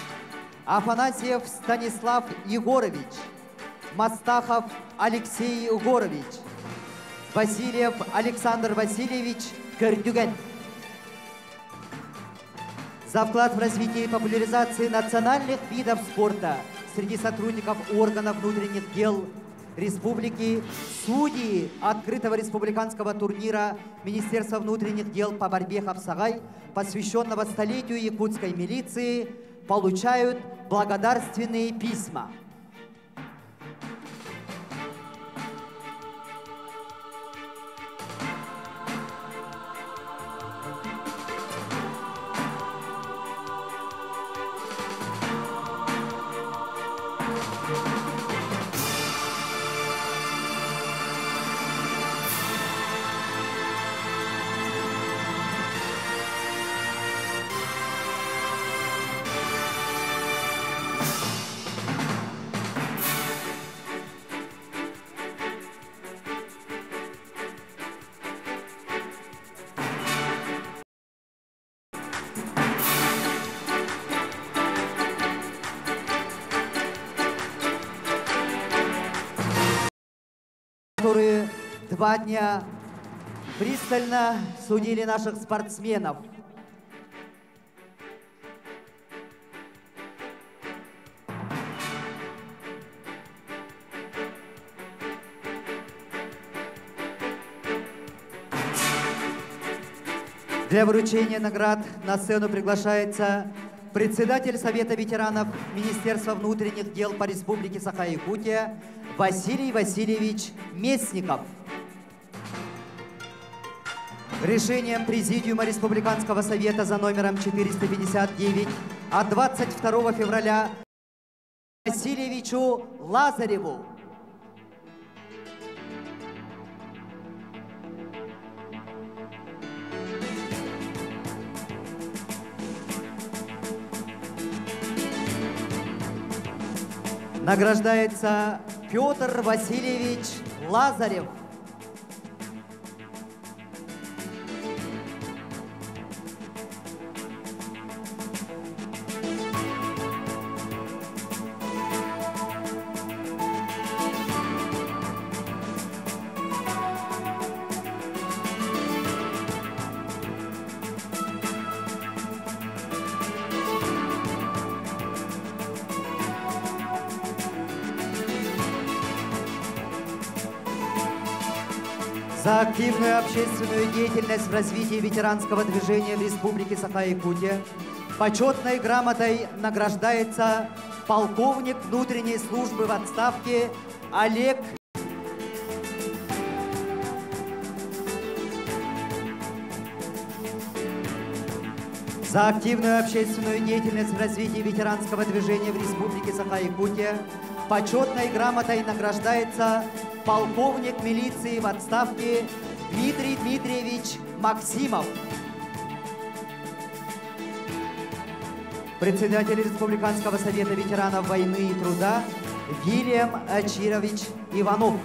Афанасьев Станислав Егорович, Мастахов Алексей Егорович. Васильев Александр Васильевич Кырдюген. За вклад в развитие и популяризацию национальных видов спорта среди сотрудников органов внутренних дел Республики, судьи открытого республиканского турнира Министерства внутренних дел по борьбе Хапсагай, посвященного столетию якутской милиции, получают благодарственные письма. Которые 2 дня пристально судили наших спортсменов. Для вручения наград на сцену приглашается председатель Совета ветеранов Министерства внутренних дел по Республике Саха-Якутия Василий Васильевич Местников. Решением Президиума Республиканского Совета за номером 459 от 22 февраля Васильевичу Лазареву. Награждается Петр Васильевич Лазарев. За активную общественную деятельность в развитии ветеранского движения в Республике Саха-Якутия почетной грамотой награждается полковник внутренней службы в отставке Олег. За активную общественную деятельность в развитии ветеранского движения в Республике Саха-Якутия почетной грамотой награждается полковник милиции в отставке Дмитрий Дмитриевич Максимов. Председатель Республиканского совета ветеранов войны и труда Вильям Ачирович Иванов.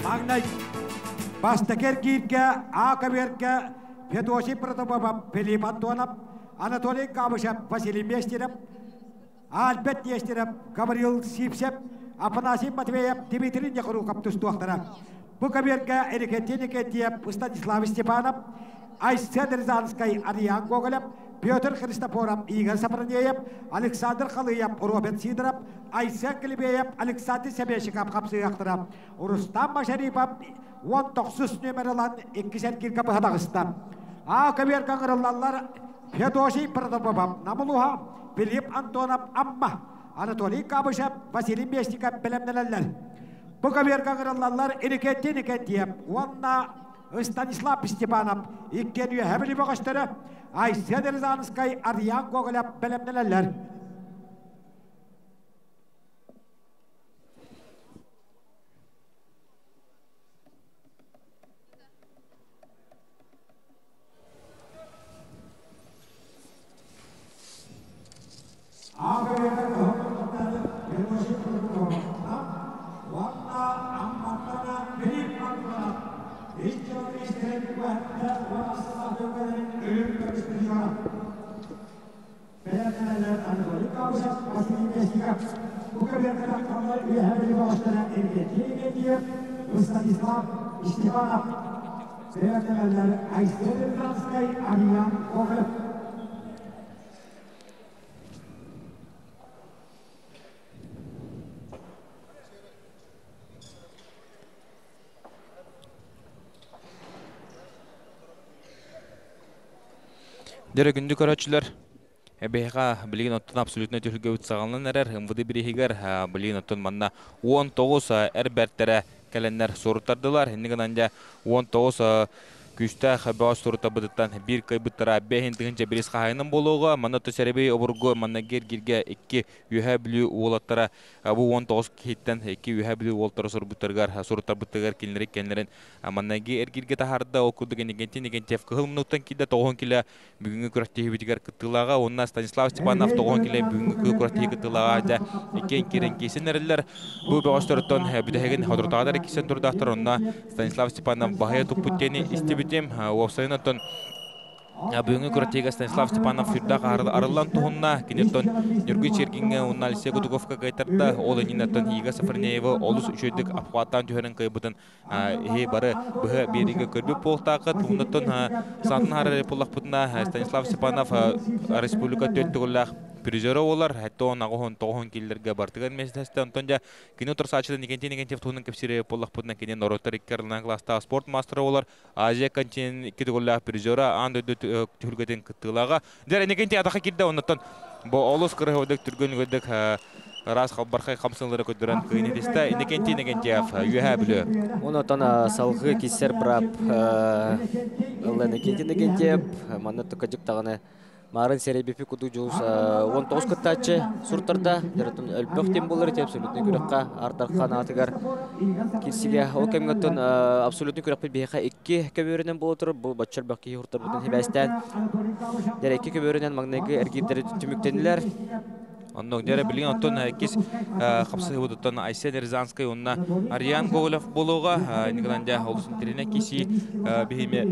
Магнай Бастакер Киевке, Акаверке, Федосий Протопопов, Филипп Антонов, Анатолий Кабышев, Василий Местеров, Альберт Нестеров, Гаврил Сипсев, Афанасий Матвеев, Дмитрий Нехруков, Тустохтера, Буковерке, Эрикетиникетиев, Станислав Степанов, Айсен Рязанский, Ариан Гоголев, Петр Христофоров, Игорь Сапранеев, Александр Халыев, Роберт Сидоров, Айсен Клебеев, Александр Себещиков, Хапсыяхтыров, Рустам Машарипов, 19 нөмірілан 2 кирка бұғадағыстан. Акавер қаңырылалар Федосий Протопопов, Намылуха, Филипп Антонов, Амма, Анатолий Кабышев, Василий Местников, Белемнелелер. Буковер қаңырылалар Эрикетиникетиев, Уанна Станислав Степанов, Иккенүйе Хәбілі Боғаштыры, Айсен Рязанский, Ариан Гоголев, Белемнелелер. Дәрі күнді көрәтшілер, бейға білген оттын абсолютно түрілге өтсағалынан әрер, ұмвыды бірігігер білген оттын манна 19 әр бәрттері кәлінлер сорыттардылар. Енігін анжа 19 күшті қабаға сорытта бұдыттан бір қайбыттыра бәйін түгінші біріс қағайының болуға, манна төсәребей обырғы манна гергерге 2 үйә білі уолаттара бұл 19 кейттен 2 үйә білі уолаттары сорыттар бұттығар келінерін маннаги әргерге тахарда окудыгын негентен тефкі ғылымнықтан кейді 9 келі бүгінгі күрәттегі бітігер күттілаға, онна Станислав Степанов 9 келі бүгінгі күрәттегі күттілаға да екен керен кейсен әрілер. Бұл бағыстырыттан бүдәген ғадыртағадар кейсен тұрдақтар, онна Станислав Степанов бағая тұппыттені істебітем офсайнаттан бүгінгі күрәттегі Станислав Степанов фирдақ арылан тұғынна кенеттен Нюргын Чергинге онна Алисия Гудуговка қайтарда ол енинаттан Ига Сафарнеева олыс үшөйдік апқуаттан түйерін қайбытын бары бұғы берігі көрбіп болтақы тұғынаттан сатын ары репулақ бұтына Станислав Степанов республика төттігілләқ призері олар, әтті он ағуын тоғын келдерге бартыған месдесті. Онтонда кені тұрсачыдан негентен тұғының көпсері болақ бұдына кенен Ороттар Иккерлінен класста спорт мастері олар. Азия континен кедігілләқ призері аңды түлгеден күттілаға. Дәрі негенте атақа келді, оннаттан бұл олыс қырығы түрген өдік раз қалбарқай қамсынлары көдірін көйнетесті. Негенте үйе білі. Оннаттан салғы кесер бірап негенте маннатты көдік тағаны Марын серебепи куду жуус 19 кыттачы суртарда жаратын өлбөктен болар те абсолютный күрөкка артархан атыгар кисиге о кемгөттөн абсолютный күрөкпе бейха 2 көбөрүнөн болотур бу баччар бакки хуртар бутун хебестен дер 2 көбөрүнөн магнеги эргидер түмүктенилер. Онног дәрі білген оттон әкес қапсығы бұдыттан Айсен Рязанскай онна Ариан Гоголев болуға негілінде олысын теріне кесі бейме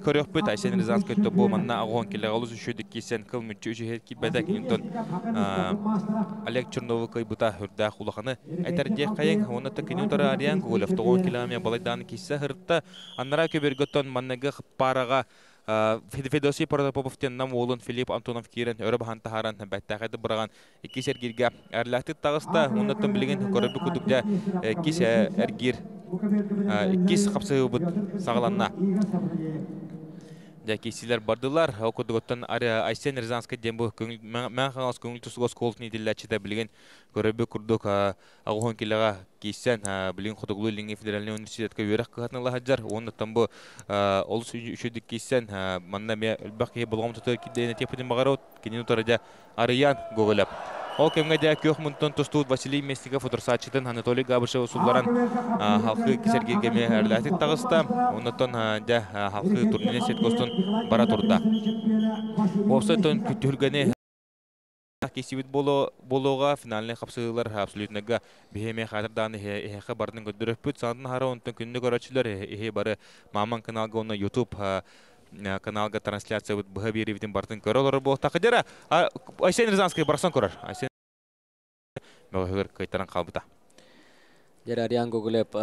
көрек бұд Айсен Рязанскай өтті бұл манна ағуан келі олыс үшөдік кесен қыл мүтчі үші хет кейбәді кенінтон Олег Черновы кай бұта үрдәқ ұлықаны әтәрде қайын оннаты кенінтары Ариан Гоголев тоғын келі балайданы кесі ғыртты аннара көбергіттон маннағы параға Федосий Протопоповтен нам олын Филипп Антонов кирен өріп хан тахаран бәттәғайды бұраған екес әргерге әрләқті тағыста оннаттан білген көрібі күдікде екес әргер екес қапсығы бұд сағыланна. Кесилер бардылар, окудуготтан Айсен Рязанскай дембу мән қаңыз көңіл тұсығыз қолтын еделләтші білген көрібі күрдік ағуын келіға кейсен білген құдығылы Ленге федеральный университетке өрек қағатынылы хаджар. Оннаттан бұл олыс үшедік кейсен манна мен үлбәқ кейі болғам тұтыр кедейіне тепіден бағарау кенен ұтарыда Ариян Гоголев. Ол кемгеде көк мұнтын тұстуыд Василий Местников ұтырсатшыдың Анатолий Габышев ұсуларан халқы кесергергеме әрләтік тағыста. Оннаттан халқы турнирен сеткостын бара тұрда. Офсайттан күттүргені кесебет болуға финаліне қапсығылар абсолютныға бейеме қатырданы еқі бардың көдіріп бүт. Сандың хара онтын күнді көрәтшілер еқі бары Маман каналға оны YouTube каналга трансляция вот бхабиревдин бартын көрөлөр бол такыдера Айсен Рязанский барсан көрөр Айсен бөгөр кайтаран калбыта дер Ариан Гоголев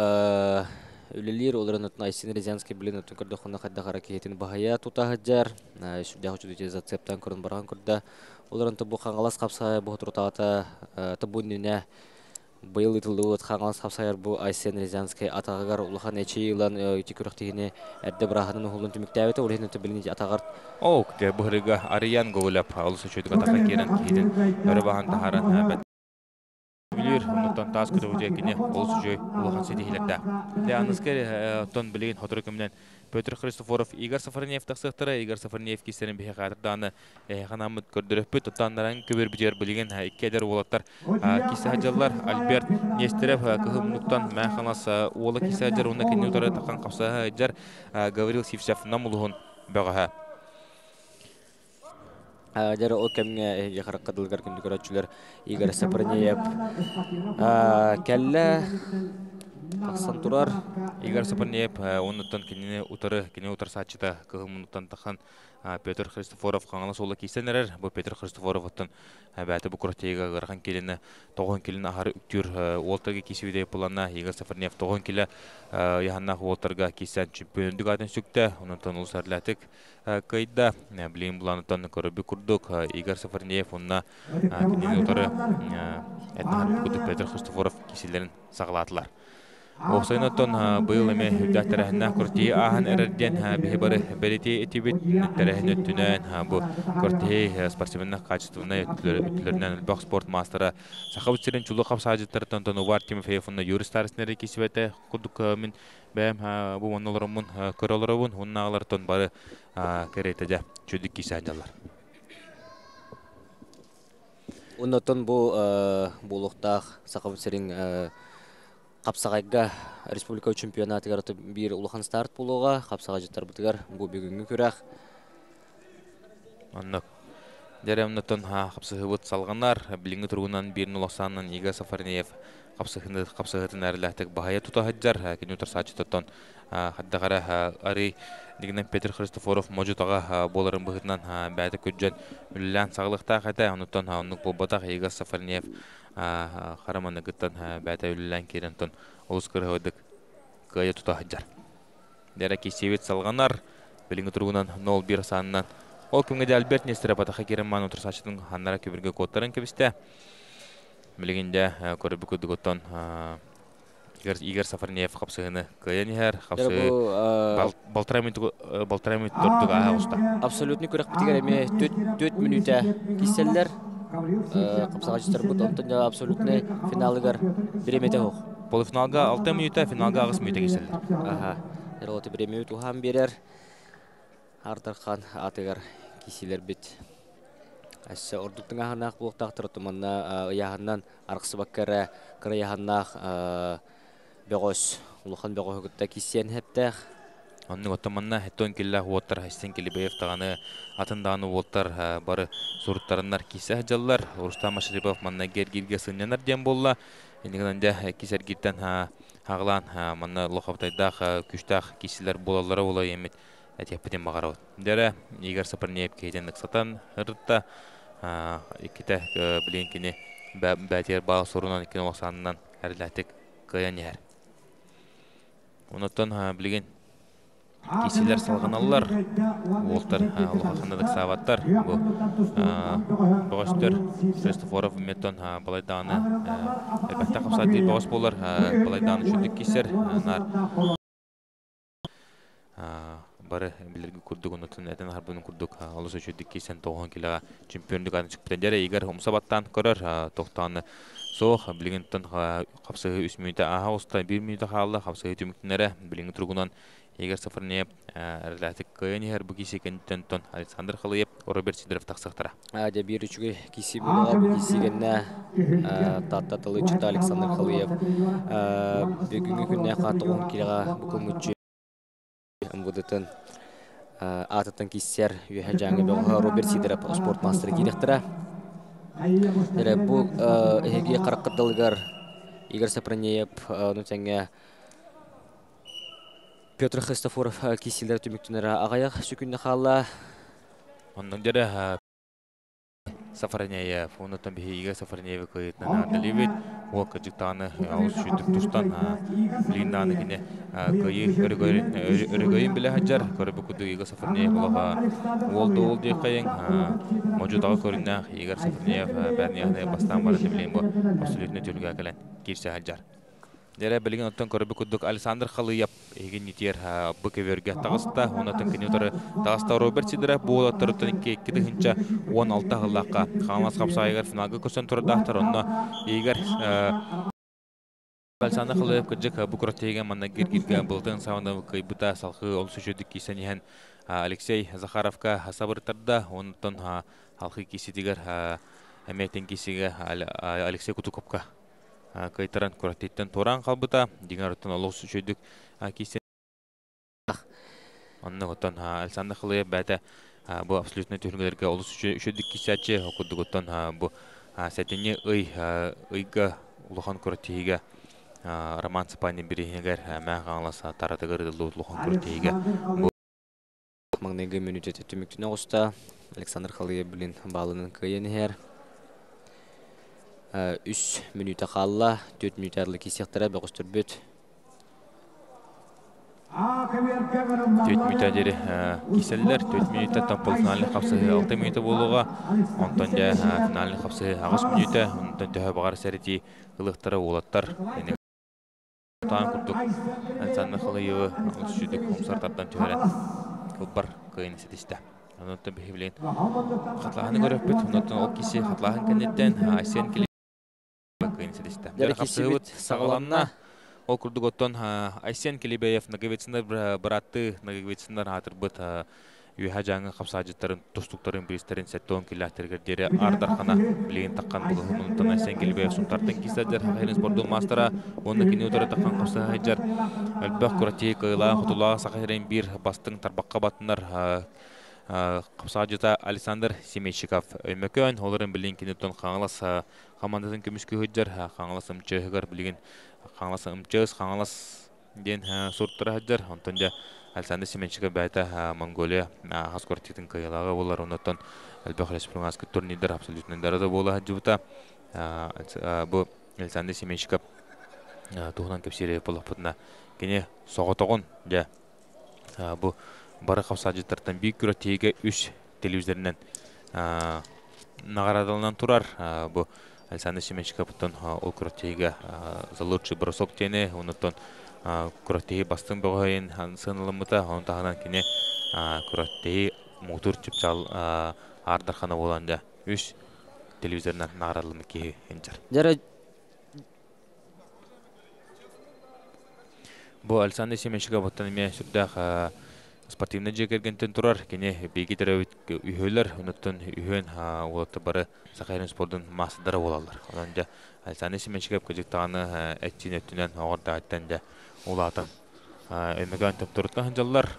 үлелер оларын Айсен Рязанский билен көрдөхөнө кадда харакетин бахая тутахаджар жахучу зацептан көрүн барган көрдө оларын бу каңалас капса бу туртата табунуна Быйыл итылдыгыт хаңалас хапсайар бу Айсен Рязанский атагар улахан эчи йылан итикүрөктигине эрде браханын хулун түмүктәбете олехне билинди атагар. О, те бухрига Ариан Гоголев алысы чөйдүк атага керен кийдин өрбахан тахаран бет. Билер, онтан тас күтөбүдө кине олсы жөй улахан сетихилетте. Те аныскер тон билген хоторукумнан Петр Христофоров, Игорь Сафарнеев тақсықтыры, Игорь Сафарнеев кестерін бейе қатырданы қанамыд көрдіріппі, тұттандаран көбір бітер білген иккедер олаттар. Кесі хаджалар Альберт Нестерев кығым мұқтан мән қанас олы кесі хаджар, оны кені ұтары таққан қапсаға хаджар Гаврил Сивсев намылығын бәғаға. Дәрі ол кәміңе әйге қараққадылғар күнді көрәтшілер Игорь Сапарнеев. Кәлі тақсан тұрар. Игорь Сапарнеев оныттан кенені ұтар сатчыда кығымынықтан таққан Петр Христофоров қаңылы солы кейсен әрер. Бұл Петр Христофоровтың бәті бұл күрттегі ғырған келіні, тоғын келіні ағары үктір олтарға кейсеведе бұланна Игорь Сапарнеев тоғын келі яғаннақ олтарға кейсен чемпиондық атын сүкті. Оныттан ұлыс әрләтік қайда білейін бұланыттан көрібі күрдік. Игорь Сапарнеев онына кенені ұтары әтінағар бүкілді Петр Христофоров кейселерін сағылатылар. Оқсайнаттан бұл әме үдәк тәрәхінна күртей ағын әрерден бейбары бәлеті етебет тәрәхін өттінен бұл күртей спортсменнің қачыстығына өттілерінен үлбақ спорт мастера сақабытсерін чулы қапсағыжыттардан Увар Тимофеевны юристарысынары кесібеті құдық мен бәм бұл оңыларымын көрілерімін оның ағылардан бары кәрейтеде чөдік кейсі анжалар. Оннаттан бұл ұқтақ сақабытсерін Қапсағайға республика чемпионаты гараты бір улахан старт болуға, қапсаға жеттар бұтығар бұл бүгінгі көрақ. Аннық. Дәрі ұннаттан қапсығы бұт салғанар, біліңі тұрғынан бірін ұлақсанын Игорь Сапарнеев қапсығытын әріләқтік бағая тұта хаджар, кені ұтыр сатчыттан қаддағара ары дегенен Петр Христофоров можутаға боларын бұғытынан бәті көджен үлілән сағылықта қайта, ұннаттан ұнық болбатақ Игорь Сапарнеев қараманы ғыттан бәті үлілән керентін ұлыс кірғыдық қайы тұта хаджар. Дәрі кесевет салғанар, біліңі тұрғынан 0-1 санынан ол күнгеде Альберт Нестерапатаға кереман ұтыр сатчытың ханнара көбірге көттарын кебісті. Білігінде көрі бүкілді көттан Игорь Сапарнеев қапсығыны қайын ехер, қапсығы балтырамет тұрдығы аға ұста. Абсолютный көрек бітігер әме 4 минута кеселдер қапсаға жестер бұд, онтын абсолютный финалығар біремете хоқ. Полуфиналға 6 минута, финалға ағыз минута кеселдер. Оты біреме өт ұған берер. Артарқан атығар кеселер бет. Әсі ордықтың ағынақ бұлықтақ тұрытымына ұяғынан арқысы баққары қыры яғынақ бәғос, ұлыған бәғос үгітті кесен әптәқ. Оның оттаманна әттон келі уоттар Хастен Келебеев тағаны атындағаны уоттар бары сұрыттарынар кесі әжалылар. Рустам Машарипов манна гергерге сыннанар дем болла. Енігінінде кесергеттен ағылан манна лоқаптайдақ күштақ кесілер болалары ола емет әтеппеден мағарауд. Дәрі Игорь Сапарнеев кейден ұқсатан ұрытта екеті білейінкені бәтер бағ сұрынан екен олақсанынан әріләтік қиян ер. Онаттан білген кесілер салғаналар, олтар олқақындадық сабаттар. Бұғыстыр Христофоров меттон балайдағаны әлбәтті қапсат дейін бұғыс болар. Балайдағаны шүндік кесер. Бары білергі күрдік ұнытын әтін қарбының күрдік олысы шүндік кесен 9 келіға чемпиондық атын шықпытен дәрі Игорь ұмсабаттан көрір. Тоқтағаны соқ білгентін қапсығы 3 минута аға ұста 1 минута қалды. Қапсығы түміктінері білген тұрғынан Игорь Сапарнеев әріләтік қойын ехер бұл кесе кәнеттен тон Александр Халыев, Роберт Сидоров тақсықтыра. Әде бір үшігі кесе болуға бұл кесегенне таттатылы чыта Александр Халыев. Бүгінгі күнне қатығын келіға бұл мүтчі ұмғыдытын атытын кесер үйе жаңы болуға Роберт Сидоров спорт мастері керектіра. Бұл әйге қараққыдылығар Игорь Сапарнеев нүтәңе Петр Христофоров кесілдер түміктінері ағаяқ сүкінді қала. Оның дәрі Сапарнеев, онытын бейі Игорь Сапарнеев көйетінен ардалевет. Ол күрдіктағаны ауыз шүйдік тұстан білгіндағаны кене көйі өрігойын білі хаджар. Көрі бүкілді Игорь Сапарнеев олаға олды ол дей қайын. Можудағы көріннақ Игорь Сапарнеев бәріне яғны бастан бары демелейін бұл. Абсолютны төлігі әкелен керсе хаджар. Дәрі білген оттан көрі бүкілдік Александр Халыев еген нетер бұқы верге тағыста. Онатын кені отыры тағыста Роберт Сидоров бұл оттар оттан кеді хінча 16 ғылаққа қағамас қапса егер финалғы көсен тұрдақтар. Онына егер Александр Халыев күрджік бұқыраттеген манна гергерге бұлтын сауында бұта салқы олысы жөдік кейсен еген Алексей Захаровқа сабырттарда. Онытын халқы кейсетігер әметтен кейсеге Алексей Кутуковқа кайтаран көрәттеттен торан қалбыта, деген арыттан олғысы шөйдік кейсен. Онны ғыттан Александр Халыев бәті бу абсолютно түлгелерге олус үшөдүк кисячы окудугуттан бу сетени ыйга улухан көрөтиге Роман Цыпанин биригер мен каңласа таратыгыр улухан көрөтиге Маңнайгы минут өтөмүктүнө оста Александр Халыя билин балынын кыйынер 3 минута қалла 4 минутарлы кесектері бөкістірбет 4 минута дері кеселдер 4 минута тампол финалын қапсы 6 минута болуға онтан да финалын қапсы 9 минута онтан төхі бағар сәріті ғылықтары олаттар Таң күрдік Александр Халыевы сүрдік омсартардан төхерен кылбар кыйын сетісті онтан бейбілейін қатлағаны көріп бет онтан ол кесе қатлағын кәнеттен Асен келі Сағаланна ол күрдік оттан Айсен Келебеев наговециндар баратты наговециндар атыр бұд үйha жаңы қапсажыттарын, тұстықтарын, біристерін сәттуын келіқтергердері ардархана білеген таққан бұлығын ұнтан Айсен Келебеев сұнтардың кесәдер хақайын спордың мастера оны кені өтірі таққан қапсағайжар әлбәқ күратей қайылаған құтылаға сақайрын бір бастың тарбаққа батынар Қапсажыта Александр Семейчиков өймөкөн оларын білген кенеттен қаңылас командасын көміскі өйджар қаңылас ұмчығығар білген қаңылас ұмчығыз қаңылас ден сұрттыры өйджар онтан да Александр Семейчиков бәйті Монголия ғаскортиктің қайылағы олар онаттан әлбәқ республикасқы турнирдер абсолютнендері болы өйджібіта бұл Александр Семейчиков туғынан көпсері болықпытына кене соғытығын бұл бары қапсажыттардан бейік күрәтейге 3 телевизорынан нағарадылынан тұрар. Бұл Александр Семенчиковтан ол күрәтейге залучший бросок тені, онытан күрәтейі бастың бұғайын сынылымыта, оның тағынан кене күрәтейі мұғдыр чүпчал ардархана боланда 3 телевизорынан нағарадылымы кейі енжар. Бұл Александр Семенчиковтан еме сүрдәқ спортивный жекергентен турар, кене бейгі тәрәуіт үйелер, ұныттын үйен олатты бары Сақайрын спордың масыдары олалар. Онында Александр Семенчиков көжектағаны әттен өттінен оғырда әттен де олатын өмеген төп тұрытқан жаллар.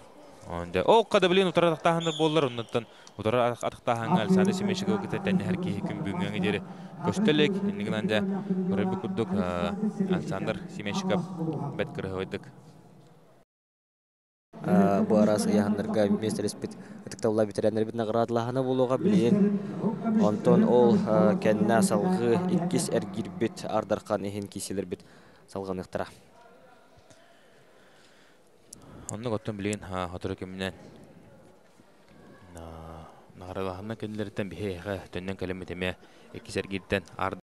Ол қады білен ұтар атықтағандар болылар, ұныттын ұтар атықтағанға Александр Семенчиков кеттен әр кейі күн бүгінгі дері көштілік. Енігін әнде көрәбі күрдік Александр Семенчиков бәт кірі Бұл арасы яғындарға местер еспет ұтықтаула ветеринар бітіне ғырадылағына болуға білейін. Онтон ол кәнна салғы 2 әргір бет ардарқан ехен кеселер бет салған ұқтыра. Онның оттан білейін отыры кемінен нағырадылағына кәнілерден бейхеға төннен кәлеметеме 2 әргерден арды.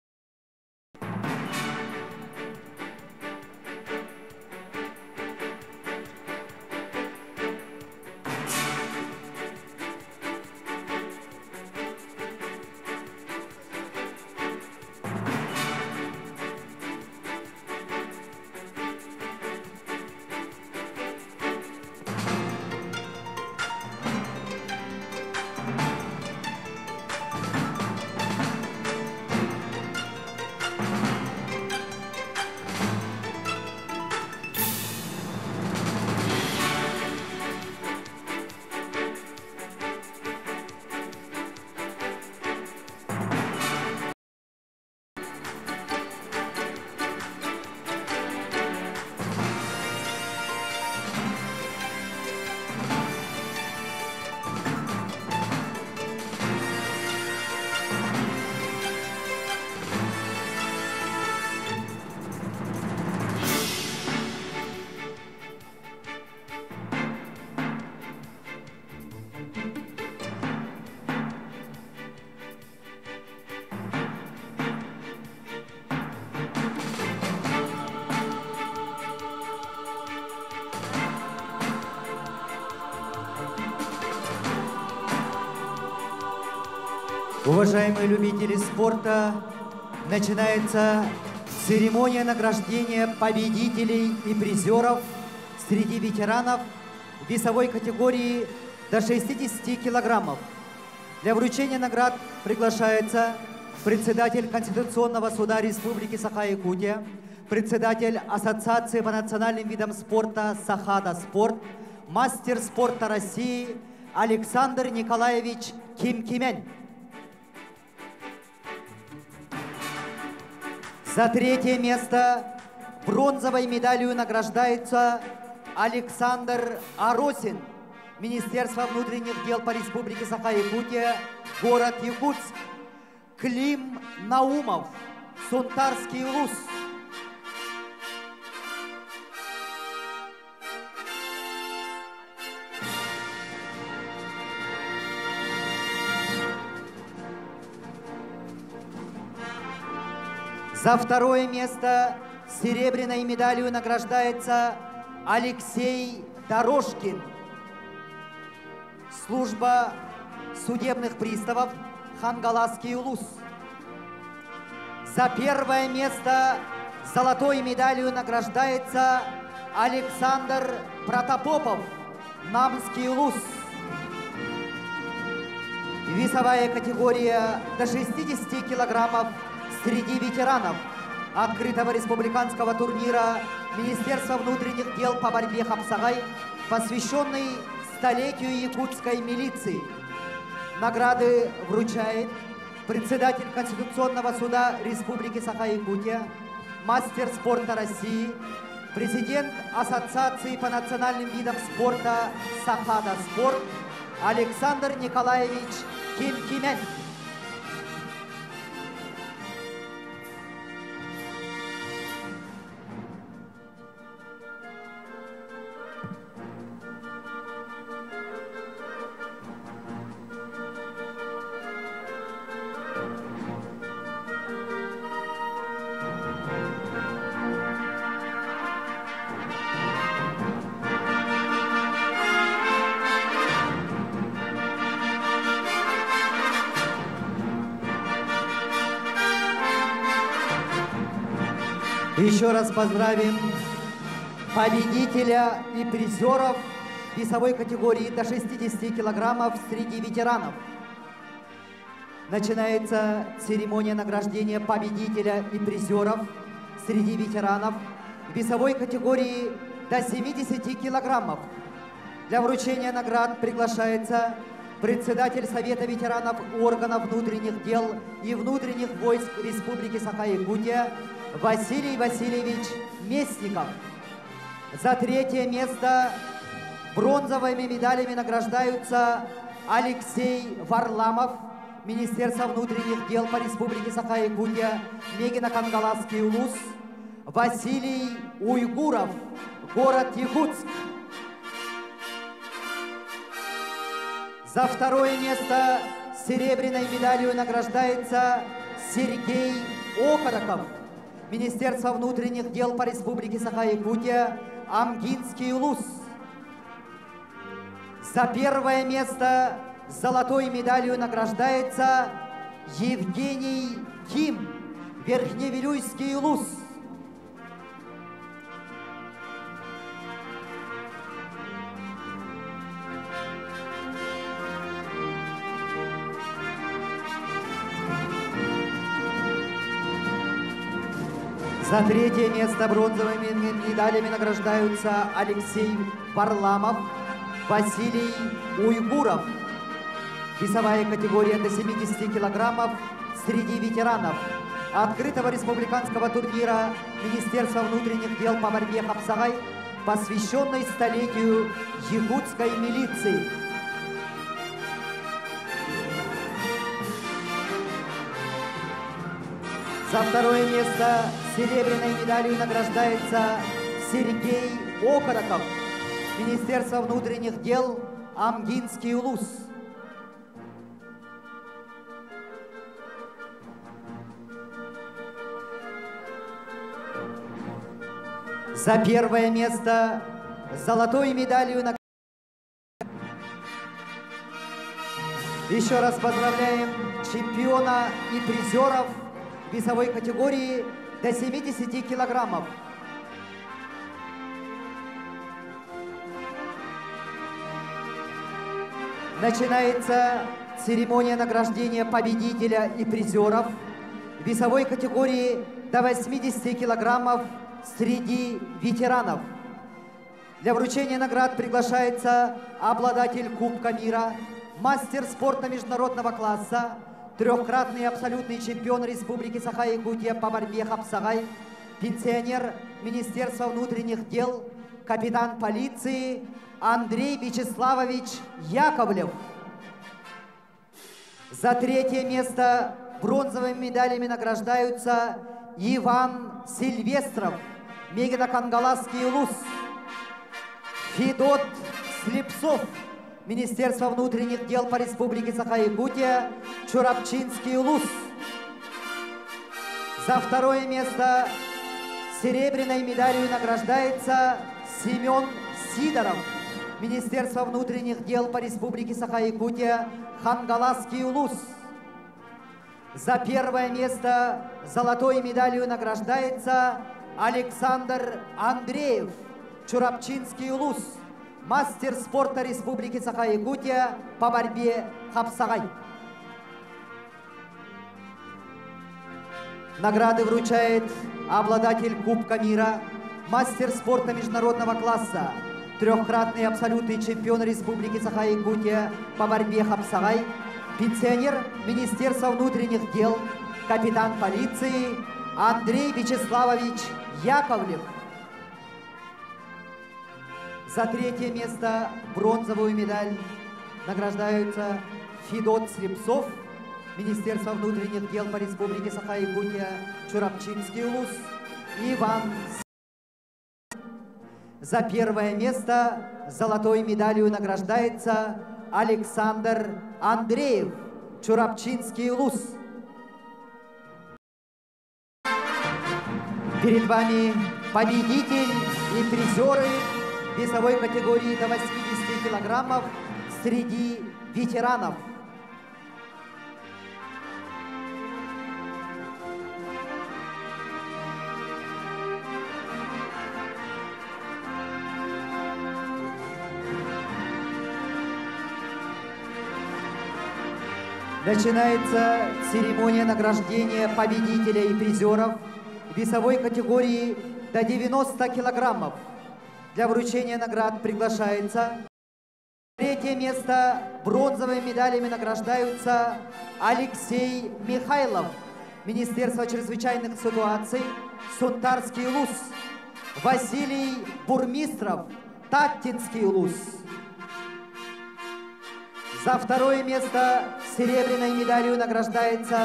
Уважаемые любители спорта, начинается церемония награждения победителей и призеров среди ветеранов весовой категории до 60 килограммов. Для вручения наград приглашается председатель Конституционного суда Республики Саха-Якутия, председатель Ассоциации по национальным видам спорта «Сахада Спорт», мастер спорта России, Александр Николаевич Кимкимен. За третье место бронзовой медалью награждается Александр Аросин, Министерство внутренних дел по Республике Саха-Якутия, город Якутск. Клим Наумов, Сунтарский улус. За второе место серебряной медалью награждается Алексей Дорожкин, служба судебных приставов, Хангаласский улус. За первое место золотой медалью награждается Александр Протопопов, Намский улус. Весовая категория до 60 килограммов среди ветеранов открытого республиканского турнира Министерства внутренних дел по борьбе Хапсагай, посвященный столетию якутской милиции. Награды вручает председатель Конституционного суда Республики Саха-Якутия, мастер спорта России, президент Ассоциации по национальным видам спорта Сахада Спорт Александр Николаевич Кимкимен. Еще раз поздравим победителя и призеров весовой категории до 60 килограммов среди ветеранов. Начинается церемония награждения победителя и призеров среди ветеранов весовой категории до 70 килограммов. Для вручения наград приглашается председатель Совета ветеранов органов внутренних дел и внутренних войск Республики Саха-Якутия Василий Васильевич Местников. За третье место бронзовыми медалями награждаются Алексей Варламов, Министерство внутренних дел по Республике Саха-Якутия, Мегино-Кангаласский улус, Василий Уйгуров, город Якутск. За второе место серебряной медалью награждается Сергей Окороков, Министерство внутренних дел по Республике Саха-Якутия, Амгинский улус. За первое место золотой медалью награждается Евгений Ким, Верхневилюйский улус. За третье место бронзовыми медалями награждаются Алексей Варламов, Василий Уйгуров. Весовая категория до 70 килограммов среди ветеранов открытого республиканского турнира Министерства внутренних дел по борьбе Хапсагай, посвященной столетию якутской милиции. За второе место серебряной медалью награждается Сергей Окороков, Министерство внутренних дел, Амгинский улус. За первое место золотой медалью награждается. Еще раз поздравляем чемпиона и призеров весовой категории до 70 килограммов. Начинается церемония награждения победителя и призеров весовой категории до 80 килограммов среди ветеранов. Для вручения наград приглашается обладатель Кубка мира, мастер спорта международного класса, трехкратный абсолютный чемпион Республики Саха-Якутия по борьбе хапсагай, пенсионер Министерства внутренних дел, капитан полиции Андрей Вячеславович Яковлев. За третье место бронзовыми медалями награждаются Иван Сильвестров, Мегидо-Кангаласский улус, Федот Слепцов, Министерство внутренних дел по Республике Саха-Якутия, Чурапчинский улус. За второе место серебряной медалью награждается Семен Сидоров, Министерство внутренних дел по Республике Саха-Якутия, Хангаласский улус. За первое место золотой медалью награждается Александр Андреев, Чурапчинский улус, мастер спорта Республики Саха-Якутия по борьбе хапсагай. Награды вручает обладатель Кубка мира, мастер спорта международного класса, трехкратный абсолютный чемпион Республики Саха-Якутия по борьбе хапсагай, пенсионер Министерства внутренних дел, капитан полиции Андрей Вячеславович Яковлев. За третье место бронзовую медаль награждаются Федот Слепцов, Министерство внутренних дел по Республике Саха-Якутия, Чурапчинский улус, Иван. За первое место золотой медалью награждается Александр Андреев, Чурапчинский улус. Перед вами победитель и призеры весовой категории до 80 килограммов среди ветеранов. Начинается церемония награждения победителя и призеров весовой категории до 90 килограммов. Для вручения наград приглашается. Третье место бронзовыми медалями награждаются Алексей Михайлов, Министерство чрезвычайных ситуаций, Сунтарский улус, Василий Бурмистров, Таттинский улус. За второе место серебряной медалью награждается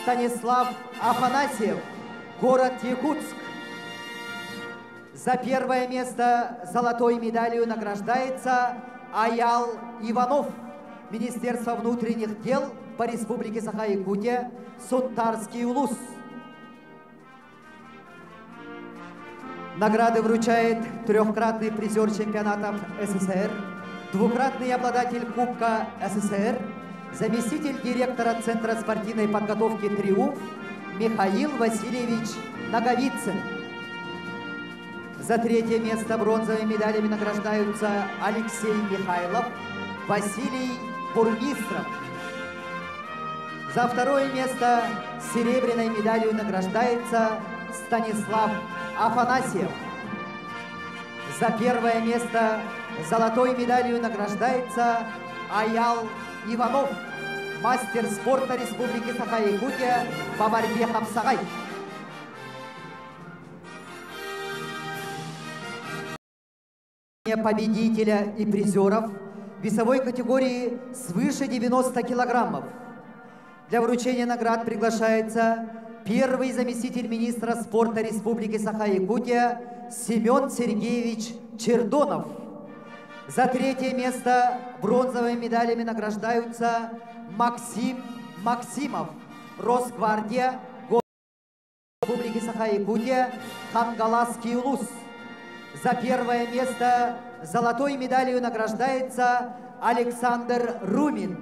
Станислав Афанасьев, город Якутск. За первое место золотой медалью награждается Аял Иванов, Министерство внутренних дел по Республике Саха-Якутия, Сунтарский улус. Награды вручает трехкратный призер чемпионатов СССР, двукратный обладатель Кубка СССР, заместитель директора Центра спортивной подготовки «Триумф» Михаил Васильевич Наговицын. За третье место бронзовыми медалями награждаются Алексей Михайлов, Василий Бурмистров. За второе место серебряной медалью награждается Станислав Афанасьев. За первое место золотой медалью награждается Аял Иванов, мастер спорта Республики Саха-Якутия по борьбе хапсагай. Победителя и призеров весовой категории свыше 90 килограммов. Для вручения наград приглашается первый заместитель министра спорта Республики Саха-Якутия Семен Сергеевич Чердонов. За третье место бронзовыми медалями награждаются Максим Максимов, Росгвардия, город Республики Саха-Якутия, Хангаласский улус. За первое место золотой медалью награждается Александр Румин,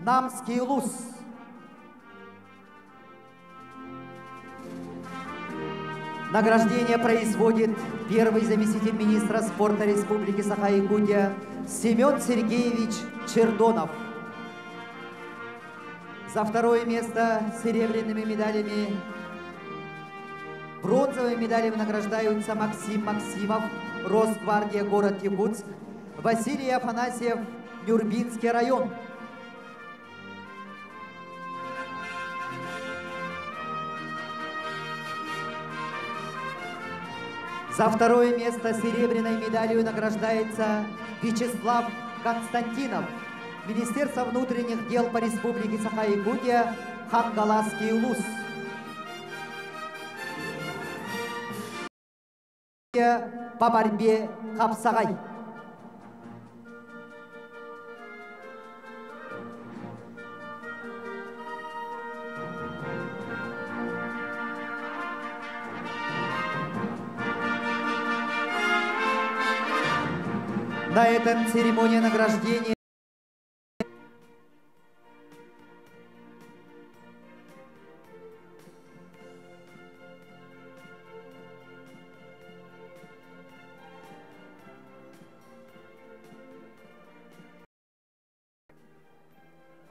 Намский улус. Награждение производит первый заместитель министра спорта Республики Саха-Якутия Семен Сергеевич Чердонов. За второе место серебряными медалями Бронзовой медалью награждаются Максим Максимов, Росгвардия, город Якутск, Василий Афанасьев, Нюрбинский район. За второе место серебряной медалью награждается Вячеслав Константинов, Министерство внутренних дел по Республике Саха-Якутия, Хангаласский улус. По борьбе Хапсагай. На этом церемония награждения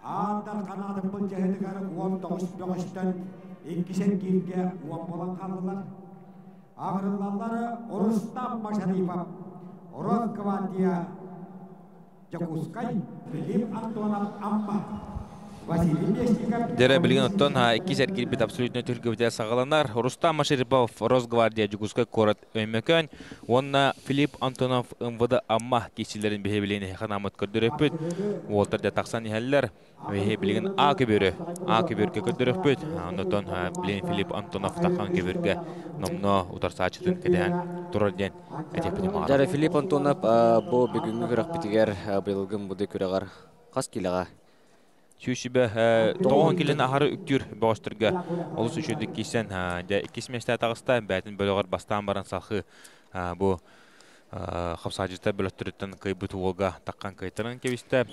Аңдар қанадың бұл жәйдігері 19-5-тен 2-сен кейінге болан қалдылар. Ағырылалары Рустам Машарипов, Росгвардия, Якутскай, Филипп Антонов Амма, Василий Мечников. Дәрі білген ұттан 2 сәргер бет абсолютно түргі бітер сағаланар. Рустам Машарипов, Росгвардия, Якутскай, Корот өймекөн. Онна Филипп Антонов МВД Амма кесілерін бейе білейін ханамыт көрдір өппіт. Олтарда тақсан ехәлілер. Бейе білген А көбірге көрдір өппіт. Оннатон білейін Филипп Антонов таққан көбірге номно ұтарсачытын кәден тұрырден әтепіне мағар. Дәрі Филипп Антонов бұл бүгінгі күрек бітігер бұйылғын бұды көрегар қас келеға? Сүйшібі тоғын келін ағары үктір бағыштырға олыс үшедік кейсен 2 месті тағыста бәтін бөліғар бастан баран сақы бұл қапсажыста бөліттіріттен қайбыт олға таққан қайтырын кебісті.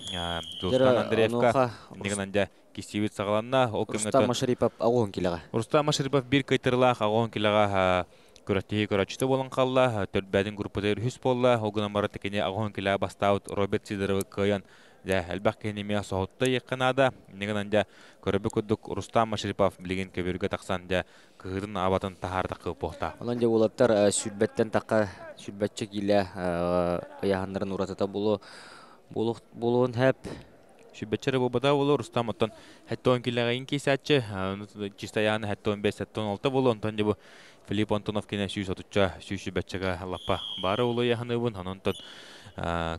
Достан Андреевка негінінде кестебет сағаланна. Рустам Машарипов ағуын келеға? Рустам Машарипов бір қайтырлақ ағуын келеға көрәттегі көрәтшіті болын қалла. Төрт бәдің группадыр хүс болла. Оғынан бары текене ағуын келеға бастауыт Роберт Сидоровы қойын. Әлбәқ кенемея соғытты еқінада. Негінінде көрібі көдік Рустам Машарипов білген көберге тақсан күйдің абатын тахарды қылып боқта. Онан олаттар сүрбеттен таққа сүрбетчі келі аяғандарын ұратыта болуын әп. Сүрбетчері болбада болу Рустам оттан әтті 10 келіға ең кейсәтші. Чиста аяғаны әтті 15-16 болу. Онтан бұл Филипп Антонов кене сүйсотуча сүрбетчіға лаппа бары олу аяғаны бұн. Онтан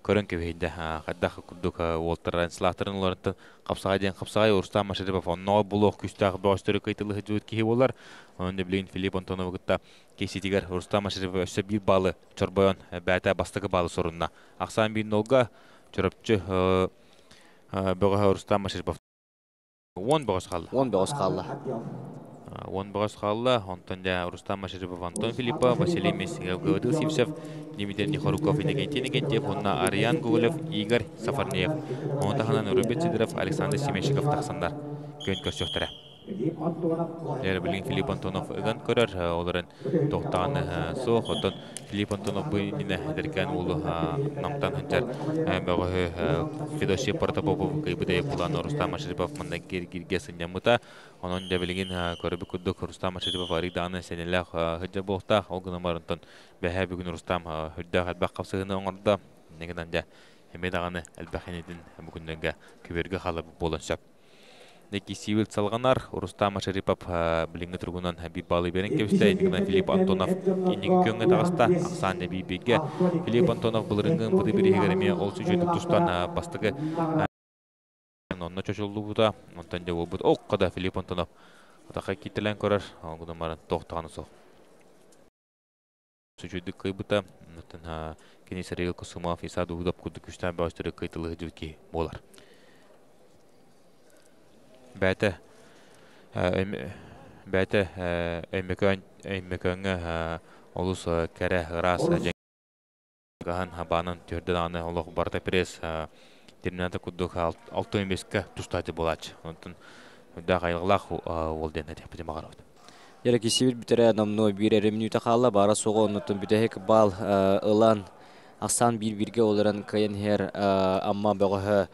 көрін көбейді қаддақы күрдік олтырын сылақтырын оларынты қапсағай Рустам Машарипов оннауы бұлық күстағы бағыстыры қайтылы жүгіт кейі болар. Онында білейін Филипп Антонов ғытта кейсетігер Рустам Машарипов өсі бір балы чорбайон бәті бастығы балы сорынна. Ақсан бейін олға чорапчы бұғы Рустам Машарипов 10 бағыз қалды. 10 бағыз қалды. 10 бағыз қалды. Онтан Рустам Машарипов, Антон Филиппов, Василий Мессигов, Гавадыл Сивсев, Дмитрий Нихоруков, Иннегентьев, онна Ариан Гугулев, Игорь Сафарнеев. Онтаханан Роберт Сидоров, Александр Семенщиков тақсандар. Көн көстөқтірі. Білген Филипп Антонов ұған көрір, оларын тоқтағаны соқ. Оттан Филипп Антонов бұйнені дәркен олы намтан хүнтер бәғі Федосия Портопопов қайбыдай бұланы Рустам Машарипов мұнда кергерге сынямыта. Онын да білген көрібі күрдік Рустам Машарипов аридағаны сәнеләқ хүджа болта. Олғын омарынтан бәхә бүгін Рустам хүддәқ әлбәқ қапсығыны оңырда. Негінен де әмедағаны әлбәқенеден бүгінденге көберге қалы болын сөп. Неки сивил салганар Рустам Машарипов билинге тургунан бир балы берен кебисте негинен Филипп Антонов иннеги көнгө тагыста аксан бибиге Филипп Антонов булырынгын быды бирегереме ол сүжөтүк тустан бастыгы онна чочолду бута онтан же болбут оккада Филипп Антонов атакай кителен көрөр огудумарын токтоганы сол сүжөтүк кыйбыта онтан Кенесарел Кусумов Исаду удап кудук үстөн баштыры кыйтылы жүки болар. Бәті өймекөңі олыс кәрі ғырас жәңгіған банын түрді даны олық барда пресс терминаты күдік 6-15-ке тұстады болачы. Онтын өйді қайылғылақ ол ден әтепіде мағар өді. Ерек есебіл бітірі намны бір әрімні үтіқалы бара соғы онытын бүтәхек бал ұлан ақсан бір-бірге оларын кайын хер амма бұғы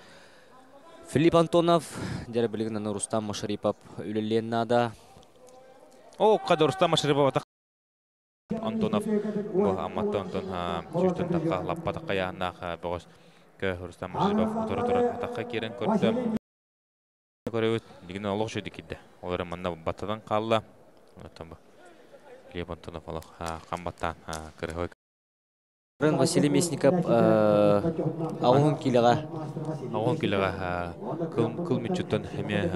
Филипп Антонов, дәрі білігінен Рустам Машарипов үлілен нада. О, қады Рустам Машарипов Антонов бу амматта онтон сүстөн такка лаппа такка яаннах богос кө Рустам Мажибов отор такка керен көрдө. Көрөбүт дигине олох шөдикидде. Олар манна баттадан калла. Отон бу. Глеб Антонов олох камбаттан кыргой. Василий Мясников ауын килеға кыл митчуттан хеме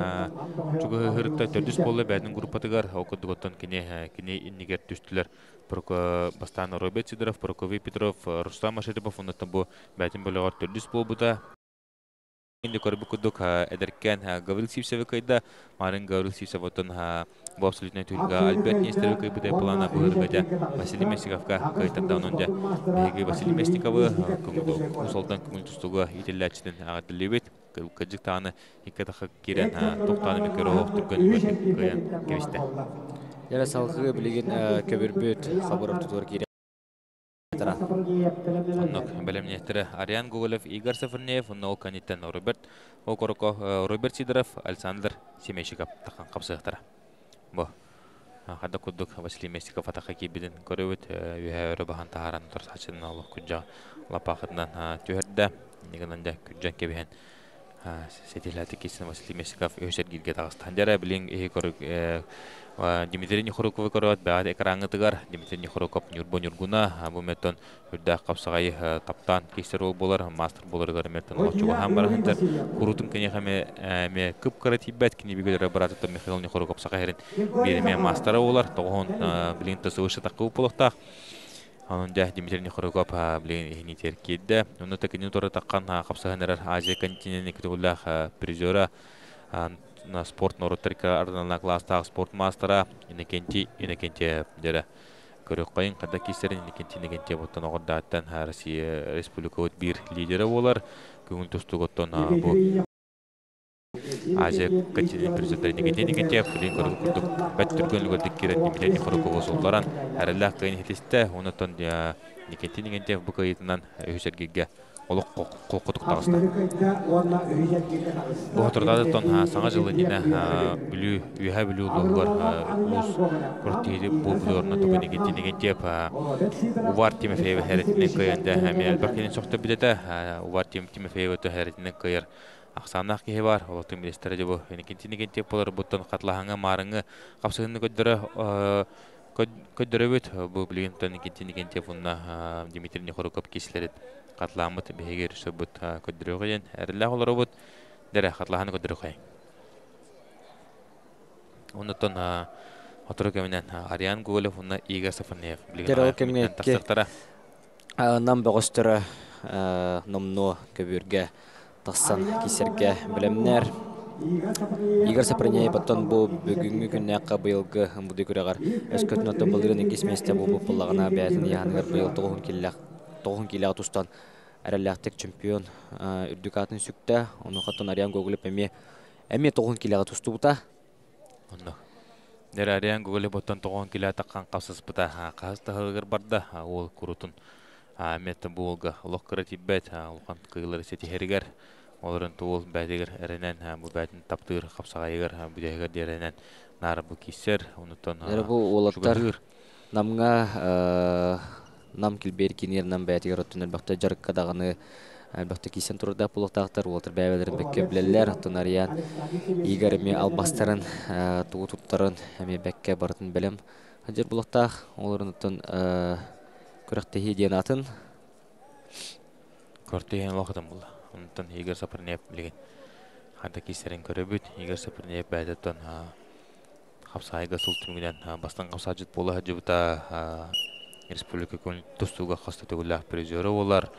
чугы хырыкта төрдүс болы бәдін группатыгар окудуготтон кене иннигер түстілер бастан Роберт Сидоров, Прокофий Петров, Рустам Ашерипов оннаттан бу бәдін бөлігар төрдүс бол бұда инде көрбі күдік әдіркен Гаврил Сивсеві кайда марын Гаврил Сивсев отын бұл абсолютно түлгі Альберт Нестерові кайбыдай плана бұғырғыда Василий Мясниковқа кайтарда онында бәйгі Василий Мясниковы ұсалдан күңіл тұстуға ителләтшінің ағадылебет кәджік тағаны екетақы керен тоқтаны мекері оқ түрген көйен кевісті. Яра салқығы білеген көбірбөт Хабаров тұтуар керен. Оннок белемнехтері Ариан Гоголев, Игорь Сафарнеев, оннол каниттен Роберт Сидоров, Александр Семейшиков таққан қапсығықтары. Бұ, қада күдік Василий Мясников атаққа кейбеден көрөбіт, үйе өрі баған тағаран тұрс хачының алып күджа лапақытынан түйірді, негінінде күджан кебеген сетеләті кесін Василий Мясников өсер келге тағыстан жара білен Дмитрий Нехоруковы көрөт бәғад экраңытыгар Дмитрий Нехоруков Нюрбо-Нюргуна бұл меттон үрді қапсағай таптан кестер ол болар, мастер боларығар меттон олчуға хам барахынтар құрутым кене қаме күп қаратибәт кене бігілері баратыпты Михаил Нехоруков сақайырын береме мастера олар тоғын білен тасуышы таққы ұпылықтақ Онда Дмитрий Нехоруков білен ехінетер кедді оны тәкені торы таққан қапсағанырар Азия континентіне күтігілі призера на спорт норотрика арналарына класстағы спорт мастера Иннокентий дәрі көрек қайын қада кестерін Иннокентий боттан оғырдаттан Россия Республика бір лидері олар көңіл тұстық оттан бұл Азия континент президенті Иннокентий білен көрік күрдік бәт түргенлі көрдік керен Дмитрий Нехоруков солларан әрілі қайын хетесті онытын Иннокентий бұл қайытынан өсергеге олық қолқытық тағысты. Бұл отырдады тон саңа жылы нені үйе білу ұлығылар ұз көрттейді бұл бұлырына тұғы Иннокентий Увар Тимофеева әретінен көйенді әме әлбіркенен соқты біледі. Увар Тимофеева өті әретінен көйер ақсанақ кейі бар. Олықтың министері де бұл Иннокентий болар бұттан қатлағаңа марыңы қапсығыны көддірі өт. Бұл білген Иннокентий бұнна Дмитрий Нехоруков кесілерет. Қатламыт бейгер сөбіт көддірі қойын. Әрілі олары бұд, дәрі қатлағаны көддірі қойын. Онытын отыры көмінен Ариан Гоголев, онына Игорь Сафарнеев. Дәрі көмінетке нам бағыстыры номно көбірге тақсан кесерге білімнер. Игорь Сафарнеев баттан бұл бүгінгі күннәққа бұйылғы бұды көріғар. Өскөтін оты бұлдырын екесместе бұл бұллағына бәтін яғынығыр бұйыл тоғын келеға тұстан әрәләқтік чемпион үрдік атын сүкті. Оны қаттан Ариан Гоголев әме тоғын келеға тұсты бұта. Дәрі Ариан Гоголев баттан тоғын келеға таққан қапсыз бұта. Қағызды ғылғыр барды ол күрутын әметті бұлғы ұлық қыры бәт ұлған қиылыр сеті хергер. Оларын туыл бәдегер әрінен бұл бәтін таптығыр қапсағайығыр бүдегер дерінен нары бұл кесер. Дәрі бұл олаттар намға нам килбер кинер нам бәтигер оттын әлбәқті жарыққа дағаны әлбәқті кесен тұрда бұлықтақтар олатыр бәйбәлерін бәкке білелер. Оттын Ариан Игорь әме албастарын туғы тұттарын әме бәкке барытын білім. Әдер бұлықтақ оларын оттын көріқтегі ден атын. Көртеген уақытым бұл. Онтан Игорь Сафарнеев білген. Қанда кесерін көрі Игорь Сафарнеев бәдеттен қапсағайға сұлтымгіден бастан қапсағыжыт болы әжібіта Республика көңіл тұстуға қасты төгілі призері олар.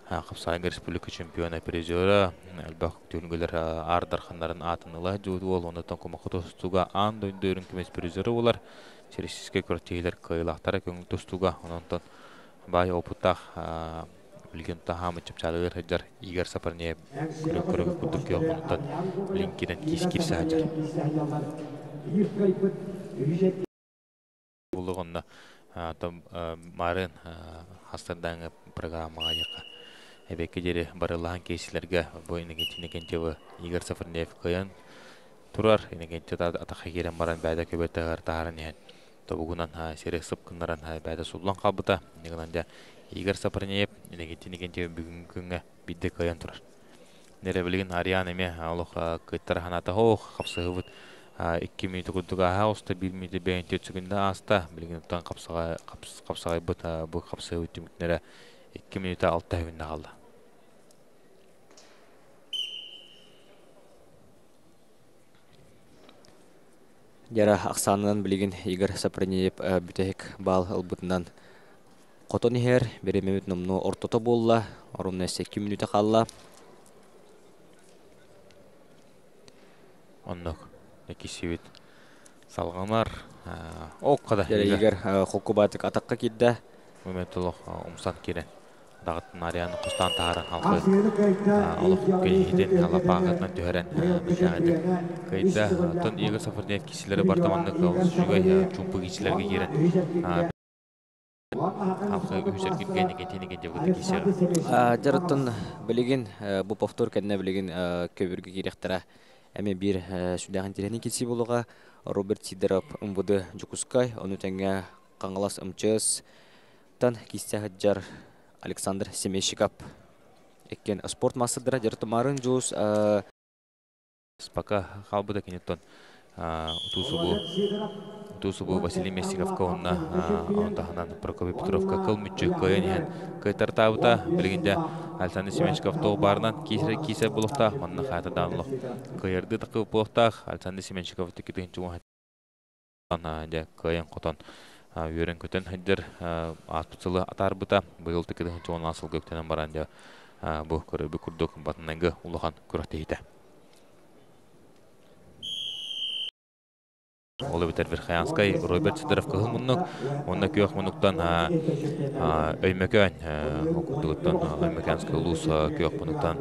Қапсағайға Республика чемпионы призері. Әлбәқ түйінгілер ардархандарын атынылы әжібіт ол. Онытан көмақы тұстуға ан дөйдерін көмес призері олар. Сересіске көртейлер қайылақтары көңіл тұстуға. Онытан бай опыттақ білген тағамы чапчалығыр әжір Игорь Сафарнеев көрі-көрі күдік ең онытан линкерін кес-керсі әжір. Бұлығынна марын хастардағы программаға еқа. Әбәкі дері барылаған кейсілерге бұл Иннокентий Игорь Сафарнеев қойын тұрар. Иннокентий атаққа керен баран бәді көбетті ғыр тағарын ең. Тобугунан сере сыпкыннаран бәді суллан қалбыта. Негенде Игорь Сапарнеев негенте бүгүнгүнгө бидде каян турар. Нере билген Ариан эме алох кыттар ханата хох капсыгыбыт 2 минут кудуга хауста 1 минут бен төчүгүндө аста билген тан капсагай бут бу капсыгыбыт түмүкнере 2 минут 6 секундда калды. Жара Аксанынан билген Игорь Сапарнеев бүтек бал албытынан Котон ихер, беремемет номну ортото болла, орунна 2 минута қалла. Оннық, екесевет салғанар, оққада. Игорь Хокубатык атаққа келді. Моментолық умсан керен. Дағыттың арияны құстан тағаран халқы. Олық кейден алапағатынан түйерен. Кейді тұн Игорь Сапарнеев кесілері бартамандық жүгай чумпы кесілерге керен. Жарыттын білеген бұл повтор кәдіне білеген көбіргі керектіра әме бір сүдәғын терені кетсі болуға Роберт Сидоров ұмбуды Жукускай, оны тәңе қаңғылас ұмчыз тан кестяғы жар Александр Семещиков әккен спорт массыдыра жарыттымарын жүз спака қалбыда кенеттон Тусубу Василий Мессиковка онна онтаханан Прокопий Петровка кыл мүтчі көйен көйтар табыта білгенде Александр Семенчиков тоғы барынан кейсе бұлықта онна қайта данылық көйерді тақы бұлықтақ Александр Семенчиков текетін жүңі көйен қотон үйерін көтен хүндер аспыцылы атар бұта бұйыл текетін жүңін асыл көктенен баран бұл көрі күрдік батыныңғы ұлыған күріқтейді. Олы бітер Верхаянскай, Роберт Сидоров кығыл мұнық, онна күйіқ мұнықтан өймекөн, оқырдығыттан өймекянскай ұлыс күйіқ мұнықтан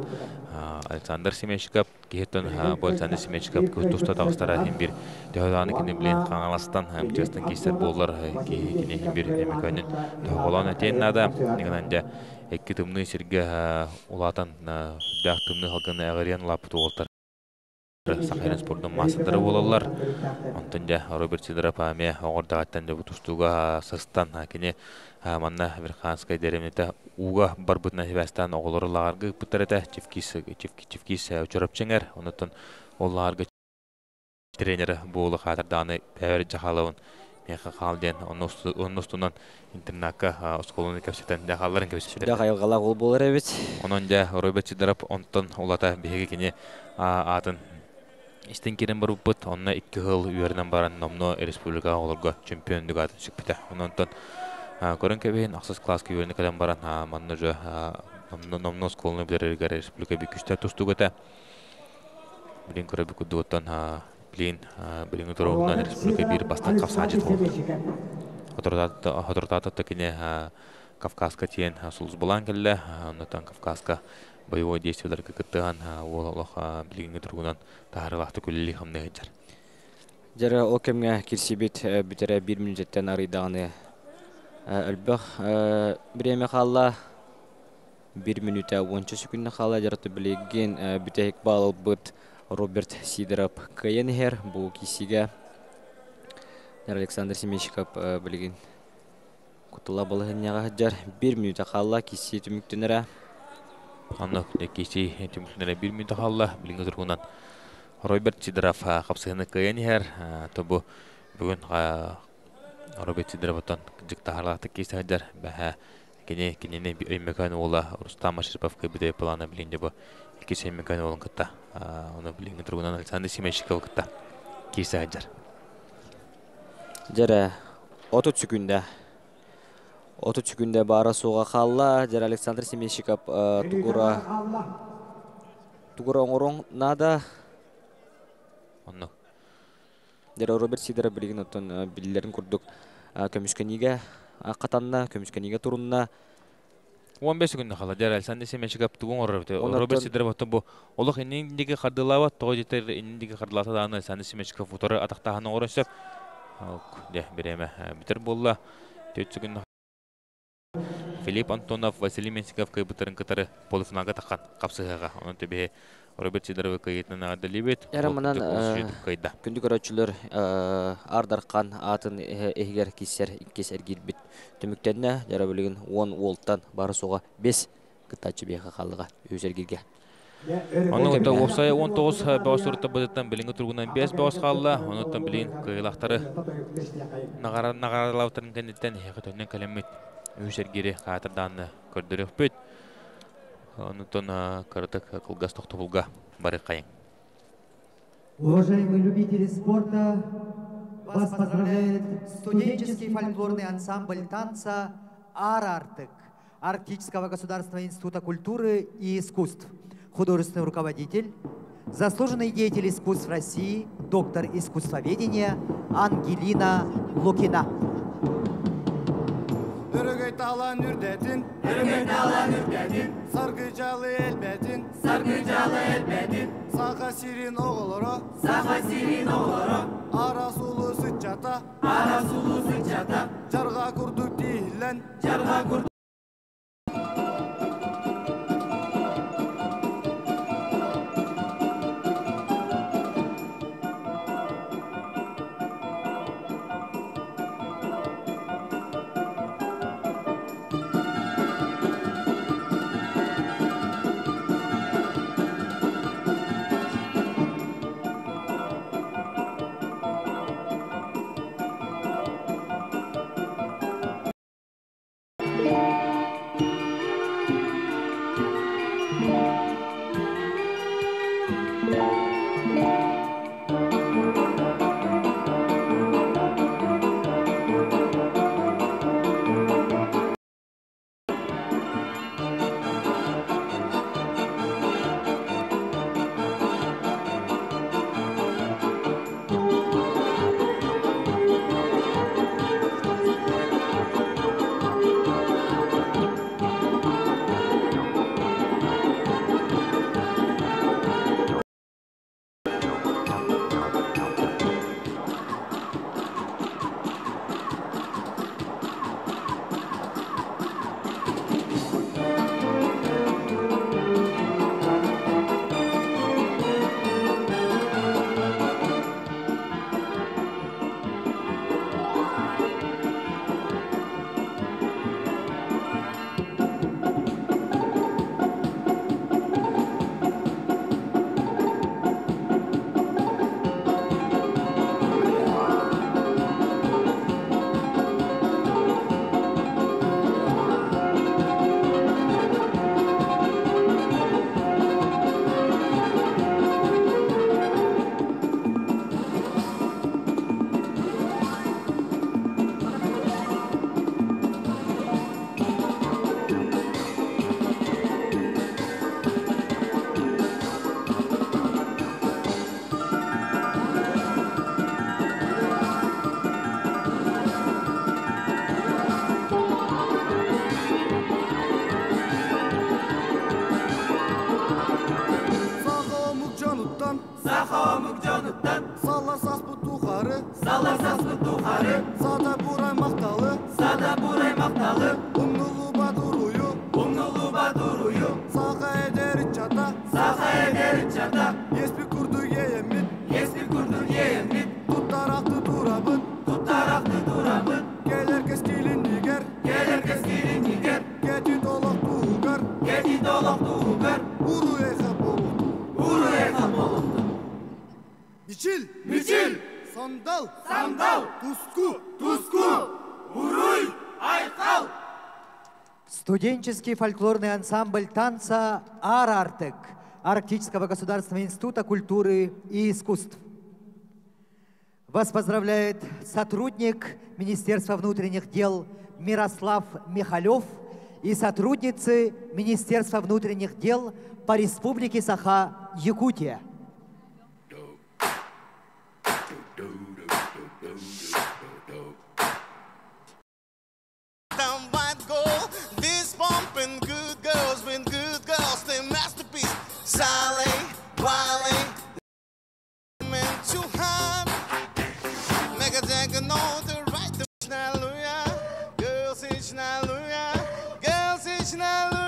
Александр Семенщиков, кейттен бұл Александр Семенщиков көтуста тағыстара бір түйаданы кені білен қаңаластан честен кейстер болылар кені бір өймекөнін түйғолан өтейін нада, негінінде әккі тымны серге ұлатан дәқ тымны халқыны әғыриян лапыты олтар. Сахарин спорттың массадары болалар. Онтында Роберт Сидоров аме оғырдағаттан да бұтыстуға сыстан кене манна Верханскай дәремнеті уға бар бұтына себәстан оғылары лағарғы бұттарыда чевкис өчіріп чеңер. Онытын ол лағарғы тренері болы қатырдағаны бәвер жағалауын меқа қалден. Оның ұстынан интернатқа ұсқолыны көпсеттен дәғаларын көпсеттен. Дәғайылғалақ ол болар әбет. Онында Роберт Сидоров онтын олата беге кене атын Истен керен бар бұппыт, онына 2 жыл үйерінен баран номно республика оларға чемпиондық атын сүкпіті. Онынтын көрін көбейін ақсыз класс үйеріне кәден баран манны жö номно сколыны білерігер республика бекүштер тұстық өті. Білін көрі бүкіді өттен білін ұтырығынан республика бір бастан қапсанчет болды. Хотыртаты кене Кавказка тиен сұлыз болан келі, онытан Кавказка боевой действиялар кыттыган олох билигинге тургунан таарылакты күлли хамны жар. Жара о кемге кирсибит бүтере 1 минуттан арыдаганы албах биреме халла 1 минута 10 секундна халла жарты билеген бүтек бал бут Роберт Сидоров кайенхер бу кисиге Александр Семенщиков билеген кутула балыгыняга жар 1 минута халла киси түмүктөнөрө Анна киси түмүктөнөрө 1 минут халла билинге тургунан Роберт Сидоров капсыгыны кайенхер тобу бүгүн Роберт Сидоровтан жыктаарлакты киси жар баха кенене өймеканы ола Рустам Аширпов кыбыды планы билинде бу киси өймеканы олон кытта оны билинге тургунан Александр Семенщиков кытта киси жар. Жара 30 секунда бара суга халла жара Александр Семенщиков тугура оңорон нада онно жара Роберт Сидоров билген оттон биллерин курдук көмүскениге катанна көмүскениге турунна 15 секунд хала жара Александр Семенщиков тугун Роберт Сидоров оттон бу олох ининдиги кардылаба того жетер ининдиги кардылата даны Александр Семенщиков футуры атактаханы оросып береме битер болла 4 секунд Филипп Антонов, Василий Менсиков кайбытарын кытары полуфиналга таккан капсыгага. Онун төбе Роберт Сидоров кайытын адалибет. Яраманан күндү көрөчүлөр ардаркан атын эгер кисер иккесер гилбит төмүктенне жара билген 10 волттан бары суга 5 кытачы бега калыга өзергирге. Onun da olsaya 19 bağışırta bıdıttan bilingi turgunan 5 bağış kallı. Ondan bilin kıyılakları nağaralavtırın kenditten hekatöründen kalemet özergiri katırdanı kördürük büt. Ondan kırdık kılgaz toktubulga bari kayın. Уважаемые любители спорта, вас поздравляет студенческий фольклорный ансамбль танца «Ар-Артек» Арктического государственного института культуры и искусств. Художественный руководитель, заслуженный деятель искусств России, доктор искусствоведения Ангелина Лукина. Үргөй талан үрдетин, саргыжалы элбетин, саха сирин оголоро, арасулу сычата, жарга курдук дийлен, Мичил, сандал, туску, уруй, айкал. Студенческий фольклорный ансамбль танца «Ар-Артек» Арктического государственного института культуры и искусств. Вас поздравляет сотрудник Министерства внутренних дел Мирослав Михалев и сотрудницы Министерства внутренних дел по Республике Саха-Якутия. This bumping good girls, when good girls, they masterpiece. Sally, Wally, meant to hide. Make a jacket, no, the right to Hallelujah. Girls, it's Hallelujah. Girls, it's Hallelujah.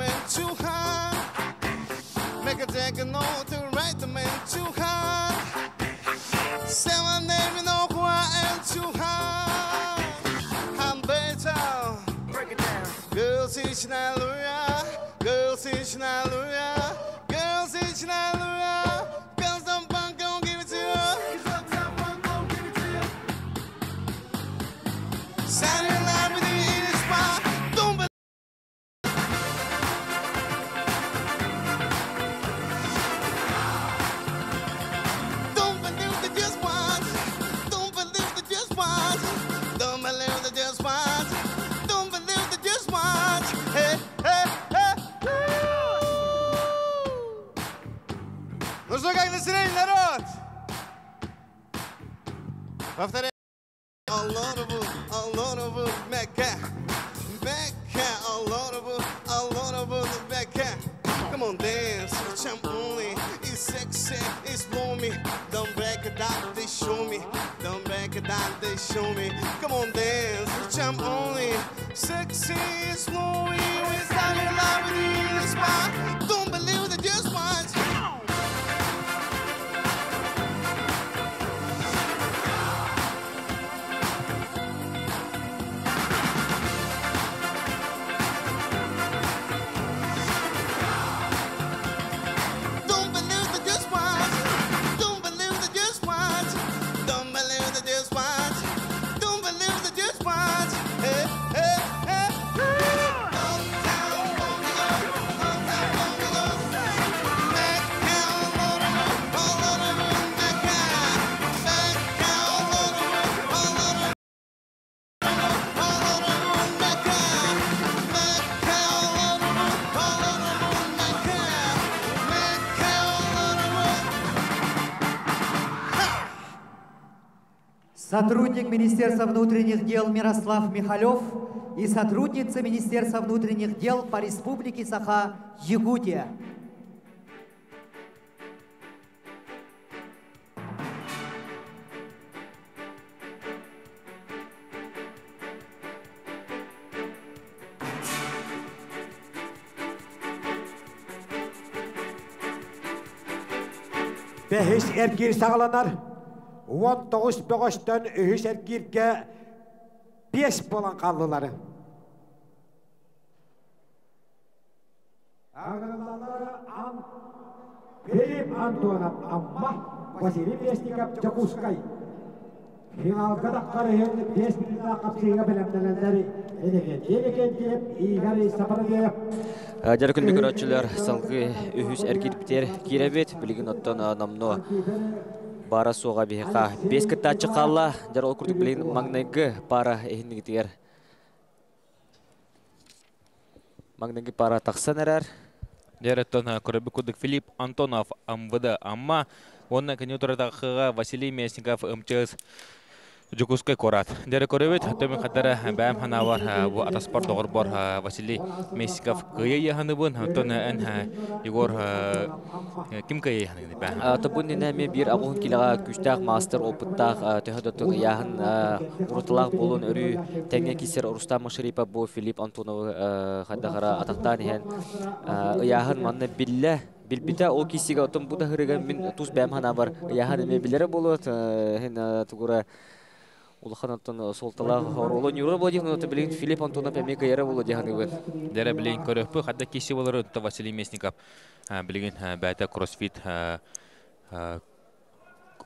man too high. Make a take a note to write the man too high. Say my name, you know who I am too high. I'm better. Break it down. Girls, it's hallelujah. Girls, it's hallelujah. Girls, it's hallelujah. Girls, I'm punk, gon' give it to you. Saturday night with you in the spot. Don't believe. Don't believe the just watch. Don't believe the just watch. Don't believe the just watch. Don't believe the just watch. Hey, hey, hey. Ну что, как настроение, народ? Повторяю. A lot of Mecca, a lot of Mecca. Come on, dance, jump only. It's sexy, it's blow me. Don't break it down, they show me. Don't break it down, they show me. Come on, dance, jump only. Sexy, it's blow me. We're standing alive with you in the spot. Don't believe that just once. Сотрудник Министерства внутренних дел Мирослав Михалев и сотрудница Министерства внутренних дел по Республике Саха-Якутия. Бәхіс әркер сағаланар. 19 бөғіштен үйіс әркерге 5 болан қалдылары. Ағырылалары Филипп Антонов Амма, Василий Вестников Джакускай. Финалға даққары енді 5 минутта қапсыйға білімділендері Елекен деп, Игорь Сапаргеев. Дәрі күнді көрәтшілер салғы үйіс әркеріптер керебет, білігін оттан намно бара соға бейқа. 5 кіттачы қалла, дәр ол күрдік білейін маңнайғы пара әйіндігітер. Маңнайғы пара тақсан әрәр. Дәр әттон көрәбі күрдік Филипп Антонов МВД Амма, оны конъюнктурадағы Василий Мясников МЧС Джукускай корат. Дәрі көрәбет, төмен қаттары бәм ханавар бұл атаспар доғыр бар Василий Мясников көйе яғаны бұн, тұны ән Егор кім көйе яғаны бәм? Тұбын нәме бір ағуын келіға күштақ мастер опыттақ төхөдөттің яғын ұрытылақ болуын өрі тәңе кесер Рустам Шарипа бұл Филипп Антонов қаддағыра атақтан ең яғын манны білі Билбита ол кисига отон буда хырыган мин туз бәм хана бар. Яхан эме билере болот. Хен тугура улахан отон солтала ороло нюро бодин оты билин Филипп Антонов эме кайра болот яхан бит. Дере билин көрөппү хадда киси болор то Василий Мясников билин бәта кроссфит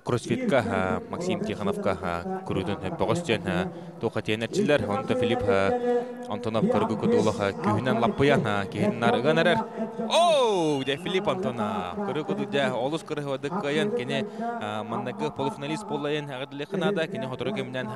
кроссфитка Максим Тихоновка күрүдөн богостен тохатенерчилер онто Филипп Антонов көргү көдөлөк күнөн лаппыян кийин нарыганар. Оу, де Филипп Антонов көргү де олус көрөдө кайын кене мандагы полуфиналист болайын агыдлы канада кене хоторге менен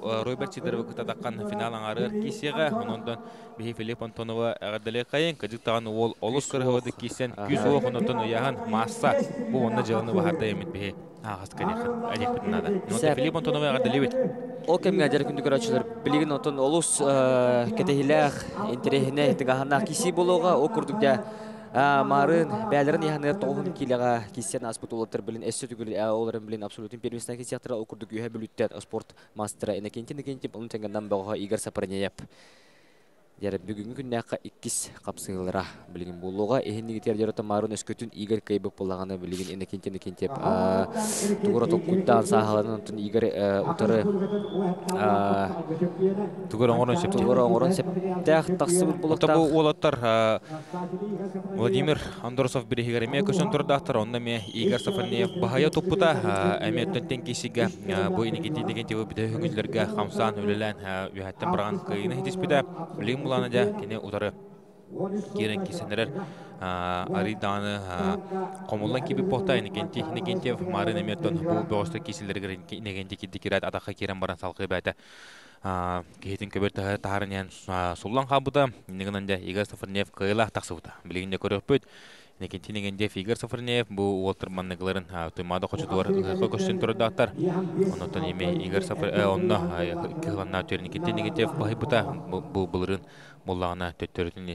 Роберт Сидоров кытадаккан финал аңары кисеге ондан би Филипп Антонова агыдлы кайын кыдыктаган ол олус көрөдө кисен 100 окунотон яхан масса бу онда жаны баарда эмит би Филипп Антонова агыдлыбыт. Ол кемге дер күндү көрөчүлөр билигин отон олус кетехилер интерехине тигахана киси болууга о курдукта марын бәлерин яханыр тоғын килега кисен аспыт олоттар билин эссе түгүл оларын билин абсолютин первенстводан кисяктыра о курдук үйө бүлүттер спорт мастера энекентин онун теңгендан бага Игорь Сапарнеев. Дәрі бүгінгі күннәққа 2 қапсыңылыра білген болуға. Эхеннегі тердері тамарын өскөтін Игорь Кайбек болағаны білген енекентеп тұғыра тоққұттан сағаланын ұтын Игорь ұтыры тұғыра оңырын септәқ тақсы болуқтақ. Бұл олаттар Владимир Андросов бірігіреме көшін тұрдақтыр. Онда ме Игорь Сафарнеев бағая топпыта әметтен тенкесіге бұл енекенте дегенде бүді хүңілдерге қамсан өлілән үйәттен біраған қиыны хетеспеді. Білген бұланы да кене ұтары керен кесенерер ариданы қомылдан кебіп боқта енекентев марын әметтен бұл бұғысты кеселдергер енекенте кедді керет атаққа керен баран салқы бәті кейтін көбір тағарын ян сұллан қабыда енегінен де Игорь Сафарнеев қиылақ тақсы бұта. Білгенде көріп бөт Некентин Негендев Игорь Сафарнеев бұл Уолтер Маннеглерін тұймады қочытуар көштен тұрдақтар. Онытын еме Игорь Сафарнеев онына кіғанна өтер Некентин Негендев бағай бұта бұл бұлырын болағына төттөрітін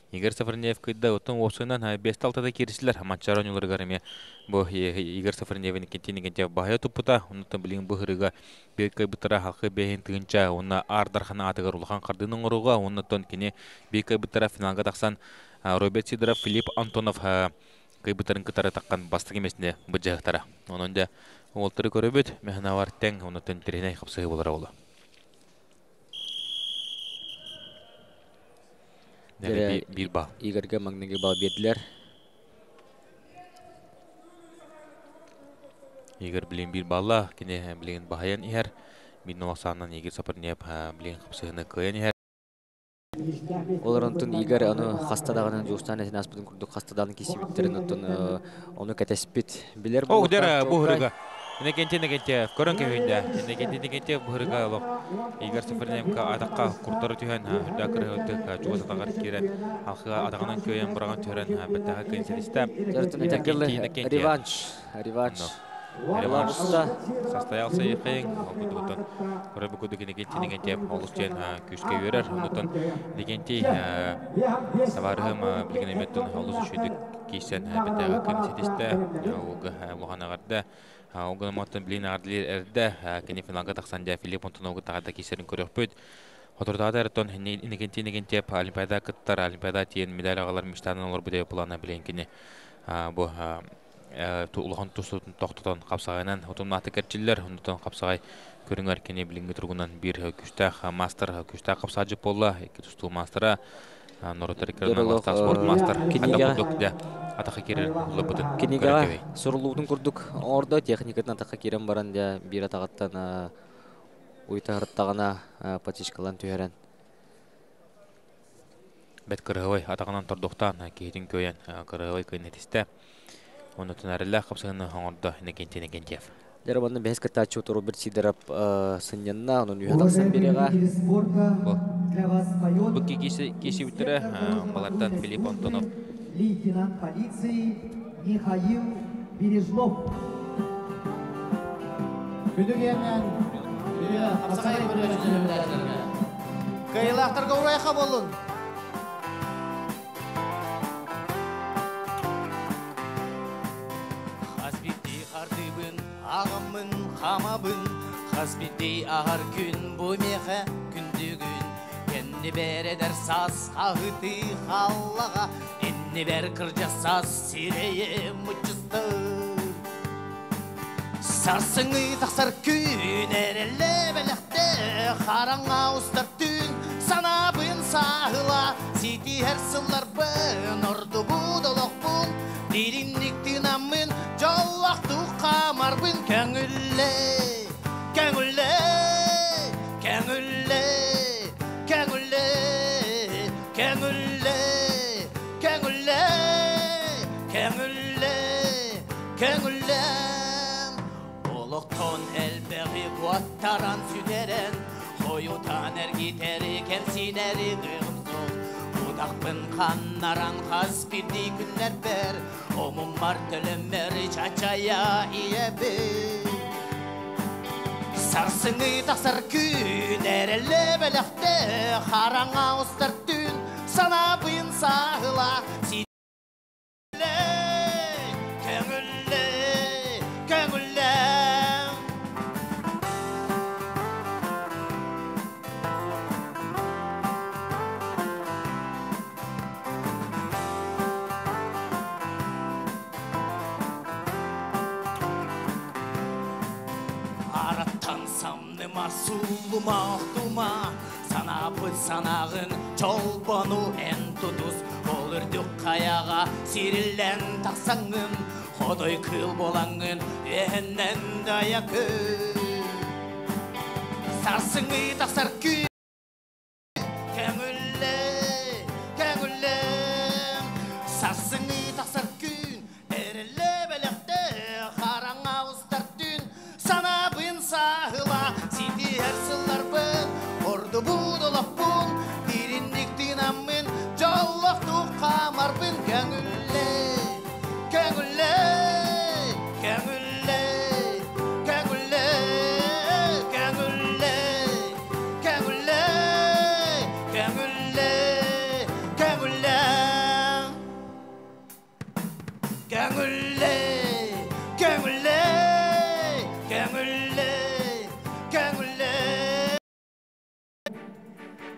Игорь Сафарнеев күйді ұттың осыынан 5-6-да керісілер. Матчарон ұлыр ғарыме бұл Игорь Сафарнеев Некентин Негендев бағай тұппыта. Онытын білген бұғырыға бек кайбыттара халқы бейін түгінші. Онына ардархана атығар ұлған қардының ұруға. Онытын кене бек кайбыттара финалға тақсан Роберт Сидоров, Филипп Антонов кайбытарын кытары таққан бастық емесіне бұджағықтара. Оның да олтыры көрібет, мәхінавар тәң, оны төнтеріне қапсығы болар олы. Bir bal. Игорьға маңнығы бал берділер. Игорь білен bir балла, кене білен бағаян ехер. Мен олақсағынан Игорь Сафарнеев білен қапсығыны көйен ехер. Оларантын Игорь аны хастадағынан жоғыстан әтін аспыдың күрдік хастадағын кесебеттерін оны кәтеспет білер бұл. Оқ дәрі бұғырыға. Негенте көрін кәуінде. Негенте бұғырыға олық. Игорь Сафарнеевқа атаққа құртары түйен үдді кірі өттік жоғыз атағар керен. Алқыға атағынан көйен бұраған түйерін бәттіға көнселесті. Реванш. Реванш состоялся ехен. Көрі бүкіді Негенте олыстен күшке өрер. Ондықтан Негенте саварығым білген еметтің олыс үшедік кейсен бәттіға көнселесті. Оған ағарды. Оған маттың білен ағардылер әрді. Кене финалға тақсанда Филипп Антоновға тағада кейсерін көрек бөйд. Отырдағады әріттен Негенте Олимпиада кыттар, Олимпиада тиен медаль ағалар мечтанын олар бұдай бұлана білен кене. Бұл улахан тұстың тоқтатан қапсағайынан ұтымнақты кәртчілер, ұндықтан қапсағай көріңер кене білінгі тұрғынан бір күштақ мастер, күштақ қапсағай жып болла, екі тұстығы мастера, Нұрытыр Керналы спорт мастер, атаққа керер ұлы бұдын. Кенегаға сұрылудың күрдік орда техникатын атаққа керен баран бір атағаттан ұйтағырыттағына патишкалан түйерен. Бәт кірғывай атағынан тұрдықтан кейдің көйен кірғывай көйін етісті. Оны түнәрілі қапсығыны оңырды Негентев. Дәрібанның бәс кітачы ұты Роберт Сидоров сынянна, оның үйатақсан береға. Бүкке кесі өттірі балардан Филипп Антонов. Лейтенант полиции Михаил Бережлов. Күдігеннен қапсағай көрежінің өтәшілерге. Кайылақтарға ұрайқа болын. Ағымын қамабын, қазбеттей ағар күн боймеға күндігін. Әнне бәрі дәр саз қағыты қалаға, әнне бәр кіржа саз сирее мұчысты. Сарсыңы тақсар күн әрелі бәліқті, қараңа ұстар түн, санабын сағыла, сети әрсылар бұн, орды бұдылық бұн, дерінніктің амын, жолақты қамарбын кәңілі, кәңілі, кәңілі, кәңілі, кәңілі, кәңілі, кәңілі, кәңілі. Олықтон әлбәғі қуаттаран сүдерен, қойутан әргетері кәмсинәрі ғығымзол. Udaqpın qannaran qaz birdi günlər bər, Omumar tölümləri çaçaya iya bir. Sarsını taqsar gün ərələ bələqdə, Xarağa ustar tün, sana bıyın sağıla. Kəngülle, kəngülle. Сансамны масулу мақтума, санапы санағын жолбону ән тұтус. Ол үрдік қаяға сирілен тақсаңын, Ходой кыл болаңын әннен даяқы. Сарсыңы тақсар күн, кәңілі, кәңілім. Сарсыңы тақсар күн, әрілі бәліқті, қараң ауыздар түн. Санабын сағыла, сиді әрсілар бұл, орды бұдылық бұл, диріндік динамын, жоллықты қамарбын. Кәңілі, кәңілі, кәңілі, кәңілі, кәңілі, кәңілі, кәңілі, кәңілі, кәңілі, кәңілі, кәңілі, кәңілі.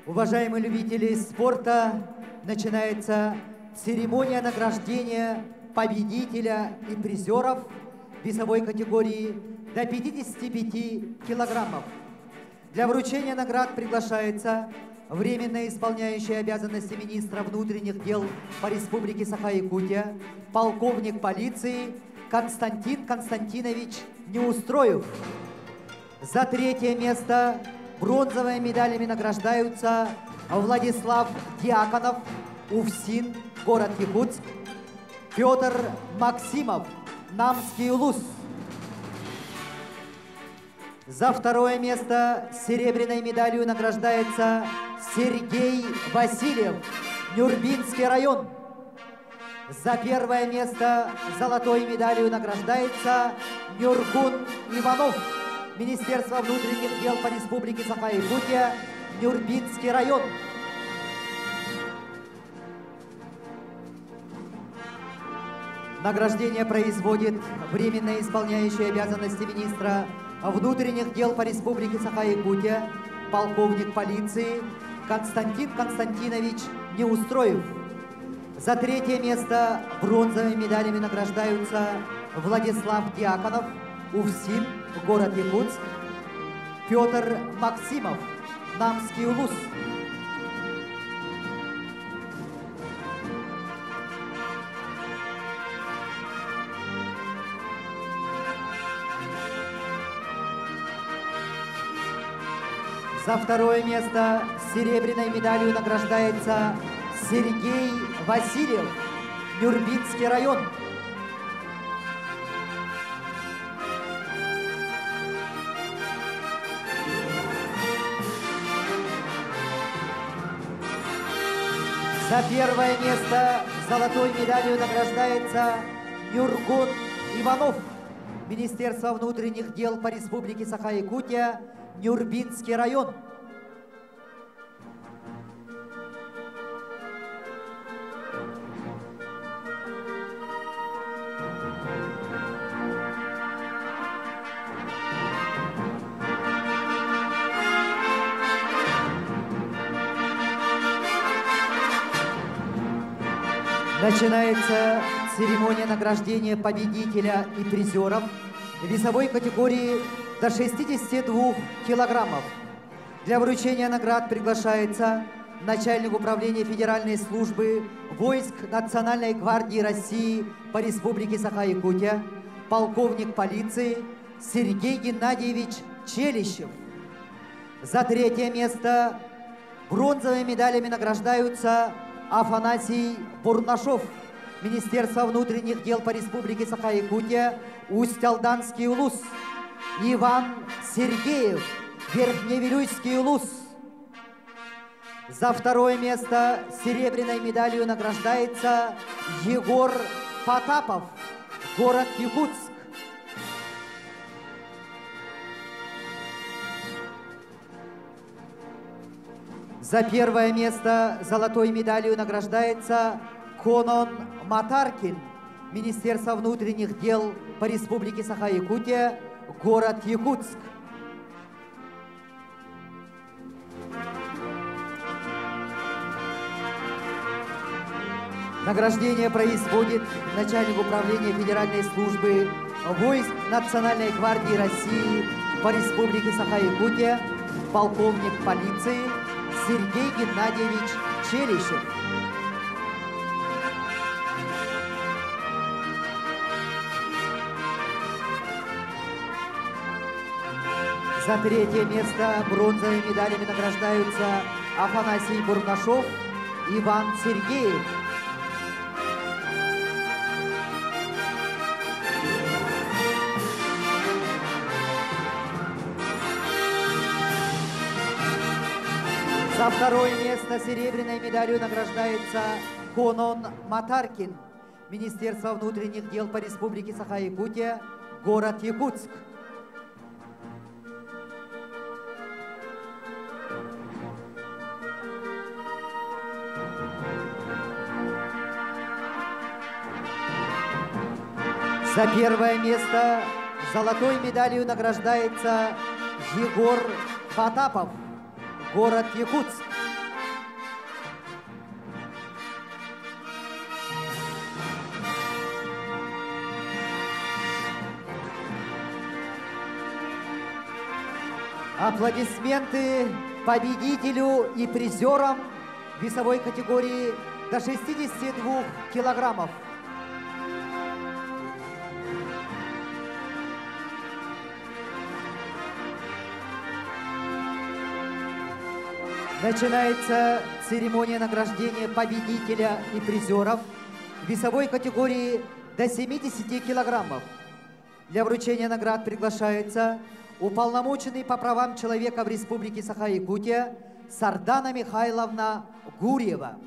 Уважаемые любители спорта, начинается церемония награждения победителя и призеров весовой категории до 55 килограммов. Для вручения наград приглашается временно исполняющий обязанности министра внутренних дел по Республике Саха-Якутия, полковник полиции Константин Константинович Неустроев. За третье место бронзовыми медалями награждаются Владислав Дьяконов, УФСИН, город Якутск, Петр Максимов, Намский Улус. За второе место серебряной медалью награждается Сергей Васильев, Нюрбинский район. За первое место золотой медалью награждается Нюргун Иванов, Министерство внутренних дел по Республике Саха-Якутия, Нюрбинский район. Награждение производит временно исполняющий обязанности министра внутренних дел по Республике Саха-Якутия, полковник полиции Константин Константинович Неустроев. За третье место бронзовыми медалями награждаются Владислав Дьяконов, УФСИН, город Якутск, Петр Максимов, Намский Улус. За второе место серебряной медалью награждается Сергей Васильев, Нюрбинский район. За первое место золотой медалью награждается Нюргун Иванов, Министерство внутренних дел по Республике Саха-Якутия, Нюрбинский район. Начинается церемония награждения победителя и призеров весовой категории до 62 килограммов. Для вручения наград приглашается начальник управления Федеральной службы войск Национальной гвардии России по Республике Саха-Якутия, полковник полиции Сергей Геннадьевич Челищев. За третье место бронзовыми медалями награждаются Афанасий Бурнашов, Министерство внутренних дел по Республике Саха-Якутия, Усть-Алданский Улус, Иван Сергеев, Верхневилюйский Улус. За второе место серебряной медалью награждается Егор Потапов, город Якутск. За первое место золотой медалью награждается Конон Матаркин, Министерство внутренних дел по Республике Саха-Якутия, город Якутск. Награждение производит начальник управления Федеральной службы войск Национальной гвардии России по Республике Саха-Якутия, полковник полиции Сергей Геннадьевич Челищев. За третье место бронзовыми медалями награждаются Афанасий Бурнашов, Иван Сергеев. За второе место серебряной медалью награждается Конон Матаркин, Министерство внутренних дел по Республике Саха-Якутия, город Якутск. За первое место золотой медалью награждается Егор Потапов, город Якутск. Аплодисменты победителю и призерам весовой категории до 62 килограммов. Начинается церемония награждения победителя и призеров весовой категории до 70 килограммов. Для вручения наград приглашается уполномоченный по правам человека в Республике Саха-Якутия Сардана Михайловна Гурьева.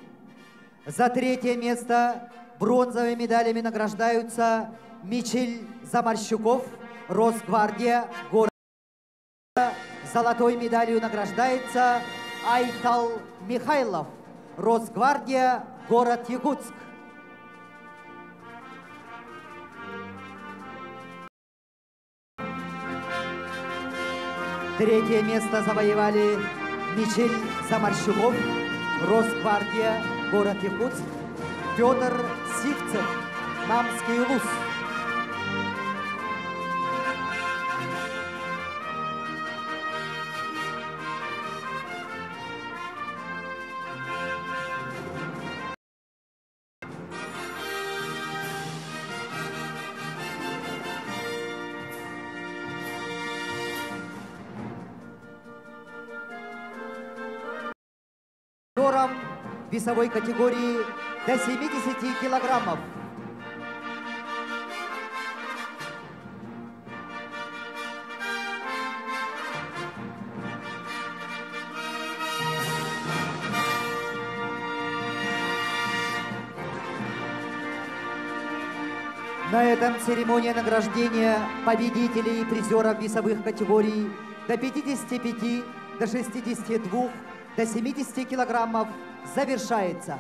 За третье место бронзовыми медалями награждаются Мичель Замарщуков, Росгвардия, город. Золотой медалью награждается Айтал Михайлов, Росгвардия, город Якутск. Третье место завоевали Мичель Замарщуков, Росгвардия, город Якутск, Петр Сивцев, Намский Луз. Весовой категории до 70 килограммов. На этом церемония награждения победителей и призеров весовых категорий до 55, до 62, до 70 килограммов завершается.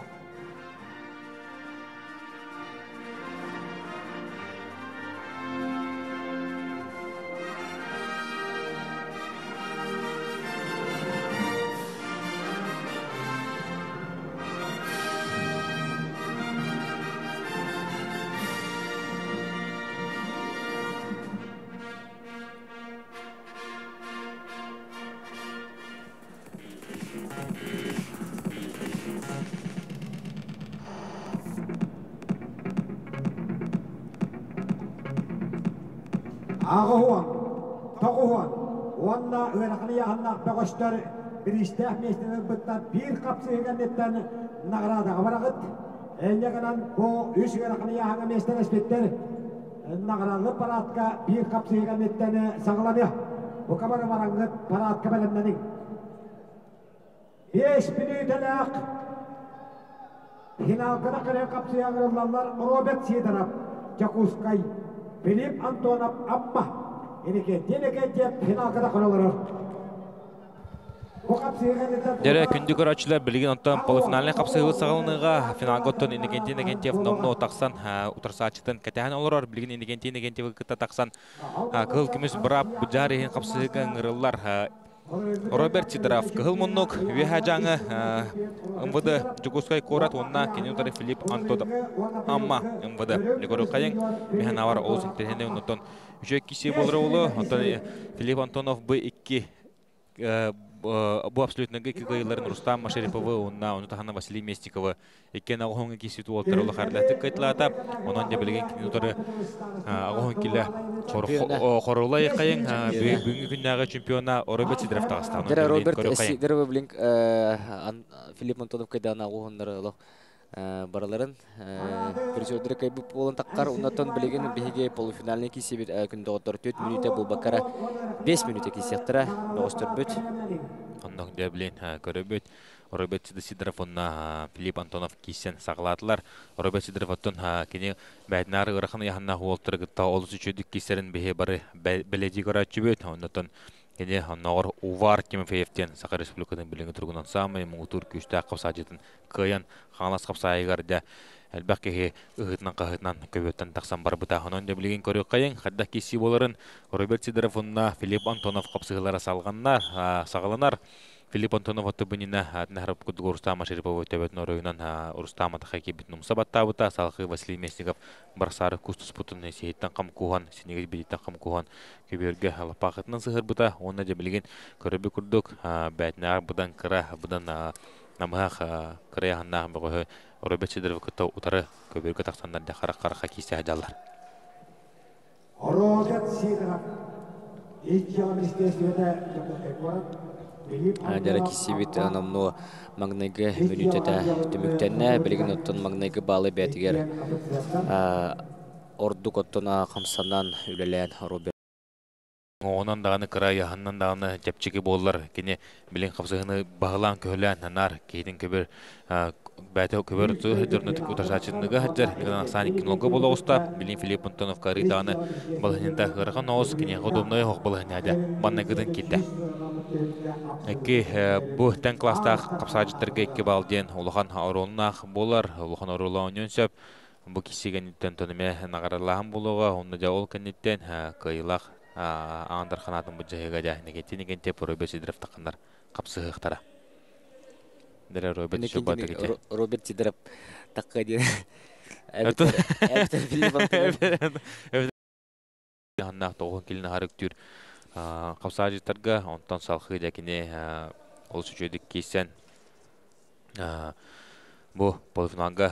Ağıhuan, toğuhuan, onunla öğrenakını yağınlaq bəqoşlar bir iştəh meştənin bıtta bir qapsı egenletten nağradağı varağıt. Enge kanan bu üç öğrenakını yağını meştən eşbetler nağralı paratka bir qapsı egenletten sağlanıyor. Bu kabarı varağıt paratka bələmlənin. 5 minütələk finalkada qırıya qapsı yağırılarlar Robert Sidarab, Jakutskay, Филипп Антонов Амма. Финал когда Дәрі күнді көрәтшілер білген онтан полуфинальный қапсығылы сағылыныға финалға оттан Иннокентий номны отақсан ұтырсатшытын кәтәхін олар білген Иннокентий күтті тақсан қыл күміс бұрап бұджар ехін қапсығыға ыңырылар Роберт Сидоров кыһыл муннук веха жаңы МВД Жукускай корат онна кенютары Филипп Антонов амма МВД легору кайын механавар олсын тенене онтон үчө киси болор улу онтон Филипп Антонов Б2 бу абсолютныгы кыгыйларын Рустам Машериповы онна онутахана Василий Местикова экен агоңы киситу олтырылы харлаты кайтлата онон де билген кенютары агоң киле хорулай кайын бүгүнкү күндөгү чемпиона Роберт Сидоров тагыстан. Роберт Сидоров билин Филипп Антонов кайдан агоңдары бараларын пересөдөрө кайбып болон таккар унатон билеген биге полуфинальный кисибит күндөгөтөр 4 минутта бул бакара 5 минутта кисеттера досторбут. Оннок де билен көрөбөт. Роберт Сидоров онна Филипп Антонов кисен саглатылар. Роберт Сидоров оттон кене бәднар ырахын яхна хуолтыргытта олус үчөдүк кисерин бихе бары беледи көрөчүбөт. Оннотон кене ногор Увар Тимофеевтен Саха Республикадан билген тургунан самый муңутур күчтә капсажытын кыян хаңлас капсайгарда әлбәкке ыгытнан кагытнан көбөттөн таксан бар бута онон да билген көрөк кайын хадда киси боларын Роберт Сидоров онна Филипп Антонов капсыгылара салганнар сагаланар. Филипп Антонов оттубынина атнахарып кудугу Рустам Машерипову төбөтін оройынан Рустам атахаки бітін умсабаттабыта салқы Василий Местиков барсары кустус путын сейттен қам куған, сенегіз бедеттен қам куған көберге алапақытынан сығыр бұта, оны да білген көрібі күрдік бәтінар бұдан кыра, бұдан намғақ кыра яғыннағын бұғы Роберт Сидоров күтті ұтары көберге тақсандар да қара-қара кесте ажалар. Роберт Сидоров, Дара кисибит анамно магнайга минутата төмөктәнә билген оттон магнайга балы бәтигер ордук оттона камсанан үлелән Роберт. Онан даганы кырая ханнан даганы жапчыгы боллар кене билен капсыгыны баглан көлән нар кейдин көбөр бәте көбөр төдөрнөтүк уташачыныга хаҗар миган сани кинолга болоста билен Филипп Антонов кариданы балынында гырган оос кене годомной хок балыгында баннагыдан китте. Эки бу тен класста капсажыттарга 2 балден улахан оролнах болар улахан оролауын сөп бу кисеген төнтөнме нагаралаһан булуга онда да ол кенеттен кыйлах аңдар ханатын бұджайға да негетінеген теп Роберт Сидоров тақындар қапсығықтара. Дәрі Роберт Шубаты кете. Роберт Сидоров таққа дейін. Әбітер Филипп Антонов. Ханнақ тоғын келіні харық түр қапсажыттарға онтан салқы дәкіне ол сүчөдік кейсен бұл полуфиналға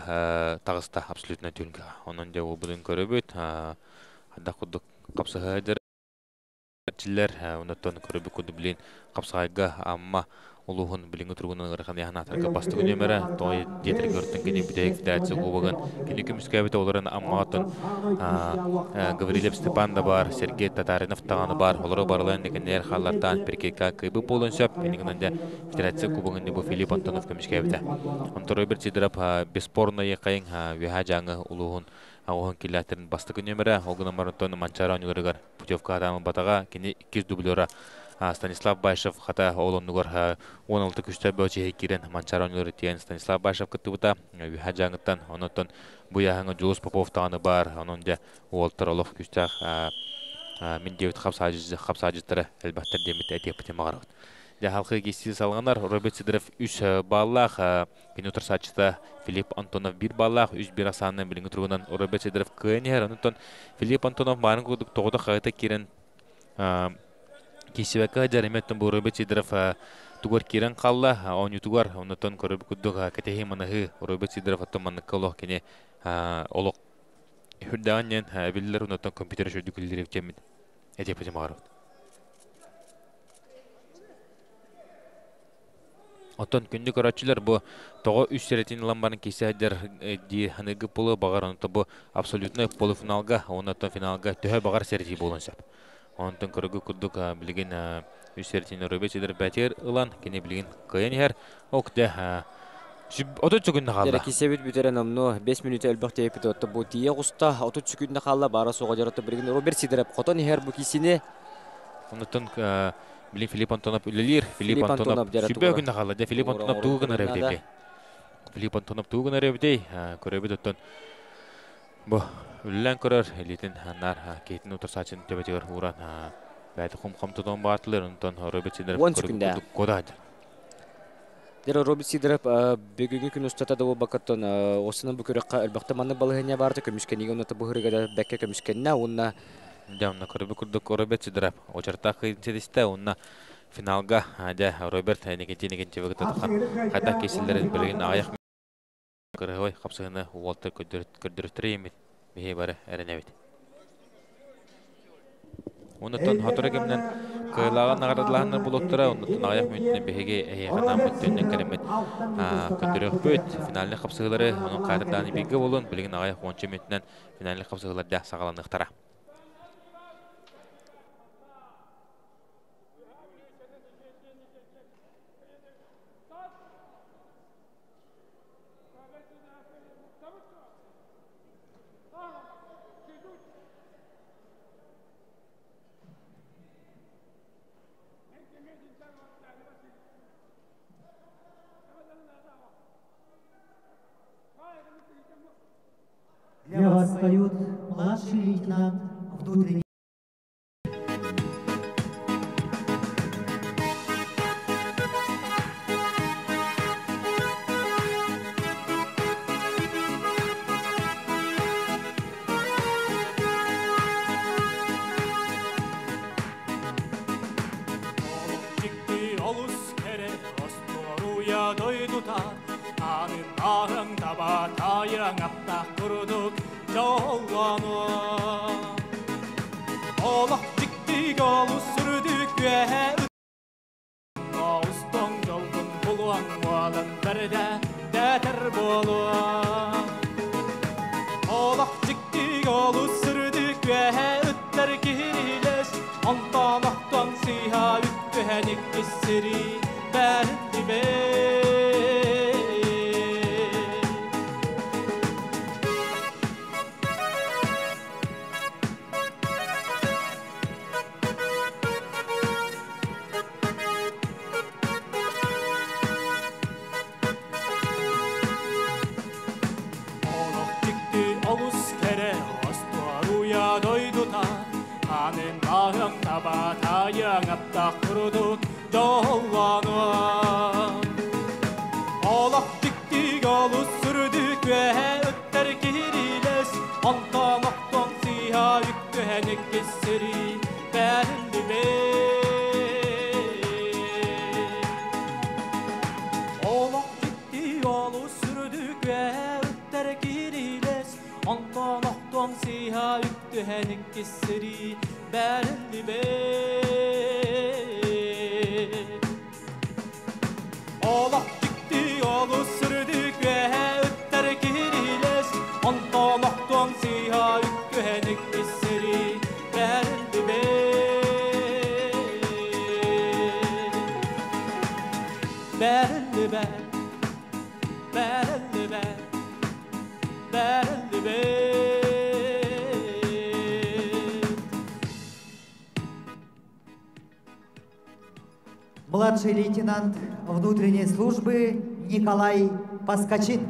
тағыста абсолютно түрінгі. Оның де ол бұдың көрібет. Хадда құдық қапсығы Чиллер унаттан көрөбү коду билин капсайга амма улугун билинге тургунун ырхан яхнатырга бастыгы нөмөрө той детер көртүн кени бидек федерация кубогун кени күмүскөбүтө олорун аммаатын Гаврилев Степан да бар, Сергей Татаринов таганы бар, олору барларын дегендер халлардан перкека кыбы болон сөп менигинде федерация кубогун бу Филипп Антонов күмүскөбүтө. Онтон Роберт Сидоров бесспорно якайын веха жаңы улугун Агоң килатерин бастыгы нөмірі, олғына марантон манчара өнігірігер путевка адамы батаға, кені 2 дублера Станислав Байшев қата олынығыр 16 күшті бөче керен манчара өнігірі тиен Станислав Байшев күтті бұта, виха жаңыттан, онытын бұяғыңы Джоус Попов тағаны бар, оның де олтыр олық күштіғ мен девіт қапсажыттары әлбәттер демет әтек бітем ағарғыд. Халқы кестесі салғанар Роберт Сидоров 3 баллах, минутыр сачыта Филипп Антонов 1 баллах, 3 асанын біліңгі тұрғынан Роберт Сидоров көйінер. Онытын Филипп Антонов барын көдік тоғыда қағыта керен кесебәкі жарыметтің бұл Роберт Сидоров тугар керен қалла, оны тугар, онытын көріп күдіг кәтехе манығы Роберт Сидоров аттын маныққа олық кене олық хүрдағаннен білілер онытын компьютер жөді күлдерек жемін әтеп бітім ағарып. Оттон күндік орачылар бұ тоғы 3 сәретін ламбарын кесе әдер де ханығы бұлы бағар оныты бұ абсолютный полуфиналға, онытын финалға төхі бағар сәретін болын сөп. Онытын көрігі күрдік білген 3 сәретін Роберт Сидоров бәтер ұлан, кене білген қойын ер, оқты отут сүгінді қалда. Кесе бүт бүтерен омну 5 минут әлбәқті епіті отты бұ тие құста, отут сүгінді қалда бара соға жаратты білген Роберт Сидоров қотон ер бұ кесіне. Онытын Билин Филипп Антонов үлелер, Филипп Антонов сүбе күнді қалады, Филипп Антонов туғын әрәбдей. Филипп Антонов туғын әрәбдей, көрәбет оттан бұ үлілен көрір, елетін нар кейтін ұтыр сачын төбетігір ұран бәді құм тұтон бартылар, ұнтан Роберт Сидоров 10 секунда. Кодады. Дері Роберт Сидоров бүгінгі күн ұстатады ол бақыттан осының бүкіріққа әлбақты манның балығыне барды көмішкенеге ұнаты бұғырыға бәкке көмішкеніне онына Дәмна көрбі күрдік Роберт Сидоров. Очарта қиынседесті, онына финалға Роберт негенте вегіті тұқан қайта кесілдерін білген аяқ көрігой қапсығыны уолты көрдірістірі емет бейі бары әрінәвет. Онытын хатыры кемнен кыйлаған нағарадылағыныр бұлыттыра, онытын аяқ мүнтіне бейге әйеғана мүнтінен кәлемет көндіріқ бөт. Финаліне қапсығылары оның қайдырдағын бейгі болын, білген аяқ 10 мүнтінен финаліне қапсығыларда сағаланықтара. Для вас поют младший лейтенант внутренний. Младший лейтенант внутренней службы Николай Паскачин.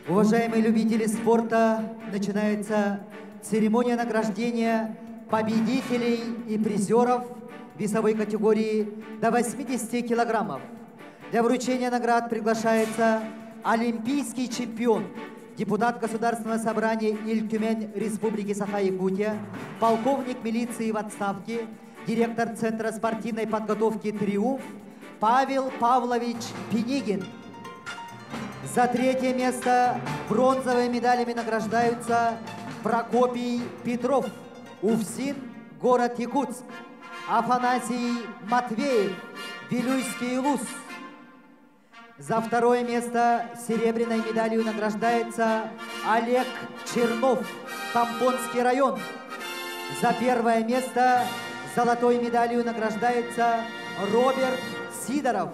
Уважаемые любители спорта, начинается церемония награждения победителей и призеров весовой категории до 80 килограммов. Для вручения наград приглашается олимпийский чемпион, депутат Государственного собрания Иль-Тюмень Республики Саха-Якутия, полковник милиции в отставке, директор Центра спортивной подготовки «Триумф» Павел Павлович Пенигин. За третье место бронзовыми медалями награждаются Прокопий Петров, Уфсин, город Якутск, Афанасий Матвеев, Вилюйский Лус. За второе место серебряной медалью награждается Олег Чернов, Тампонский район. За первое место золотой медалью награждается Роберт Сидоров,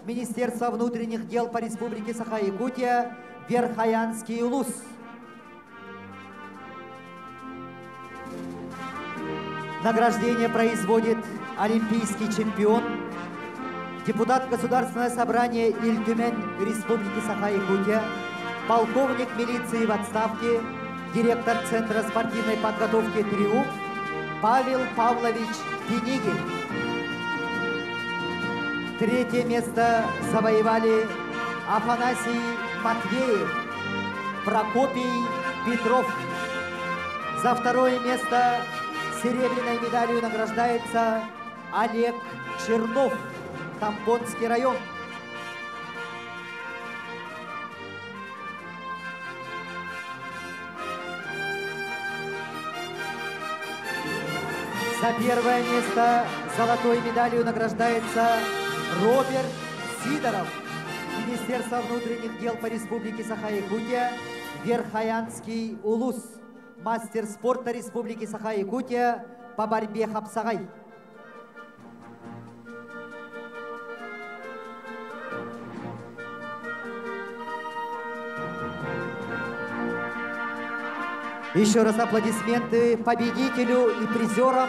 Министерство внутренних дел по Республике Саха-Якутия, Верхоянский Улус. Награждение производит олимпийский чемпион, депутат Государственного собрания Иль-Тюмень Республики Саха-Якутия, полковник милиции в отставке, директор Центра спортивной подготовки «Триумф» Павел Павлович Пенигин. Третье место завоевали Афанасий Матвеев, Прокопий Петров. За второе место серебряной медалью награждается Олег Чернов, Тамбонский район. За первое место золотой медалью награждается Роберт Сидоров, Министерство внутренних дел по Республике Саха-Якутия, Верхоянский улус, мастер спорта Республики Саха-Якутия по борьбе хапсагай. Еще раз аплодисменты победителю и призерам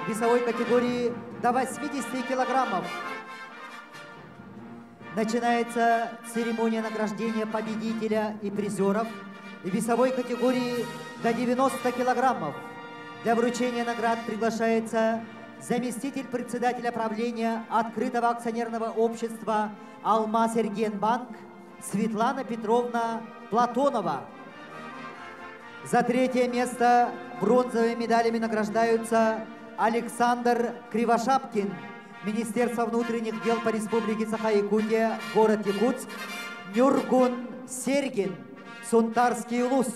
весовой категории до 80 килограммов. Начинается церемония награждения победителя и призеров весовой категории до 90 килограммов. Для вручения наград приглашается заместитель председателя правления открытого акционерного общества «Алмаз-Эргенбанк» Светлана Петровна Платонова. За третье место бронзовыми медалями награждаются Александр Кривошапкин, Министерство внутренних дел по Республике Саха-Якутия, город Якутск, Нюргун Сергин, Сунтарский улус.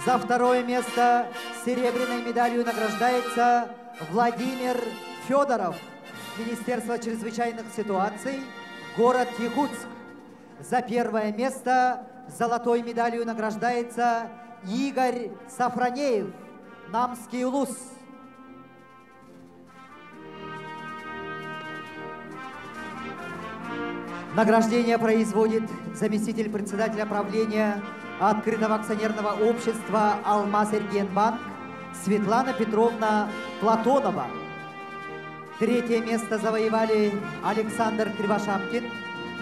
За второе место серебряной медалью награждается Владимир Федоров, Министерство чрезвычайных ситуаций, город Якутск. За первое место золотой медалью награждается Игорь Сафронеев, Намский улус. Награждение производит заместитель председателя правления открытого акционерного общества «Алмаз-Эргенбанк» Светлана Петровна Платонова. Третье место завоевали Александр Кривошапкин,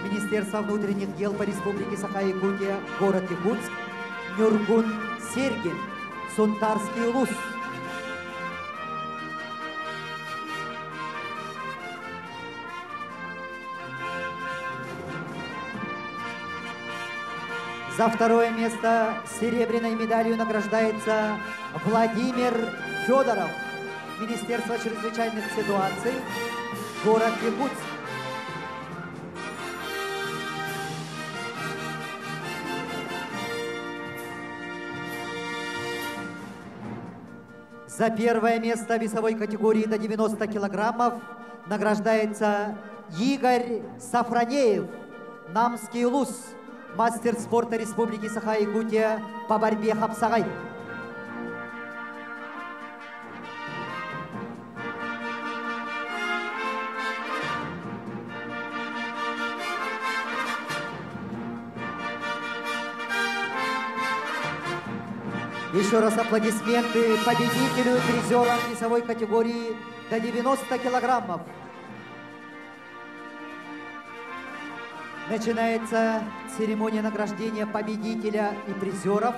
Министерство внутренних дел по Республике Саха-Якутия, город Якутск, Нюргун Сергин, Сунтарский улус. За второе место серебряной медалью награждается Владимир Федоров, Министерство чрезвычайных ситуаций, город Якутск. За первое место весовой категории до 90 килограммов награждается Игорь Сафронеев, Намский улус, мастер спорта Республики Саха-Якутия по борьбе хапсагай. Еще раз аплодисменты победителю и призерам весовой категории до 90 килограммов. Начинается церемония награждения победителя и призеров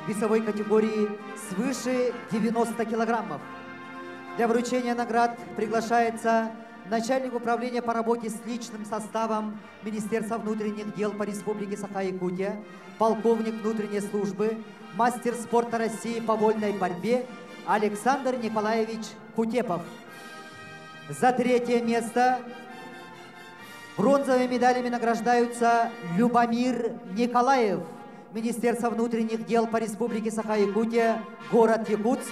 весовой категории свыше 90 килограммов. Для вручения наград приглашается начальник управления по работе с личным составом Министерства внутренних дел по Республике Саха-Якутия, полковник внутренней службы, мастер спорта России по вольной борьбе Александр Николаевич Кутепов. За третье место бронзовыми медалями награждаются Любомир Николаев, Министерство внутренних дел по Республике Саха-Якутия, город Якутск,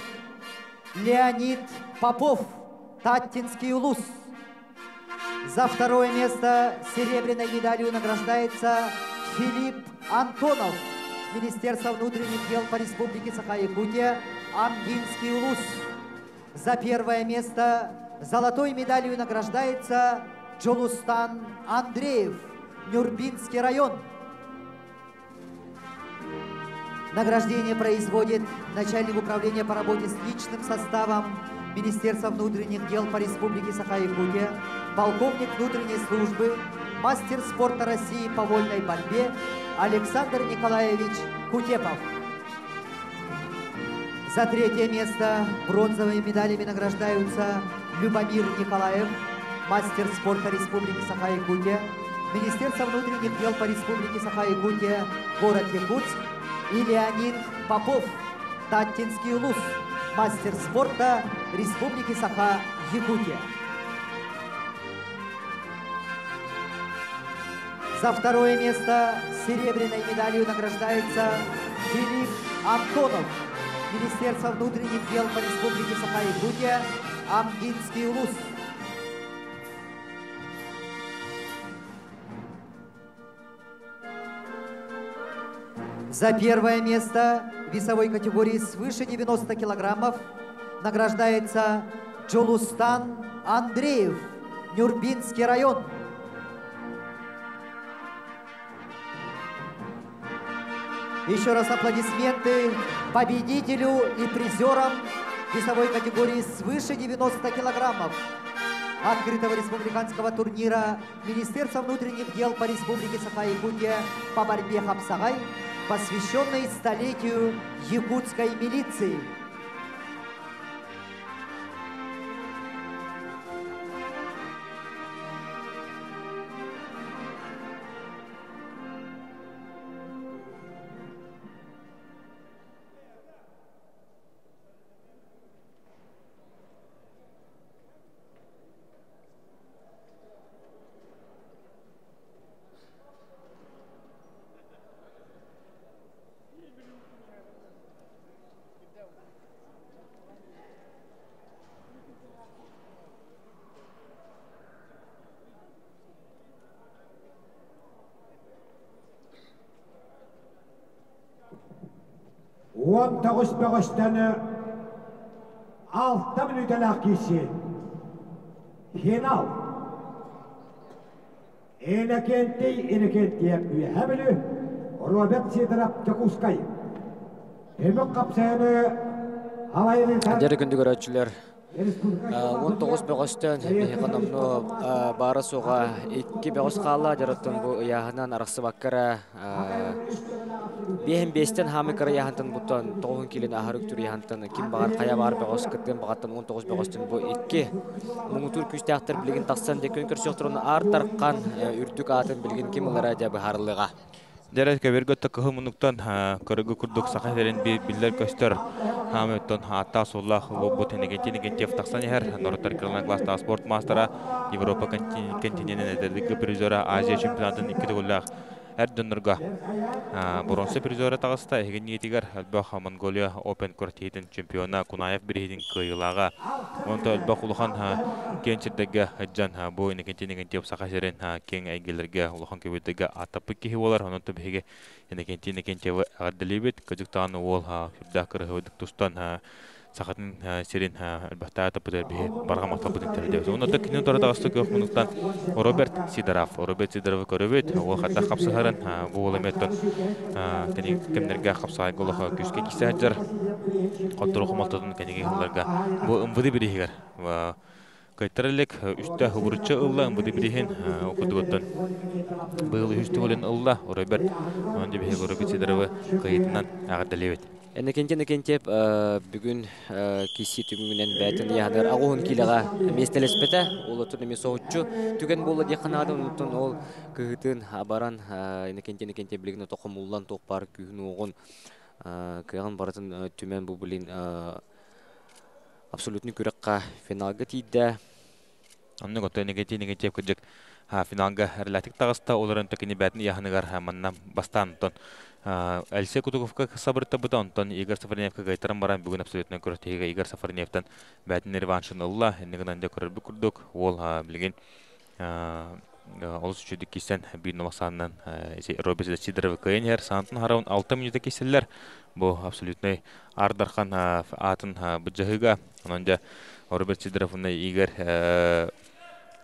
Леонид Попов, Таттинский улус. За второе место серебряной медалью награждается Филипп Антонов, Министерство внутренних дел по Республике Саха-Якутия, Амгинский улус. За первое место золотой медалью награждается Джолустан Андреев, Нюрбинский район. Награждение производит начальник управления по работе с личным составом Министерства внутренних дел по Республике Саха-Якутия, полковник внутренней службы, мастер спорта России по вольной борьбе Александр Николаевич Кутепов. За третье место бронзовыми медалями награждаются Любомир Николаев, мастер спорта Республики Саха-Якутия, Министерство внутренних дел по Республике Саха-Якутия, город Якутск, и Леонид Попов, Таттинский улус, мастер спорта Республики Саха-Якутия. За второе место серебряной медалью награждается Филипп Антонов, Министерство внутренних дел по Республике Саха-Якутия, Амгинский улус. За первое место в весовой категории свыше 90 килограммов награждается Джолустан Андреев, Нюрбинский район. Еще раз аплодисменты победителю и призерам весовой категории свыше 90 килограммов открытого республиканского турнира Министерства внутренних дел по Республике Саха-Якутия по борьбе Хапсагай, посвященный столетию якутской милиции. Он тоғыз бөгөстәне 6 минуталақ кесі. Финал. Энекенттей өйәбілі Роберт Сидоров Якутскай. Өмік қапсайыны алайының... Дәрі күнді көрәтшілер. 19 бөгөстен еқанамны бары соға 2 бөгөс қала жараттың бұл яғынан арақсы баққара 5-5-тен хамикара яғантын бұттан 9 келін ахарық түр яғантын кем бағар қая бар бөгөс күттен бағаттан 19 бөгөстен бұл 2 мұңытур күшті ақтыр білген тақсан декөн көрсіқтірін артарқан үрдік атын білген кем олар әдебі харылыға. Дәрәт кәбергөтті кығы мұнықтан көрігі күрдік сақайдерін білдер көстер хаметтон атта соллах лоббут энегентен тақтсан ехер Норотар Кирилан класста спорт мастера Европа континентінің әдердігі призера Азия чемпионатын 2 голлах әрдінірға бронсы призера тағыста егін ниетігер әлбақ Монголия Open Кортейтін чемпиона Кунаев бірейдің қиылаға онты әлбақ ұлыған кенчердегі әджан бұл энегентен сақайдерін кен әйгелерге ұлыған көбетігі атапы кейі олар онты бейге энегентен әғадділебет көзіктағаны ол хүрдақ кірғывыдық тұстан сақатын серин әлбәтті атапыдыр бейі барға мақтапыдың тәрдеуіз. Онында кенен торадағысты көк мұнықтан Роберт Сидоров көрібет, ол қатта қапсығарын бұл олыметтен кемдерге қапсығай қолығы күске кесі әджар қоттыр оқымалтыдың кәнеге оларға бұл ұмбыды бірігер. Кайтарылек үсті ғыбырытшы ұлла ұмбыды біріген оқыдығыттан бұл үсті олен ұлла Роберт Роберт Сидоровы қайытынан ағаддалевет. Энекентеп бүгін кесі түгінен бәтін яғдар ағуын келіға местелеспеті, ол тұрнеме соғытшы түген болы деқанады, ұнытын ол күгітін баран энекентеп білігіні тоқым ұллан тоқпар күйін оғын күйіған баратын түмен бұл білін абсолютный күрекқа финалға тейді. Онны ғотты энекентеп күджік финалға әрләтік тағыста оларын төкені бәтін яғыныгар манна бастан Әлсе Кутуковка сабыртта бұта, онтан Игорь Сафарневка ғайтаран баран бүгін абсолютно көріштегі Игорь Сафарневтан бәтін реваншын ұлла, әнігінен де көрірбі күрдік, ол білген олыс үшеді кесен бір номақсанынан Роберт Сидоров кайын әр сантын харауын 6 минута кеселер, бұл абсолютно ардархан атын бұджағыға, онында Роберт Сидоровны Игорь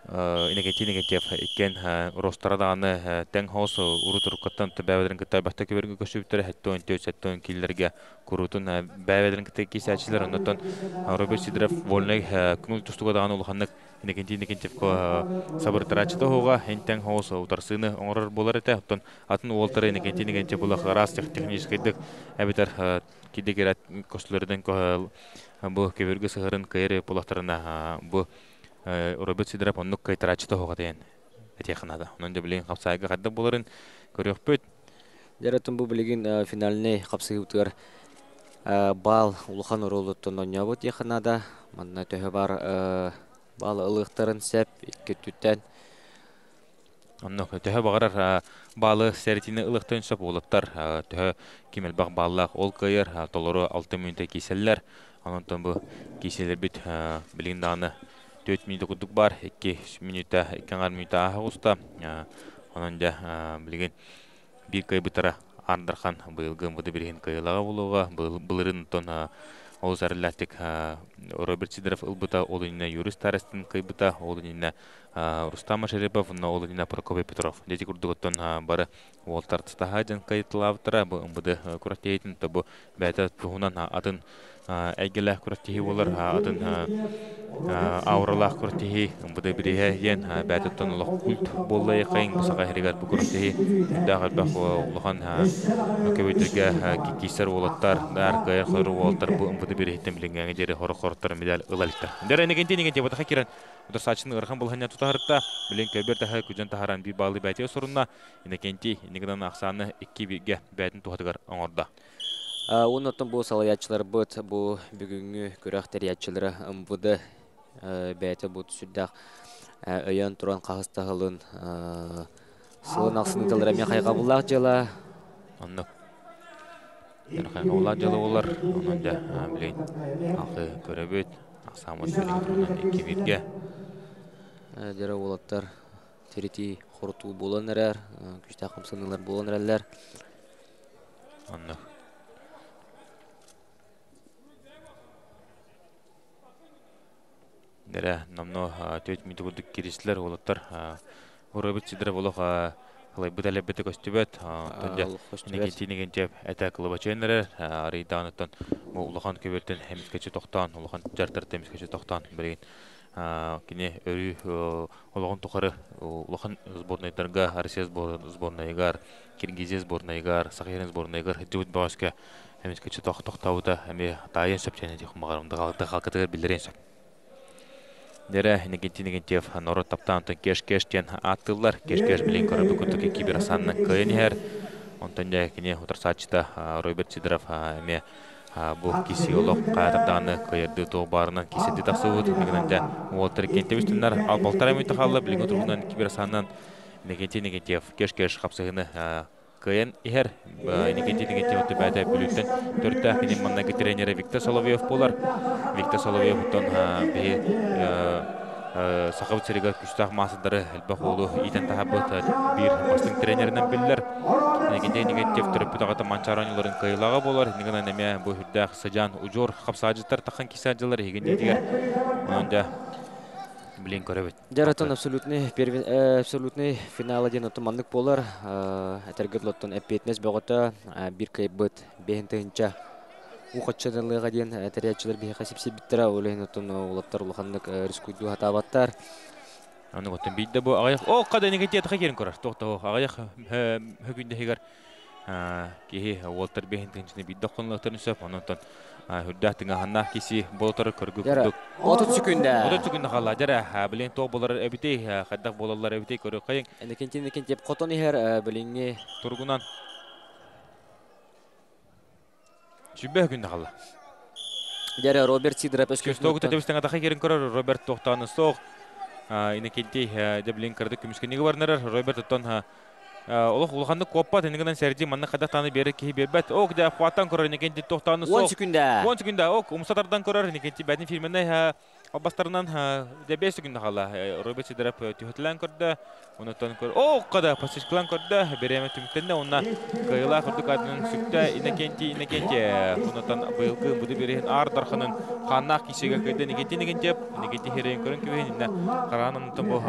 инегетинегетев иккен ростараданы тең хоос урутуруккаттан бәвәдерин кытай бахта көбөргө көсүптөр хаттон төсөттөн киллерге курутун бәвәдерин кытай кисәчләр оннан Роберт Сидоров вольный күңүл тустугадаган улханнык инегетинегетев сабыр тарачыта хога тең хоос утарсыны оңрор болар эте оттон атын уолтер инегетинегетев була раз техническийдик әбитер кидегерат көслөрдөн бу көбөргө сыгырын кайры булактарына бу Роберт Сидоров оннук кайтарачыта хога дейін әтеқынада. Онын да білеген қапсайға қадда боларын көрек бөт. Дәрәтін бұл білеген финальный қапсайғы ұтығар бал ұлған ұролыттың оңя бұт еқынада. Мандына төхі бар бал ұлықтарын сәп, екі түттен. Оннук төхі бағарар балы сәрітіні ұлықтарын сөп олыптар. Төхі кемел бақ баллақ ол қайыр, толыры 6 минуты кейселер. Онын бұл кейселер біт білеген дағыны 4 минут күдік бар, 2 минута, 2 минута ағуста. Онын да білген бір кай бұтара ардархан бұйылғы бұды берген кайылаға болуға. Бұлырын тон ол зәріләстік Роберт Сидоров ұлбыта, олынына юрист арастын кай бұта, олынына Рустама Шерепов, олынына Прокопий Петров. Дети күрдіғыттон бары олтар тұстаға жан кайытылавытыра, бұды күрәттейтін, бұ бәті тұғынан атын әйгелі күрәттеғі олар, атын ауралақ күрәттеғі, бұды біріге ен бәтіттен ұлық күлт болы еқайын, бұсаға әрегер бұл күрәттеғі, дағыр бақ ұлыған көбейтірге кейсер олаттар, әр қайыр қойры олаттар, бұды бірігеттен білінгені дері қоры-қорыттар медал ұлалықтар. Дәрі негенте бұдыға керен, ұдар сачының ұрған бұл ғанна тұтағырытта, білін көбер тәхі күжен тахаран бір балы бәтеге сұрынна, негенте негедан ақсаны 2 беге бәтін тұғадығар оңырда. Onun için bu salayatçılar bu bugünkü kürekteriyatçıları ımbudu bəyətə bu tüsürdək öyen turan qağıstağılın sılın aqsını tılır əmə qayqa bullaq jala. Anlıq. Yəni qayqa bullaq jala olar. Onun da bilin aqı körəbət, aqsamız bilin 2 birge. Dərə olatlar teriti xorutu bolan ərər, küçtə qımsınılar bolan ərərlər. Anlıq. Дәрі намно 4 минут күрдік кересілер олаттар. Роберт Сидоров олық бұд әләбеті көстібет. Негентеп әті қылыбачайынлары. Арыйдағыныттан ұлыған көберден әміскәчі тоқтан, ұлыған жартарды әміскәчі тоқтан. Бірген кене өрі ұлыған тұқары ұлыған сборнайдарға, Россия сборнайығар, Киргизия сборнайығар, Сақайрын сборнайығар, Хеджевіт бағашқа әміскәчі тоқтауыда әме тайын сөпчәне дейхім мағарымды қалқытығыр білдерен сөп. Дәрі негентев норы таптан кеш-кештен аттылар. Кеш-кеш білен көрі бүкінтікі кибер асанның көйін әр. Онтан да кене ұтырсачыда Роберт Сидоров әме бұл кесі олық қайатаптағаны көйерді тоғы барынан кеседі тақсуыд. Негенен де олтыр кенте үстінлер албалтар әмейті қалы білен ұтырғынан кибер асанның негентев кеш-кеш қапсығыны көйін әр. Негентев өті бәді бүліктен төртті кенен маннағы тренері Виктор Соловьев болар. Виктор Соловьев ұттан сақабыт сереге күштақ масындары әлбақ олу итен тағабыт бір бастың тренерінен білдер. Негентев түріппі тағаты манчараныларын қайылаға болар. Негенен әме бұл үрдәқ саджан ұжор қапсажыттар таққан кесаджылар егенде дегер. Онда білен көребет. Жаратон абсолютный финал один отымандық болар. Әтергірлоттың әппетмес бағыта бір кайбыт бейінтігінча уқатшадылыға дейін әтәрiyatçılar бейіға сепсеп біттіра. Олайын отын олаттар ұлғандық рискуйду хатабаттар. Оның отын бейді бұл ағаяқ. О, қада негентия тұқа керін көрір. Тоқта ағаяқ хөкінде хегер кейі олаттар бейінтігінчіне бейді қонылықтарын сөп. Оның отын хүрдәқтің ағаннақ кесі болатары көргі күрдік. 30 секунда. 30 секунда қала. Жәрі білен тоқ болар әбітей, қаддақ болалар әбітей көрі қайын. Әнекентеп қотон ехер біліңе тұрғынан. Шүббе күнді қала. Жәрі Роберт Сидоров өскөсін өттен. Көстігі тәбістен атаққа керін көрір. Роберт тоқтаны соқ. Әнекентей дәбілен кірді күміскенегі барнарар. Роберт оттан Улуханды коппа тенегенен серди манны кадактаны бери ки бербет. Ок да хваттан көрөр некенти токтаны сол. 10 секунда. 10 секунда ок умсатардан көрөр некенти бәдин фильмне Бастарынан дебес күнде қала Роберт Сидоров түйетілен көрді. Онытан көр. О, қада пасышқылан көрді. Береме түміктенде онна қайыла құрдық адының сүкті инекенте. Онытан бұйылғы бұды берейін ардарқының қаннақ кешеге көйді негенте херейін көрін көйін. Қарағын онытан бұл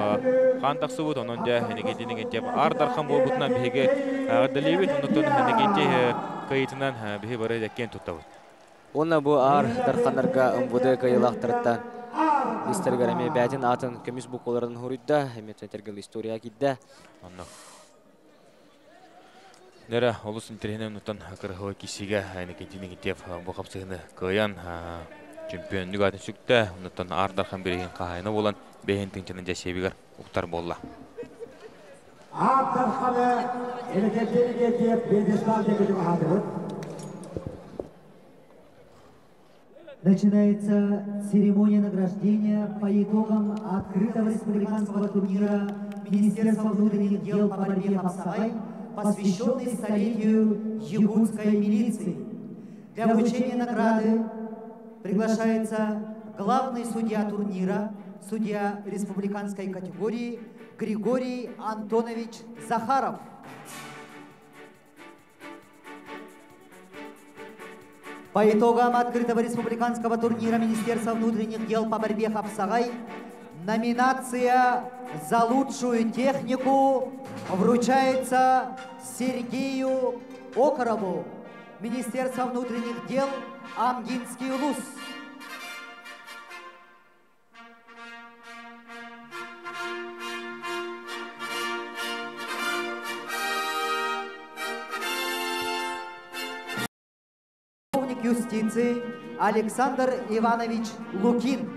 қан тақсы бұд. Онында негенте ардарқан бұл бұдынан бейге ғадалейбет. Онытан негенте көйтінен бейге бары дәккен тұтта бұд. Онна бұл ардарқанарға ұмбуды қайылақтырыттан Истергәрәме бәдин атын көміс бұқоларын ғұрыйда, әметтен тергіл история кидді. Нәрі олыс интерхенем ұттан қырғылы кесеге әнекетінегі деп бұқапсығыны қойан чемпион нүгатын сүкті. Ұттан ардархан береген қағайны болан бәйін тіңчінің жәсебігер ұқтар болла. Ардарханы әрекеттенеге деп Бедеслав дегені ғадырып. Начинается церемония награждения по итогам открытого республиканского турнира Министерства внутренних дел по борьбе Хапсагай, посвященный столетию якутской милиции. Для вручения награды приглашается главный судья турнира, судья республиканской категории Григорий Антонович Захаров. По итогам открытого республиканского турнира Министерства внутренних дел по борьбе Хапсагай номинация за лучшую технику вручается Сергею Окорову, Министерство внутренних дел, Амгинский улус. Юстиции Александр Иванович Лукин.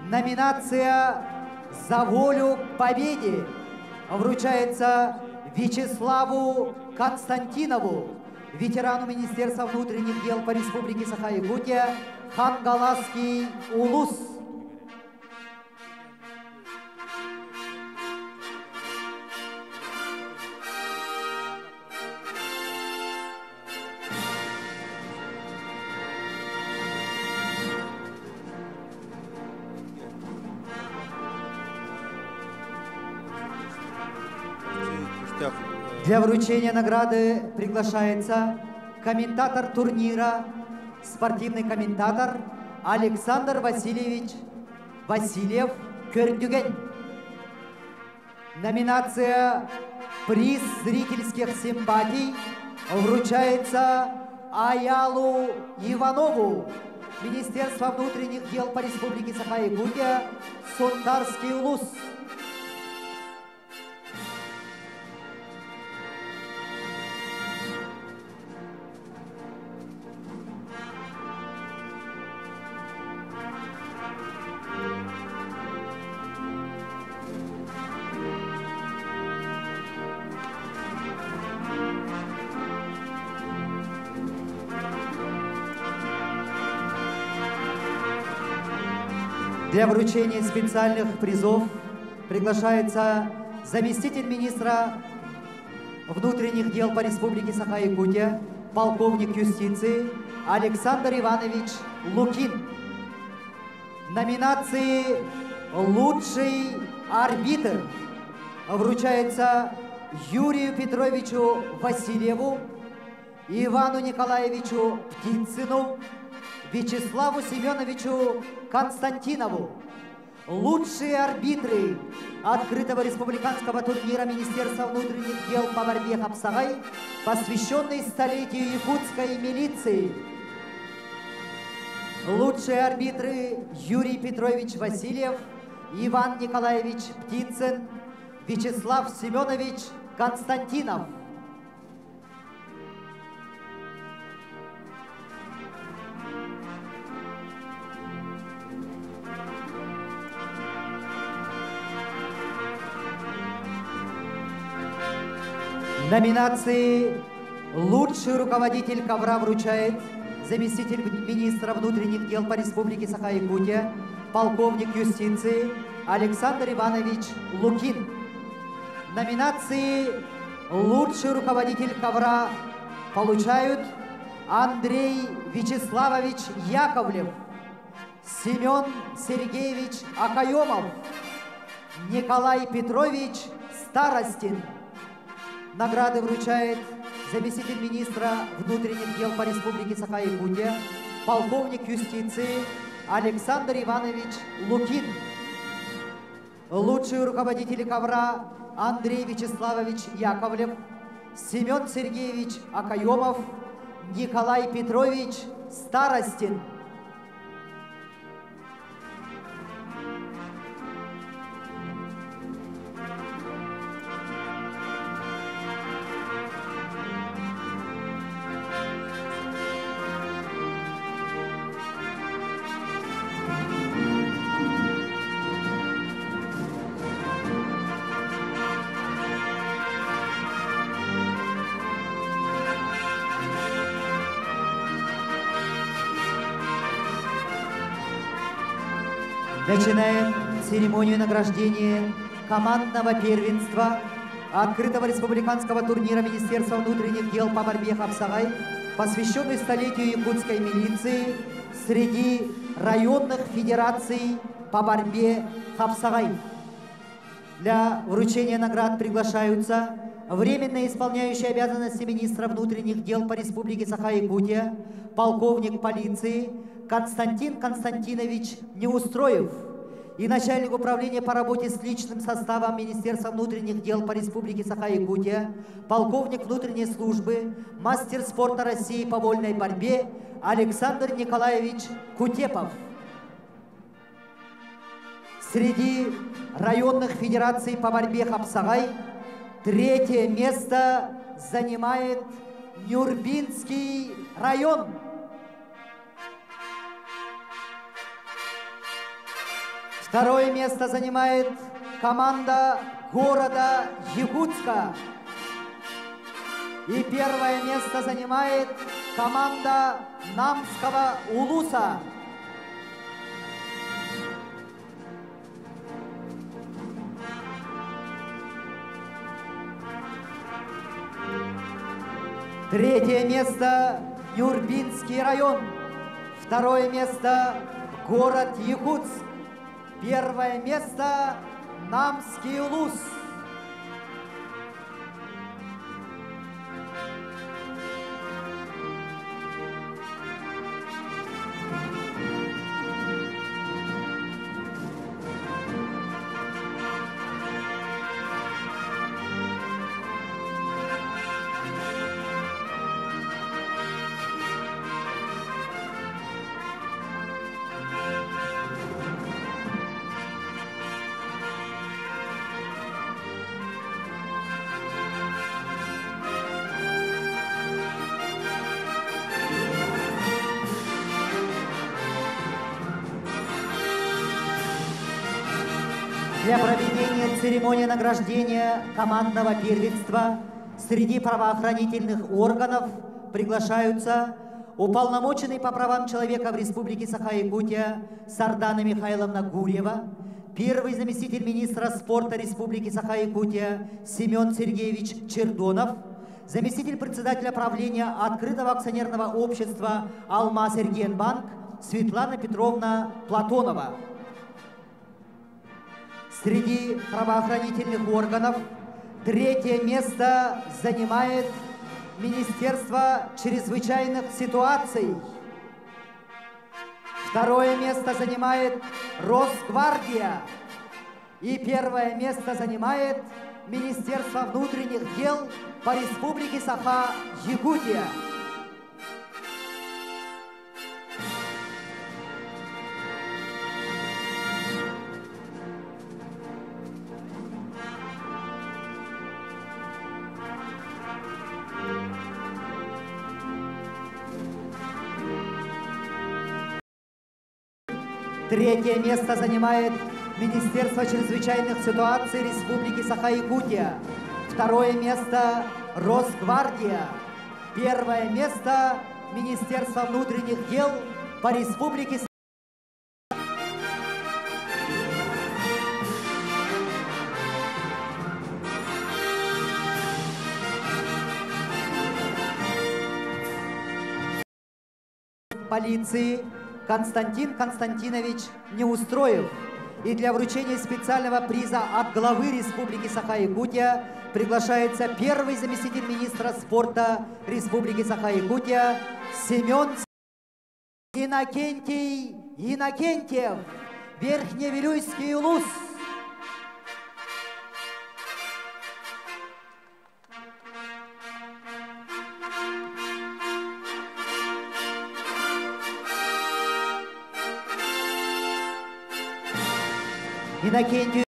Номинация «За волю к победе» вручается Вячеславу Константинову, ветерану Министерства внутренних дел по Республике Саха-Якутия, Хангаласский улус. Для вручения награды приглашается комментатор турнира, спортивный комментатор Александр Васильевич Васильев Кырдюген. Номинация «Приз зрительских симпатий» вручается Аялу Иванову, Министерство внутренних дел по Республике Саха-Якутия, Сундарский улус. Для вручения специальных призов приглашается заместитель министра внутренних дел по Республике Саха-Якутия, полковник юстиции Александр Иванович Лукин. Номинации «Лучший арбитр» вручается Юрию Петровичу Васильеву, Ивану Николаевичу Птицыну, Вячеславу Семеновичу Константинову. Лучшие арбитры открытого республиканского турнира Министерства внутренних дел по борьбе Хапсагай, посвященный столетию якутской милиции. Лучшие арбитры Юрий Петрович Васильев, Иван Николаевич Птицын, Вячеслав Семенович Константинов. Номинации «Лучший руководитель ковра» вручает заместитель министра внутренних дел по Республике Саха-Якутия, полковник юстиции Александр Иванович Лукин. Номинации «Лучший руководитель ковра» получают Андрей Вячеславович Яковлев, Семен Сергеевич Акаемов, Николай Петрович Старостин. Награды вручает заместитель министра внутренних дел по Республике Саха-Якутия, полковник юстиции Александр Иванович Лукин. Лучшие руководители ковра Андрей Вячеславович Яковлев, Семен Сергеевич Акаемов, Николай Петрович Старостин. Начинаем церемонию награждения командного первенства открытого республиканского турнира Министерства внутренних дел по борьбе Хапсагай, посвященный столетию якутской милиции среди районных федераций по борьбе Хапсагай. Для вручения наград приглашаются временно исполняющий обязанности министра внутренних дел по Республике Саха-Якутия, полковник полиции Константин Константинович Неустроев и начальник управления по работе с личным составом Министерства внутренних дел по Республике Саха-Якутия, полковник внутренней службы, мастер спорта России по вольной борьбе Александр Николаевич Кутепов. Среди районных федераций по борьбе Хапсагай третье место занимает Нюрбинский район. Второе место занимает команда города Якутска. И первое место занимает команда Намского Улуса. Третье место Нюрбинский район. Второе место город Якутск. Первое место Намский Улус. Для проведения церемонии награждения командного первенства среди правоохранительных органов приглашаются уполномоченный по правам человека в Республике Саха-Якутия Сардана Михайловна Гурьева, первый заместитель министра спорта Республики Саха-Якутия Семен Сергеевич Чердонов, заместитель председателя правления открытого акционерного общества «Алмаз-Эргенбанк» Светлана Петровна Платонова. Среди правоохранительных органов третье место занимает Министерство чрезвычайных ситуаций. Второе место занимает Росгвардия. И первое место занимает Министерство внутренних дел по Республике Саха-Якутия. Третье место занимает Министерство чрезвычайных ситуаций Республики Саха-Якутия. Второе место – Росгвардия. Первое место – Министерство внутренних дел по Республике Саха-Якутия. Полиции Константин Константинович Неустроев. И для вручения специального приза от главы Республики Саха-Якутия приглашается первый заместитель министра спорта Республики Саха-Якутия Семен Иннокентий Иннокентьев, Верхневилюйский улус. Иннокентий,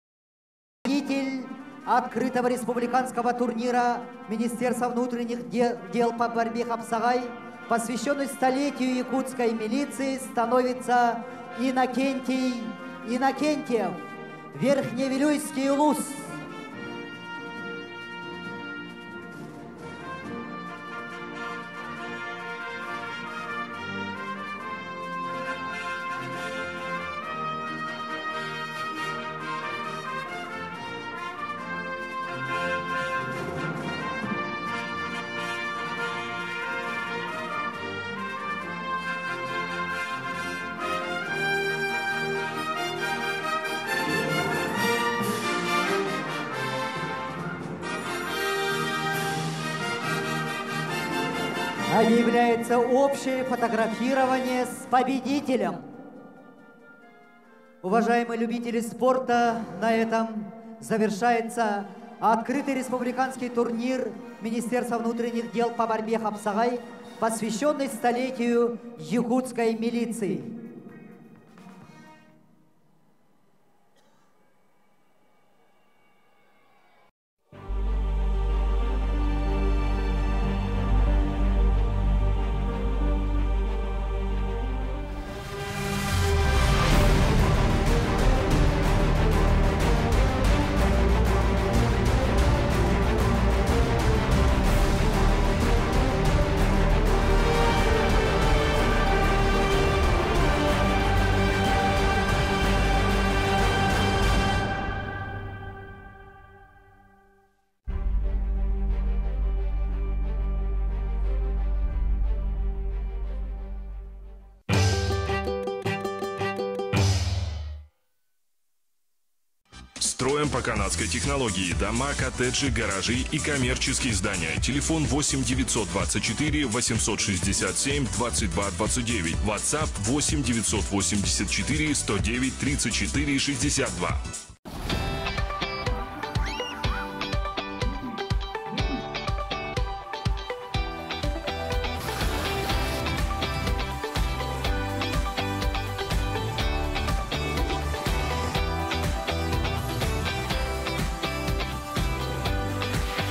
победитель открытого республиканского турнира Министерства внутренних дел по борьбе Хапсагай, посвященный столетию якутской милиции, становится Иннокентий Иннокентьев, Верхневилюйский улус. Объявляется общее фотографирование с победителем. Уважаемые любители спорта, на этом завершается открытый республиканский турнир Министерства внутренних дел по борьбе Хапсагай, посвященный столетию якутской милиции. Строим по канадской технологии. Дома, коттеджи, гаражи и коммерческие здания. Телефон 8 924 867 22 29. WhatsApp 8 984 109 34 62.